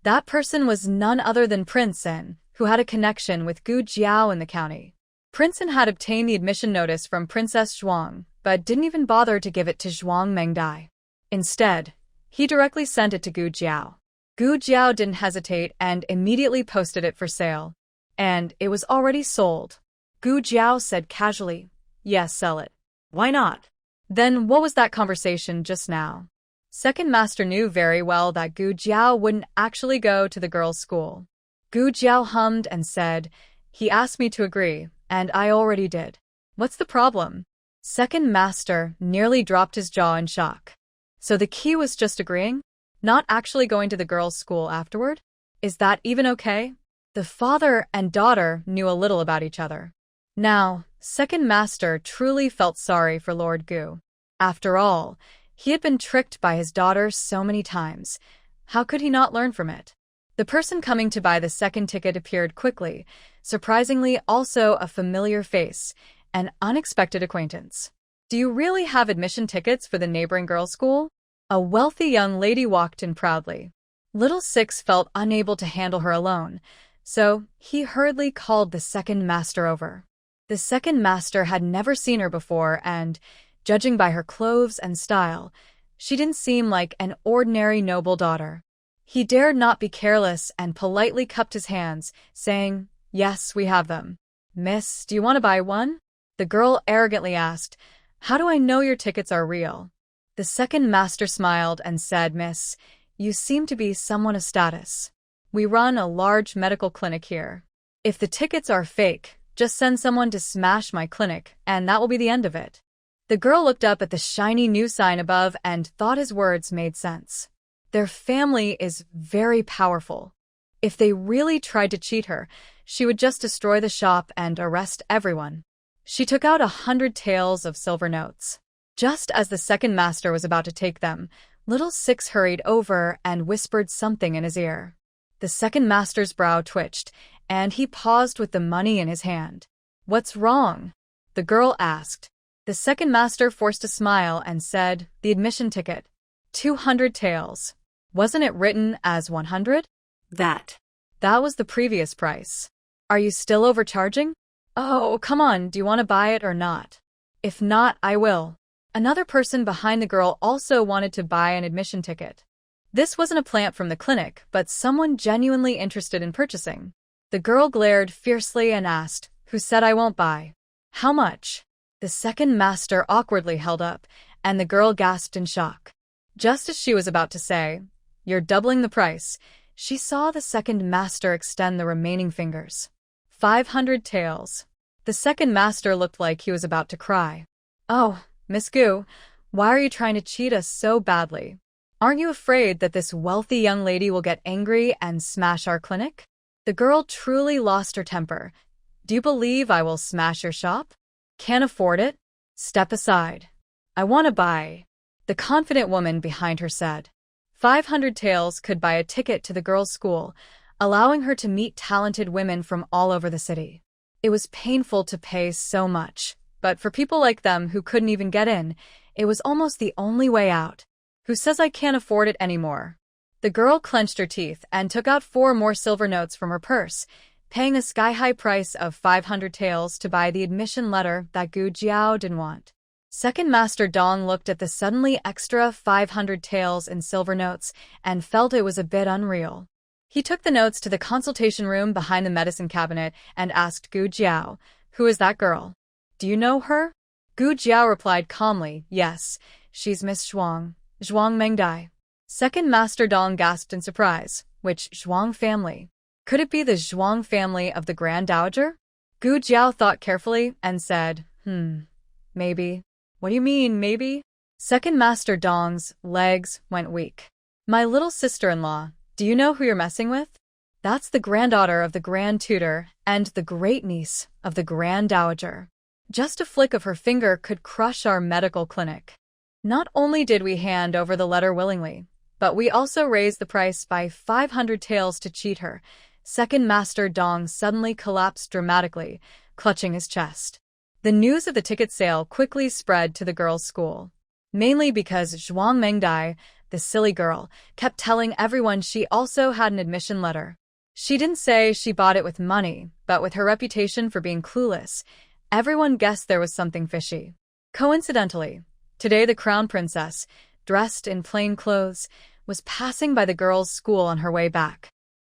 That person was none other than Prince Sin, who had a connection with Gu Jiao in the county. Prince Sin had obtained the admission notice from Princess Zhuang, but didn't even bother to give it to Zhuang Mengdai. Instead, he directly sent it to Gu Jiao. Gu Jiao didn't hesitate and immediately posted it for sale. And it was already sold. Gu Jiao said casually, Yes, sell it. Why not? Then what was that conversation just now? Second master knew very well that Gu Jiao wouldn't actually go to the girls' school. Gu Jiao hummed and said, He asked me to agree, and I already did. What's the problem? Second master nearly dropped his jaw in shock. So the key was just agreeing? Not actually going to the girls' school afterward? Is that even okay? The father and daughter knew a little about each other. Now, second master truly felt sorry for Lord Gu. After all, he had been tricked by his daughter so many times. How could he not learn from it? The person coming to buy the second ticket appeared quickly, surprisingly also a familiar face, an unexpected acquaintance. Do you really have admission tickets for the neighboring girls' school? A wealthy young lady walked in proudly. Little Six felt unable to handle her alone, so he hurriedly called the second master over. The second master had never seen her before and, judging by her clothes and style, she didn't seem like an ordinary noble daughter. He dared not be careless and politely cupped his hands, saying, Yes, we have them. Miss, do you want to buy one? The girl arrogantly asked, How do I know your tickets are real? The second master smiled and said, Miss, you seem to be someone of status. We run a large medical clinic here. If the tickets are fake, just send someone to smash my clinic, and that will be the end of it. The girl looked up at the shiny new sign above and thought his words made sense. Their family is very powerful. If they really tried to cheat her, she would just destroy the shop and arrest everyone. She took out 100 taels of silver notes. Just as the second master was about to take them, Little Six hurried over and whispered something in his ear. The second master's brow twitched, and he paused with the money in his hand. What's wrong? The girl asked. The second master forced a smile and said, The admission ticket. 200 taels. Wasn't it written as 100? That was the previous price. Are you still overcharging? Oh, come on, do you want to buy it or not? If not, I will. Another person behind the girl also wanted to buy an admission ticket. This wasn't a plant from the clinic, but someone genuinely interested in purchasing. The girl glared fiercely and asked, Who said I won't buy? How much? The second master awkwardly held up, and the girl gasped in shock. Just as she was about to say, You're doubling the price, she saw the second master extend the remaining fingers. 500 taels. The second master looked like he was about to cry. Oh, Miss Gu, why are you trying to cheat us so badly? Aren't you afraid that this wealthy young lady will get angry and smash our clinic? The girl truly lost her temper. Do you believe I will smash your shop? Can't afford it? Step aside. I want to buy. The confident woman behind her said. 500 taels could buy a ticket to the girls' school, allowing her to meet talented women from all over the city. It was painful to pay so much, but for people like them who couldn't even get in, it was almost the only way out. Who says I can't afford it anymore? The girl clenched her teeth and took out 4 more silver notes from her purse, paying a sky-high price of 500 taels to buy the admission letter that Gu Jiao didn't want. Second Master Dong looked at the suddenly extra 500 taels in silver notes and felt it was a bit unreal. He took the notes to the consultation room behind the medicine cabinet and asked Gu Jiao, "Who is that girl? Do you know her?" Gu Jiao replied calmly, "Yes, she's Miss Zhuang, Zhuang Mengdai." Second Master Dong gasped in surprise. Which Zhuang family? Could it be the Zhuang family of the Grand Dowager? Gu Jiao thought carefully and said, maybe. What do you mean, maybe? Second Master Dong's legs went weak. My little sister-in-law, do you know who you're messing with? That's the granddaughter of the Grand Tutor and the great-niece of the Grand Dowager. Just a flick of her finger could crush our medical clinic. Not only did we hand over the letter willingly, but we also raised the price by 500 taels to cheat her. Second Master Dong suddenly collapsed dramatically, clutching his chest. The news of the ticket sale quickly spread to the girls' school, mainly because Zhuang Mengdai, the silly girl, kept telling everyone she also had an admission letter. She didn't say she bought it with money, but with her reputation for being clueless, everyone guessed there was something fishy. Coincidentally, today the crown princess, dressed in plain clothes, was passing by the girls' school on her way back.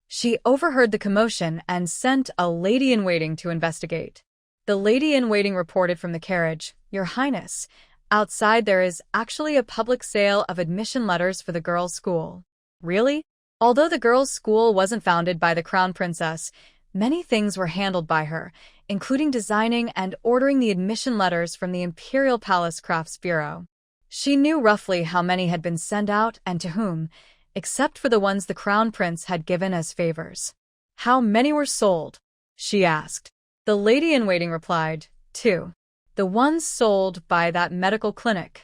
She overheard the commotion and sent a lady-in-waiting to investigate. The lady-in-waiting reported from the carriage, "Your Highness, outside there is actually a public sale of admission letters for the girls' school." Really? Although the girls' school wasn't founded by the crown princess, many things were handled by her, including designing and ordering the admission letters from the Imperial Palace Crafts Bureau. She knew roughly how many had been sent out and to whom, except for the ones the crown prince had given as favors. "How many were sold?" she asked. The lady-in-waiting replied, 2. The ones sold by that medical clinic.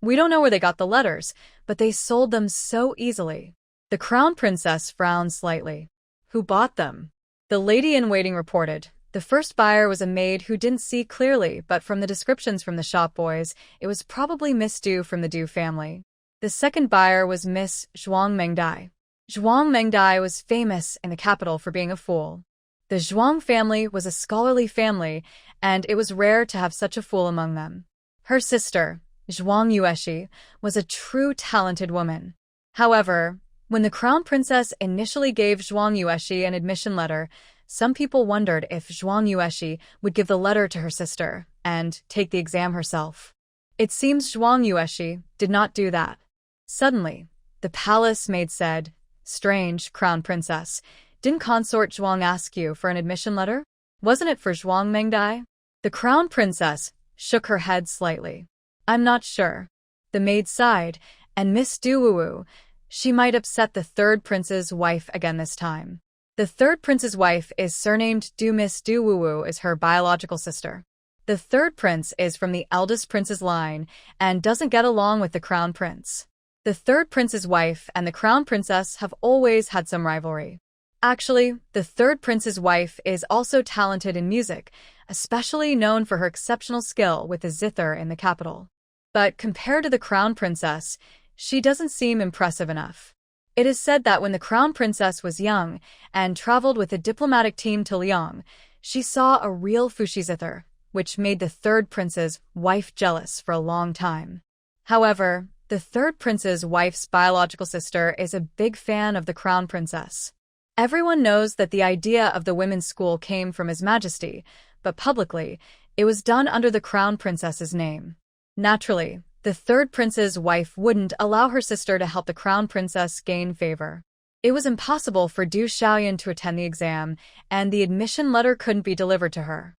We don't know where they got the letters, but they sold them so easily. The crown princess frowned slightly. Who bought them? The lady-in-waiting reported. The first buyer was a maid who didn't see clearly, but from the descriptions from the shop boys, it was probably Miss Du from the Du family. The second buyer was Miss Zhuang Mengdai. Zhuang Mengdai was famous in the capital for being a fool. The Zhuang family was a scholarly family, and it was rare to have such a fool among them. Her sister, Zhuang Yueshi, was a true talented woman. However, when the crown princess initially gave Zhuang Yueshi an admission letter, some people wondered if Zhuang Yueshi would give the letter to her sister and take the exam herself. It seems Zhuang Yueshi did not do that. Suddenly, the palace maid said, "Strange, crown princess. Didn't consort Zhuang ask you for an admission letter? Wasn't it for Zhuang Mengdai?" The crown princess shook her head slightly. "I'm not sure." The maid sighed, and Miss Du, she might upset the third prince's wife again this time. The third prince's wife is surnamed Du. Miss Du is her biological sister. The third prince is from the eldest prince's line and doesn't get along with the crown prince. The third prince's wife and the crown princess have always had some rivalry. Actually, the third prince's wife is also talented in music, especially known for her exceptional skill with the zither in the capital. But compared to the crown princess, she doesn't seem impressive enough. It is said that when the crown princess was young and traveled with a diplomatic team to Liang, she saw a real fuxi zither, which made the third prince's wife jealous for a long time. However, the third prince's wife's biological sister is a big fan of the crown princess. Everyone knows that the idea of the women's school came from His Majesty, but publicly, it was done under the crown princess's name. Naturally, the third prince's wife wouldn't allow her sister to help the crown princess gain favor. It was impossible for Du Xiaoyan to attend the exam, and the admission letter couldn't be delivered to her.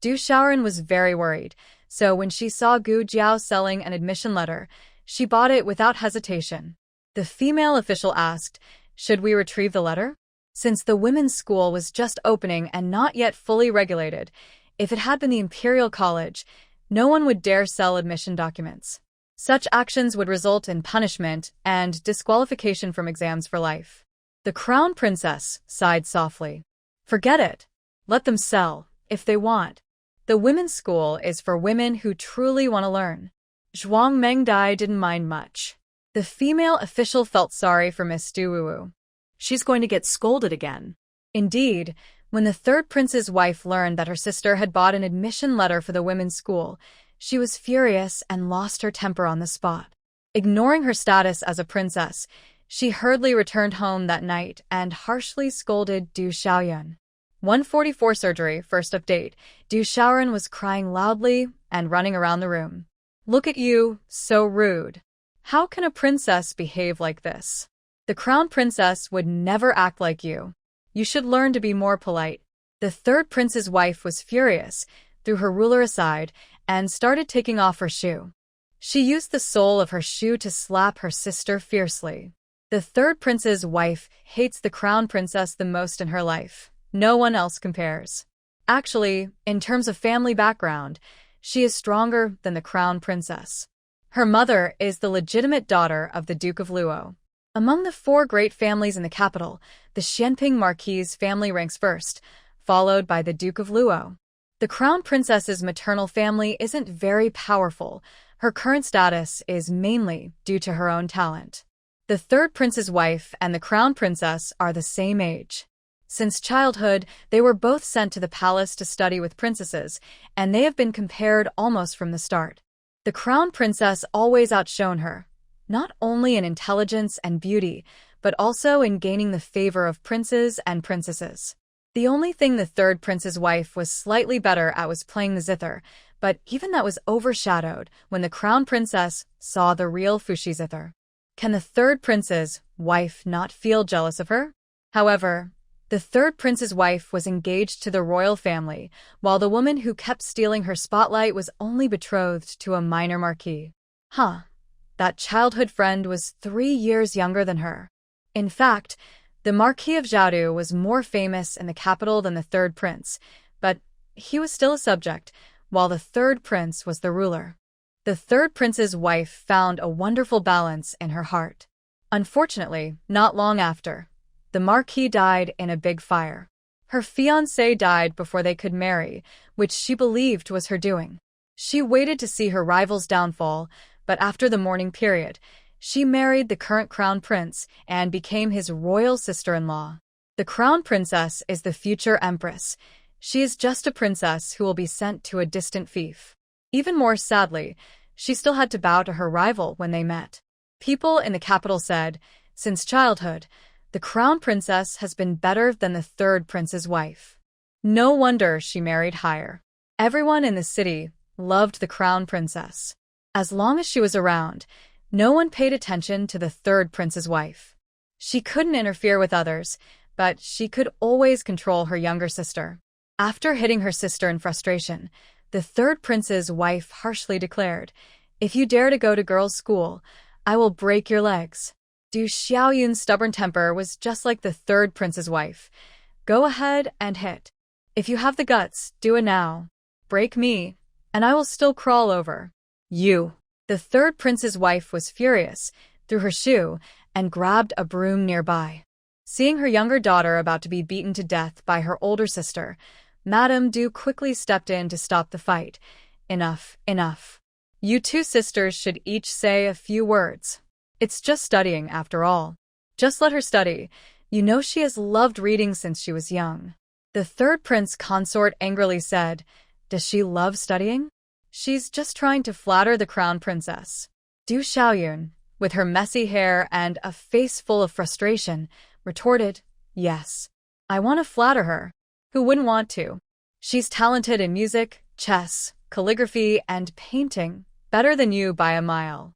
Du Xiaoyan was very worried, so when she saw Gu Jiao selling an admission letter, she bought it without hesitation. The female official asked, "Should we retrieve the letter?" Since the women's school was just opening and not yet fully regulated, if it had been the Imperial College, no one would dare sell admission documents. Such actions would result in punishment and disqualification from exams for life. The crown princess sighed softly. Forget it. Let them sell, if they want. The women's school is for women who truly want to learn. Zhuang Mengdai didn't mind much. The female official felt sorry for Miss Duwu. She's going to get scolded again. Indeed, when the third prince's wife learned that her sister had bought an admission letter for the women's school, she was furious and lost her temper on the spot. Ignoring her status as a princess, she hurriedly returned home that night and harshly scolded Du Xiaoyun. 144 surgery, first update. Du Xiaoyun was crying loudly and running around the room. Look at you, so rude. How can a princess behave like this? The crown princess would never act like you. You should learn to be more polite. The third prince's wife was furious, threw her ruler aside, and started taking off her shoe. She used the sole of her shoe to slap her sister fiercely. The third prince's wife hates the crown princess the most in her life. No one else compares. Actually, in terms of family background, she is stronger than the crown princess. Her mother is the legitimate daughter of the Duke of Luo. Among the 4 great families in the capital, the Xianping Marquee family ranks first, followed by the Duke of Luo. The crown princess's maternal family isn't very powerful. Her current status is mainly due to her own talent. The third prince's wife and the crown princess are the same age. Since childhood, they were both sent to the palace to study with princesses, and they have been compared almost from the start. The crown princess always outshone her, not only in intelligence and beauty, but also in gaining the favor of princes and princesses. The only thing the third prince's wife was slightly better at was playing the zither, but even that was overshadowed when the crown princess saw the real Fushi zither. Can the third prince's wife not feel jealous of her? However, the third prince's wife was engaged to the royal family, while the woman who kept stealing her spotlight was only betrothed to a minor marquis. That childhood friend was 3 years younger than her. In fact, the Marquis of Jiaodu was more famous in the capital than the third prince, but he was still a subject, while the third prince was the ruler. The third prince's wife found a wonderful balance in her heart. Unfortunately, not long after, the Marquis died in a big fire. Her fiancé died before they could marry, which she believed was her doing. She waited to see her rival's downfall, but after the mourning period, she married the current crown prince and became his royal sister-in-law. The crown princess is the future empress. She is just a princess who will be sent to a distant fief. Even more sadly, she still had to bow to her rival when they met. People in the capital said, since childhood, the crown princess has been better than the third prince's wife. No wonder she married higher. Everyone in the city loved the crown princess. As long as she was around, no one paid attention to the third prince's wife. She couldn't interfere with others, but she could always control her younger sister. After hitting her sister in frustration, the third prince's wife harshly declared, "If you dare to go to girls' school, I will break your legs." Du Xiaoyun's stubborn temper was just like the third prince's wife. Go ahead and hit. If you have the guts, do it now. Break me, and I will still crawl over you. The third prince's wife was furious, threw her shoe, and grabbed a broom nearby. Seeing her younger daughter about to be beaten to death by her older sister, Madame Du quickly stepped in to stop the fight. Enough, enough. You two sisters should each say a few words. It's just studying, after all. Just let her study. You know she has loved reading since she was young. The third prince consort angrily said, "Does she love studying? She's just trying to flatter the crown princess." Du Xiaoyun, with her messy hair and a face full of frustration, retorted, "Yes. I want to flatter her. Who wouldn't want to? She's talented in music, chess, calligraphy, and painting, better than you by a mile."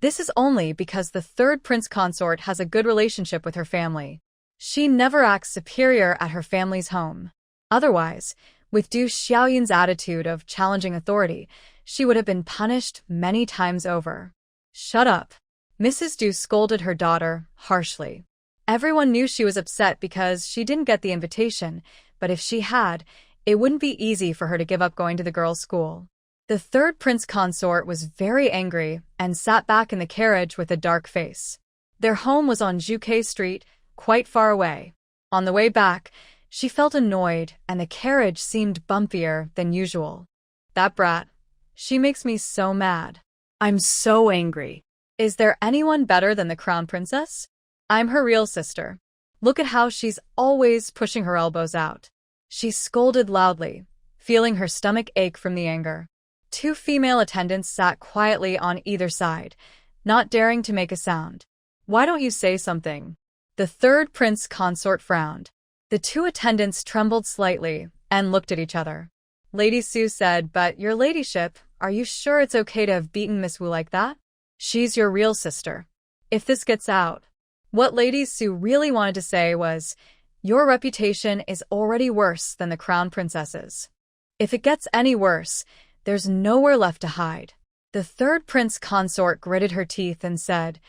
This is only because the third prince consort has a good relationship with her family. She never acts superior at her family's home. Otherwise, with Du Xiaoyun's attitude of challenging authority, she would have been punished many times over. "Shut up." Mrs. Du scolded her daughter harshly. Everyone knew she was upset because she didn't get the invitation, but if she had, it wouldn't be easy for her to give up going to the girls' school. The third prince consort was very angry and sat back in the carriage with a dark face. Their home was on Juke Street, quite far away. On the way back, she felt annoyed and the carriage seemed bumpier than usual. That brat. She makes me so mad. I'm so angry. Is there anyone better than the crown princess? I'm her real sister. Look at how she's always pushing her elbows out. She scolded loudly, feeling her stomach ache from the anger. Two female attendants sat quietly on either side, not daring to make a sound. Why don't you say something? The third prince consort frowned. The two attendants trembled slightly and looked at each other. Lady Su said, "But, your ladyship, are you sure it's okay to have beaten Miss Wu like that? She's your real sister. If this gets out..." What Lady Su really wanted to say was, "Your reputation is already worse than the crown princess's. If it gets any worse, there's nowhere left to hide." The third prince consort gritted her teeth and said,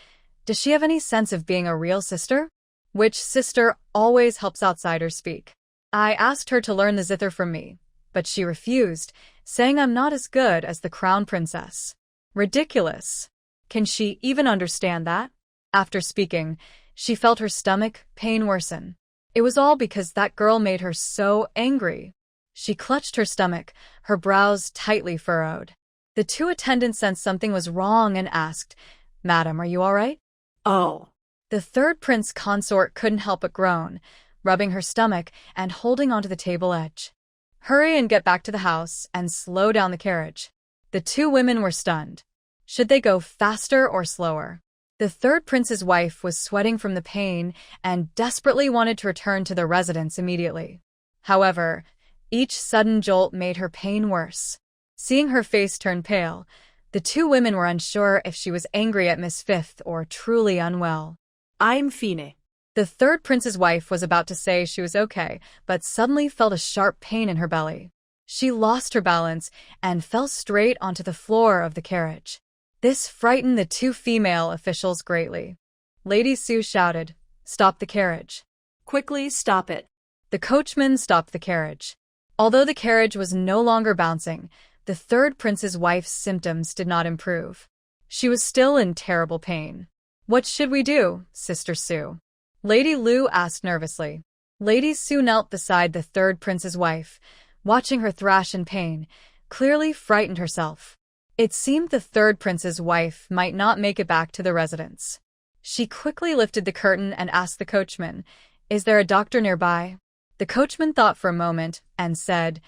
"Does she have any sense of being a real sister? Which sister always helps outsiders speak? I asked her to learn the zither from me, but she refused, saying I'm not as good as the crown princess. Ridiculous. Can she even understand that?" After speaking, she felt her stomach pain worsen. It was all because that girl made her so angry. She clutched her stomach, her brows tightly furrowed. The two attendants sensed something was wrong and asked, "Madam, are you all right?" Oh. The third prince consort couldn't help but groan, rubbing her stomach and holding onto the table edge. "Hurry and get back to the house and slow down the carriage." The two women were stunned. Should they go faster or slower? The third prince's wife was sweating from the pain and desperately wanted to return to the residence immediately. However, each sudden jolt made her pain worse. Seeing her face turn pale, the two women were unsure if she was angry at Miss Fifth or truly unwell. I'm fine. The third prince's wife was about to say she was okay, but suddenly felt a sharp pain in her belly. She lost her balance and fell straight onto the floor of the carriage. This frightened the two female officials greatly. Lady Su shouted, "Stop the carriage. Quickly stop it." The coachman stopped the carriage. Although the carriage was no longer bouncing, the third prince's wife's symptoms did not improve. She was still in terrible pain. "What should we do, Sister Su?" Lady Lu asked nervously. Lady Su knelt beside the third prince's wife, watching her thrash in pain, clearly frightened herself. It seemed the third prince's wife might not make it back to the residence. She quickly lifted the curtain and asked the coachman, "Is there a doctor nearby?" The coachman thought for a moment and said,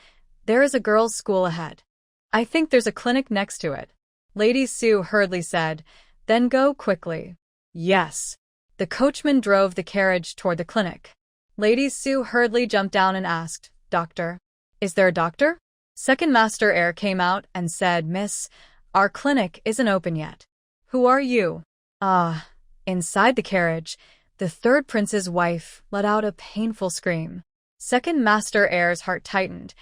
"There is a girls' school ahead. I think there's a clinic next to it." Lady Su hurriedly said, "Then go quickly." "Yes." The coachman drove the carriage toward the clinic. Lady Su hurriedly jumped down and asked, "Doctor? Is there a doctor?" Second Master Heir came out and said, "Miss, our clinic isn't open yet. Who are you?" Ah. Inside the carriage, the third prince's wife let out a painful scream. Second Master Heir's heart tightened,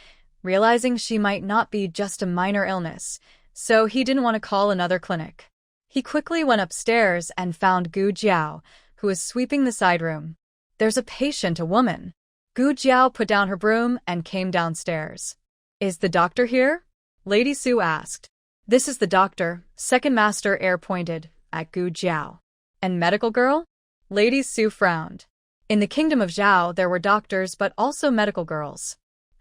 realizing she might not be just a minor illness, so he didn't want to call another clinic. He quickly went upstairs and found Gu Jiao, who was sweeping the side room. "There's a patient, a woman." Gu Jiao put down her broom and came downstairs. "Is the doctor here?" Lady Su asked. "This is the doctor," Second Master Heir pointed at Gu Jiao. "And medical girl?" Lady Su frowned. In the kingdom of Zhao there were doctors but also medical girls.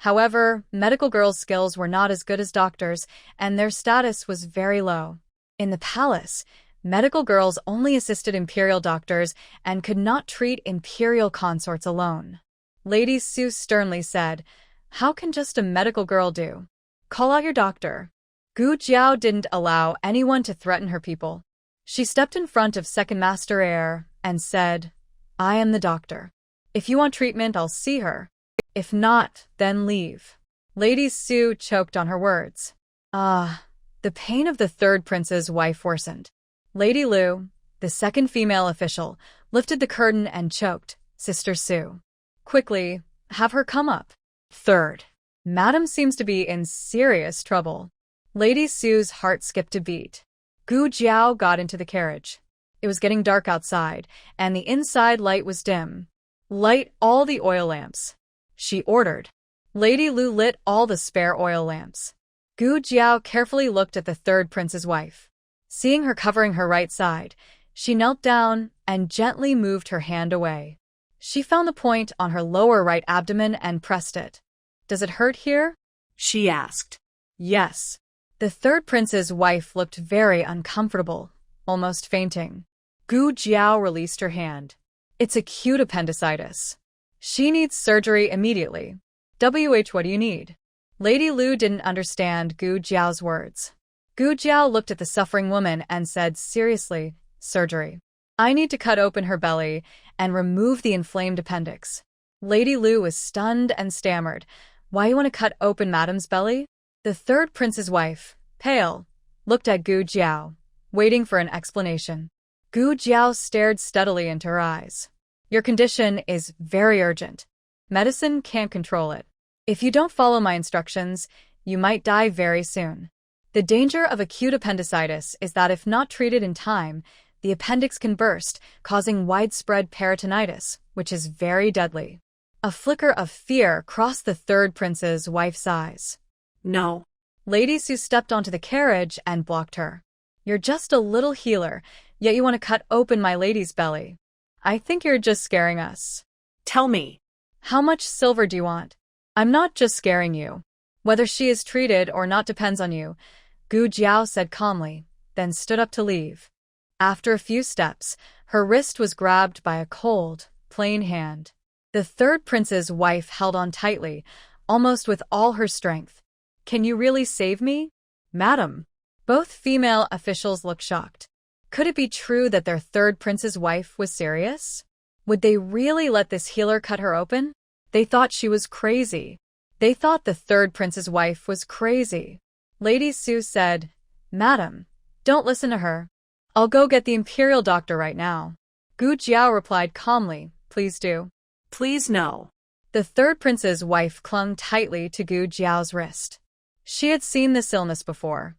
However, medical girls' skills were not as good as doctors, and their status was very low. In the palace, medical girls only assisted imperial doctors and could not treat imperial consorts alone. Lady Su sternly said, "How can just a medical girl do? Call out your doctor." Gu Jiao didn't allow anyone to threaten her people. She stepped in front of Second Master Heir and said, "I am the doctor. If you want treatment, I'll see her. If not, then leave." Lady Su choked on her words. The pain of the third prince's wife worsened. Lady Lu, the second female official, lifted the curtain and choked, "Sister Su. Quickly, have her come up." "Third. Madam seems to be in serious trouble." Lady Su's heart skipped a beat. Gu Jiao got into the carriage. It was getting dark outside, and the inside light was dim. "Light all the oil lamps," she ordered. Lady Lu lit all the spare oil lamps. Gu Jiao carefully looked at the third prince's wife. Seeing her covering her right side, she knelt down and gently moved her hand away. She found the point on her lower right abdomen and pressed it. "Does it hurt here?" she asked. "Yes." The third prince's wife looked very uncomfortable, almost fainting. Gu Jiao released her hand. "It's acute appendicitis. She needs surgery immediately." What do you need?" Lady Lu didn't understand Gu Jiao's words. Gu Jiao looked at the suffering woman and said seriously, "Surgery. I need to cut open her belly and remove the inflamed appendix." Lady Lu was stunned and stammered. "Why you want to cut open Madam's belly?" The third prince's wife, pale, looked at Gu Jiao, waiting for an explanation. Gu Jiao stared steadily into her eyes. "Your condition is very urgent. Medicine can't control it. If you don't follow my instructions, you might die very soon. The danger of acute appendicitis is that if not treated in time, the appendix can burst, causing widespread peritonitis, which is very deadly." A flicker of fear crossed the third prince's wife's eyes. "No." Lady Su stepped onto the carriage and blocked her. "You're just a little healer, yet you want to cut open my lady's belly. I think you're just scaring us." "Tell me." "How much silver do you want?" "I'm not just scaring you. Whether she is treated or not depends on you," Gu Jiao said calmly, then stood up to leave. After a few steps, her wrist was grabbed by a cold, plain hand. The third prince's wife held on tightly, almost with all her strength. "Can you really save me?" "Madam." Both female officials looked shocked. Could it be true that their third prince's wife was serious? Would they really let this healer cut her open? They thought she was crazy. They thought the third prince's wife was crazy. Lady Su said, "Madam, don't listen to her. I'll go get the imperial doctor right now." Gu Jiao replied calmly, "Please do." "Please no." The third prince's wife clung tightly to Gu Jiao's wrist. She had seen this illness before.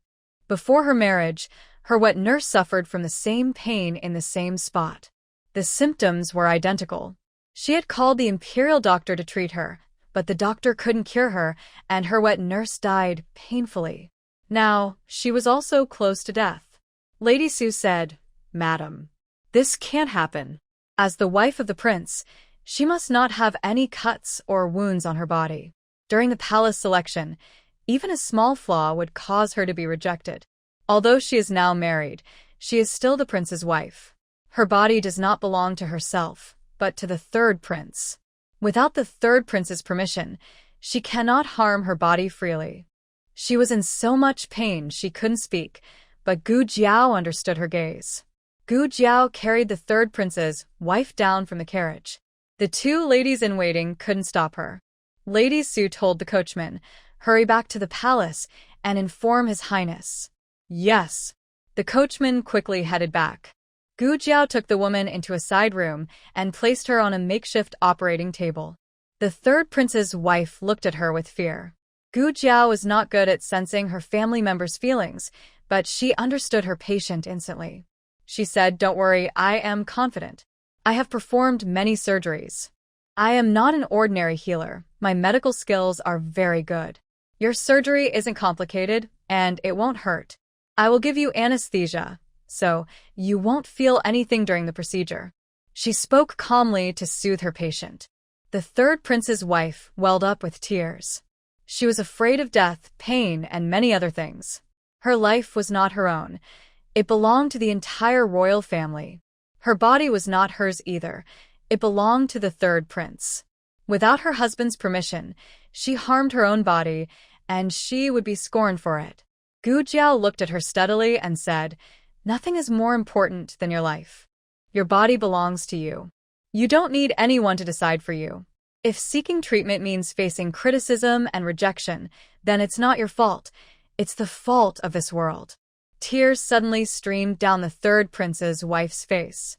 Before her marriage, her wet nurse suffered from the same pain in the same spot. The symptoms were identical. She had called the imperial doctor to treat her, but the doctor couldn't cure her, and her wet nurse died painfully. Now, she was also close to death. Lady Su said, "Madam, this can't happen. As the wife of the prince, she must not have any cuts or wounds on her body. During the palace selection, even a small flaw would cause her to be rejected. Although she is now married, she is still the prince's wife. Her body does not belong to herself, but to the third prince. Without the third prince's permission, she cannot harm her body freely." She was in so much pain she couldn't speak, but Gu Jiao understood her gaze. Gu Jiao carried the third prince's wife down from the carriage. The two ladies in waiting couldn't stop her. Lady Su told the coachman, "Hurry back to the palace and inform His Highness." "Yes." The coachman quickly headed back. Gu Jiao took the woman into a side room and placed her on a makeshift operating table. The third prince's wife looked at her with fear. Gu Jiao was not good at sensing her family members' feelings, but she understood her patient instantly. She said, "Don't worry, I am confident. I have performed many surgeries. I am not an ordinary healer. My medical skills are very good. Your surgery isn't complicated, and it won't hurt. I will give you anesthesia, so you won't feel anything during the procedure." She spoke calmly to soothe her patient. The third prince's wife welled up with tears. She was afraid of death, pain, and many other things. Her life was not her own. It belonged to the entire royal family. Her body was not hers either. It belonged to the third prince. Without her husband's permission, she harmed her own body, and she would be scorned for it. Gu Jiao looked at her steadily and said, "Nothing is more important than your life. Your body belongs to you. You don't need anyone to decide for you. If seeking treatment means facing criticism and rejection, then it's not your fault. It's the fault of this world." Tears suddenly streamed down the third prince's wife's face.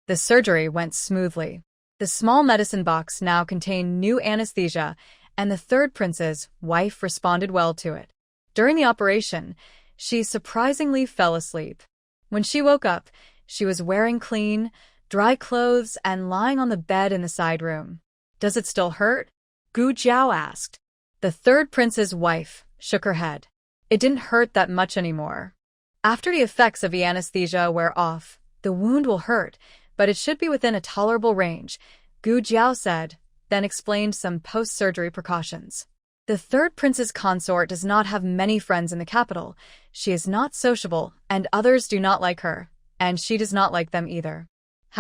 The surgery went smoothly. The small medicine box now contained new anesthesia, and the third prince's wife responded well to it. During the operation, she surprisingly fell asleep. When she woke up, she was wearing clean, dry clothes and lying on the bed in the side room. "Does it still hurt?" Gu Jiao asked. The third prince's wife shook her head. It didn't hurt that much anymore. After the effects of the anesthesia wear off, the wound will hurt, but it should be within a tolerable range, Gu Jiao said, then explained some post-surgery precautions. The third prince's consort does not have many friends in the capital. She is not sociable, and others do not like her, and she does not like them either.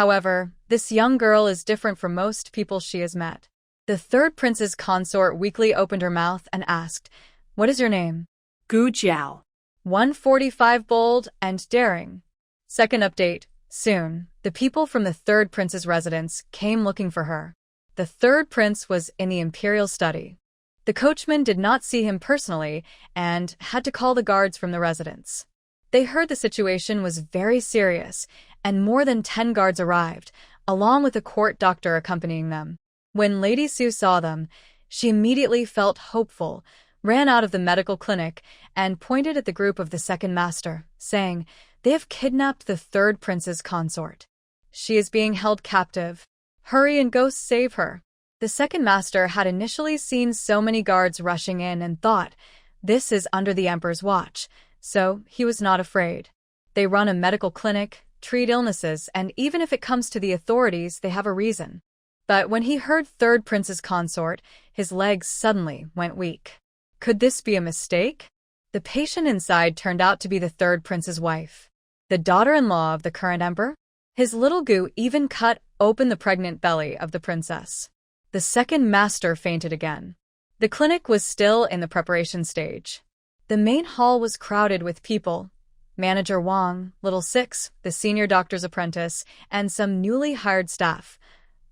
However, this young girl is different from most people she has met. The third prince's consort weakly opened her mouth and asked, "What is your name?" Gu Jiao. 145 bold and daring. Second update, soon, the people from the third prince's residence came looking for her. The third prince was in the imperial study. The coachman did not see him personally and had to call the guards from the residence. They heard the situation was very serious, and more than 10 guards arrived, along with a court doctor accompanying them. When Lady Su saw them, she immediately felt hopeful, ran out of the medical clinic, and pointed at the group of the second master, saying, "They have kidnapped the third prince's consort. She is being held captive. Hurry and go save her." The second master had initially seen so many guards rushing in and thought, this is under the emperor's watch, so he was not afraid. They run a medical clinic, treat illnesses, and even if it comes to the authorities, they have a reason. But when he heard third prince's consort, his legs suddenly went weak. Could this be a mistake? The patient inside turned out to be the third prince's wife, the daughter-in-law of the current emperor. His little Gu even cut open the pregnant belly of the princess. The second master fainted again. The clinic was still in the preparation stage. The main hall was crowded with people. Manager Wang, Little Six, the senior doctor's apprentice, and some newly hired staff,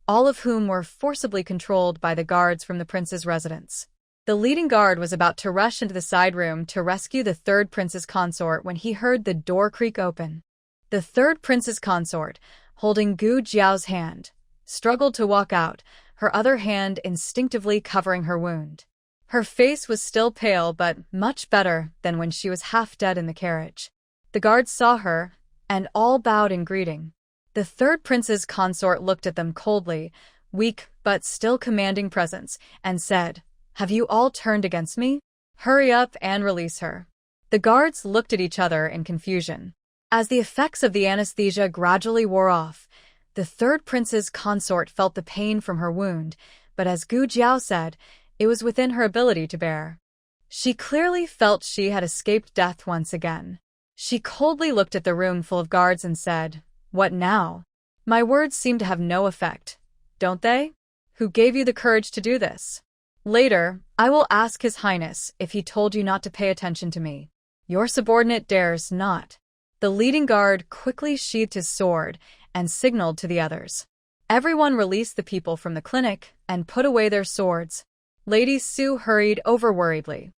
all of whom were forcibly controlled by the guards from the prince's residence. The leading guard was about to rush into the side room to rescue the third prince's consort when he heard the door creak open. The third prince's consort, holding Gu Jiao's hand, struggled to walk out, her other hand instinctively covering her wound. Her face was still pale but much better than when she was half dead in the carriage. The guards saw her, and all bowed in greeting. The third prince's consort looked at them coldly, weak but still commanding presence, and said, "Have you all turned against me? Hurry up and release her." The guards looked at each other in confusion. As the effects of the anesthesia gradually wore off, the third prince's consort felt the pain from her wound, but as Gu Jiao said, it was within her ability to bear. She clearly felt she had escaped death once again. She coldly looked at the room full of guards and said, "What now? My words seem to have no effect, don't they? Who gave you the courage to do this? Later, I will ask His Highness if he told you not to pay attention to me. Your subordinate dares not." The leading guard quickly sheathed his sword and signaled to the others. Everyone released the people from the clinic and put away their swords. Lady Su hurried over worriedly.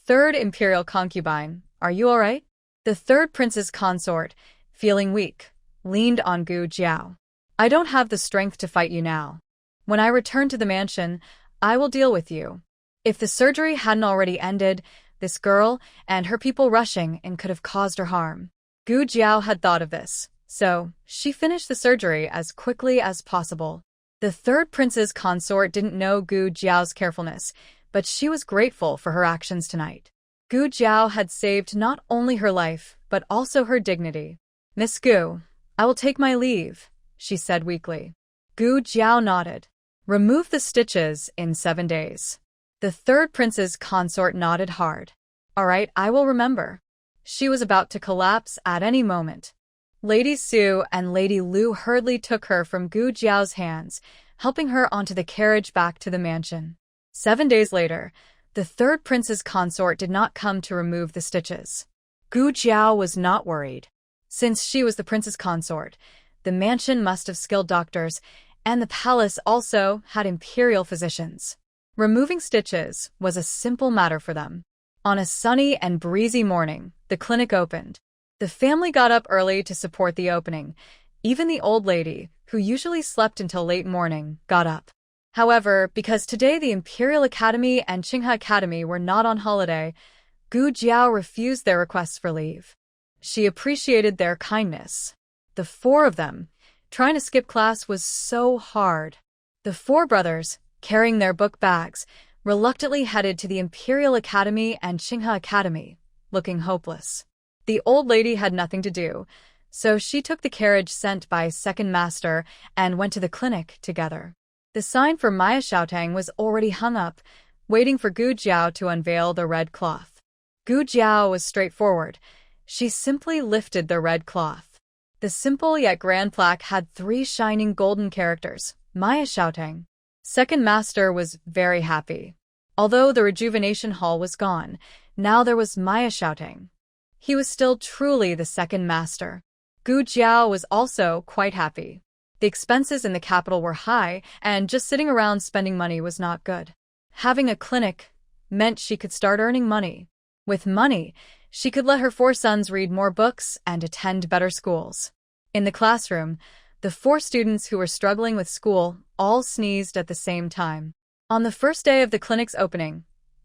"Third Imperial concubine, are you all right?" The third prince's consort, feeling weak, leaned on Gu Jiao. "I don't have the strength to fight you now. When I return to the mansion, I will deal with you." If the surgery hadn't already ended, this girl and her people rushing in could have caused her harm. Gu Jiao had thought of this, so she finished the surgery as quickly as possible. The third prince's consort didn't know Gu Jiao's carefulness, but she was grateful for her actions tonight. Gu Jiao had saved not only her life, but also her dignity. "Miss Gu, I will take my leave," she said weakly. Gu Jiao nodded. "Remove the stitches in 7 days." The third prince's consort nodded hard. "All right, I will remember." She was about to collapse at any moment. Lady Su and Lady Lu hurriedly took her from Gu Jiao's hands, helping her onto the carriage back to the mansion. 7 days later, the third prince's consort did not come to remove the stitches. Gu Jiao was not worried. Since she was the prince's consort, the mansion must have skilled doctors, and the palace also had imperial physicians. Removing stitches was a simple matter for them. On a sunny and breezy morning, the clinic opened. The family got up early to support the opening. Even the old lady, who usually slept until late morning, got up. However, because today the Imperial Academy and Qinghe Academy were not on holiday, Gu Jiao refused their requests for leave. She appreciated their kindness. The 4 of them, trying to skip class was so hard. The 4 brothers, carrying their book bags, reluctantly headed to the Imperial Academy and Qinghe Academy, looking hopeless. The old lady had nothing to do, so she took the carriage sent by second master and went to the clinic together. The sign for Maya Xiaotang was already hung up, waiting for Gu Jiao to unveil the red cloth. Gu Jiao was straightforward. She simply lifted the red cloth. The simple yet grand plaque had 3 shining golden characters, Maya Xiaotang. Second master was very happy. Although the rejuvenation hall was gone, now there was Maya Xiaotang. He was still truly the second master. Gu Jiao was also quite happy. The expenses in the capital were high, and just sitting around spending money was not good. Having a clinic meant she could start earning money. With money, she could let her 4 sons read more books and attend better schools. In the classroom, the 4 students who were struggling with school all sneezed at the same time. On the first day of the clinic's opening,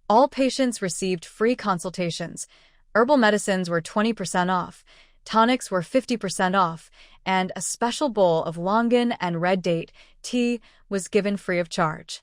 all patients received free consultations. Herbal medicines were 20% off, tonics were 50% off, and a special bowl of longan and red date tea was given free of charge.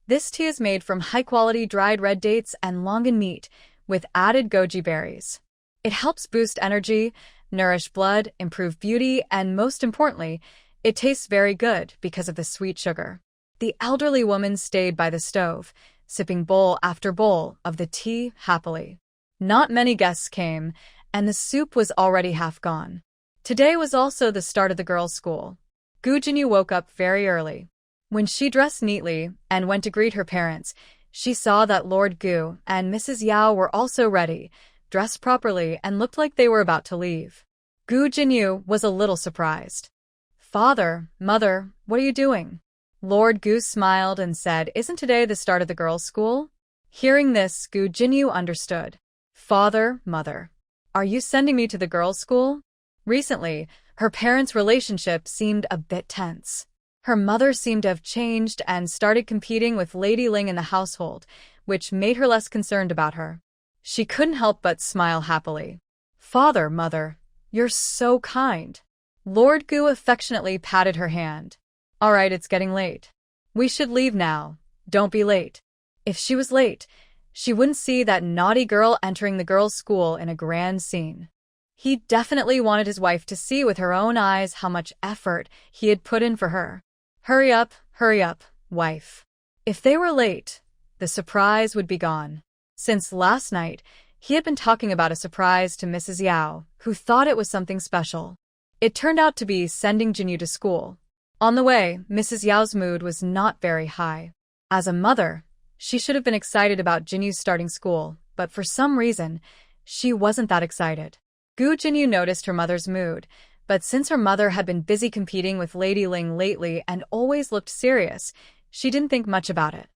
This tea is made from high-quality dried red dates and longan meat with added goji berries. It helps boost energy, nourish blood, improve beauty, and most importantly, it tastes very good because of the sweet sugar. The elderly woman stayed by the stove, sipping bowl after bowl of the tea happily. Not many guests came, and the soup was already half gone. Today was also the start of the girls' school. Gu Jinyu woke up very early. When she dressed neatly and went to greet her parents, she saw that Lord Gu and Mrs. Yao were also ready, dressed properly, and looked like they were about to leave. Gu Jinyu was a little surprised. "Father, Mother, what are you doing?" Lord Gu smiled and said, "Isn't today the start of the girls' school?" Hearing this, Gu Jinyu understood. "Father, Mother, are you sending me to the girls' school?" Recently, her parents' relationship seemed a bit tense. Her mother seemed to have changed and started competing with Lady Ling in the household, which made her less concerned about her. She couldn't help but smile happily. "Father, Mother, you're so kind." Lord Gu affectionately patted her hand. "All right, it's getting late. We should leave now. Don't be late." If she was late, she wouldn't see that naughty girl entering the girls' school in a grand scene. He definitely wanted his wife to see with her own eyes how much effort he had put in for her. Hurry up, wife." If they were late, the surprise would be gone. Since last night, he had been talking about a surprise to Mrs. Yao, who thought it was something special. It turned out to be sending Jinyu to school. On the way, Mrs. Yao's mood was not very high. As a mother, she should have been excited about Jinyu starting school, but for some reason, she wasn't that excited. Gu Jinyu noticed her mother's mood, but since her mother had been busy competing with Lady Ling lately and always looked serious, she didn't think much about it.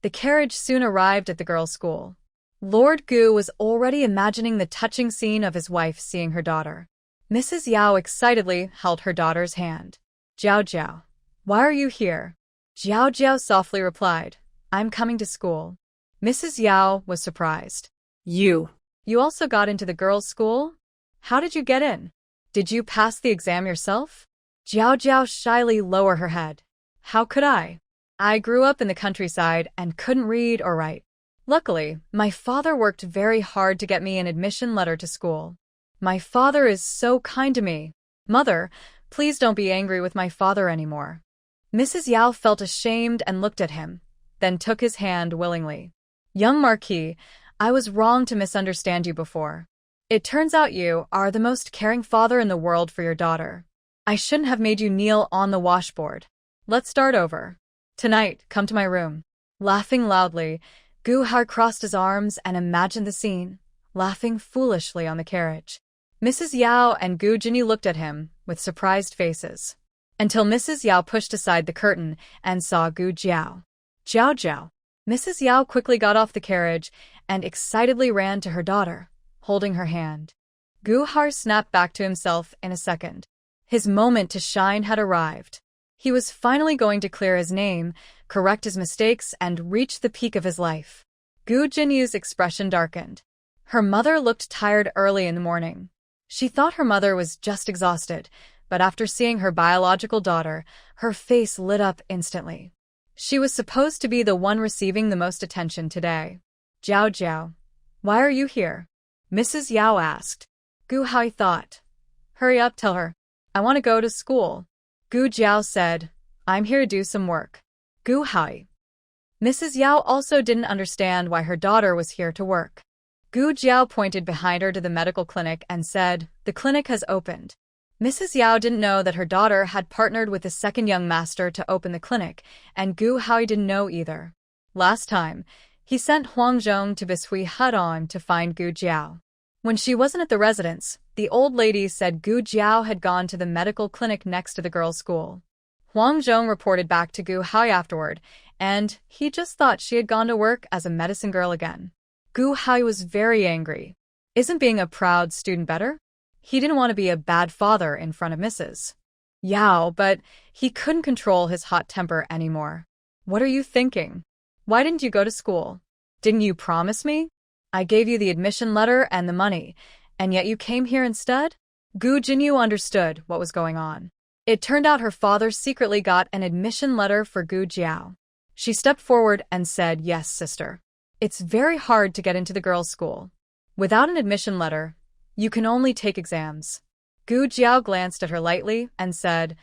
The carriage soon arrived at the girls' school. Lord Gu was already imagining the touching scene of his wife seeing her daughter. Mrs. Yao excitedly held her daughter's hand. "Jiao Jiao, why are you here?" Jiao Jiao softly replied, "I'm coming to school." Mrs. Yao was surprised. You also got into the girls' school? How did you get in? Did you pass the exam yourself?" Jiao Jiao shyly lowered her head. "How could I? I grew up in the countryside and couldn't read or write. Luckily, my father worked very hard to get me an admission letter to school. My father is so kind to me. Mother, please don't be angry with my father anymore." Mrs. Yao felt ashamed and looked at him, then took his hand willingly. "Young Marquis, I was wrong to misunderstand you before. It turns out you are the most caring father in the world for your daughter. I shouldn't have made you kneel on the washboard. Let's start over. Tonight, come to my room." Laughing loudly, Gu Har crossed his arms and imagined the scene, laughing foolishly on the carriage. Mrs. Yao and Gu Jinyu looked at him with surprised faces, until Mrs. Yao pushed aside the curtain and saw Gu Jiao. "Jiao Jiao." Mrs. Yao quickly got off the carriage and excitedly ran to her daughter, holding her hand. Gu Har snapped back to himself in a second. His moment to shine had arrived. He was finally going to clear his name, correct his mistakes, and reach the peak of his life. Gu Jinyu's expression darkened. Her mother looked tired early in the morning. She thought her mother was just exhausted, but after seeing her biological daughter, her face lit up instantly. She was supposed to be the one receiving the most attention today. "Jiao Jiao, why are you here?" Mrs. Yao asked. Gu Hai thought. Hurry up, tell her. I want to go to school. Gu Jiao said, I'm here to do some work. Gu Hai. Mrs. Yao also didn't understand why her daughter was here to work. Gu Jiao pointed behind her to the medical clinic and said, the clinic has opened. Mrs. Yao didn't know that her daughter had partnered with the second young master to open the clinic, and Gu Hai didn't know either. Last time, he sent Huang Zhong to Bishui Hudon to find Gu Jiao. When she wasn't at the residence, the old lady said Gu Jiao had gone to the medical clinic next to the girls' school. Huang Zhong reported back to Gu Hai afterward, and he just thought she had gone to work as a medicine girl again. Gu Hai was very angry. Isn't being a proud student better? He didn't want to be a bad father in front of Mrs. Yao, but he couldn't control his hot temper anymore. What are you thinking? Why didn't you go to school? Didn't you promise me? I gave you the admission letter and the money, and yet you came here instead? Gu Jinyu understood what was going on. It turned out her father secretly got an admission letter for Gu Jiao. She stepped forward and said, yes, sister. It's very hard to get into the girls' school. Without an admission letter, you can only take exams. Gu Jiao glanced at her lightly and said,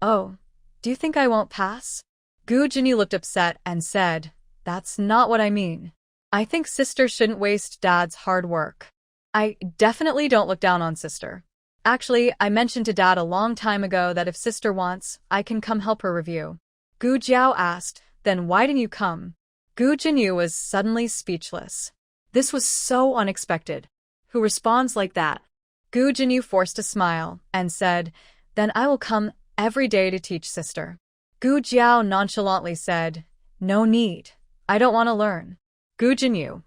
oh, do you think I won't pass? Gu Jinyu looked upset and said, that's not what I mean. I think sister shouldn't waste dad's hard work. I definitely don't look down on sister. Actually, I mentioned to dad a long time ago that if sister wants, I can come help her review. Gu Jiao asked, then why didn't you come? Gu Jinyu was suddenly speechless. This was so unexpected. Who responds like that? Gu Jinyu forced a smile and said, then I will come every day to teach sister. Gu Jiao nonchalantly said, no need. I don't want to learn. Gu Jinyu.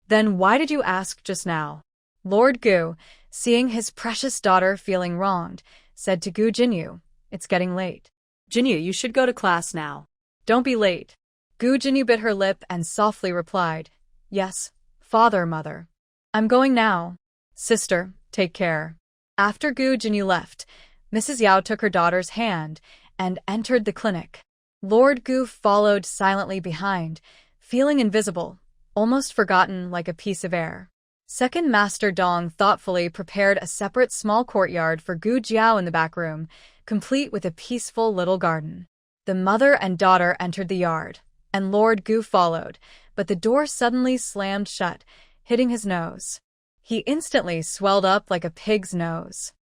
Then why did you ask just now? Lord Gu, seeing his precious daughter feeling wronged, said to Gu Jinyu, it's getting late. Jinyu, you should go to class now. Don't be late. Gu Jinyu bit her lip and softly replied, yes, father, mother. I'm going now. Sister, take care. After Gu Jinyu left, Mrs. Yao took her daughter's hand and entered the clinic. Lord Gu followed silently behind, feeling invisible, almost forgotten like a piece of air. Second Master Dong thoughtfully prepared a separate small courtyard for Gu Jiao in the back room, complete with a peaceful little garden. The mother and daughter entered the yard, and Lord Gu followed, but the door suddenly slammed shut, hitting his nose. He instantly swelled up like a pig's nose.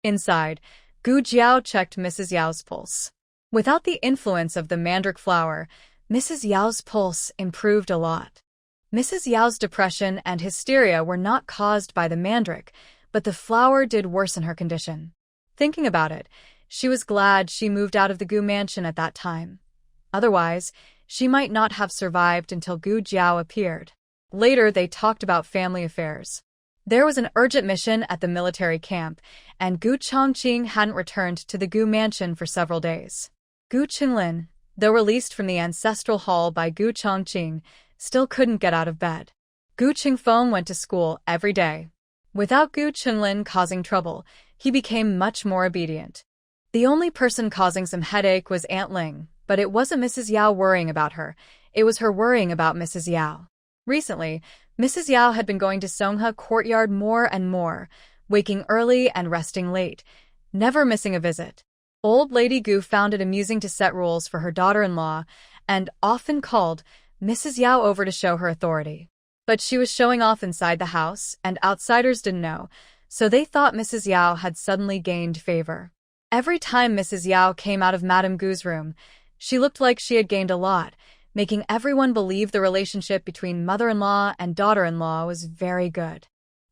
Inside, Gu Jiao checked Mrs. Yao's pulse. Without the influence of the mandrake flower, Mrs. Yao's pulse improved a lot. Mrs. Yao's depression and hysteria were not caused by the mandrake, but the flower did worsen her condition. Thinking about it, she was glad she moved out of the Gu mansion at that time. Otherwise, she might not have survived until Gu Jiao appeared. Later, they talked about family affairs. There was an urgent mission at the military camp, and Gu Chongqing hadn't returned to the Gu mansion for several days. Gu Qinglin, though released from the ancestral hall by Gu Chongqing, still couldn't get out of bed. Gu Qingfeng went to school every day. Without Gu Qinglin causing trouble, he became much more obedient. The only person causing some headache was Aunt Ling, but it wasn't Mrs. Yao worrying about her, it was her worrying about Mrs. Yao. Recently, Mrs. Yao had been going to Songha Courtyard more and more, waking early and resting late, never missing a visit. Old Lady Gu found it amusing to set rules for her daughter-in-law and often called Mrs. Yao over to show her authority. But she was showing off inside the house, and outsiders didn't know, so they thought Mrs. Yao had suddenly gained favor. Every time Mrs. Yao came out of Madame Gu's room, she looked like she had gained a lot, making everyone believe the relationship between mother-in-law and daughter-in-law was very good.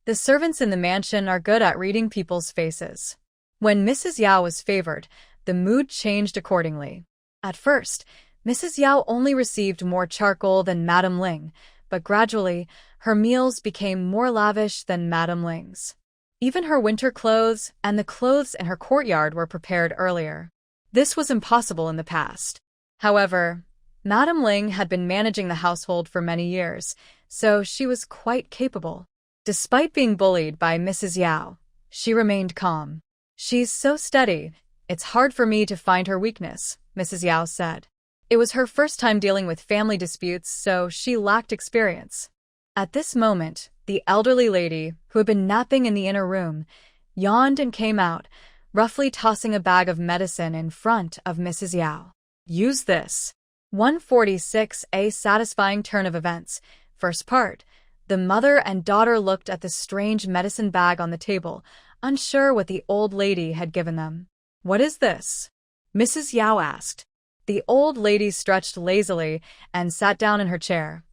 The servants in the mansion are good at reading people's faces. When Mrs. Yao was favored, the mood changed accordingly. At first, Mrs. Yao only received more charcoal than Madame Ling, but gradually, her meals became more lavish than Madame Ling's. Even her winter clothes and the clothes in her courtyard were prepared earlier. This was impossible in the past. However, Madame Ling had been managing the household for many years, so she was quite capable. Despite being bullied by Mrs. Yao, she remained calm. She's so steady, it's hard for me to find her weakness, Mrs. Yao said. It was her first time dealing with family disputes, so she lacked experience. At this moment, The elderly lady, who had been napping in the inner room, yawned and came out, roughly tossing a bag of medicine in front of Mrs. Yao. Use this. 146. A satisfying turn of events. First part. The mother and daughter looked at the strange medicine bag on the table, unsure what the old lady had given them. What is this? Mrs. Yao asked. The old lady stretched lazily and sat down in her chair.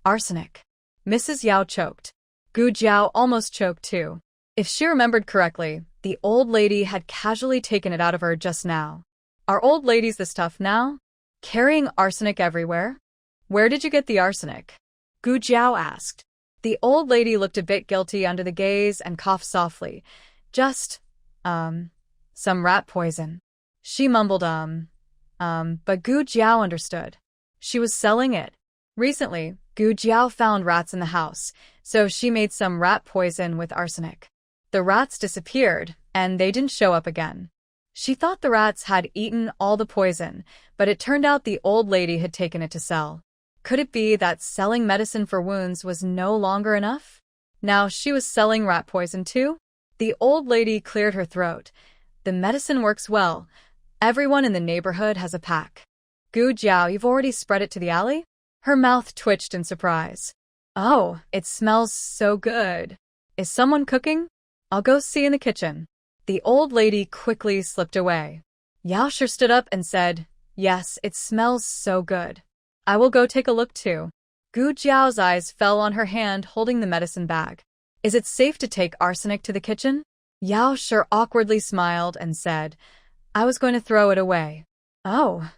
Arsenic. Mrs. Yao choked. Gu Jiao almost choked too. If she remembered correctly, the old lady had casually taken it out of her just now. Are old ladies this tough now? Carrying arsenic everywhere? Where did you get the arsenic? Gu Jiao asked. The old lady looked a bit guilty under the gaze and coughed softly. Just, some rat poison. She mumbled, but Gu Jiao understood. She was selling it. Recently, Gu Jiao found rats in the house, so she made some rat poison with arsenic. The rats disappeared, and they didn't show up again. She thought the rats had eaten all the poison, but it turned out the old lady had taken it to sell. Could it be that selling medicine for wounds was no longer enough? Now she was selling rat poison too? The old lady cleared her throat. The medicine works well. Everyone in the neighborhood has a pack. Gu Jiao, you've already spread it to the alley? Her mouth twitched in surprise. Oh, it smells so good. Is someone cooking? I'll go see in the kitchen. The old lady quickly slipped away. Yao Shi stood up and said, Yes, it smells so good. I will go take a look too. Gu Jiao's eyes fell on her hand holding the medicine bag. Is it safe to take arsenic to the kitchen? Yao Shi awkwardly smiled and said, I was going to throw it away. Oh.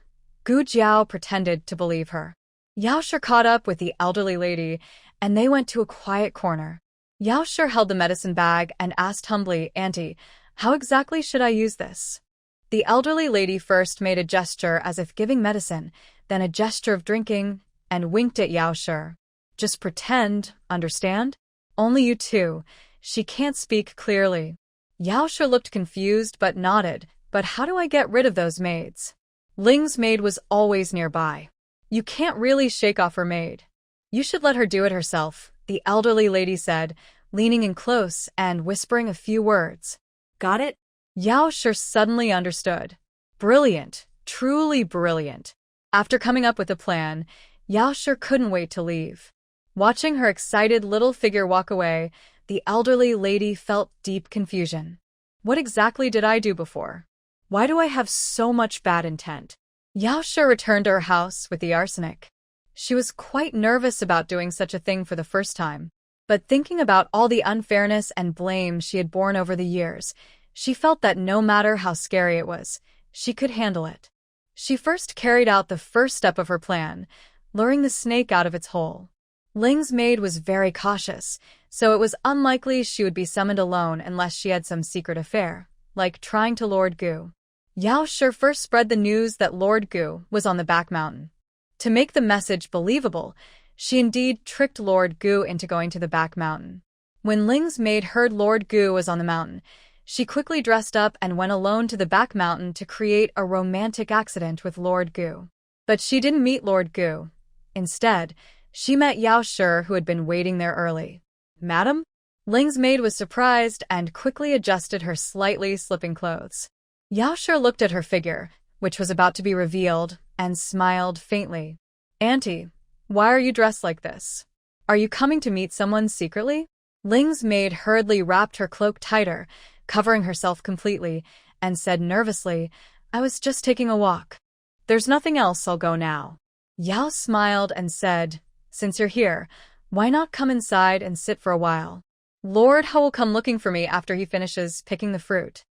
Gu Jiao pretended to believe her. Yao Shi caught up with the elderly lady, and they went to a quiet corner. Yao Shi held the medicine bag and asked humbly, Auntie, how exactly should I use this? The elderly lady first made a gesture as if giving medicine, then a gesture of drinking, and winked at Yao Shi. Just pretend, understand? Only you two. She can't speak clearly. Yao Shi looked confused but nodded. But how do I get rid of those maids? Ling's maid was always nearby. You can't really shake off her maid. You should let her do it herself, the elderly lady said, leaning in close and whispering a few words. Got it? Yao Shi suddenly understood. Brilliant, truly brilliant. After coming up with a plan, Yao Shi couldn't wait to leave. Watching her excited little figure walk away, the elderly lady felt deep confusion. What exactly did I do before? Why do I have so much bad intent? Yao Shi returned to her house with the arsenic. She was quite nervous about doing such a thing for the first time, but thinking about all the unfairness and blame she had borne over the years, she felt that no matter how scary it was, she could handle it. She first carried out the first step of her plan, luring the snake out of its hole. Ling's maid was very cautious, so it was unlikely she would be summoned alone unless she had some secret affair, like trying to Lord Gu. Yao Shi first spread the news that Lord Gu was on the back mountain. To make the message believable, she indeed tricked Lord Gu into going to the back mountain. When Ling's maid heard Lord Gu was on the mountain, she quickly dressed up and went alone to the back mountain to create a romantic accident with Lord Gu. But she didn't meet Lord Gu. Instead, she met Yao Shi, who had been waiting there early. Madam? Ling's maid was surprised and quickly adjusted her slightly slipping clothes. Yao Shi looked at her figure, which was about to be revealed, and smiled faintly. Auntie, why are you dressed like this? Are you coming to meet someone secretly? Ling's maid hurriedly wrapped her cloak tighter, covering herself completely, and said nervously, I was just taking a walk. There's nothing else, I'll go now. Yao smiled and said, Since you're here, why not come inside and sit for a while? Lord He will come looking for me after he finishes picking the fruit.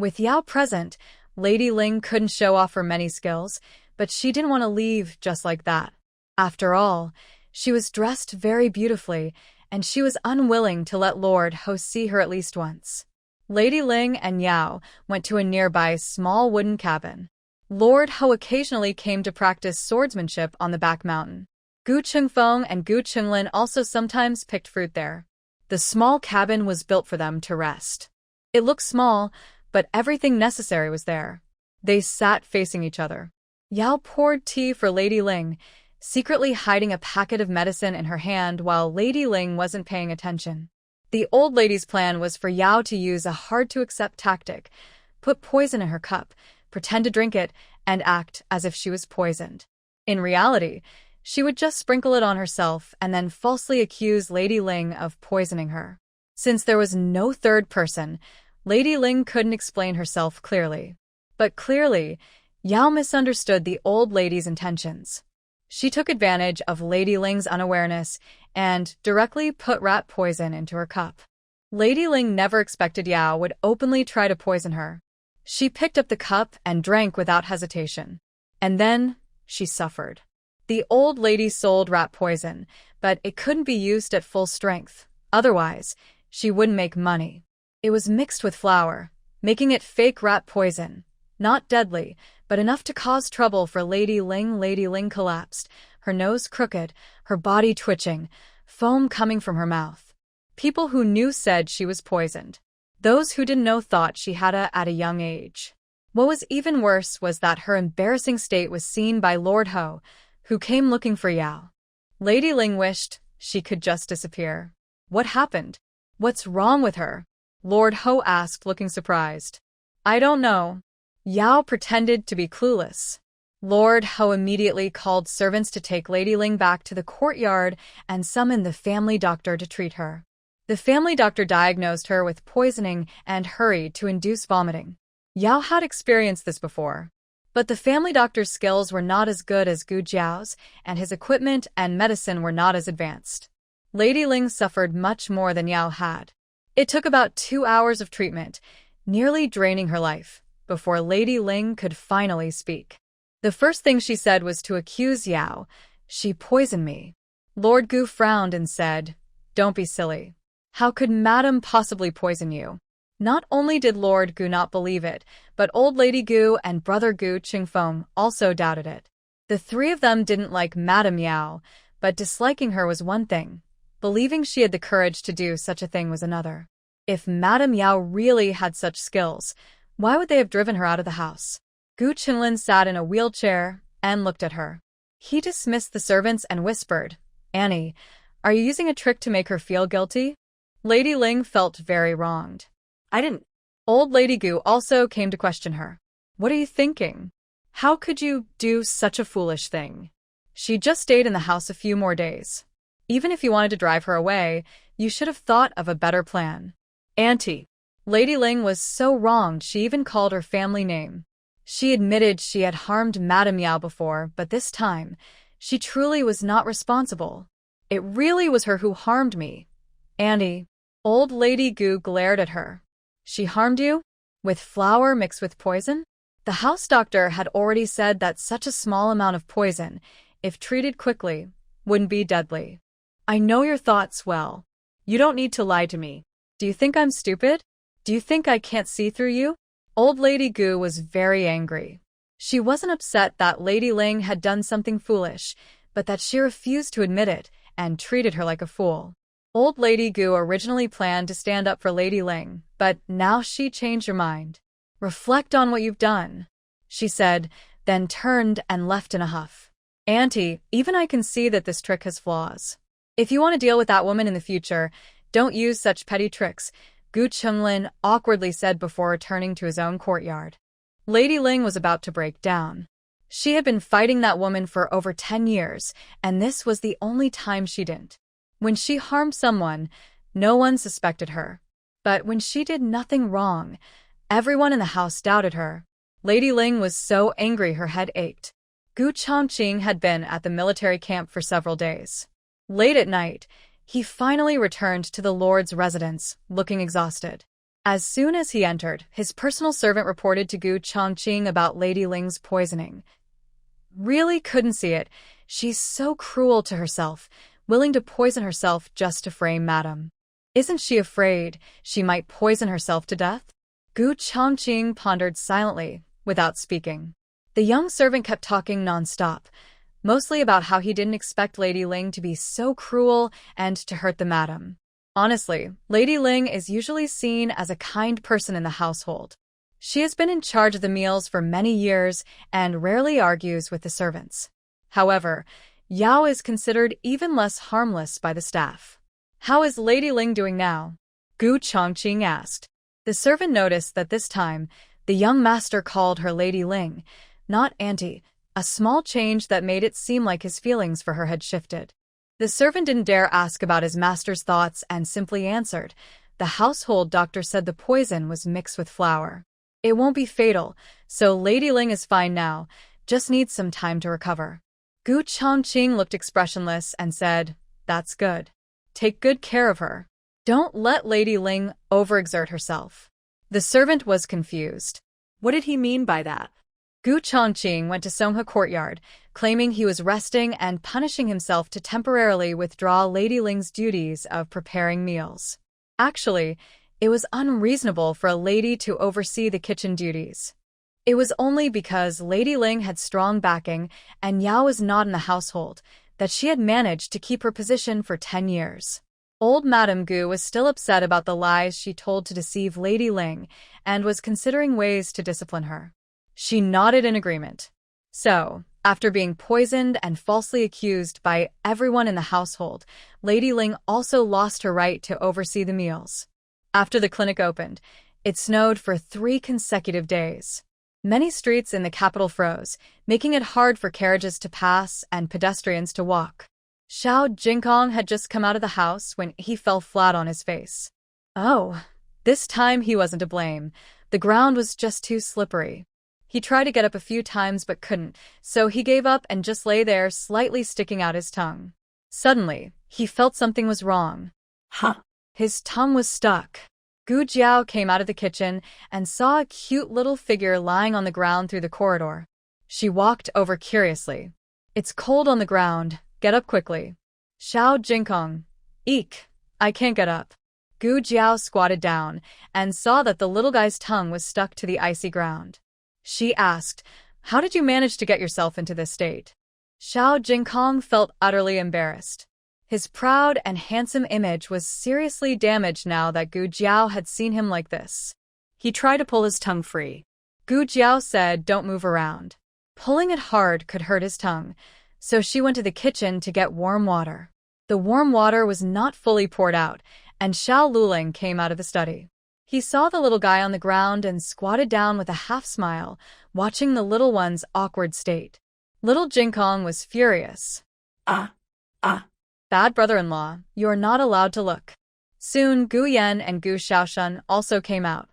With Yao present, Lady Ling couldn't show off her many skills, but she didn't want to leave just like that. After all, she was dressed very beautifully, and she was unwilling to let Lord He see her at least once. Lady Ling and Yao went to a nearby small wooden cabin. Lord He occasionally came to practice swordsmanship on the back mountain. Gu Chengfeng and Gu Chenglin also sometimes picked fruit there. The small cabin was built for them to rest. It looked small, but everything necessary was there. They sat facing each other. Yao poured tea for Lady Ling, secretly hiding a packet of medicine in her hand while Lady Ling wasn't paying attention. The old lady's plan was for Yao to use a hard-to-accept tactic, put poison in her cup, pretend to drink it, and act as if she was poisoned. In reality, she would just sprinkle it on herself and then falsely accuse Lady Ling of poisoning her. Since there was no third person, Lady Ling couldn't explain herself clearly. But clearly, Yao misunderstood the old lady's intentions. She took advantage of Lady Ling's unawareness and directly put rat poison into her cup. Lady Ling never expected Yao would openly try to poison her. She picked up the cup and drank without hesitation. And then, she suffered. The old lady sold rat poison, but it couldn't be used at full strength. Otherwise, she wouldn't make money. It was mixed with flour, making it fake rat poison. Not deadly, but enough to cause trouble for Lady Ling. Lady Ling collapsed, her nose crooked, her body twitching, foam coming from her mouth. People who knew said she was poisoned. Those who didn't know thought she had it at a young age. What was even worse was that her embarrassing state was seen by Lord Ho, who came looking for Yao. Lady Ling wished she could just disappear. What happened? What's wrong with her? Lord Ho asked, looking surprised. I don't know. Yao pretended to be clueless. Lord Ho immediately called servants to take Lady Ling back to the courtyard and summoned the family doctor to treat her. The family doctor diagnosed her with poisoning and hurried to induce vomiting. Yao had experienced this before, but the family doctor's skills were not as good as Gu Jiao's, and his equipment and medicine were not as advanced. Lady Ling suffered much more than Yao had. It took about 2 hours of treatment, nearly draining her life, before Lady Ling could finally speak. The first thing she said was to accuse Yao. She poisoned me. Lord Gu frowned and said, Don't be silly. How could Madam possibly poison you? Not only did Lord Gu not believe it, but old Lady Gu and brother Gu Qingfeng also doubted it. The three of them didn't like Madame Yao, but disliking her was one thing. Believing she had the courage to do such a thing was another. If Madame Yao really had such skills, why would they have driven her out of the house? Gu Qinlin sat in a wheelchair and looked at her. He dismissed the servants and whispered, Annie, are you using a trick to make her feel guilty? Lady Ling felt very wronged. I didn't. Old Lady Gu also came to question her. What are you thinking? How could you do such a foolish thing? She just stayed in the house a few more days. Even if you wanted to drive her away, you should have thought of a better plan. Auntie. Lady Ling was so wronged she even called her family name. She admitted she had harmed Madame Yao before, but this time, she truly was not responsible. It really was her who harmed me. Auntie. Old Lady Gu glared at her. She harmed you? With flour mixed with poison? The house doctor had already said that such a small amount of poison, if treated quickly, wouldn't be deadly. I know your thoughts well. You don't need to lie to me. Do you think I'm stupid? Do you think I can't see through you? Old Lady Gu was very angry. She wasn't upset that Lady Ling had done something foolish, but that she refused to admit it and treated her like a fool. Old Lady Gu originally planned to stand up for Lady Ling, but now she changed her mind. Reflect on what you've done, she said, then turned and left in a huff. Auntie, even I can see that this trick has flaws. If you want to deal with that woman in the future, don't use such petty tricks, Gu Qinglin awkwardly said before returning to his own courtyard. Lady Ling was about to break down. She had been fighting that woman for over 10 years, and this was the only time she didn't. When she harmed someone, no one suspected her. But when she did nothing wrong, everyone in the house doubted her. Lady Ling was so angry her head ached. Gu Chongqing had been at the military camp for several days. Late at night, he finally returned to the Lord's residence, looking exhausted. As soon as he entered, his personal servant reported to Gu Chongqing about Lady Ling's poisoning. Really couldn't see it. She's so cruel to herself, willing to poison herself just to frame Madam. Isn't she afraid she might poison herself to death? Gu Chongqing pondered silently, without speaking. The young servant kept talking non-stop, mostly about how he didn't expect Lady Ling to be so cruel and to hurt the Madam. Honestly, Lady Ling is usually seen as a kind person in the household. She has been in charge of the meals for many years and rarely argues with the servants. However, Yao is considered even less harmless by the staff. How is Lady Ling doing now? Gu Chongqing asked. The servant noticed that this time, the young master called her Lady Ling, not Auntie, a small change that made it seem like his feelings for her had shifted. The servant didn't dare ask about his master's thoughts and simply answered, "The household doctor said the poison was mixed with flour. It won't be fatal, so Lady Ling is fine now, just needs some time to recover." Gu Chongqing looked expressionless and said, "That's good. Take good care of her. Don't let Lady Ling overexert herself." The servant was confused. What did he mean by that? Gu Chongqing went to Songhe Courtyard, claiming he was resting and punishing himself to temporarily withdraw Lady Ling's duties of preparing meals. Actually, it was unreasonable for a lady to oversee the kitchen duties. It was only because Lady Ling had strong backing and Yao was not in the household that she had managed to keep her position for 10 years. Old Madame Gu was still upset about the lies she told to deceive Lady Ling and was considering ways to discipline her. She nodded in agreement. So, after being poisoned and falsely accused by everyone in the household, Lady Ling also lost her right to oversee the meals. After the clinic opened, it snowed for 3 consecutive days. Many streets in the capital froze, making it hard for carriages to pass and pedestrians to walk. Xiao Jingkong had just come out of the house when he fell flat on his face. Oh, this time he wasn't to blame. The ground was just too slippery. He tried to get up a few times but couldn't, so he gave up and just lay there slightly sticking out his tongue. Suddenly, he felt something was wrong. His tongue was stuck. Gu Jiao came out of the kitchen and saw a cute little figure lying on the ground through the corridor. She walked over curiously. "It's cold on the ground. Get up quickly." Xiao Jingkong. "Eek, I can't get up." Gu Jiao squatted down and saw that the little guy's tongue was stuck to the icy ground. She asked, "How did you manage to get yourself into this state?" Xiao Jingkong felt utterly embarrassed. His proud and handsome image was seriously damaged now that Gu Jiao had seen him like this. He tried to pull his tongue free. Gu Jiao said, "Don't move around." Pulling it hard could hurt his tongue, so she went to the kitchen to get warm water. The warm water was not fully poured out, and Xiao Luling came out of the study. He saw the little guy on the ground and squatted down with a half-smile, watching the little one's awkward state. Little Jingkong was furious. "Bad brother-in-law, you are not allowed to look." Soon, Gu Yan and Gu Xiaoshan also came out.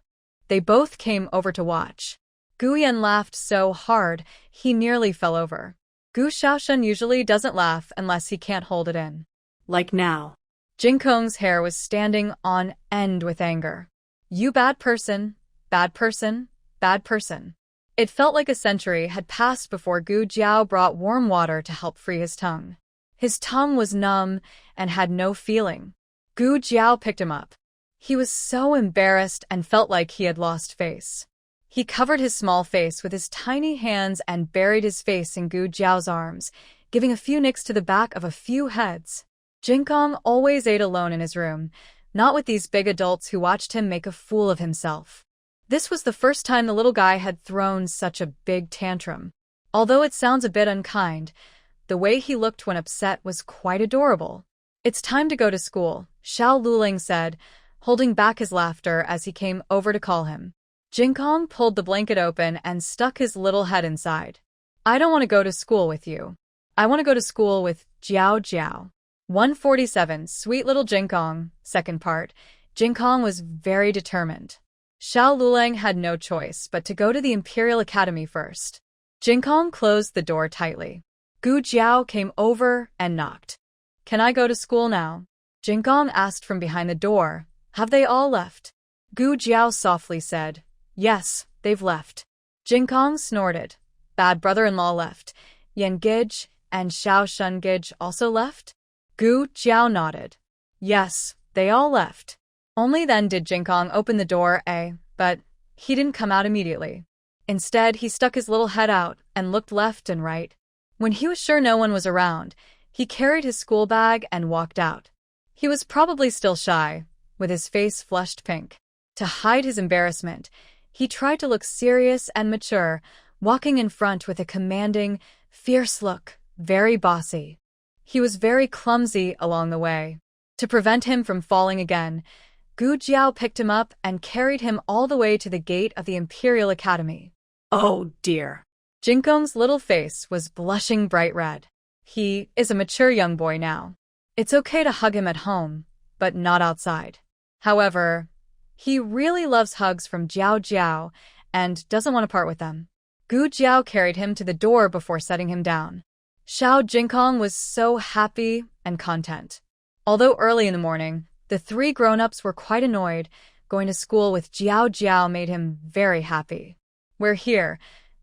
They both came over to watch. Gu Yan laughed so hard, he nearly fell over. Gu Xiaoshan usually doesn't laugh unless he can't hold it in. Like now. Jingkong's hair was standing on end with anger. "You bad person, bad person, bad person." It felt like a century had passed before Gu Jiao brought warm water to help free his tongue. His tongue was numb and had no feeling. Gu Jiao picked him up. He was so embarrassed and felt like he had lost face. He covered his small face with his tiny hands and buried his face in Gu Jiao's arms, giving a few nicks to the back of a few heads. Jingkong always ate alone in his room, not with these big adults who watched him make a fool of himself. This was the first time the little guy had thrown such a big tantrum. Although it sounds a bit unkind, the way he looked when upset was quite adorable. "It's time to go to school," Xiao Luling said, holding back his laughter as he came over to call him. Jingkong pulled the blanket open and stuck his little head inside. "I don't want to go to school with you. I want to go to school with Jiao Jiao." 147 Sweet Little Jingkong, second part. Jingkong was very determined. Xiao Luling had no choice but to go to the Imperial Academy first. Jingkong closed the door tightly. Gu Jiao came over and knocked. "Can I go to school now?" Jingkong asked from behind the door. "Have they all left?" Gu Jiao softly said, "Yes, they've left." Jingkong snorted. "Bad brother-in-law left. Yan Gij and Xiao Shun Gij also left?" Gu Jiao nodded. "Yes, they all left." Only then did Jingkong open the door, but he didn't come out immediately. Instead, he stuck his little head out and looked left and right. When he was sure no one was around, he carried his school bag and walked out. He was probably still shy, with his face flushed pink. To hide his embarrassment, he tried to look serious and mature, walking in front with a commanding, fierce look, very bossy. He was very clumsy along the way. To prevent him from falling again, Gu Jiao picked him up and carried him all the way to the gate of the Imperial Academy. Oh dear. Jinkong's little face was blushing bright red. He is a mature young boy now. It's okay to hug him at home, but not outside. However, he really loves hugs from Jiao Jiao and doesn't want to part with them. Gu Jiao carried him to the door before setting him down. Xiao Jinkong was so happy and content. Although early in the morning, the three grown-ups were quite annoyed. Going to school with Jiao Jiao made him very happy. We're here.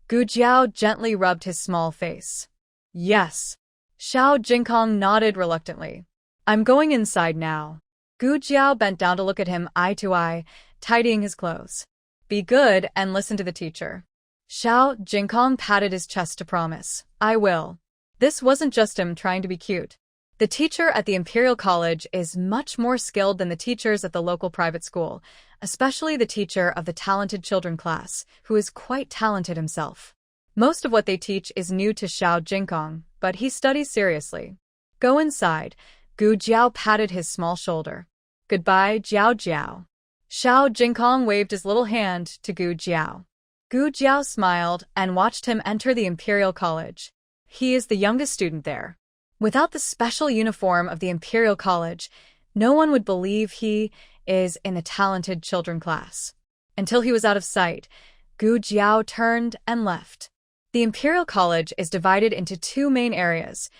Gu Jiao gently rubbed his small face. Yes. Xiao Jinkong nodded reluctantly. I'm going inside now. Gu Jiao bent down to look at him eye to eye, tidying his clothes. Be good and listen to the teacher. Xiao Jinkong patted his chest to promise. I will. This wasn't just him trying to be cute. The teacher at the Imperial College is much more skilled than the teachers at the local private school, especially the teacher of the talented children class, who is quite talented himself. Most of what they teach is new to Xiao Jinkong, but he studies seriously. Go inside. Gu Jiao patted his small shoulder. Goodbye, Jiao Jiao. Xiao Jinkong waved his little hand to Gu Jiao. Gu Jiao smiled and watched him enter the Imperial College. He is the youngest student there. Without the special uniform of the Imperial College, no one would believe he is in the talented children class. Until he was out of sight, Gu Jiao turned and left. The Imperial College is divided into two main areas: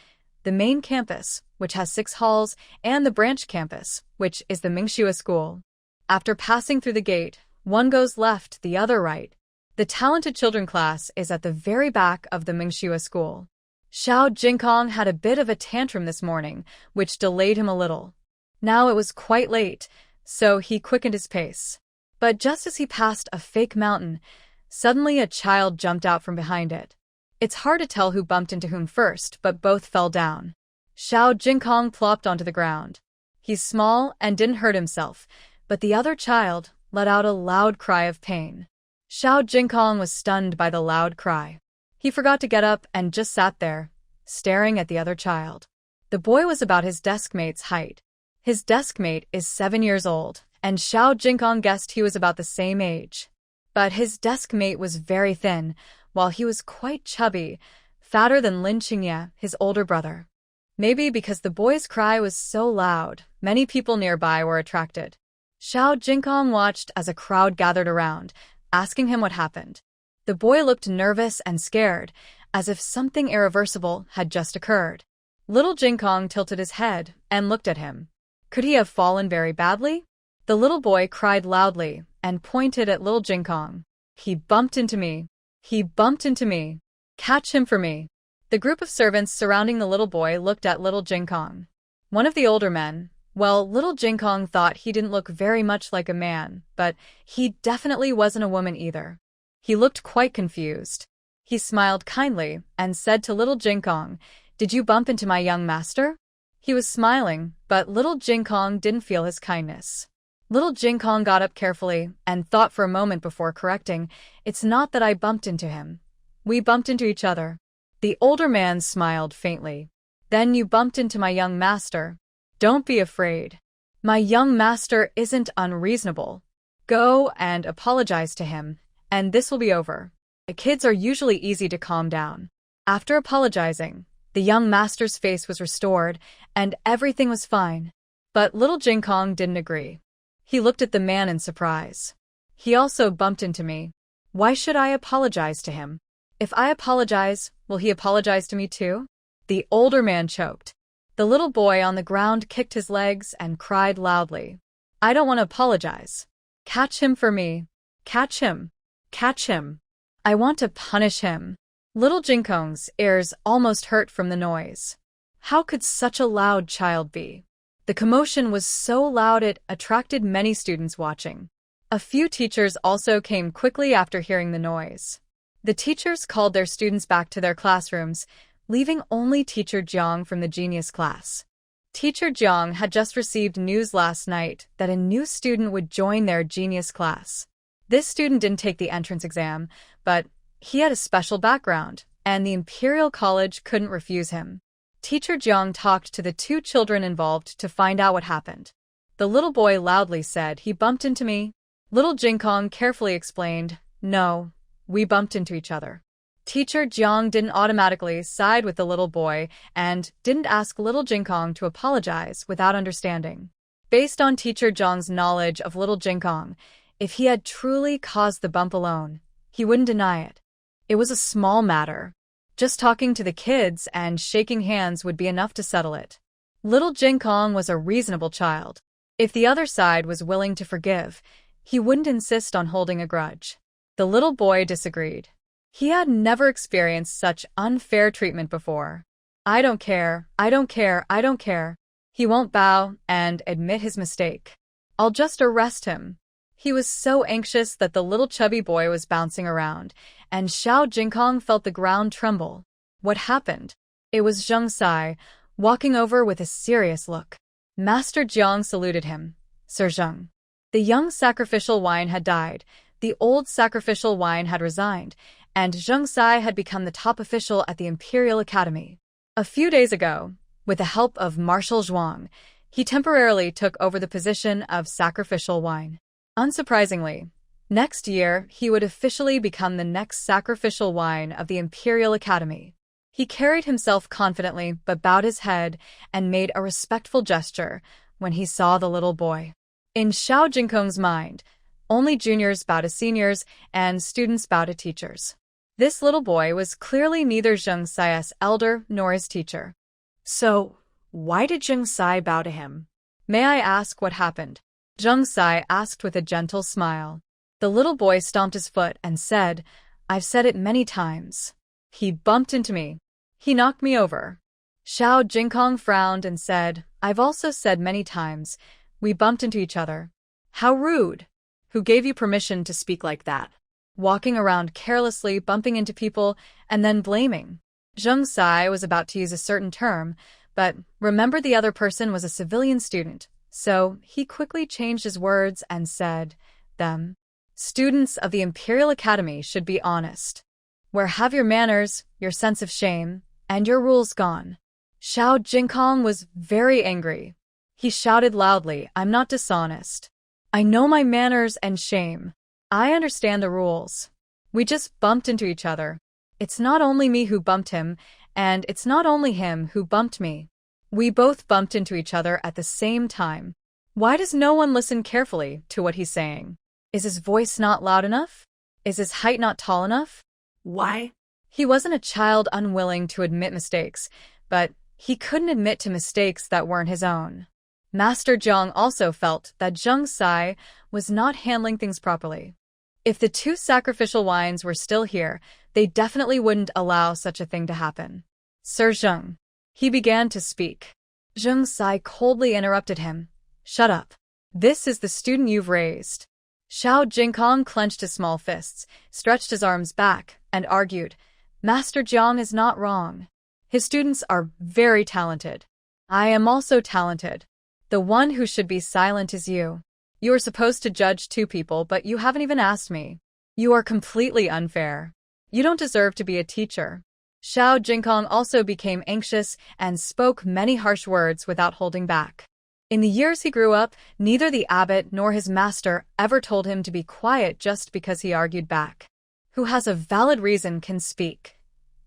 the main campus, which has 6 halls, and the branch campus, which is the Mingxua School. After passing through the gate, one goes left, the other right. The talented children class is at the very back of the Mingxua School. Xiao Jinkong had a bit of a tantrum this morning, which delayed him a little. Now it was quite late, so he quickened his pace. But just as he passed a fake mountain, suddenly a child jumped out from behind it. It's hard to tell who bumped into whom first, but both fell down. Xiao Jinkong plopped onto the ground. He's small and didn't hurt himself, but the other child let out a loud cry of pain. Xiao Jinkong was stunned by the loud cry. He forgot to get up and just sat there, staring at the other child. The boy was about his deskmate's height. His deskmate is 7 years old, and Xiao Jinkong guessed he was about the same age. But his deskmate was very thin, while he was quite chubby, fatter than Lin Qingye, his older brother. Maybe because the boy's cry was so loud, many people nearby were attracted. Xiao Jinkong watched as a crowd gathered around, asking him what happened. The boy looked nervous and scared, as if something irreversible had just occurred. Little Jinkong tilted his head and looked at him. Could he have fallen very badly? The little boy cried loudly and pointed at little Jinkong. He bumped into me. He bumped into me. Catch him for me. The group of servants surrounding the little boy looked at little Jinkong. One of the older men, well, little Jinkong thought he didn't look very much like a man, but he definitely wasn't a woman either. He looked quite confused. He smiled kindly and said to little Jinkong, "Did you bump into my young master?" He was smiling, but little Jinkong didn't feel his kindness. Little Jinkong got up carefully and thought for a moment before correcting, "It's not that I bumped into him. We bumped into each other." The older man smiled faintly. "Then you bumped into my young master. Don't be afraid. My young master isn't unreasonable. Go and apologize to him, and this will be over." The kids are usually easy to calm down. After apologizing, the young master's face was restored, and everything was fine. But little Jinkong didn't agree. He looked at the man in surprise. "He also bumped into me. Why should I apologize to him? If I apologize, will he apologize to me too?" The older man choked. The little boy on the ground kicked his legs and cried loudly. "I don't want to apologize. Catch him for me. Catch him. Catch him. I want to punish him." Little Jinkong's ears almost hurt from the noise. How could such a loud child be? The commotion was so loud it attracted many students watching. A few teachers also came quickly after hearing the noise. The teachers called their students back to their classrooms, leaving only Teacher Jiang from the genius class. Teacher Jiang had just received news last night that a new student would join their genius class. This student didn't take the entrance exam, but he had a special background, and the Imperial College couldn't refuse him. Teacher Jiang talked to the two children involved to find out what happened. The little boy loudly said, "He bumped into me." Little Jinkong carefully explained, "No, we bumped into each other." Teacher Jiang didn't automatically side with the little boy and didn't ask little Jinkong to apologize without understanding. Based on Teacher Jiang's knowledge of little Jinkong, if he had truly caused the bump alone, he wouldn't deny it. It was a small matter. Just talking to the kids and shaking hands would be enough to settle it. Little Jinkong was a reasonable child. If the other side was willing to forgive, he wouldn't insist on holding a grudge. The little boy disagreed. He had never experienced such unfair treatment before. "I don't care, I don't care, I don't care." He won't bow and admit his mistake. "I'll just arrest him." He was so anxious that the little chubby boy was bouncing around, and Xiao Jinkong felt the ground tremble. What happened? It was Zheng Sai, walking over with a serious look. Master Jiang saluted him. "Sir Zheng." The young sacrificial wine had died, the old sacrificial wine had resigned, and Zheng Sai had become the top official at the Imperial Academy. A few days ago, with the help of Marshal Zhuang, he temporarily took over the position of sacrificial wine. Unsurprisingly, next year he would officially become the next sacrificial wine of the Imperial Academy. He carried himself confidently but bowed his head and made a respectful gesture when he saw the little boy. In Xiao Jinkong's mind, only juniors bow to seniors and students bow to teachers. This little boy was clearly neither Zheng Sai's elder nor his teacher. So, why did Zheng Sai bow to him? "May I ask what happened?" Zheng Sai asked with a gentle smile. The little boy stomped his foot and said, "I've said it many times. He bumped into me. He knocked me over." Xiao Jinkong frowned and said, "I've also said many times, we bumped into each other." "How rude. Who gave you permission to speak like that?" Walking around carelessly, bumping into people, and then blaming. Zheng Sai was about to use a certain term, but remembered the other person was a civilian student, so he quickly changed his words and said, "Them. Students of the Imperial Academy should be honest. Where have your manners, your sense of shame, and your rules gone?" Xiao Jinkong was very angry. He shouted loudly, "I'm not dishonest. I know my manners and shame. I understand the rules. We just bumped into each other. It's not only me who bumped him, and it's not only him who bumped me. We both bumped into each other at the same time. Why does no one listen carefully to what he's saying? Is his voice not loud enough? Is his height not tall enough?" Why? He wasn't a child unwilling to admit mistakes, but he couldn't admit to mistakes that weren't his own. Master Jiang also felt that Zheng Sai was not handling things properly. If the two sacrificial wines were still here, they definitely wouldn't allow such a thing to happen. "Sir Zheng." He began to speak. Zheng Sai coldly interrupted him. "Shut up. This is the student you've raised." Xiao Jinkong clenched his small fists, stretched his arms back, and argued, "Master Jiang is not wrong. His students are very talented. I am also talented. The one who should be silent is you. You are supposed to judge two people, but you haven't even asked me. You are completely unfair. You don't deserve to be a teacher." Xiao Jinkong also became anxious and spoke many harsh words without holding back. In the years he grew up, neither the abbot nor his master ever told him to be quiet just because he argued back. Who has a valid reason can speak.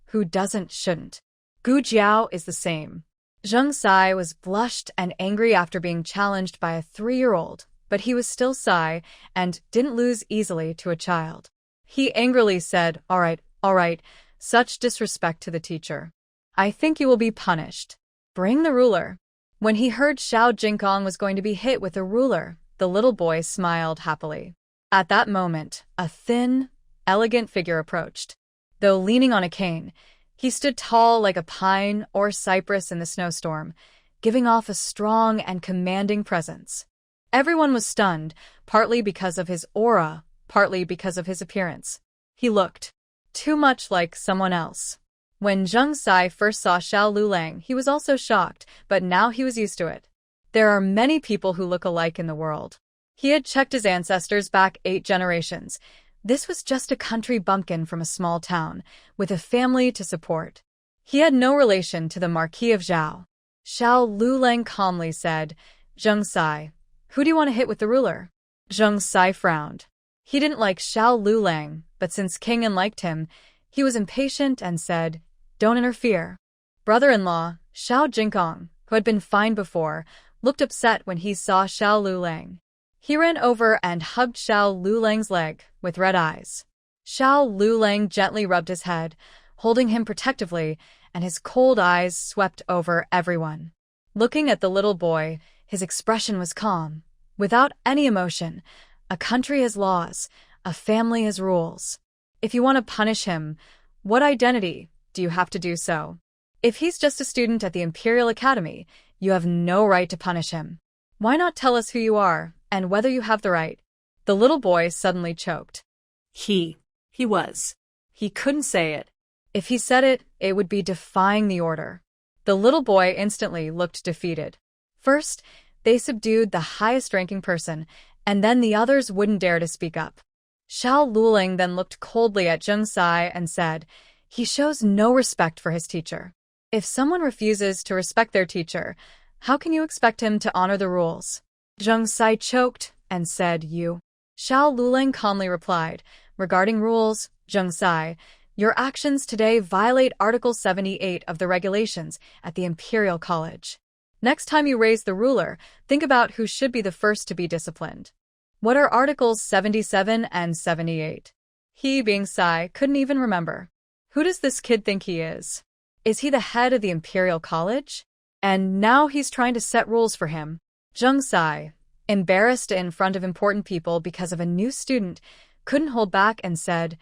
Who doesn't shouldn't. Gu Jiao is the same. Zheng Sai was blushed and angry after being challenged by a 3-year-old, but he was still Sai and didn't lose easily to a child. He angrily said, all right, such disrespect to the teacher. I think you will be punished. Bring the ruler." When he heard Xiao Jinkong was going to be hit with a ruler, the little boy smiled happily. At that moment, a thin, elegant figure approached. Though leaning on a cane, he stood tall like a pine or cypress in the snowstorm, giving off a strong and commanding presence. Everyone was stunned, partly because of his aura, partly because of his appearance. He looked too much like someone else. When Zheng Sai first saw Xiao Lulang, he was also shocked, but now he was used to it. There are many people who look alike in the world. He had checked his ancestors back 8 generations. This was just a country bumpkin from a small town, with a family to support. He had no relation to the Marquis of Zhao. Xiao Luleng calmly said, Zheng Sai, who do you want to hit with the ruler? Zheng Sai frowned. He didn't like Xiao Luleng, but since King An liked him, he was impatient and said, don't interfere. Brother-in-law, Xiao Jinkong, who had been fine before, looked upset when he saw Xiao Luleng. He ran over and hugged Xiao Luleng's leg, with red eyes. Xiao Luleng gently rubbed his head, holding him protectively, and his cold eyes swept over everyone. Looking at the little boy, his expression was calm, without any emotion. A country has laws, a family has rules. If you want to punish him, what identity do you have to do so? If he's just a student at the Imperial Academy, you have no right to punish him. Why not tell us who you are, and whether you have the right? The little boy suddenly choked. He was. He couldn't say it. If he said it, it would be defying the order. The little boy instantly looked defeated. First, they subdued the highest-ranking person, and then the others wouldn't dare to speak up. Xiao Luleng then looked coldly at Zheng Sai and said, he shows no respect for his teacher. If someone refuses to respect their teacher, how can you expect him to honor the rules? Zheng Sai choked and said, you. Xiao Luleng calmly replied, regarding rules, Zheng Sai, your actions today violate Article 78 of the regulations at the Imperial College. Next time you raise the ruler, think about who should be the first to be disciplined. What are Articles 77 and 78? He, being Sai, couldn't even remember. Who does this kid think he is? Is he the head of the Imperial College? And now he's trying to set rules for him. Zheng Sai, embarrassed in front of important people because of a new student, couldn't hold back and said,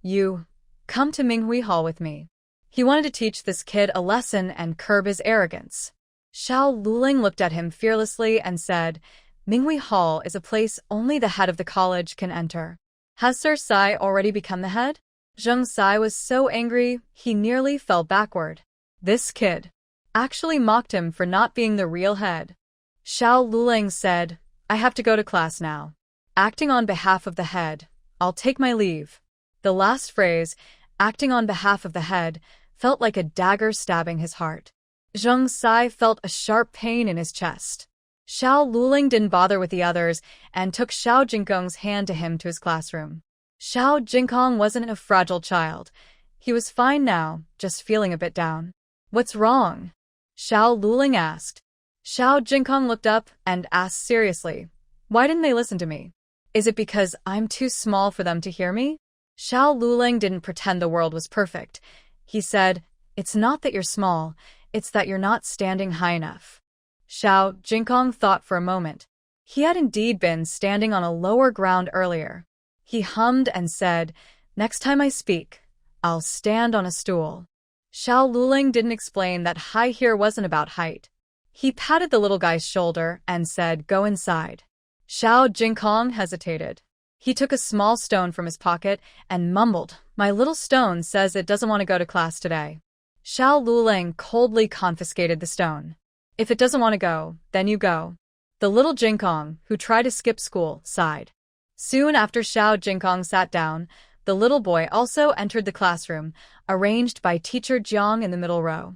you, come to Minghui Hall with me. He wanted to teach this kid a lesson and curb his arrogance. Xiao Luleng looked at him fearlessly and said, Minghui Hall is a place only the head of the college can enter. Has Sir Sai already become the head? Zheng Sai was so angry, he nearly fell backward. This kid actually mocked him for not being the real head. Xiao Luleng said, I have to go to class now. Acting on behalf of the head, I'll take my leave. The last phrase, acting on behalf of the head, felt like a dagger stabbing his heart. Zheng Sai felt a sharp pain in his chest. Xiao Luleng didn't bother with the others and took Xiao Jinkong's hand to him to his classroom. Xiao Jinkong wasn't a fragile child. He was fine now, just feeling a bit down. What's wrong? Xiao Luleng asked. Xiao Jinkong looked up and asked seriously, why didn't they listen to me? Is it because I'm too small for them to hear me? Xiao Luleng didn't pretend the world was perfect. He said, it's not that you're small, it's that you're not standing high enough. Xiao Jinkong thought for a moment. He had indeed been standing on a lower ground earlier. He hummed and said, next time I speak, I'll stand on a stool. Xiao Luleng didn't explain that high here wasn't about height. He patted the little guy's shoulder and said, go inside. Xiao Jinkong hesitated. He took a small stone from his pocket and mumbled, my little stone says it doesn't want to go to class today. Xiao Luleng coldly confiscated the stone. If it doesn't want to go, then you go. The little Jinkong, who tried to skip school, sighed. Soon after Xiao Jinkong sat down, the little boy also entered the classroom, arranged by teacher Jiang in the middle row.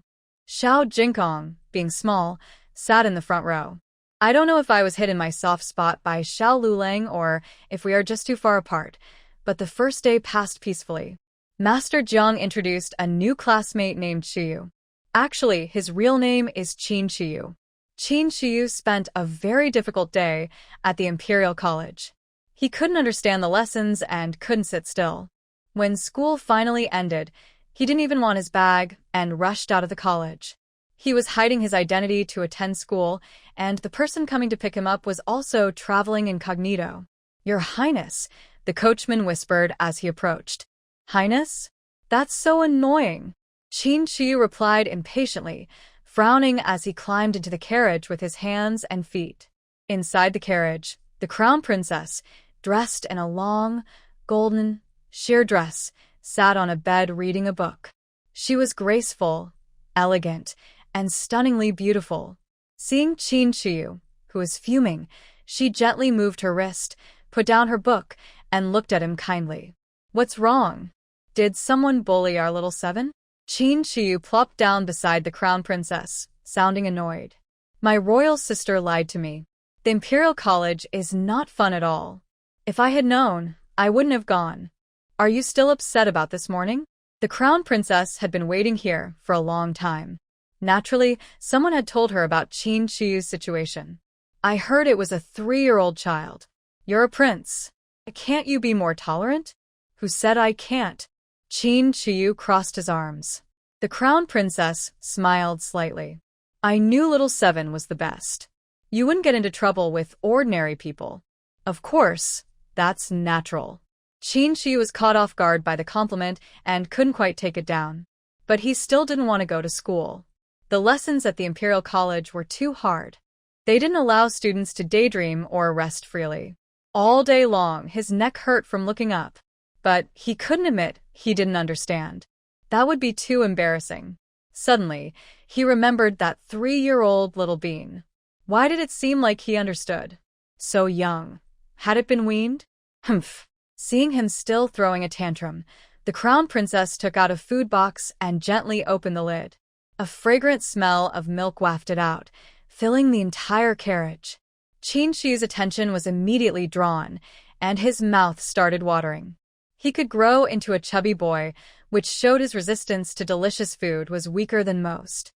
Xiao Jinkong, being small, sat in the front row. I don't know if I was hit in my soft spot by Xiao Luleng or if we are just too far apart, but the first day passed peacefully. Master Jiang introduced a new classmate named Qiyu. Actually, his real name is Qin Qiyu. Qin Qiyu spent a very difficult day at the Imperial College. He couldn't understand the lessons and couldn't sit still. When school finally ended, he didn't even want his bag and rushed out of the college. He was hiding his identity to attend school, and the person coming to pick him up was also traveling incognito. Your Highness, the coachman whispered as he approached. Highness? That's so annoying. Qin Qiyu replied impatiently, frowning as he climbed into the carriage with his hands and feet. Inside the carriage, the crown princess, dressed in a long, golden, sheer dress, sat on a bed reading a book. She was graceful, elegant, and stunningly beautiful. Seeing Qin Qiyu, who was fuming, she gently moved her wrist, put down her book, and looked at him kindly. What's wrong? Did someone bully our little seven? Qin Shiyu plopped down beside the crown princess, sounding annoyed. My royal sister lied to me. The Imperial College is not fun at all. If I had known, I wouldn't have gone. Are you still upset about this morning? The crown princess had been waiting here for a long time. Naturally, someone had told her about Qin Shiyu's situation. I heard it was a 3-year-old child. You're a prince. Can't you be more tolerant? Who said I can't? Qin Shiyu crossed his arms. The crown princess smiled slightly. I knew little Seven was the best. You wouldn't get into trouble with ordinary people. Of course, that's natural. Qin Shiyu was caught off guard by the compliment and couldn't quite take it down. But he still didn't want to go to school. The lessons at the Imperial College were too hard. They didn't allow students to daydream or rest freely. All day long, his neck hurt from looking up. But he couldn't admit he didn't understand. That would be too embarrassing. Suddenly, he remembered that 3-year-old little bean. Why did it seem like he understood? So young. Had it been weaned? Humph. Seeing him still throwing a tantrum, the crown princess took out a food box and gently opened the lid. A fragrant smell of milk wafted out, filling the entire carriage. Qin Shiyu's attention was immediately drawn, and his mouth started watering. He could grow into a chubby boy, which showed his resistance to delicious food was weaker than most.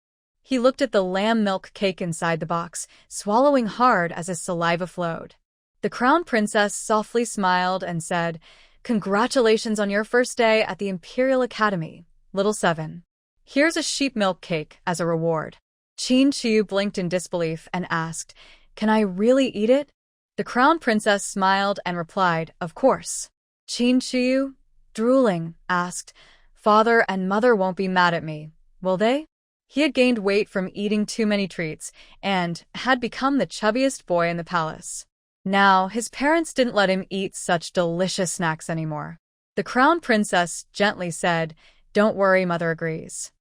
He looked at the lamb milk cake inside the box, swallowing hard as his saliva flowed. The crown princess softly smiled and said, "Congratulations on your first day at the Imperial Academy, little Seven. Here's a sheep milk cake as a reward." Qin Shiyu blinked in disbelief and asked, "Can I really eat it?" The crown princess smiled and replied, "Of course." Qin Shiyu, drooling, asked, "Father and mother won't be mad at me, will they?" He had gained weight from eating too many treats and had become the chubbiest boy in the palace. Now, his parents didn't let him eat such delicious snacks anymore. The crown princess gently said, "Don't worry, mother agrees.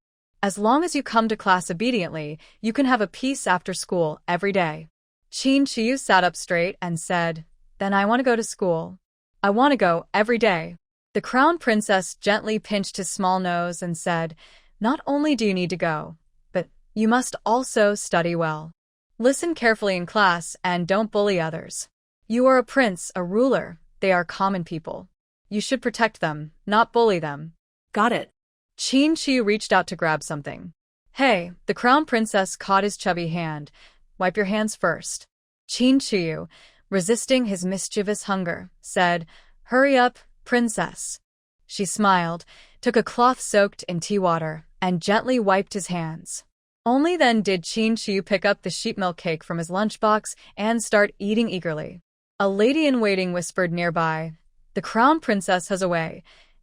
As long as you come to class obediently, you can have a piece after school every day." Qin Shiyu sat up straight and said, "Then I want to go to school. I want to go every day." The crown princess gently pinched his small nose and said, "Not only do you need to go, but you must also study well. Listen carefully in class and don't bully others. You are a prince, a ruler. They are common people. You should protect them, not bully them." Got it. Qin Shiyu reached out to grab something. "Hey," the crown princess caught his chubby hand. "Wipe your hands first." Qin Shiyu, resisting his mischievous hunger, said, "Hurry up, princess." She smiled, took a cloth soaked in tea water, and gently wiped his hands. Only then did Qin Shiyu pick up the sheep milk cake from his lunchbox and start eating eagerly. A lady-in-waiting whispered nearby, "The crown princess has a way.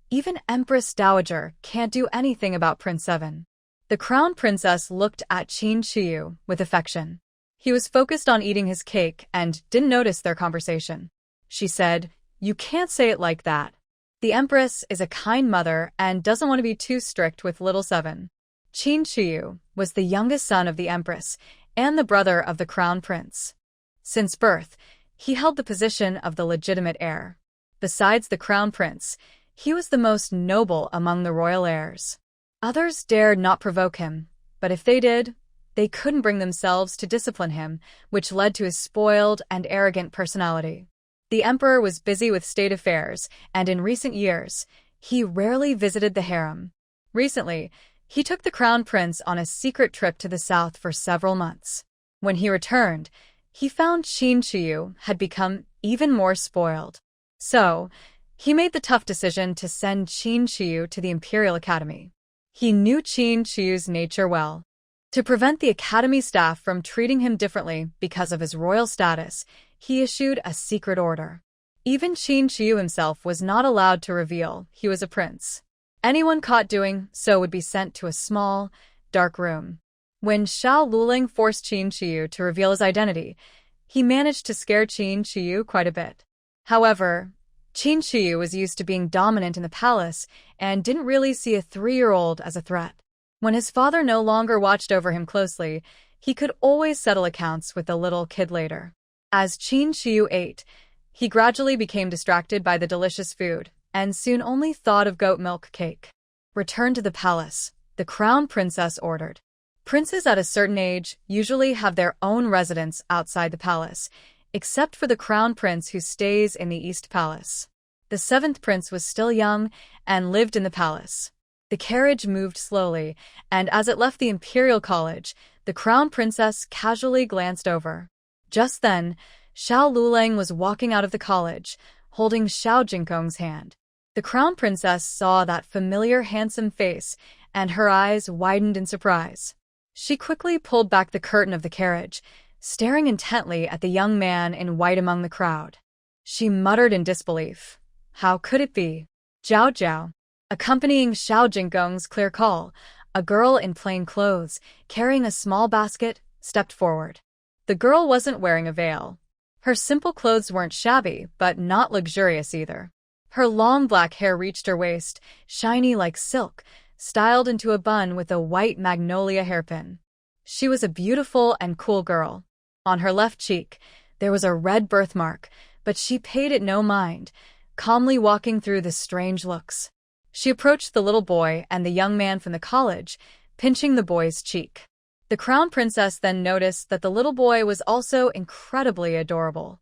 Even Empress Dowager can't do anything about Prince Seven." The crown princess looked at Qin Shiyu with affection. He was focused on eating his cake and didn't notice their conversation. She said, "You can't say it like that. The Empress is a kind mother and doesn't want to be too strict with little Seven." Qin Shiyu was the youngest son of the Empress and the brother of the crown prince. Since birth, he held the position of the legitimate heir. Besides the crown prince, he was the most noble among the royal heirs. Others dared not provoke him, but if they did, they couldn't bring themselves to discipline him, which led to his spoiled and arrogant personality. The emperor was busy with state affairs, and in recent years, he rarely visited the harem. Recently, he took the crown prince on a secret trip to the south for several months. When he returned, he found Qin Shiyu had become even more spoiled. So, he made the tough decision to send Qin Shiyu to the Imperial Academy. He knew Qin Shiyu's nature well. To prevent the academy staff from treating him differently because of his royal status, he issued a secret order. Even Qin Shiyu himself was not allowed to reveal he was a prince. Anyone caught doing so would be sent to a small, dark room. When Xiao Luling forced Qin Shiyu to reveal his identity, he managed to scare Qin Shiyu quite a bit. However, Qin Shiyu was used to being dominant in the palace and didn't really see a 3-year-old as a threat. When his father no longer watched over him closely, he could always settle accounts with the little kid later. As Qin Shiyu ate, he gradually became distracted by the delicious food, and soon only thought of goat milk cake. Returned to the palace, the crown princess ordered. Princes at a certain age usually have their own residence outside the palace, except for the crown prince who stays in the East Palace. The seventh prince was still young and lived in the palace. The carriage moved slowly, and as it left the Imperial College, the crown princess casually glanced over. Just then, Xiao Lulang was walking out of the college, holding Xiao Jinkong's hand. The crown princess saw that familiar handsome face, and her eyes widened in surprise. She quickly pulled back the curtain of the carriage, staring intently at the young man in white among the crowd. She muttered in disbelief. How could it be? Zhao Zhao. Accompanying Xiao Jinkong's clear call, a girl in plain clothes, carrying a small basket, stepped forward. The girl wasn't wearing a veil. Her simple clothes weren't shabby, but not luxurious either. Her long black hair reached her waist, shiny like silk, styled into a bun with a white magnolia hairpin. She was a beautiful and cool girl. On her left cheek, there was a red birthmark, but she paid it no mind, calmly walking through the strange looks. She approached the little boy and the young man from the college, pinching the boy's cheek. The crown princess then noticed that the little boy was also incredibly adorable.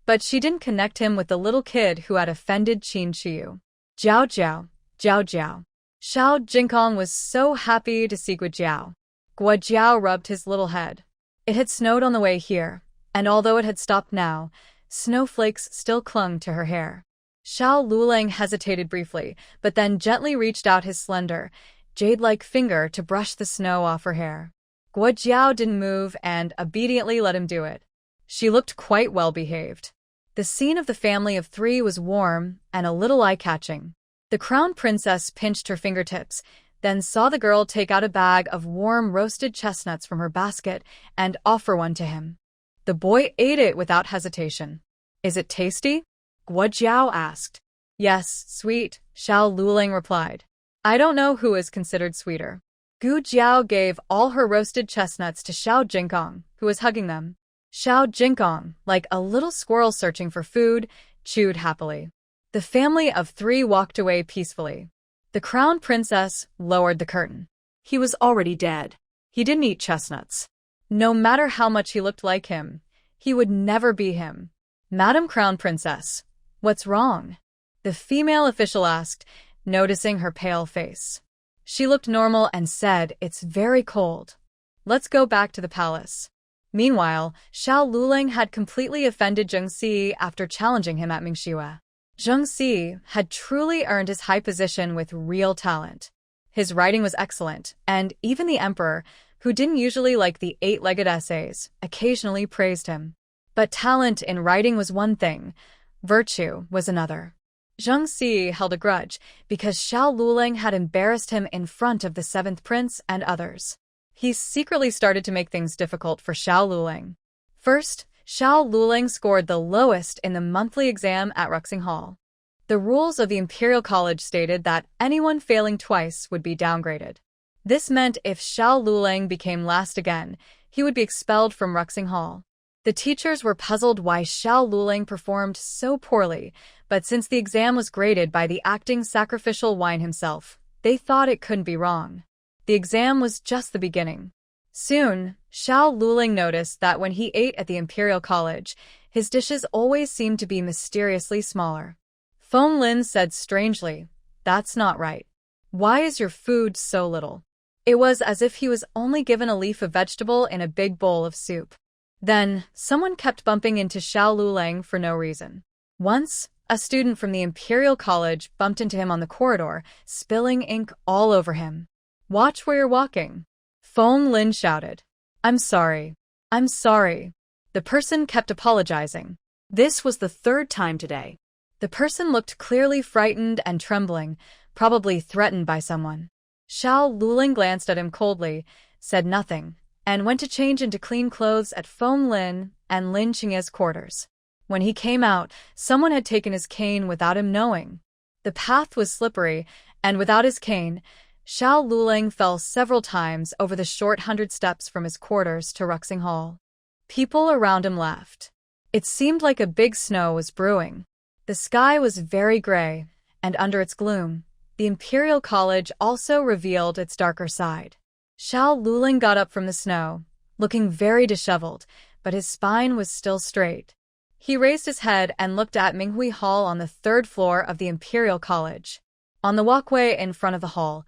But she didn't connect him with the little kid who had offended Qin Qiu. Zhao Zhao, Zhao Zhao. Xiao Jinkong was so happy to see Guo Jiao. Guo Jiao rubbed his little head. It had snowed on the way here, and although it had stopped now, snowflakes still clung to her hair. Xiao Lulang hesitated briefly, but then gently reached out his slender, jade-like finger to brush the snow off her hair. Guo Jiao didn't move and obediently let him do it. She looked quite well-behaved. The scene of the family of three was warm and a little eye-catching. The crown princess pinched her fingertips, then saw the girl take out a bag of warm roasted chestnuts from her basket and offer one to him. The boy ate it without hesitation. Is it tasty? Guo Jiao asked. Yes, sweet, Xiao Lulang replied. I don't know who is considered sweeter. Gu Jiao gave all her roasted chestnuts to Xiao Jinkong, who was hugging them. Xiao Jinkong, like a little squirrel searching for food, chewed happily. The family of three walked away peacefully. The crown princess lowered the curtain. He was already dead. He didn't eat chestnuts. No matter how much he looked like him, he would never be him. Madam Crown Princess, what's wrong? The female official asked, noticing her pale face. She looked normal and said, It's very cold. Let's go back to the palace. Meanwhile, Xiao Lulang had completely offended Zheng Si after challenging him at Mingxue. Zheng Si had truly earned his high position with real talent. His writing was excellent, and even the emperor, who didn't usually like the eight-legged essays, occasionally praised him. But talent in writing was one thing, virtue was another. Zheng Si held a grudge because Xiao Lulang had embarrassed him in front of the seventh prince and others. He secretly started to make things difficult for Xiao Lulang. First, Xiao Lulang scored the lowest in the monthly exam at Ruxing Hall. The rules of the Imperial College stated that anyone failing twice would be downgraded. This meant if Xiao Lulang became last again, he would be expelled from Ruxing Hall. The teachers were puzzled why Xiao Lulang performed so poorly, but since the exam was graded by the acting sacrificial wine himself, they thought it couldn't be wrong. The exam was just the beginning. Soon, Xiao Lulang noticed that when he ate at the Imperial College, his dishes always seemed to be mysteriously smaller. Feng Lin said strangely, That's not right. Why is your food so little? It was as if he was only given a leaf of vegetable in a big bowl of soup. Then, someone kept bumping into Xiao Lulang for no reason. Once, a student from the Imperial College bumped into him on the corridor, spilling ink all over him. Watch where you're walking. Feng Lin shouted. I'm sorry. I'm sorry. The person kept apologizing. This was the third time today. The person looked clearly frightened and trembling, probably threatened by someone. Xiao Lulang glanced at him coldly, said nothing, and went to change into clean clothes at Feng Lin and Lin Qingye's quarters. When he came out, someone had taken his cane without him knowing. The path was slippery, and without his cane, Xiao Lulang fell several times over the short 100 steps from his quarters to Ruxing Hall. People around him laughed. It seemed like a big snow was brewing. The sky was very gray, and under its gloom, the Imperial College also revealed its darker side. Xiao Luling got up from the snow, looking very disheveled, but his spine was still straight. He raised his head and looked at Minghui Hall on the third floor of the Imperial College. On the walkway in front of the hall,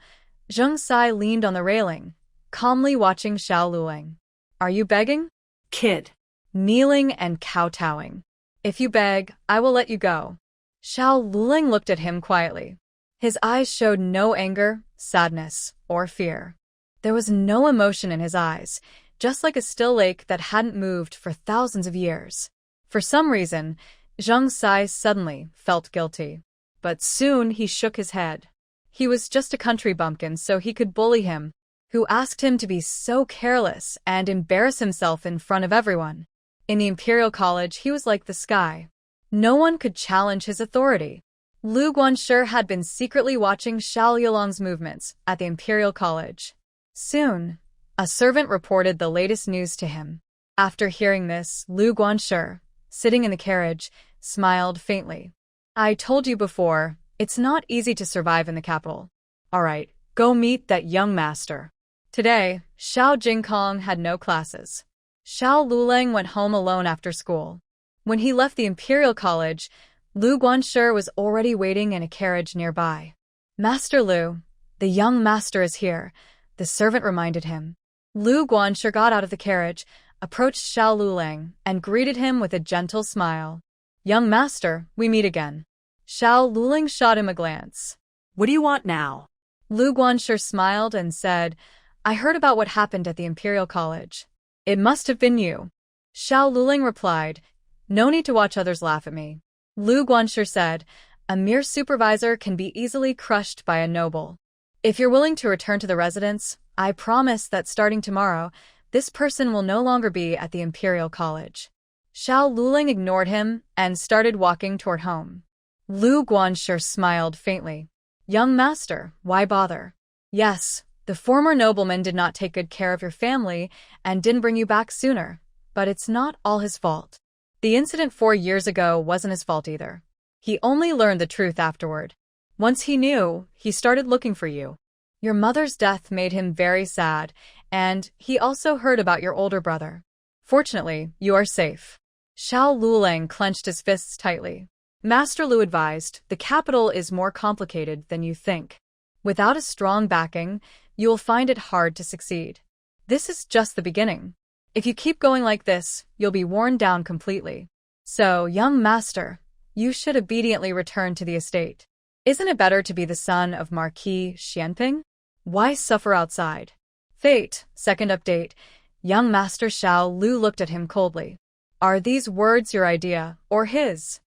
Zheng Sai leaned on the railing, calmly watching Xiao Luling. "Are you begging?" Kid. Kneeling and kowtowing. "If you beg, I will let you go." Xiao Luling looked at him quietly. His eyes showed no anger, sadness, or fear. There was no emotion in his eyes, just like a still lake that hadn't moved for thousands of years. For some reason, Zheng Sai suddenly felt guilty. But soon he shook his head. He was just a country bumpkin, so he could bully him. Who asked him to be so careless and embarrass himself in front of everyone? In the Imperial College, he was like the sky. No one could challenge his authority. Lu Guanshi had been secretly watching Xiao Yulong's movements at the Imperial College. Soon, a servant reported the latest news to him. After hearing this, Lu Guanshi, sitting in the carriage, smiled faintly. "I told you before, it's not easy to survive in the capital. All right, go meet that young master." Today, Xiao Jingkong had no classes. Xiao Luling went home alone after school. When he left the Imperial College, Lu Guanshi was already waiting in a carriage nearby. "Master Lu, the young master is here," the servant reminded him. Lu Guanshi got out of the carriage, approached Xiao Luling, and greeted him with a gentle smile. "Young master, we meet again." Xiao Luling shot him a glance. What do you want now? Lu Guanshi smiled and said, "I heard about what happened at the Imperial College. It must have been you." Xiao Luling replied, "No need to watch others laugh at me." Lu Guanshi said, "A mere supervisor can be easily crushed by a noble. If you're willing to return to the residence, I promise that starting tomorrow, this person will no longer be at the Imperial College." Xiao Luling ignored him and started walking toward home. Lu Guanshi smiled faintly. "Young master, why bother? Yes, the former nobleman did not take good care of your family and didn't bring you back sooner, but it's not all his fault. The incident 4 years ago wasn't his fault either. He only learned the truth afterward. Once he knew, he started looking for you. Your mother's death made him very sad, and he also heard about your older brother. Fortunately, you are safe." Xiao Luling clenched his fists tightly. Master Lu advised, "The capital is more complicated than you think. Without a strong backing, you will find it hard to succeed. This is just the beginning. If you keep going like this, you'll be worn down completely. So, young master, you should obediently return to the estate. Isn't it better to be the son of Marquis Xianping? Why suffer outside?" Fate, second update. Young Master Xiao Lu looked at him coldly. "Are these words your idea, or his?"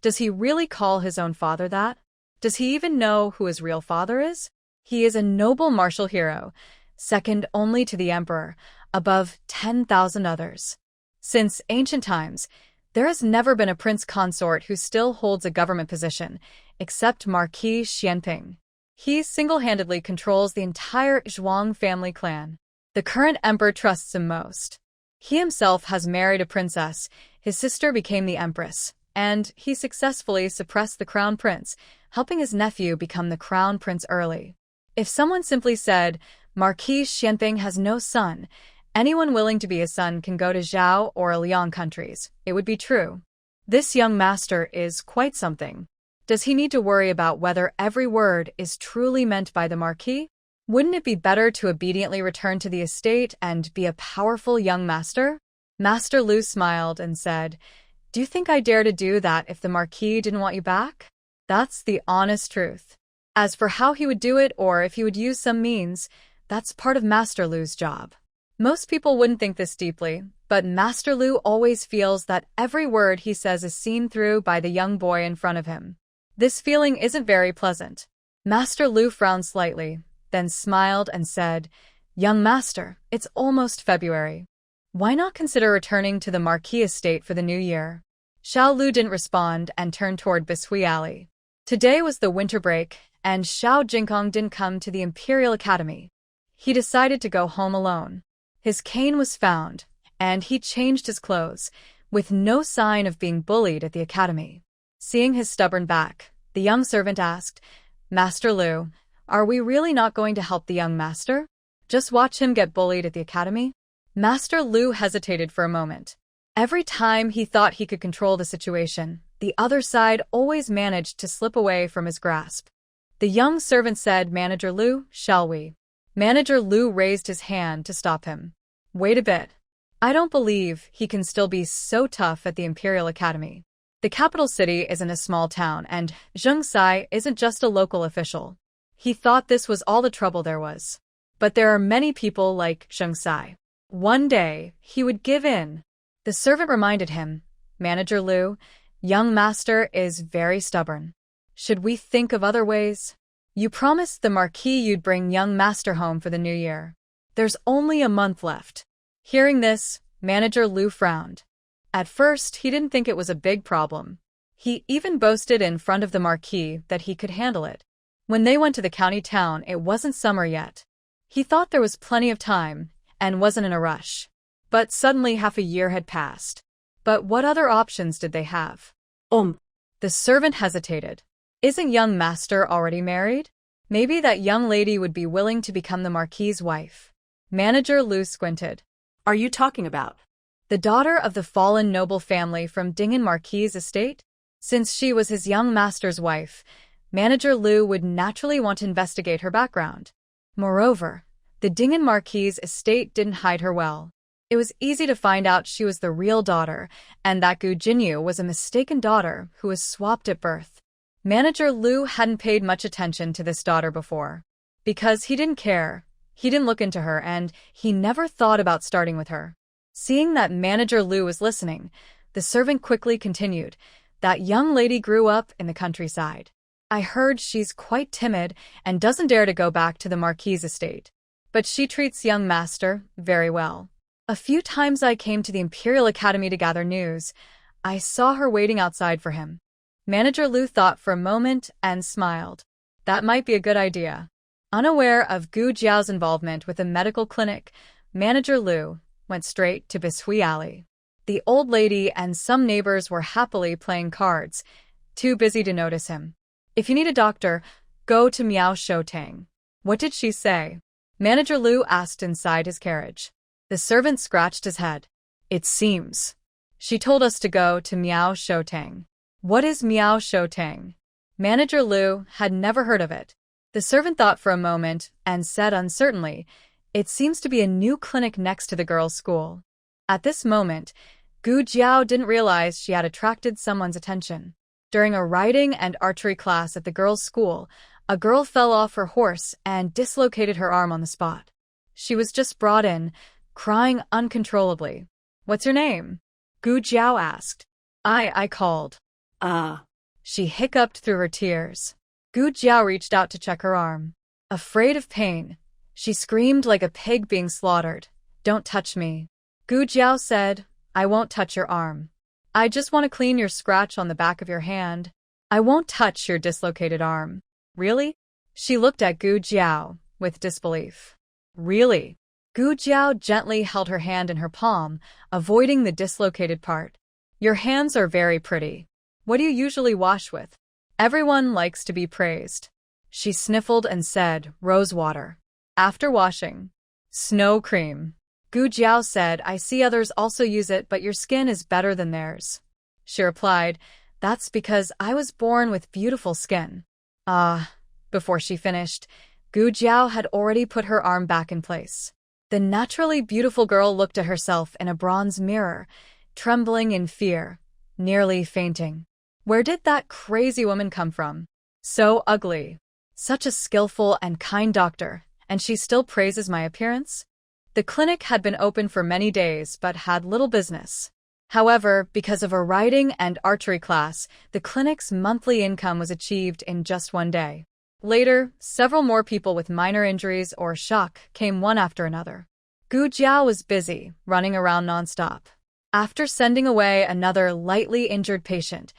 Does he really call his own father that? Does he even know who his real father is? He is a noble martial hero, second only to the emperor, above 10,000 others. Since ancient times, there has never been a prince consort who still holds a government position, except Marquis Xianping. He single-handedly controls the entire Zhuang family clan. The current emperor trusts him most. He himself has married a princess, his sister became the empress, and he successfully suppressed the crown prince, helping his nephew become the crown prince early. If someone simply said, Marquis Xianping has no son, anyone willing to be his son can go to Zhao or Liang countries, it would be true. This young master is quite something. Does he need to worry about whether every word is truly meant by the Marquis? Wouldn't it be better to obediently return to the estate and be a powerful young master? Master Lu smiled and said, "Do you think I'd dare to do that if the Marquis didn't want you back? That's the honest truth. As for how he would do it or if he would use some means, that's part of Master Lu's job." Most people wouldn't think this deeply, but Master Lu always feels that every word he says is seen through by the young boy in front of him. This feeling isn't very pleasant. Master Lu frowned slightly, then smiled and said, "Young master, it's almost February. Why not consider returning to the Marquis estate for the new year?" Xiao Lu didn't respond and turned toward Bishui Alley. Today was the winter break, and Xiao Jingkong didn't come to the Imperial Academy. He decided to go home alone. His cane was found, and he changed his clothes, with no sign of being bullied at the academy. Seeing his stubborn back, the young servant asked, Master Lu, are we really not going to help the young master? Just watch him get bullied at the academy? Master Lu hesitated for a moment. Every time he thought he could control the situation, the other side always managed to slip away from his grasp. The young servant said, Manager Lu, shall we? Manager Lu raised his hand to stop him. Wait a bit. I don't believe he can still be so tough at the Imperial Academy. The capital city isn't a small town, and Zheng Sai isn't just a local official. He thought this was all the trouble there was. But there are many people like Zheng Sai. One day, he would give in. The servant reminded him, Manager Lu, young master is very stubborn. Should we think of other ways? You promised the Marquis you'd bring young master home for the new year. There's only a month left. Hearing this, Manager Lu frowned. At first, he didn't think it was a big problem. He even boasted in front of the Marquis that he could handle it. When they went to the county town, it wasn't summer yet. He thought there was plenty of time and wasn't in a rush. But suddenly half a year had passed. But what other options did they have? The servant hesitated. Isn't young master already married? Maybe that young lady would be willing to become the Marquis's wife. Manager Lu squinted. Are you talking about the daughter of the fallen noble family from Dingen Marquis's estate? Since she was his young master's wife, Manager Lu would naturally want to investigate her background. Moreover, the Dingen Marquis's estate didn't hide her well. It was easy to find out she was the real daughter, and that Gu Jinyu was a mistaken daughter who was swapped at birth. Manager Lu hadn't paid much attention to this daughter before. Because he didn't care, he didn't look into her, and he never thought about starting with her. Seeing that Manager Lu was listening, the servant quickly continued, That young lady grew up in the countryside. I heard she's quite timid and doesn't dare to go back to the Marquis's estate. But she treats young master very well. A few times I came to the Imperial Academy to gather news. I saw her waiting outside for him. Manager Lu thought for a moment and smiled. That might be a good idea. Unaware of Gu Jiao's involvement with the medical clinic, Manager Lu went straight to Bishui Alley. The old lady and some neighbors were happily playing cards, too busy to notice him. If you need a doctor, go to Miao Shoutang. What did she say? Manager Lu asked inside his carriage. The servant scratched his head. It seems. She told us to go to Miao Shoutang. What is Miao Shoutang? Manager Lu had never heard of it. The servant thought for a moment and said uncertainly, It seems to be a new clinic next to the girls' school. At this moment, Gu Jiao didn't realize she had attracted someone's attention. During a riding and archery class at the girls' school, a girl fell off her horse and dislocated her arm on the spot. She was just brought in, crying uncontrollably. What's your name? Gu Jiao asked. I called. She hiccuped through her tears. Gu Jiao reached out to check her arm. Afraid of pain, she screamed like a pig being slaughtered. Don't touch me. Gu Jiao said, I won't touch your arm. I just want to clean your scratch on the back of your hand. I won't touch your dislocated arm. Really? She looked at Gu Jiao with disbelief. Really? Gu Jiao gently held her hand in her palm, avoiding the dislocated part. Your hands are very pretty. What do you usually wash with? Everyone likes to be praised. She sniffled and said, rose water. After washing, snow cream. Gu Jiao said, I see others also use it, but your skin is better than theirs. She replied, That's because I was born with beautiful skin. Before she finished, Gu Jiao had already put her arm back in place. The naturally beautiful girl looked at herself in a bronze mirror, trembling in fear, nearly fainting. Where did that crazy woman come from? So ugly. Such a skillful and kind doctor, and she still praises my appearance? The clinic had been open for many days but had little business. However, because of a riding and archery class, the clinic's monthly income was achieved in just one day. Later, several more people with minor injuries or shock came one after another. Gu Jiao was busy, running around nonstop. After sending away another lightly injured patient,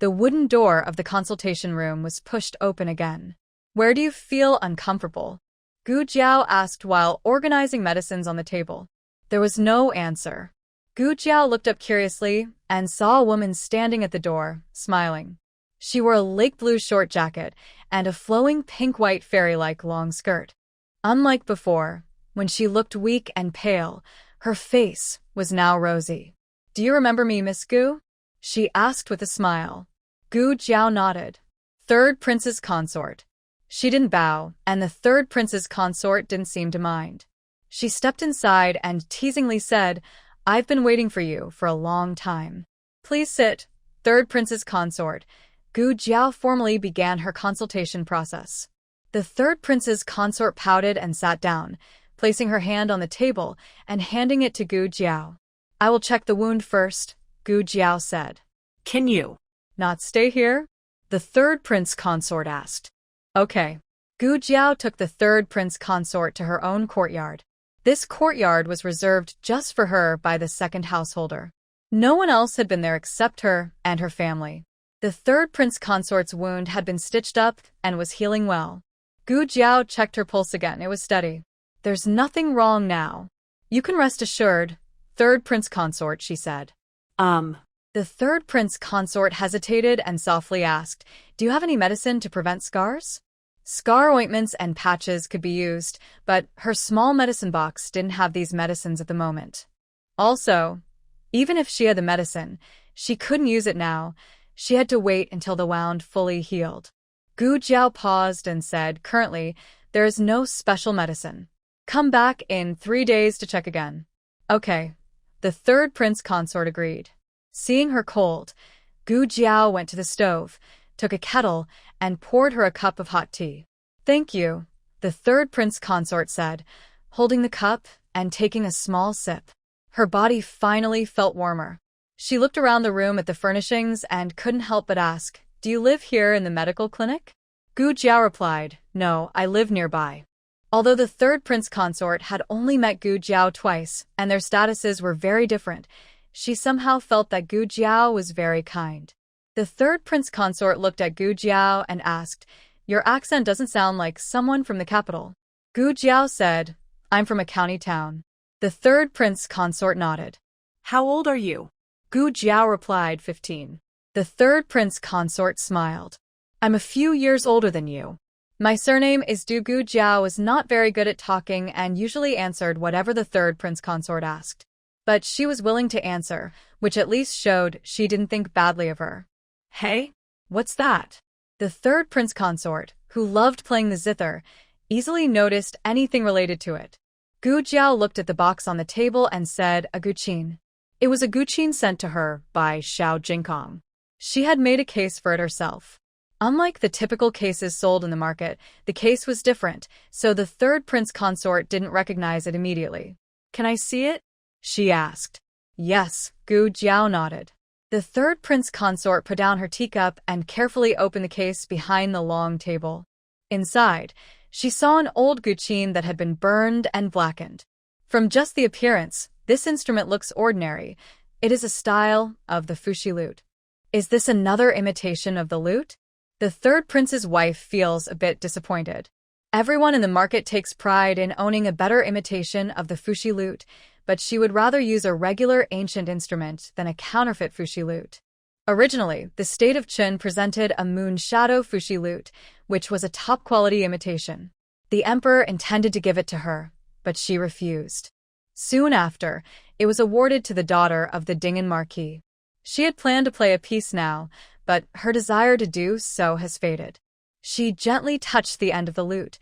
the wooden door of the consultation room was pushed open again. Where do you feel uncomfortable? Gu Jiao asked while organizing medicines on the table. There was no answer. Gu Jiao looked up curiously and saw a woman standing at the door, smiling. She wore a lake blue short jacket and a flowing pink-white fairy-like long skirt. Unlike before, when she looked weak and pale, her face was now rosy. "Do you remember me, Miss Gu?" she asked with a smile. Gu Jiao nodded. Third prince's consort. She didn't bow, and the third prince's consort didn't seem to mind. She stepped inside and teasingly said, "I've been waiting for you for a long time." "Please sit." Third prince's consort. Gu Jiao formally began her consultation process. The third prince's consort pouted and sat down, placing her hand on the table and handing it to Gu Jiao. "I will check the wound first," Gu Jiao said. Can you "Not stay here?" the third prince consort asked. "Okay." Gu Jiao took the third prince consort to her own courtyard. This courtyard was reserved just for her by the second householder. No one else had been there except her and her family. The third prince consort's wound had been stitched up and was healing well. Gu Jiao checked her pulse again. It was steady. "There's nothing wrong now. You can rest assured." "Third prince consort," she said. The third prince consort hesitated and softly asked, "Do you have any medicine to prevent scars?" Scar ointments and patches could be used, but her small medicine box didn't have these medicines at the moment. Also, even if she had the medicine, she couldn't use it now. She had to wait until the wound fully healed. Gu Jiao paused and said, "Currently, there is no special medicine. Come back in 3 days to check again." "Okay." The third prince consort agreed. Seeing her cold, Gu Jiao went to the stove, took a kettle, and poured her a cup of hot tea. "Thank you," the third prince consort said, holding the cup and taking a small sip. Her body finally felt warmer. She looked around the room at the furnishings and couldn't help but ask, "Do you live here in the medical clinic?" Gu Jiao replied, "No, I live nearby." Although the third prince consort had only met Gu Jiao twice and their statuses were very different, she somehow felt that Gu Jiao was very kind. The third prince consort looked at Gu Jiao and asked, "Your accent doesn't sound like someone from the capital." Gu Jiao said, "I'm from a county town." The third prince consort nodded. How old are you? Gu Jiao replied, 15. The third prince consort smiled. "I'm a few years older than you. My surname is Du." Gu Jiao was not very good at talking and usually answered whatever the third prince consort asked. But she was willing to answer, which at least showed she didn't think badly of her. "Hey, what's that?" The third prince consort, who loved playing the zither, easily noticed anything related to it. Gu Jiao looked at the box on the table and said, "A guqin." It was a guqin sent to her by Xiao Jingkong. She had made a case for it herself. Unlike the typical cases sold in the market, the case was different, so the third prince consort didn't recognize it immediately. "Can I see it?" she asked. "Yes," Gu Jiao nodded. The third prince consort put down her teacup and carefully opened the case behind the long table. Inside, she saw an old guqin that had been burned and blackened. From just the appearance, this instrument looks ordinary. It is a style of the fuxi lute. Is this another imitation of the lute? The third prince's wife feels a bit disappointed. Everyone in the market takes pride in owning a better imitation of the fuxi lute, but she would rather use a regular ancient instrument than a counterfeit fuxi lute. Originally, the state of Qin presented a moon shadow fuxi lute, which was a top-quality imitation. The emperor intended to give it to her, but she refused. Soon after, it was awarded to the daughter of the Dingin Marquee. She had planned to play a piece now, but her desire to do so has faded. She gently touched the end of the lute,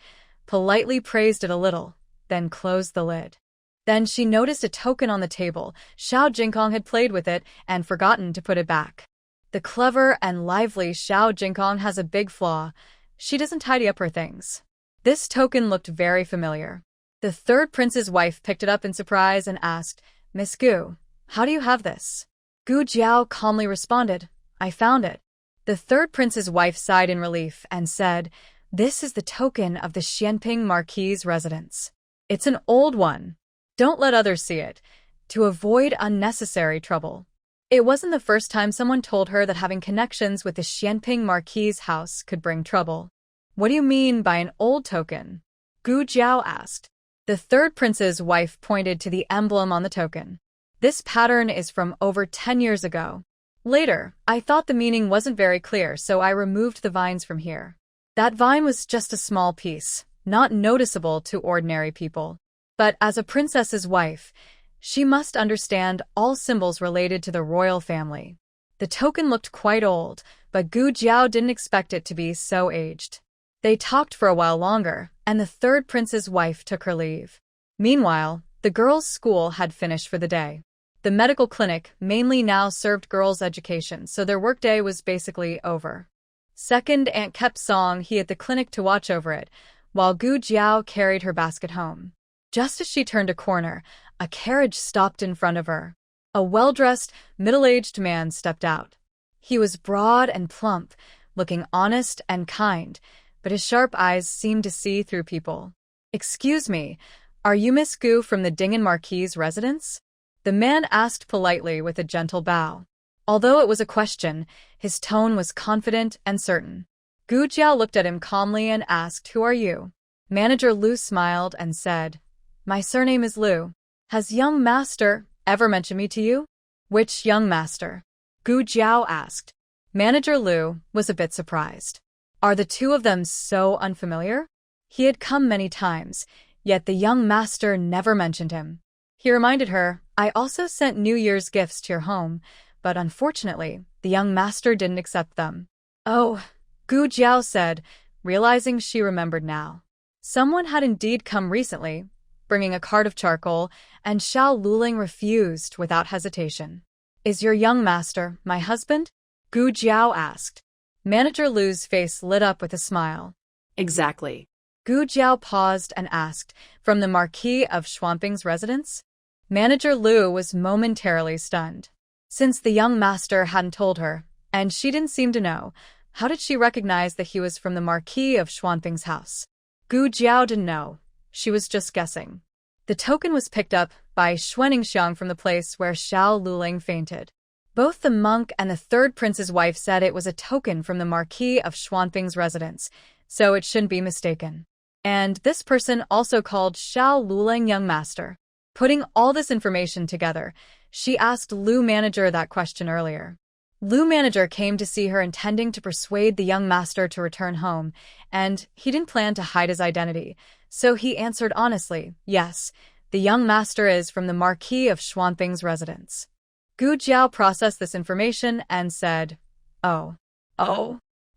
politely praised it a little, then closed the lid. Then she noticed a token on the table. Xiao Jingkong had played with it and forgotten to put it back. The clever and lively Xiao Jingkong has a big flaw. She doesn't tidy up her things. This token looked very familiar. The third prince's wife picked it up in surprise and asked, "Miss Gu, how do you have this?" Gu Jiao calmly responded, "I found it." The third prince's wife sighed in relief and said, "This is the token of the Xianping Marquee's residence. It's an old one. Don't let others see it, to avoid unnecessary trouble." It wasn't the first time someone told her that having connections with the Xianping Marquee's house could bring trouble. "What do you mean by an old token?" Gu Jiao asked. The third prince's wife pointed to the emblem on the token. "This pattern is from over 10 years ago. Later, I thought the meaning wasn't very clear, so I removed the vines from here. That vine was just a small piece, not noticeable to ordinary people. But as a princess's wife, she must understand all symbols related to the royal family. The token looked quite old, but Gu Jiao didn't expect it to be so aged. They talked for a while longer, and the third prince's wife took her leave. Meanwhile, the girls' school had finished for the day. The medical clinic mainly now served girls' education, so their workday was basically over. Second aunt kept Song He at the clinic to watch over it, while Gu Jiao carried her basket home. Just as she turned a corner, a carriage stopped in front of her. A well-dressed, middle-aged man stepped out. He was broad and plump, looking honest and kind, but his sharp eyes seemed to see through people. "Excuse me, are you Miss Gu from the Dingin Marquee's residence?" The man asked politely with a gentle bow. Although it was a question, his tone was confident and certain. Gu Jiao looked at him calmly and asked, "Who are you?" Manager Liu smiled and said, "My surname is Liu. Has young master ever mentioned me to you?" "Which young master?" Gu Jiao asked. Manager Liu was a bit surprised. Are the two of them so unfamiliar? He had come many times, yet the young master never mentioned him. He reminded her, "I also sent New Year's gifts to your home, but unfortunately, the young master didn't accept them." "Oh," Gu Jiao said, realizing she remembered now. Someone had indeed come recently, bringing a cart of charcoal, and Xiao Luling refused without hesitation. "Is your young master my husband?" Gu Jiao asked. Manager Liu's face lit up with a smile. Exactly. Gu Jiao paused and asked, "From the Marquis of Schwamping's residence?" Manager Liu was momentarily stunned. Since the young master hadn't told her, and she didn't seem to know, how did she recognize that he was from the Marquis of Schwamping's house? Gu Jiao didn't know. She was just guessing. The token was picked up by Xuaningxiang from the place where Xiao Luling fainted. Both the monk and the third prince's wife said it was a token from the Marquis of Schwamping's residence, so it shouldn't be mistaken. And this person also called Xiao Luling young master. Putting all this information together, she asked Liu Manager that question earlier. Liu Manager came to see her intending to persuade the young master to return home, and he didn't plan to hide his identity, so he answered honestly, "Yes, the young master is from the Marquis of Schwamping's residence." Gu Jiao processed this information and said, Oh.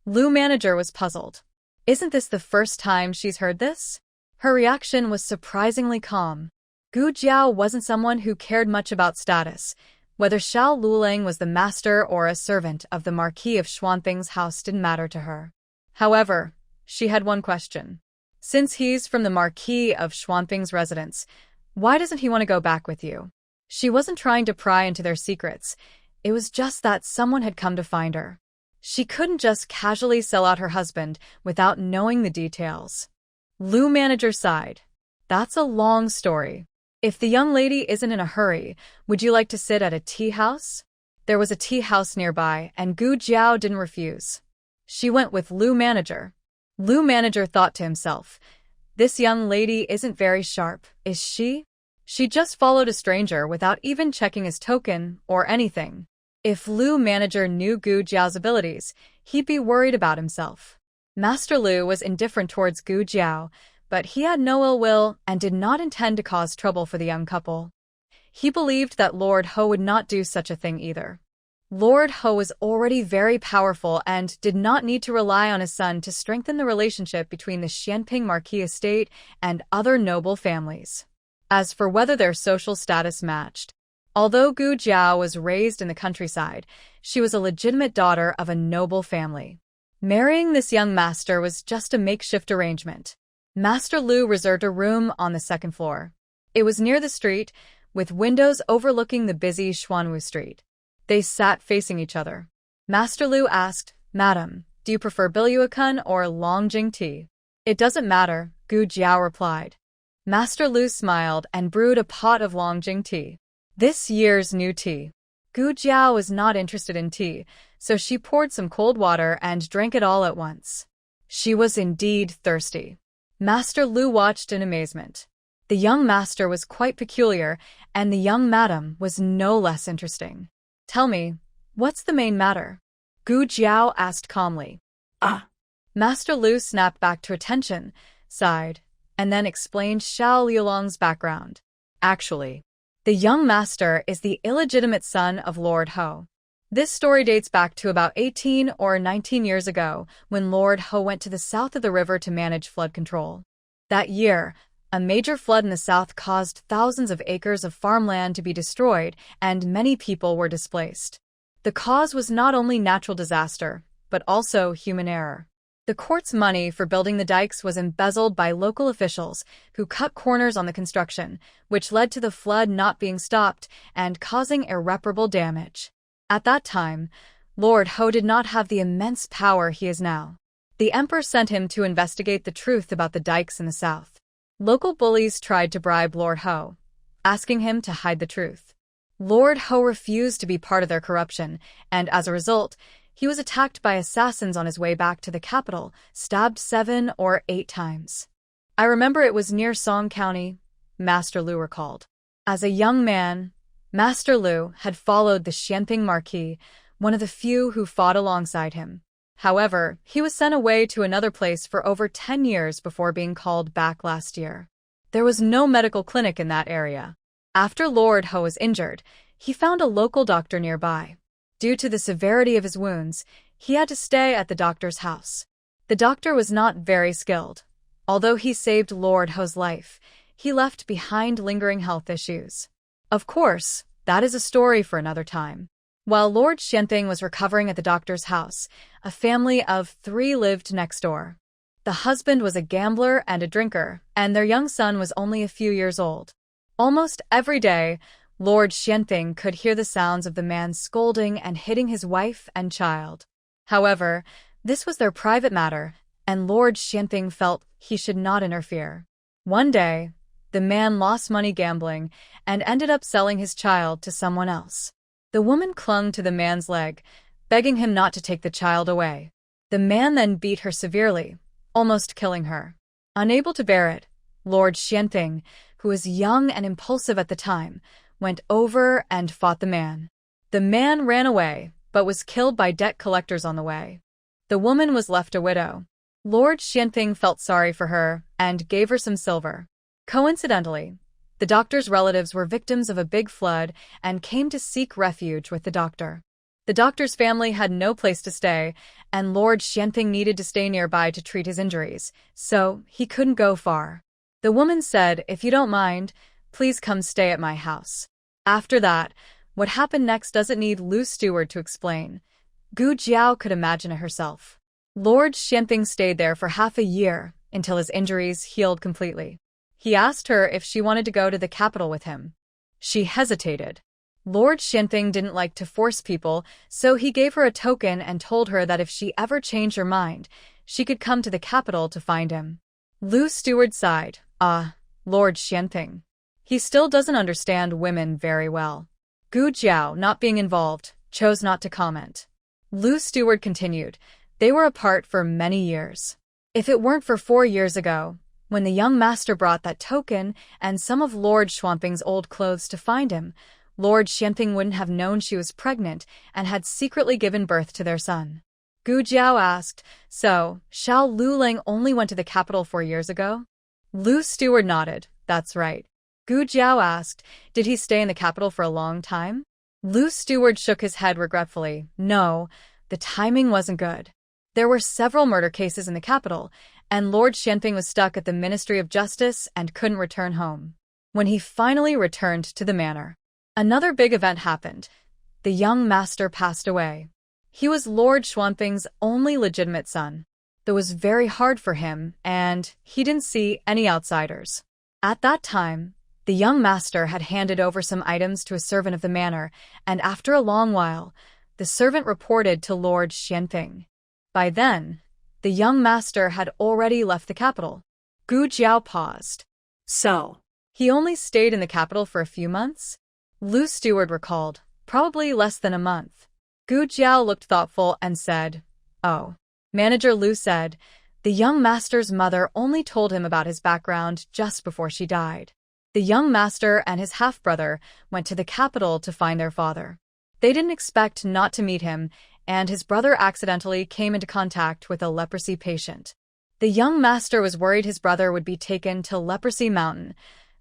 Liu Manager was puzzled. Isn't this the first time she's heard this? Her reaction was surprisingly calm. Gu Jiao wasn't someone who cared much about status. Whether Xiao Luling was the master or a servant of the Marquis of Schwamping's house didn't matter to her. However, she had one question. Since he's from the Marquis of Schwamping's residence, why doesn't he want to go back with you? She wasn't trying to pry into their secrets. It was just that someone had come to find her. She couldn't just casually sell out her husband without knowing the details. Liu Manager sighed. That's a long story. If the young lady isn't in a hurry, would you like to sit at a tea house? There was a tea house nearby, and Gu Jiao didn't refuse. She went with Liu Manager. Liu Manager thought to himself, this young lady isn't very sharp, is she? She just followed a stranger without even checking his token or anything. If Liu Manager knew Gu Jiao's abilities, he'd be worried about himself. Master Liu was indifferent towards Gu Jiao, but he had no ill will and did not intend to cause trouble for the young couple. He believed that Lord Ho would not do such a thing either. Lord Ho was already very powerful and did not need to rely on his son to strengthen the relationship between the Xianping Marquee estate and other noble families. As for whether their social status matched, although Gu Jiao was raised in the countryside, she was a legitimate daughter of a noble family. Marrying this young master was just a makeshift arrangement. Master Liu reserved a room on the second floor. It was near the street, with windows overlooking the busy Xuanwu Street. They sat facing each other. Master Liu asked, "Madam, do you prefer Biluakun or Longjing tea?" "It doesn't matter," Gu Jiao replied. Master Liu smiled and brewed a pot of Longjing tea. This year's new tea. Gu Jiao was not interested in tea, so she poured some cold water and drank it all at once. She was indeed thirsty. Master Liu watched in amazement. The young master was quite peculiar, and the young madam was no less interesting. "Tell me, What's the main matter? Gu Jiao asked calmly. Ah. Master Lu snapped back to attention, sighed, and then explained Xiao Liulong's background. Actually, the young master is the illegitimate son of Lord Ho. This story dates back to about 18 or 19 years ago, when Lord Ho went to the south of the river to manage flood control. That year, a major flood in the south caused thousands of acres of farmland to be destroyed, and many people were displaced. The cause was not only natural disaster, but also human error. The court's money for building the dikes was embezzled by local officials who cut corners on the construction, which led to the flood not being stopped and causing irreparable damage. At that time, Lord Ho did not have the immense power he is now. The emperor sent him to investigate the truth about the dikes in the south. Local bullies tried to bribe Lord Ho, asking him to hide the truth. Lord Ho refused to be part of their corruption, and as a result, he was attacked by assassins on his way back to the capital, stabbed 7 or 8 times. I remember it was near Song County, Master Lu recalled. As a young man, Master Lu had followed the Confronting Marquee, one of the few who fought alongside him. However, he was sent away to another place for over 10 years before being called back last year. There was no medical clinic in that area. After Lord Ho was injured, he found a local doctor nearby. Due to the severity of his wounds, he had to stay at the doctor's house. The doctor was not very skilled. Although he saved Lord Ho's life, he left behind lingering health issues. Of course, that is a story for another time. While Lord Confronting was recovering at the doctor's house, a family of 3 lived next door. The husband was a gambler and a drinker, and their young son was only a few years old. Almost every day, Lord Confronting could hear the sounds of the man scolding and hitting his wife and child. However, this was their private matter, and Lord Confronting felt he should not interfere. One day, the man lost money gambling and ended up selling his child to someone else. The woman clung to the man's leg, begging him not to take the child away. The man then beat her severely, almost killing her. Unable to bear it, Lord Confronting, who was young and impulsive at the time, went over and fought the man. The man ran away, but was killed by debt collectors on the way. The woman was left a widow. Lord Confronting felt sorry for her and gave her some silver. Coincidentally, the doctor's relatives were victims of a big flood and came to seek refuge with the doctor. The doctor's family had no place to stay, and Lord Confronting needed to stay nearby to treat his injuries, so he couldn't go far. The woman said, "If you don't mind, please come stay at my house." After that, what happened next doesn't need Lu Steward to explain. Gu Jiao could imagine it herself. Lord Confronting stayed there for half a year, until his injuries healed completely. He asked her if she wanted to go to the capital with him. She hesitated. Lord Confronting didn't like to force people, so he gave her a token and told her that if she ever changed her mind, she could come to the capital to find him. Lu Steward sighed. Lord Confronting. He still doesn't understand women very well. Gu Jiao, not being involved, chose not to comment. Lu Steward continued. They were apart for many years. If it weren't for 4 years ago, when the young master brought that token and some of Lord Confronting's old clothes to find him, Lord Confronting wouldn't have known she was pregnant and had secretly given birth to their son. Gu Jiao asked, "So, Xiao Luling only went to the capital 4 years ago?" Lu Steward nodded. "That's right." Gu Jiao asked, "Did he stay in the capital for a long time?" Lu Steward shook his head regretfully. "No, the timing wasn't good. There were several murder cases in the capital, and Lord Confronting was stuck at the Ministry of Justice and couldn't return home. When he finally returned to the manor, another big event happened. The young master passed away. He was Lord Confronting's only legitimate son. That was very hard for him, and he didn't see any outsiders. At that time, the young master had handed over some items to a servant of the manor, and after a long while, the servant reported to Lord Confronting. By then, the young master had already left the capital. Gu Jiao paused. So, he only stayed in the capital for a few months? Lu Steward recalled, probably less than a month. Gu Jiao looked thoughtful and said, "Oh." Manager Lu said, the young master's mother only told him about his background just before she died. The young master and his half-brother went to the capital to find their father. They didn't expect not to meet him, and his brother accidentally came into contact with a leprosy patient. The young master was worried his brother would be taken to Leprosy Mountain,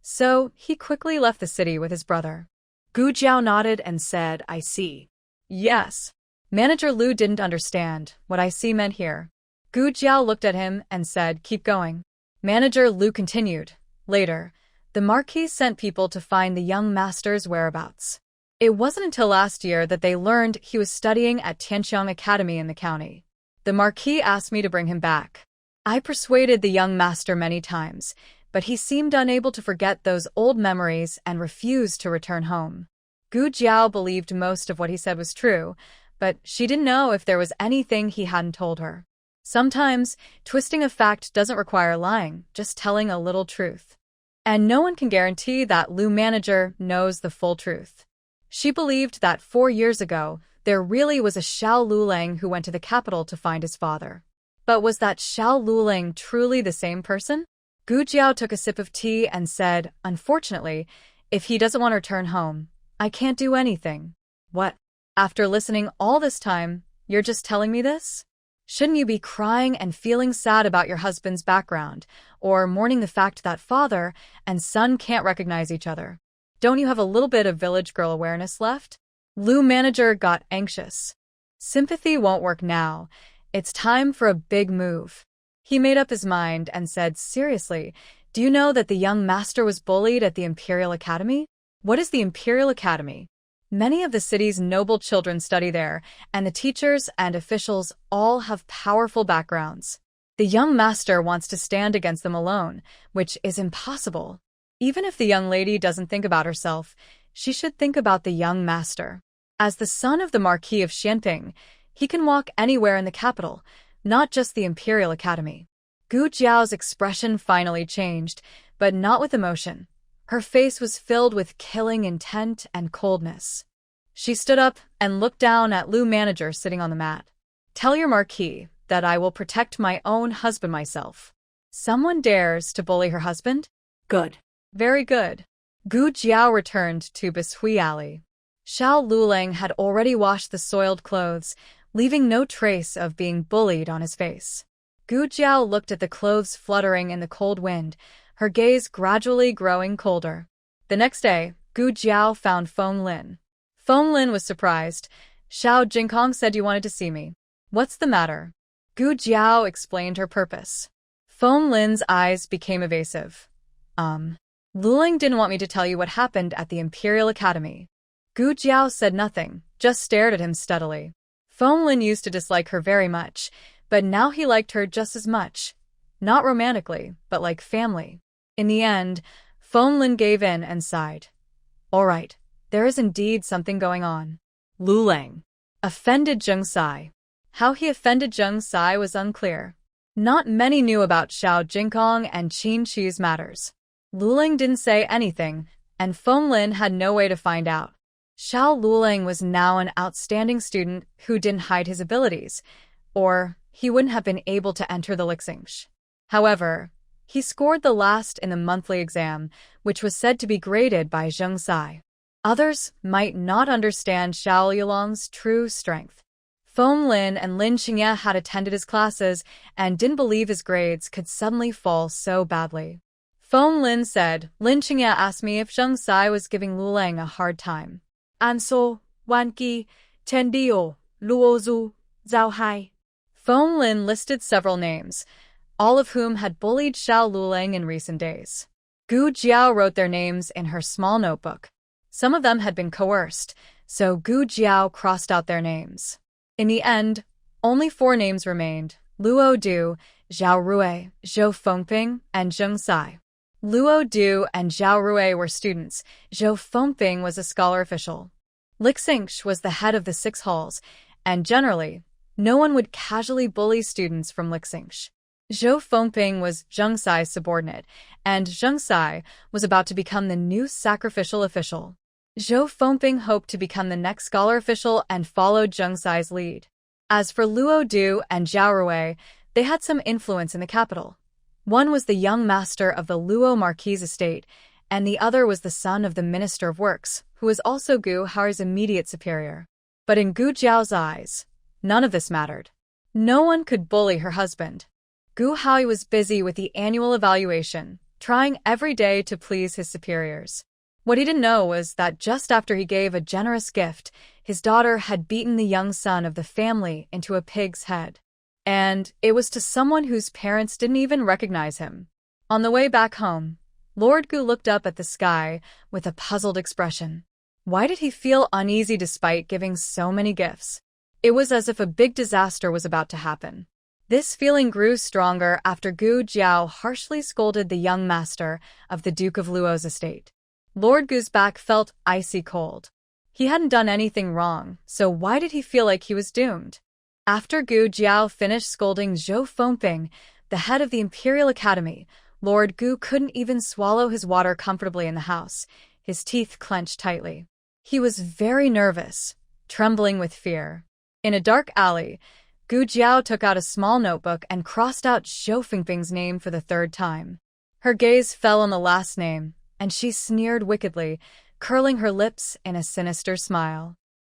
so he quickly left the city with his brother. Gu Jiao nodded and said, I see. Yes. Manager Lu didn't understand what I see meant here. Gu Jiao looked at him and said, keep going. Manager Lu continued. Later, the Marquis sent people to find the young master's whereabouts. It wasn't until last year that they learned he was studying at Tianqiang Academy in the county. The Marquis asked me to bring him back. I persuaded the young master many times, but he seemed unable to forget those old memories and refused to return home. Gu Jiao believed most of what he said was true, but she didn't know if there was anything he hadn't told her. Sometimes, twisting a fact doesn't require lying, just telling a little truth. And no one can guarantee that Lu manager knows the full truth. She believed that 4 years ago, there really was a Xiao Luling who went to the capital to find his father. But was that Xiao Luling truly the same person? Gu Jiao took a sip of tea and said, unfortunately, if he doesn't want to return home, I can't do anything. What? After listening all this time, you're just telling me this? Shouldn't you be crying and feeling sad about your husband's background, or mourning the fact that father and son can't recognize each other? Don't you have a little bit of village girl awareness left? Lu manager got anxious. Sympathy won't work now. It's time for a big move. He made up his mind and said, seriously, do you know that the young master was bullied at the Imperial Academy? What is the Imperial Academy? Many of the city's noble children study there, and the teachers and officials all have powerful backgrounds. The young master wants to stand against them alone, which is impossible. Even if the young lady doesn't think about herself, she should think about the young master. As the son of the Marquis of Xianping, he can walk anywhere in the capital, not just the Imperial Academy. Gu Jiao's expression finally changed, but not with emotion. Her face was filled with killing intent and coldness. She stood up and looked down at Lu manager sitting on the mat. Tell your Marquis that I will protect my own husband myself. Someone dares to bully her husband? Good. Very good. Gu Jiao returned to Bishui Alley. Xiao Luling had already washed the soiled clothes, leaving no trace of being bullied on his face. Gu Jiao looked at the clothes fluttering in the cold wind, her gaze gradually growing colder. The next day, Gu Jiao found Feng Lin. Feng Lin was surprised. Xiao Jingkong said you wanted to see me. What's the matter? Gu Jiao explained her purpose. Feng Lin's eyes became evasive. Luling didn't want me to tell you what happened at the Imperial Academy. Gu Jiao said nothing, just stared at him steadily. Feng Lin used to dislike her very much, but now he liked her just as much. Not romantically, but like family. In the end, Feng Lin gave in and sighed. All right, there is indeed something going on. Luling offended Zheng Sai. How he offended Zheng Sai was unclear. Not many knew about Xiao Jingkong and Qin Chi's matters. Luling didn't say anything, and Feng Lin had no way to find out. Xiao Luling was now an outstanding student who didn't hide his abilities, or he wouldn't have been able to enter the Leasing. However, he scored the last in the monthly exam, which was said to be graded by Zheng Sai. Others might not understand Xiao Yulong's true strength. Feng Lin and Lin Qingye had attended his classes and didn't believe his grades could suddenly fall so badly. Feng Lin said, Lin Qingye asked me if Zheng Sai was giving Luling a hard time. Anso, Wan Qi, Chen Dio, Luozu, Zhao Hai. Feng Lin listed several names, all of whom had bullied Xiao Luling in recent days. Gu Jiao wrote their names in her small notebook. Some of them had been coerced, so Gu Jiao crossed out their names. In the end, only 4 names remained: Luo Du, Zhao Rui, Zhou Fengping, and Zheng Sai. Luo Du and Zhao Rui were students. Zhou Fengping was a scholar official. Leasing was the head of the 6 halls, and generally, no one would casually bully students from Leasing. Zhou Fengping was Zheng Sai's subordinate, and Zheng Sai was about to become the new sacrificial official. Zhou Fengping hoped to become the next scholar official and followed Zheng Sai's lead. As for Luo Du and Zhao Rui, they had some influence in the capital. One was the young master of the Luo Marquis estate, and the other was the son of the Minister of Works, who was also Gu Hao's immediate superior. But in Gu Jiao's eyes, none of this mattered. No one could bully her husband. Gu Hao was busy with the annual evaluation, trying every day to please his superiors. What he didn't know was that just after he gave a generous gift, his daughter had beaten the young son of the family into a pig's head. And it was to someone whose parents didn't even recognize him. On the way back home, Lord Gu looked up at the sky with a puzzled expression. Why did he feel uneasy despite giving so many gifts? It was as if a big disaster was about to happen. This feeling grew stronger after Gu Jiao harshly scolded the young master of the Duke of Luo's estate. Lord Gu's back felt icy cold. He hadn't done anything wrong, so why did he feel like he was doomed? After Gu Jiao finished scolding Zhou Fengping, the head of the Imperial Academy, Lord Gu couldn't even swallow his water comfortably in the house, his teeth clenched tightly. He was very nervous, trembling with fear. In a dark alley, Gu Jiao took out a small notebook and crossed out Zhou Fengping's name for the third time. Her gaze fell on the last name, and she sneered wickedly, curling her lips in a sinister smile.